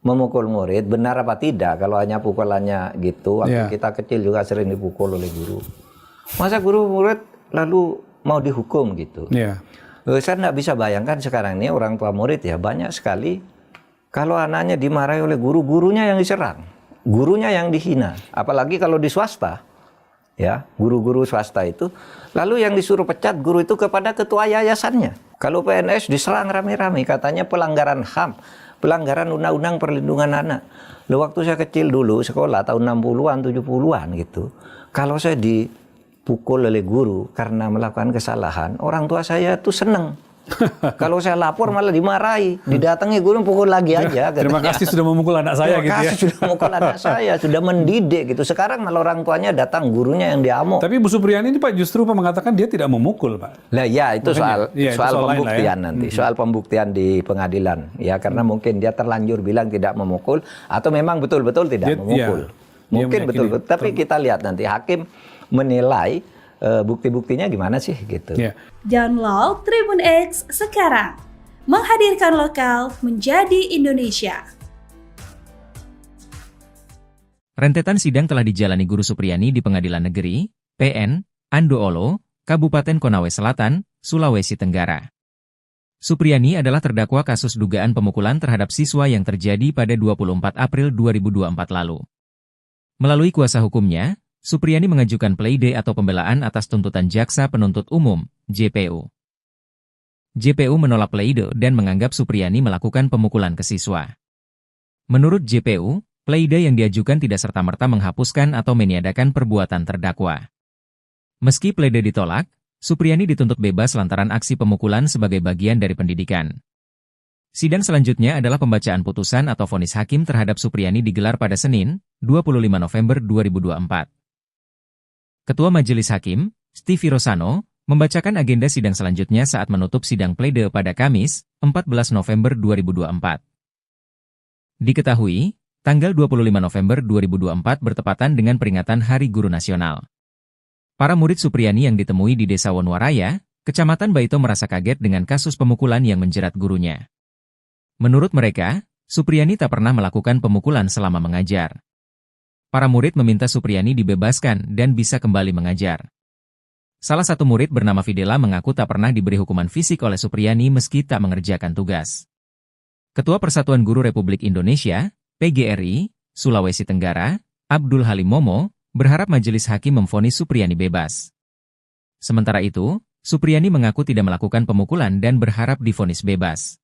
memukul murid, benar apa tidak? Kalau hanya pukulannya gitu, waktu kita kecil juga sering dipukul oleh guru. Masa guru murid lalu mau dihukum gitu? Saya nggak bisa bayangkan sekarang ini orang tua murid ya banyak sekali. Kalau anaknya dimarahi oleh guru, gurunya yang diserang, gurunya yang dihina. Apalagi kalau di swasta, ya guru-guru swasta itu. Lalu yang disuruh pecat guru itu kepada ketua yayasannya. Kalau PNS diserang rame-rame, katanya pelanggaran HAM, pelanggaran Undang-Undang Perlindungan Anak. Loh, waktu saya kecil dulu, sekolah tahun 60-an, 70-an gitu. Kalau saya dipukul oleh guru karena melakukan kesalahan, orang tua saya tuh seneng. Kalau saya lapor malah dimarahi, didatangi guru pukul lagi aja. Terima kasih sudah memukul anak saya gitu ya. Terima kasih sudah memukul anak saya, sudah mendidik gitu. Sekarang malah orang tuanya datang, gurunya yang diamuk. Tapi Bu Supriyani ini Pak justru mengatakan dia tidak memukul Pak. Lah ya itu soal pembuktian ya. nanti, soal pembuktian di pengadilan. Ya karena mungkin dia terlanjur bilang tidak memukul atau memang betul-betul tidak memukul. Mungkin betul-betul. Tapi kita lihat nanti hakim menilai bukti-buktinya gimana sih gitu. Download Tribun X sekarang. Menghadirkan lokal menjadi Indonesia. Rentetan sidang telah dijalani Guru Supriyani di Pengadilan Negeri, PN, Andoolo, Kabupaten Konawe Selatan, Sulawesi Tenggara. Supriyani adalah terdakwa kasus dugaan pemukulan terhadap siswa yang terjadi pada 24 April 2024 lalu. Melalui kuasa hukumnya, Supriyani mengajukan pleidoy atau pembelaan atas tuntutan Jaksa Penuntut Umum, JPU. JPU menolak pleidoy dan menganggap Supriyani melakukan pemukulan ke siswa. Menurut JPU, pleidoy yang diajukan tidak serta-merta menghapuskan atau meniadakan perbuatan terdakwa. Meski pleidoy ditolak, Supriyani dituntut bebas lantaran aksi pemukulan sebagai bagian dari pendidikan. Sidang selanjutnya adalah pembacaan putusan atau vonis hakim terhadap Supriyani digelar pada Senin, 25 November 2024. Ketua Majelis Hakim, Stevie Rosano, membacakan agenda sidang selanjutnya saat menutup sidang pledoi pada Kamis, 14 November 2024. Diketahui, tanggal 25 November 2024 bertepatan dengan peringatan Hari Guru Nasional. Para murid Supriyani yang ditemui di Desa Wonwaraya, Kecamatan Baito merasa kaget dengan kasus pemukulan yang menjerat gurunya. Menurut mereka, Supriyani tak pernah melakukan pemukulan selama mengajar. Para murid meminta Supriyani dibebaskan dan bisa kembali mengajar. Salah satu murid bernama Fidela mengaku tak pernah diberi hukuman fisik oleh Supriyani meski tak mengerjakan tugas. Ketua Persatuan Guru Republik Indonesia, PGRI, Sulawesi Tenggara, Abdul Halim Momo, berharap majelis hakim memvonis Supriyani bebas. Sementara itu, Supriyani mengaku tidak melakukan pemukulan dan berharap divonis bebas.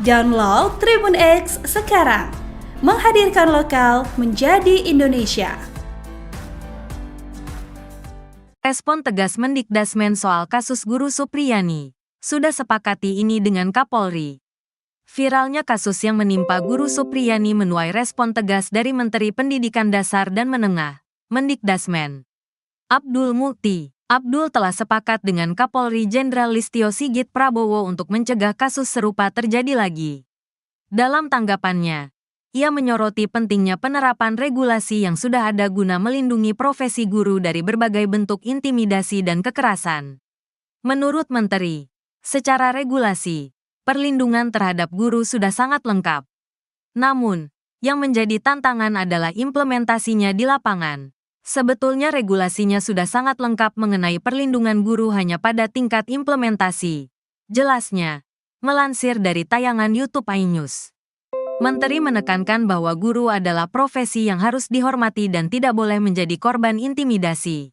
Download Tribun X sekarang. Menghadirkan lokal menjadi Indonesia. Respon tegas Mendikdasmen soal kasus Guru Supriyani. Sudah sepakati ini dengan Kapolri. Viralnya kasus yang menimpa Guru Supriyani menuai respon tegas dari Menteri Pendidikan Dasar dan Menengah, Mendikdasmen. Abdul Mukti. Abdul telah sepakat dengan Kapolri Jenderal Listio Sigit Prabowo untuk mencegah kasus serupa terjadi lagi. Dalam tanggapannya, ia menyoroti pentingnya penerapan regulasi yang sudah ada guna melindungi profesi guru dari berbagai bentuk intimidasi dan kekerasan. Menurut Menteri, secara regulasi, perlindungan terhadap guru sudah sangat lengkap. Namun, yang menjadi tantangan adalah implementasinya di lapangan. Sebetulnya regulasinya sudah sangat lengkap mengenai perlindungan guru hanya pada tingkat implementasi. Jelasnya, melansir dari tayangan YouTube iNews. Menteri menekankan bahwa guru adalah profesi yang harus dihormati dan tidak boleh menjadi korban intimidasi.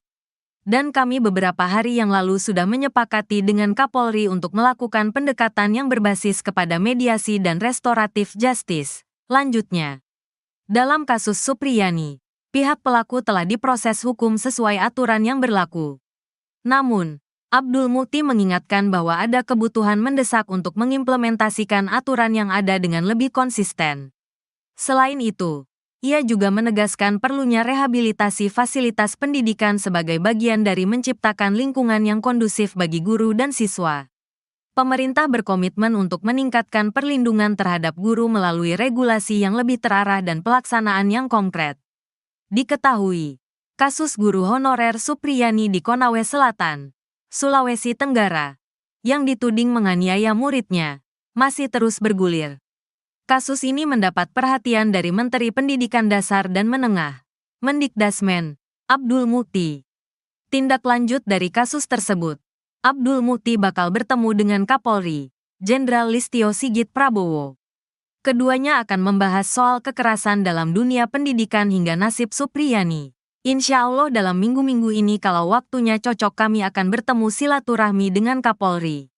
Dan kami beberapa hari yang lalu sudah menyepakati dengan Kapolri untuk melakukan pendekatan yang berbasis kepada mediasi dan restoratif justice. Lanjutnya, dalam kasus Supriyani, pihak pelaku telah diproses hukum sesuai aturan yang berlaku. Namun, Abdul Mukti mengingatkan bahwa ada kebutuhan mendesak untuk mengimplementasikan aturan yang ada dengan lebih konsisten. Selain itu, ia juga menegaskan perlunya rehabilitasi fasilitas pendidikan sebagai bagian dari menciptakan lingkungan yang kondusif bagi guru dan siswa. Pemerintah berkomitmen untuk meningkatkan perlindungan terhadap guru melalui regulasi yang lebih terarah dan pelaksanaan yang konkret. Diketahui, kasus guru honorer Supriyani di Konawe Selatan, Sulawesi Tenggara, yang dituding menganiaya muridnya, masih terus bergulir. Kasus ini mendapat perhatian dari Menteri Pendidikan Dasar dan Menengah, Mendikdasmen, Abdul Mukti. Tindak lanjut dari kasus tersebut, Abdul Mukti bakal bertemu dengan Kapolri, Jenderal Listio Sigit Prabowo. Keduanya akan membahas soal kekerasan dalam dunia pendidikan hingga nasib Supriyani. Insya Allah dalam minggu-minggu ini kalau waktunya cocok kami akan bertemu silaturahmi dengan Kapolri.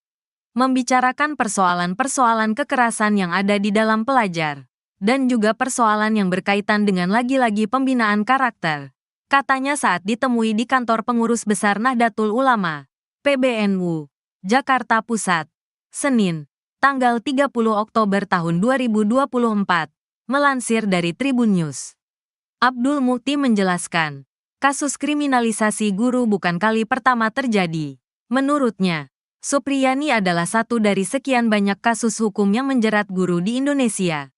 Membicarakan persoalan-persoalan kekerasan yang ada di dalam pelajar, dan juga persoalan yang berkaitan dengan lagi-lagi pembinaan karakter. Katanya saat ditemui di kantor pengurus besar Nahdlatul Ulama, PBNU, Jakarta Pusat, Senin, tanggal 30 Oktober tahun 2024, melansir dari Tribun News. Abdul Mukti menjelaskan, kasus kriminalisasi guru bukan kali pertama terjadi. Menurutnya, Supriyani adalah satu dari sekian banyak kasus hukum yang menjerat guru di Indonesia.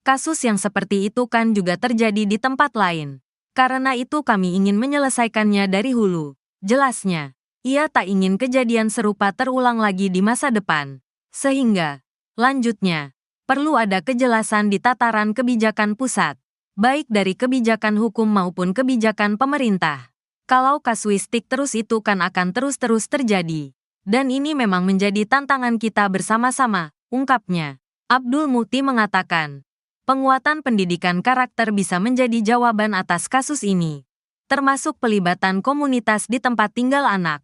Kasus yang seperti itu kan juga terjadi di tempat lain. Karena itu kami ingin menyelesaikannya dari hulu. Jelasnya, ia tak ingin kejadian serupa terulang lagi di masa depan. Sehingga, lanjutnya, perlu ada kejelasan di tataran kebijakan pusat, baik dari kebijakan hukum maupun kebijakan pemerintah. Kalau kasuistik terus itu kan akan terus-terus terjadi. Dan ini memang menjadi tantangan kita bersama-sama, ungkapnya. Abdul Mukti mengatakan, penguatan pendidikan karakter bisa menjadi jawaban atas kasus ini, termasuk pelibatan komunitas di tempat tinggal anak.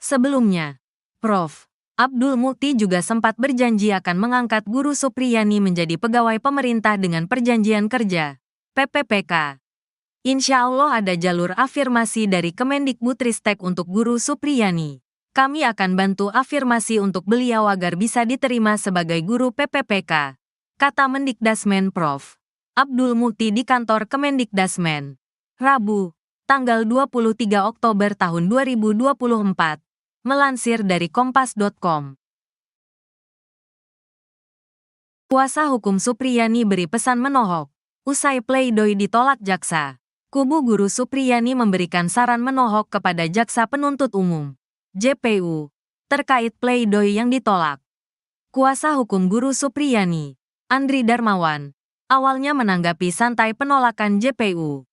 Sebelumnya, Prof. Abdul Mukti juga sempat berjanji akan mengangkat Guru Supriyani menjadi pegawai pemerintah dengan perjanjian kerja, PPPK. Insya Allah ada jalur afirmasi dari Kemendikbudristek untuk Guru Supriyani. Kami akan bantu afirmasi untuk beliau agar bisa diterima sebagai guru PPPK, kata Mendikdasmen Prof. Abdul Mukti di kantor Kemendikdasmen. Rabu, tanggal 23 Oktober tahun 2024, melansir dari kompas.com. Kuasa hukum Supriyani beri pesan menohok, usai pleidoy ditolak jaksa. Kubu Guru Supriyani memberikan saran menohok kepada Jaksa Penuntut Umum, JPU, terkait pleidoy yang ditolak. Kuasa hukum Guru Supriyani, Andri Darmawan, awalnya menanggapi santai penolakan JPU.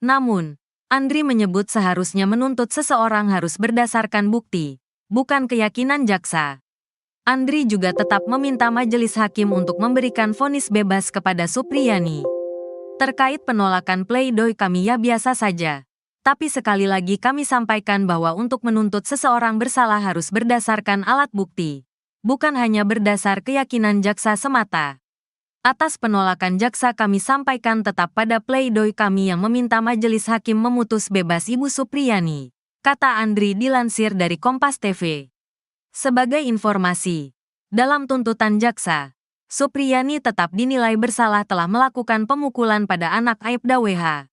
Namun, Andri menyebut seharusnya menuntut seseorang harus berdasarkan bukti, bukan keyakinan jaksa. Andri juga tetap meminta majelis hakim untuk memberikan vonis bebas kepada Supriyani. Terkait penolakan pleidoy kami ya biasa saja. Tapi sekali lagi kami sampaikan bahwa untuk menuntut seseorang bersalah harus berdasarkan alat bukti. bukan hanya berdasar keyakinan jaksa semata. Atas penolakan jaksa kami sampaikan tetap pada pledoi kami yang meminta majelis hakim memutus bebas Ibu Supriyani, kata Andri dilansir dari Kompas TV. Sebagai informasi, dalam tuntutan jaksa, Supriyani tetap dinilai bersalah telah melakukan pemukulan pada anak Aibda WH.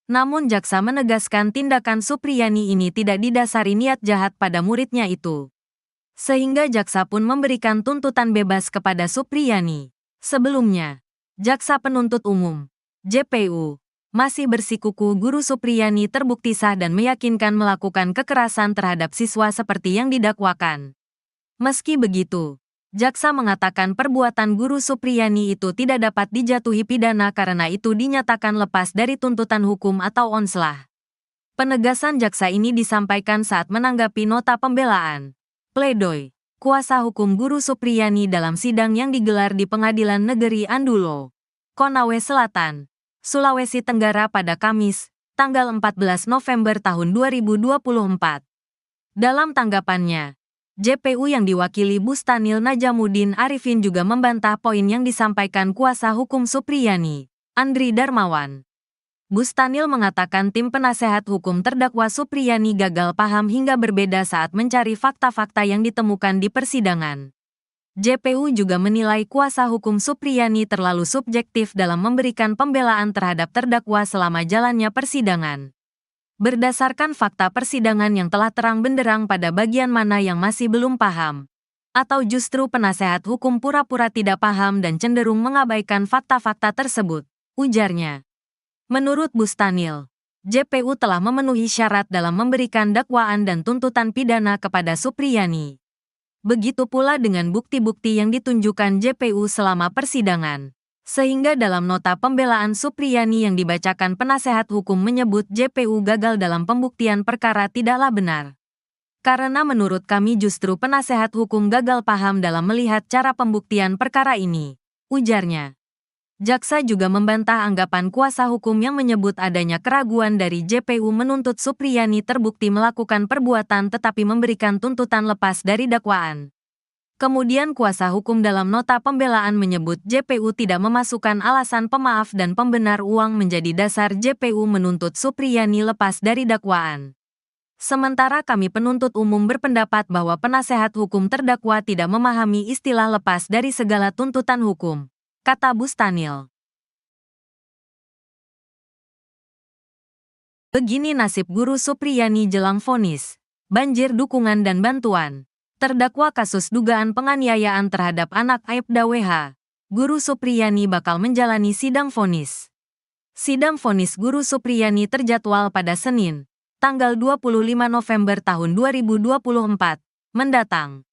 Namun jaksa menegaskan tindakan Supriyani ini tidak didasari niat jahat pada muridnya itu. Sehingga jaksa pun memberikan tuntutan bebas kepada Supriyani. Sebelumnya, jaksa penuntut umum, JPU, masih bersikukuh Guru Supriyani terbukti sah dan meyakinkan melakukan kekerasan terhadap siswa seperti yang didakwakan. Meski begitu, jaksa mengatakan perbuatan Guru Supriyani itu tidak dapat dijatuhi pidana karena itu dinyatakan lepas dari tuntutan hukum atau onslah. Penegasan jaksa ini disampaikan saat menanggapi nota pembelaan, pledoi, kuasa hukum Guru Supriyani dalam sidang yang digelar di Pengadilan Negeri Andulo, Konawe Selatan, Sulawesi Tenggara pada Kamis, tanggal 14 November tahun 2024. Dalam tanggapannya, JPU yang diwakili Bustanil Najamuddin Arifin juga membantah poin yang disampaikan kuasa hukum Supriyani, Andri Darmawan. Bustanil mengatakan tim penasehat hukum terdakwa Supriyani gagal paham hingga berbeda saat mencari fakta-fakta yang ditemukan di persidangan. JPU juga menilai kuasa hukum Supriyani terlalu subjektif dalam memberikan pembelaan terhadap terdakwa selama jalannya persidangan. Berdasarkan fakta persidangan yang telah terang benderang pada bagian mana yang masih belum paham, atau justru penasehat hukum pura-pura tidak paham dan cenderung mengabaikan fakta-fakta tersebut, ujarnya. Menurut Bustanil, JPU telah memenuhi syarat dalam memberikan dakwaan dan tuntutan pidana kepada Supriyani. Begitu pula dengan bukti-bukti yang ditunjukkan JPU selama persidangan. Sehingga dalam nota pembelaan Supriyani yang dibacakan penasehat hukum menyebut JPU gagal dalam pembuktian perkara tidaklah benar. Karena menurut kami justru penasehat hukum gagal paham dalam melihat cara pembuktian perkara ini, ujarnya. Jaksa juga membantah anggapan kuasa hukum yang menyebut adanya keraguan dari JPU menuntut Supriyani terbukti melakukan perbuatan tetapi memberikan tuntutan lepas dari dakwaan. Kemudian kuasa hukum dalam nota pembelaan menyebut JPU tidak memasukkan alasan pemaaf dan pembenar uang menjadi dasar JPU menuntut Supriyani lepas dari dakwaan. Sementara kami penuntut umum berpendapat bahwa penasehat hukum terdakwa tidak memahami istilah lepas dari segala tuntutan hukum, kata Bustanil. Begini nasib Guru Supriyani jelang vonis, banjir dukungan dan bantuan. Terdakwa kasus dugaan penganiayaan terhadap anak Aibda WH, Guru Supriyani bakal menjalani sidang vonis. Sidang vonis Guru Supriyani terjadwal pada Senin, tanggal 25 November tahun 2024, mendatang.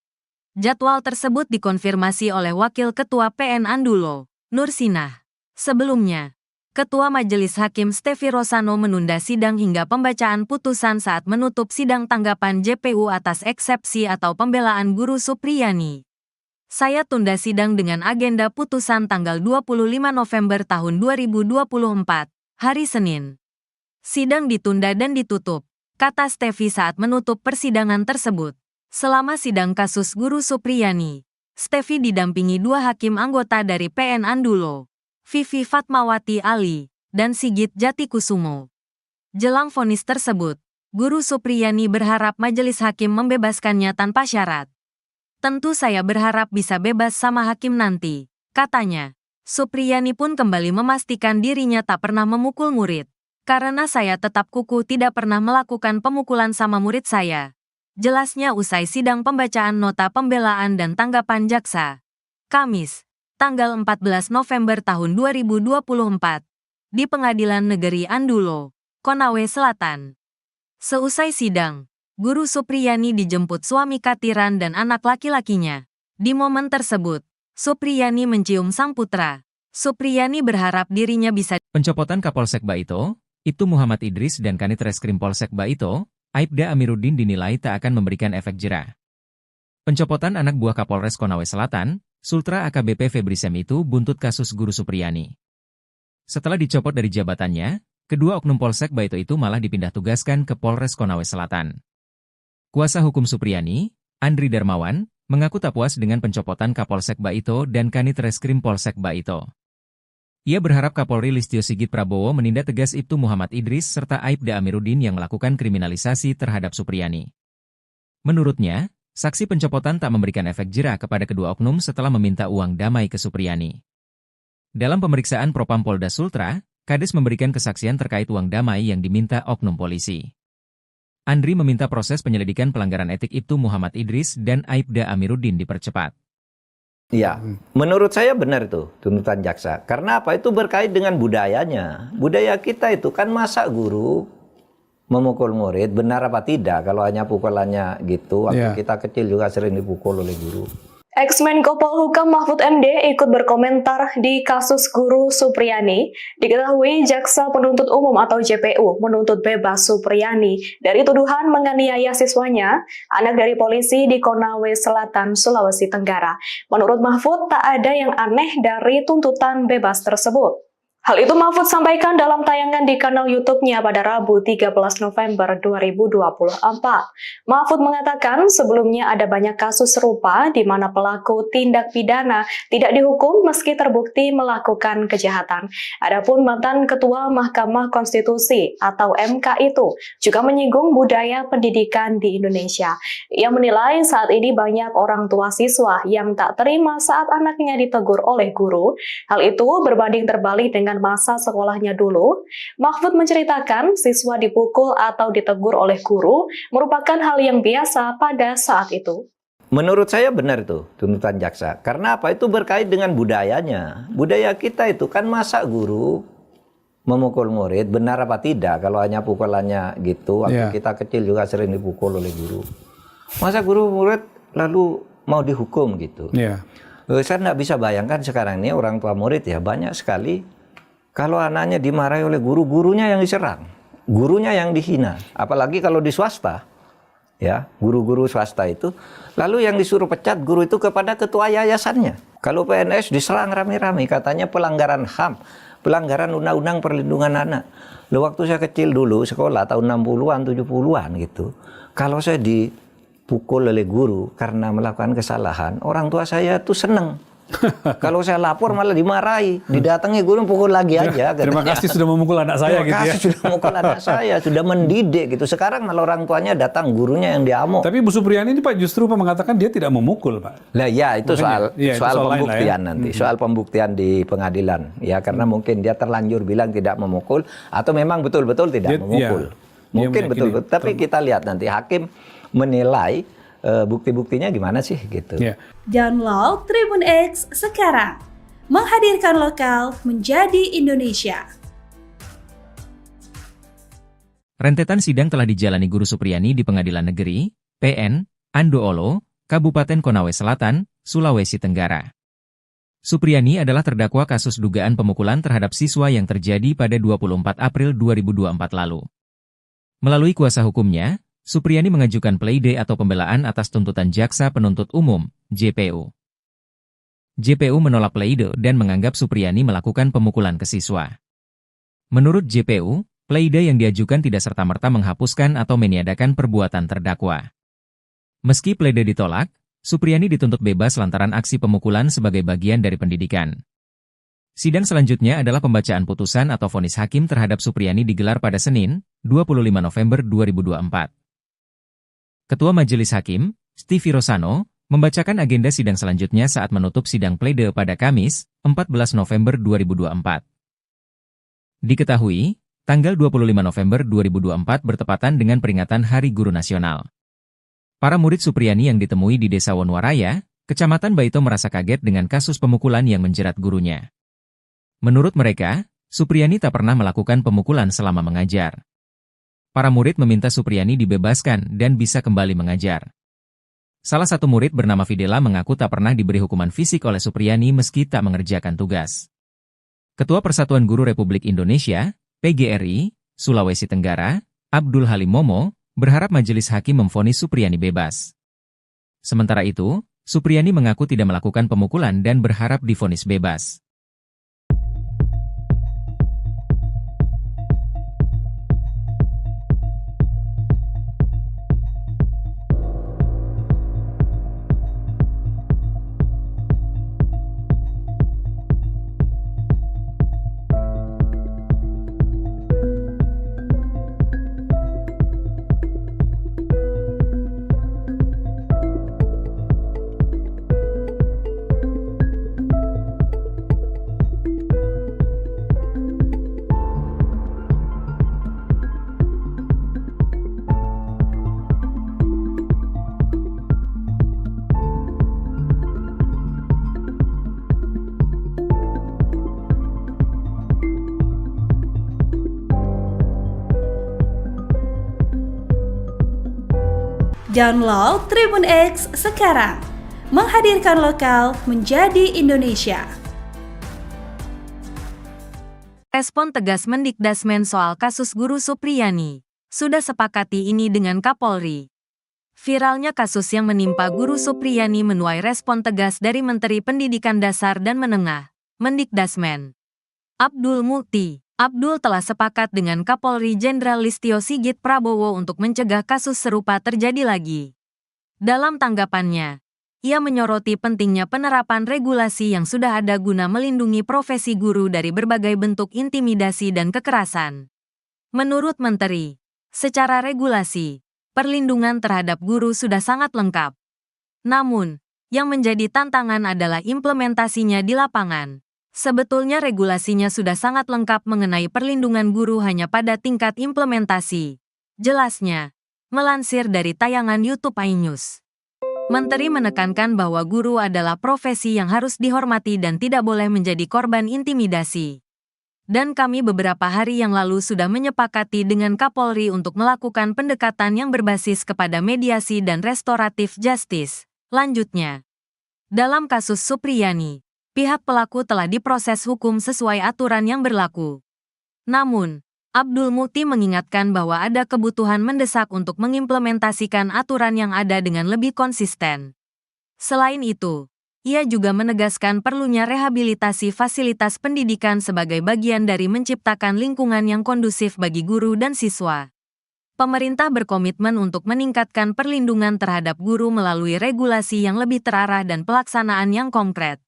Jadwal tersebut dikonfirmasi oleh Wakil Ketua PN Andulo, Nursinah. Sebelumnya, Ketua Majelis Hakim Stefi Rosano menunda sidang hingga pembacaan putusan saat menutup sidang tanggapan JPU atas eksepsi atau pembelaan Guru Supriyani. Saya tunda sidang dengan agenda putusan tanggal 25 November tahun 2024, hari Senin. Sidang ditunda dan ditutup, kata Stefi saat menutup persidangan tersebut. Selama sidang kasus Guru Supriyani, Stefi didampingi dua hakim anggota dari PN Andulo, Vivi Fatmawati Ali, dan Sigit Jatikusumo. Jelang vonis tersebut, Guru Supriyani berharap majelis hakim membebaskannya tanpa syarat. Tentu saya berharap bisa bebas sama hakim nanti, katanya. Supriyani pun kembali memastikan dirinya tak pernah memukul murid. Karena saya tetap kukuh tidak pernah melakukan pemukulan sama murid saya. Jelasnya usai sidang pembacaan nota pembelaan dan tanggapan jaksa. Kamis, tanggal 14 November tahun 2024, di Pengadilan Negeri Andulo, Konawe Selatan. Seusai sidang, Guru Supriyani dijemput suami Katiran dan anak laki-lakinya. Di momen tersebut, Supriyani mencium sang putra. Supriyani berharap dirinya bisa. Pencopotan Kapolsek Baito, Ibtu Muhammad Idris dan Kanit Reskrim Polsek Baito, Aibda Amiruddin dinilai tak akan memberikan efek jerah. Pencopotan anak buah Kapolres Konawe Selatan, Sultra AKBP Febri Sem itu buntut kasus Guru Supriyani. Setelah dicopot dari jabatannya, kedua oknum Polsek Baito itu malah dipindah tugaskan ke Polres Konawe Selatan. Kuasa hukum Supriyani, Andri Darmawan, mengaku tak puas dengan pencopotan Kapolsek Baito dan Kanit Reskrim Polsek Baito. Ia berharap Kapolri Listio Sigit Prabowo menindak tegas Ibtu Muhammad Idris serta Aibda Amiruddin yang melakukan kriminalisasi terhadap Supriyani. Menurutnya, saksi pencopotan tak memberikan efek jera kepada kedua oknum setelah meminta uang damai ke Supriyani. Dalam pemeriksaan Propam Polda Sultra, Kades memberikan kesaksian terkait uang damai yang diminta oknum polisi. Andri meminta proses penyelidikan pelanggaran etik Ibtu Muhammad Idris dan Aibda Amiruddin dipercepat. Ya, menurut saya benar itu tuntutan jaksa. Karena apa? Itu berkait dengan budayanya. Budaya kita itu kan masa guru memukul murid, benar apa tidak? Kalau hanya pukulannya gitu, waktu kita kecil juga sering dipukul oleh guru. Ex-Menko Polhukam Mahfud MD ikut berkomentar di kasus guru Supriyani. Diketahui Jaksa Penuntut Umum atau JPU menuntut bebas Supriyani dari tuduhan menganiaya siswanya, anak dari polisi di Konawe Selatan, Sulawesi Tenggara. Menurut Mahfud, tak ada yang aneh dari tuntutan bebas tersebut. Hal itu Mahfud sampaikan dalam tayangan di kanal YouTube-nya pada Rabu 13 November 2024. Mahfud mengatakan sebelumnya ada banyak kasus serupa di mana pelaku tindak pidana tidak dihukum meski terbukti melakukan kejahatan. Adapun mantan Ketua Mahkamah Konstitusi atau MK itu juga menyinggung budaya pendidikan di Indonesia. Ia menilai saat ini banyak orang tua siswa yang tak terima saat anaknya ditegur oleh guru. Hal itu berbanding terbalik dengan masa sekolahnya dulu. Mahfud menceritakan siswa dipukul atau ditegur oleh guru merupakan hal yang biasa pada saat itu. Menurut saya benar itu tuntutan jaksa. Karena apa? Itu berkait dengan budayanya. Budaya kita itu kan masa guru memukul murid, benar apa tidak? Kalau hanya pukulannya gitu, waktu kita kecil juga sering dipukul oleh guru. Masa guru murid lalu mau dihukum gitu? Saya nggak bisa bayangkan sekarang ini orang tua murid ya banyak sekali. Kalau anaknya dimarahi oleh guru, gurunya yang diserang, gurunya yang dihina. Apalagi kalau di swasta, ya guru-guru swasta itu. Lalu yang disuruh pecat guru itu kepada ketua yayasannya. Kalau PNS diserang rame-rame, katanya pelanggaran HAM, pelanggaran Undang-Undang Perlindungan Anak. Loh, waktu saya kecil dulu, sekolah tahun 60-an, 70-an gitu. Kalau saya dipukul oleh guru karena melakukan kesalahan, orang tua saya tuh seneng. Kalau saya lapor malah dimarahi, didatangi guru pukul lagi aja. Terima kasih sudah memukul anak saya gitu ya. Terima kasih sudah memukul anak saya, sudah mendidik gitu. Sekarang malah orang tuanya datang, gurunya yang diamuk. Tapi Bu Supriyani ini Pak justru mengatakan dia tidak memukul Pak. Lah ya itu soal pembuktian ya. nanti, soal pembuktian di pengadilan. Ya karena mungkin dia terlanjur bilang tidak memukul atau memang betul-betul tidak memukul. Mungkin betul-betul. Tapi kita lihat nanti hakim menilai bukti-buktinya gimana sih gitu. Download Tribun X sekarang. Menghadirkan lokal menjadi Indonesia. Rentetan sidang telah dijalani Guru Supriyani di Pengadilan Negeri, PN, Andoolo, Kabupaten Konawe Selatan, Sulawesi Tenggara. Supriyani adalah terdakwa kasus dugaan pemukulan terhadap siswa yang terjadi pada 24 April 2024 lalu. Melalui kuasa hukumnya, Supriyani mengajukan pleidoy atau pembelaan atas tuntutan Jaksa Penuntut Umum, JPU. JPU menolak pleidoy dan menganggap Supriyani melakukan pemukulan ke siswa. Menurut JPU, pleidoy yang diajukan tidak serta-merta menghapuskan atau meniadakan perbuatan terdakwa. Meski pleidoy ditolak, Supriyani dituntut bebas lantaran aksi pemukulan sebagai bagian dari pendidikan. Sidang selanjutnya adalah pembacaan putusan atau vonis hakim terhadap Supriyani digelar pada Senin, 25 November 2024. Ketua Majelis Hakim, Stevie Rosano, membacakan agenda sidang selanjutnya saat menutup sidang pleidoy pada Kamis, 14 November 2024. Diketahui, tanggal 25 November 2024 bertepatan dengan peringatan Hari Guru Nasional. Para murid Supriyani yang ditemui di Desa Wonwaraya, Kecamatan Baito merasa kaget dengan kasus pemukulan yang menjerat gurunya. Menurut mereka, Supriyani tak pernah melakukan pemukulan selama mengajar. Para murid meminta Supriyani dibebaskan dan bisa kembali mengajar. Salah satu murid bernama Fidela mengaku tak pernah diberi hukuman fisik oleh Supriyani meski tak mengerjakan tugas. Ketua Persatuan Guru Republik Indonesia, PGRI, Sulawesi Tenggara, Abdul Halim Momo, berharap majelis hakim memvonis Supriyani bebas. Sementara itu, Supriyani mengaku tidak melakukan pemukulan dan berharap divonis bebas. Download Tribun X sekarang. Menghadirkan lokal menjadi Indonesia. Respon tegas Mendikdasmen soal kasus Guru Supriyani. Sudah sepakati ini dengan Kapolri. Viralnya kasus yang menimpa Guru Supriyani menuai respon tegas dari Menteri Pendidikan Dasar dan Menengah, Mendikdasmen. Abdul Mukti. Abdul telah sepakat dengan Kapolri Jenderal Listio Sigit Prabowo untuk mencegah kasus serupa terjadi lagi. Dalam tanggapannya, ia menyoroti pentingnya penerapan regulasi yang sudah ada guna melindungi profesi guru dari berbagai bentuk intimidasi dan kekerasan. Menurut Menteri, secara regulasi, perlindungan terhadap guru sudah sangat lengkap. Namun, yang menjadi tantangan adalah implementasinya di lapangan. Sebetulnya regulasinya sudah sangat lengkap mengenai perlindungan guru hanya pada tingkat implementasi. Jelasnya, melansir dari tayangan YouTube iNews. Menteri menekankan bahwa guru adalah profesi yang harus dihormati dan tidak boleh menjadi korban intimidasi. Dan kami beberapa hari yang lalu sudah menyepakati dengan Kapolri untuk melakukan pendekatan yang berbasis kepada mediasi dan restoratif justice. Lanjutnya, dalam kasus Supriyani, pihak pelaku telah diproses hukum sesuai aturan yang berlaku. Namun, Abdul Mukti mengingatkan bahwa ada kebutuhan mendesak untuk mengimplementasikan aturan yang ada dengan lebih konsisten. Selain itu, ia juga menegaskan perlunya rehabilitasi fasilitas pendidikan sebagai bagian dari menciptakan lingkungan yang kondusif bagi guru dan siswa. Pemerintah berkomitmen untuk meningkatkan perlindungan terhadap guru melalui regulasi yang lebih terarah dan pelaksanaan yang konkret.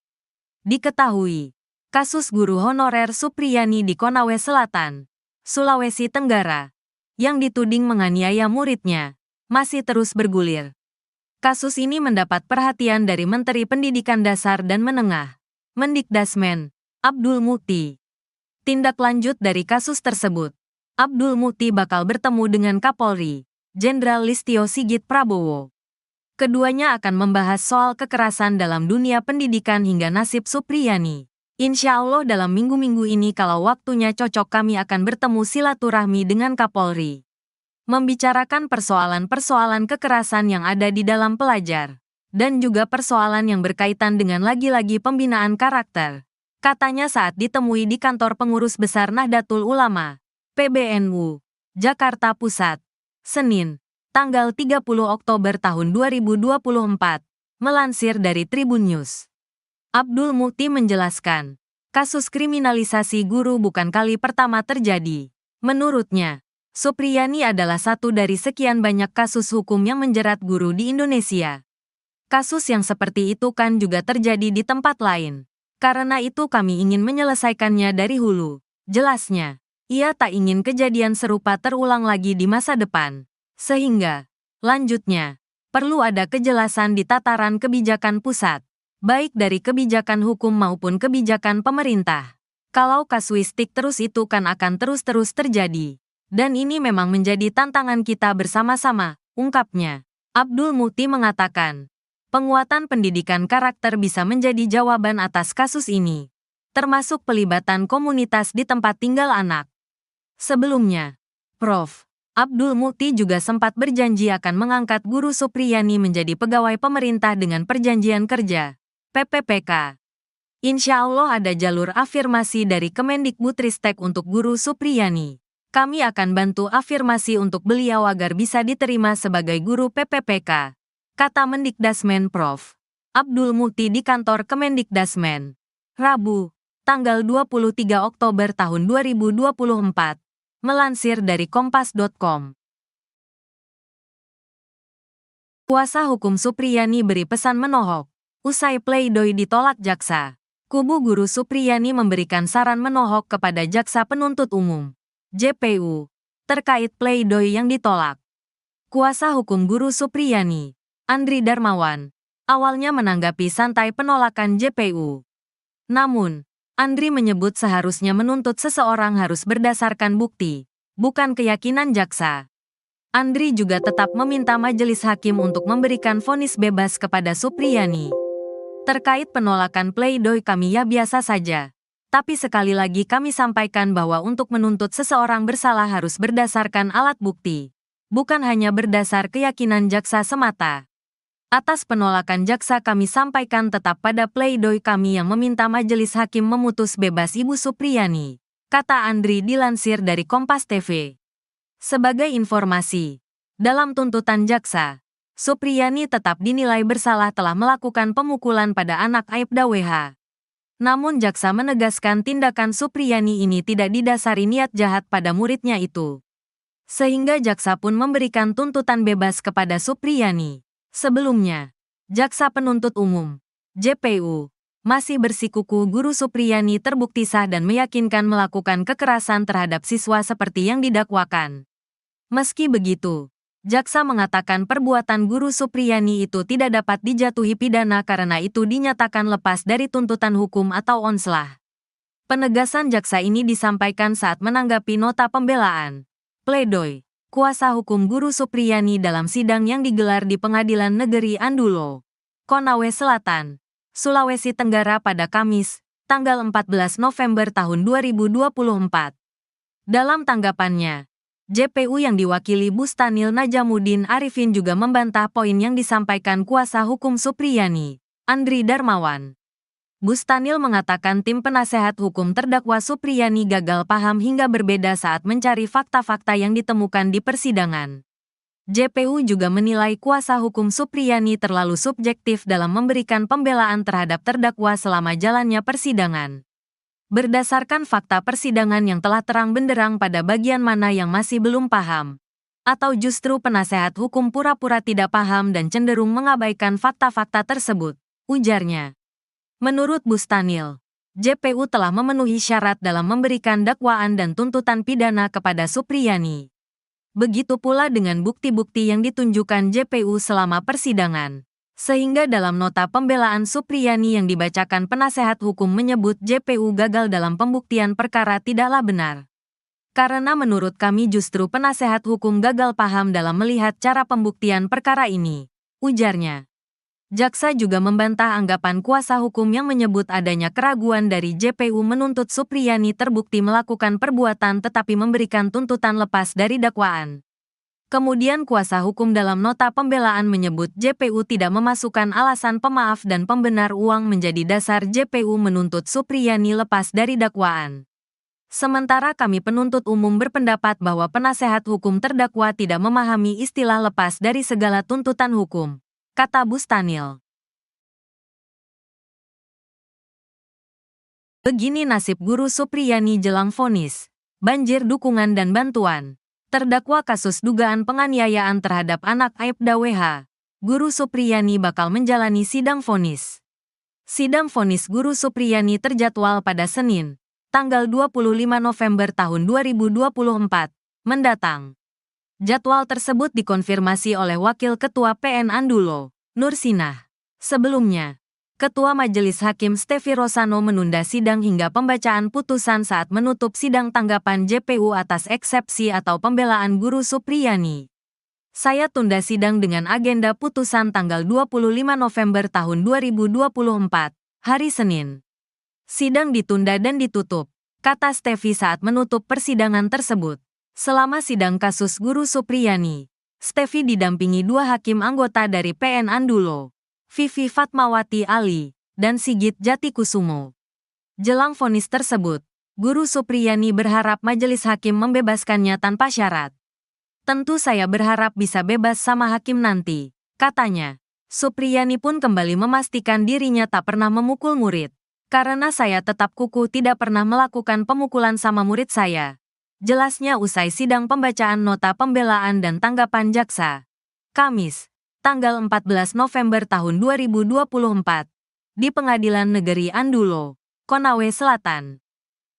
Diketahui, kasus guru honorer Supriyani di Konawe Selatan, Sulawesi Tenggara, yang dituding menganiaya muridnya, masih terus bergulir. Kasus ini mendapat perhatian dari Menteri Pendidikan Dasar dan Menengah, Mendikdasmen, Abdul Mukti. Tindak lanjut dari kasus tersebut, Abdul Mukti bakal bertemu dengan Kapolri, Jenderal Listio Sigit Prabowo. Keduanya akan membahas soal kekerasan dalam dunia pendidikan hingga nasib Supriyani. Insya Allah dalam minggu-minggu ini kalau waktunya cocok kami akan bertemu silaturahmi dengan Kapolri. Membicarakan persoalan-persoalan kekerasan yang ada di dalam pelajar. Dan juga persoalan yang berkaitan dengan lagi-lagi pembinaan karakter. Katanya saat ditemui di kantor pengurus besar Nahdlatul Ulama, PBNU, Jakarta Pusat, Senin, tanggal 30 Oktober tahun 2024, melansir dari Tribun News. Abdul Mukti menjelaskan, kasus kriminalisasi guru bukan kali pertama terjadi. Menurutnya, Supriyani adalah satu dari sekian banyak kasus hukum yang menjerat guru di Indonesia. Kasus yang seperti itu kan juga terjadi di tempat lain. Karena itu kami ingin menyelesaikannya dari hulu. Jelasnya, ia tak ingin kejadian serupa terulang lagi di masa depan. Sehingga, lanjutnya, perlu ada kejelasan di tataran kebijakan pusat, baik dari kebijakan hukum maupun kebijakan pemerintah. Kalau kasuistik terus itu kan akan terus-terus terjadi. Dan ini memang menjadi tantangan kita bersama-sama, ungkapnya. Abdul Mukti mengatakan, penguatan pendidikan karakter bisa menjadi jawaban atas kasus ini, termasuk pelibatan komunitas di tempat tinggal anak. Sebelumnya, Prof. Abdul Mukti juga sempat berjanji akan mengangkat Guru Supriyani menjadi pegawai pemerintah dengan perjanjian kerja, PPPK. Insya Allah ada jalur afirmasi dari Kemendikbudristek untuk Guru Supriyani. Kami akan bantu afirmasi untuk beliau agar bisa diterima sebagai guru PPPK, kata Mendikdasmen Prof. Abdul Mukti di kantor Kemendikdasmen. Rabu, tanggal 23 Oktober tahun 2024. Melansir dari Kompas.com. Kuasa hukum Supriyani beri pesan menohok. Usai pledoi ditolak jaksa, kubu Guru Supriyani memberikan saran menohok kepada Jaksa Penuntut Umum, JPU, terkait pledoi yang ditolak. Kuasa hukum Guru Supriyani, Andri Darmawan, awalnya menanggapi santai penolakan JPU. Namun, Andri menyebut seharusnya menuntut seseorang harus berdasarkan bukti, bukan keyakinan jaksa. Andri juga tetap meminta majelis hakim untuk memberikan vonis bebas kepada Supriyani. Terkait penolakan pledoi kami ya biasa saja. Tapi sekali lagi kami sampaikan bahwa untuk menuntut seseorang bersalah harus berdasarkan alat bukti. bukan hanya berdasar keyakinan jaksa semata. Atas penolakan jaksa kami sampaikan tetap pada pledoi kami yang meminta majelis hakim memutus bebas Ibu Supriyani, kata Andri dilansir dari Kompas TV. Sebagai informasi, dalam tuntutan jaksa, Supriyani tetap dinilai bersalah telah melakukan pemukulan pada anak Aibda WH. Namun jaksa menegaskan tindakan Supriyani ini tidak didasari niat jahat pada muridnya itu. Sehingga jaksa pun memberikan tuntutan bebas kepada Supriyani. Sebelumnya, jaksa penuntut umum, JPU, masih bersikuku Guru Supriyani terbukti sah dan meyakinkan melakukan kekerasan terhadap siswa seperti yang didakwakan. Meski begitu, jaksa mengatakan perbuatan Guru Supriyani itu tidak dapat dijatuhi pidana karena itu dinyatakan lepas dari tuntutan hukum atau onslah. Penegasan jaksa ini disampaikan saat menanggapi nota pembelaan, pledoi, kuasa hukum Guru Supriyani dalam sidang yang digelar di Pengadilan Negeri Andulo, Konawe Selatan, Sulawesi Tenggara pada Kamis, tanggal 14 November tahun 2024. Dalam tanggapannya, JPU yang diwakili Bustanil Najamuddin Arifin juga membantah poin yang disampaikan kuasa hukum Supriyani, Andri Darmawan. Bustanil mengatakan tim penasehat hukum terdakwa Supriyani gagal paham hingga berbeda saat mencari fakta-fakta yang ditemukan di persidangan. JPU juga menilai kuasa hukum Supriyani terlalu subjektif dalam memberikan pembelaan terhadap terdakwa selama jalannya persidangan. Berdasarkan fakta persidangan yang telah terang benderang pada bagian mana yang masih belum paham, atau justru penasehat hukum pura-pura tidak paham dan cenderung mengabaikan fakta-fakta tersebut, ujarnya. Menurut Bustanil, JPU telah memenuhi syarat dalam memberikan dakwaan dan tuntutan pidana kepada Supriyani. Begitu pula dengan bukti-bukti yang ditunjukkan JPU selama persidangan. Sehingga dalam nota pembelaan Supriyani yang dibacakan penasehat hukum menyebut JPU gagal dalam pembuktian perkara tidaklah benar. Karena menurut kami justru penasehat hukum gagal paham dalam melihat cara pembuktian perkara ini, ujarnya. Jaksa juga membantah anggapan kuasa hukum yang menyebut adanya keraguan dari JPU menuntut Supriyani terbukti melakukan perbuatan tetapi memberikan tuntutan lepas dari dakwaan. Kemudian kuasa hukum dalam nota pembelaan menyebut JPU tidak memasukkan alasan pemaaf dan pembenar uang menjadi dasar JPU menuntut Supriyani lepas dari dakwaan. Sementara kami penuntut umum berpendapat bahwa penasehat hukum terdakwa tidak memahami istilah lepas dari segala tuntutan hukum, kata Bustanil. Begini nasib Guru Supriyani jelang vonis, banjir dukungan dan bantuan. Terdakwa kasus dugaan penganiayaan terhadap anak Aibda WH, Guru Supriyani bakal menjalani sidang vonis. Sidang vonis Guru Supriyani terjadwal pada Senin, tanggal 25 November tahun 2024, mendatang. Jadwal tersebut dikonfirmasi oleh Wakil Ketua PN Andulo, Nur Sinah. Sebelumnya, Ketua Majelis Hakim Stefi Rosano menunda sidang hingga pembacaan putusan saat menutup sidang tanggapan JPU atas eksepsi atau pembelaan Guru Supriyani. Saya tunda sidang dengan agenda putusan tanggal 25 November tahun 2024, hari Senin. Sidang ditunda dan ditutup, kata Stefi saat menutup persidangan tersebut. Selama sidang kasus Guru Supriyani, Stefi didampingi dua hakim anggota dari PN Andulo, Vivi Fatmawati Ali, dan Sigit Jatikusumo. Jelang vonis tersebut, Guru Supriyani berharap majelis hakim membebaskannya tanpa syarat. Tentu saya berharap bisa bebas sama hakim nanti, katanya. Supriyani pun kembali memastikan dirinya tak pernah memukul murid. Karena saya tetap kukuh tidak pernah melakukan pemukulan sama murid saya. Jelasnya usai sidang pembacaan nota pembelaan dan tanggapan jaksa. Kamis, tanggal 14 November tahun 2024, di Pengadilan Negeri Andulo, Konawe Selatan.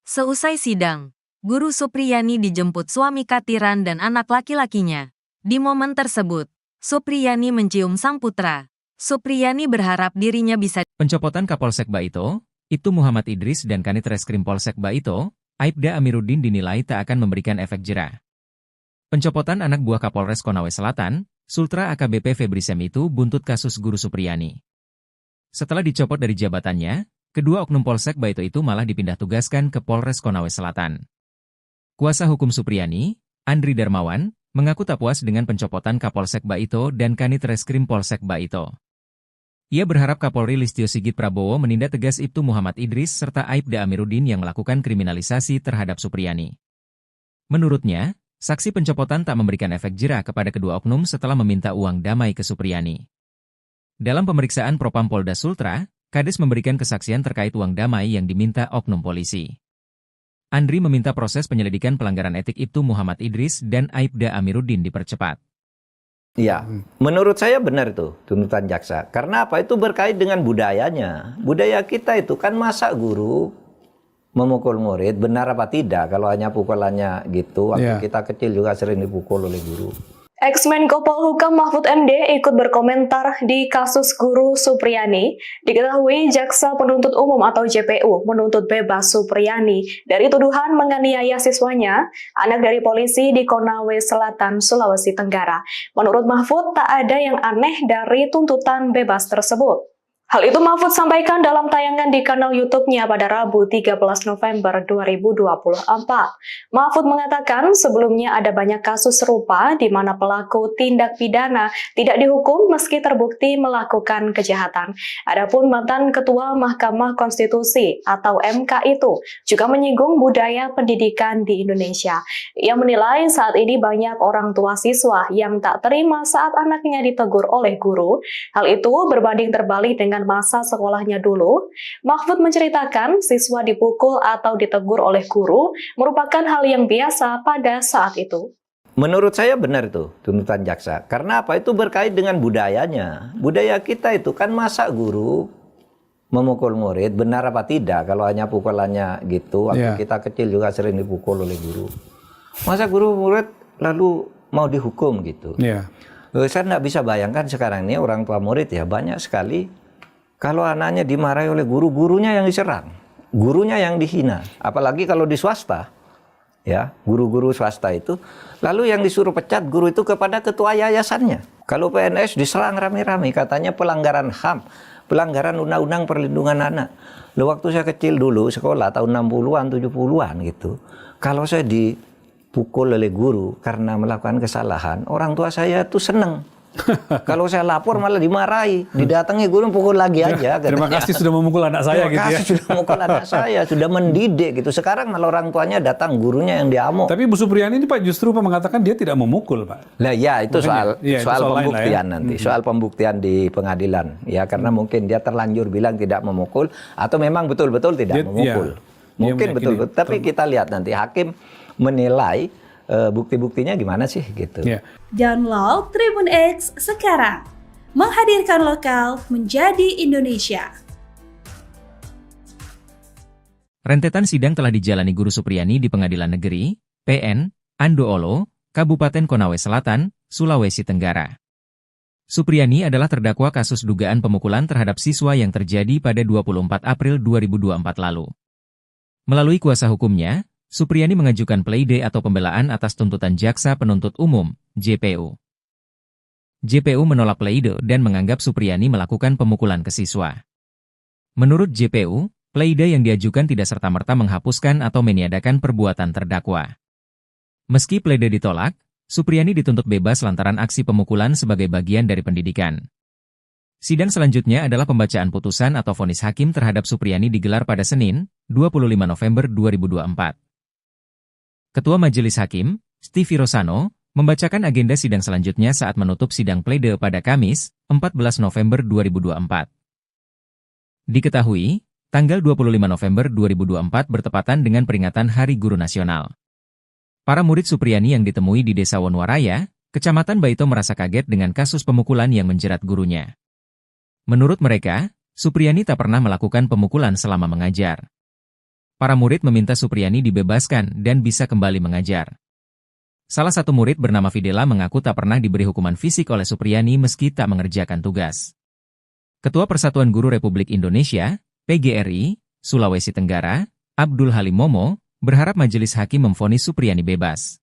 Seusai sidang, Guru Supriyani dijemput suami Katiran dan anak laki-lakinya. Di momen tersebut, Supriyani mencium sang putra. Supriyani berharap dirinya bisa. Pencopotan Kapolsek Baito, Ibtu Muhammad Idris dan Kanit Reskrim Polsek Baito, Aibda Amiruddin dinilai tak akan memberikan efek jera. Pencopotan anak buah Kapolres Konawe Selatan, Sultra AKBP Febri Sem itu buntut kasus Guru Supriyani. Setelah dicopot dari jabatannya, kedua oknum Polsek Baito itu malah dipindah tugaskan ke Polres Konawe Selatan. Kuasa hukum Supriyani, Andri Darmawan, mengaku tak puas dengan pencopotan Kapolsek Baito dan Kanit Reskrim Polsek Baito. Ia berharap Kapolri Listio Sigit Prabowo menindak tegas Ibtu Muhammad Idris serta Aibda Amiruddin yang melakukan kriminalisasi terhadap Supriyani. Menurutnya, saksi pencopotan tak memberikan efek jera kepada kedua oknum setelah meminta uang damai ke Supriyani. Dalam pemeriksaan Propam Polda Sultra, Kades memberikan kesaksian terkait uang damai yang diminta oknum polisi. Andri meminta proses penyelidikan pelanggaran etik Ibtu Muhammad Idris dan Aibda Amiruddin dipercepat. Ya, menurut saya benar itu tuntutan jaksa. Karena apa? Itu berkait dengan budayanya. Budaya kita itu kan masa guru memukul murid, benar apa tidak? Kalau hanya pukulannya gitu, waktu kita kecil juga sering dipukul oleh guru. Ex-Menko Polhukam Mahfud MD ikut berkomentar di kasus guru Supriyani. Diketahui Jaksa Penuntut Umum atau JPU menuntut bebas Supriyani dari tuduhan menganiaya siswanya, anak dari polisi di Konawe Selatan, Sulawesi Tenggara. Menurut Mahfud, tak ada yang aneh dari tuntutan bebas tersebut. Hal itu Mahfud sampaikan dalam tayangan di kanal YouTube-nya pada Rabu 13 November 2024. Mahfud mengatakan sebelumnya ada banyak kasus serupa di mana pelaku tindak pidana tidak dihukum meski terbukti melakukan kejahatan. Adapun mantan Ketua Mahkamah Konstitusi atau MK itu juga menyinggung budaya pendidikan di Indonesia. Ia menilai saat ini banyak orang tua siswa yang tak terima saat anaknya ditegur oleh guru. Hal itu berbanding terbalik dengan masa sekolahnya dulu. Mahfud menceritakan siswa dipukul atau ditegur oleh guru merupakan hal yang biasa pada saat itu. Menurut saya benar itu tuntutan jaksa. Karena apa? Itu berkait dengan budayanya. Budaya kita itu kan masa guru memukul murid, benar apa tidak? Kalau hanya pukulannya gitu, waktu kita kecil juga sering dipukul oleh guru. Masa guru murid lalu mau dihukum gitu? Saya nggak bisa bayangkan sekarang ini orang tua murid ya banyak sekali. Kalau anaknya dimarahi oleh guru, gurunya yang diserang, gurunya yang dihina. Apalagi kalau di swasta, ya guru-guru swasta itu. Lalu yang disuruh pecat guru itu kepada ketua yayasannya. Kalau PNS diserang rame-rame, katanya pelanggaran HAM, pelanggaran Undang-Undang Perlindungan Anak. Lalu waktu saya kecil dulu, sekolah tahun 60-an, 70-an gitu. Kalau saya dipukul oleh guru karena melakukan kesalahan, orang tua saya tuh seneng. Kalau saya lapor malah dimarahi, didatangi guru pukul lagi aja. Terima kasih sudah memukul anak saya gitu ya. Terima kasih sudah memukul anak saya, sudah mendidik gitu. Sekarang malah orang tuanya datang, gurunya yang diamuk. Tapi Bu Supriyani ini Pak justru mengatakan dia tidak memukul Pak. Lah ya itu soal pembuktian ya. nanti, soal pembuktian di pengadilan. Ya karena mungkin dia terlanjur bilang tidak memukul atau memang betul-betul tidak memukul. Mungkin betul-betul. Tapi kita lihat nanti hakim menilai bukti-buktinya gimana sih gitu. Download Tribun X sekarang. Menghadirkan lokal menjadi Indonesia. Rentetan sidang telah dijalani Guru Supriyani di Pengadilan Negeri, PN, Andoolo, Kabupaten Konawe Selatan, Sulawesi Tenggara. Supriyani adalah terdakwa kasus dugaan pemukulan terhadap siswa yang terjadi pada 24 April 2024 lalu. Melalui kuasa hukumnya, Supriyani mengajukan pleide atau pembelaan atas tuntutan Jaksa Penuntut Umum, JPU. JPU menolak pleide dan menganggap Supriyani melakukan pemukulan ke siswa. Menurut JPU, pleide yang diajukan tidak serta-merta menghapuskan atau meniadakan perbuatan terdakwa. Meski pleide ditolak, Supriyani dituntut bebas lantaran aksi pemukulan sebagai bagian dari pendidikan. Sidang selanjutnya adalah pembacaan putusan atau vonis hakim terhadap Supriyani digelar pada Senin, 25 November 2024. Ketua Majelis Hakim, Stevie Rosano, membacakan agenda sidang selanjutnya saat menutup sidang pleide pada Kamis, 14 November 2024. Diketahui, tanggal 25 November 2024 bertepatan dengan peringatan Hari Guru Nasional. Para murid Supriyani yang ditemui di Desa Wonwaraya, Kecamatan Baito merasa kaget dengan kasus pemukulan yang menjerat gurunya. Menurut mereka, Supriyani tak pernah melakukan pemukulan selama mengajar. Para murid meminta Supriyani dibebaskan dan bisa kembali mengajar. Salah satu murid bernama Fidela mengaku tak pernah diberi hukuman fisik oleh Supriyani meski tak mengerjakan tugas. Ketua Persatuan Guru Republik Indonesia, PGRI, Sulawesi Tenggara, Abdul Halim Momo, berharap majelis hakim memvonis Supriyani bebas.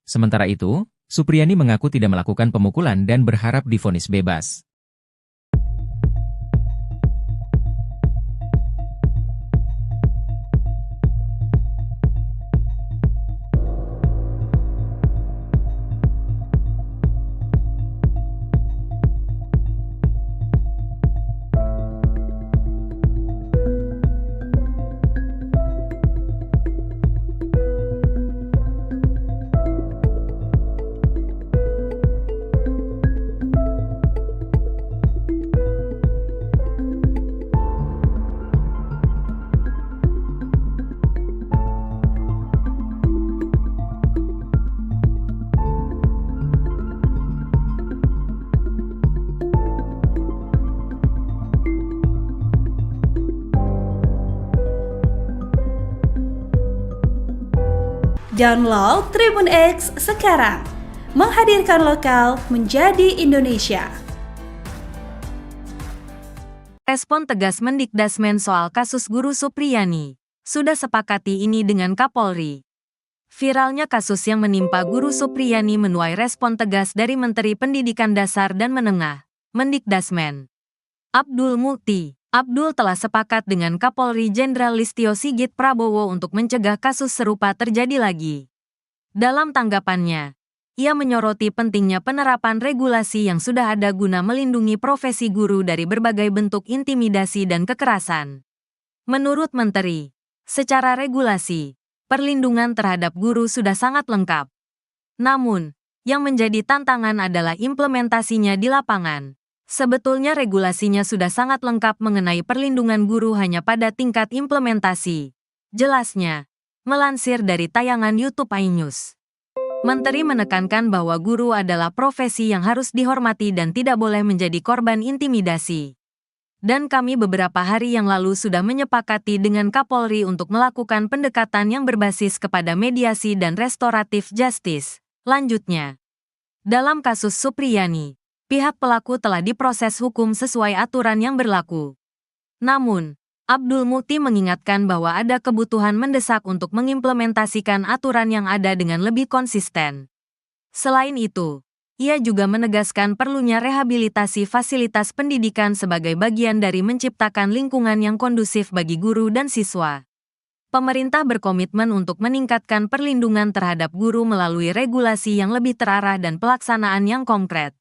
Sementara itu, Supriyani mengaku tidak melakukan pemukulan dan berharap divonis bebas. Download Tribun X sekarang. Menghadirkan lokal menjadi Indonesia. Respon tegas Mendikdasmen soal kasus Guru Supriyani. Sudah sepakati ini dengan Kapolri. Viralnya kasus yang menimpa Guru Supriyani menuai respon tegas dari Menteri Pendidikan Dasar dan Menengah, Mendikdasmen. Abdul Mukti. Abdul telah sepakat dengan Kapolri Jenderal Listio Sigit Prabowo untuk mencegah kasus serupa terjadi lagi. Dalam tanggapannya, ia menyoroti pentingnya penerapan regulasi yang sudah ada guna melindungi profesi guru dari berbagai bentuk intimidasi dan kekerasan. Menurut Menteri, secara regulasi, perlindungan terhadap guru sudah sangat lengkap. Namun, yang menjadi tantangan adalah implementasinya di lapangan. Sebetulnya regulasinya sudah sangat lengkap mengenai perlindungan guru hanya pada tingkat implementasi. Jelasnya, melansir dari tayangan YouTube iNews. Menteri menekankan bahwa guru adalah profesi yang harus dihormati dan tidak boleh menjadi korban intimidasi. Dan kami beberapa hari yang lalu sudah menyepakati dengan Kapolri untuk melakukan pendekatan yang berbasis kepada mediasi dan restoratif justice. Lanjutnya, dalam kasus Supriyani, pihak pelaku telah diproses hukum sesuai aturan yang berlaku. Namun, Abdul Mukti mengingatkan bahwa ada kebutuhan mendesak untuk mengimplementasikan aturan yang ada dengan lebih konsisten. Selain itu, ia juga menegaskan perlunya rehabilitasi fasilitas pendidikan sebagai bagian dari menciptakan lingkungan yang kondusif bagi guru dan siswa. Pemerintah berkomitmen untuk meningkatkan perlindungan terhadap guru melalui regulasi yang lebih terarah dan pelaksanaan yang konkret.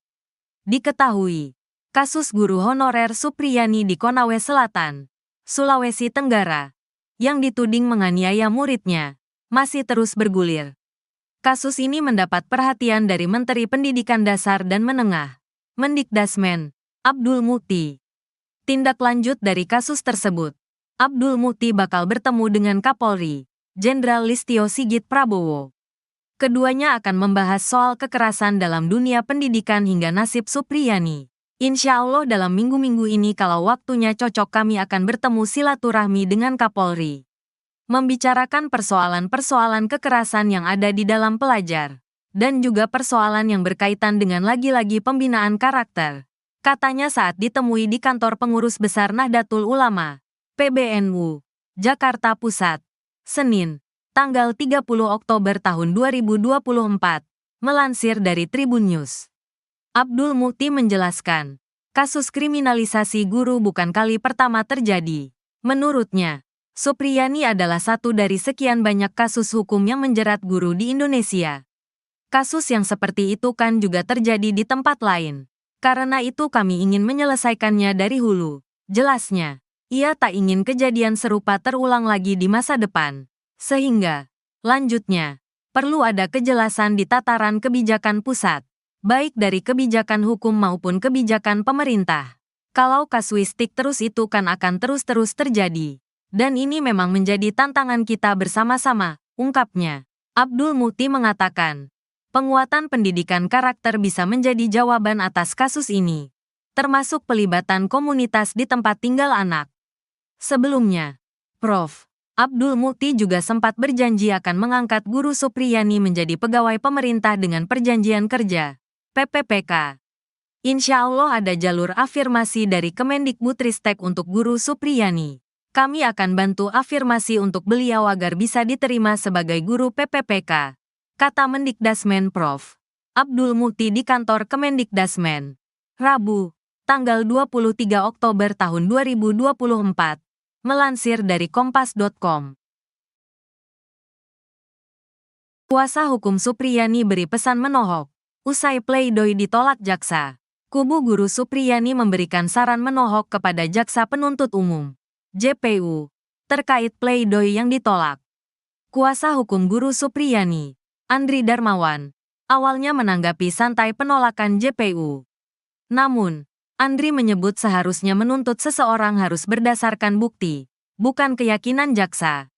Diketahui, kasus guru honorer Supriyani di Konawe Selatan, Sulawesi Tenggara, yang dituding menganiaya muridnya, masih terus bergulir. Kasus ini mendapat perhatian dari Menteri Pendidikan Dasar dan Menengah, Mendikdasmen, Abdul Mukti. Tindak lanjut dari kasus tersebut, Abdul Mukti bakal bertemu dengan Kapolri, Jenderal Listio Sigit Prabowo. Keduanya akan membahas soal kekerasan dalam dunia pendidikan hingga nasib Supriyani. Insya Allah dalam minggu-minggu ini kalau waktunya cocok kami akan bertemu silaturahmi dengan Kapolri. Membicarakan persoalan-persoalan kekerasan yang ada di dalam pelajar. Dan juga persoalan yang berkaitan dengan lagi-lagi pembinaan karakter. Katanya saat ditemui di kantor pengurus besar Nahdlatul Ulama, PBNU, Jakarta Pusat, Senin, tanggal 30 Oktober tahun 2024, melansir dari Tribun News. Abdul Mukti menjelaskan, kasus kriminalisasi guru bukan kali pertama terjadi. Menurutnya, Supriyani adalah satu dari sekian banyak kasus hukum yang menjerat guru di Indonesia. Kasus yang seperti itu kan juga terjadi di tempat lain. Karena itu kami ingin menyelesaikannya dari hulu. Jelasnya, ia tak ingin kejadian serupa terulang lagi di masa depan. Sehingga, lanjutnya, perlu ada kejelasan di tataran kebijakan pusat, baik dari kebijakan hukum maupun kebijakan pemerintah. Kalau kasuistik terus itu kan akan terus-terus terjadi. Dan ini memang menjadi tantangan kita bersama-sama, ungkapnya. Abdul Mukti mengatakan, penguatan pendidikan karakter bisa menjadi jawaban atas kasus ini, termasuk pelibatan komunitas di tempat tinggal anak. Sebelumnya, Prof. Abdul Mukti juga sempat berjanji akan mengangkat Guru Supriyani menjadi pegawai pemerintah dengan perjanjian kerja, PPPK. Insya Allah ada jalur afirmasi dari Kemendikbudristek untuk Guru Supriyani. Kami akan bantu afirmasi untuk beliau agar bisa diterima sebagai guru PPPK, kata Mendikdasmen Prof. Abdul Mukti di kantor Kemendikdasmen. Rabu, tanggal 23 Oktober tahun 2024. Melansir dari Kompas.com. Kuasa hukum Supriyani beri pesan menohok. Usai pleidoy ditolak jaksa, kubu Guru Supriyani memberikan saran menohok kepada Jaksa Penuntut Umum, JPU, terkait pleidoy yang ditolak. Kuasa hukum Guru Supriyani, Andri Darmawan, awalnya menanggapi santai penolakan JPU. Namun, Andri menyebut seharusnya menuntut seseorang harus berdasarkan bukti, bukan keyakinan jaksa.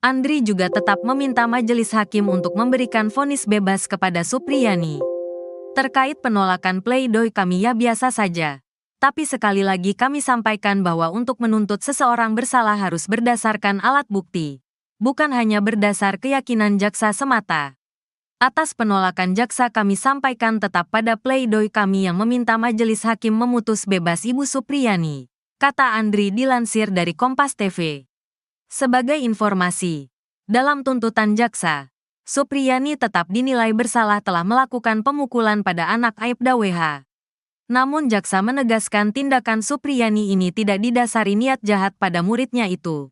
Andri juga tetap meminta majelis hakim untuk memberikan vonis bebas kepada Supriyani. Terkait penolakan pleidoy kami ya biasa saja. Tapi sekali lagi kami sampaikan bahwa untuk menuntut seseorang bersalah harus berdasarkan alat bukti, bukan hanya berdasar keyakinan jaksa semata. Atas penolakan jaksa kami sampaikan tetap pada pledoi kami yang meminta majelis hakim memutus bebas Ibu Supriyani, kata Andri dilansir dari Kompas TV. Sebagai informasi, dalam tuntutan jaksa, Supriyani tetap dinilai bersalah telah melakukan pemukulan pada anak Aibda WH. Namun jaksa menegaskan tindakan Supriyani ini tidak didasari niat jahat pada muridnya itu.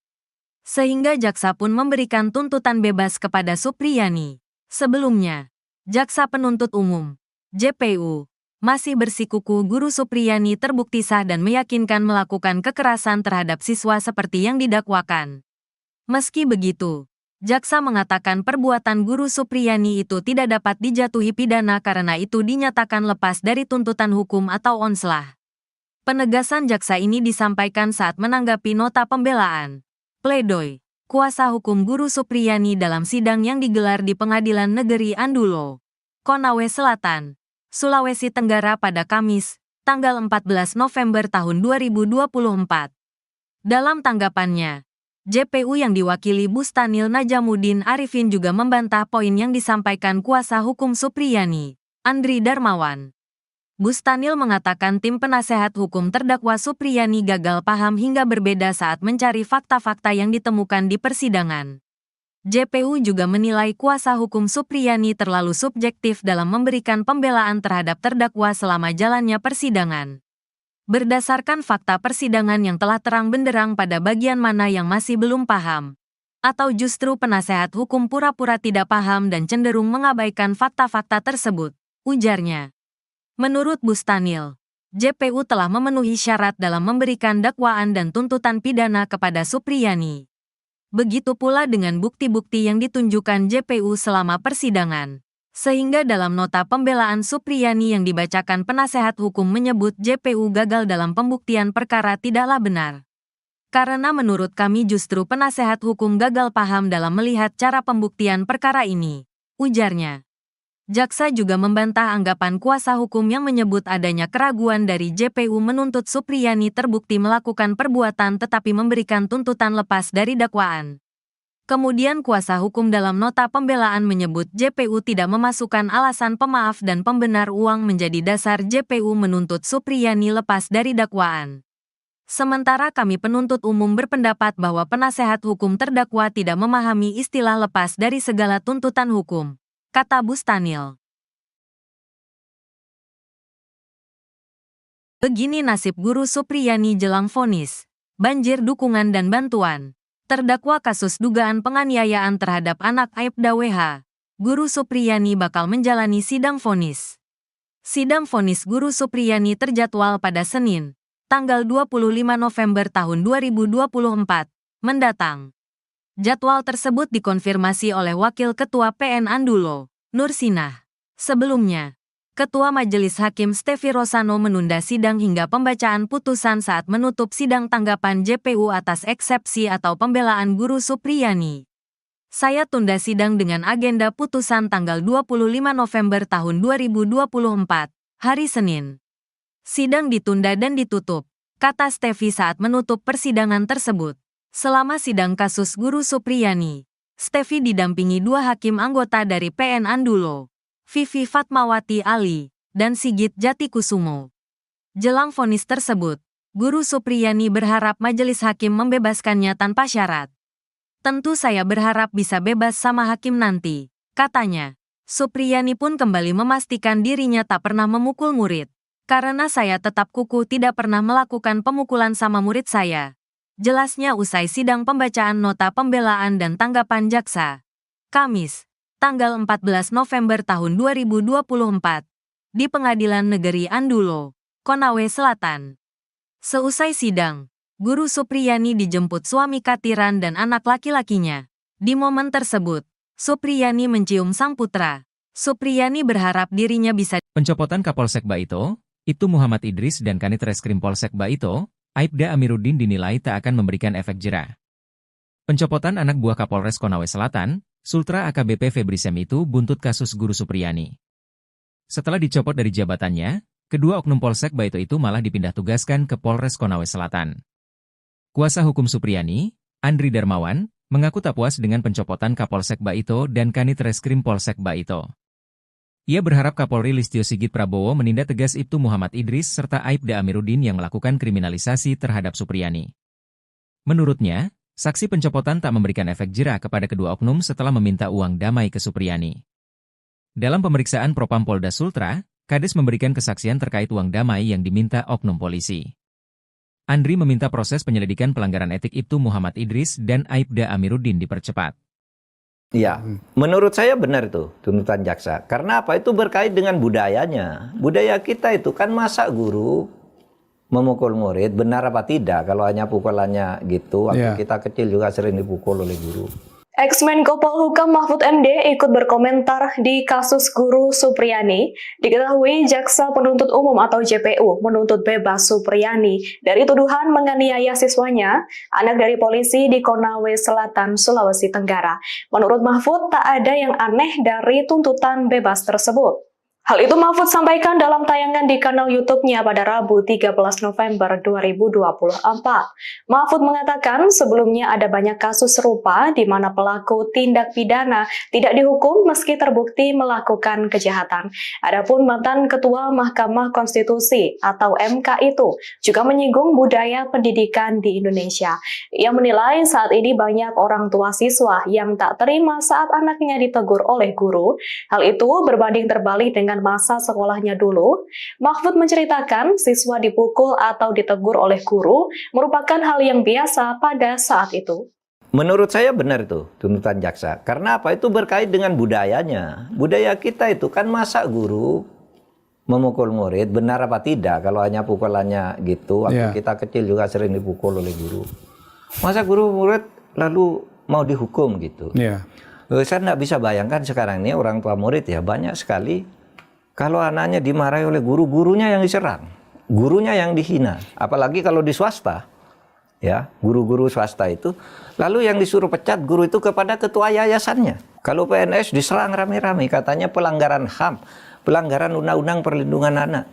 Sehingga jaksa pun memberikan tuntutan bebas kepada Supriyani. Sebelumnya, jaksa penuntut umum, JPU, masih bersikukuh Guru Supriyani terbukti sah dan meyakinkan melakukan kekerasan terhadap siswa seperti yang didakwakan. Meski begitu, jaksa mengatakan perbuatan Guru Supriyani itu tidak dapat dijatuhi pidana karena itu dinyatakan lepas dari tuntutan hukum atau onslah. Penegasan jaksa ini disampaikan saat menanggapi nota pembelaan, pledoi, kuasa hukum Guru Supriyani dalam sidang yang digelar di Pengadilan Negeri Andulo, Konawe Selatan, Sulawesi Tenggara pada Kamis, tanggal 14 November tahun 2024. Dalam tanggapannya, JPU yang diwakili Bustanil Najamuddin Arifin juga membantah poin yang disampaikan kuasa hukum Supriyani, Andri Darmawan. Bustanil mengatakan tim penasehat hukum terdakwa Supriyani gagal paham hingga berbeda saat mencari fakta-fakta yang ditemukan di persidangan. JPU juga menilai kuasa hukum Supriyani terlalu subjektif dalam memberikan pembelaan terhadap terdakwa selama jalannya persidangan. Berdasarkan fakta persidangan yang telah terang benderang pada bagian mana yang masih belum paham, atau justru penasehat hukum pura-pura tidak paham dan cenderung mengabaikan fakta-fakta tersebut, ujarnya. Menurut Bustanil, JPU telah memenuhi syarat dalam memberikan dakwaan dan tuntutan pidana kepada Supriyani. Begitu pula dengan bukti-bukti yang ditunjukkan JPU selama persidangan. Sehingga dalam nota pembelaan Supriyani yang dibacakan penasehat hukum menyebut JPU gagal dalam pembuktian perkara tidaklah benar. Karena menurut kami justru penasehat hukum gagal paham dalam melihat cara pembuktian perkara ini, ujarnya. Jaksa juga membantah anggapan kuasa hukum yang menyebut adanya keraguan dari JPU menuntut Supriyani terbukti melakukan perbuatan tetapi memberikan tuntutan lepas dari dakwaan. Kemudian kuasa hukum dalam nota pembelaan menyebut JPU tidak memasukkan alasan pemaaf dan pembenar uang menjadi dasar JPU menuntut Supriyani lepas dari dakwaan. Sementara kami penuntut umum berpendapat bahwa penasehat hukum terdakwa tidak memahami istilah lepas dari segala tuntutan hukum, kata Bustanil. Begini nasib Guru Supriyani jelang vonis, banjir dukungan dan bantuan. Terdakwa kasus dugaan penganiayaan terhadap anak Aibda WH, Guru Supriyani bakal menjalani sidang vonis. Sidang vonis Guru Supriyani terjadwal pada Senin, tanggal 25 November tahun 2024, mendatang. Jadwal tersebut dikonfirmasi oleh Wakil Ketua PN Andulo, Nur Sinah. Sebelumnya, Ketua Majelis Hakim Stefi Rosano menunda sidang hingga pembacaan putusan saat menutup sidang tanggapan JPU atas eksepsi atau pembelaan Guru Supriyani. Saya tunda sidang dengan agenda putusan tanggal 25 November tahun 2024, hari Senin. Sidang ditunda dan ditutup, kata Stefi saat menutup persidangan tersebut. Selama sidang kasus Guru Supriyani, Stefi didampingi dua hakim anggota dari PN Andulo, Vivi Fatmawati Ali, dan Sigit Jatikusumo. Jelang vonis tersebut, Guru Supriyani berharap majelis hakim membebaskannya tanpa syarat. Tentu saya berharap bisa bebas sama hakim nanti, katanya. Supriyani pun kembali memastikan dirinya tak pernah memukul murid. Karena saya tetap kukuh tidak pernah melakukan pemukulan sama murid saya. Jelasnya usai sidang pembacaan nota pembelaan dan tanggapan jaksa. Kamis, tanggal 14 November tahun 2024, di Pengadilan Negeri Andulo, Konawe Selatan. Seusai sidang, Guru Supriyani dijemput suami Katiran dan anak laki-lakinya. Di momen tersebut, Supriyani mencium sang putra. Supriyani berharap dirinya bisa. Pencopotan Kapolsek Baito, Ibtu Muhammad Idris dan Kanit Reskrim Polsek Baito, Aibda Amiruddin dinilai tak akan memberikan efek jera. Pencopotan anak buah Kapolres Konawe Selatan, Sultra AKBP Febri Sem itu buntut kasus Guru Supriyani. Setelah dicopot dari jabatannya, kedua oknum Polsek Baito itu malah dipindah tugaskan ke Polres Konawe Selatan. Kuasa hukum Supriyani, Andri Darmawan, mengaku tak puas dengan pencopotan Kapolsek Baito dan Kanit Reskrim Polsek Baito. Ia berharap Kapolri Listio Sigit Prabowo menindak tegas Ibtu Muhammad Idris serta Aibda Amiruddin yang melakukan kriminalisasi terhadap Supriyani. Menurutnya, saksi pencopotan tak memberikan efek jera kepada kedua oknum setelah meminta uang damai ke Supriyani. Dalam pemeriksaan Propam Polda Sultra, Kades memberikan kesaksian terkait uang damai yang diminta oknum polisi. Andri meminta proses penyelidikan pelanggaran etik Ibtu Muhammad Idris dan Aibda Amiruddin dipercepat. Ya, menurut saya benar itu tuntutan jaksa. Karena apa? Itu berkait dengan budayanya. Budaya kita itu kan masa guru memukul murid, benar apa tidak? Kalau hanya pukulannya gitu, waktu kita kecil juga sering dipukul oleh guru. Ex-Menko Polhukam Mahfud MD ikut berkomentar di kasus guru Supriyani. Diketahui Jaksa Penuntut Umum atau JPU menuntut bebas Supriyani dari tuduhan menganiaya siswanya, anak dari polisi di Konawe Selatan, Sulawesi Tenggara. Menurut Mahfud, tak ada yang aneh dari tuntutan bebas tersebut. Hal itu Mahfud sampaikan dalam tayangan di kanal YouTube-nya pada Rabu 13 November 2024. Mahfud mengatakan sebelumnya ada banyak kasus serupa di mana pelaku tindak pidana tidak dihukum meski terbukti melakukan kejahatan. Adapun mantan Ketua Mahkamah Konstitusi atau MK itu juga menyinggung budaya pendidikan di Indonesia. Ia menilai saat ini banyak orang tua siswa yang tak terima saat anaknya ditegur oleh guru. Hal itu berbanding terbalik dengan masa sekolahnya dulu. Mahfud menceritakan siswa dipukul atau ditegur oleh guru merupakan hal yang biasa pada saat itu. Menurut saya benar itu tuntutan jaksa. Karena apa? Itu berkait dengan budayanya. Budaya kita itu kan masa guru memukul murid, benar apa tidak? Kalau hanya pukulannya gitu, waktu kita kecil juga sering dipukul oleh guru. Masa guru murid lalu mau dihukum gitu? Saya nggak bisa bayangkan sekarang ini orang tua murid ya banyak sekali. Kalau anaknya dimarahi oleh guru, gurunya yang diserang, gurunya yang dihina. Apalagi kalau di swasta, ya guru-guru swasta itu, lalu yang disuruh pecat guru itu kepada ketua yayasannya. Kalau PNS diserang rame-rame, katanya pelanggaran HAM, pelanggaran Undang-Undang Perlindungan Anak.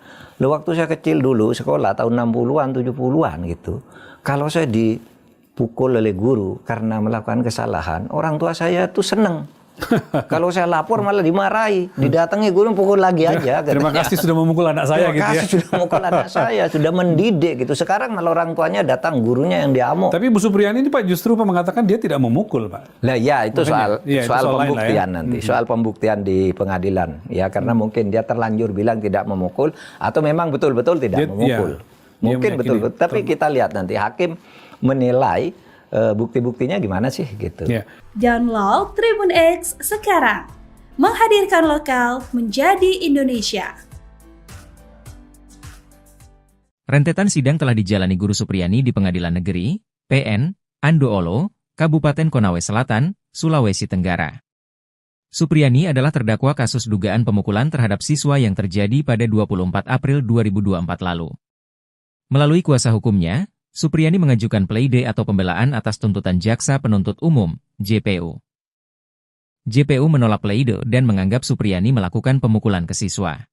Lalu waktu saya kecil dulu, sekolah tahun 60-an, 70-an gitu, kalau saya dipukul oleh guru karena melakukan kesalahan, orang tua saya tuh seneng. Kalau saya lapor malah dimarahi, didatangi guru pukul lagi aja. Terima kasih sudah memukul anak saya gitu ya. Terima kasih sudah memukul anak saya, sudah mendidik gitu. Sekarang malah orang tuanya datang, gurunya yang diamuk. Tapi Bu Supriyani ini Pak justru mengatakan dia tidak memukul Pak. Lah ya itu soal pembuktian nanti, soal pembuktian di pengadilan ya karena mungkin dia terlanjur bilang tidak memukul atau memang betul-betul tidak memukul. Mungkin betul-betul, tapi kita lihat nanti hakim menilai bukti-buktinya gimana sih gitu. Download Tribun X sekarang. Menghadirkan lokal menjadi Indonesia. Rentetan sidang telah dijalani Guru Supriyani di Pengadilan Negeri, PN, Andoolo, Kabupaten Konawe Selatan, Sulawesi Tenggara. Supriyani adalah terdakwa kasus dugaan pemukulan terhadap siswa yang terjadi pada 24 April 2024 lalu. Melalui kuasa hukumnya, Supriyani mengajukan pleidoy atau pembelaan atas tuntutan Jaksa Penuntut Umum, JPU. JPU menolak pleidoy dan menganggap Supriyani melakukan pemukulan ke siswa.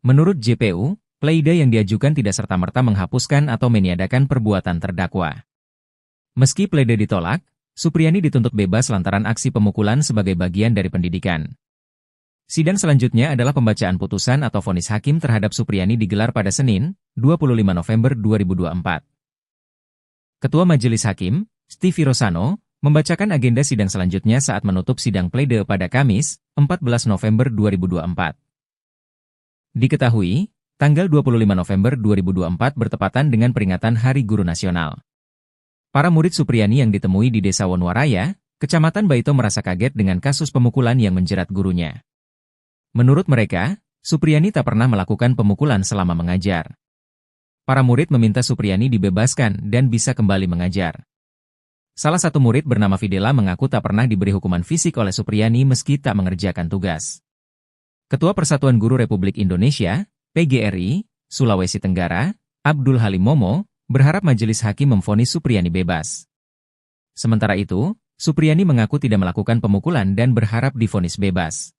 Menurut JPU, pleidoy yang diajukan tidak serta-merta menghapuskan atau meniadakan perbuatan terdakwa. Meski pleidoy ditolak, Supriyani dituntut bebas lantaran aksi pemukulan sebagai bagian dari pendidikan. Sidang selanjutnya adalah pembacaan putusan atau vonis hakim terhadap Supriyani digelar pada Senin, 25 November 2024. Ketua Majelis Hakim, Stevie Rosano, membacakan agenda sidang selanjutnya saat menutup sidang pleidoy pada Kamis, 14 November 2024. Diketahui, tanggal 25 November 2024 bertepatan dengan peringatan Hari Guru Nasional. Para murid Supriyani yang ditemui di Desa Wonwaraya, Kecamatan Baito merasa kaget dengan kasus pemukulan yang menjerat gurunya. Menurut mereka, Supriyani tak pernah melakukan pemukulan selama mengajar. Para murid meminta Supriyani dibebaskan dan bisa kembali mengajar. Salah satu murid bernama Fidela mengaku tak pernah diberi hukuman fisik oleh Supriyani meski tak mengerjakan tugas. Ketua Persatuan Guru Republik Indonesia, PGRI, Sulawesi Tenggara, Abdul Halim Momo, berharap majelis hakim memvonis Supriyani bebas. Sementara itu, Supriyani mengaku tidak melakukan pemukulan dan berharap divonis bebas.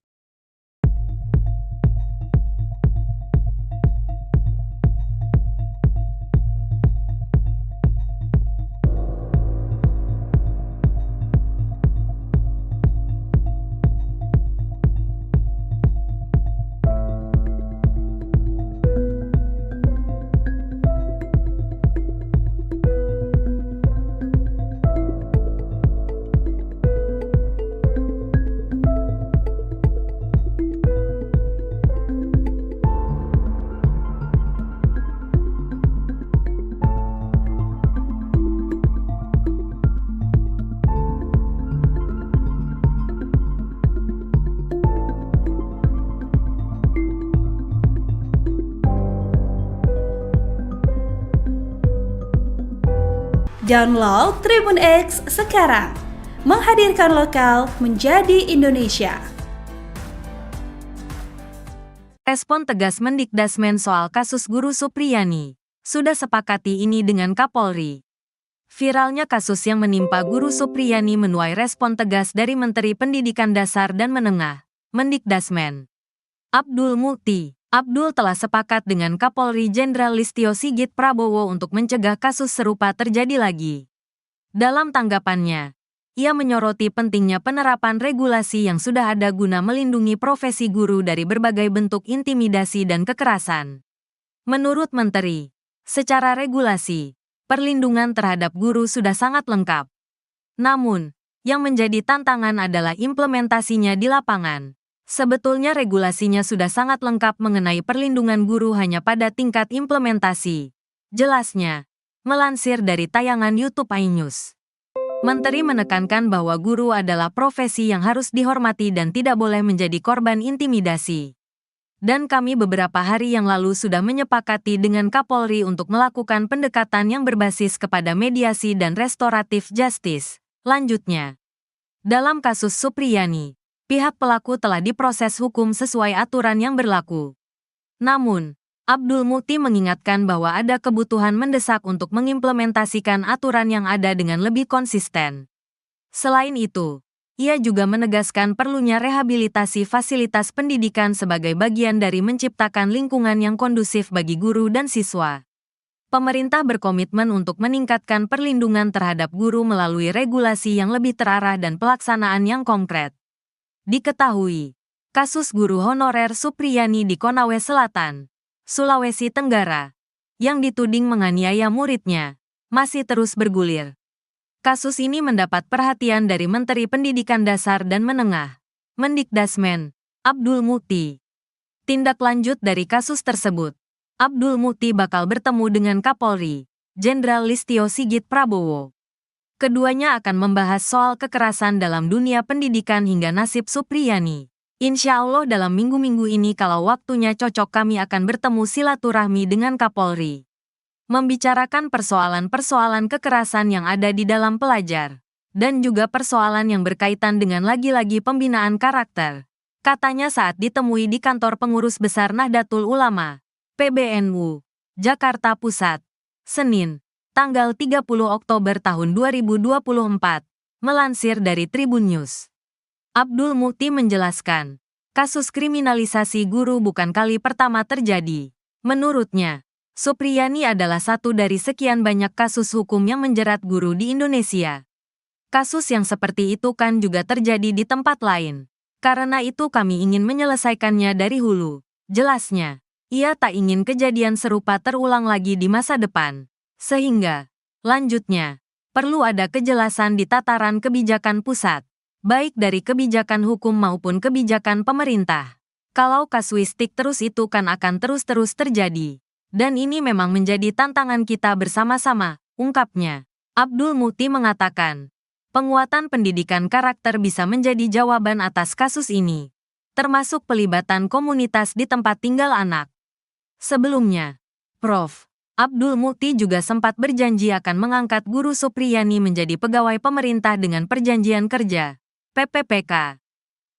Download Tribun X sekarang. Menghadirkan lokal menjadi Indonesia. Respon tegas Mendikdasmen soal kasus Guru Supriyani. Sudah sepakati ini dengan Kapolri. Viralnya kasus yang menimpa Guru Supriyani menuai respon tegas dari Menteri Pendidikan Dasar dan Menengah, Mendikdasmen. Abdul Mukti. Abdul telah sepakat dengan Kapolri Jenderal Listio Sigit Prabowo untuk mencegah kasus serupa terjadi lagi. Dalam tanggapannya, ia menyoroti pentingnya penerapan regulasi yang sudah ada guna melindungi profesi guru dari berbagai bentuk intimidasi dan kekerasan. Menurut Menteri, secara regulasi, perlindungan terhadap guru sudah sangat lengkap. Namun, yang menjadi tantangan adalah implementasinya di lapangan. Sebetulnya regulasinya sudah sangat lengkap mengenai perlindungan guru hanya pada tingkat implementasi. Jelasnya, melansir dari tayangan YouTube iNews. Menteri menekankan bahwa guru adalah profesi yang harus dihormati dan tidak boleh menjadi korban intimidasi. Dan kami beberapa hari yang lalu sudah menyepakati dengan Kapolri untuk melakukan pendekatan yang berbasis kepada mediasi dan restoratif justice. Lanjutnya, dalam kasus Supriyani, pihak pelaku telah diproses hukum sesuai aturan yang berlaku. Namun, Abdul Mukti mengingatkan bahwa ada kebutuhan mendesak untuk mengimplementasikan aturan yang ada dengan lebih konsisten. Selain itu, ia juga menegaskan perlunya rehabilitasi fasilitas pendidikan sebagai bagian dari menciptakan lingkungan yang kondusif bagi guru dan siswa. Pemerintah berkomitmen untuk meningkatkan perlindungan terhadap guru melalui regulasi yang lebih terarah dan pelaksanaan yang konkret. Diketahui, kasus guru honorer Supriyani di Konawe Selatan, Sulawesi Tenggara, yang dituding menganiaya muridnya, masih terus bergulir. Kasus ini mendapat perhatian dari Menteri Pendidikan Dasar dan Menengah, Mendikdasmen, Abdul Mukti. Tindak lanjut dari kasus tersebut, Abdul Mukti bakal bertemu dengan Kapolri, Jenderal Listio Sigit Prabowo. Keduanya akan membahas soal kekerasan dalam dunia pendidikan hingga nasib Supriyani. Insya Allah dalam minggu-minggu ini kalau waktunya cocok kami akan bertemu silaturahmi dengan Kapolri. Membicarakan persoalan-persoalan kekerasan yang ada di dalam pelajar. Dan juga persoalan yang berkaitan dengan lagi-lagi pembinaan karakter. Katanya saat ditemui di kantor pengurus besar Nahdlatul Ulama, PBNU, Jakarta Pusat, Senin, tanggal 30 Oktober tahun 2024, melansir dari Tribun News. Abdul Mukti menjelaskan, kasus kriminalisasi guru bukan kali pertama terjadi. Menurutnya, Supriyani adalah satu dari sekian banyak kasus hukum yang menjerat guru di Indonesia. Kasus yang seperti itu kan juga terjadi di tempat lain. Karena itu kami ingin menyelesaikannya dari hulu. Jelasnya, ia tak ingin kejadian serupa terulang lagi di masa depan. Sehingga, lanjutnya, perlu ada kejelasan di tataran kebijakan pusat, baik dari kebijakan hukum maupun kebijakan pemerintah. Kalau kasuistik terus itu kan akan terus-terus terjadi. Dan ini memang menjadi tantangan kita bersama-sama, ungkapnya. Abdul Mukti mengatakan, penguatan pendidikan karakter bisa menjadi jawaban atas kasus ini, termasuk pelibatan komunitas di tempat tinggal anak. Sebelumnya, Prof. Abdul Mukti juga sempat berjanji akan mengangkat Guru Supriyani menjadi pegawai pemerintah dengan perjanjian kerja, PPPK.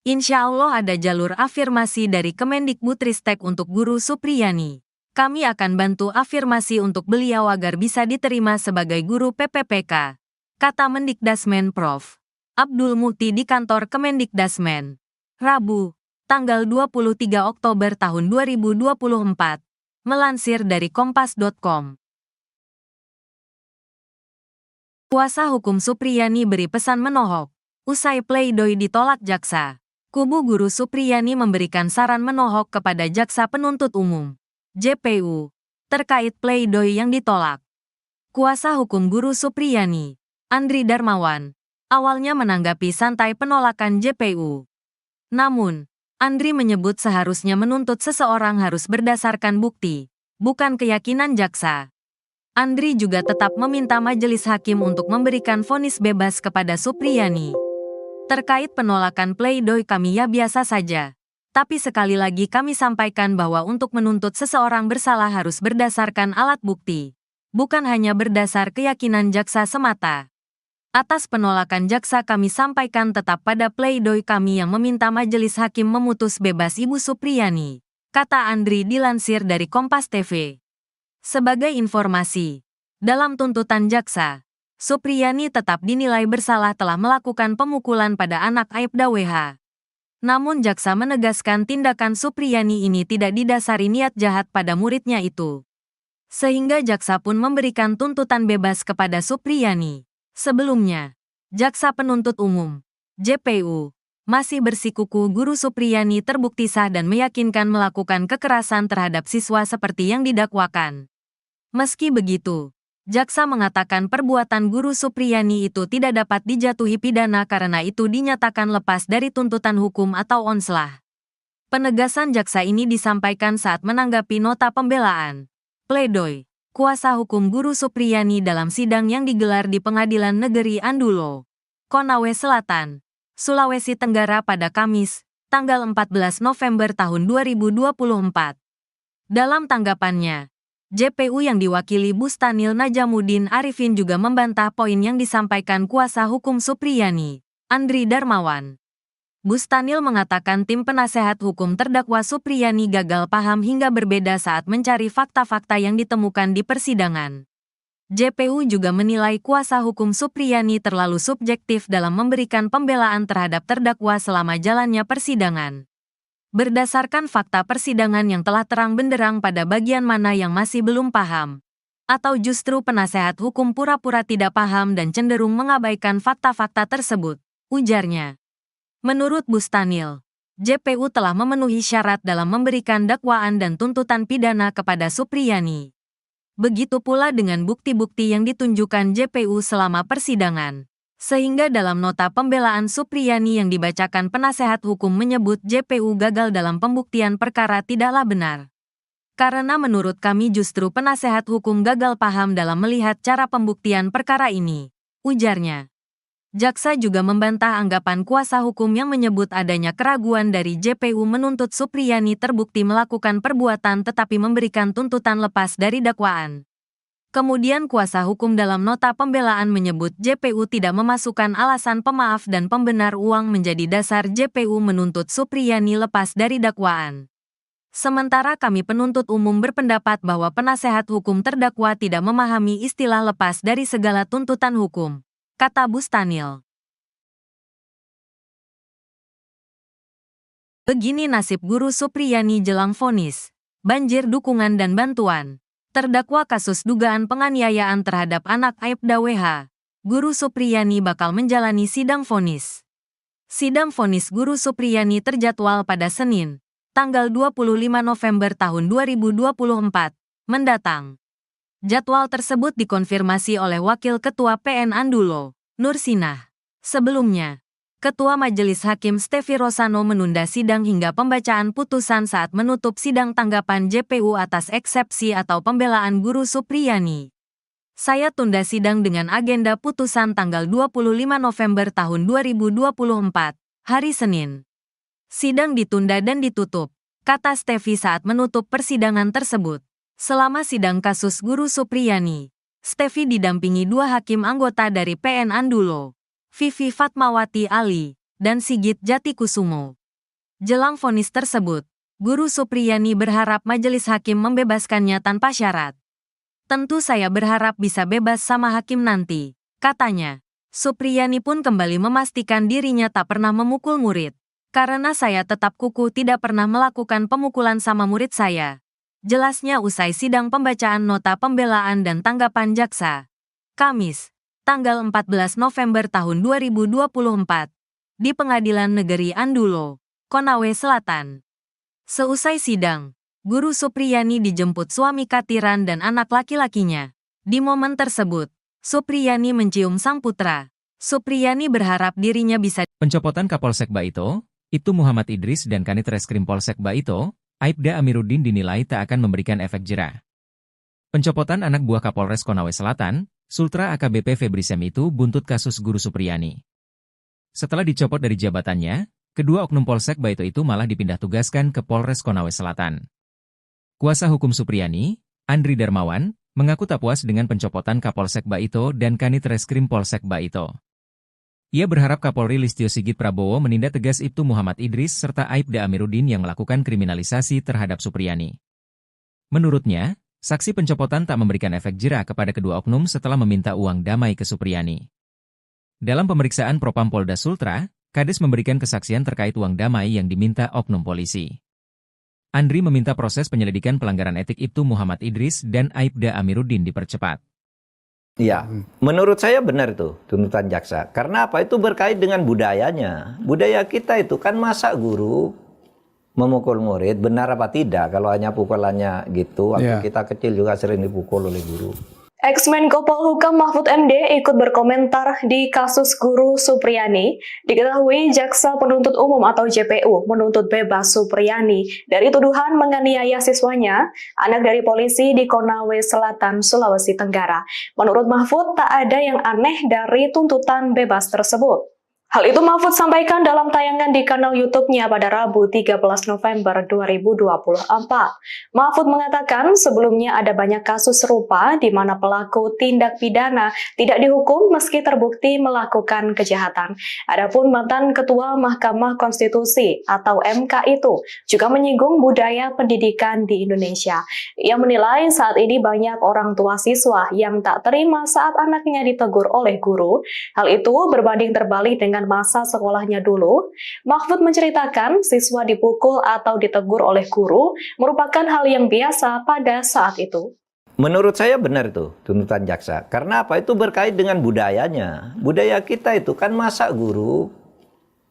Insya Allah ada jalur afirmasi dari Kemendikbudristek untuk Guru Supriyani. Kami akan bantu afirmasi untuk beliau agar bisa diterima sebagai guru PPPK, kata Mendikdasmen Prof. Abdul Mukti di kantor Kemendikdasmen. Rabu, tanggal 23 Oktober tahun 2024. Melansir dari Kompas.com. Kuasa hukum Supriyani beri pesan menohok. Usai pleidoy ditolak jaksa, kubu Guru Supriyani memberikan saran menohok kepada Jaksa Penuntut Umum, JPU, terkait pleidoy yang ditolak. Kuasa hukum Guru Supriyani, Andri Darmawan, awalnya menanggapi santai penolakan JPU. Namun, Andri menyebut seharusnya menuntut seseorang harus berdasarkan bukti, bukan keyakinan jaksa. Andri juga tetap meminta majelis hakim untuk memberikan vonis bebas kepada Supriyani. Terkait penolakan pleidoy kami ya biasa saja. Tapi sekali lagi kami sampaikan bahwa untuk menuntut seseorang bersalah harus berdasarkan alat bukti. bukan hanya berdasar keyakinan jaksa semata. Atas penolakan jaksa kami sampaikan tetap pada pledoi kami yang meminta majelis hakim memutus bebas Ibu Supriyani, kata Andri dilansir dari Kompas TV. Sebagai informasi, dalam tuntutan jaksa, Supriyani tetap dinilai bersalah telah melakukan pemukulan pada anak Aibda WH. Namun jaksa menegaskan tindakan Supriyani ini tidak didasari niat jahat pada muridnya itu. Sehingga jaksa pun memberikan tuntutan bebas kepada Supriyani. Sebelumnya, jaksa penuntut umum, JPU, masih bersikuku Guru Supriyani terbukti sah dan meyakinkan melakukan kekerasan terhadap siswa seperti yang didakwakan. Meski begitu, jaksa mengatakan perbuatan Guru Supriyani itu tidak dapat dijatuhi pidana karena itu dinyatakan lepas dari tuntutan hukum atau onslah. Penegasan jaksa ini disampaikan saat menanggapi nota pembelaan, pledoi, kuasa hukum Guru Supriyani dalam sidang yang digelar di Pengadilan Negeri Andulo, Konawe Selatan, Sulawesi Tenggara pada Kamis, tanggal 14 November tahun 2024. Dalam tanggapannya, JPU yang diwakili Bustanil Najamuddin Arifin juga membantah poin yang disampaikan kuasa hukum Supriyani, Andri Darmawan. Bustanil mengatakan tim penasehat hukum terdakwa Supriyani gagal paham hingga berbeda saat mencari fakta-fakta yang ditemukan di persidangan. JPU juga menilai kuasa hukum Supriyani terlalu subjektif dalam memberikan pembelaan terhadap terdakwa selama jalannya persidangan. Berdasarkan fakta persidangan yang telah terang benderang pada bagian mana yang masih belum paham, atau justru penasehat hukum pura-pura tidak paham dan cenderung mengabaikan fakta-fakta tersebut, ujarnya. Menurut Bustanil, JPU telah memenuhi syarat dalam memberikan dakwaan dan tuntutan pidana kepada Supriyani. Begitu pula dengan bukti-bukti yang ditunjukkan JPU selama persidangan. Sehingga dalam nota pembelaan Supriyani yang dibacakan penasehat hukum menyebut JPU gagal dalam pembuktian perkara tidaklah benar. Karena menurut kami justru penasehat hukum gagal paham dalam melihat cara pembuktian perkara ini, ujarnya. Jaksa juga membantah anggapan kuasa hukum yang menyebut adanya keraguan dari JPU menuntut Supriyani terbukti melakukan perbuatan tetapi memberikan tuntutan lepas dari dakwaan. Kemudian kuasa hukum dalam nota pembelaan menyebut JPU tidak memasukkan alasan pemaaf dan pembenar uang menjadi dasar JPU menuntut Supriyani lepas dari dakwaan. Sementara kami penuntut umum berpendapat bahwa penasehat hukum terdakwa tidak memahami istilah lepas dari segala tuntutan hukum, kata Bustanil. Begini nasib Guru Supriyani jelang vonis, banjir dukungan dan bantuan. Terdakwa kasus dugaan penganiayaan terhadap anak Aibda WH, Guru Supriyani bakal menjalani sidang vonis. Sidang vonis Guru Supriyani terjadwal pada Senin, tanggal 25 November tahun 2024, mendatang. Jadwal tersebut dikonfirmasi oleh Wakil Ketua PN Andulo, Nur Sinah. Sebelumnya, Ketua Majelis Hakim Stefi Rosano menunda sidang hingga pembacaan putusan saat menutup sidang tanggapan JPU atas eksepsi atau pembelaan Guru Supriyani. Saya tunda sidang dengan agenda putusan tanggal 25 November tahun 2024, hari Senin. Sidang ditunda dan ditutup, kata Stefi saat menutup persidangan tersebut. Selama sidang kasus Guru Supriyani, Stefi didampingi dua hakim anggota dari PN Andulo, Vivi Fatmawati Ali, dan Sigit Jatikusumo. Jelang vonis tersebut, Guru Supriyani berharap majelis hakim membebaskannya tanpa syarat. Tentu saya berharap bisa bebas sama hakim nanti, katanya. Supriyani pun kembali memastikan dirinya tak pernah memukul murid. Karena saya tetap kukuh tidak pernah melakukan pemukulan sama murid saya. Jelasnya usai sidang pembacaan nota pembelaan dan tanggapan jaksa. Kamis, tanggal 14 November tahun 2024, di Pengadilan Negeri Andulo, Konawe Selatan. Seusai sidang, Guru Supriyani dijemput suami Katiran dan anak laki-lakinya. Di momen tersebut, Supriyani mencium sang putra. Supriyani berharap dirinya bisa. Pencopotan Kapolsek Baito, Ibtu Muhammad Idris dan Kanit Reskrim Polsek Baito, Aibda Amiruddin dinilai tak akan memberikan efek jera. Pencopotan anak buah Kapolres Konawe Selatan, Sultra AKBP Febri Sem itu buntut kasus Guru Supriyani. Setelah dicopot dari jabatannya, kedua oknum Polsek Baito itu malah dipindah tugaskan ke Polres Konawe Selatan. Kuasa hukum Supriyani, Andri Darmawan, mengaku tak puas dengan pencopotan Kapolsek Baito dan Kanit Reskrim Polsek Baito. Ia berharap Kapolri Listio Sigit Prabowo menindak tegas Ibtu Muhammad Idris serta Aibda Amiruddin yang melakukan kriminalisasi terhadap Supriyani. Menurutnya, saksi pencopotan tak memberikan efek jera kepada kedua oknum setelah meminta uang damai ke Supriyani. Dalam pemeriksaan Propam Polda Sultra, Kades memberikan kesaksian terkait uang damai yang diminta oknum polisi. Andri meminta proses penyelidikan pelanggaran etik Ibtu Muhammad Idris dan Aibda Amiruddin dipercepat. Ya, menurut saya benar itu tuntutan jaksa. Karena apa? Itu berkait dengan budayanya. Budaya kita itu kan masa guru memukul murid, benar apa tidak? Kalau hanya pukulannya gitu, waktu kita kecil juga sering dipukul oleh guru. Ex-Menko Polhukam Mahfud MD ikut berkomentar di kasus guru Supriyani. Diketahui Jaksa Penuntut Umum atau JPU menuntut bebas Supriyani dari tuduhan menganiaya siswanya, anak dari polisi di Konawe Selatan, Sulawesi Tenggara. Menurut Mahfud, tak ada yang aneh dari tuntutan bebas tersebut. Hal itu Mahfud sampaikan dalam tayangan di kanal YouTube-nya pada Rabu 13 November 2024. Mahfud mengatakan sebelumnya ada banyak kasus serupa di mana pelaku tindak pidana tidak dihukum meski terbukti melakukan kejahatan. Adapun mantan Ketua Mahkamah Konstitusi atau MK itu juga menyinggung budaya pendidikan di Indonesia. Ia menilai saat ini banyak orang tua siswa yang tak terima saat anaknya ditegur oleh guru. Hal itu berbanding terbalik dengan masa sekolahnya dulu. Mahfud menceritakan siswa dipukul atau ditegur oleh guru merupakan hal yang biasa pada saat itu. Menurut saya benar itu tuntutan jaksa. Karena apa? Itu berkait dengan budayanya. Budaya kita itu kan masa guru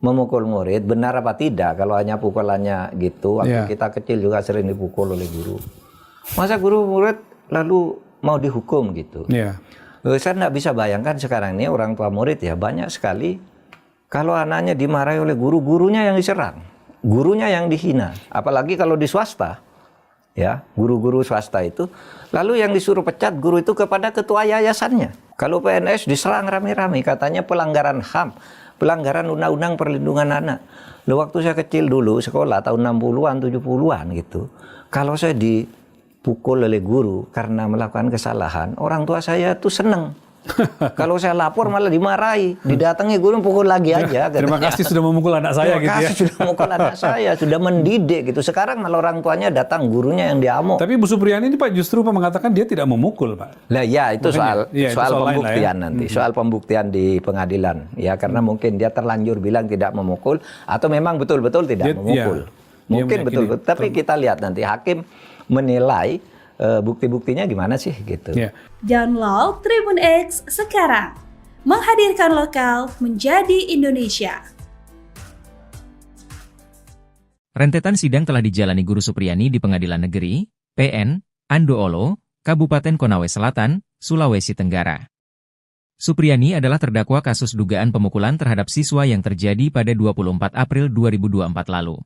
memukul murid, benar apa tidak? Kalau hanya pukulannya gitu, waktu kita kecil juga sering dipukul oleh guru. Masa guru murid lalu mau dihukum gitu? Saya nggak bisa bayangkan sekarang ini orang tua murid ya banyak sekali. Kalau anaknya dimarahi oleh guru, gurunya yang diserang, gurunya yang dihina. Apalagi kalau di swasta, ya guru-guru swasta itu. Lalu yang disuruh pecat guru itu kepada ketua yayasannya. Kalau PNS diserang rame-rame, katanya pelanggaran HAM, pelanggaran Undang-Undang Perlindungan Anak. Loh, waktu saya kecil dulu, sekolah tahun 60-an, 70-an gitu. Kalau saya dipukul oleh guru karena melakukan kesalahan, orang tua saya tuh seneng. Kalau saya lapor malah dimarahi, didatangi guru pukul lagi aja. Terima kasih sudah memukul anak saya gitu ya. Terima kasih sudah memukul anak saya, sudah mendidik gitu. Sekarang malah orang tuanya datang, gurunya yang diamuk. Tapi Bu Supriyani ini Pak justru mengatakan dia tidak memukul Pak. Lah ya itu soal pembuktian nanti, soal pembuktian di pengadilan. Ya karena mungkin dia terlanjur bilang tidak memukul atau memang betul-betul tidak memukul. Mungkin betul-betul. Tapi kita lihat nanti hakim menilai bukti-buktinya gimana sih gitu. Download Tribun X sekarang. Menghadirkan lokal menjadi Indonesia. Rentetan sidang telah dijalani Guru Supriyani di Pengadilan Negeri, PN, Andoolo, Kabupaten Konawe Selatan, Sulawesi Tenggara. Supriyani adalah terdakwa kasus dugaan pemukulan terhadap siswa yang terjadi pada 24 April 2024 lalu.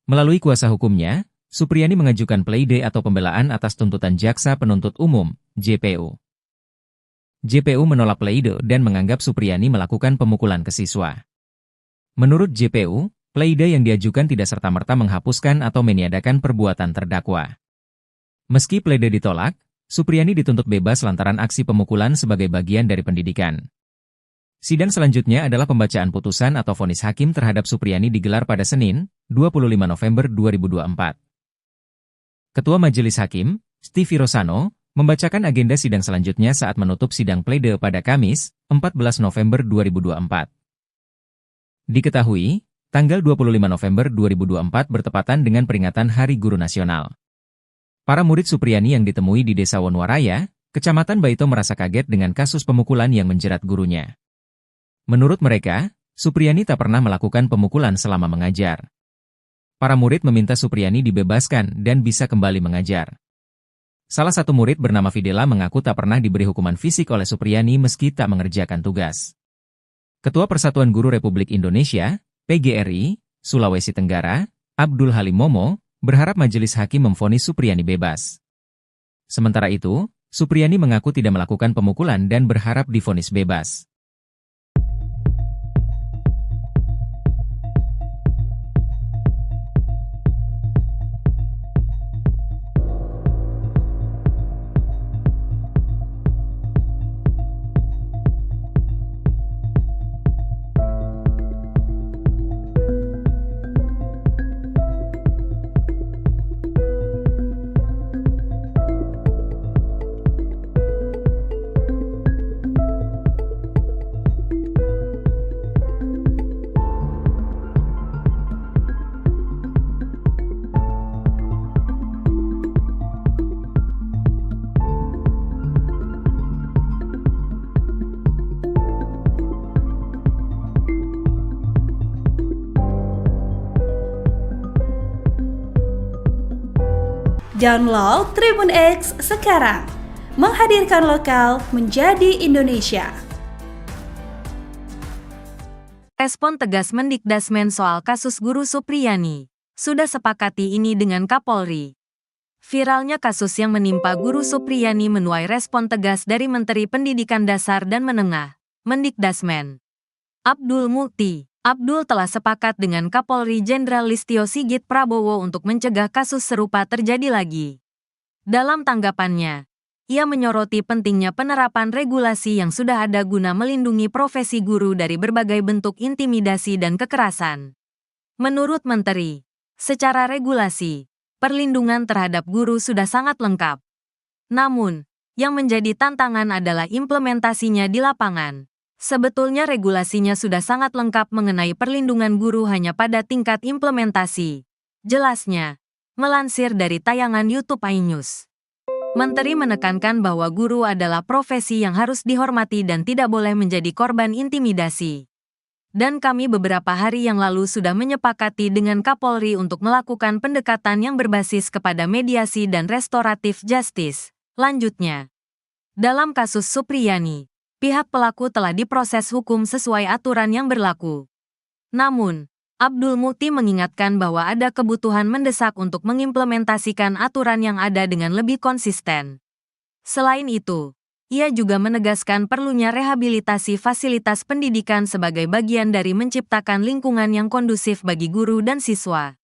Melalui kuasa hukumnya, Supriyani mengajukan pleidoy atau pembelaan atas tuntutan Jaksa Penuntut Umum, JPU. JPU menolak pleidoy dan menganggap Supriyani melakukan pemukulan ke siswa. Menurut JPU, pleidoy yang diajukan tidak serta-merta menghapuskan atau meniadakan perbuatan terdakwa. Meski pleidoy ditolak, Supriyani dituntut bebas lantaran aksi pemukulan sebagai bagian dari pendidikan. Sidang selanjutnya adalah pembacaan putusan atau vonis hakim terhadap Supriyani digelar pada Senin, 25 November 2024. Ketua Majelis Hakim, Stevie Rosano, membacakan agenda sidang selanjutnya saat menutup sidang pledoi pada Kamis, 14 November 2024. Diketahui, tanggal 25 November 2024 bertepatan dengan peringatan Hari Guru Nasional. Para murid Supriyani yang ditemui di Desa Wonwaraya, Kecamatan Baito merasa kaget dengan kasus pemukulan yang menjerat gurunya. Menurut mereka, Supriyani tak pernah melakukan pemukulan selama mengajar. Para murid meminta Supriyani dibebaskan dan bisa kembali mengajar. Salah satu murid bernama Fidela mengaku tak pernah diberi hukuman fisik oleh Supriyani meski tak mengerjakan tugas. Ketua Persatuan Guru Republik Indonesia, PGRI, Sulawesi Tenggara, Abdul Halim Momo, berharap majelis hakim memvonis Supriyani bebas. Sementara itu, Supriyani mengaku tidak melakukan pemukulan dan berharap divonis bebas. Download Tribun X sekarang. Menghadirkan lokal menjadi Indonesia. Respon tegas Mendikdasmen soal kasus Guru Supriyani. Sudah sepakati ini dengan Kapolri. Viralnya kasus yang menimpa Guru Supriyani menuai respon tegas dari Menteri Pendidikan Dasar dan Menengah, Mendikdasmen. Abdul Mukti. Abdul telah sepakat dengan Kapolri Jenderal Listio Sigit Prabowo untuk mencegah kasus serupa terjadi lagi. Dalam tanggapannya, ia menyoroti pentingnya penerapan regulasi yang sudah ada guna melindungi profesi guru dari berbagai bentuk intimidasi dan kekerasan. Menurut Menteri, secara regulasi, perlindungan terhadap guru sudah sangat lengkap. Namun, yang menjadi tantangan adalah implementasinya di lapangan. Sebetulnya regulasinya sudah sangat lengkap mengenai perlindungan guru hanya pada tingkat implementasi. Jelasnya, melansir dari tayangan YouTube iNews. Menteri menekankan bahwa guru adalah profesi yang harus dihormati dan tidak boleh menjadi korban intimidasi. Dan kami beberapa hari yang lalu sudah menyepakati dengan Kapolri untuk melakukan pendekatan yang berbasis kepada mediasi dan restoratif justice. Lanjutnya, dalam kasus Supriyani, pihak pelaku telah diproses hukum sesuai aturan yang berlaku. Namun, Abdul Mukti mengingatkan bahwa ada kebutuhan mendesak untuk mengimplementasikan aturan yang ada dengan lebih konsisten. Selain itu, ia juga menegaskan perlunya rehabilitasi fasilitas pendidikan sebagai bagian dari menciptakan lingkungan yang kondusif bagi guru dan siswa.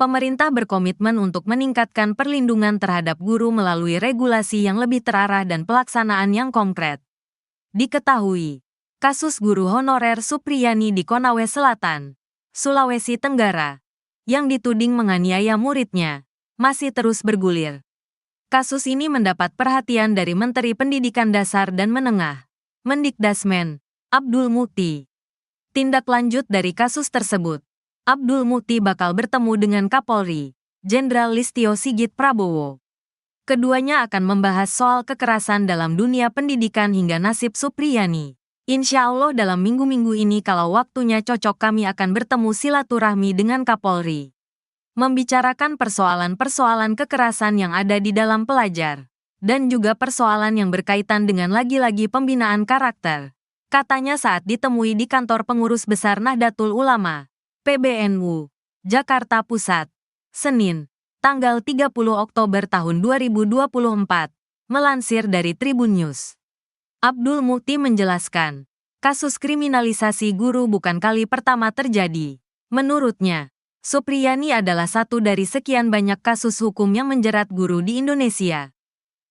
Pemerintah berkomitmen untuk meningkatkan perlindungan terhadap guru melalui regulasi yang lebih terarah dan pelaksanaan yang konkret. Diketahui, kasus guru honorer Supriyani di Konawe Selatan, Sulawesi Tenggara, yang dituding menganiaya muridnya, masih terus bergulir. Kasus ini mendapat perhatian dari Menteri Pendidikan Dasar dan Menengah, Mendikdasmen, Abdul Mukti. Tindak lanjut dari kasus tersebut, Abdul Mukti bakal bertemu dengan Kapolri, Jenderal Listio Sigit Prabowo. Keduanya akan membahas soal kekerasan dalam dunia pendidikan hingga nasib Supriyani. Insya Allah dalam minggu-minggu ini kalau waktunya cocok kami akan bertemu silaturahmi dengan Kapolri. Membicarakan persoalan-persoalan kekerasan yang ada di dalam pelajar, dan juga persoalan yang berkaitan dengan lagi-lagi pembinaan karakter. Katanya saat ditemui di kantor pengurus besar Nahdlatul Ulama, PBNU, Jakarta Pusat, Senin, tanggal 30 Oktober tahun 2024, melansir dari Tribun News. Abdul Mukti menjelaskan, kasus kriminalisasi guru bukan kali pertama terjadi. Menurutnya, Supriyani adalah satu dari sekian banyak kasus hukum yang menjerat guru di Indonesia.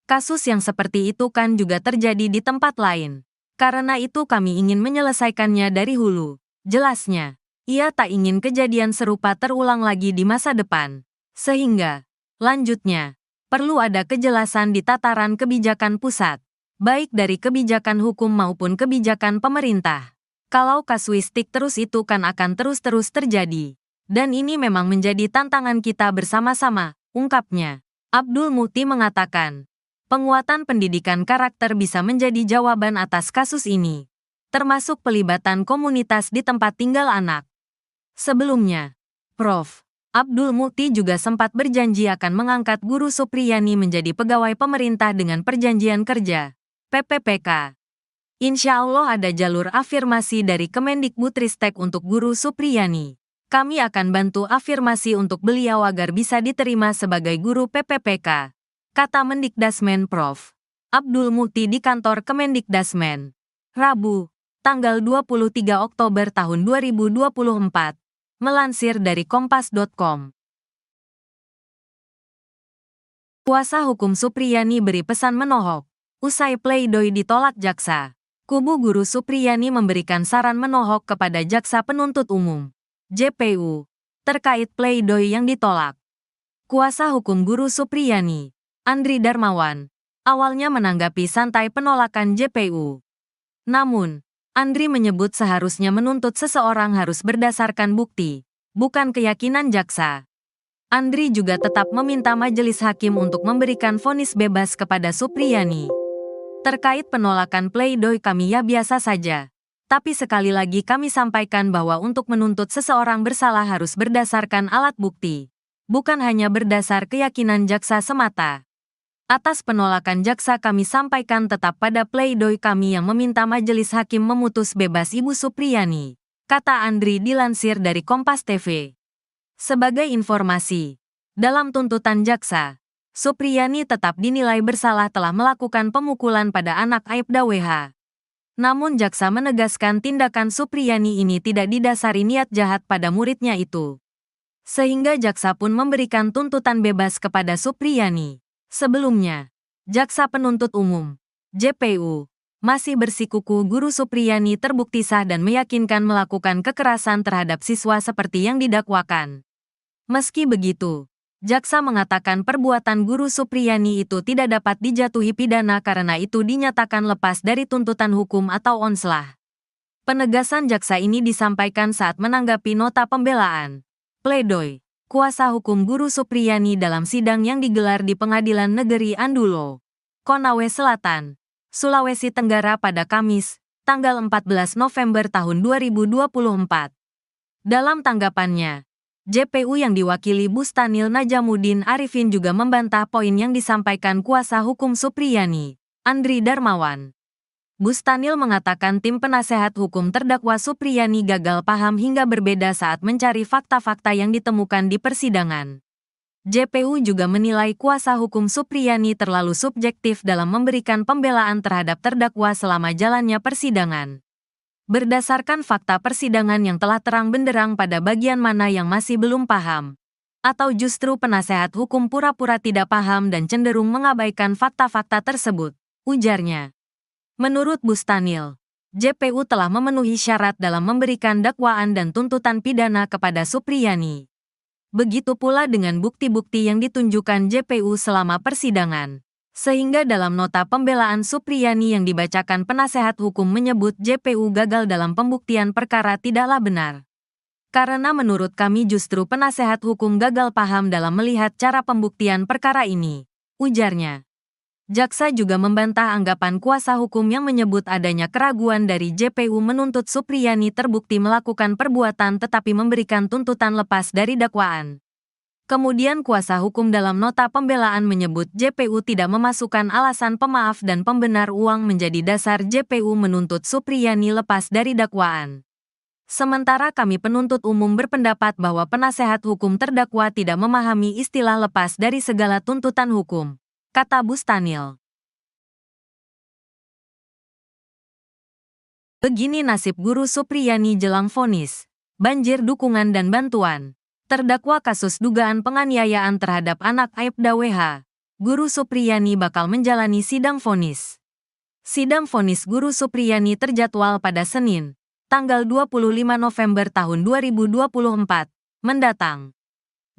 Kasus yang seperti itu kan juga terjadi di tempat lain. Karena itu kami ingin menyelesaikannya dari hulu. Jelasnya, ia tak ingin kejadian serupa terulang lagi di masa depan. Sehingga, lanjutnya, perlu ada kejelasan di tataran kebijakan pusat, baik dari kebijakan hukum maupun kebijakan pemerintah. Kalau kasuistik terus itu kan akan terus-terus terjadi. Dan ini memang menjadi tantangan kita bersama-sama, ungkapnya. Abdul Mukti mengatakan, penguatan pendidikan karakter bisa menjadi jawaban atas kasus ini, termasuk pelibatan komunitas di tempat tinggal anak. Sebelumnya, Prof. Abdul Mukti juga sempat berjanji akan mengangkat Guru Supriyani menjadi pegawai pemerintah dengan perjanjian kerja, PPPK. Insya Allah ada jalur afirmasi dari Kemendikbudristek untuk Guru Supriyani. Kami akan bantu afirmasi untuk beliau agar bisa diterima sebagai guru PPPK, kata Mendikdasmen Prof. Abdul Mukti di kantor Kemendikdasmen. Rabu, tanggal 23 Oktober tahun 2024, melansir dari kompas.com. Kuasa hukum Supriyani beri pesan menohok. Usai pleidoy ditolak jaksa, kubu Guru Supriyani memberikan saran menohok kepada Jaksa Penuntut Umum, JPU, terkait pleidoy yang ditolak. Kuasa hukum Guru Supriyani, Andri Darmawan, awalnya menanggapi santai penolakan JPU. Namun, Andri menyebut seharusnya menuntut seseorang harus berdasarkan bukti, bukan keyakinan jaksa. Andri juga tetap meminta majelis hakim untuk memberikan vonis bebas kepada Supriyani. Terkait penolakan pleidoy kami ya biasa saja. Tapi sekali lagi kami sampaikan bahwa untuk menuntut seseorang bersalah harus berdasarkan alat bukti. bukan hanya berdasar keyakinan jaksa semata. Atas penolakan jaksa kami sampaikan tetap pada pledoi kami yang meminta majelis hakim memutus bebas Ibu Supriyani, kata Andri dilansir dari Kompas TV. Sebagai informasi, dalam tuntutan jaksa, Supriyani tetap dinilai bersalah telah melakukan pemukulan pada anak Aibda WH. Namun jaksa menegaskan tindakan Supriyani ini tidak didasari niat jahat pada muridnya itu. Sehingga jaksa pun memberikan tuntutan bebas kepada Supriyani. Sebelumnya, jaksa penuntut umum, JPU, masih bersikukuh Guru Supriyani terbukti sah dan meyakinkan melakukan kekerasan terhadap siswa seperti yang didakwakan. Meski begitu, jaksa mengatakan perbuatan Guru Supriyani itu tidak dapat dijatuhi pidana karena itu dinyatakan lepas dari tuntutan hukum atau onslah. Penegasan jaksa ini disampaikan saat menanggapi nota pembelaan, pledoi, kuasa hukum Guru Supriyani dalam sidang yang digelar di Pengadilan Negeri Andulo, Konawe Selatan, Sulawesi Tenggara pada Kamis, tanggal 14 November tahun 2024. Dalam tanggapannya, JPU yang diwakili Bustanil Najamuddin Arifin juga membantah poin yang disampaikan kuasa hukum Supriyani, Andri Darmawan. Bustanil mengatakan tim penasehat hukum terdakwa Supriyani gagal paham hingga berbeda saat mencari fakta-fakta yang ditemukan di persidangan. JPU juga menilai kuasa hukum Supriyani terlalu subjektif dalam memberikan pembelaan terhadap terdakwa selama jalannya persidangan. Berdasarkan fakta persidangan yang telah terang benderang pada bagian mana yang masih belum paham, atau justru penasehat hukum pura-pura tidak paham dan cenderung mengabaikan fakta-fakta tersebut, ujarnya. Menurut Bustanil, JPU telah memenuhi syarat dalam memberikan dakwaan dan tuntutan pidana kepada Supriyani. Begitu pula dengan bukti-bukti yang ditunjukkan JPU selama persidangan. Sehingga dalam nota pembelaan Supriyani yang dibacakan penasehat hukum menyebut JPU gagal dalam pembuktian perkara tidaklah benar. Karena menurut kami justru penasehat hukum gagal paham dalam melihat cara pembuktian perkara ini, ujarnya. Jaksa juga membantah anggapan kuasa hukum yang menyebut adanya keraguan dari JPU menuntut Supriyani terbukti melakukan perbuatan tetapi memberikan tuntutan lepas dari dakwaan. Kemudian kuasa hukum dalam nota pembelaan menyebut JPU tidak memasukkan alasan pemaaf dan pembenar uang menjadi dasar JPU menuntut Supriyani lepas dari dakwaan. Sementara kami penuntut umum berpendapat bahwa penasehat hukum terdakwa tidak memahami istilah lepas dari segala tuntutan hukum, kata Bustanil. Begini nasib Guru Supriyani jelang vonis, banjir dukungan dan bantuan. Terdakwa kasus dugaan penganiayaan terhadap anak Aibda WH, Guru Supriyani bakal menjalani sidang vonis. Sidang vonis Guru Supriyani terjadwal pada Senin, tanggal 25 November tahun 2024, mendatang.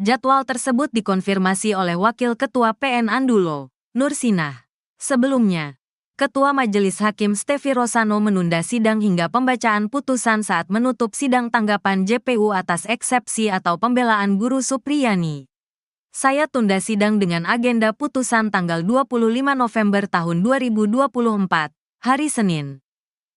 Jadwal tersebut dikonfirmasi oleh Wakil Ketua PN Andulo, Nursinah. Sebelumnya, Ketua Majelis Hakim Stefi Rosano menunda sidang hingga pembacaan putusan saat menutup sidang tanggapan JPU atas eksepsi atau pembelaan Guru Supriyani. Saya tunda sidang dengan agenda putusan tanggal 25 November tahun 2024, hari Senin.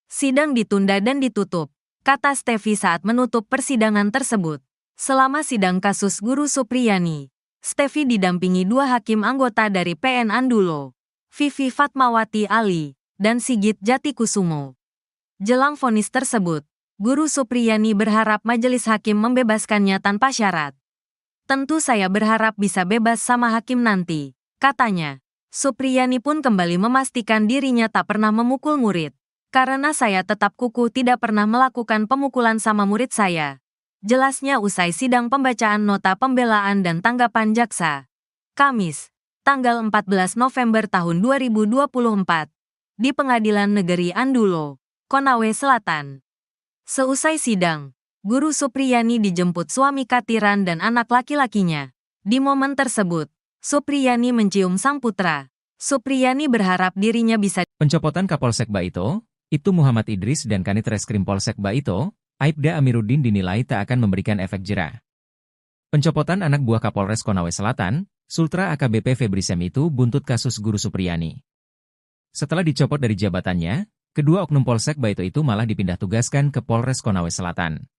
Sidang ditunda dan ditutup, kata Stefi saat menutup persidangan tersebut. Selama sidang kasus Guru Supriyani, Stefi didampingi dua hakim anggota dari PN Andulo, Vivi Fatmawati Ali, dan Sigit Jatikusumo. Jelang vonis tersebut, Guru Supriyani berharap majelis hakim membebaskannya tanpa syarat. Tentu saya berharap bisa bebas sama hakim nanti, katanya. Supriyani pun kembali memastikan dirinya tak pernah memukul murid. Karena saya tetap kukuh tidak pernah melakukan pemukulan sama murid saya. Jelasnya usai sidang pembacaan nota pembelaan dan tanggapan jaksa. Kamis, tanggal 14 November tahun 2024, di Pengadilan Negeri Andulo, Konawe Selatan. Seusai sidang, Guru Supriyani dijemput suami Katiran dan anak laki-lakinya. Di momen tersebut, Supriyani mencium sang putra. Supriyani berharap dirinya bisa. Pencopotan Kapolsek Baito, Ibtu Muhammad Idris dan Kanit Reskrim Polsek Baito, Aibda Amiruddin dinilai tak akan memberikan efek jera. Pencopotan anak buah Kapolres Konawe Selatan, Sultra AKBP Febri Sem itu buntut kasus Guru Supriyani. Setelah dicopot dari jabatannya, kedua oknum Polsek Baito itu malah dipindah tugaskan ke Polres Konawe Selatan.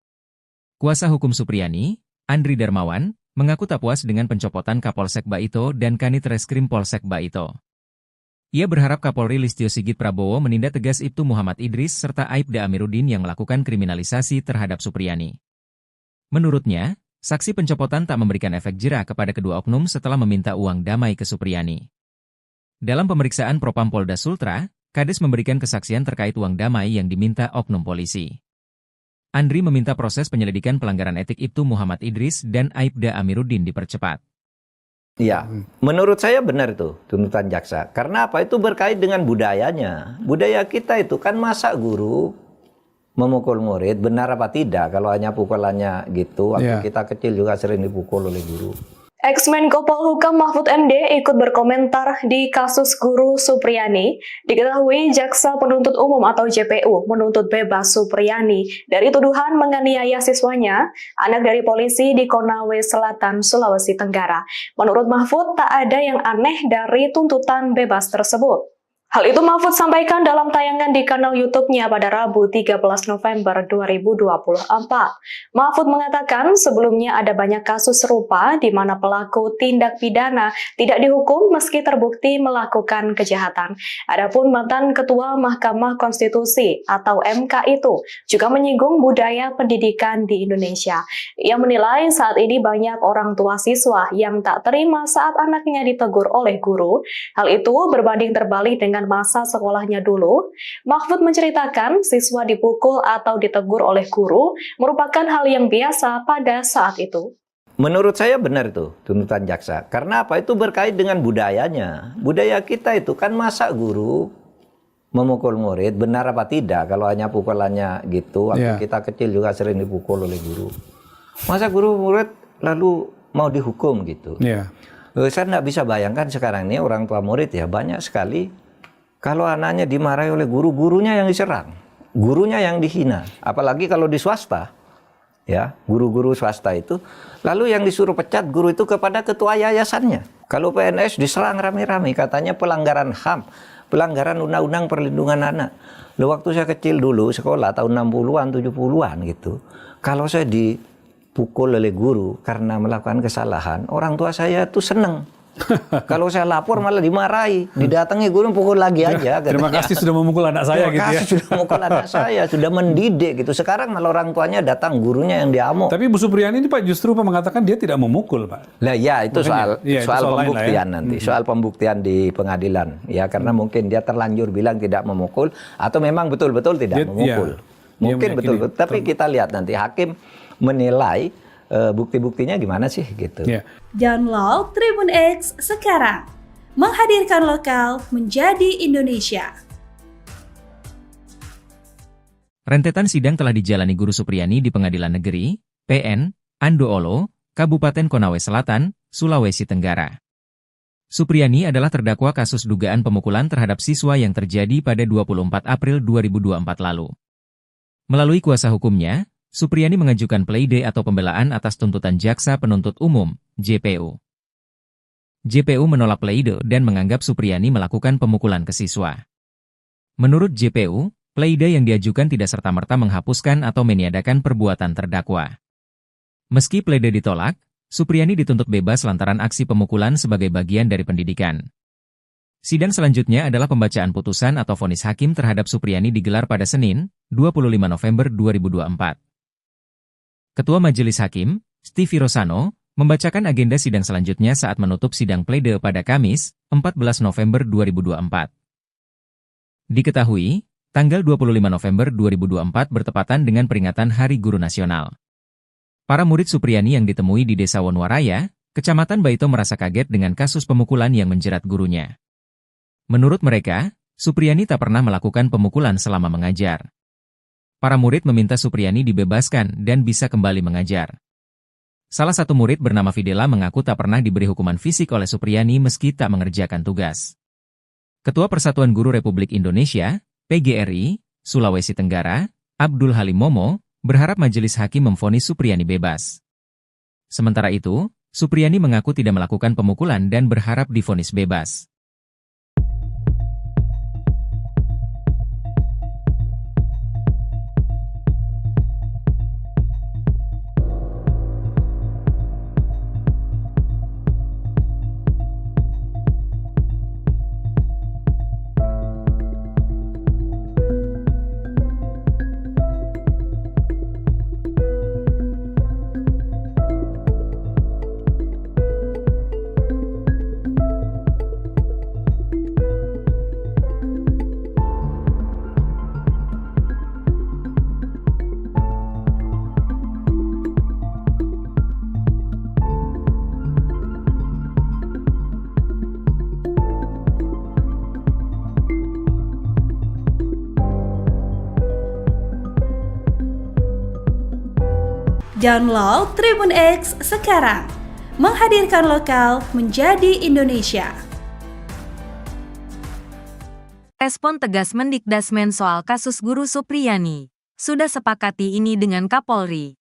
Kuasa hukum Supriyani, Andri Darmawan, mengaku tak puas dengan pencopotan Kapolsek Baito dan Kanit Reskrim Polsek Baito. Ia berharap Kapolri Listio Sigit Prabowo menindak tegas Ibtu Muhammad Idris serta Aibda Amiruddin yang melakukan kriminalisasi terhadap Supriyani. Menurutnya, saksi pencopotan tak memberikan efek jera kepada kedua oknum setelah meminta uang damai ke Supriyani. Dalam pemeriksaan Propam Polda Sultra, Kades memberikan kesaksian terkait uang damai yang diminta oknum polisi. Andri meminta proses penyelidikan pelanggaran etik Ibtu Muhammad Idris dan Aibda Amiruddin dipercepat. Ya, menurut saya benar itu tuntutan jaksa. Karena apa? Itu berkait dengan budayanya. Budaya kita itu kan masa guru memukul murid, benar apa tidak? Kalau hanya pukulannya gitu, waktu kita kecil juga sering dipukul oleh guru. Ex-Menko Polhukam Mahfud MD ikut berkomentar di kasus guru Supriyani. Diketahui Jaksa Penuntut Umum atau JPU menuntut bebas Supriyani dari tuduhan menganiaya siswanya, anak dari polisi di Konawe Selatan, Sulawesi Tenggara. Menurut Mahfud, tak ada yang aneh dari tuntutan bebas tersebut. Hal itu Mahfud sampaikan dalam tayangan di kanal YouTube-nya pada Rabu 13 November 2024. Mahfud mengatakan sebelumnya ada banyak kasus serupa di mana pelaku tindak pidana tidak dihukum meski terbukti melakukan kejahatan. Adapun mantan Ketua Mahkamah Konstitusi atau MK itu juga menyinggung budaya pendidikan di Indonesia. Ia menilai saat ini banyak orang tua siswa yang tak terima saat anaknya ditegur oleh guru. Hal itu berbanding terbalik dengan masa sekolahnya dulu. Mahfud menceritakan siswa dipukul atau ditegur oleh guru merupakan hal yang biasa pada saat itu. Menurut saya benar itu tuntutan jaksa. Karena apa? Itu berkait dengan budayanya. Budaya kita itu kan masa guru memukul murid, benar apa tidak? Kalau hanya pukulannya gitu, waktu kita kecil juga sering dipukul oleh guru. Masa guru murid lalu mau dihukum gitu? Saya nggak bisa bayangkan sekarang ini orang tua murid ya banyak sekali. Kalau anaknya dimarahi oleh guru, gurunya yang diserang, gurunya yang dihina. Apalagi kalau di swasta, ya guru-guru swasta itu, lalu yang disuruh pecat guru itu kepada ketua yayasannya. Kalau PNS diserang rame-rame, katanya pelanggaran HAM, pelanggaran Undang-Undang Perlindungan Anak. Loh, waktu saya kecil dulu, sekolah tahun 60-an, 70-an gitu, kalau saya dipukul oleh guru karena melakukan kesalahan, orang tua saya tuh seneng. Kalau saya lapor malah dimarahi, didatangi guru pukul lagi aja. Terima kasih sudah memukul anak saya gitu ya. Terima kasih sudah memukul anak saya, sudah mendidik gitu. Sekarang malah orang tuanya datang, gurunya yang diamuk. Tapi Bu Supriyani ini Pak justru mengatakan dia tidak memukul Pak. Lah ya itu soal pembuktian ya. nanti, soal pembuktian di pengadilan. Ya karena mungkin dia terlanjur bilang tidak memukul atau memang betul-betul tidak memukul. Mungkin betul-betul. Tapi kita lihat nanti hakim menilai bukti-buktinya gimana sih gitu. Download Tribun X sekarang. Menghadirkan lokal menjadi Indonesia. Rentetan sidang telah dijalani Guru Supriyani di Pengadilan Negeri, PN, Andoolo, Kabupaten Konawe Selatan, Sulawesi Tenggara. Supriyani adalah terdakwa kasus dugaan pemukulan terhadap siswa yang terjadi pada 24 April 2024 lalu. Melalui kuasa hukumnya, Supriyani mengajukan pleidoy atau pembelaan atas tuntutan Jaksa Penuntut Umum, JPU. JPU menolak pleidoy dan menganggap Supriyani melakukan pemukulan ke siswa. Menurut JPU, pleidoy yang diajukan tidak serta-merta menghapuskan atau meniadakan perbuatan terdakwa. Meski pleidoy ditolak, Supriyani dituntut bebas lantaran aksi pemukulan sebagai bagian dari pendidikan. Sidang selanjutnya adalah pembacaan putusan atau vonis hakim terhadap Supriyani digelar pada Senin, 25 November 2024. Ketua Majelis Hakim, Stevie Rosano, membacakan agenda sidang selanjutnya saat menutup sidang pledoi pada Kamis, 14 November 2024. Diketahui, tanggal 25 November 2024 bertepatan dengan peringatan Hari Guru Nasional. Para murid Supriyani yang ditemui di Desa Wonwaraya, Kecamatan Baito merasa kaget dengan kasus pemukulan yang menjerat gurunya. Menurut mereka, Supriyani tak pernah melakukan pemukulan selama mengajar. Para murid meminta Supriyani dibebaskan dan bisa kembali mengajar. Salah satu murid bernama Fidela mengaku tak pernah diberi hukuman fisik oleh Supriyani meski tak mengerjakan tugas. Ketua Persatuan Guru Republik Indonesia, PGRI, Sulawesi Tenggara, Abdul Halim Momo, berharap majelis hakim memvonis Supriyani bebas. Sementara itu, Supriyani mengaku tidak melakukan pemukulan dan berharap divonis bebas. Download Tribun X sekarang. Menghadirkan lokal menjadi Indonesia. Respon tegas Mendikdasmen soal kasus Guru Supriyani. Sudah sepakati ini dengan Kapolri.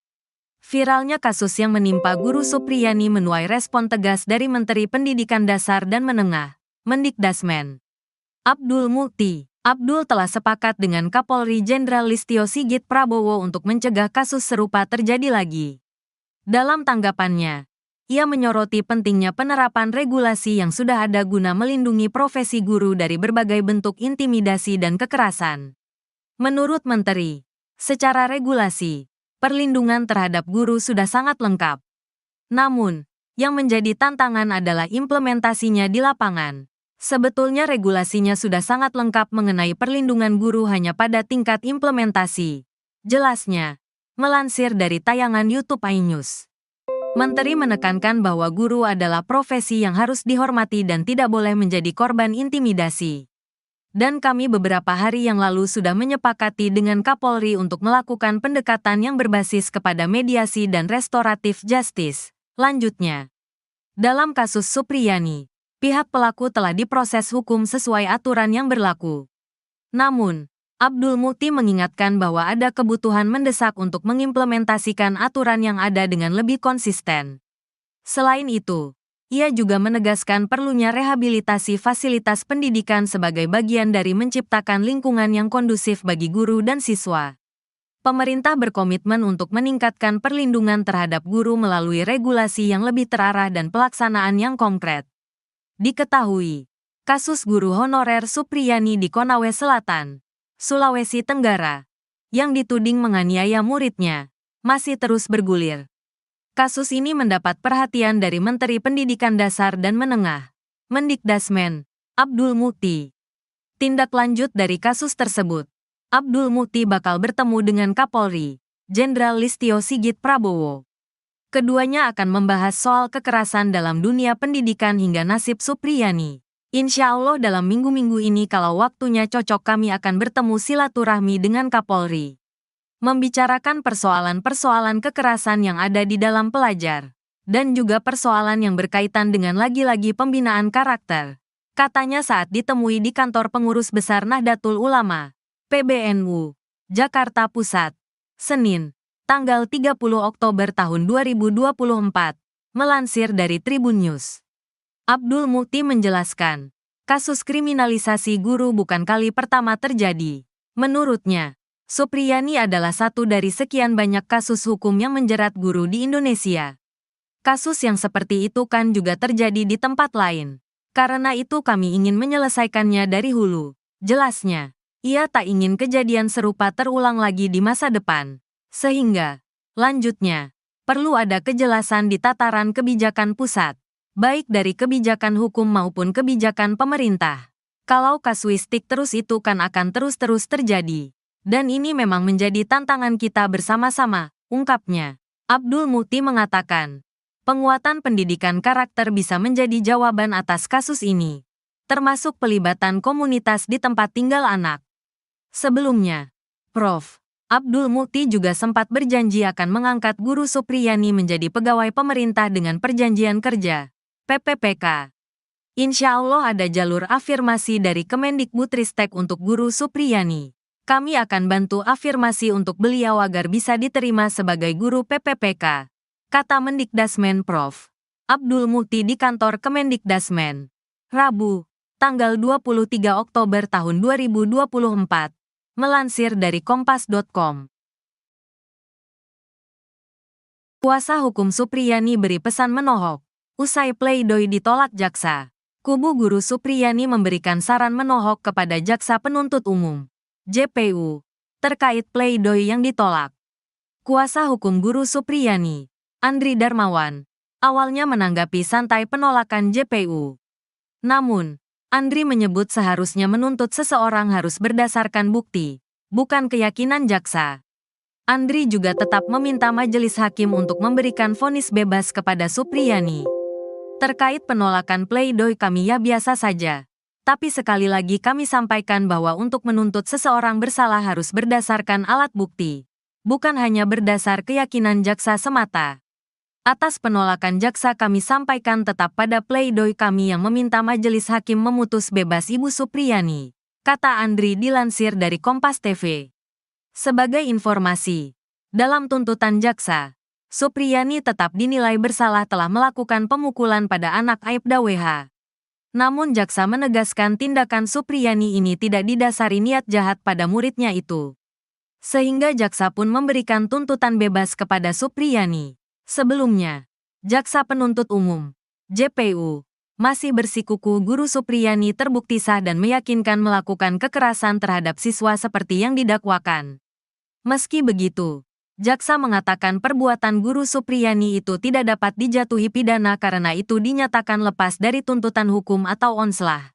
Viralnya kasus yang menimpa Guru Supriyani menuai respon tegas dari Menteri Pendidikan Dasar dan Menengah, Mendikdasmen. Abdul Mukti. Abdul telah sepakat dengan Kapolri Jenderal Listio Sigit Prabowo untuk mencegah kasus serupa terjadi lagi. Dalam tanggapannya, ia menyoroti pentingnya penerapan regulasi yang sudah ada guna melindungi profesi guru dari berbagai bentuk intimidasi dan kekerasan. Menurut Menteri, secara regulasi, perlindungan terhadap guru sudah sangat lengkap. Namun, yang menjadi tantangan adalah implementasinya di lapangan. Sebetulnya regulasinya sudah sangat lengkap mengenai perlindungan guru hanya pada tingkat implementasi. Jelasnya, melansir dari tayangan YouTube iNews. Menteri menekankan bahwa guru adalah profesi yang harus dihormati dan tidak boleh menjadi korban intimidasi. Dan kami beberapa hari yang lalu sudah menyepakati dengan Kapolri untuk melakukan pendekatan yang berbasis kepada mediasi dan restoratif justice. Lanjutnya, dalam kasus Supriyani, pihak pelaku telah diproses hukum sesuai aturan yang berlaku. Namun, Abdul Mukti mengingatkan bahwa ada kebutuhan mendesak untuk mengimplementasikan aturan yang ada dengan lebih konsisten. Selain itu, ia juga menegaskan perlunya rehabilitasi fasilitas pendidikan sebagai bagian dari menciptakan lingkungan yang kondusif bagi guru dan siswa. Pemerintah berkomitmen untuk meningkatkan perlindungan terhadap guru melalui regulasi yang lebih terarah dan pelaksanaan yang konkret. Diketahui, kasus guru honorer Supriyani di Konawe Selatan, Sulawesi Tenggara, yang dituding menganiaya muridnya, masih terus bergulir. Kasus ini mendapat perhatian dari Menteri Pendidikan Dasar dan Menengah, Mendikdasmen, Abdul Mukti. Tindak lanjut dari kasus tersebut, Abdul Mukti bakal bertemu dengan Kapolri, Jenderal Listio Sigit Prabowo. Keduanya akan membahas soal kekerasan dalam dunia pendidikan hingga nasib Supriyani. Insya Allah dalam minggu-minggu ini kalau waktunya cocok kami akan bertemu silaturahmi dengan Kapolri. Membicarakan persoalan-persoalan kekerasan yang ada di dalam pelajar. Dan juga persoalan yang berkaitan dengan lagi-lagi pembinaan karakter. Katanya saat ditemui di kantor pengurus besar Nahdlatul Ulama, PBNU, Jakarta Pusat, Senin, tanggal 30 Oktober tahun 2024, melansir dari Tribun News. Abdul Mukti menjelaskan, kasus kriminalisasi guru bukan kali pertama terjadi. Menurutnya, Supriyani adalah satu dari sekian banyak kasus hukum yang menjerat guru di Indonesia. Kasus yang seperti itu kan juga terjadi di tempat lain. Karena itu kami ingin menyelesaikannya dari hulu. Jelasnya, ia tak ingin kejadian serupa terulang lagi di masa depan. Sehingga, lanjutnya, perlu ada kejelasan di tataran kebijakan pusat, baik dari kebijakan hukum maupun kebijakan pemerintah. Kalau kasuistik terus itu kan akan terus-terus terjadi. Dan ini memang menjadi tantangan kita bersama-sama, ungkapnya. Abdul Mukti mengatakan, penguatan pendidikan karakter bisa menjadi jawaban atas kasus ini, termasuk pelibatan komunitas di tempat tinggal anak. Sebelumnya, Prof. Abdul Mukti juga sempat berjanji akan mengangkat Guru Supriyani menjadi pegawai pemerintah dengan perjanjian kerja, PPPK. Insya Allah ada jalur afirmasi dari Kemendikbudristek untuk Guru Supriyani. Kami akan bantu afirmasi untuk beliau agar bisa diterima sebagai guru PPPK, kata Mendikdasmen Prof. Abdul Mukti di kantor Kemendikdasmen. Rabu, tanggal 23 Oktober tahun 2024. Melansir dari Kompas.com. Kuasa hukum Supriyani beri pesan menohok. Usai pledoi ditolak jaksa, kubu Guru Supriyani memberikan saran menohok kepada Jaksa Penuntut Umum, JPU, terkait pledoi yang ditolak. Kuasa hukum Guru Supriyani, Andri Darmawan, awalnya menanggapi santai penolakan JPU. Namun, Andri menyebut seharusnya menuntut seseorang harus berdasarkan bukti, bukan keyakinan jaksa. Andri juga tetap meminta majelis hakim untuk memberikan vonis bebas kepada Supriyani. Terkait penolakan pledoi kami ya biasa saja. Tapi sekali lagi kami sampaikan bahwa untuk menuntut seseorang bersalah harus berdasarkan alat bukti. bukan hanya berdasar keyakinan jaksa semata. Atas penolakan jaksa kami sampaikan tetap pada pledoi kami yang meminta majelis hakim memutus bebas Ibu Supriyani, kata Andri dilansir dari Kompas TV. Sebagai informasi, dalam tuntutan jaksa, Supriyani tetap dinilai bersalah telah melakukan pemukulan pada anak Aibda WH. Namun jaksa menegaskan tindakan Supriyani ini tidak didasari niat jahat pada muridnya itu. Sehingga jaksa pun memberikan tuntutan bebas kepada Supriyani. Sebelumnya, jaksa penuntut umum, JPU, masih bersikuku Guru Supriyani terbukti sah dan meyakinkan melakukan kekerasan terhadap siswa seperti yang didakwakan. Meski begitu, jaksa mengatakan perbuatan Guru Supriyani itu tidak dapat dijatuhi pidana karena itu dinyatakan lepas dari tuntutan hukum atau onslah.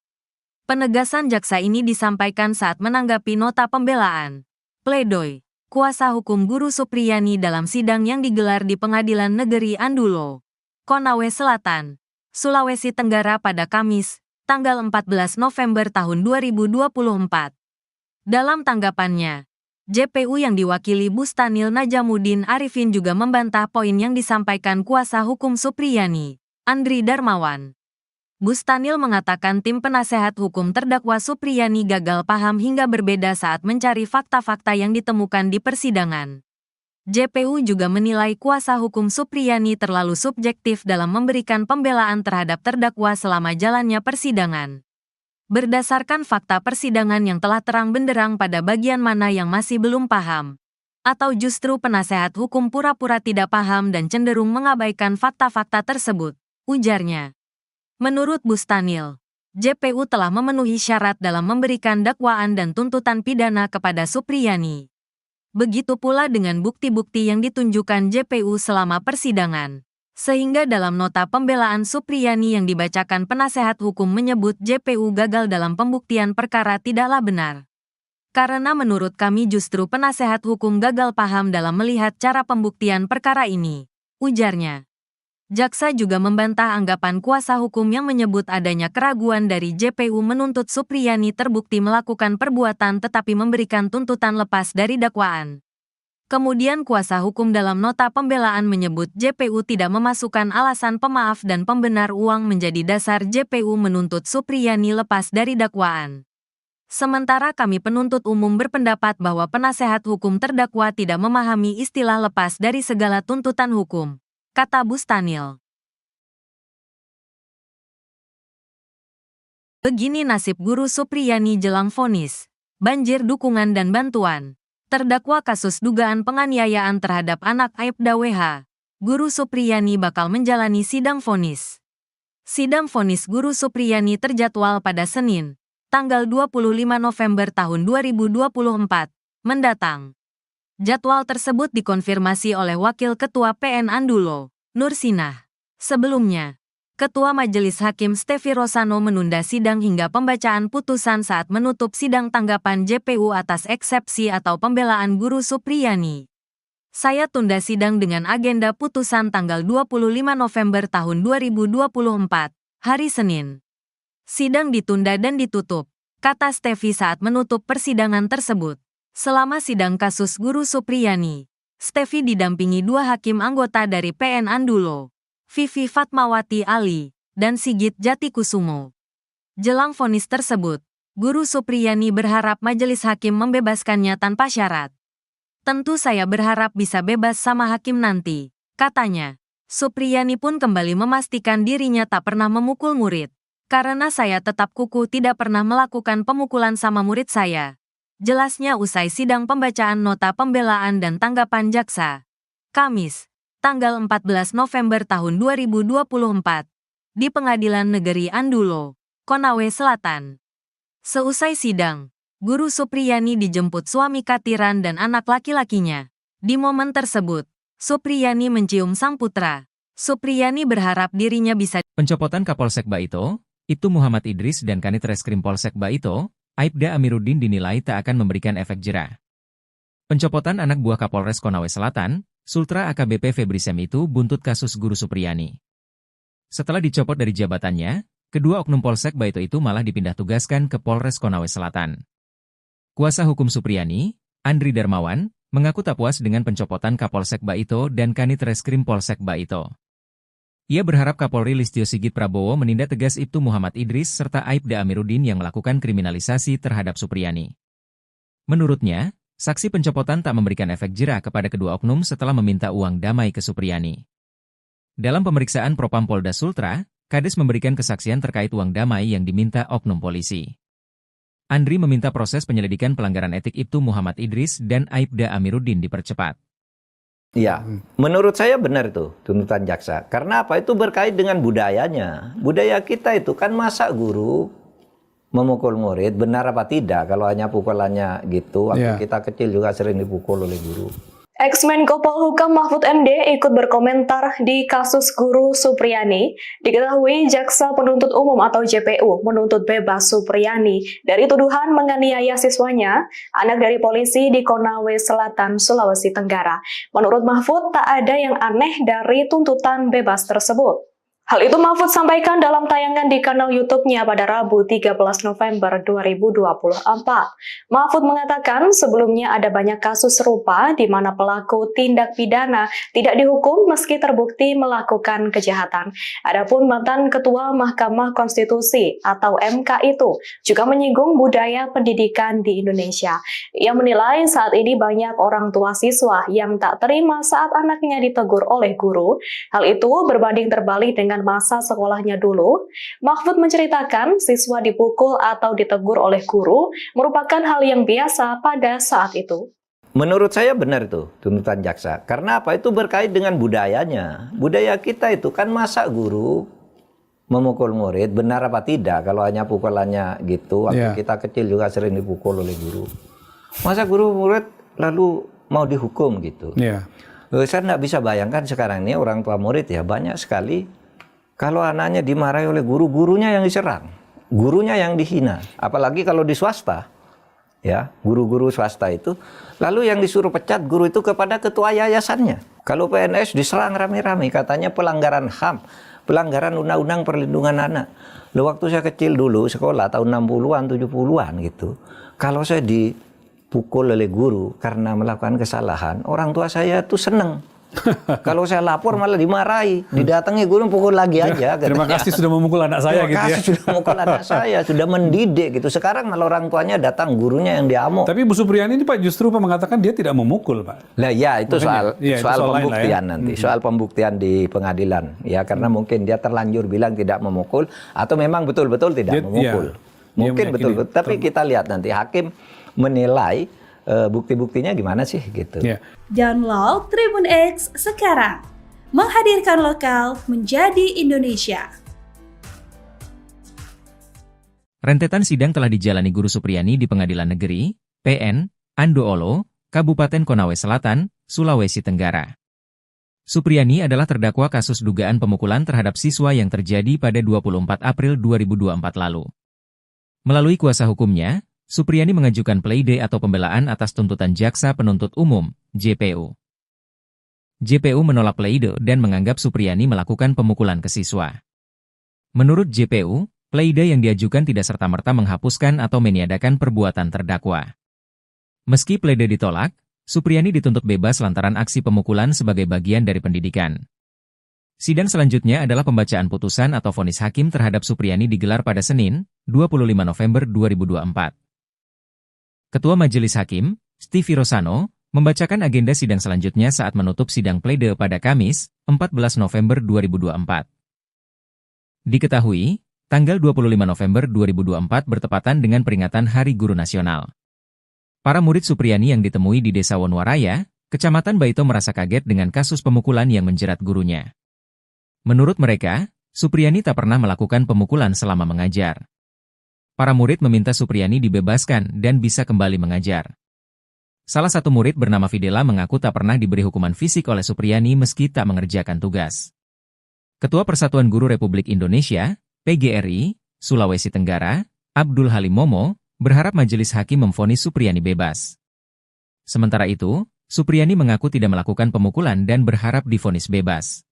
Penegasan jaksa ini disampaikan saat menanggapi nota pembelaan, pledoi, kuasa hukum Guru Supriyani dalam sidang yang digelar di Pengadilan Negeri Andulo, Konawe Selatan, Sulawesi Tenggara pada Kamis, tanggal 14 November tahun 2024. Dalam tanggapannya, JPU yang diwakili Bustanil Najamuddin Arifin juga membantah poin yang disampaikan kuasa hukum Supriyani, Andri Darmawan. Bustanil mengatakan tim penasehat hukum terdakwa Supriyani gagal paham hingga berbeda saat mencari fakta-fakta yang ditemukan di persidangan. JPU juga menilai kuasa hukum Supriyani terlalu subjektif dalam memberikan pembelaan terhadap terdakwa selama jalannya persidangan. Berdasarkan fakta persidangan yang telah terang benderang pada bagian mana yang masih belum paham, atau justru penasehat hukum pura-pura tidak paham dan cenderung mengabaikan fakta-fakta tersebut, ujarnya. Menurut Bustanil, JPU telah memenuhi syarat dalam memberikan dakwaan dan tuntutan pidana kepada Supriyani. Begitu pula dengan bukti-bukti yang ditunjukkan JPU selama persidangan. Sehingga dalam nota pembelaan Supriyani yang dibacakan penasehat hukum menyebut JPU gagal dalam pembuktian perkara tidaklah benar. Karena menurut kami justru penasehat hukum gagal paham dalam melihat cara pembuktian perkara ini, ujarnya. Jaksa juga membantah anggapan kuasa hukum yang menyebut adanya keraguan dari JPU menuntut Supriyani terbukti melakukan perbuatan tetapi memberikan tuntutan lepas dari dakwaan. Kemudian kuasa hukum dalam nota pembelaan menyebut JPU tidak memasukkan alasan pemaaf dan pembenar uang menjadi dasar JPU menuntut Supriyani lepas dari dakwaan. Sementara kami penuntut umum berpendapat bahwa penasehat hukum terdakwa tidak memahami istilah lepas dari segala tuntutan hukum, kata Bustanil. Begini nasib Guru Supriyani jelang vonis, banjir dukungan dan bantuan. Terdakwa kasus dugaan penganiayaan terhadap anak Aibda WH, Guru Supriyani bakal menjalani sidang vonis. Sidang vonis Guru Supriyani terjadwal pada Senin, tanggal 25 November tahun 2024, mendatang. Jadwal tersebut dikonfirmasi oleh Wakil Ketua PN Andulo, Nur Sinah. Sebelumnya, Ketua Majelis Hakim Stefi Rosano menunda sidang hingga pembacaan putusan saat menutup sidang tanggapan JPU atas eksepsi atau pembelaan Guru Supriyani. Saya tunda sidang dengan agenda putusan tanggal 25 November tahun 2024, hari Senin. Sidang ditunda dan ditutup, kata Stefi saat menutup persidangan tersebut. Selama sidang kasus Guru Supriyani, Stefi didampingi dua hakim anggota dari PN Andulo, Vivi Fatmawati Ali, dan Sigit Jatikusumo. Jelang vonis tersebut, Guru Supriyani berharap majelis hakim membebaskannya tanpa syarat. Tentu saya berharap bisa bebas sama hakim nanti, katanya. Supriyani pun kembali memastikan dirinya tak pernah memukul murid. Karena saya tetap kukuh tidak pernah melakukan pemukulan sama murid saya. Jelasnya usai sidang pembacaan nota pembelaan dan tanggapan jaksa. Kamis, tanggal 14 November tahun 2024, di Pengadilan Negeri Andulo, Konawe Selatan. Seusai sidang, Guru Supriyani dijemput suami Katiran dan anak laki-lakinya. Di momen tersebut, Supriyani mencium sang putra. Supriyani berharap dirinya bisa. Pencopotan Kapolsek Baito, Ibtu Muhammad Idris dan Kanit Reskrim Polsek Baito, Aibda Amiruddin dinilai tak akan memberikan efek jera. Pencopotan anak buah Kapolres Konawe Selatan, Sultra AKBP Febri Sem itu buntut kasus Guru Supriyani. Setelah dicopot dari jabatannya, kedua oknum Polsek Baito itu malah dipindah tugaskan ke Polres Konawe Selatan. Kuasa hukum Supriyani, Andri Darmawan, mengaku tak puas dengan pencopotan Kapolsek Baito dan Kanit Reskrim Polsek Baito. Ia berharap Kapolri Listio Sigit Prabowo menindak tegas Ibtu Muhammad Idris serta Aibda Amiruddin yang melakukan kriminalisasi terhadap Supriyani. Menurutnya, saksi pencopotan tak memberikan efek jera kepada kedua oknum setelah meminta uang damai ke Supriyani. Dalam pemeriksaan Propam Polda Sultra, Kades memberikan kesaksian terkait uang damai yang diminta oknum polisi. Andri meminta proses penyelidikan pelanggaran etik Ibtu Muhammad Idris dan Aibda Amiruddin dipercepat. Ya, menurut saya benar itu tuntutan jaksa. Karena apa? Itu berkait dengan budayanya. Budaya kita itu kan masa guru memukul murid, benar apa tidak? Kalau hanya pukulannya gitu, waktu kita kecil juga sering dipukul oleh guru. Ex-Menko Polhukam Mahfud MD ikut berkomentar di kasus guru Supriyani. Diketahui Jaksa Penuntut Umum atau JPU menuntut bebas Supriyani dari tuduhan menganiaya siswanya, anak dari polisi di Konawe Selatan, Sulawesi Tenggara. Menurut Mahfud, tak ada yang aneh dari tuntutan bebas tersebut. Hal itu Mahfud sampaikan dalam tayangan di kanal YouTube-nya pada Rabu 13 November 2024. Mahfud mengatakan sebelumnya ada banyak kasus serupa di mana pelaku tindak pidana tidak dihukum meski terbukti melakukan kejahatan. Adapun mantan Ketua Mahkamah Konstitusi atau MK itu juga menyinggung budaya pendidikan di Indonesia. Ia menilai saat ini banyak orang tua siswa yang tak terima saat anaknya ditegur oleh guru. Hal itu berbanding terbalik dengan masa sekolahnya dulu. Mahfud menceritakan siswa dipukul atau ditegur oleh guru merupakan hal yang biasa pada saat itu. Menurut saya benar itu tuntutan jaksa. Karena apa? Itu berkait dengan budayanya. Budaya kita itu kan masa guru memukul murid, benar apa tidak? Kalau hanya pukulannya gitu, waktu kita kecil juga sering dipukul oleh guru. Masa guru murid lalu mau dihukum gitu? Saya nggak bisa bayangkan sekarang ini orang tua murid ya banyak sekali. Kalau anaknya dimarahi oleh guru, gurunya yang diserang, gurunya yang dihina. Apalagi kalau di swasta, ya guru-guru swasta itu. Lalu yang disuruh pecat guru itu kepada ketua yayasannya. Kalau PNS diserang rame-rame, katanya pelanggaran HAM, pelanggaran Undang-Undang Perlindungan Anak. Loh, waktu saya kecil dulu, sekolah tahun 60-an, 70-an gitu. Kalau saya dipukul oleh guru karena melakukan kesalahan, orang tua saya tuh seneng. Kalau saya lapor malah dimarahi, didatangi guru pukul lagi aja. Terima kasih sudah memukul anak saya gitu ya. Terima kasih sudah memukul anak saya, sudah mendidik gitu. Sekarang malah orang tuanya datang, gurunya yang diamuk. Tapi Bu Supriyani ini Pak justru mengatakan dia tidak memukul Pak. Lah ya itu soal pembuktian ya. nanti, soal pembuktian di pengadilan. Ya karena mungkin dia terlanjur bilang tidak memukul atau memang betul-betul tidak memukul. Mungkin betul-betul. Tapi kita lihat nanti hakim menilai bukti-buktinya gimana sih gitu. Download Tribun X sekarang. Menghadirkan lokal menjadi Indonesia. Rentetan sidang telah dijalani Guru Supriyani di Pengadilan Negeri, PN, Andoolo, Kabupaten Konawe Selatan, Sulawesi Tenggara. Supriyani adalah terdakwa kasus dugaan pemukulan terhadap siswa yang terjadi pada 24 April 2024 lalu. Melalui kuasa hukumnya, Supriyani mengajukan pleide atau pembelaan atas tuntutan Jaksa Penuntut Umum, JPU. JPU menolak pleide dan menganggap Supriyani melakukan pemukulan ke siswa. Menurut JPU, pleide yang diajukan tidak serta-merta menghapuskan atau meniadakan perbuatan terdakwa. Meski pleide ditolak, Supriyani dituntut bebas lantaran aksi pemukulan sebagai bagian dari pendidikan. Sidang selanjutnya adalah pembacaan putusan atau vonis hakim terhadap Supriyani digelar pada Senin, 25 November 2024. Ketua Majelis Hakim, Stevie Rosano, membacakan agenda sidang selanjutnya saat menutup sidang pleide pada Kamis, 14 November 2024. Diketahui, tanggal 25 November 2024 bertepatan dengan peringatan Hari Guru Nasional. Para murid Supriyani yang ditemui di Desa Wonwaraya, Kecamatan Baito merasa kaget dengan kasus pemukulan yang menjerat gurunya. Menurut mereka, Supriyani tak pernah melakukan pemukulan selama mengajar. Para murid meminta Supriyani dibebaskan dan bisa kembali mengajar. Salah satu murid bernama Fidela mengaku tak pernah diberi hukuman fisik oleh Supriyani meski tak mengerjakan tugas. Ketua Persatuan Guru Republik Indonesia, PGRI, Sulawesi Tenggara, Abdul Halim Momo, berharap majelis hakim memvonis Supriyani bebas. Sementara itu, Supriyani mengaku tidak melakukan pemukulan dan berharap divonis bebas.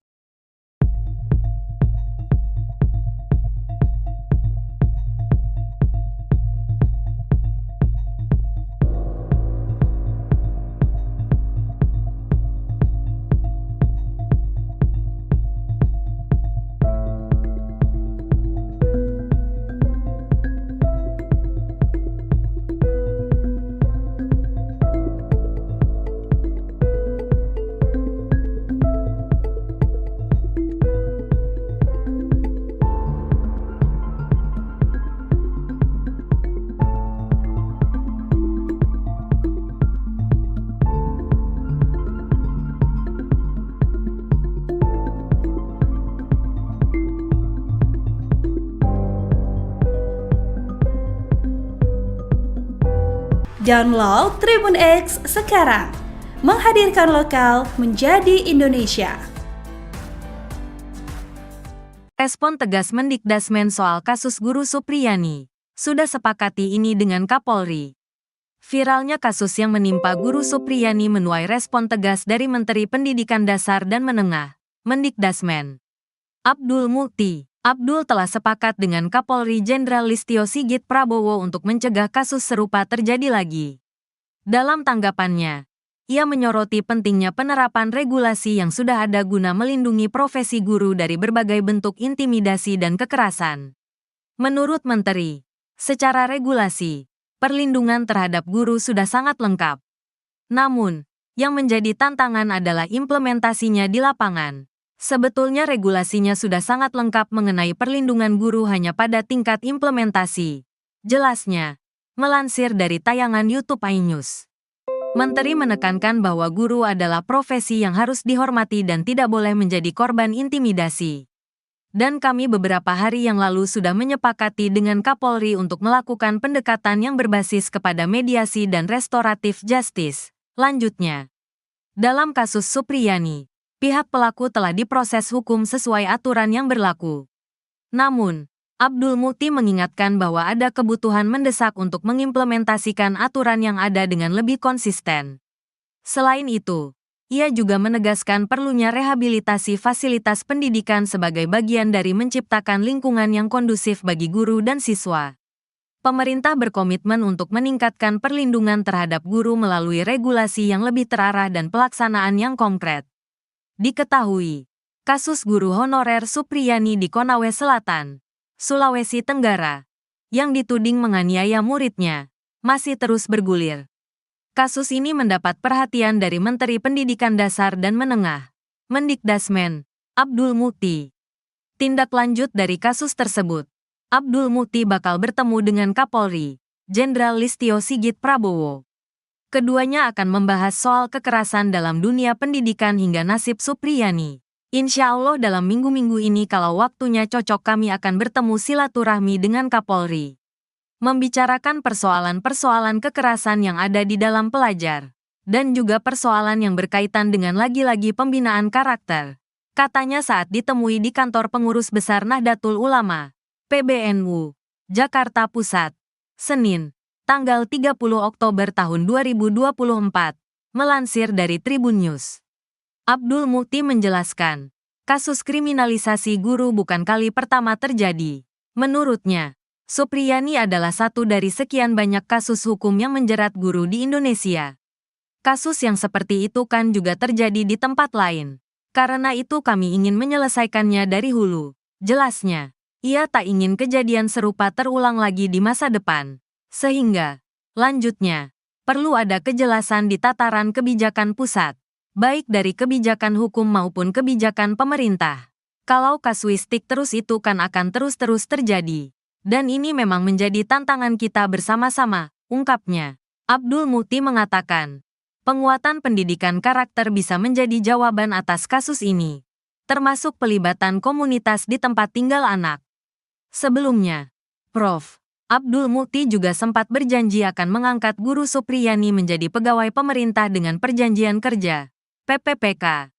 Download Tribun X sekarang. Menghadirkan lokal menjadi Indonesia. Respon tegas Mendikdasmen soal kasus Guru Supriyani. Sudah sepakati ini dengan Kapolri. Viralnya kasus yang menimpa Guru Supriyani menuai respon tegas dari Menteri Pendidikan Dasar dan Menengah, Mendikdasmen. Abdul Mukti. Abdul telah sepakat dengan Kapolri Jenderal Listio Sigit Prabowo untuk mencegah kasus serupa terjadi lagi. Dalam tanggapannya, ia menyoroti pentingnya penerapan regulasi yang sudah ada guna melindungi profesi guru dari berbagai bentuk intimidasi dan kekerasan. Menurut Menteri, secara regulasi, perlindungan terhadap guru sudah sangat lengkap. Namun, yang menjadi tantangan adalah implementasinya di lapangan. Sebetulnya regulasinya sudah sangat lengkap mengenai perlindungan guru hanya pada tingkat implementasi. Jelasnya, melansir dari tayangan YouTube iNews. Menteri menekankan bahwa guru adalah profesi yang harus dihormati dan tidak boleh menjadi korban intimidasi. Dan kami beberapa hari yang lalu sudah menyepakati dengan Kapolri untuk melakukan pendekatan yang berbasis kepada mediasi dan restoratif justice. Lanjutnya, dalam kasus Supriyani, pihak pelaku telah diproses hukum sesuai aturan yang berlaku. Namun, Abdul Mukti mengingatkan bahwa ada kebutuhan mendesak untuk mengimplementasikan aturan yang ada dengan lebih konsisten. Selain itu, ia juga menegaskan perlunya rehabilitasi fasilitas pendidikan sebagai bagian dari menciptakan lingkungan yang kondusif bagi guru dan siswa. Pemerintah berkomitmen untuk meningkatkan perlindungan terhadap guru melalui regulasi yang lebih terarah dan pelaksanaan yang konkret. Diketahui, kasus guru honorer Supriyani di Konawe Selatan, Sulawesi Tenggara, yang dituding menganiaya muridnya, masih terus bergulir. Kasus ini mendapat perhatian dari Menteri Pendidikan Dasar dan Menengah, Mendikdasmen, Abdul Mukti. Tindak lanjut dari kasus tersebut, Abdul Mukti bakal bertemu dengan Kapolri, Jenderal Listio Sigit Prabowo. Keduanya akan membahas soal kekerasan dalam dunia pendidikan hingga nasib Supriyani. Insya Allah dalam minggu-minggu ini kalau waktunya cocok kami akan bertemu silaturahmi dengan Kapolri. Membicarakan persoalan-persoalan kekerasan yang ada di dalam pelajar. Dan juga persoalan yang berkaitan dengan lagi-lagi pembinaan karakter. Katanya saat ditemui di kantor pengurus besar Nahdlatul Ulama, PBNU, Jakarta Pusat, Senin, tanggal 30 Oktober tahun 2024, melansir dari Tribun News. Abdul Mukti menjelaskan, kasus kriminalisasi guru bukan kali pertama terjadi. Menurutnya, Supriyani adalah satu dari sekian banyak kasus hukum yang menjerat guru di Indonesia. Kasus yang seperti itu kan juga terjadi di tempat lain. Karena itu kami ingin menyelesaikannya dari hulu. Jelasnya, ia tak ingin kejadian serupa terulang lagi di masa depan. Sehingga, lanjutnya, perlu ada kejelasan di tataran kebijakan pusat, baik dari kebijakan hukum maupun kebijakan pemerintah. Kalau kasuistik terus itu kan akan terus-terus terjadi. Dan ini memang menjadi tantangan kita bersama-sama, ungkapnya. Abdul Mukti mengatakan, penguatan pendidikan karakter bisa menjadi jawaban atas kasus ini, termasuk pelibatan komunitas di tempat tinggal anak. Sebelumnya, Prof. Abdul Mukti juga sempat berjanji akan mengangkat Guru Supriyani menjadi pegawai pemerintah dengan perjanjian kerja, PPPK.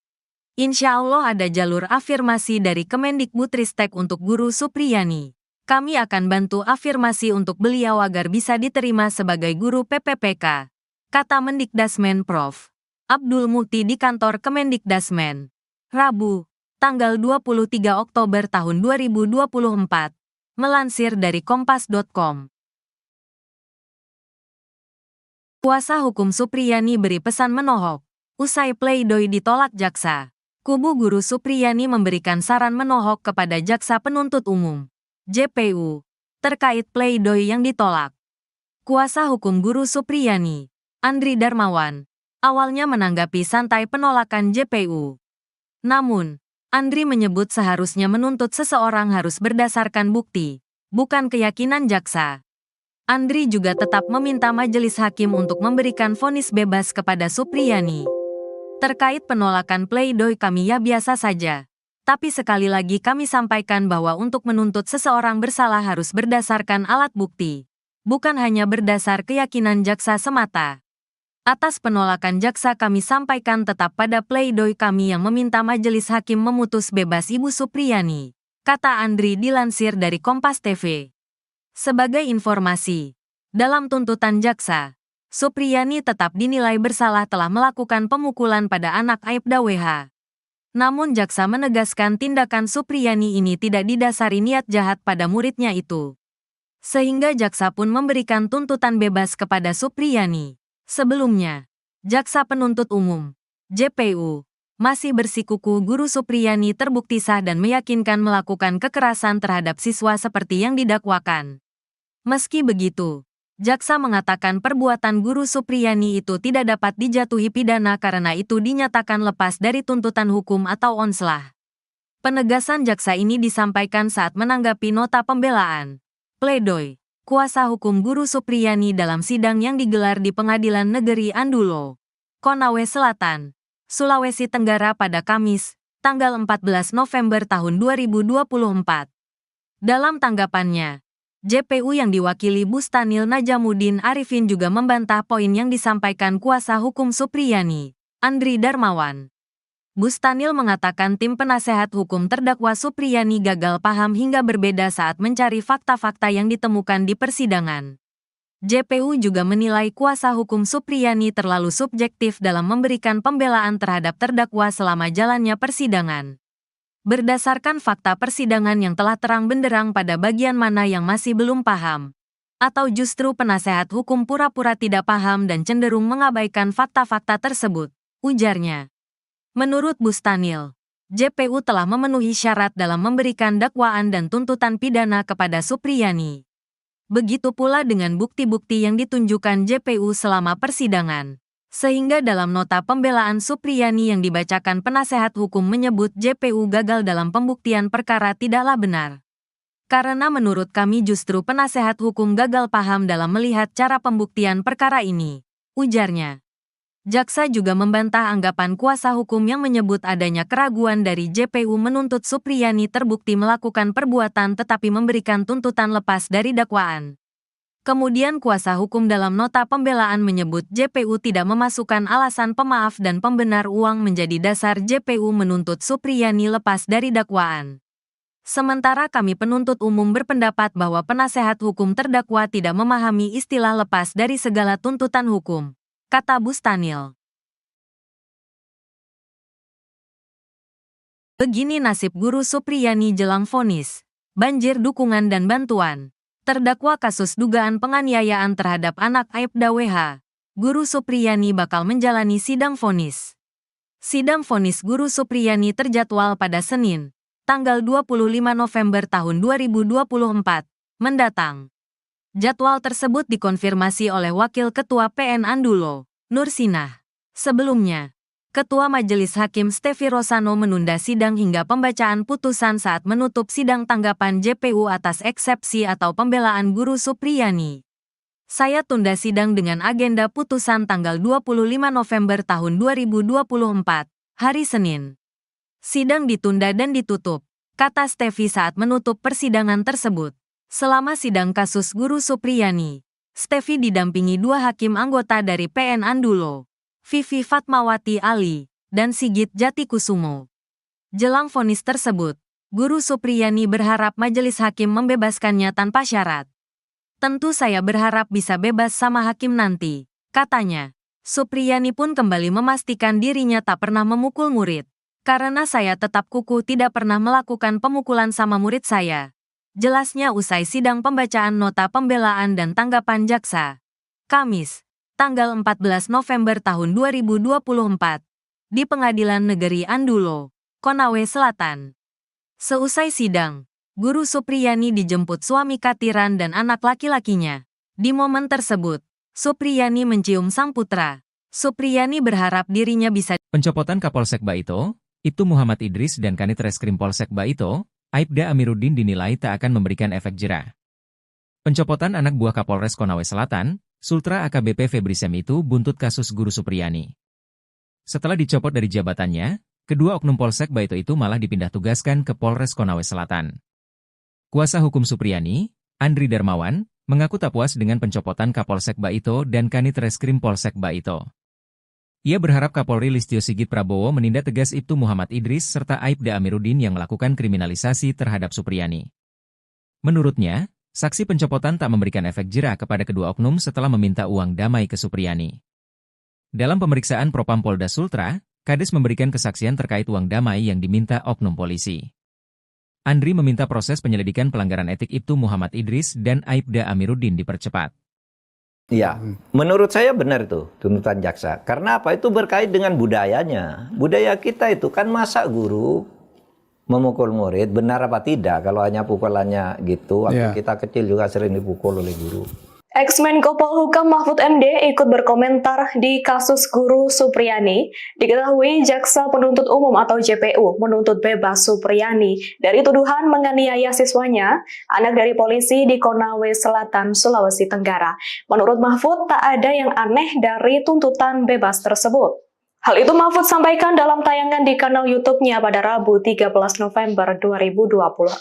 Insya Allah ada jalur afirmasi dari Kemendikbudristek untuk Guru Supriyani. Kami akan bantu afirmasi untuk beliau agar bisa diterima sebagai guru PPPK, kata Mendikdasmen Prof. Abdul Mukti di kantor Kemendikdasmen. Rabu, tanggal 23 Oktober tahun 2024. Melansir dari Kompas.com. Kuasa hukum Supriyani beri pesan menohok. Usai pleidoy ditolak jaksa, kubu Guru Supriyani memberikan saran menohok kepada Jaksa Penuntut Umum, JPU, terkait pleidoy yang ditolak. Kuasa hukum Guru Supriyani, Andri Darmawan, awalnya menanggapi santai penolakan JPU. Namun, Andri menyebut seharusnya menuntut seseorang harus berdasarkan bukti, bukan keyakinan jaksa. Andri juga tetap meminta majelis hakim untuk memberikan vonis bebas kepada Supriyani. Terkait penolakan pleidoy kami ya biasa saja. Tapi sekali lagi kami sampaikan bahwa untuk menuntut seseorang bersalah harus berdasarkan alat bukti. bukan hanya berdasar keyakinan jaksa semata. Atas penolakan jaksa kami sampaikan tetap pada pledoi kami yang meminta majelis hakim memutus bebas Ibu Supriyani, kata Andri dilansir dari Kompas TV. Sebagai informasi, dalam tuntutan jaksa, Supriyani tetap dinilai bersalah telah melakukan pemukulan pada anak Aibda WH. Namun jaksa menegaskan tindakan Supriyani ini tidak didasari niat jahat pada muridnya itu. Sehingga jaksa pun memberikan tuntutan bebas kepada Supriyani. Sebelumnya, jaksa penuntut umum, JPU, masih bersikukuh Guru Supriyani terbukti sah dan meyakinkan melakukan kekerasan terhadap siswa seperti yang didakwakan. Meski begitu, jaksa mengatakan perbuatan Guru Supriyani itu tidak dapat dijatuhi pidana karena itu dinyatakan lepas dari tuntutan hukum atau onslah. Penegasan jaksa ini disampaikan saat menanggapi nota pembelaan, pledoi, kuasa hukum Guru Supriyani dalam sidang yang digelar di Pengadilan Negeri Andulo, Konawe Selatan, Sulawesi Tenggara pada Kamis, tanggal 14 November tahun 2024. Dalam tanggapannya, JPU yang diwakili Bustanil Najamuddin Arifin juga membantah poin yang disampaikan kuasa hukum Supriyani, Andri Darmawan. Bustanil mengatakan tim penasehat hukum terdakwa Supriyani gagal paham hingga berbeda saat mencari fakta-fakta yang ditemukan di persidangan. JPU juga menilai kuasa hukum Supriyani terlalu subjektif dalam memberikan pembelaan terhadap terdakwa selama jalannya persidangan. Berdasarkan fakta persidangan yang telah terang benderang pada bagian mana yang masih belum paham, atau justru penasehat hukum pura-pura tidak paham dan cenderung mengabaikan fakta-fakta tersebut, ujarnya. Menurut Bustanil, JPU telah memenuhi syarat dalam memberikan dakwaan dan tuntutan pidana kepada Supriyani. Begitu pula dengan bukti-bukti yang ditunjukkan JPU selama persidangan. Sehingga dalam nota pembelaan Supriyani yang dibacakan penasehat hukum menyebut JPU gagal dalam pembuktian perkara tidaklah benar. Karena menurut kami justru penasehat hukum gagal paham dalam melihat cara pembuktian perkara ini, ujarnya. Jaksa juga membantah anggapan kuasa hukum yang menyebut adanya keraguan dari JPU menuntut Supriyani terbukti melakukan perbuatan tetapi memberikan tuntutan lepas dari dakwaan. Kemudian kuasa hukum dalam nota pembelaan menyebut JPU tidak memasukkan alasan pemaaf dan pembenar uang menjadi dasar JPU menuntut Supriyani lepas dari dakwaan. Sementara kami penuntut umum berpendapat bahwa penasehat hukum terdakwa tidak memahami istilah lepas dari segala tuntutan hukum, kata Bustanil. Begini nasib Guru Supriyani jelang vonis, banjir dukungan dan bantuan. Terdakwa kasus dugaan penganiayaan terhadap anak Aibda WH, Guru Supriyani bakal menjalani sidang vonis. Sidang vonis Guru Supriyani terjadwal pada Senin, tanggal 25 November tahun 2024, mendatang. Jadwal tersebut dikonfirmasi oleh Wakil Ketua PN Andulo, Nur Sinah. Sebelumnya, Ketua Majelis Hakim Stefi Rosano menunda sidang hingga pembacaan putusan saat menutup sidang tanggapan JPU atas eksepsi atau pembelaan Guru Supriyani. Saya tunda sidang dengan agenda putusan tanggal 25 November tahun 2024, hari Senin. Sidang ditunda dan ditutup, kata Stefi saat menutup persidangan tersebut. Selama sidang kasus Guru Supriyani, Stefi didampingi dua hakim anggota dari PN Andulo, Vivi Fatmawati Ali, dan Sigit Jatikusumo. Jelang vonis tersebut, Guru Supriyani berharap majelis hakim membebaskannya tanpa syarat. Tentu saya berharap bisa bebas sama hakim nanti, katanya. Supriyani pun kembali memastikan dirinya tak pernah memukul murid. Karena saya tetap kukuh tidak pernah melakukan pemukulan sama murid saya. Jelasnya usai sidang pembacaan nota pembelaan dan tanggapan jaksa. Kamis, tanggal 14 November tahun 2024, di Pengadilan Negeri Andulo, Konawe Selatan. Seusai sidang, Guru Supriyani dijemput suami Katiran dan anak laki-lakinya. Di momen tersebut, Supriyani mencium sang putra. Supriyani berharap dirinya bisa. Pencopotan Kapolsek Baito, Ibtu Muhammad Idris dan Kanit Reskrim Polsek Baito, Aibda Amiruddin dinilai tak akan memberikan efek jera. Pencopotan anak buah Kapolres Konawe Selatan, Sultra AKBP Febri Sem itu buntut kasus Guru Supriyani. Setelah dicopot dari jabatannya, kedua oknum Polsek Baito itu malah dipindah tugaskan ke Polres Konawe Selatan. Kuasa hukum Supriyani, Andri Darmawan, mengaku tak puas dengan pencopotan Kapolsek Baito dan Kanit Reskrim Polsek Baito. Ia berharap Kapolri Listio Sigit Prabowo menindak tegas Ibtu Muhammad Idris serta Aibda Amiruddin yang melakukan kriminalisasi terhadap Supriyani. Menurutnya, saksi pencopotan tak memberikan efek jera kepada kedua oknum setelah meminta uang damai ke Supriyani. Dalam pemeriksaan Propam Polda Sultra, Kades memberikan kesaksian terkait uang damai yang diminta oknum polisi. Andri meminta proses penyelidikan pelanggaran etik Ibtu Muhammad Idris dan Aibda Amiruddin dipercepat. Ya, menurut saya benar itu tuntutan jaksa. Karena apa? Itu berkait dengan budayanya. Budaya kita itu kan masa guru memukul murid, benar apa tidak? Kalau hanya pukulannya gitu, waktu kita kecil juga sering dipukul oleh guru. Ex-Menko Polhukam Mahfud MD ikut berkomentar di kasus guru Supriyani. Diketahui Jaksa Penuntut Umum atau JPU menuntut bebas Supriyani dari tuduhan menganiaya siswanya, anak dari polisi di Konawe Selatan, Sulawesi Tenggara. Menurut Mahfud, tak ada yang aneh dari tuntutan bebas tersebut. Hal itu Mahfud sampaikan dalam tayangan di kanal YouTube-nya pada Rabu 13 November 2024.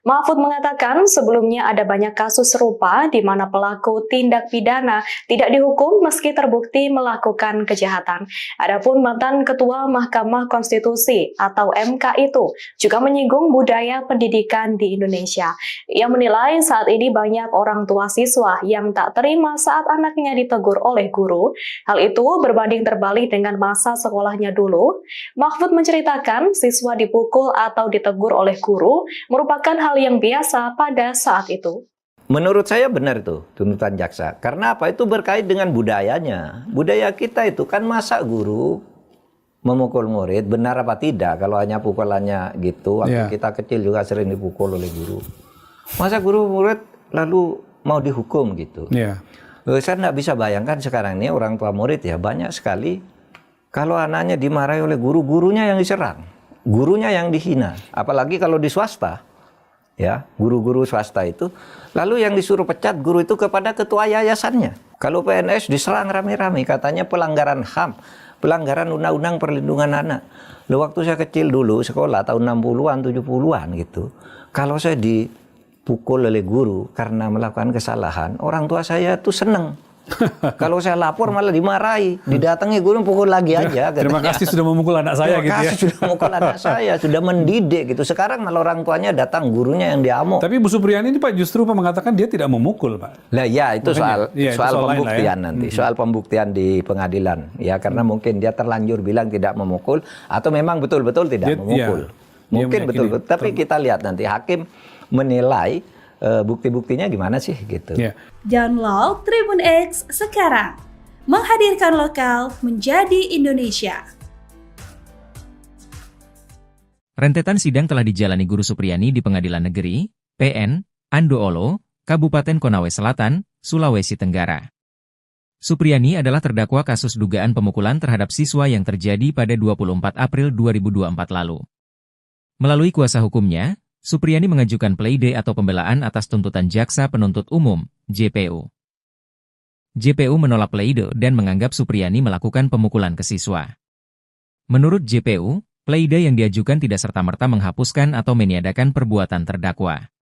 Mahfud mengatakan sebelumnya ada banyak kasus serupa di mana pelaku tindak pidana tidak dihukum meski terbukti melakukan kejahatan. Adapun mantan Ketua Mahkamah Konstitusi atau MK itu juga menyinggung budaya pendidikan di Indonesia. Ia menilai saat ini banyak orang tua siswa yang tak terima saat anaknya ditegur oleh guru. Hal itu berbanding terbalik dengan masa sekolahnya dulu. Mahfud menceritakan siswa dipukul atau ditegur oleh guru merupakan hal yang biasa pada saat itu. Menurut saya benar itu tuntutan jaksa. Karena apa? Itu berkait dengan budayanya. Budaya kita itu kan masa guru memukul murid, benar apa tidak? Kalau hanya pukulannya gitu, waktu kita kecil juga sering dipukul oleh guru. Masa guru murid lalu mau dihukum gitu? Saya nggak bisa bayangkan sekarang ini orang tua murid ya banyak sekali. Kalau anaknya dimarahi oleh guru, gurunya yang diserang, gurunya yang dihina. Apalagi kalau di swasta, ya guru-guru swasta itu. Lalu yang disuruh pecat guru itu kepada ketua yayasannya. Kalau PNS diserang rame-rame, katanya pelanggaran HAM, pelanggaran Undang-Undang Perlindungan Anak. Loh, waktu saya kecil dulu, sekolah tahun 60-an, 70-an gitu. Kalau saya dipukul oleh guru karena melakukan kesalahan, orang tua saya tuh seneng. Kalau saya lapor malah dimarahi, didatangi guru pukul lagi aja. Terima kasih sudah memukul anak saya gitu ya. Terima kasih sudah memukul anak saya, sudah mendidik gitu. Sekarang malah orang tuanya datang, gurunya yang diamuk. Tapi Bu Supriyani ini Pak justru mengatakan dia tidak memukul Pak. Lah ya itu soal pembuktian ya. nanti, soal pembuktian di pengadilan. Ya karena mungkin dia terlanjur bilang tidak memukul atau memang betul-betul tidak memukul. Mungkin betul-betul. Tapi kita lihat nanti hakim menilai bukti-buktinya gimana sih gitu. Download Tribun X sekarang. Menghadirkan lokal menjadi Indonesia. Rentetan sidang telah dijalani Guru Supriyani di Pengadilan Negeri, PN, Andoolo, Kabupaten Konawe Selatan, Sulawesi Tenggara. Supriyani adalah terdakwa kasus dugaan pemukulan terhadap siswa yang terjadi pada 24 April 2024 lalu. Melalui kuasa hukumnya, Supriyani mengajukan pleidoy atau pembelaan atas tuntutan Jaksa Penuntut Umum, JPU. JPU menolak pleidoy dan menganggap Supriyani melakukan pemukulan ke siswa. Menurut JPU, pleidoy yang diajukan tidak serta-merta menghapuskan atau meniadakan perbuatan terdakwa.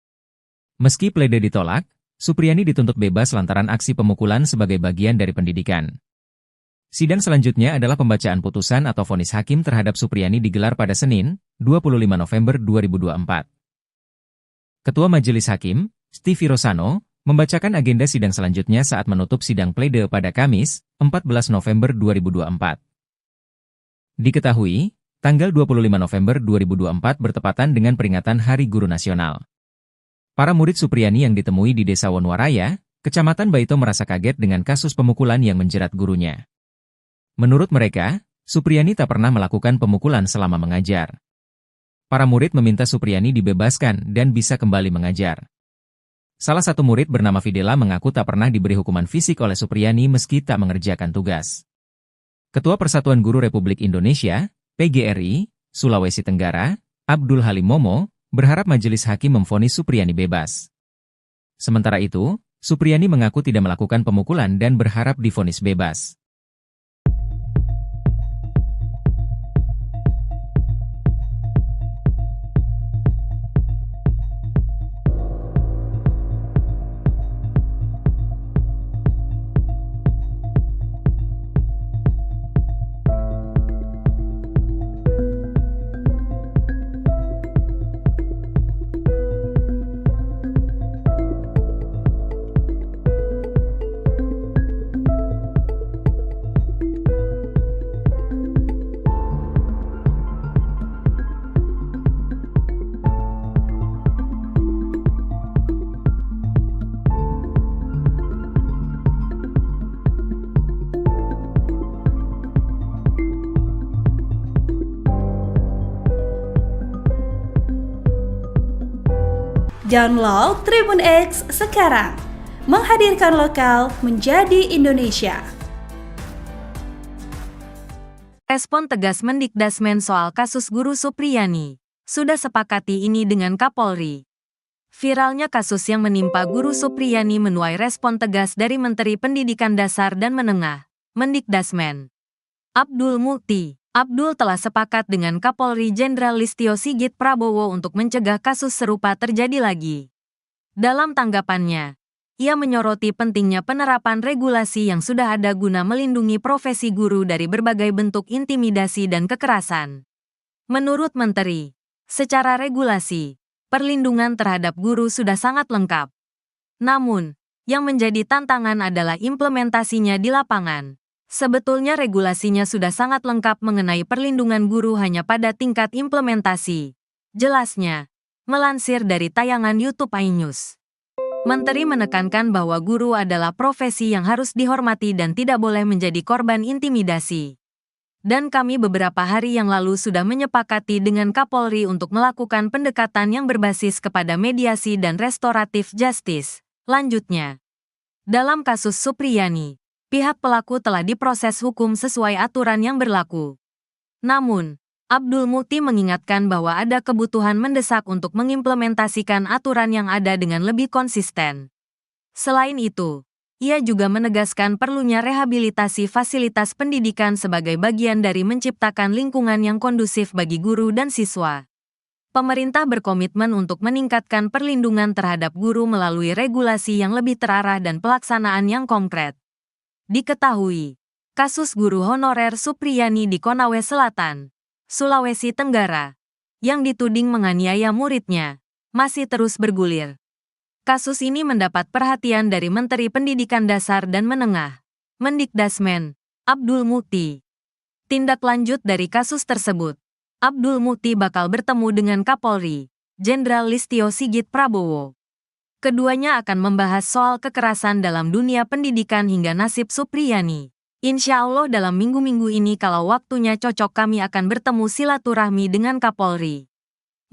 Meski pleidoy ditolak, Supriyani dituntut bebas lantaran aksi pemukulan sebagai bagian dari pendidikan. Sidang selanjutnya adalah pembacaan putusan atau vonis hakim terhadap Supriyani digelar pada Senin, 25 November 2024. Ketua Majelis Hakim, Stevie Rosano, membacakan agenda sidang selanjutnya saat menutup sidang pledoi pada Kamis, 14 November 2024. Diketahui, tanggal 25 November 2024 bertepatan dengan peringatan Hari Guru Nasional. Para murid Supriyani yang ditemui di Desa Wonwaraya, Kecamatan Baito merasa kaget dengan kasus pemukulan yang menjerat gurunya. Menurut mereka, Supriyani tak pernah melakukan pemukulan selama mengajar. Para murid meminta Supriyani dibebaskan dan bisa kembali mengajar. Salah satu murid bernama Fidela mengaku tak pernah diberi hukuman fisik oleh Supriyani meski tak mengerjakan tugas. Ketua Persatuan Guru Republik Indonesia, PGRI, Sulawesi Tenggara, Abdul Halim Momo, berharap majelis hakim memvonis Supriyani bebas. Sementara itu, Supriyani mengaku tidak melakukan pemukulan dan berharap divonis bebas. Download Tribun X sekarang. Menghadirkan lokal menjadi Indonesia. Respon tegas Mendikdasmen soal kasus Guru Supriyani. Sudah sepakati ini dengan Kapolri. Viralnya kasus yang menimpa Guru Supriyani menuai respon tegas dari Menteri Pendidikan Dasar dan Menengah, Mendikdasmen. Abdul Mukti. Abdul telah sepakat dengan Kapolri Jenderal Listio Sigit Prabowo untuk mencegah kasus serupa terjadi lagi. Dalam tanggapannya, ia menyoroti pentingnya penerapan regulasi yang sudah ada guna melindungi profesi guru dari berbagai bentuk intimidasi dan kekerasan. Menurut Menteri, secara regulasi, perlindungan terhadap guru sudah sangat lengkap. Namun, yang menjadi tantangan adalah implementasinya di lapangan. Sebetulnya regulasinya sudah sangat lengkap mengenai perlindungan guru hanya pada tingkat implementasi. Jelasnya, melansir dari tayangan YouTube iNews. Menteri menekankan bahwa guru adalah profesi yang harus dihormati dan tidak boleh menjadi korban intimidasi. Dan kami beberapa hari yang lalu sudah menyepakati dengan Kapolri untuk melakukan pendekatan yang berbasis kepada mediasi dan restoratif justice. Lanjutnya, dalam kasus Supriyani, pihak pelaku telah diproses hukum sesuai aturan yang berlaku. Namun, Abdul Mukti mengingatkan bahwa ada kebutuhan mendesak untuk mengimplementasikan aturan yang ada dengan lebih konsisten. Selain itu, ia juga menegaskan perlunya rehabilitasi fasilitas pendidikan sebagai bagian dari menciptakan lingkungan yang kondusif bagi guru dan siswa. Pemerintah berkomitmen untuk meningkatkan perlindungan terhadap guru melalui regulasi yang lebih terarah dan pelaksanaan yang konkret. Diketahui, kasus guru honorer Supriyani di Konawe Selatan, Sulawesi Tenggara, yang dituding menganiaya muridnya, masih terus bergulir. Kasus ini mendapat perhatian dari Menteri Pendidikan Dasar dan Menengah, Mendikdasmen, Abdul Mukti. Tindak lanjut dari kasus tersebut, Abdul Mukti bakal bertemu dengan Kapolri, Jenderal Listio Sigit Prabowo. Keduanya akan membahas soal kekerasan dalam dunia pendidikan hingga nasib Supriyani. Insya Allah dalam minggu-minggu ini kalau waktunya cocok kami akan bertemu silaturahmi dengan Kapolri.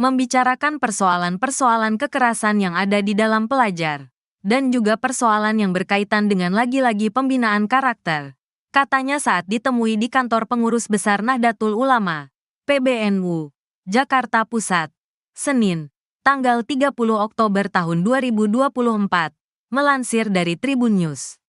Membicarakan persoalan-persoalan kekerasan yang ada di dalam pelajar. Dan juga persoalan yang berkaitan dengan lagi-lagi pembinaan karakter. Katanya saat ditemui di kantor pengurus besar Nahdlatul Ulama, PBNU, Jakarta Pusat, Senin, tanggal 30 Oktober tahun 2024, melansir dari Tribun News.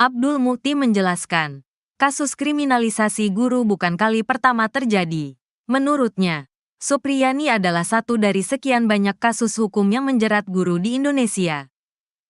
Abdul Mukti menjelaskan, kasus kriminalisasi guru bukan kali pertama terjadi. Menurutnya, Supriyani adalah satu dari sekian banyak kasus hukum yang menjerat guru di Indonesia.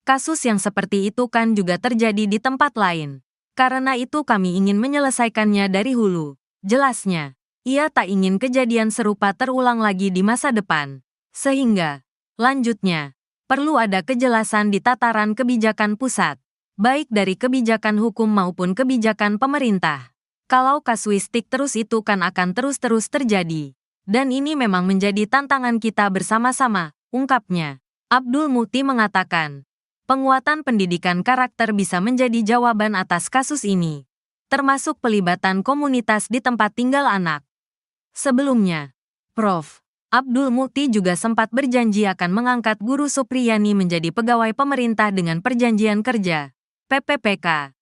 Kasus yang seperti itu kan juga terjadi di tempat lain. Karena itu kami ingin menyelesaikannya dari hulu. Jelasnya, ia tak ingin kejadian serupa terulang lagi di masa depan. Sehingga, lanjutnya, perlu ada kejelasan di tataran kebijakan pusat, baik dari kebijakan hukum maupun kebijakan pemerintah. Kalau kasuistik terus itu kan akan terus-terus terjadi. Dan ini memang menjadi tantangan kita bersama-sama, ungkapnya. Abdul Mukti mengatakan, penguatan pendidikan karakter bisa menjadi jawaban atas kasus ini, termasuk pelibatan komunitas di tempat tinggal anak. Sebelumnya, Prof. Abdul Mukti juga sempat berjanji akan mengangkat Guru Supriyani menjadi pegawai pemerintah dengan perjanjian kerja, PPPK.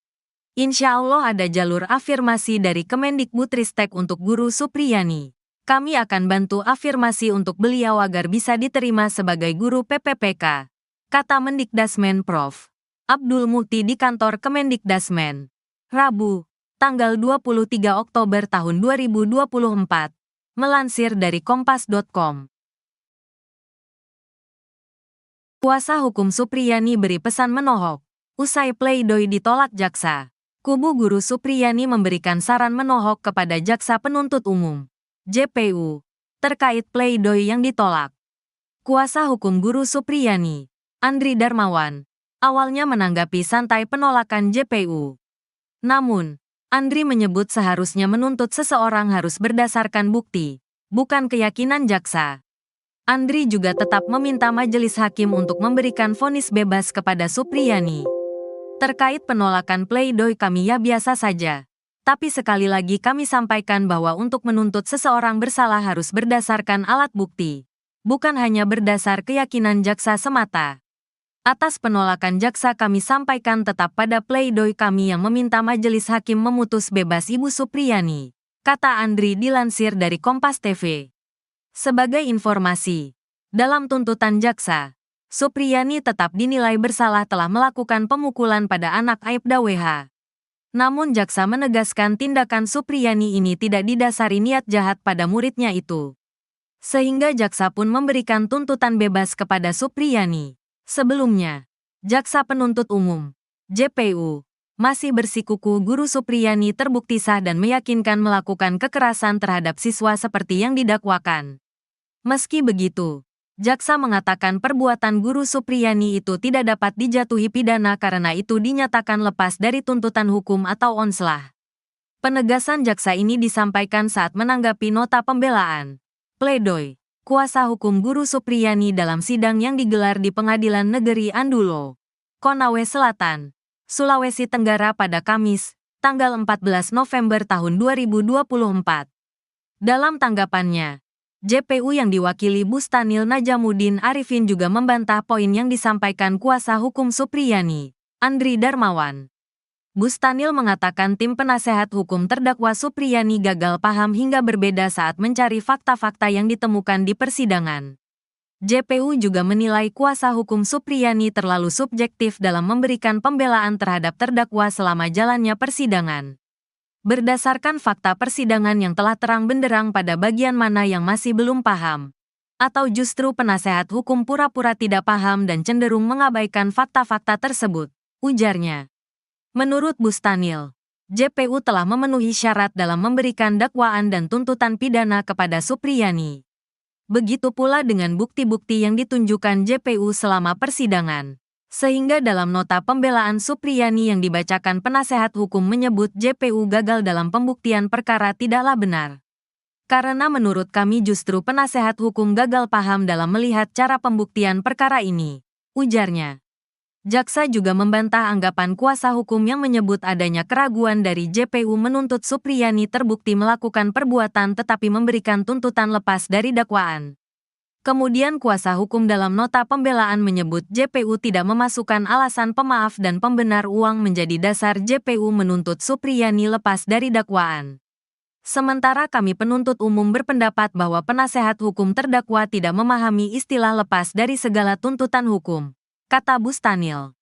Insya Allah ada jalur afirmasi dari Kemendikbudristek untuk Guru Supriyani. Kami akan bantu afirmasi untuk beliau agar bisa diterima sebagai guru PPPK, kata Mendikdasmen Prof. Abdul Mukti di kantor Kemendikdasmen. Rabu, tanggal 23 Oktober tahun 2024. Melansir dari Kompas.com. Kuasa hukum Supriyani beri pesan menohok. Usai pledoi ditolak jaksa, kubu Guru Supriyani memberikan saran menohok kepada Jaksa Penuntut Umum, JPU, terkait pledoi yang ditolak. Kuasa hukum Guru Supriyani, Andri Darmawan, awalnya menanggapi santai penolakan JPU. Namun, Andri menyebut seharusnya menuntut seseorang harus berdasarkan bukti, bukan keyakinan jaksa. Andri juga tetap meminta majelis hakim untuk memberikan vonis bebas kepada Supriyani. Terkait penolakan pledoi kami ya biasa saja. Tapi sekali lagi kami sampaikan bahwa untuk menuntut seseorang bersalah harus berdasarkan alat bukti. bukan hanya berdasar keyakinan jaksa semata. Atas penolakan jaksa kami sampaikan tetap pada pledoi kami yang meminta majelis hakim memutus bebas Ibu Supriyani, kata Andri dilansir dari Kompas TV. Sebagai informasi, dalam tuntutan jaksa, Supriyani tetap dinilai bersalah telah melakukan pemukulan pada anak Aibda WH. Namun jaksa menegaskan tindakan Supriyani ini tidak didasari niat jahat pada muridnya itu. Sehingga jaksa pun memberikan tuntutan bebas kepada Supriyani. Sebelumnya, jaksa penuntut umum, JPU, masih bersikukuh Guru Supriyani terbukti sah dan meyakinkan melakukan kekerasan terhadap siswa seperti yang didakwakan. Meski begitu, jaksa mengatakan perbuatan Guru Supriyani itu tidak dapat dijatuhi pidana karena itu dinyatakan lepas dari tuntutan hukum atau onslah. Penegasan jaksa ini disampaikan saat menanggapi nota pembelaan, pledoi, kuasa hukum Guru Supriyani dalam sidang yang digelar di Pengadilan Negeri Andulo, Konawe Selatan, Sulawesi Tenggara pada Kamis, tanggal 14 November tahun 2024. Dalam tanggapannya, JPU yang diwakili Bustanil Najamuddin Arifin juga membantah poin yang disampaikan kuasa hukum Supriyani, Andri Darmawan. Bustanil mengatakan tim penasehat hukum terdakwa Supriyani gagal paham hingga berbeda saat mencari fakta-fakta yang ditemukan di persidangan. JPU juga menilai kuasa hukum Supriyani terlalu subjektif dalam memberikan pembelaan terhadap terdakwa selama jalannya persidangan. Berdasarkan fakta persidangan yang telah terang benderang pada bagian mana yang masih belum paham, atau justru penasehat hukum pura-pura tidak paham dan cenderung mengabaikan fakta-fakta tersebut, ujarnya. Menurut Bustanil, JPU telah memenuhi syarat dalam memberikan dakwaan dan tuntutan pidana kepada Supriyani. Begitu pula dengan bukti-bukti yang ditunjukkan JPU selama persidangan. Sehingga dalam nota pembelaan Supriyani yang dibacakan penasehat hukum menyebut JPU gagal dalam pembuktian perkara tidaklah benar. Karena menurut kami justru penasehat hukum gagal paham dalam melihat cara pembuktian perkara ini, ujarnya. Jaksa juga membantah anggapan kuasa hukum yang menyebut adanya keraguan dari JPU menuntut Supriyani terbukti melakukan perbuatan tetapi memberikan tuntutan lepas dari dakwaan. Kemudian kuasa hukum dalam nota pembelaan menyebut JPU tidak memasukkan alasan pemaaf dan pembenar uang menjadi dasar JPU menuntut Supriyani lepas dari dakwaan. Sementara kami penuntut umum berpendapat bahwa penasehat hukum terdakwa tidak memahami istilah lepas dari segala tuntutan hukum, kata Bustanil.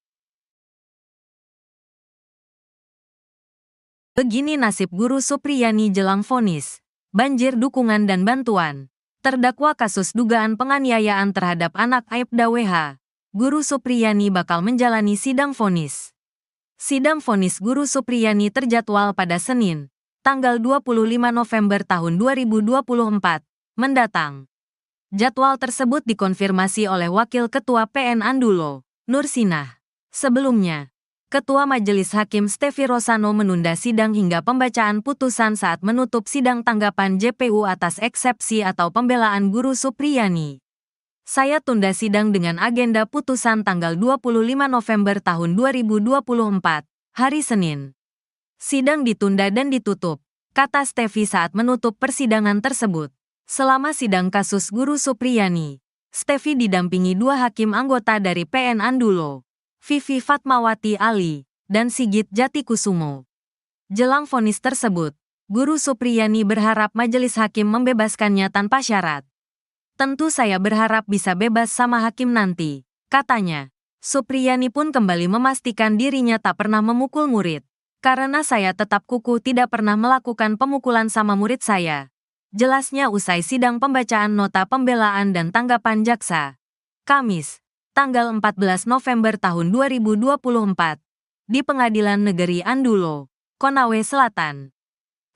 Begini nasib Guru Supriyani jelang vonis. Banjir dukungan dan bantuan. Terdakwa kasus dugaan penganiayaan terhadap anak Aibda WH. Guru Supriyani bakal menjalani sidang vonis. Sidang vonis Guru Supriyani terjadwal pada Senin, tanggal 25 November tahun 2024, mendatang. Jadwal tersebut dikonfirmasi oleh Wakil Ketua PN Andulo, Nur Sinah. Sebelumnya, Ketua Majelis Hakim Stefi Rosano menunda sidang hingga pembacaan putusan saat menutup sidang tanggapan JPU atas eksepsi atau pembelaan Guru Supriyani. Saya tunda sidang dengan agenda putusan tanggal 25 November tahun 2024, hari Senin. Sidang ditunda dan ditutup, kata Stefi saat menutup persidangan tersebut. Selama sidang kasus Guru Supriyani, Stefi didampingi dua hakim anggota dari PN Andulo, Vivi Fatmawati Ali, dan Sigit Jatikusumo. Jelang vonis tersebut, Guru Supriyani berharap majelis hakim membebaskannya tanpa syarat. Tentu saya berharap bisa bebas sama hakim nanti, katanya. Supriyani pun kembali memastikan dirinya tak pernah memukul murid. Karena saya tetap kukuh tidak pernah melakukan pemukulan sama murid saya. Jelasnya usai sidang pembacaan nota pembelaan dan tanggapan jaksa. Kamis, tanggal 14 November tahun 2024, di Pengadilan Negeri Andulo, Konawe Selatan.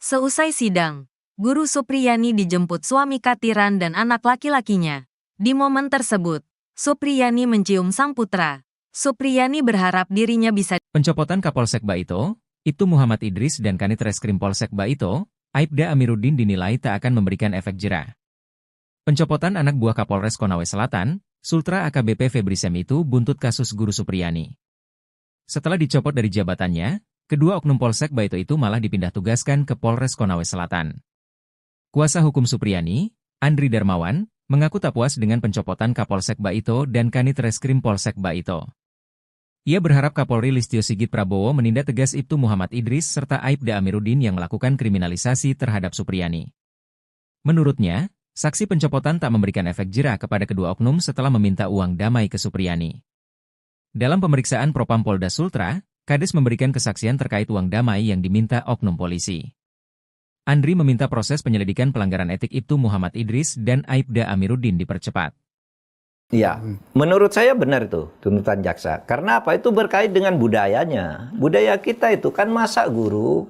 Seusai sidang, Guru Supriyani dijemput suami Katiran dan anak laki-lakinya. Di momen tersebut, Supriyani mencium sang putra. Supriyani berharap dirinya bisa. Pencopotan Kapolsek Baito, Ibtu Muhammad Idris dan Kanit Reskrim Polsek Baito, Aibda Amiruddin dinilai tak akan memberikan efek jera. Pencopotan anak buah Kapolres Konawe Selatan, Sultra AKBP Febri Sem itu buntut kasus Guru Supriyani. Setelah dicopot dari jabatannya, kedua oknum Polsek Baito itu malah dipindah tugaskan ke Polres Konawe Selatan. Kuasa hukum Supriyani, Andri Darmawan, mengaku tak puas dengan pencopotan Kapolsek Baito dan Kanit Reskrim Polsek Baito. Ia berharap Kapolri Listio Sigit Prabowo menindak tegas Ibtu Muhammad Idris serta Aibda Amiruddin yang melakukan kriminalisasi terhadap Supriyani. Menurutnya, saksi pencopotan tak memberikan efek jera kepada kedua oknum setelah meminta uang damai ke Supriyani. Dalam pemeriksaan Propam Polda Sultra, Kades memberikan kesaksian terkait uang damai yang diminta oknum polisi. Andri meminta proses penyelidikan pelanggaran etik Ibtu Muhammad Idris dan Aibda Amiruddin dipercepat. Ya, menurut saya benar itu tuntutan jaksa. Karena apa? Itu berkait dengan budayanya. Budaya kita itu kan masa guru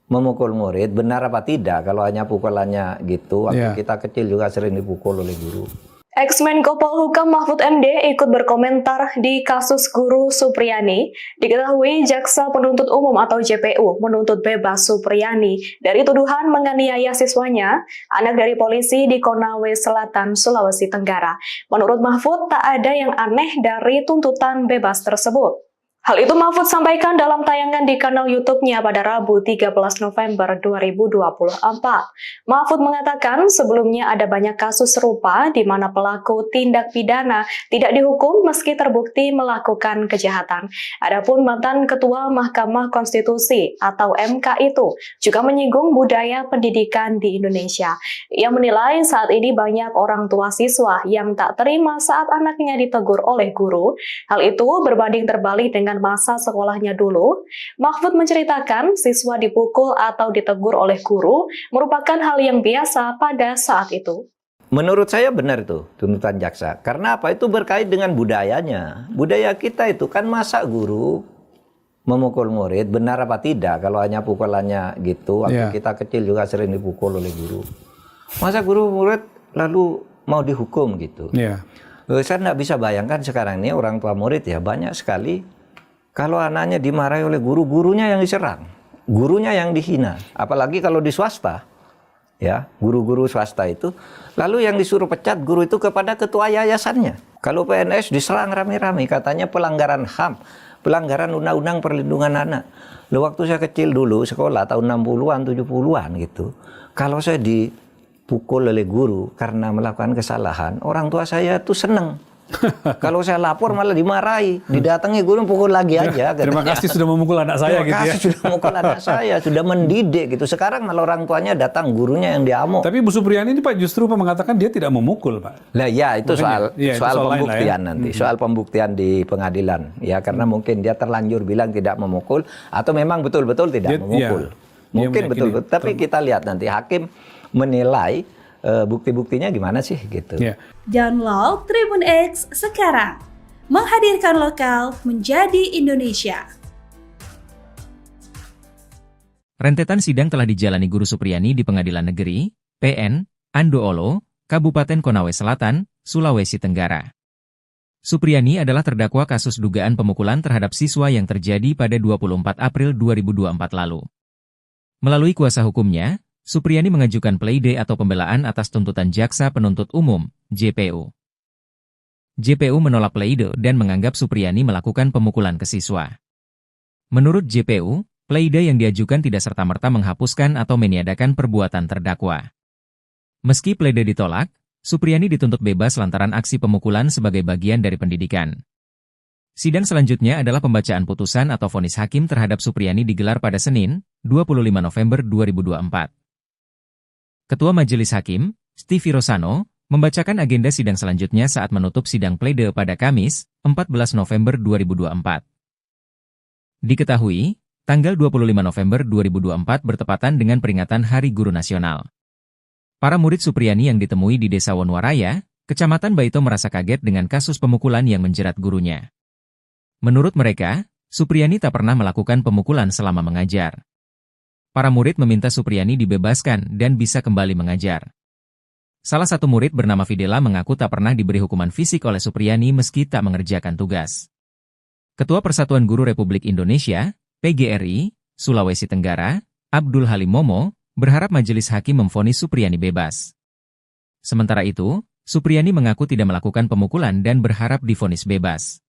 memukul murid, benar apa tidak? Kalau hanya pukulannya gitu, waktu kita kecil juga sering dipukul oleh guru. Ex-Menko Polhukam Mahfud MD ikut berkomentar di kasus guru Supriyani. Diketahui Jaksa Penuntut Umum atau JPU menuntut bebas Supriyani dari tuduhan menganiaya siswanya, anak dari polisi di Konawe Selatan, Sulawesi Tenggara. Menurut Mahfud, tak ada yang aneh dari tuntutan bebas tersebut. Hal itu Mahfud sampaikan dalam tayangan di kanal YouTube-nya pada Rabu 13 November 2024. Mahfud mengatakan sebelumnya ada banyak kasus serupa di mana pelaku tindak pidana tidak dihukum meski terbukti melakukan kejahatan. Adapun mantan Ketua Mahkamah Konstitusi atau MK itu juga menyinggung budaya pendidikan di Indonesia. Ia menilai saat ini banyak orang tua siswa yang tak terima saat anaknya ditegur oleh guru. Hal itu berbanding terbalik dengan masa sekolahnya dulu. Mahfud menceritakan siswa dipukul atau ditegur oleh guru merupakan hal yang biasa pada saat itu. Menurut saya benar itu tuntutan jaksa. Karena apa? Itu berkait dengan budayanya. Budaya kita itu kan masa guru memukul murid, benar apa tidak? Kalau hanya pukulannya gitu, waktu kita kecil juga sering dipukul oleh guru. Masa guru murid lalu mau dihukum gitu? Saya nggak bisa bayangkan sekarang ini orang tua murid ya banyak sekali. Kalau anaknya dimarahi oleh guru, gurunya yang diserang, gurunya yang dihina. Apalagi kalau di swasta, ya guru-guru swasta itu. Lalu yang disuruh pecat guru itu kepada ketua yayasannya. Kalau PNS diserang rame-rame, katanya pelanggaran HAM, pelanggaran Undang-Undang Perlindungan Anak. Loh, waktu saya kecil dulu, sekolah tahun 60-an, 70-an gitu. Kalau saya dipukul oleh guru karena melakukan kesalahan, orang tua saya tuh seneng. Kalau saya lapor malah dimarahi, didatangi guru pukul lagi aja. Terima kasih sudah memukul anak saya gitu ya. Terima kasih sudah memukul anak saya, sudah mendidik gitu. Sekarang malah orang tuanya datang, gurunya yang diamuk. Tapi Bu Supriyani ini Pak justru mengatakan dia tidak memukul Pak. Lah ya itu soal pembuktian ya. nanti, soal pembuktian di pengadilan. Ya karena mungkin dia terlanjur bilang tidak memukul atau memang betul-betul tidak memukul. Mungkin betul-betul. Tapi kita lihat nanti hakim menilai bukti-buktinya gimana sih gitu. Download Tribun X sekarang. Menghadirkan lokal menjadi Indonesia. Rentetan sidang telah dijalani Guru Supriyani di Pengadilan Negeri, PN, Andoolo, Kabupaten Konawe Selatan, Sulawesi Tenggara. Supriyani adalah terdakwa kasus dugaan pemukulan terhadap siswa yang terjadi pada 24 April 2024 lalu. Melalui kuasa hukumnya, Supriyani mengajukan pleidoy atau pembelaan atas tuntutan Jaksa Penuntut Umum, JPU. JPU menolak pleidoy dan menganggap Supriyani melakukan pemukulan ke siswa. Menurut JPU, pleidoy yang diajukan tidak serta-merta menghapuskan atau meniadakan perbuatan terdakwa. Meski pleidoy ditolak, Supriyani dituntut bebas lantaran aksi pemukulan sebagai bagian dari pendidikan. Sidang selanjutnya adalah pembacaan putusan atau vonis hakim terhadap Supriyani digelar pada Senin, 25 November 2024. Ketua Majelis Hakim, Stevie Rosano, membacakan agenda sidang selanjutnya saat menutup sidang pleidoy pada Kamis, 14 November 2024. Diketahui, tanggal 25 November 2024 bertepatan dengan peringatan Hari Guru Nasional. Para murid Supriyani yang ditemui di Desa Wonwaraya, Kecamatan Baito merasa kaget dengan kasus pemukulan yang menjerat gurunya. Menurut mereka, Supriyani tak pernah melakukan pemukulan selama mengajar. Para murid meminta Supriyani dibebaskan dan bisa kembali mengajar. Salah satu murid bernama Fidela mengaku tak pernah diberi hukuman fisik oleh Supriyani meski tak mengerjakan tugas. Ketua Persatuan Guru Republik Indonesia, PGRI, Sulawesi Tenggara, Abdul Halim Momo, berharap majelis hakim memvonis Supriyani bebas. Sementara itu, Supriyani mengaku tidak melakukan pemukulan dan berharap divonis bebas.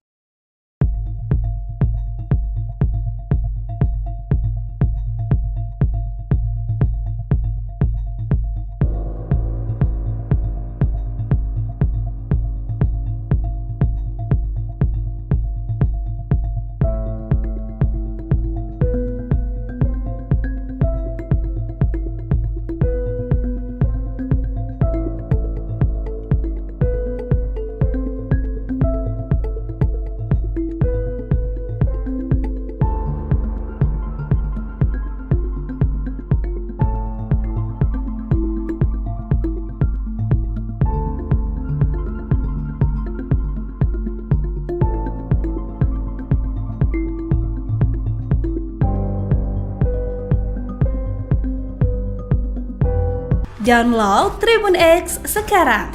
Download Tribun X sekarang.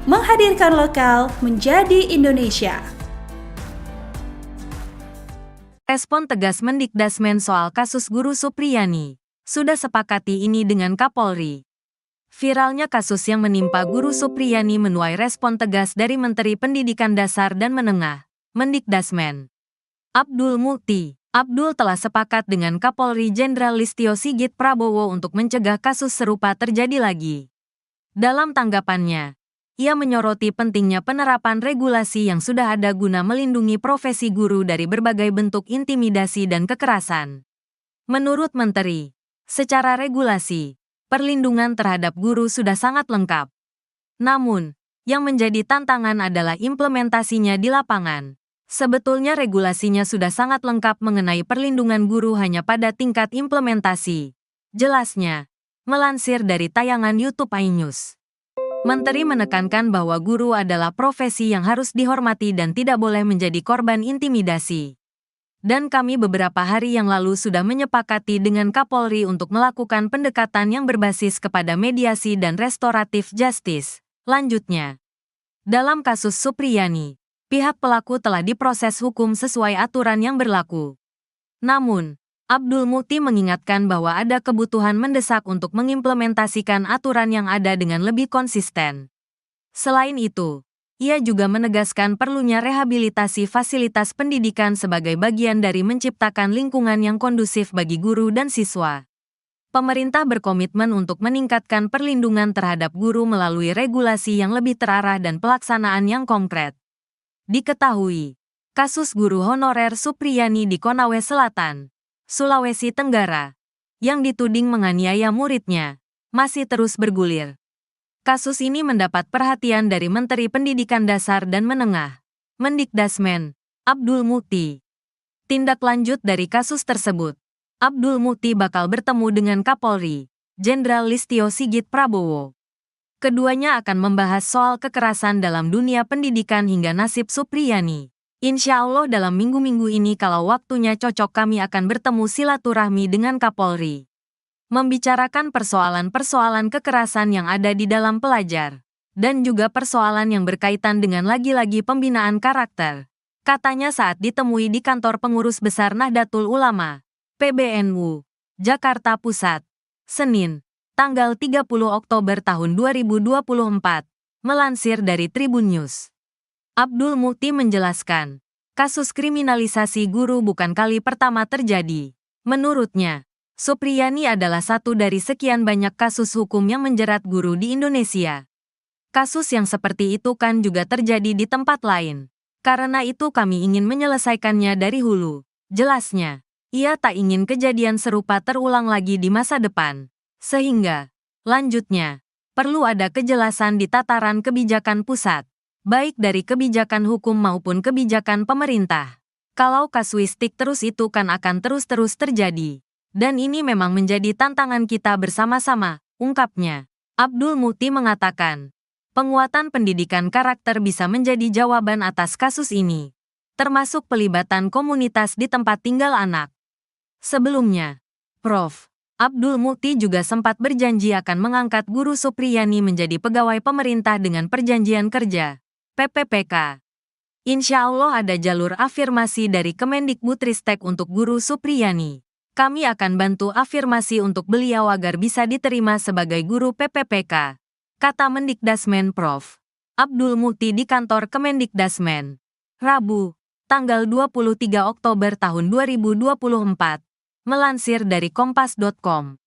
Menghadirkan lokal menjadi Indonesia. Respon tegas Mendikdasmen soal kasus Guru Supriyani. Sudah sepakati ini dengan Kapolri. Viralnya kasus yang menimpa Guru Supriyani menuai respon tegas dari Menteri Pendidikan Dasar dan Menengah, Mendikdasmen. Abdul Mukti. Abdul telah sepakat dengan Kapolri Jenderal Listio Sigit Prabowo untuk mencegah kasus serupa terjadi lagi. Dalam tanggapannya, ia menyoroti pentingnya penerapan regulasi yang sudah ada guna melindungi profesi guru dari berbagai bentuk intimidasi dan kekerasan. Menurut Menteri, secara regulasi, perlindungan terhadap guru sudah sangat lengkap. Namun, yang menjadi tantangan adalah implementasinya di lapangan. Sebetulnya regulasinya sudah sangat lengkap mengenai perlindungan guru hanya pada tingkat implementasi. Jelasnya, melansir dari tayangan YouTube iNews. Menteri menekankan bahwa guru adalah profesi yang harus dihormati dan tidak boleh menjadi korban intimidasi. Dan kami beberapa hari yang lalu sudah menyepakati dengan Kapolri untuk melakukan pendekatan yang berbasis kepada mediasi dan restoratif justice. Lanjutnya, dalam kasus Supriyani, pihak pelaku telah diproses hukum sesuai aturan yang berlaku. Namun, Abdul Mukti mengingatkan bahwa ada kebutuhan mendesak untuk mengimplementasikan aturan yang ada dengan lebih konsisten. Selain itu, ia juga menegaskan perlunya rehabilitasi fasilitas pendidikan sebagai bagian dari menciptakan lingkungan yang kondusif bagi guru dan siswa. Pemerintah berkomitmen untuk meningkatkan perlindungan terhadap guru melalui regulasi yang lebih terarah dan pelaksanaan yang konkret. Diketahui, kasus guru honorer Supriyani di Konawe Selatan, Sulawesi Tenggara, yang dituding menganiaya muridnya, masih terus bergulir. Kasus ini mendapat perhatian dari Menteri Pendidikan Dasar dan Menengah, Mendikdasmen, Abdul Mukti. Tindak lanjut dari kasus tersebut, Abdul Mukti bakal bertemu dengan Kapolri, Jenderal Listio Sigit Prabowo. Keduanya akan membahas soal kekerasan dalam dunia pendidikan hingga nasib Supriyani. Insya Allah dalam minggu-minggu ini kalau waktunya cocok kami akan bertemu silaturahmi dengan Kapolri. Membicarakan persoalan-persoalan kekerasan yang ada di dalam pelajar. Dan juga persoalan yang berkaitan dengan lagi-lagi pembinaan karakter. Katanya saat ditemui di kantor pengurus besar Nahdlatul Ulama, PBNU, Jakarta Pusat, Senin, tanggal 30 Oktober tahun 2024, melansir dari Tribun News. Abdul Mukti menjelaskan, kasus kriminalisasi guru bukan kali pertama terjadi. Menurutnya, Supriyani adalah satu dari sekian banyak kasus hukum yang menjerat guru di Indonesia. Kasus yang seperti itu kan juga terjadi di tempat lain. Karena itu kami ingin menyelesaikannya dari hulu. Jelasnya, ia tak ingin kejadian serupa terulang lagi di masa depan. Sehingga, lanjutnya, perlu ada kejelasan di tataran kebijakan pusat, baik dari kebijakan hukum maupun kebijakan pemerintah. Kalau kasuistik terus itu kan akan terus-terus terjadi. Dan ini memang menjadi tantangan kita bersama-sama, ungkapnya. Abdul Mukti mengatakan, penguatan pendidikan karakter bisa menjadi jawaban atas kasus ini, termasuk pelibatan komunitas di tempat tinggal anak. Sebelumnya, Prof. Abdul Mukti juga sempat berjanji akan mengangkat Guru Supriyani menjadi pegawai pemerintah dengan perjanjian kerja, PPPK. Insya Allah ada jalur afirmasi dari Kemendikbudristek untuk Guru Supriyani. Kami akan bantu afirmasi untuk beliau agar bisa diterima sebagai guru PPPK, kata Mendikdasmen Prof. Abdul Mukti di kantor Kemendikdasmen. Rabu, tanggal 23 Oktober tahun 2024. Melansir dari kompas.com.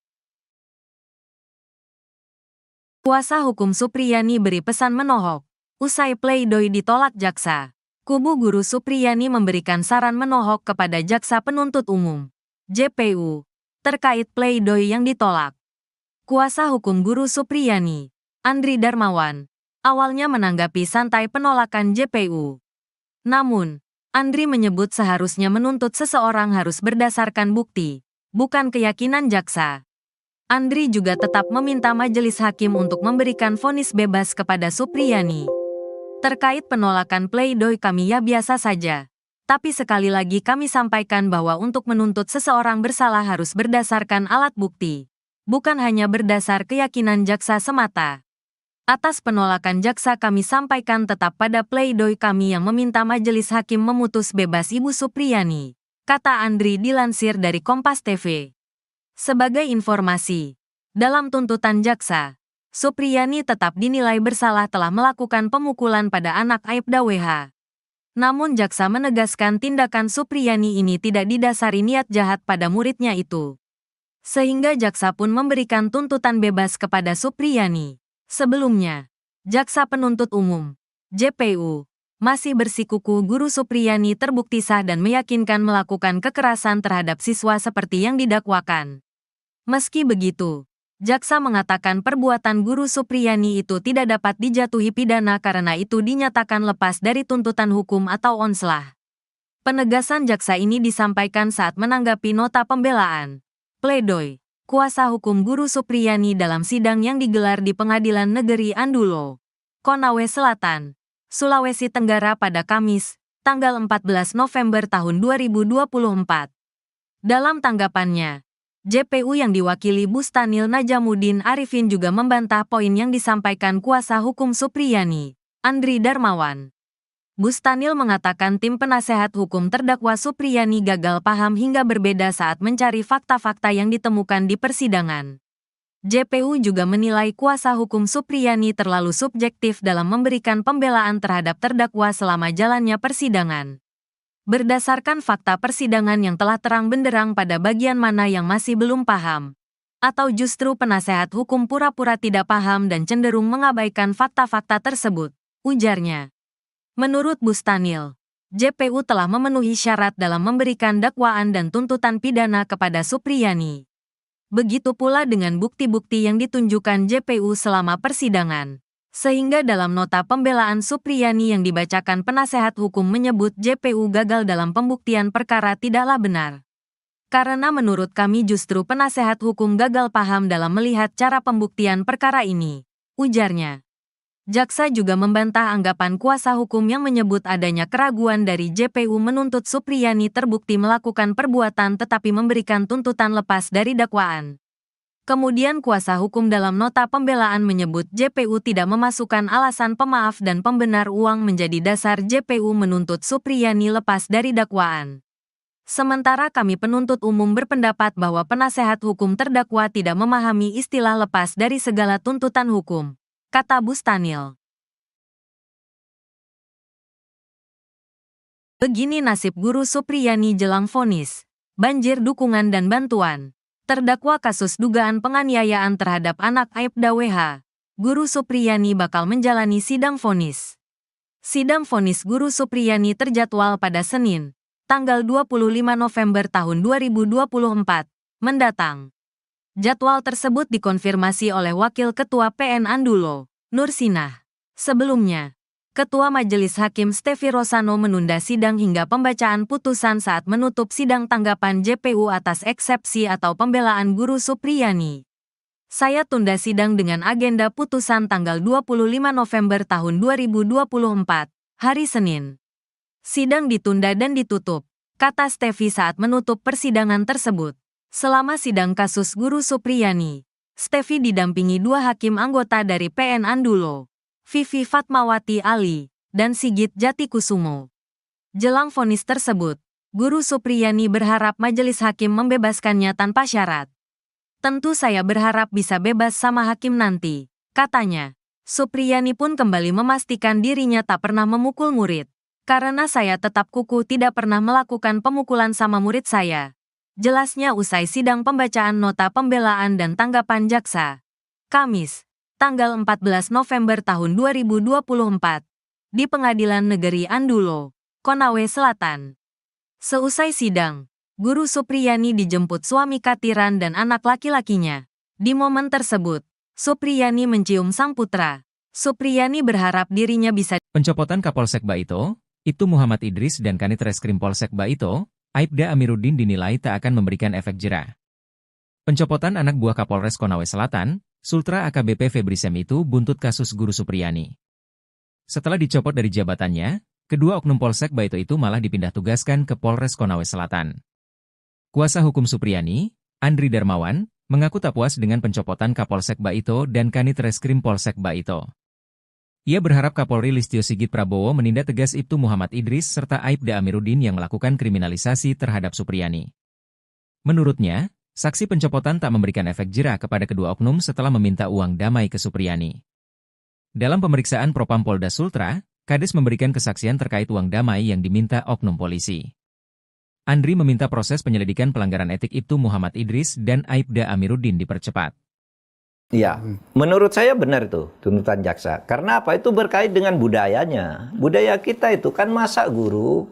Kuasa hukum Supriyani beri pesan menohok. Usai pledoi ditolak jaksa, kubu Guru Supriyani memberikan saran menohok kepada Jaksa Penuntut Umum, JPU, terkait pledoi yang ditolak. Kuasa hukum Guru Supriyani, Andri Darmawan, awalnya menanggapi santai penolakan JPU. Namun, Andri menyebut seharusnya menuntut seseorang harus berdasarkan bukti, bukan keyakinan jaksa. Andri juga tetap meminta majelis hakim untuk memberikan vonis bebas kepada Supriyani. Terkait penolakan pledoi kami ya biasa saja. Tapi sekali lagi kami sampaikan bahwa untuk menuntut seseorang bersalah harus berdasarkan alat bukti. bukan hanya berdasar keyakinan jaksa semata. Atas penolakan jaksa kami sampaikan tetap pada pledoi kami yang meminta majelis hakim memutus bebas Ibu Supriyani, kata Andri dilansir dari Kompas TV. Sebagai informasi, dalam tuntutan jaksa, Supriyani tetap dinilai bersalah telah melakukan pemukulan pada anak Aibda WH. Namun jaksa menegaskan tindakan Supriyani ini tidak didasari niat jahat pada muridnya itu. Sehingga jaksa pun memberikan tuntutan bebas kepada Supriyani. Sebelumnya, jaksa penuntut umum, JPU, masih bersikukuh Guru Supriyani terbukti sah dan meyakinkan melakukan kekerasan terhadap siswa seperti yang didakwakan. Meski begitu, jaksa mengatakan perbuatan Guru Supriyani itu tidak dapat dijatuhi pidana karena itu dinyatakan lepas dari tuntutan hukum atau onslah. Penegasan jaksa ini disampaikan saat menanggapi nota pembelaan, pledoi, kuasa hukum Guru Supriyani dalam sidang yang digelar di Pengadilan Negeri Andulo, Konawe Selatan, Sulawesi Tenggara pada Kamis, tanggal 14 November tahun 2024. Dalam tanggapannya, JPU yang diwakili Bustanil Najamuddin Arifin juga membantah poin yang disampaikan kuasa hukum Supriyani, Andri Darmawan. Bustanil mengatakan tim penasehat hukum terdakwa Supriyani gagal paham hingga berbeda saat mencari fakta-fakta yang ditemukan di persidangan. JPU juga menilai kuasa hukum Supriyani terlalu subjektif dalam memberikan pembelaan terhadap terdakwa selama jalannya persidangan. Berdasarkan fakta persidangan yang telah terang benderang pada bagian mana yang masih belum paham, atau justru penasehat hukum pura-pura tidak paham dan cenderung mengabaikan fakta-fakta tersebut, ujarnya. Menurut Bustanil, JPU telah memenuhi syarat dalam memberikan dakwaan dan tuntutan pidana kepada Supriyani. Begitu pula dengan bukti-bukti yang ditunjukkan JPU selama persidangan. Sehingga dalam nota pembelaan Supriyani yang dibacakan penasehat hukum menyebut JPU gagal dalam pembuktian perkara tidaklah benar. Karena menurut kami justru penasehat hukum gagal paham dalam melihat cara pembuktian perkara ini, ujarnya. Jaksa juga membantah anggapan kuasa hukum yang menyebut adanya keraguan dari JPU menuntut Supriyani terbukti melakukan perbuatan tetapi memberikan tuntutan lepas dari dakwaan. Kemudian kuasa hukum dalam nota pembelaan menyebut JPU tidak memasukkan alasan pemaaf dan pembenar uang menjadi dasar JPU menuntut Supriyani lepas dari dakwaan. Sementara kami penuntut umum berpendapat bahwa penasehat hukum terdakwa tidak memahami istilah lepas dari segala tuntutan hukum, kata Bustanil. Begini nasib Guru Supriyani jelang vonis, banjir dukungan dan bantuan. Terdakwa kasus dugaan penganiayaan terhadap anak Aibda WH, Guru Supriyani bakal menjalani sidang vonis. Sidang vonis Guru Supriyani terjadwal pada Senin, tanggal 25 November tahun 2024, mendatang. Jadwal tersebut dikonfirmasi oleh Wakil Ketua PN Andulo, Nur Sinah. Sebelumnya, Ketua Majelis Hakim Stefi Rosano menunda sidang hingga pembacaan putusan saat menutup sidang tanggapan JPU atas eksepsi atau pembelaan Guru Supriyani. Saya tunda sidang dengan agenda putusan tanggal 25 November tahun 2024, hari Senin. Sidang ditunda dan ditutup, kata Stefi saat menutup persidangan tersebut. Selama sidang kasus Guru Supriyani, Stefi didampingi dua hakim anggota dari PN Andulo, Vivi Fatmawati Ali, dan Sigit Jatikusumo. Jelang vonis tersebut, Guru Supriyani berharap majelis hakim membebaskannya tanpa syarat. Tentu saya berharap bisa bebas sama hakim nanti, katanya. Supriyani pun kembali memastikan dirinya tak pernah memukul murid. Karena saya tetap kukuh tidak pernah melakukan pemukulan sama murid saya. Jelasnya usai sidang pembacaan nota pembelaan dan tanggapan jaksa. Kamis, tanggal 14 November tahun 2024, di Pengadilan Negeri Andulo, Konawe Selatan. Seusai sidang, Guru Supriyani dijemput suami Katiran dan anak laki-lakinya. Di momen tersebut, Supriyani mencium sang putra. Supriyani berharap dirinya bisa. Pencopotan Kapolsek Baito, Ibtu Muhammad Idris dan Kanit Reskrim Polsek Baito, Aibda Amiruddin dinilai tak akan memberikan efek jera. Pencopotan anak buah Kapolres Konawe Selatan, Sultra AKBP Febri Sem itu buntut kasus Guru Supriyani. Setelah dicopot dari jabatannya, kedua oknum Polsek Baito itu malah dipindah tugaskan ke Polres Konawe Selatan. Kuasa hukum Supriyani, Andri Darmawan, mengaku tak puas dengan pencopotan Kapolsek Baito dan Kanit Reskrim Polsek Baito. Ia berharap Kapolri Listio Sigit Prabowo menindak tegas Ibtu Muhammad Idris serta Aibda Amiruddin yang melakukan kriminalisasi terhadap Supriyani. Menurutnya, saksi pencopotan tak memberikan efek jera kepada kedua oknum setelah meminta uang damai ke Supriyani. Dalam pemeriksaan Propam Polda Sultra, Kades memberikan kesaksian terkait uang damai yang diminta oknum polisi. Andri meminta proses penyelidikan pelanggaran etik Ibtu Muhammad Idris dan Aibda Amiruddin dipercepat. Ya, menurut saya benar itu tuntutan jaksa. Karena apa? Itu berkait dengan budayanya. Budaya kita itu kan masa guru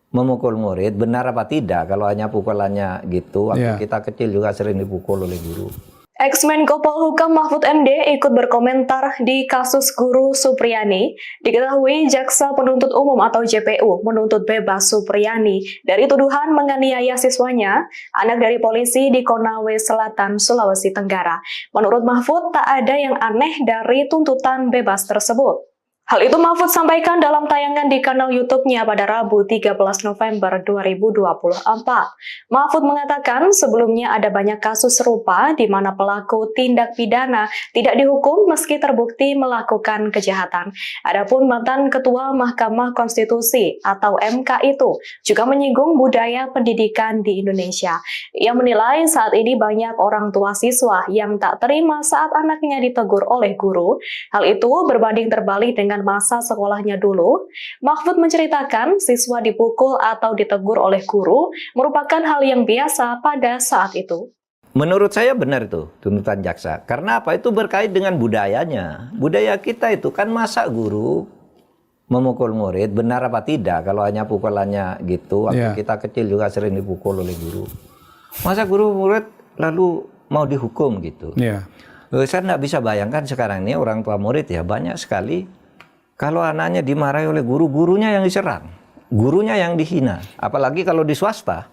memukul murid, benar apa tidak? Kalau hanya pukulannya gitu, waktu kita kecil juga sering dipukul oleh guru. Ex-Menko Polhukam Mahfud MD ikut berkomentar di kasus guru Supriyani. Diketahui Jaksa Penuntut Umum atau JPU menuntut bebas Supriyani dari tuduhan menganiaya siswanya, anak dari polisi di Konawe Selatan, Sulawesi Tenggara. Menurut Mahfud, tak ada yang aneh dari tuntutan bebas tersebut. Hal itu Mahfud sampaikan dalam tayangan di kanal YouTube-nya pada Rabu 13 November 2024. Mahfud mengatakan sebelumnya ada banyak kasus serupa di mana pelaku tindak pidana tidak dihukum meski terbukti melakukan kejahatan. Adapun mantan Ketua Mahkamah Konstitusi atau MK itu juga menyinggung budaya pendidikan di Indonesia. Ia menilai saat ini banyak orang tua siswa yang tak terima saat anaknya ditegur oleh guru. Hal itu berbanding terbalik dengan masa sekolahnya dulu. Mahfud menceritakan siswa dipukul atau ditegur oleh guru merupakan hal yang biasa pada saat itu. Menurut saya benar itu tuntutan jaksa. Karena apa? Itu berkait dengan budayanya. Budaya kita itu kan masa guru memukul murid, benar apa tidak? Kalau hanya pukulannya gitu, waktu kita kecil juga sering dipukul oleh guru. Masa guru murid lalu mau dihukum gitu? Saya nggak bisa bayangkan sekarang ini orang tua murid ya banyak sekali. Kalau anaknya dimarahi oleh guru, gurunya yang diserang, gurunya yang dihina. Apalagi kalau di swasta,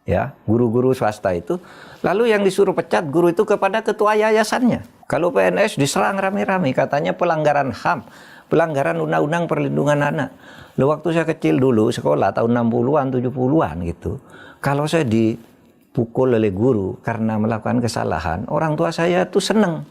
ya guru-guru swasta itu. Lalu yang disuruh pecat guru itu kepada ketua yayasannya. Kalau PNS diserang rame-rame, katanya pelanggaran HAM, pelanggaran Undang-Undang Perlindungan Anak. Lalu waktu saya kecil dulu, sekolah tahun 60-an, 70-an gitu. Kalau saya dipukul oleh guru karena melakukan kesalahan, orang tua saya tuh seneng.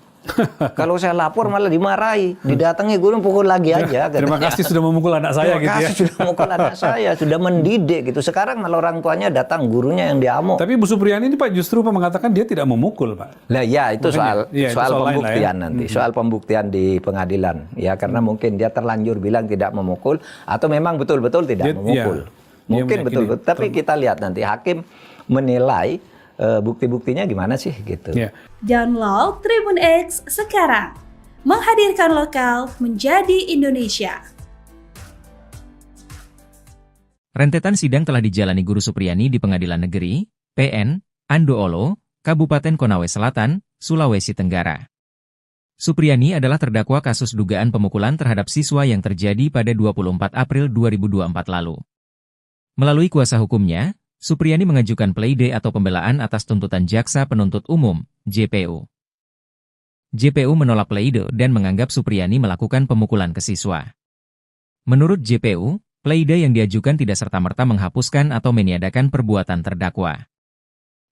Kalau saya lapor malah dimarahi, didatangi guru pukul lagi aja. Terima kasih sudah memukul anak saya gitu ya. Sudah memukul anak saya, sudah mendidik gitu. Sekarang malah orang tuanya datang, gurunya yang diamuk. Tapi Bu Supriyani ini Pak justru mengatakan dia tidak memukul Pak. Nah ya itu soal pembuktian ya. nanti, soal pembuktian di pengadilan. Ya karena mungkin dia terlanjur bilang tidak memukul atau memang betul-betul tidak memukul. Mungkin betul-betul. Tapi kita lihat nanti hakim menilai bukti-buktinya gimana sih gitu. Download Tribun X sekarang. Menghadirkan lokal menjadi Indonesia. Rentetan sidang telah dijalani Guru Supriyani di Pengadilan Negeri, PN, Andoolo, Kabupaten Konawe Selatan, Sulawesi Tenggara. Supriyani adalah terdakwa kasus dugaan pemukulan terhadap siswa yang terjadi pada 24 April 2024 lalu. Melalui kuasa hukumnya, Supriyani mengajukan pleide atau pembelaan atas tuntutan Jaksa Penuntut Umum, JPU. JPU menolak pleide dan menganggap Supriyani melakukan pemukulan ke siswa. Menurut JPU, pleide yang diajukan tidak serta-merta menghapuskan atau meniadakan perbuatan terdakwa.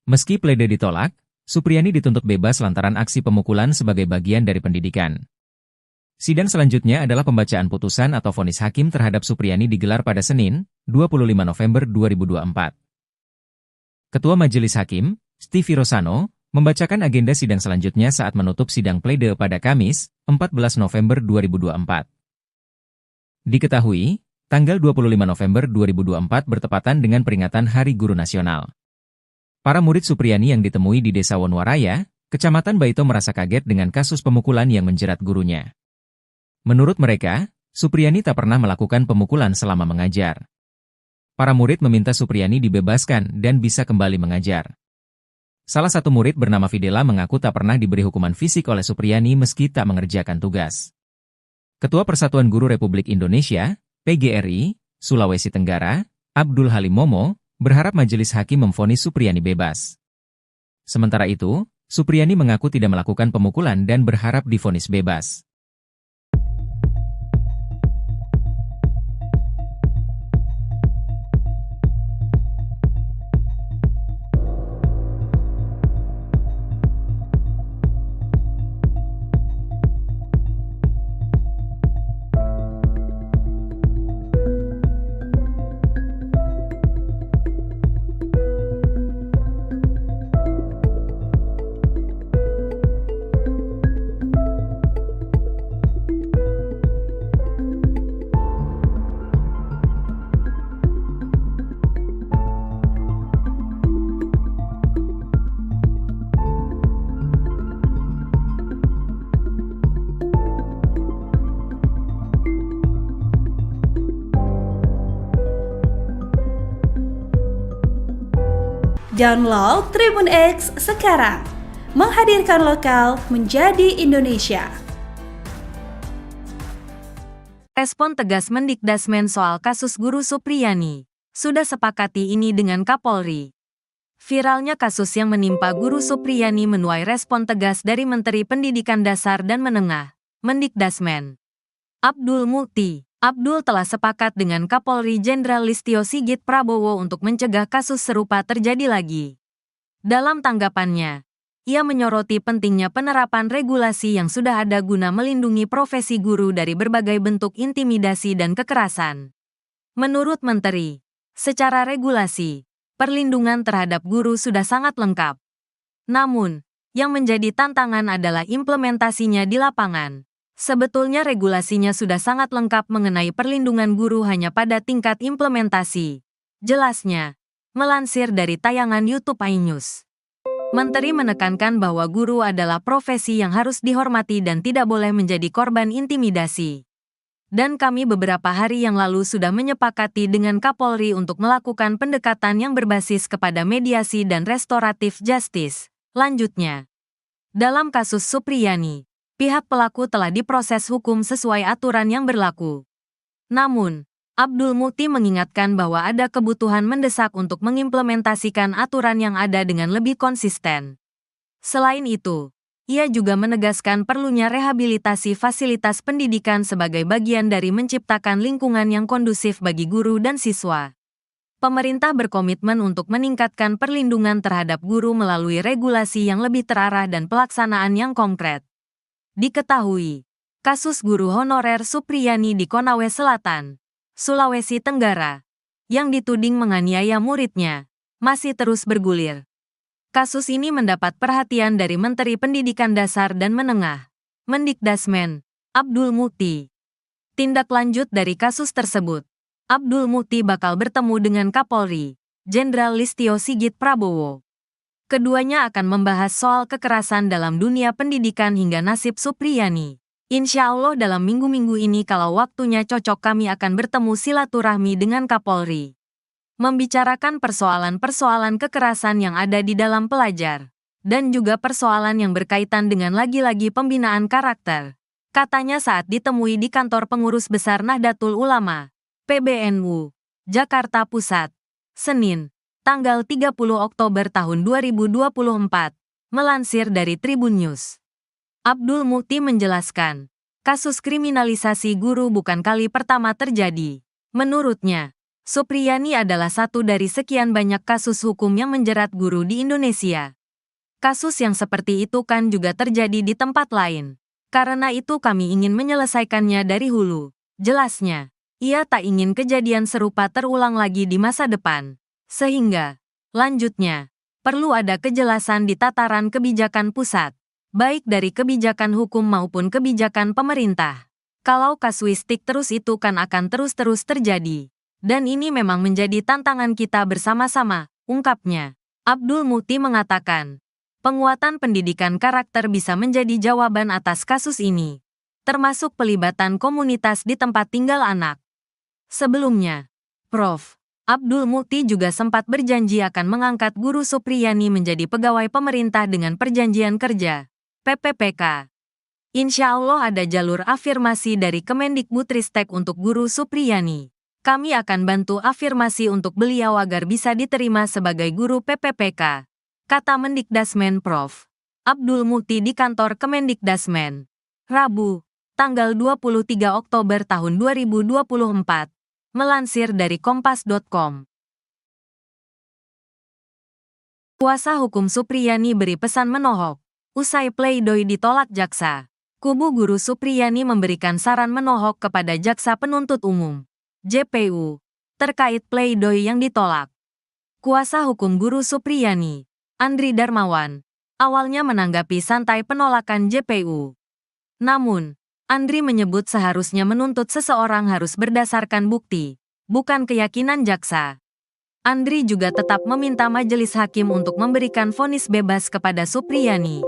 Meski pleide ditolak, Supriyani dituntut bebas lantaran aksi pemukulan sebagai bagian dari pendidikan. Sidang selanjutnya adalah pembacaan putusan atau vonis hakim terhadap Supriyani digelar pada Senin, 25 November 2024. Ketua Majelis Hakim, Stevie Rosano, membacakan agenda sidang selanjutnya saat menutup sidang pleide pada Kamis, 14 November 2024. Diketahui, tanggal 25 November 2024 bertepatan dengan peringatan Hari Guru Nasional. Para murid Supriyani yang ditemui di Desa Wonwaraya, Kecamatan Baito merasa kaget dengan kasus pemukulan yang menjerat gurunya. Menurut mereka, Supriyani tak pernah melakukan pemukulan selama mengajar. Para murid meminta Supriyani dibebaskan dan bisa kembali mengajar. Salah satu murid bernama Fidela mengaku tak pernah diberi hukuman fisik oleh Supriyani meski tak mengerjakan tugas. Ketua Persatuan Guru Republik Indonesia, PGRI, Sulawesi Tenggara, Abdul Halim Momo, berharap majelis hakim memvonis Supriyani bebas. Sementara itu, Supriyani mengaku tidak melakukan pemukulan dan berharap divonis bebas. Download Tribun X sekarang. Menghadirkan lokal menjadi Indonesia. Respon tegas Mendikdasmen soal kasus Guru Supriyani. Sudah sepakati ini dengan Kapolri. Viralnya kasus yang menimpa Guru Supriyani menuai respon tegas dari Menteri Pendidikan Dasar dan Menengah, Mendikdasmen. Abdul Mukti. Abdul telah sepakat dengan Kapolri Jenderal Listio Sigit Prabowo untuk mencegah kasus serupa terjadi lagi. Dalam tanggapannya, ia menyoroti pentingnya penerapan regulasi yang sudah ada guna melindungi profesi guru dari berbagai bentuk intimidasi dan kekerasan. Menurut Menteri, secara regulasi, perlindungan terhadap guru sudah sangat lengkap. Namun, yang menjadi tantangan adalah implementasinya di lapangan. Sebetulnya regulasinya sudah sangat lengkap mengenai perlindungan guru hanya pada tingkat implementasi. Jelasnya, melansir dari tayangan YouTube iNews. Menteri menekankan bahwa guru adalah profesi yang harus dihormati dan tidak boleh menjadi korban intimidasi. Dan kami beberapa hari yang lalu sudah menyepakati dengan Kapolri untuk melakukan pendekatan yang berbasis kepada mediasi dan restoratif justice. Lanjutnya, dalam kasus Supriyani, pihak pelaku telah diproses hukum sesuai aturan yang berlaku. Namun, Abdul Mukti mengingatkan bahwa ada kebutuhan mendesak untuk mengimplementasikan aturan yang ada dengan lebih konsisten. Selain itu, ia juga menegaskan perlunya rehabilitasi fasilitas pendidikan sebagai bagian dari menciptakan lingkungan yang kondusif bagi guru dan siswa. Pemerintah berkomitmen untuk meningkatkan perlindungan terhadap guru melalui regulasi yang lebih terarah dan pelaksanaan yang konkret. Diketahui, kasus guru honorer Supriyani di Konawe Selatan, Sulawesi Tenggara, yang dituding menganiaya muridnya, masih terus bergulir. Kasus ini mendapat perhatian dari Menteri Pendidikan Dasar dan Menengah, Mendikdasmen, Abdul Mukti. Tindak lanjut dari kasus tersebut, Abdul Mukti bakal bertemu dengan Kapolri, Jenderal Listio Sigit Prabowo. Keduanya akan membahas soal kekerasan dalam dunia pendidikan hingga nasib Supriyani. Insya Allah dalam minggu-minggu ini kalau waktunya cocok kami akan bertemu silaturahmi dengan Kapolri. Membicarakan persoalan-persoalan kekerasan yang ada di dalam pelajar, dan juga persoalan yang berkaitan dengan lagi-lagi pembinaan karakter, katanya saat ditemui di kantor pengurus besar Nahdlatul Ulama, PBNU, Jakarta Pusat, Senin, tanggal 30 Oktober tahun 2024, melansir dari Tribun News. Abdul Mukti menjelaskan, kasus kriminalisasi guru bukan kali pertama terjadi. Menurutnya, Supriyani adalah satu dari sekian banyak kasus hukum yang menjerat guru di Indonesia. Kasus yang seperti itu kan juga terjadi di tempat lain. Karena itu kami ingin menyelesaikannya dari hulu. Jelasnya, ia tak ingin kejadian serupa terulang lagi di masa depan. Sehingga, lanjutnya, perlu ada kejelasan di tataran kebijakan pusat, baik dari kebijakan hukum maupun kebijakan pemerintah. Kalau kasuistik terus itu kan akan terus-terus terjadi. Dan ini memang menjadi tantangan kita bersama-sama, ungkapnya. Abdul Mukti mengatakan, penguatan pendidikan karakter bisa menjadi jawaban atas kasus ini, termasuk pelibatan komunitas di tempat tinggal anak. Sebelumnya, Prof. Abdul Mukti juga sempat berjanji akan mengangkat Guru Supriyani menjadi pegawai pemerintah dengan perjanjian kerja, PPPK. Insya Allah ada jalur afirmasi dari Kemendikbudristek untuk Guru Supriyani. Kami akan bantu afirmasi untuk beliau agar bisa diterima sebagai guru PPPK, kata Mendikdasmen Prof. Abdul Mukti di kantor Kemendikdasmen. Rabu, tanggal 23 Oktober tahun 2024, melansir dari kompas.com. Kuasa hukum Supriyani beri pesan menohok. Usai pleidoy ditolak jaksa, kubu Guru Supriyani memberikan saran menohok kepada Jaksa Penuntut Umum, JPU, terkait pleidoy yang ditolak. Kuasa hukum Guru Supriyani, Andri Darmawan, awalnya menanggapi santai penolakan JPU. Namun, Andri menyebut seharusnya menuntut seseorang harus berdasarkan bukti, bukan keyakinan jaksa. Andri juga tetap meminta majelis hakim untuk memberikan vonis bebas kepada Supriyani.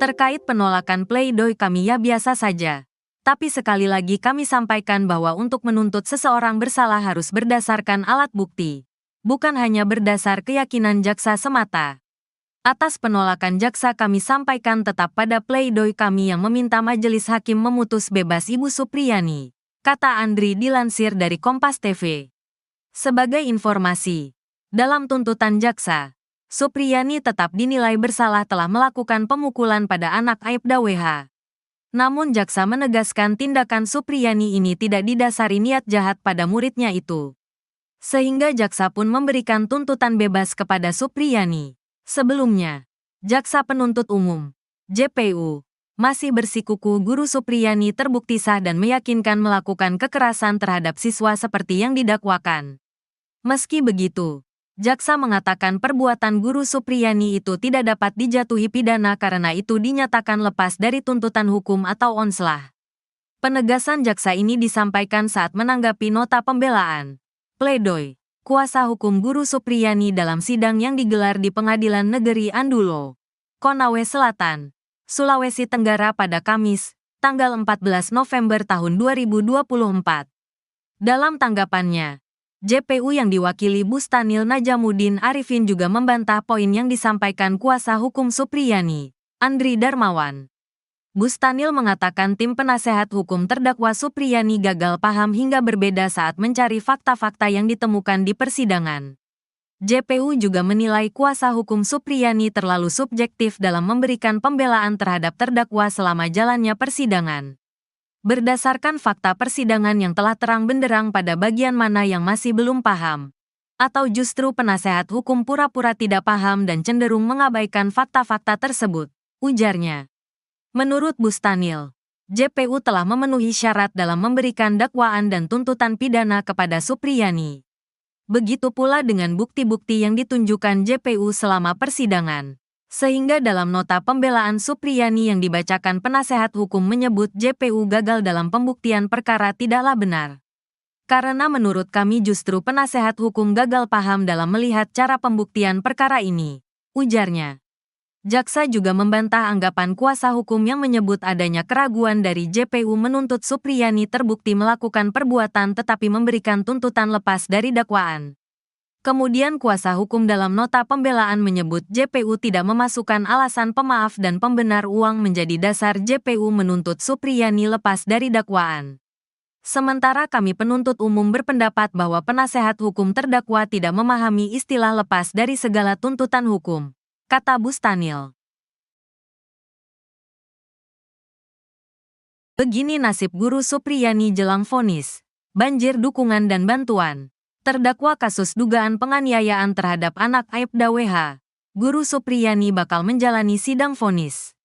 Terkait penolakan pleidoy kami ya biasa saja. Tapi sekali lagi kami sampaikan bahwa untuk menuntut seseorang bersalah harus berdasarkan alat bukti, bukan hanya berdasar keyakinan jaksa semata. Atas penolakan jaksa kami sampaikan tetap pada pledoi kami yang meminta majelis hakim memutus bebas Ibu Supriyani, kata Andri dilansir dari Kompas TV. Sebagai informasi, dalam tuntutan jaksa, Supriyani tetap dinilai bersalah telah melakukan pemukulan pada anak Aibda WH. Namun jaksa menegaskan tindakan Supriyani ini tidak didasari niat jahat pada muridnya itu. Sehingga jaksa pun memberikan tuntutan bebas kepada Supriyani. Sebelumnya, jaksa penuntut umum, JPU, masih bersikuku Guru Supriyani terbukti sah dan meyakinkan melakukan kekerasan terhadap siswa seperti yang didakwakan. Meski begitu, jaksa mengatakan perbuatan Guru Supriyani itu tidak dapat dijatuhi pidana karena itu dinyatakan lepas dari tuntutan hukum atau onslah. Penegasan jaksa ini disampaikan saat menanggapi nota pembelaan, pledoi, kuasa hukum Guru Supriyani dalam sidang yang digelar di Pengadilan Negeri Andulo, Konawe Selatan, Sulawesi Tenggara pada Kamis, tanggal 14 November tahun 2024. Dalam tanggapannya, JPU yang diwakili Bustanil Najamuddin Arifin juga membantah poin yang disampaikan kuasa hukum Supriyani, Andri Darmawan. Bustanil mengatakan tim penasehat hukum terdakwa Supriyani gagal paham hingga berbeda saat mencari fakta-fakta yang ditemukan di persidangan. JPU juga menilai kuasa hukum Supriyani terlalu subjektif dalam memberikan pembelaan terhadap terdakwa selama jalannya persidangan. Berdasarkan fakta persidangan yang telah terang benderang pada bagian mana yang masih belum paham, atau justru penasehat hukum pura-pura tidak paham dan cenderung mengabaikan fakta-fakta tersebut, ujarnya. Menurut Bustanil, JPU telah memenuhi syarat dalam memberikan dakwaan dan tuntutan pidana kepada Supriyani. Begitu pula dengan bukti-bukti yang ditunjukkan JPU selama persidangan. Sehingga dalam nota pembelaan Supriyani yang dibacakan penasehat hukum menyebut JPU gagal dalam pembuktian perkara tidaklah benar. Karena menurut kami justru penasehat hukum gagal paham dalam melihat cara pembuktian perkara ini, ujarnya. Jaksa juga membantah anggapan kuasa hukum yang menyebut adanya keraguan dari JPU menuntut Supriyani terbukti melakukan perbuatan tetapi memberikan tuntutan lepas dari dakwaan. Kemudian kuasa hukum dalam nota pembelaan menyebut JPU tidak memasukkan alasan pemaaf dan pembenar uang menjadi dasar JPU menuntut Supriyani lepas dari dakwaan. Sementara kami penuntut umum berpendapat bahwa penasehat hukum terdakwa tidak memahami istilah lepas dari segala tuntutan hukum, kata Bustanil. Begini nasib Guru Supriyani jelang vonis, banjir dukungan dan bantuan. Terdakwa kasus dugaan penganiayaan terhadap anak Aibda WH, Guru Supriyani bakal menjalani sidang vonis.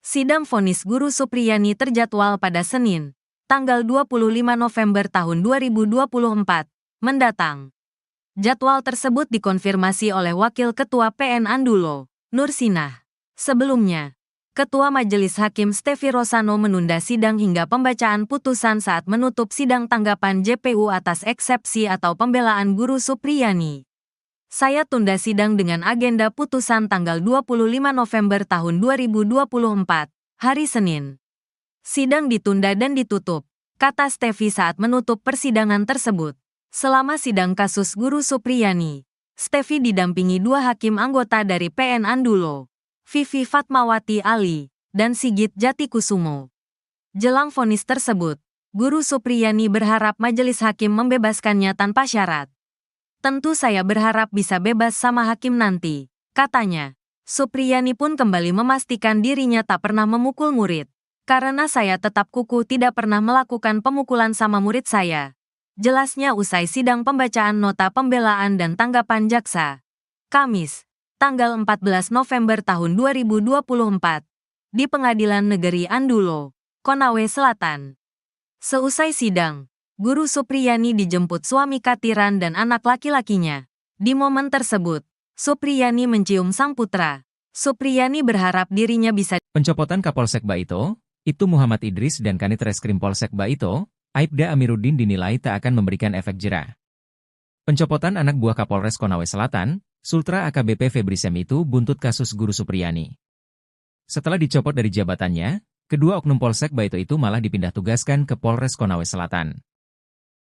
Sidang vonis Guru Supriyani terjadwal pada Senin, tanggal 25 November tahun 2024, mendatang. Jadwal tersebut dikonfirmasi oleh Wakil Ketua PN Andulo, Nur Sinah. Sebelumnya, Ketua Majelis Hakim Stefi Rosano menunda sidang hingga pembacaan putusan saat menutup sidang tanggapan JPU atas eksepsi atau pembelaan Guru Supriyani. Saya tunda sidang dengan agenda putusan tanggal 25 November tahun 2024, hari Senin. Sidang ditunda dan ditutup, kata Stefi saat menutup persidangan tersebut. Selama sidang kasus Guru Supriyani, Stefi didampingi dua hakim anggota dari PN Andulo, Vivi Fatmawati Ali, dan Sigit Jatikusumo. Jelang vonis tersebut, Guru Supriyani berharap majelis hakim membebaskannya tanpa syarat. Tentu saya berharap bisa bebas sama hakim nanti, katanya. Supriyani pun kembali memastikan dirinya tak pernah memukul murid. Karena saya tetap kukuh tidak pernah melakukan pemukulan sama murid saya. Jelasnya usai sidang pembacaan nota pembelaan dan tanggapan jaksa. Kamis, tanggal 14 November tahun 2024, di Pengadilan Negeri Andulo, Konawe Selatan. Seusai sidang, Guru Supriyani dijemput suami Katiran dan anak laki-lakinya. Di momen tersebut, Supriyani mencium sang putra. Supriyani berharap dirinya bisa. Pencopotan Kapolsek Baito, Ibtu Muhammad Idris dan Kanit Reskrim Polsek Baito, Aibda Amiruddin dinilai tak akan memberikan efek jera. Pencopotan anak buah Kapolres Konawe Selatan, Sultra AKBP Febri Sem itu buntut kasus Guru Supriyani. Setelah dicopot dari jabatannya, kedua oknum Polsek Baito itu malah dipindah tugaskan ke Polres Konawe Selatan.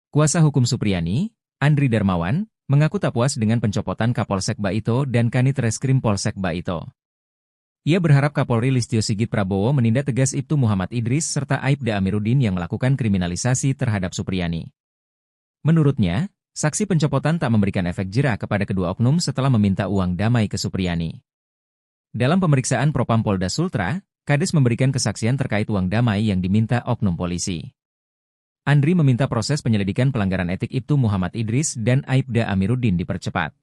Kuasa hukum Supriyani, Andri Darmawan, mengaku tak puas dengan pencopotan Kapolsek Baito dan Kanit Reskrim Polsek Baito. Ia berharap Kapolri Listio Sigit Prabowo menindak tegas Ibtu Muhammad Idris serta Aibda Amiruddin yang melakukan kriminalisasi terhadap Supriyani. Menurutnya, saksi pencopotan tak memberikan efek jera kepada kedua oknum setelah meminta uang damai ke Supriyani. Dalam pemeriksaan Propam Polda Sultra, Kades memberikan kesaksian terkait uang damai yang diminta oknum polisi. Andri meminta proses penyelidikan pelanggaran etik Ibtu Muhammad Idris dan Aibda Amiruddin dipercepat.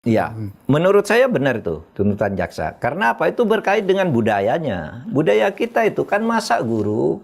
Ya, menurut saya benar itu tuntutan jaksa. Karena apa? Itu berkait dengan budayanya. Budaya kita itu kan masa guru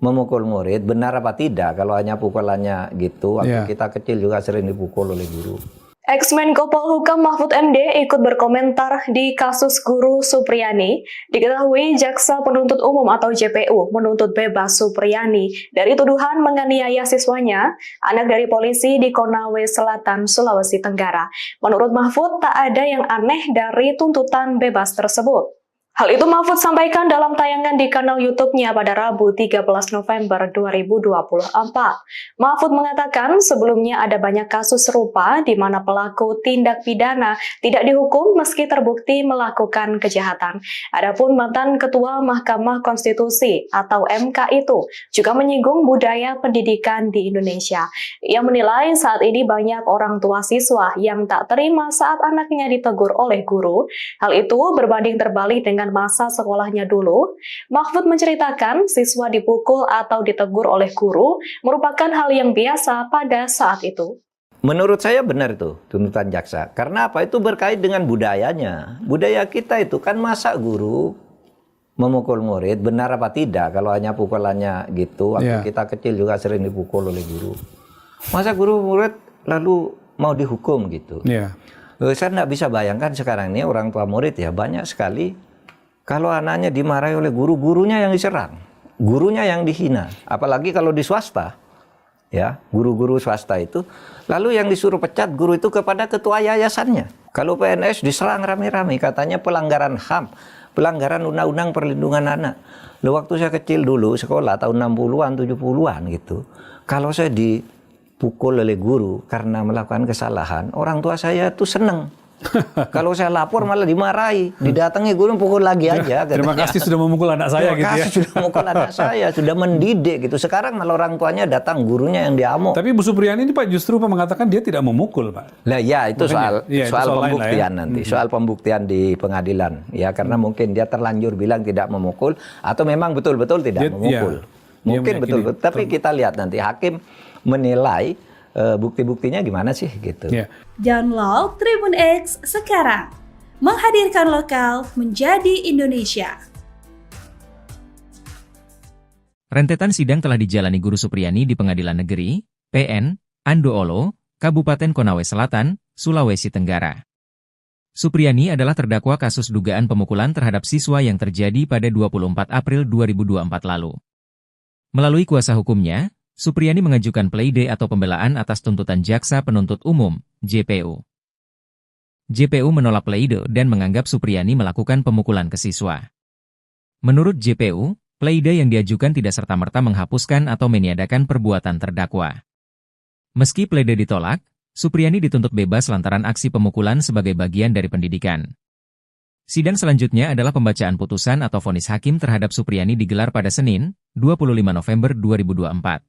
memukul murid, benar apa tidak? Kalau hanya pukulannya gitu, waktu kita kecil juga sering dipukul oleh guru. Ex-Menko Polhukam Mahfud MD ikut berkomentar di kasus guru Supriyani. Diketahui Jaksa Penuntut Umum atau JPU menuntut bebas Supriyani dari tuduhan menganiaya siswanya, anak dari polisi di Konawe Selatan, Sulawesi Tenggara. Menurut Mahfud, tak ada yang aneh dari tuntutan bebas tersebut. Hal itu Mahfud sampaikan dalam tayangan di kanal YouTube-nya pada Rabu 13 November 2024. Mahfud mengatakan sebelumnya ada banyak kasus serupa di mana pelaku tindak pidana tidak dihukum meski terbukti melakukan kejahatan. Adapun mantan Ketua Mahkamah Konstitusi atau MK itu juga menyinggung budaya pendidikan di Indonesia. Ia menilai saat ini banyak orang tua siswa yang tak terima saat anaknya ditegur oleh guru. Hal itu berbanding terbalik dengan masa sekolahnya dulu. Mahfud menceritakan siswa dipukul atau ditegur oleh guru merupakan hal yang biasa pada saat itu. Menurut saya benar itu tuntutan jaksa. Karena apa? Itu berkait dengan budayanya. Budaya kita itu kan masa guru memukul murid, benar apa tidak? Kalau hanya pukulannya gitu, waktu kita kecil juga sering dipukul oleh guru. Masa guru murid lalu mau dihukum gitu? Saya nggak bisa bayangkan sekarang ini orang tua murid ya banyak sekali. Kalau anaknya dimarahi oleh guru, gurunya yang diserang, gurunya yang dihina. Apalagi kalau di swasta, ya guru-guru swasta itu. Lalu yang disuruh pecat guru itu kepada ketua yayasannya. Kalau PNS diserang rame-rame, katanya pelanggaran HAM, pelanggaran Undang-Undang Perlindungan Anak. Lalu waktu saya kecil dulu, sekolah tahun 60-an, 70-an gitu. Kalau saya dipukul oleh guru karena melakukan kesalahan, orang tua saya tuh seneng. Kalau saya lapor malah dimarahi, didatangi guru pukul lagi aja. Terima kasih sudah memukul anak saya gitu ya. Terima kasih sudah memukul anak saya, sudah mendidik gitu. Sekarang malah orang tuanya datang, gurunya yang diamuk. Tapi Bu Supriyani ini Pak justru mengatakan dia tidak memukul Pak. Lah ya itu soal pembuktian nanti, soal pembuktian di pengadilan ya karena mungkin dia terlanjur bilang tidak memukul atau memang betul-betul tidak memukul. Mungkin betul-betul, tapi kita lihat nanti hakim menilai bukti-buktinya gimana sih gitu. Download Tribun X sekarang. Menghadirkan lokal menjadi Indonesia. Rentetan sidang telah dijalani Guru Supriyani di Pengadilan Negeri, PN, Andoolo, Kabupaten Konawe Selatan, Sulawesi Tenggara. Supriyani adalah terdakwa kasus dugaan pemukulan terhadap siswa yang terjadi pada 24 April 2024 lalu. Melalui kuasa hukumnya, Supriyani mengajukan pleidoy atau pembelaan atas tuntutan Jaksa Penuntut Umum, JPU. JPU menolak pleidoy dan menganggap Supriyani melakukan pemukulan ke siswa. Menurut JPU, pleidoy yang diajukan tidak serta-merta menghapuskan atau meniadakan perbuatan terdakwa. Meski pleidoy ditolak, Supriyani dituntut bebas lantaran aksi pemukulan sebagai bagian dari pendidikan. Sidang selanjutnya adalah pembacaan putusan atau vonis hakim terhadap Supriyani digelar pada Senin, 25 November 2024.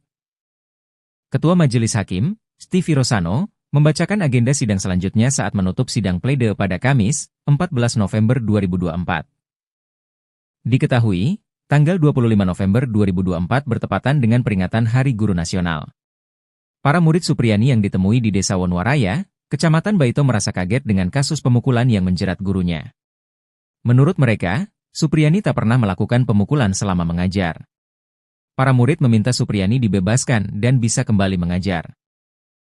Ketua Majelis Hakim, Stevie Rosano, membacakan agenda sidang selanjutnya saat menutup sidang pleidoy pada Kamis, 14 November 2024. Diketahui, tanggal 25 November 2024 bertepatan dengan peringatan Hari Guru Nasional. Para murid Supriyani yang ditemui di Desa Wonwaraya, Kecamatan Baito merasa kaget dengan kasus pemukulan yang menjerat gurunya. Menurut mereka, Supriyani tak pernah melakukan pemukulan selama mengajar. Para murid meminta Supriyani dibebaskan dan bisa kembali mengajar.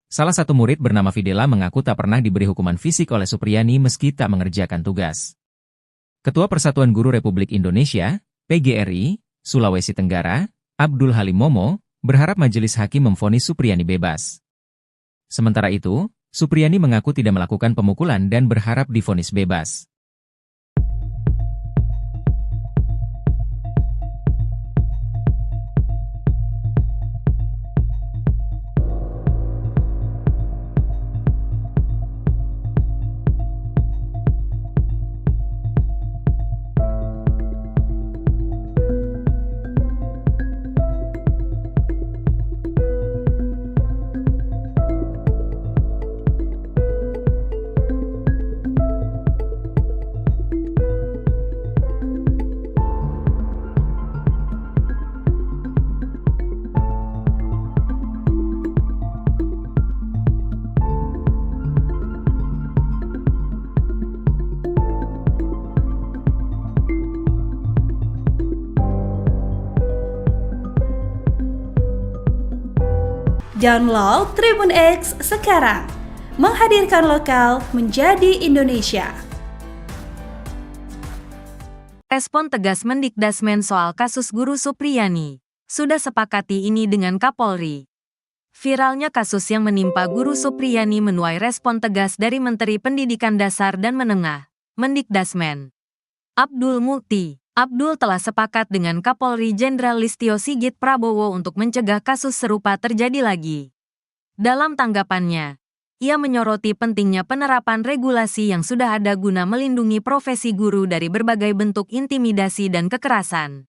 Salah satu murid bernama Fidela mengaku tak pernah diberi hukuman fisik oleh Supriyani meski tak mengerjakan tugas. Ketua Persatuan Guru Republik Indonesia, PGRI, Sulawesi Tenggara, Abdul Halim Momo, berharap majelis hakim memvonis Supriyani bebas. Sementara itu, Supriyani mengaku tidak melakukan pemukulan dan berharap divonis bebas. Download Tribun X sekarang. Menghadirkan lokal menjadi Indonesia. Respon tegas Mendikdasmen soal kasus Guru Supriyani. Sudah sepakati ini dengan Kapolri. Viralnya kasus yang menimpa Guru Supriyani menuai respon tegas dari Menteri Pendidikan Dasar dan Menengah, Mendikdasmen. Abdul Mukti. Abdul telah sepakat dengan Kapolri Jenderal Listio Sigit Prabowo untuk mencegah kasus serupa terjadi lagi. Dalam tanggapannya, ia menyoroti pentingnya penerapan regulasi yang sudah ada guna melindungi profesi guru dari berbagai bentuk intimidasi dan kekerasan.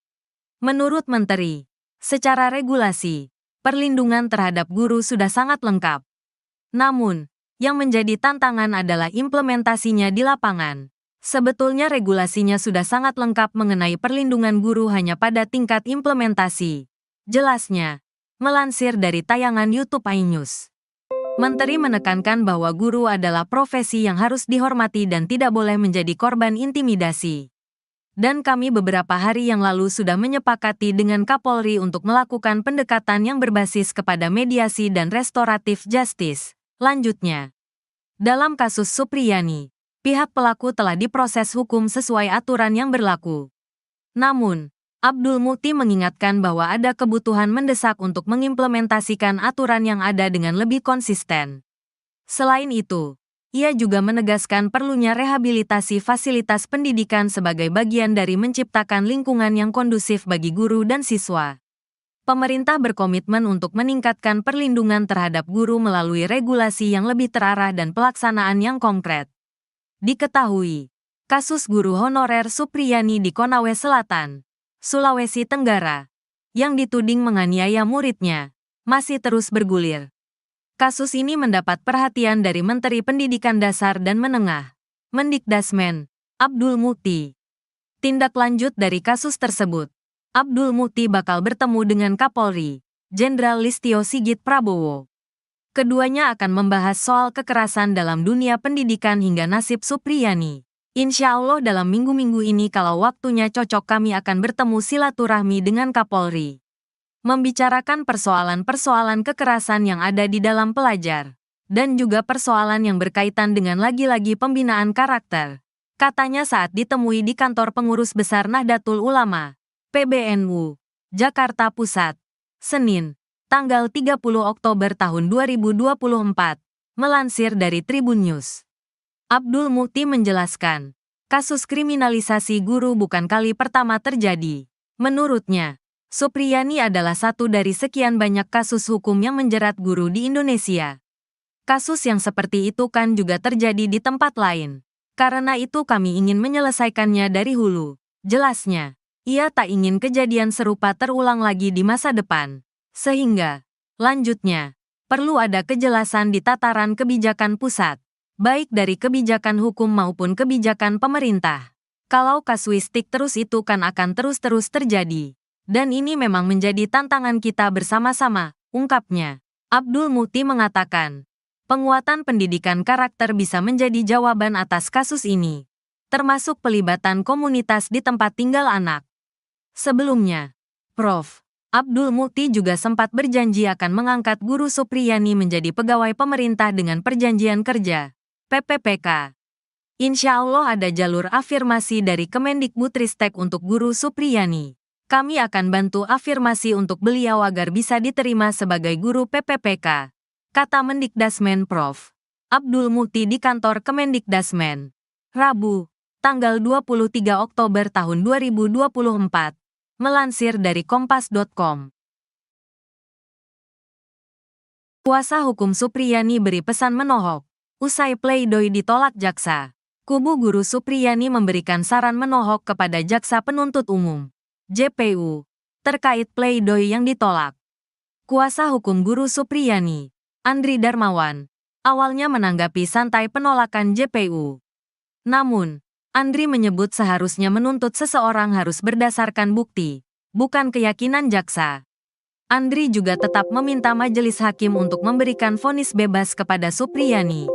Menurut Menteri, secara regulasi, perlindungan terhadap guru sudah sangat lengkap. Namun, yang menjadi tantangan adalah implementasinya di lapangan. Sebetulnya regulasinya sudah sangat lengkap mengenai perlindungan guru hanya pada tingkat implementasi. Jelasnya, melansir dari tayangan YouTube iNews. Menteri menekankan bahwa guru adalah profesi yang harus dihormati dan tidak boleh menjadi korban intimidasi. Dan kami beberapa hari yang lalu sudah menyepakati dengan Kapolri untuk melakukan pendekatan yang berbasis kepada mediasi dan restoratif justice. Lanjutnya, dalam kasus Supriyani, pihak pelaku telah diproses hukum sesuai aturan yang berlaku. Namun, Abdul Mukti mengingatkan bahwa ada kebutuhan mendesak untuk mengimplementasikan aturan yang ada dengan lebih konsisten. Selain itu, ia juga menegaskan perlunya rehabilitasi fasilitas pendidikan sebagai bagian dari menciptakan lingkungan yang kondusif bagi guru dan siswa. Pemerintah berkomitmen untuk meningkatkan perlindungan terhadap guru melalui regulasi yang lebih terarah dan pelaksanaan yang konkret. Diketahui, kasus guru honorer Supriyani di Konawe Selatan, Sulawesi Tenggara, yang dituding menganiaya muridnya, masih terus bergulir. Kasus ini mendapat perhatian dari Menteri Pendidikan Dasar dan Menengah, Mendikdasmen, Abdul Mukti. Tindak lanjut dari kasus tersebut, Abdul Mukti bakal bertemu dengan Kapolri, Jenderal Listio Sigit Prabowo. Keduanya akan membahas soal kekerasan dalam dunia pendidikan hingga nasib Supriyani. Insya Allah dalam minggu-minggu ini kalau waktunya cocok kami akan bertemu silaturahmi dengan Kapolri. Membicarakan persoalan-persoalan kekerasan yang ada di dalam pelajar. Dan juga persoalan yang berkaitan dengan lagi-lagi pembinaan karakter. Katanya saat ditemui di kantor pengurus besar Nahdlatul Ulama, PBNU, Jakarta Pusat, Senin, tanggal 30 Oktober tahun 2024, melansir dari Tribun News. Abdul Mukti menjelaskan, kasus kriminalisasi guru bukan kali pertama terjadi. Menurutnya, Supriyani adalah satu dari sekian banyak kasus hukum yang menjerat guru di Indonesia. Kasus yang seperti itu kan juga terjadi di tempat lain. Karena itu kami ingin menyelesaikannya dari hulu. Jelasnya, ia tak ingin kejadian serupa terulang lagi di masa depan. Sehingga, lanjutnya, perlu ada kejelasan di tataran kebijakan pusat, baik dari kebijakan hukum maupun kebijakan pemerintah. Kalau kasuistik terus itu kan akan terus-terus terjadi. Dan ini memang menjadi tantangan kita bersama-sama, ungkapnya. Abdul Mukti mengatakan, penguatan pendidikan karakter bisa menjadi jawaban atas kasus ini, termasuk pelibatan komunitas di tempat tinggal anak. Sebelumnya, Prof. Abdul Mukti juga sempat berjanji akan mengangkat Guru Supriyani menjadi pegawai pemerintah dengan perjanjian kerja, PPPK. Insya Allah ada jalur afirmasi dari Kemendikbudristek untuk Guru Supriyani. Kami akan bantu afirmasi untuk beliau agar bisa diterima sebagai guru PPPK, kata Mendikdasmen Prof. Abdul Mukti di kantor Kemendikdasmen. Rabu, tanggal 23 Oktober tahun 2024. Melansir dari Kompas.com. Kuasa hukum Supriyani beri pesan menohok. Usai pleidoy ditolak jaksa, kubu Guru Supriyani memberikan saran menohok kepada Jaksa Penuntut Umum, JPU, terkait pleidoy yang ditolak. Kuasa hukum Guru Supriyani, Andri Darmawan, awalnya menanggapi santai penolakan JPU. Namun, Andri menyebut seharusnya menuntut seseorang harus berdasarkan bukti, bukan keyakinan jaksa. Andri juga tetap meminta majelis hakim untuk memberikan vonis bebas kepada Supriyani.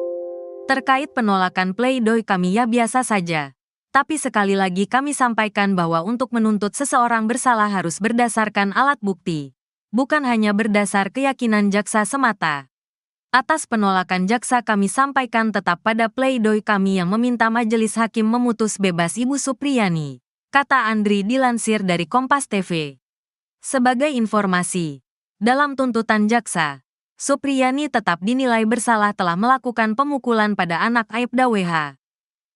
Terkait penolakan pleidoy kami ya biasa saja. Tapi sekali lagi kami sampaikan bahwa untuk menuntut seseorang bersalah harus berdasarkan alat bukti. bukan hanya berdasar keyakinan jaksa semata. Atas penolakan jaksa kami sampaikan tetap pada pledoi kami yang meminta majelis hakim memutus bebas Ibu Supriyani, kata Andri dilansir dari Kompas TV. Sebagai informasi, dalam tuntutan jaksa, Supriyani tetap dinilai bersalah telah melakukan pemukulan pada anak Aibda WH.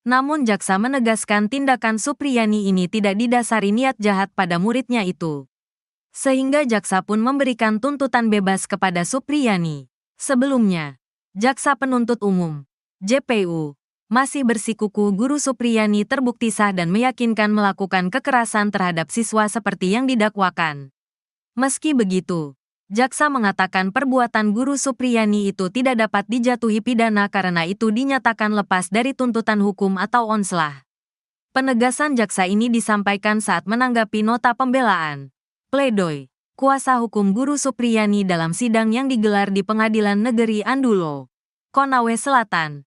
Namun jaksa menegaskan tindakan Supriyani ini tidak didasari niat jahat pada muridnya itu. Sehingga jaksa pun memberikan tuntutan bebas kepada Supriyani. Sebelumnya, jaksa penuntut umum, JPU, masih bersikukuh Guru Supriyani terbukti sah dan meyakinkan melakukan kekerasan terhadap siswa seperti yang didakwakan. Meski begitu, jaksa mengatakan perbuatan Guru Supriyani itu tidak dapat dijatuhi pidana karena itu dinyatakan lepas dari tuntutan hukum atau onslah. Penegasan jaksa ini disampaikan saat menanggapi nota pembelaan, pledoi, kuasa hukum Guru Supriyani dalam sidang yang digelar di Pengadilan Negeri Andulo, Konawe Selatan,